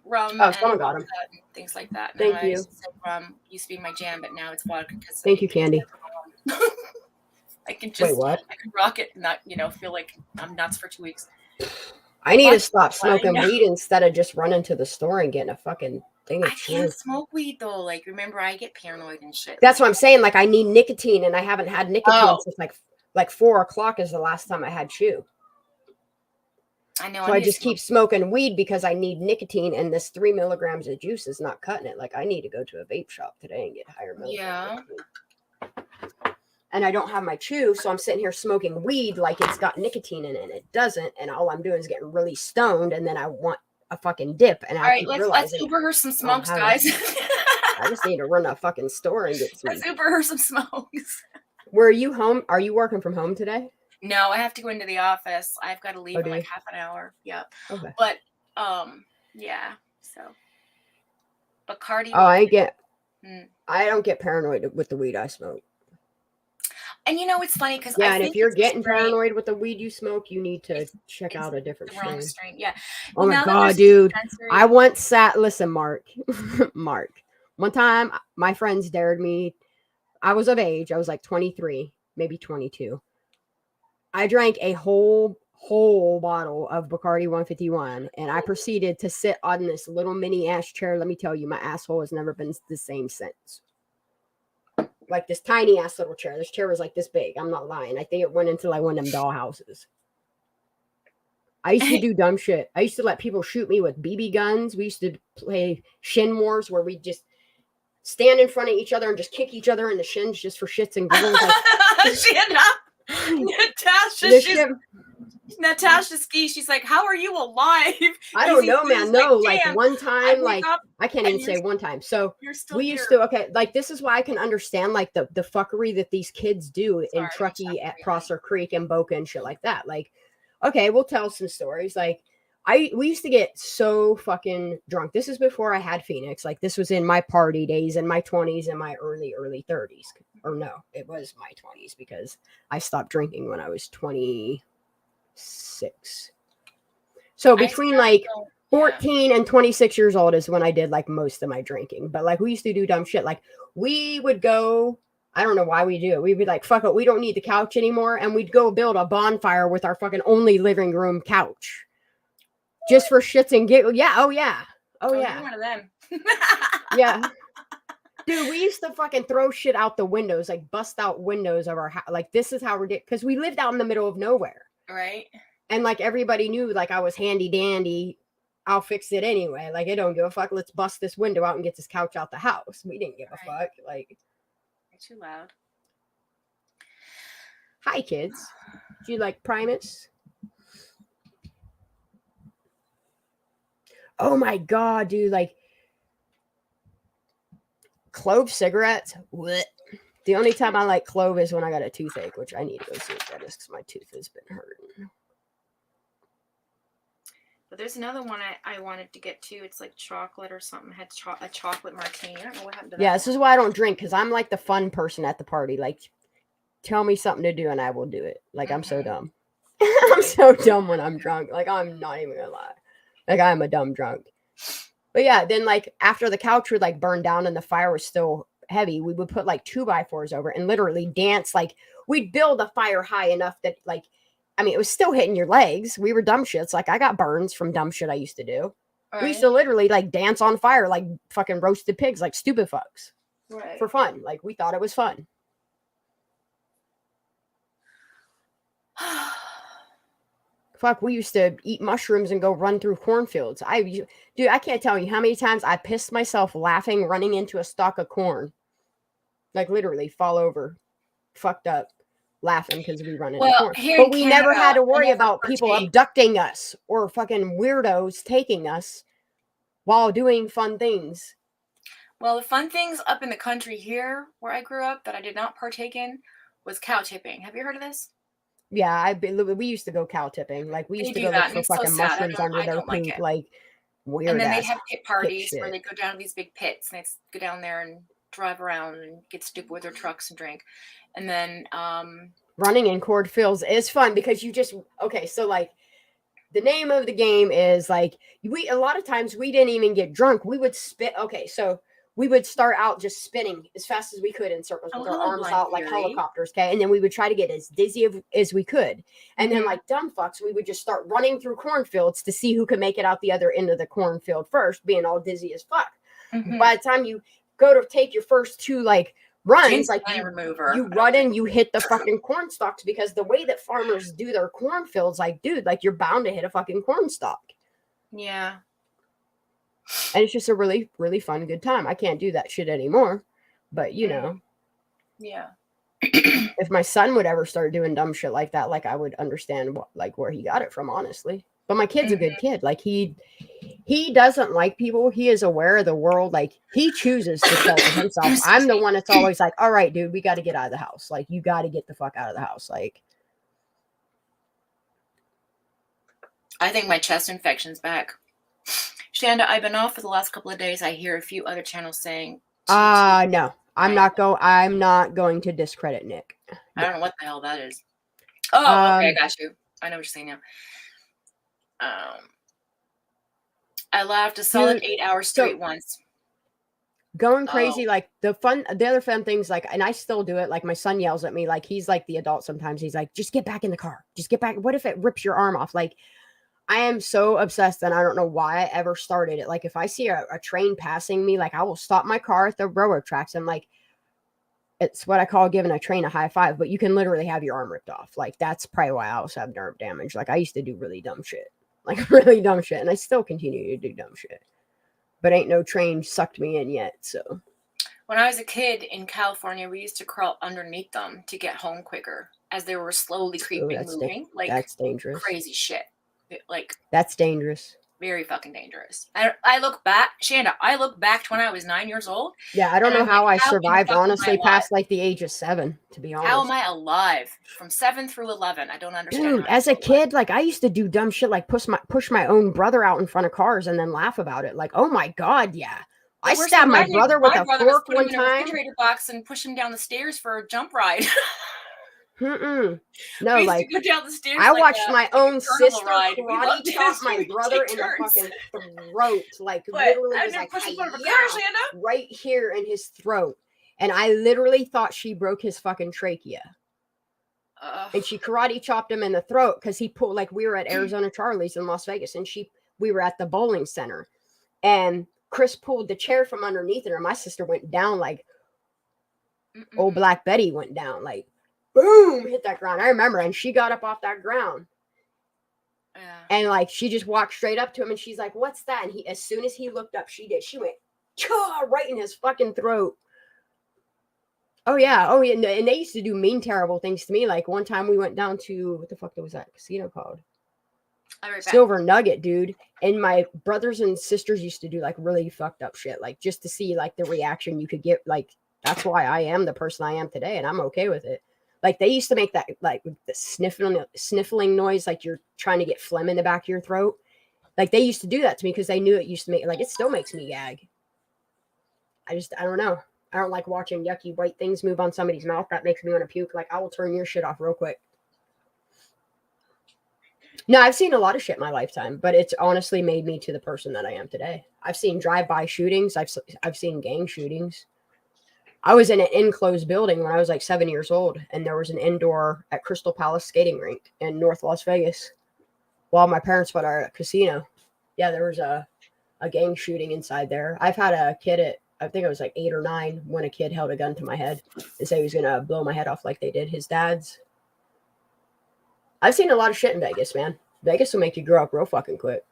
rum and someone got him. Things like that. And Thank you. Said rum used to be my jam, but now it's vodka. Thank you, Candy. I can just Wait, what? I can rock it and not, feel like I'm nuts for 2 weeks. I need to stop smoking weed instead of just running to the store and getting a fucking thing of I can't smoke weed though. Like, remember, I get paranoid and shit. That's what I'm saying. Like, I need nicotine, and I haven't had nicotine since like 4 o'clock is the last time I had chew. I know. So I just keep smoking weed because I need nicotine, and this 3 milligrams of juice is not cutting it. Like, I need to go to a vape shop today and get higher milligrams. Yeah. And I don't have my chew, so I'm sitting here smoking weed like it's got nicotine in it, and it doesn't. And all I'm doing is getting really stoned, and then I want a fucking dip. And all right, let's Uber her some smokes, guys. I just need to run a fucking store and get some. Let's Uber her some smokes. Where are you home? Are you working from home today? No, I have to go into the office. I've got to leave in like half an hour. Yeah. Okay. But yeah. So Bacardi. Oh, I don't get paranoid with the weed I smoke. And it's funny because and if you're getting paranoid with the weed you smoke, you need to check out a different strain. Yeah. Oh my god, dude! I once sat. Listen, Mark. One time, my friends dared me. I was of age. I was like 23, maybe 22. I drank a whole bottle of Bacardi 151, and I proceeded to sit on this little mini ash chair. Let me tell you, my asshole has never been the same since. Like this tiny ass little chair. This chair was like this big. I'm not lying. I think it went into like one of them dollhouses. I used to do dumb shit. I used to let people shoot me with BB guns. We used to play shin wars where we just stand in front of each other and just kick each other in the shins just for shits and giggles. Natasha Ski, she's like, how are you alive? I don't know, man. No, like one time, like I can't even say one time. So we used to, like, this is why I can understand like the fuckery that these kids do in Truckee at Prosser Creek and Boca and shit like that. Like, okay, we'll tell some stories. Like we used to get so fucking drunk. This is before I had Phoenix. Like this was in my party days in my 20s and my early 30s. Or no, it was my 20s because I stopped drinking when I was 26. So between like 14 and 26 years old is when I did like most of my drinking. But like we used to do dumb shit. Like we would go, I don't know why we do it. We'd be like, fuck it, we don't need the couch anymore. And we'd go build a bonfire with our fucking only living room couch. Just for shits and giggles. Yeah, oh yeah. Oh yeah. You're one of them. Yeah. Dude, we used to fucking throw shit out the windows, like bust out windows of our house. Like this is how we're because we lived out in the middle of nowhere. Right. And like everybody knew like I was handy dandy. I'll fix it anyway. Like, I don't give a fuck. Let's bust this window out and get this couch out the house. We didn't give a fuck. Like, you're too loud. Hi, kids. Do you like Primus? Oh my God, dude. Like, clove cigarettes. What? The only time I like clove is when I got a toothache, which I need to go see a dentist because my tooth has been hurting. But there's another one I wanted to get to. It's like chocolate or something. It had a chocolate martini. I don't know what happened to that. Yeah, this is why I don't drink, because I'm like the fun person at the party. Like, tell me something to do and I will do it. Like, I'm so dumb. I'm so dumb when I'm drunk. Like, I'm not even gonna lie. Like, I'm a dumb drunk. But yeah, then like after the couch would like burn down and the fire was still heavy, we would put like 2x4s over and literally dance. Like, we'd build a fire high enough that like, I mean, it was still hitting your legs. We were dumb shits. Like, I got burns from dumb shit I used to do. Right. We used to literally like dance on fire, like fucking roasted pigs, like stupid fucks. Right. For fun. Like, we thought it was fun. Fuck, we used to eat mushrooms and go run through cornfields. Dude, I can't tell you how many times I pissed myself laughing running into a stalk of corn. Like, literally fall over, fucked up. Laughing because we run into corn. But we never had to worry about people abducting us or fucking weirdos taking us while doing fun things. Well, the fun things up in the country here where I grew up that I did not partake in was cow tipping. Have you heard of this? Yeah, we used to go cow tipping. Like, we used to go look for fucking mushrooms under their poop. Like, weird. And then they'd have pit parties where they'd go down to these big pits and they'd go down there and drive around and get stupid with their trucks and drink. And then running in cornfields is fun because you just so like the name of the game is like a lot of times we didn't even get drunk. We would spit. So we would start out just spinning as fast as we could in circles with our arms out like helicopters. Okay. And then we would try to get as dizzy as we could. And then like dumb fucks, we would just start running through cornfields to see who could make it out the other end of the cornfield first, being all dizzy as fuck. By the time you go to take your first two like runs, like you run and you hit the fucking corn stalks, because the way that farmers do their cornfields, like, dude, like, you're bound to hit a fucking corn stalk. Yeah. And it's just a really, really fun, good time. I can't do that shit anymore, but you know. Yeah. If my son would ever start doing dumb shit like that, like, I would understand where he got it from, honestly. But my kid's a good kid. Like, he doesn't like people. He is aware of the world. Like, he chooses to shelter himself. I'm the one that's always like, all right, dude, we got to get out of the house. Like, you got to get the fuck out of the house. Like, I think my chest infection's back. Shanda, I've been off for the last couple of days. I hear a few other channels saying, no, I'm not going to discredit Nick. I don't know what the hell that is. Oh, okay, I got you. I know what you're saying now. I laughed a solid 8 hours straight once. Going crazy, like the other fun things, like, and I still do it. Like, my son yells at me, like, he's like the adult sometimes. He's like, just get back in the car. Just get back. What if it rips your arm off? Like, I am so obsessed, and I don't know why I ever started it. Like, if I see a train passing me, like, I will stop my car at the railroad tracks. I'm like, it's what I call giving a train a high five, but you can literally have your arm ripped off. Like, that's probably why I also have nerve damage. Like, I used to do really dumb shit. Like, really dumb shit. And I still continue to do dumb shit. But ain't no train sucked me in yet, so. When I was a kid in California, we used to crawl underneath them to get home quicker as they were slowly creeping, moving. Like, that's dangerous. Crazy shit. Like, that's dangerous. Very fucking dangerous. I look back, Shanda, I look back to when I was 9 years old. Yeah, I don't know how I survived, honestly, past like the age of 7, to be honest. How am I alive from 7 through 11? I don't understand. Dude, as a kid, like, I used to do dumb shit, like push my own brother out in front of cars and then laugh about it. Like, oh my God, yeah. I stabbed my brother with a fork one time. Refrigerator box and push him down the stairs for a jump ride. No, We used like to go down the stairs. I like watched my own sister ride. We karate loved it. chop We my would brother take in the turns. fucking throat. Like But literally I've was never like, pushed in front of a car. "Hi-ya," So you know? right here in his throat. And I literally thought she broke his fucking trachea. And she karate chopped him in the throat because he pulled, like, we were at Arizona Charlie's in Las Vegas, and we were at the bowling center, and Chris pulled the chair from underneath her, and my sister went down like old Black Betty went down, like boom, hit that ground. I remember, and she got up off that ground. Yeah. And like she just walked straight up to him, and she's like, "What's that?" And he, as soon as he looked up, she went right in his fucking throat. Oh yeah, and they used to do mean, terrible things to me. Like one time we went down to, what the fuck was that casino called? Silver Nugget, dude. And my brothers and sisters used to do like really fucked up shit, like just to see like the reaction you could get. Like that's why I am the person I am today, and I'm okay with it. Like they used to make that like the sniffling noise, like you're trying to get phlegm in the back of your throat. Like they used to do that to me because they knew it used to make, like, it still makes me gag. I don't know. I don't like watching yucky white things move on somebody's mouth. That makes me want to puke. Like, I will turn your shit off real quick. No, I've seen a lot of shit in my lifetime, but it's honestly made me to the person that I am today. I've seen drive-by shootings. I've seen gang shootings. I was in an enclosed building when I was like 7 years old, and there was an indoor at Crystal Palace skating rink in North Las Vegas while my parents went to our casino. Yeah, there was a gang shooting inside there. I've had a kid at, I think I was like 8 or 9, when a kid held a gun to my head and said he was going to blow my head off like they did his dad's. I've seen a lot of shit in Vegas, man. Vegas will make you grow up real fucking quick.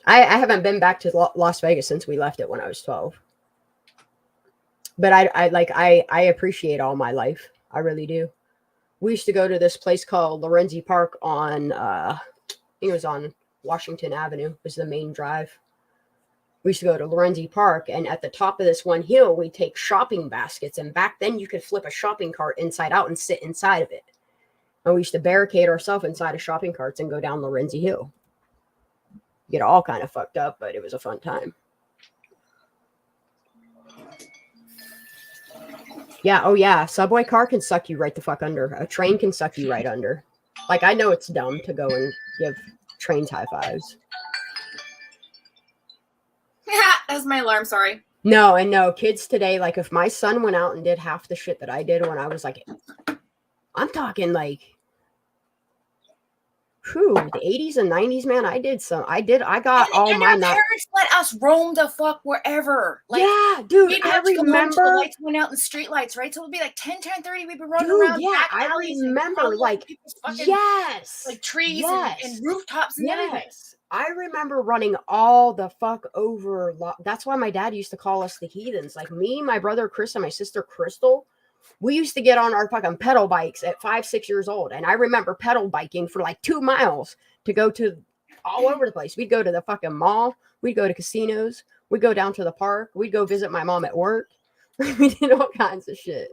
I haven't been back to Las Vegas since we left it when I was 12. But I appreciate all my life. I really do. We used to go to this place called Lorenzi Park on, I think it was on Washington Avenue, was the main drive. We used to go to Lorenzi Park, and at the top of this one hill, we take shopping baskets, and back then you could flip a shopping cart inside out and sit inside of it. And we used to barricade ourselves inside of shopping carts and go down Lorenzi Hill. Get all kind of fucked up, but it was a fun time. Yeah, oh yeah, subway car can suck you right the fuck under. A train can suck you right under. Like, I know it's dumb to go and give trains high fives. That's my alarm, sorry. No, kids today, like, if my son went out and did half the shit that I did when I was like, I'm talking like, the 80s and 90s, man, I got all and my our parents let us roam the fuck wherever. Like, yeah, dude, we'd I have to come home till remember. the lights went out in the street lights, right? So it'd be like 10:30, we'd be running Dude, around yeah, back I alleys remember, and like, fucking, yes, like trees yes, and rooftops and everything. I remember running all the fuck over. That's why my dad used to call us the heathens. Like, me, my brother Chris, and my sister Crystal, we used to get on our fucking pedal bikes at 5-6 years old. And I remember pedal biking for like 2 miles to go to all over the place. We'd go to the fucking mall. We'd go to casinos. We'd go down to the park. We'd go visit my mom at work. We did all kinds of shit.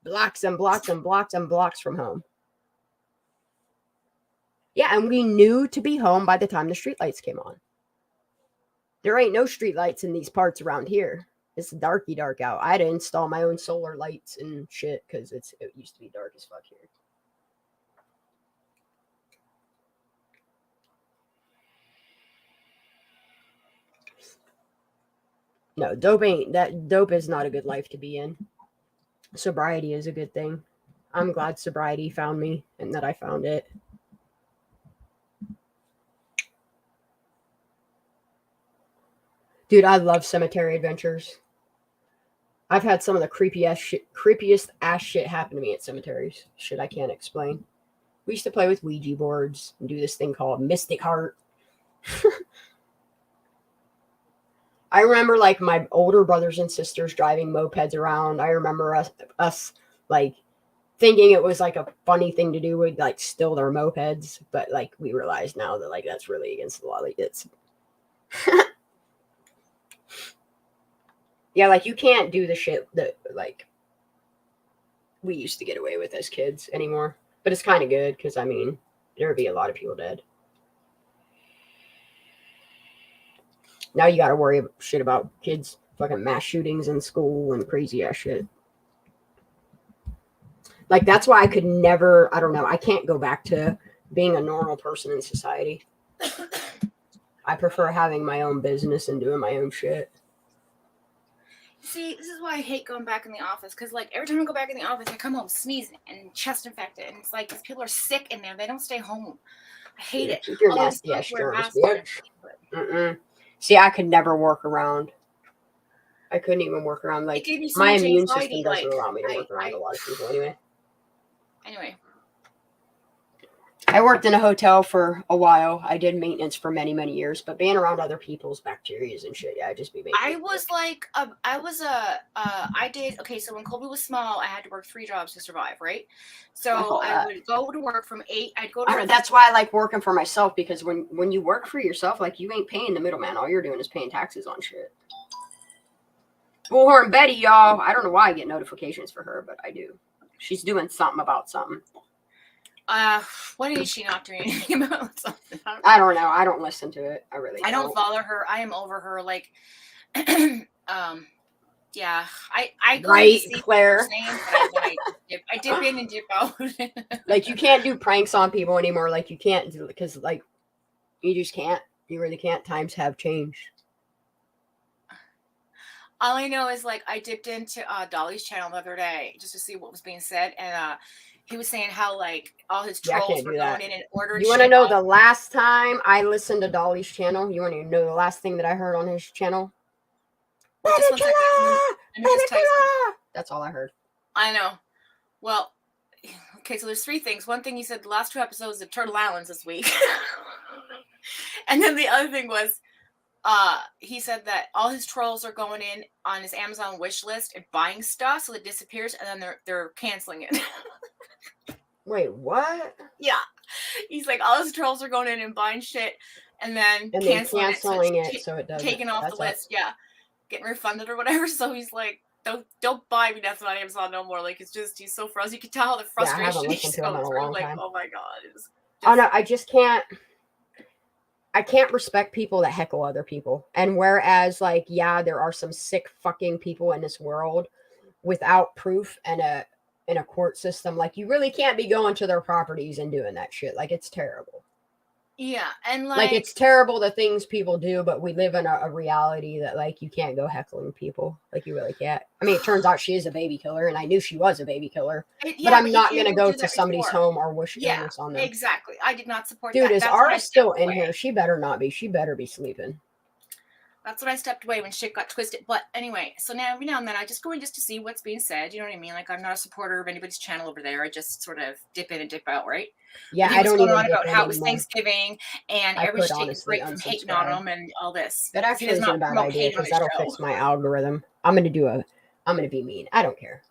Blocks and blocks and blocks and blocks from home. Yeah, and we knew to be home by the time the streetlights came on. There ain't no streetlights in these parts around here. It's darky dark out. I had to install my own solar lights and shit because it used to be dark as fuck here. No, dope is not a good life to be in. Sobriety is a good thing. I'm glad sobriety found me and that I found it. Dude, I love cemetery adventures. I've had some of the creepiest ass shit happen to me at cemeteries. Shit I can't explain. We used to play with Ouija boards and do this thing called Mystic Heart. I remember like my older brothers and sisters driving mopeds around. I remember us like thinking it was like a funny thing to do with like steal their mopeds, but like we realize now that like that's really against the law. Like it's yeah, like you can't do the shit that like we used to get away with as kids anymore. But it's kind of good because I mean there would be a lot of people dead. Now you got to worry shit about kids fucking mass shootings in school and crazy ass shit. Like, that's why I could never, I don't know, I can't go back to being a normal person in society. I prefer having my own business and doing my own shit. See, this is why I hate going back in the office, because like every time I go back in the office, I come home sneezing and chest infected, and it's like these people are sick in there. They don't stay home. I hate it. Keep your Although nasty ass wear germs, masks and bitch. Mm-mm. See, I could never work around. I couldn't even work around. Like, it gave me so my much immune anxiety, system doesn't like, allow me to work around a lot of people anyway. Anyway. I worked in a hotel for a while. I did maintenance for many, many years, but being around other people's bacteria and shit, yeah, I'd just be making. I was like, okay, so when Colby was small, I had to work 3 jobs to survive, right? So I would go to work from 8, I'd go to work. That's why I like working for myself, because when you work for yourself, like, you ain't paying the middleman. All you're doing is paying taxes on shit. Bullhorn Betty, y'all. I don't know why I get notifications for her, but I do. She's doing something about something. What is she not doing anything about something? I don't know. I don't listen to it. I really I don't follow her. I am over her. Like, yeah. I go right, to see Claire. what they're saying, but I dip in and dip out. Like, you can't do pranks on people anymore. Like, you can't do, because like, you just can't. You really can't. Times have changed. All I know is, like, I dipped into Dolly's channel the other day just to see what was being said, and he was saying how, like, all his trolls were going in and ordering. You want to know the last time I listened to Dolly's channel? You want to know the last thing that I heard on his channel? That's all I heard. I know. Well, okay, so there's 3 things. One thing he said, the last 2 episodes of Turtle Islands this week. And then the other thing was, he said that all his trolls are going in on his Amazon wish list and buying stuff, so it disappears, and then they're canceling it. Wait, what? Yeah, he's like, all his trolls are going in and buying shit, and then canceling it, so it doesn't. Taking off the list. Yeah, getting refunded or whatever. So he's like, don't buy me nothing on Amazon no more. Like, it's just, he's so frustrated. You can tell how the frustration I haven't he's listened to him in a going through. long Like, time. oh my god, it was. Oh no, I just can't. I can't respect people that heckle other people. And whereas, like, yeah, there are some sick fucking people in this world without proof and in a court system, like, you really can't be going to their properties and doing that shit. Like, it's terrible. Yeah, and like it's terrible the things people do, but we live in a reality that, like, you can't go heckling people. Like, you really can't. I mean, it turns out she is a baby killer, and I knew she was a baby killer. But I'm not going to go to somebody's home or wish illness on them. Exactly. I did not support Dude, that. is Ara still in here? She better not be. She better be sleeping. That's when I stepped away when shit got twisted. But anyway, so now every now and then I just go in just to see what's being said. You know what I mean? Like, I'm not a supporter of anybody's channel over there. I just sort of dip in and dip out, right? Yeah, I don't even on dip about in how it was anymore. Thanksgiving and everybody should take a break from hating on them and all this. That actually isn't a bad idea, because that'll fix my algorithm. I'm going to be mean. I don't care.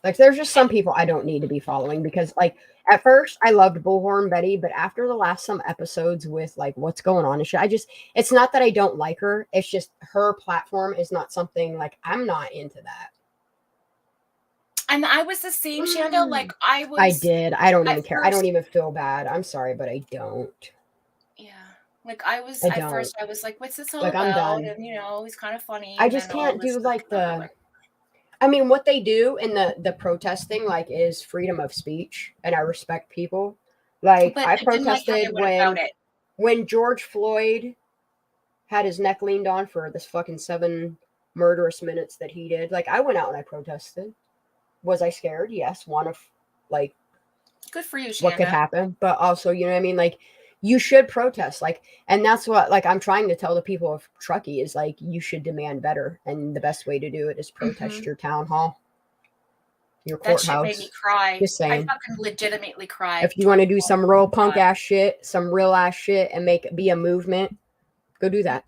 Like, there's just some people I don't need to be following, because, like, at first I loved Bullhorn Betty, but after the last some episodes with, like, what's going on and shit, it's not that I don't like her. It's just her platform is not something, like, I'm not into that. And I was the same, Shando. Like, I don't even care. I don't even feel bad. I'm sorry, but I don't. Yeah. Like, at first I was like, what's this all like, about? I'm done. And, you know, he's kind of funny. I just can't do, like, I mean, what they do in the protesting, like, is freedom of speech, and I respect people. Like, I protested when George Floyd had his neck leaned on for this fucking 7 murderous minutes that he did. Like, I went out and I protested. Was I scared? Yes. One of, like, good for you, Shanda. What could happen, but also, you know what I mean? Like, you should protest, like, and that's what, like, I'm trying to tell the people of Truckee is, like, you should demand better, and the best way to do it is protest your town hall, your courthouse. That shit made me cry. Just saying. I fucking legitimately cried. If you want to do some real punk ass shit, some real ass shit, and be a movement, go do that.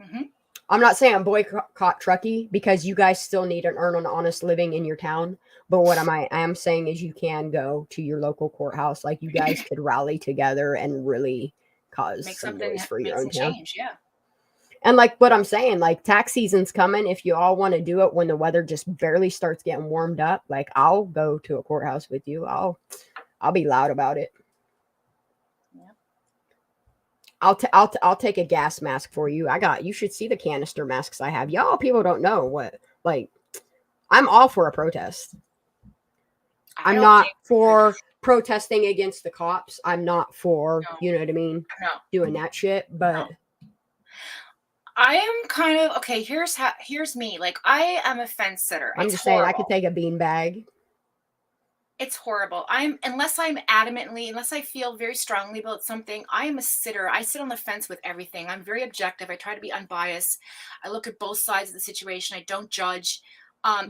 Mm-hmm. I'm not saying boycott Truckee, because you guys still need to earn an honest living in your town. But what I am saying is, you can go to your local courthouse. Like, you guys could rally together and really cause some noise for your own town. Change, yeah. And, like, what I'm saying, like, tax season's coming. If you all want to do it when the weather just barely starts getting warmed up, like, I'll go to a courthouse with you. I'll be loud about it. I'll take a gas mask for you. You should see the canister masks I have. Y'all people don't know what, like, I'm all for a protest. I'm not for protesting against the cops. I'm not for, you know what I mean? Doing that shit, but I am kind of okay. Here's me. Like, I am a fence sitter. I'm just saying I could take a bean bag. It's horrible. Unless I feel very strongly about something, I am a sitter. I sit on the fence with everything. I'm very objective. I try to be unbiased. I look at both sides of the situation. I don't judge.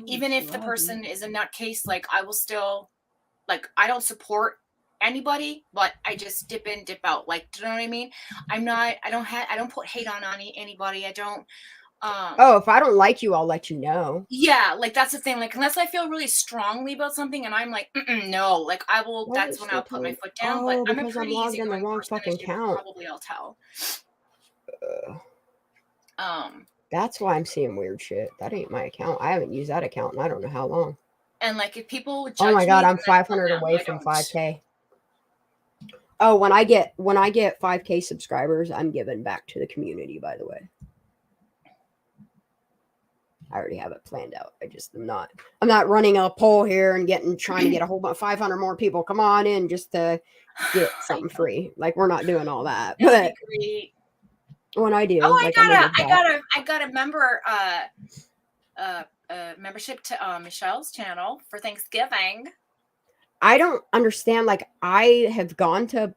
Even if the person is a nutcase, like, I will still, like, I don't support anybody, but I just dip in, dip out. Like, do you know what I mean? I don't put hate on anybody. I don't. If I don't like you, I'll let you know. Yeah, like, that's the thing. Like, unless I feel really strongly about something and I'm like, no, like, I will. That's when I'll put my foot down. But I'm a pretty easygoing person, as you probably all tell. That's why I'm seeing weird shit. That ain't my account. I haven't used that account in I don't know how long. And, like, if people would judge oh my god, me, I'm 500 away from 5K. Oh, when I get 5K subscribers, I'm giving back to the community, by the way. I already have it planned out. I'm not running a poll here and trying to get a whole bunch 500 more people. Come on in just to get something free. Like, we're not doing all that. But when I do, I got a member membership to Michelle's channel for Thanksgiving. I don't understand. Like, I have gone to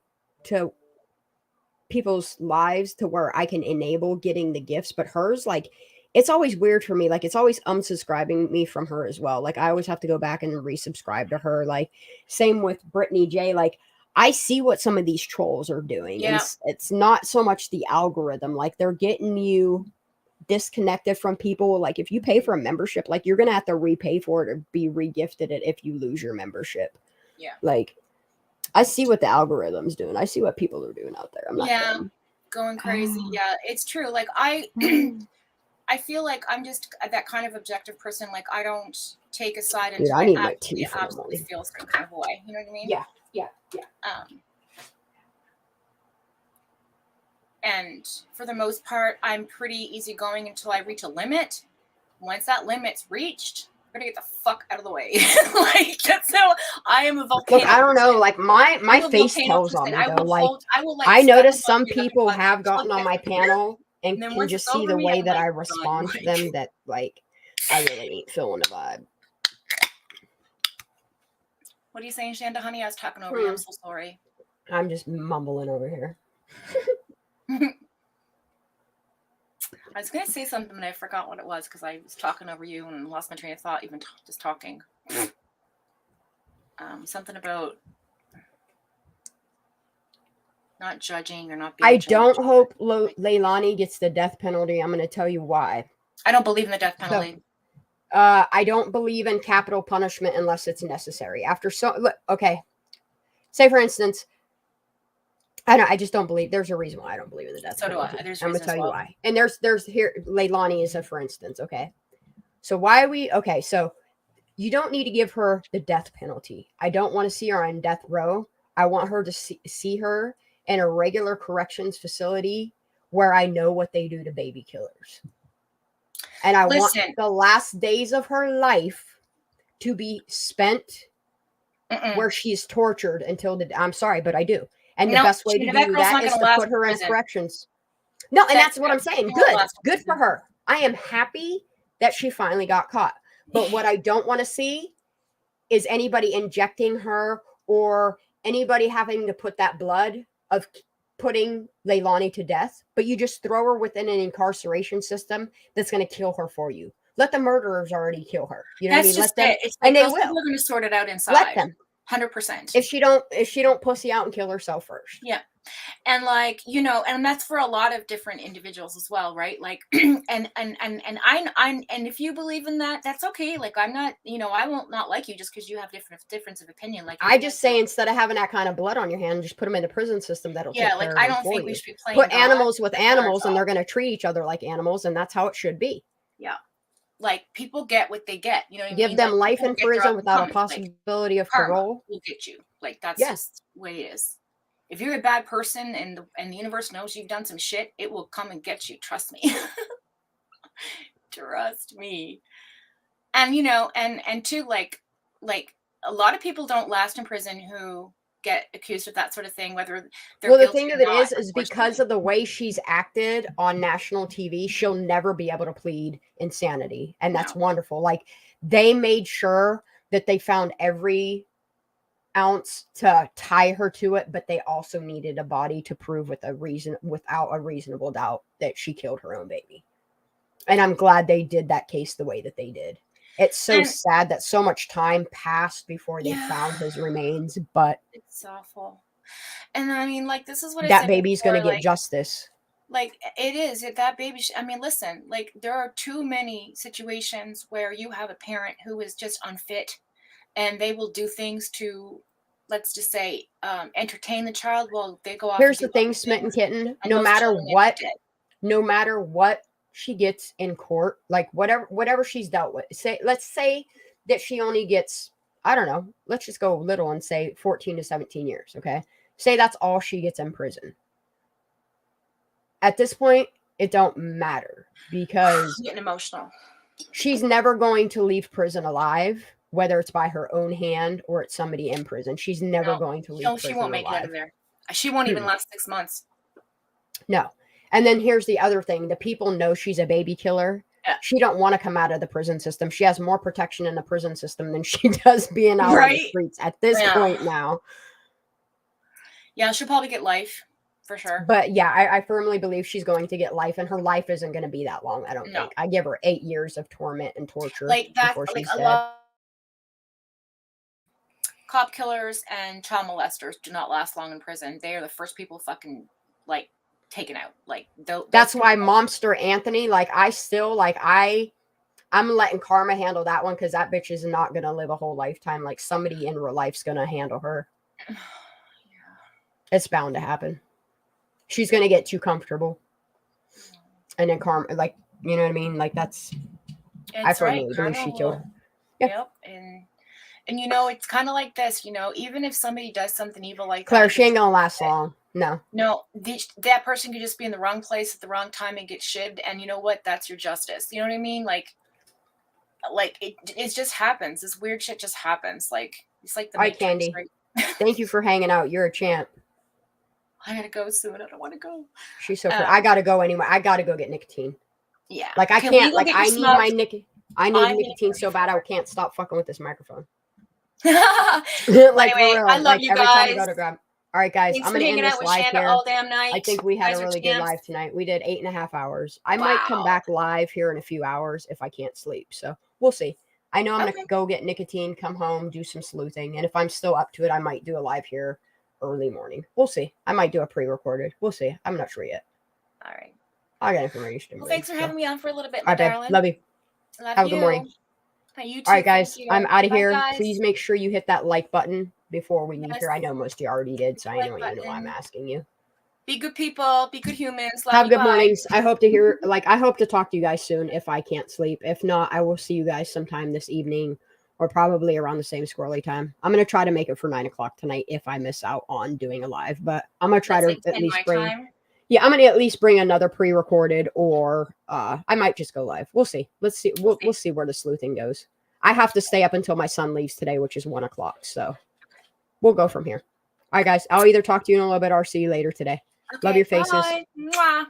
people's lives to where I can enable getting the gifts, but hers, like, it's always weird for me. Like, it's always unsubscribing me from her as well. Like, I always have to go back and resubscribe to her. Like, same with Brittany J. Like, I see what some of these trolls are doing. Yeah. And it's not so much the algorithm. Like, they're getting you disconnected from people. Like, if you pay for a membership, like, you're gonna have to repay for it or be regifted it if you lose your membership. Yeah. Like, I see what the algorithm's doing. I see what people are doing out there. I'm not dumb. Going crazy. Yeah, it's true. Like, I feel like I'm just that kind of objective person. Like, I don't take a side Dude, until I need I my tea for the absolutely morning. feel some kind of a way. You know what I mean? Yeah. And for the most part, I'm pretty easygoing until I reach a limit. Once that limit's reached, I'm gonna get the fuck out of the way. Like, that's how I am a volcano. Look, I don't know. Like, my I'm a face volcano tells on me person. though. Like, I notice some people have gotten on my panel and then can once just it's see over the me, way I'm that like, I done. respond to them that, like, I really ain't feeling the vibe. What are you saying, Shanda, honey? I was talking over you. I'm so sorry. I'm just mumbling over here. I was going to say something, but I forgot what it was because I was talking over you and lost my train of thought even just talking. Something about not judging or not being I judged. don't hope Leilani gets the death penalty. I'm going to tell you why. I don't believe in the death penalty. I don't believe in capital punishment unless it's necessary. Okay. Say, for instance, I just don't believe. There's a reason why I don't believe in the death penalty. So do I. I'm gonna tell you why. And there's here Leilani is a for instance. Okay, so so you don't need to give her the death penalty. I don't want to see her on death row. I want her to see her in a regular corrections facility where I know what they do to baby killers. And I want the last days of her life to be spent where she's tortured until I'm sorry, but I do. And the best way to do that is to put her in corrections. No, and that's what I'm saying. Good for her. I am happy that she finally got caught. But what I don't want to see is anybody injecting her or anybody having to put that blood of putting Leilani to death, but you just throw her within an incarceration system that's going to kill her for you. Let the murderers already kill her. You know what I mean? Let them, and they will. They're going to sort it out inside. Let them. 100%. If she don't pussy out and kill herself first. Yeah. And like, you know, and that's for a lot of different individuals as well, right? Like, and if you believe in that, that's okay. Like, I'm not, you know, I won't not like you just because you have difference of opinion. Like, I just say instead of having that kind of blood on your hand, just put them in the prison system that'll take care of I them don't for think you. we should be playing put God animals with animals, and they're going to treat each other like animals, and that's how it should be. Yeah. Like, people get what they get. You know what I mean? Give them like, life in prison without a possibility of parole. Will get you. Like, that's just the way it is. if you're a bad person and the universe knows you've done some shit, it will come and get you. Trust me. Trust me. And you know, and too, like a lot of people don't last in prison who get accused of that sort of thing, whether they're Well, the guilty thing or of it not, is because of the way she's acted on national TV, she'll never be able to plead insanity. And that's wonderful. Like, they made sure that they found every ounce to tie her to it, but they also needed a body to prove without a reasonable doubt that she killed her own baby. And I'm glad they did that case the way that they did. It's so sad that so much time passed before they found his remains, but it's awful. And I mean, like, this is what I that said baby's before, going to get like, justice. Like, it is. That baby, I mean, listen, like, there are too many situations where you have a parent who is just unfit, and they will do things to, let's just say, entertain the child while they go off. Here's and the do thing, other Smitten things, Kitten, and no those matter children end up what, dead. no matter what she gets in court, like whatever she's dealt with, let's say that she only gets, I don't know, let's just go little and say 14 to 17 years, okay? Say that's all she gets in prison. At this point, it don't matter because I'm getting emotional. She's never going to leave prison alive, whether it's by her own hand or it's somebody in prison. She's never going to leave No, prison she won't make it out alive. of there. She won't even last 6 months. No. And then here's the other thing. The people know she's a baby killer. Yeah. She don't want to come out of the prison system. She has more protection in the prison system than she does being out on the streets at this point now. Yeah, she'll probably get life for sure. But yeah, I firmly believe she's going to get life, and her life isn't going to be that long, I don't think. I give her 8 years of torment and torture Like that, before like she's a dead. lot. Cop killers and child molesters do not last long in prison. They are the first people fucking like taken out. Like That's why Momster Anthony, like I still like I'm letting karma handle that one because that bitch is not gonna live a whole lifetime. Like somebody in real life's gonna handle her. It's bound to happen. She's gonna get too comfortable, and then karma, like you know what I mean. Like that's. I firmly believe she killed her. Yep, and you know it's kind of like this. You know, even if somebody does something evil like Claire, that, she ain't gonna last long. No. No, that person could just be in the wrong place at the wrong time and get shivved, and you know what? That's your justice. You know what I mean? Like it just happens. This weird shit just happens. Like it's like the All right, Matrix, Candy. right? Thank you for hanging out. You're a champ. I gotta go soon. I don't want to go. She's so. I gotta go anyway. I gotta go get nicotine. Yeah. Like I Can we can't. go Like get your I need my smokes? I need I'm nicotine so bad I can't stop fucking with this microphone. Anyway, Like for real. I love Like you every time I go guys. to grab. All right, guys. Thanks I'm for gonna hanging end out this with live Shanda here. all damn night. I think we had Guys a are really good champs. live tonight. We did 8.5 hours. I might come back live here in a few hours if I can't sleep. So we'll see. I know I'm gonna go get nicotine, come home, do some sleuthing, and if I'm still up to it, I might do a live here early morning. We'll see. I might do a pre-recorded. We'll see. I'm not sure yet. All right. I got information. Well, thanks for having me on for a little bit, All my right, babe. darling. Love you. Love Have a you. good morning. You too. All right, guys. Thank you. I'm out of Bye, here. guys. Please make sure you hit that like button before we leave Yes. here. I know most of you already did, so I Like don't even know why I'm button. asking you. Be good people. Be good humans. Love Have you. good Bye. mornings. I hope to hear, I hope to talk to you guys soon if I can't sleep. If not, I will see you guys sometime this evening or probably around the same squirrely time. I'm going to try to make it for 9 o'clock tonight if I miss out on doing a live, but I'm going to try That's to like at 10 least my bring. time. Yeah, I'm gonna at least bring another pre-recorded, or I might just go live. We'll see. Let's see. We'll see where the sleuthing goes. I have to stay up until my son leaves today, which is 1 o'clock. So we'll go from here. All right, guys. I'll either talk to you in a little bit or see you later today. Okay, Love your faces. bye. Mwah.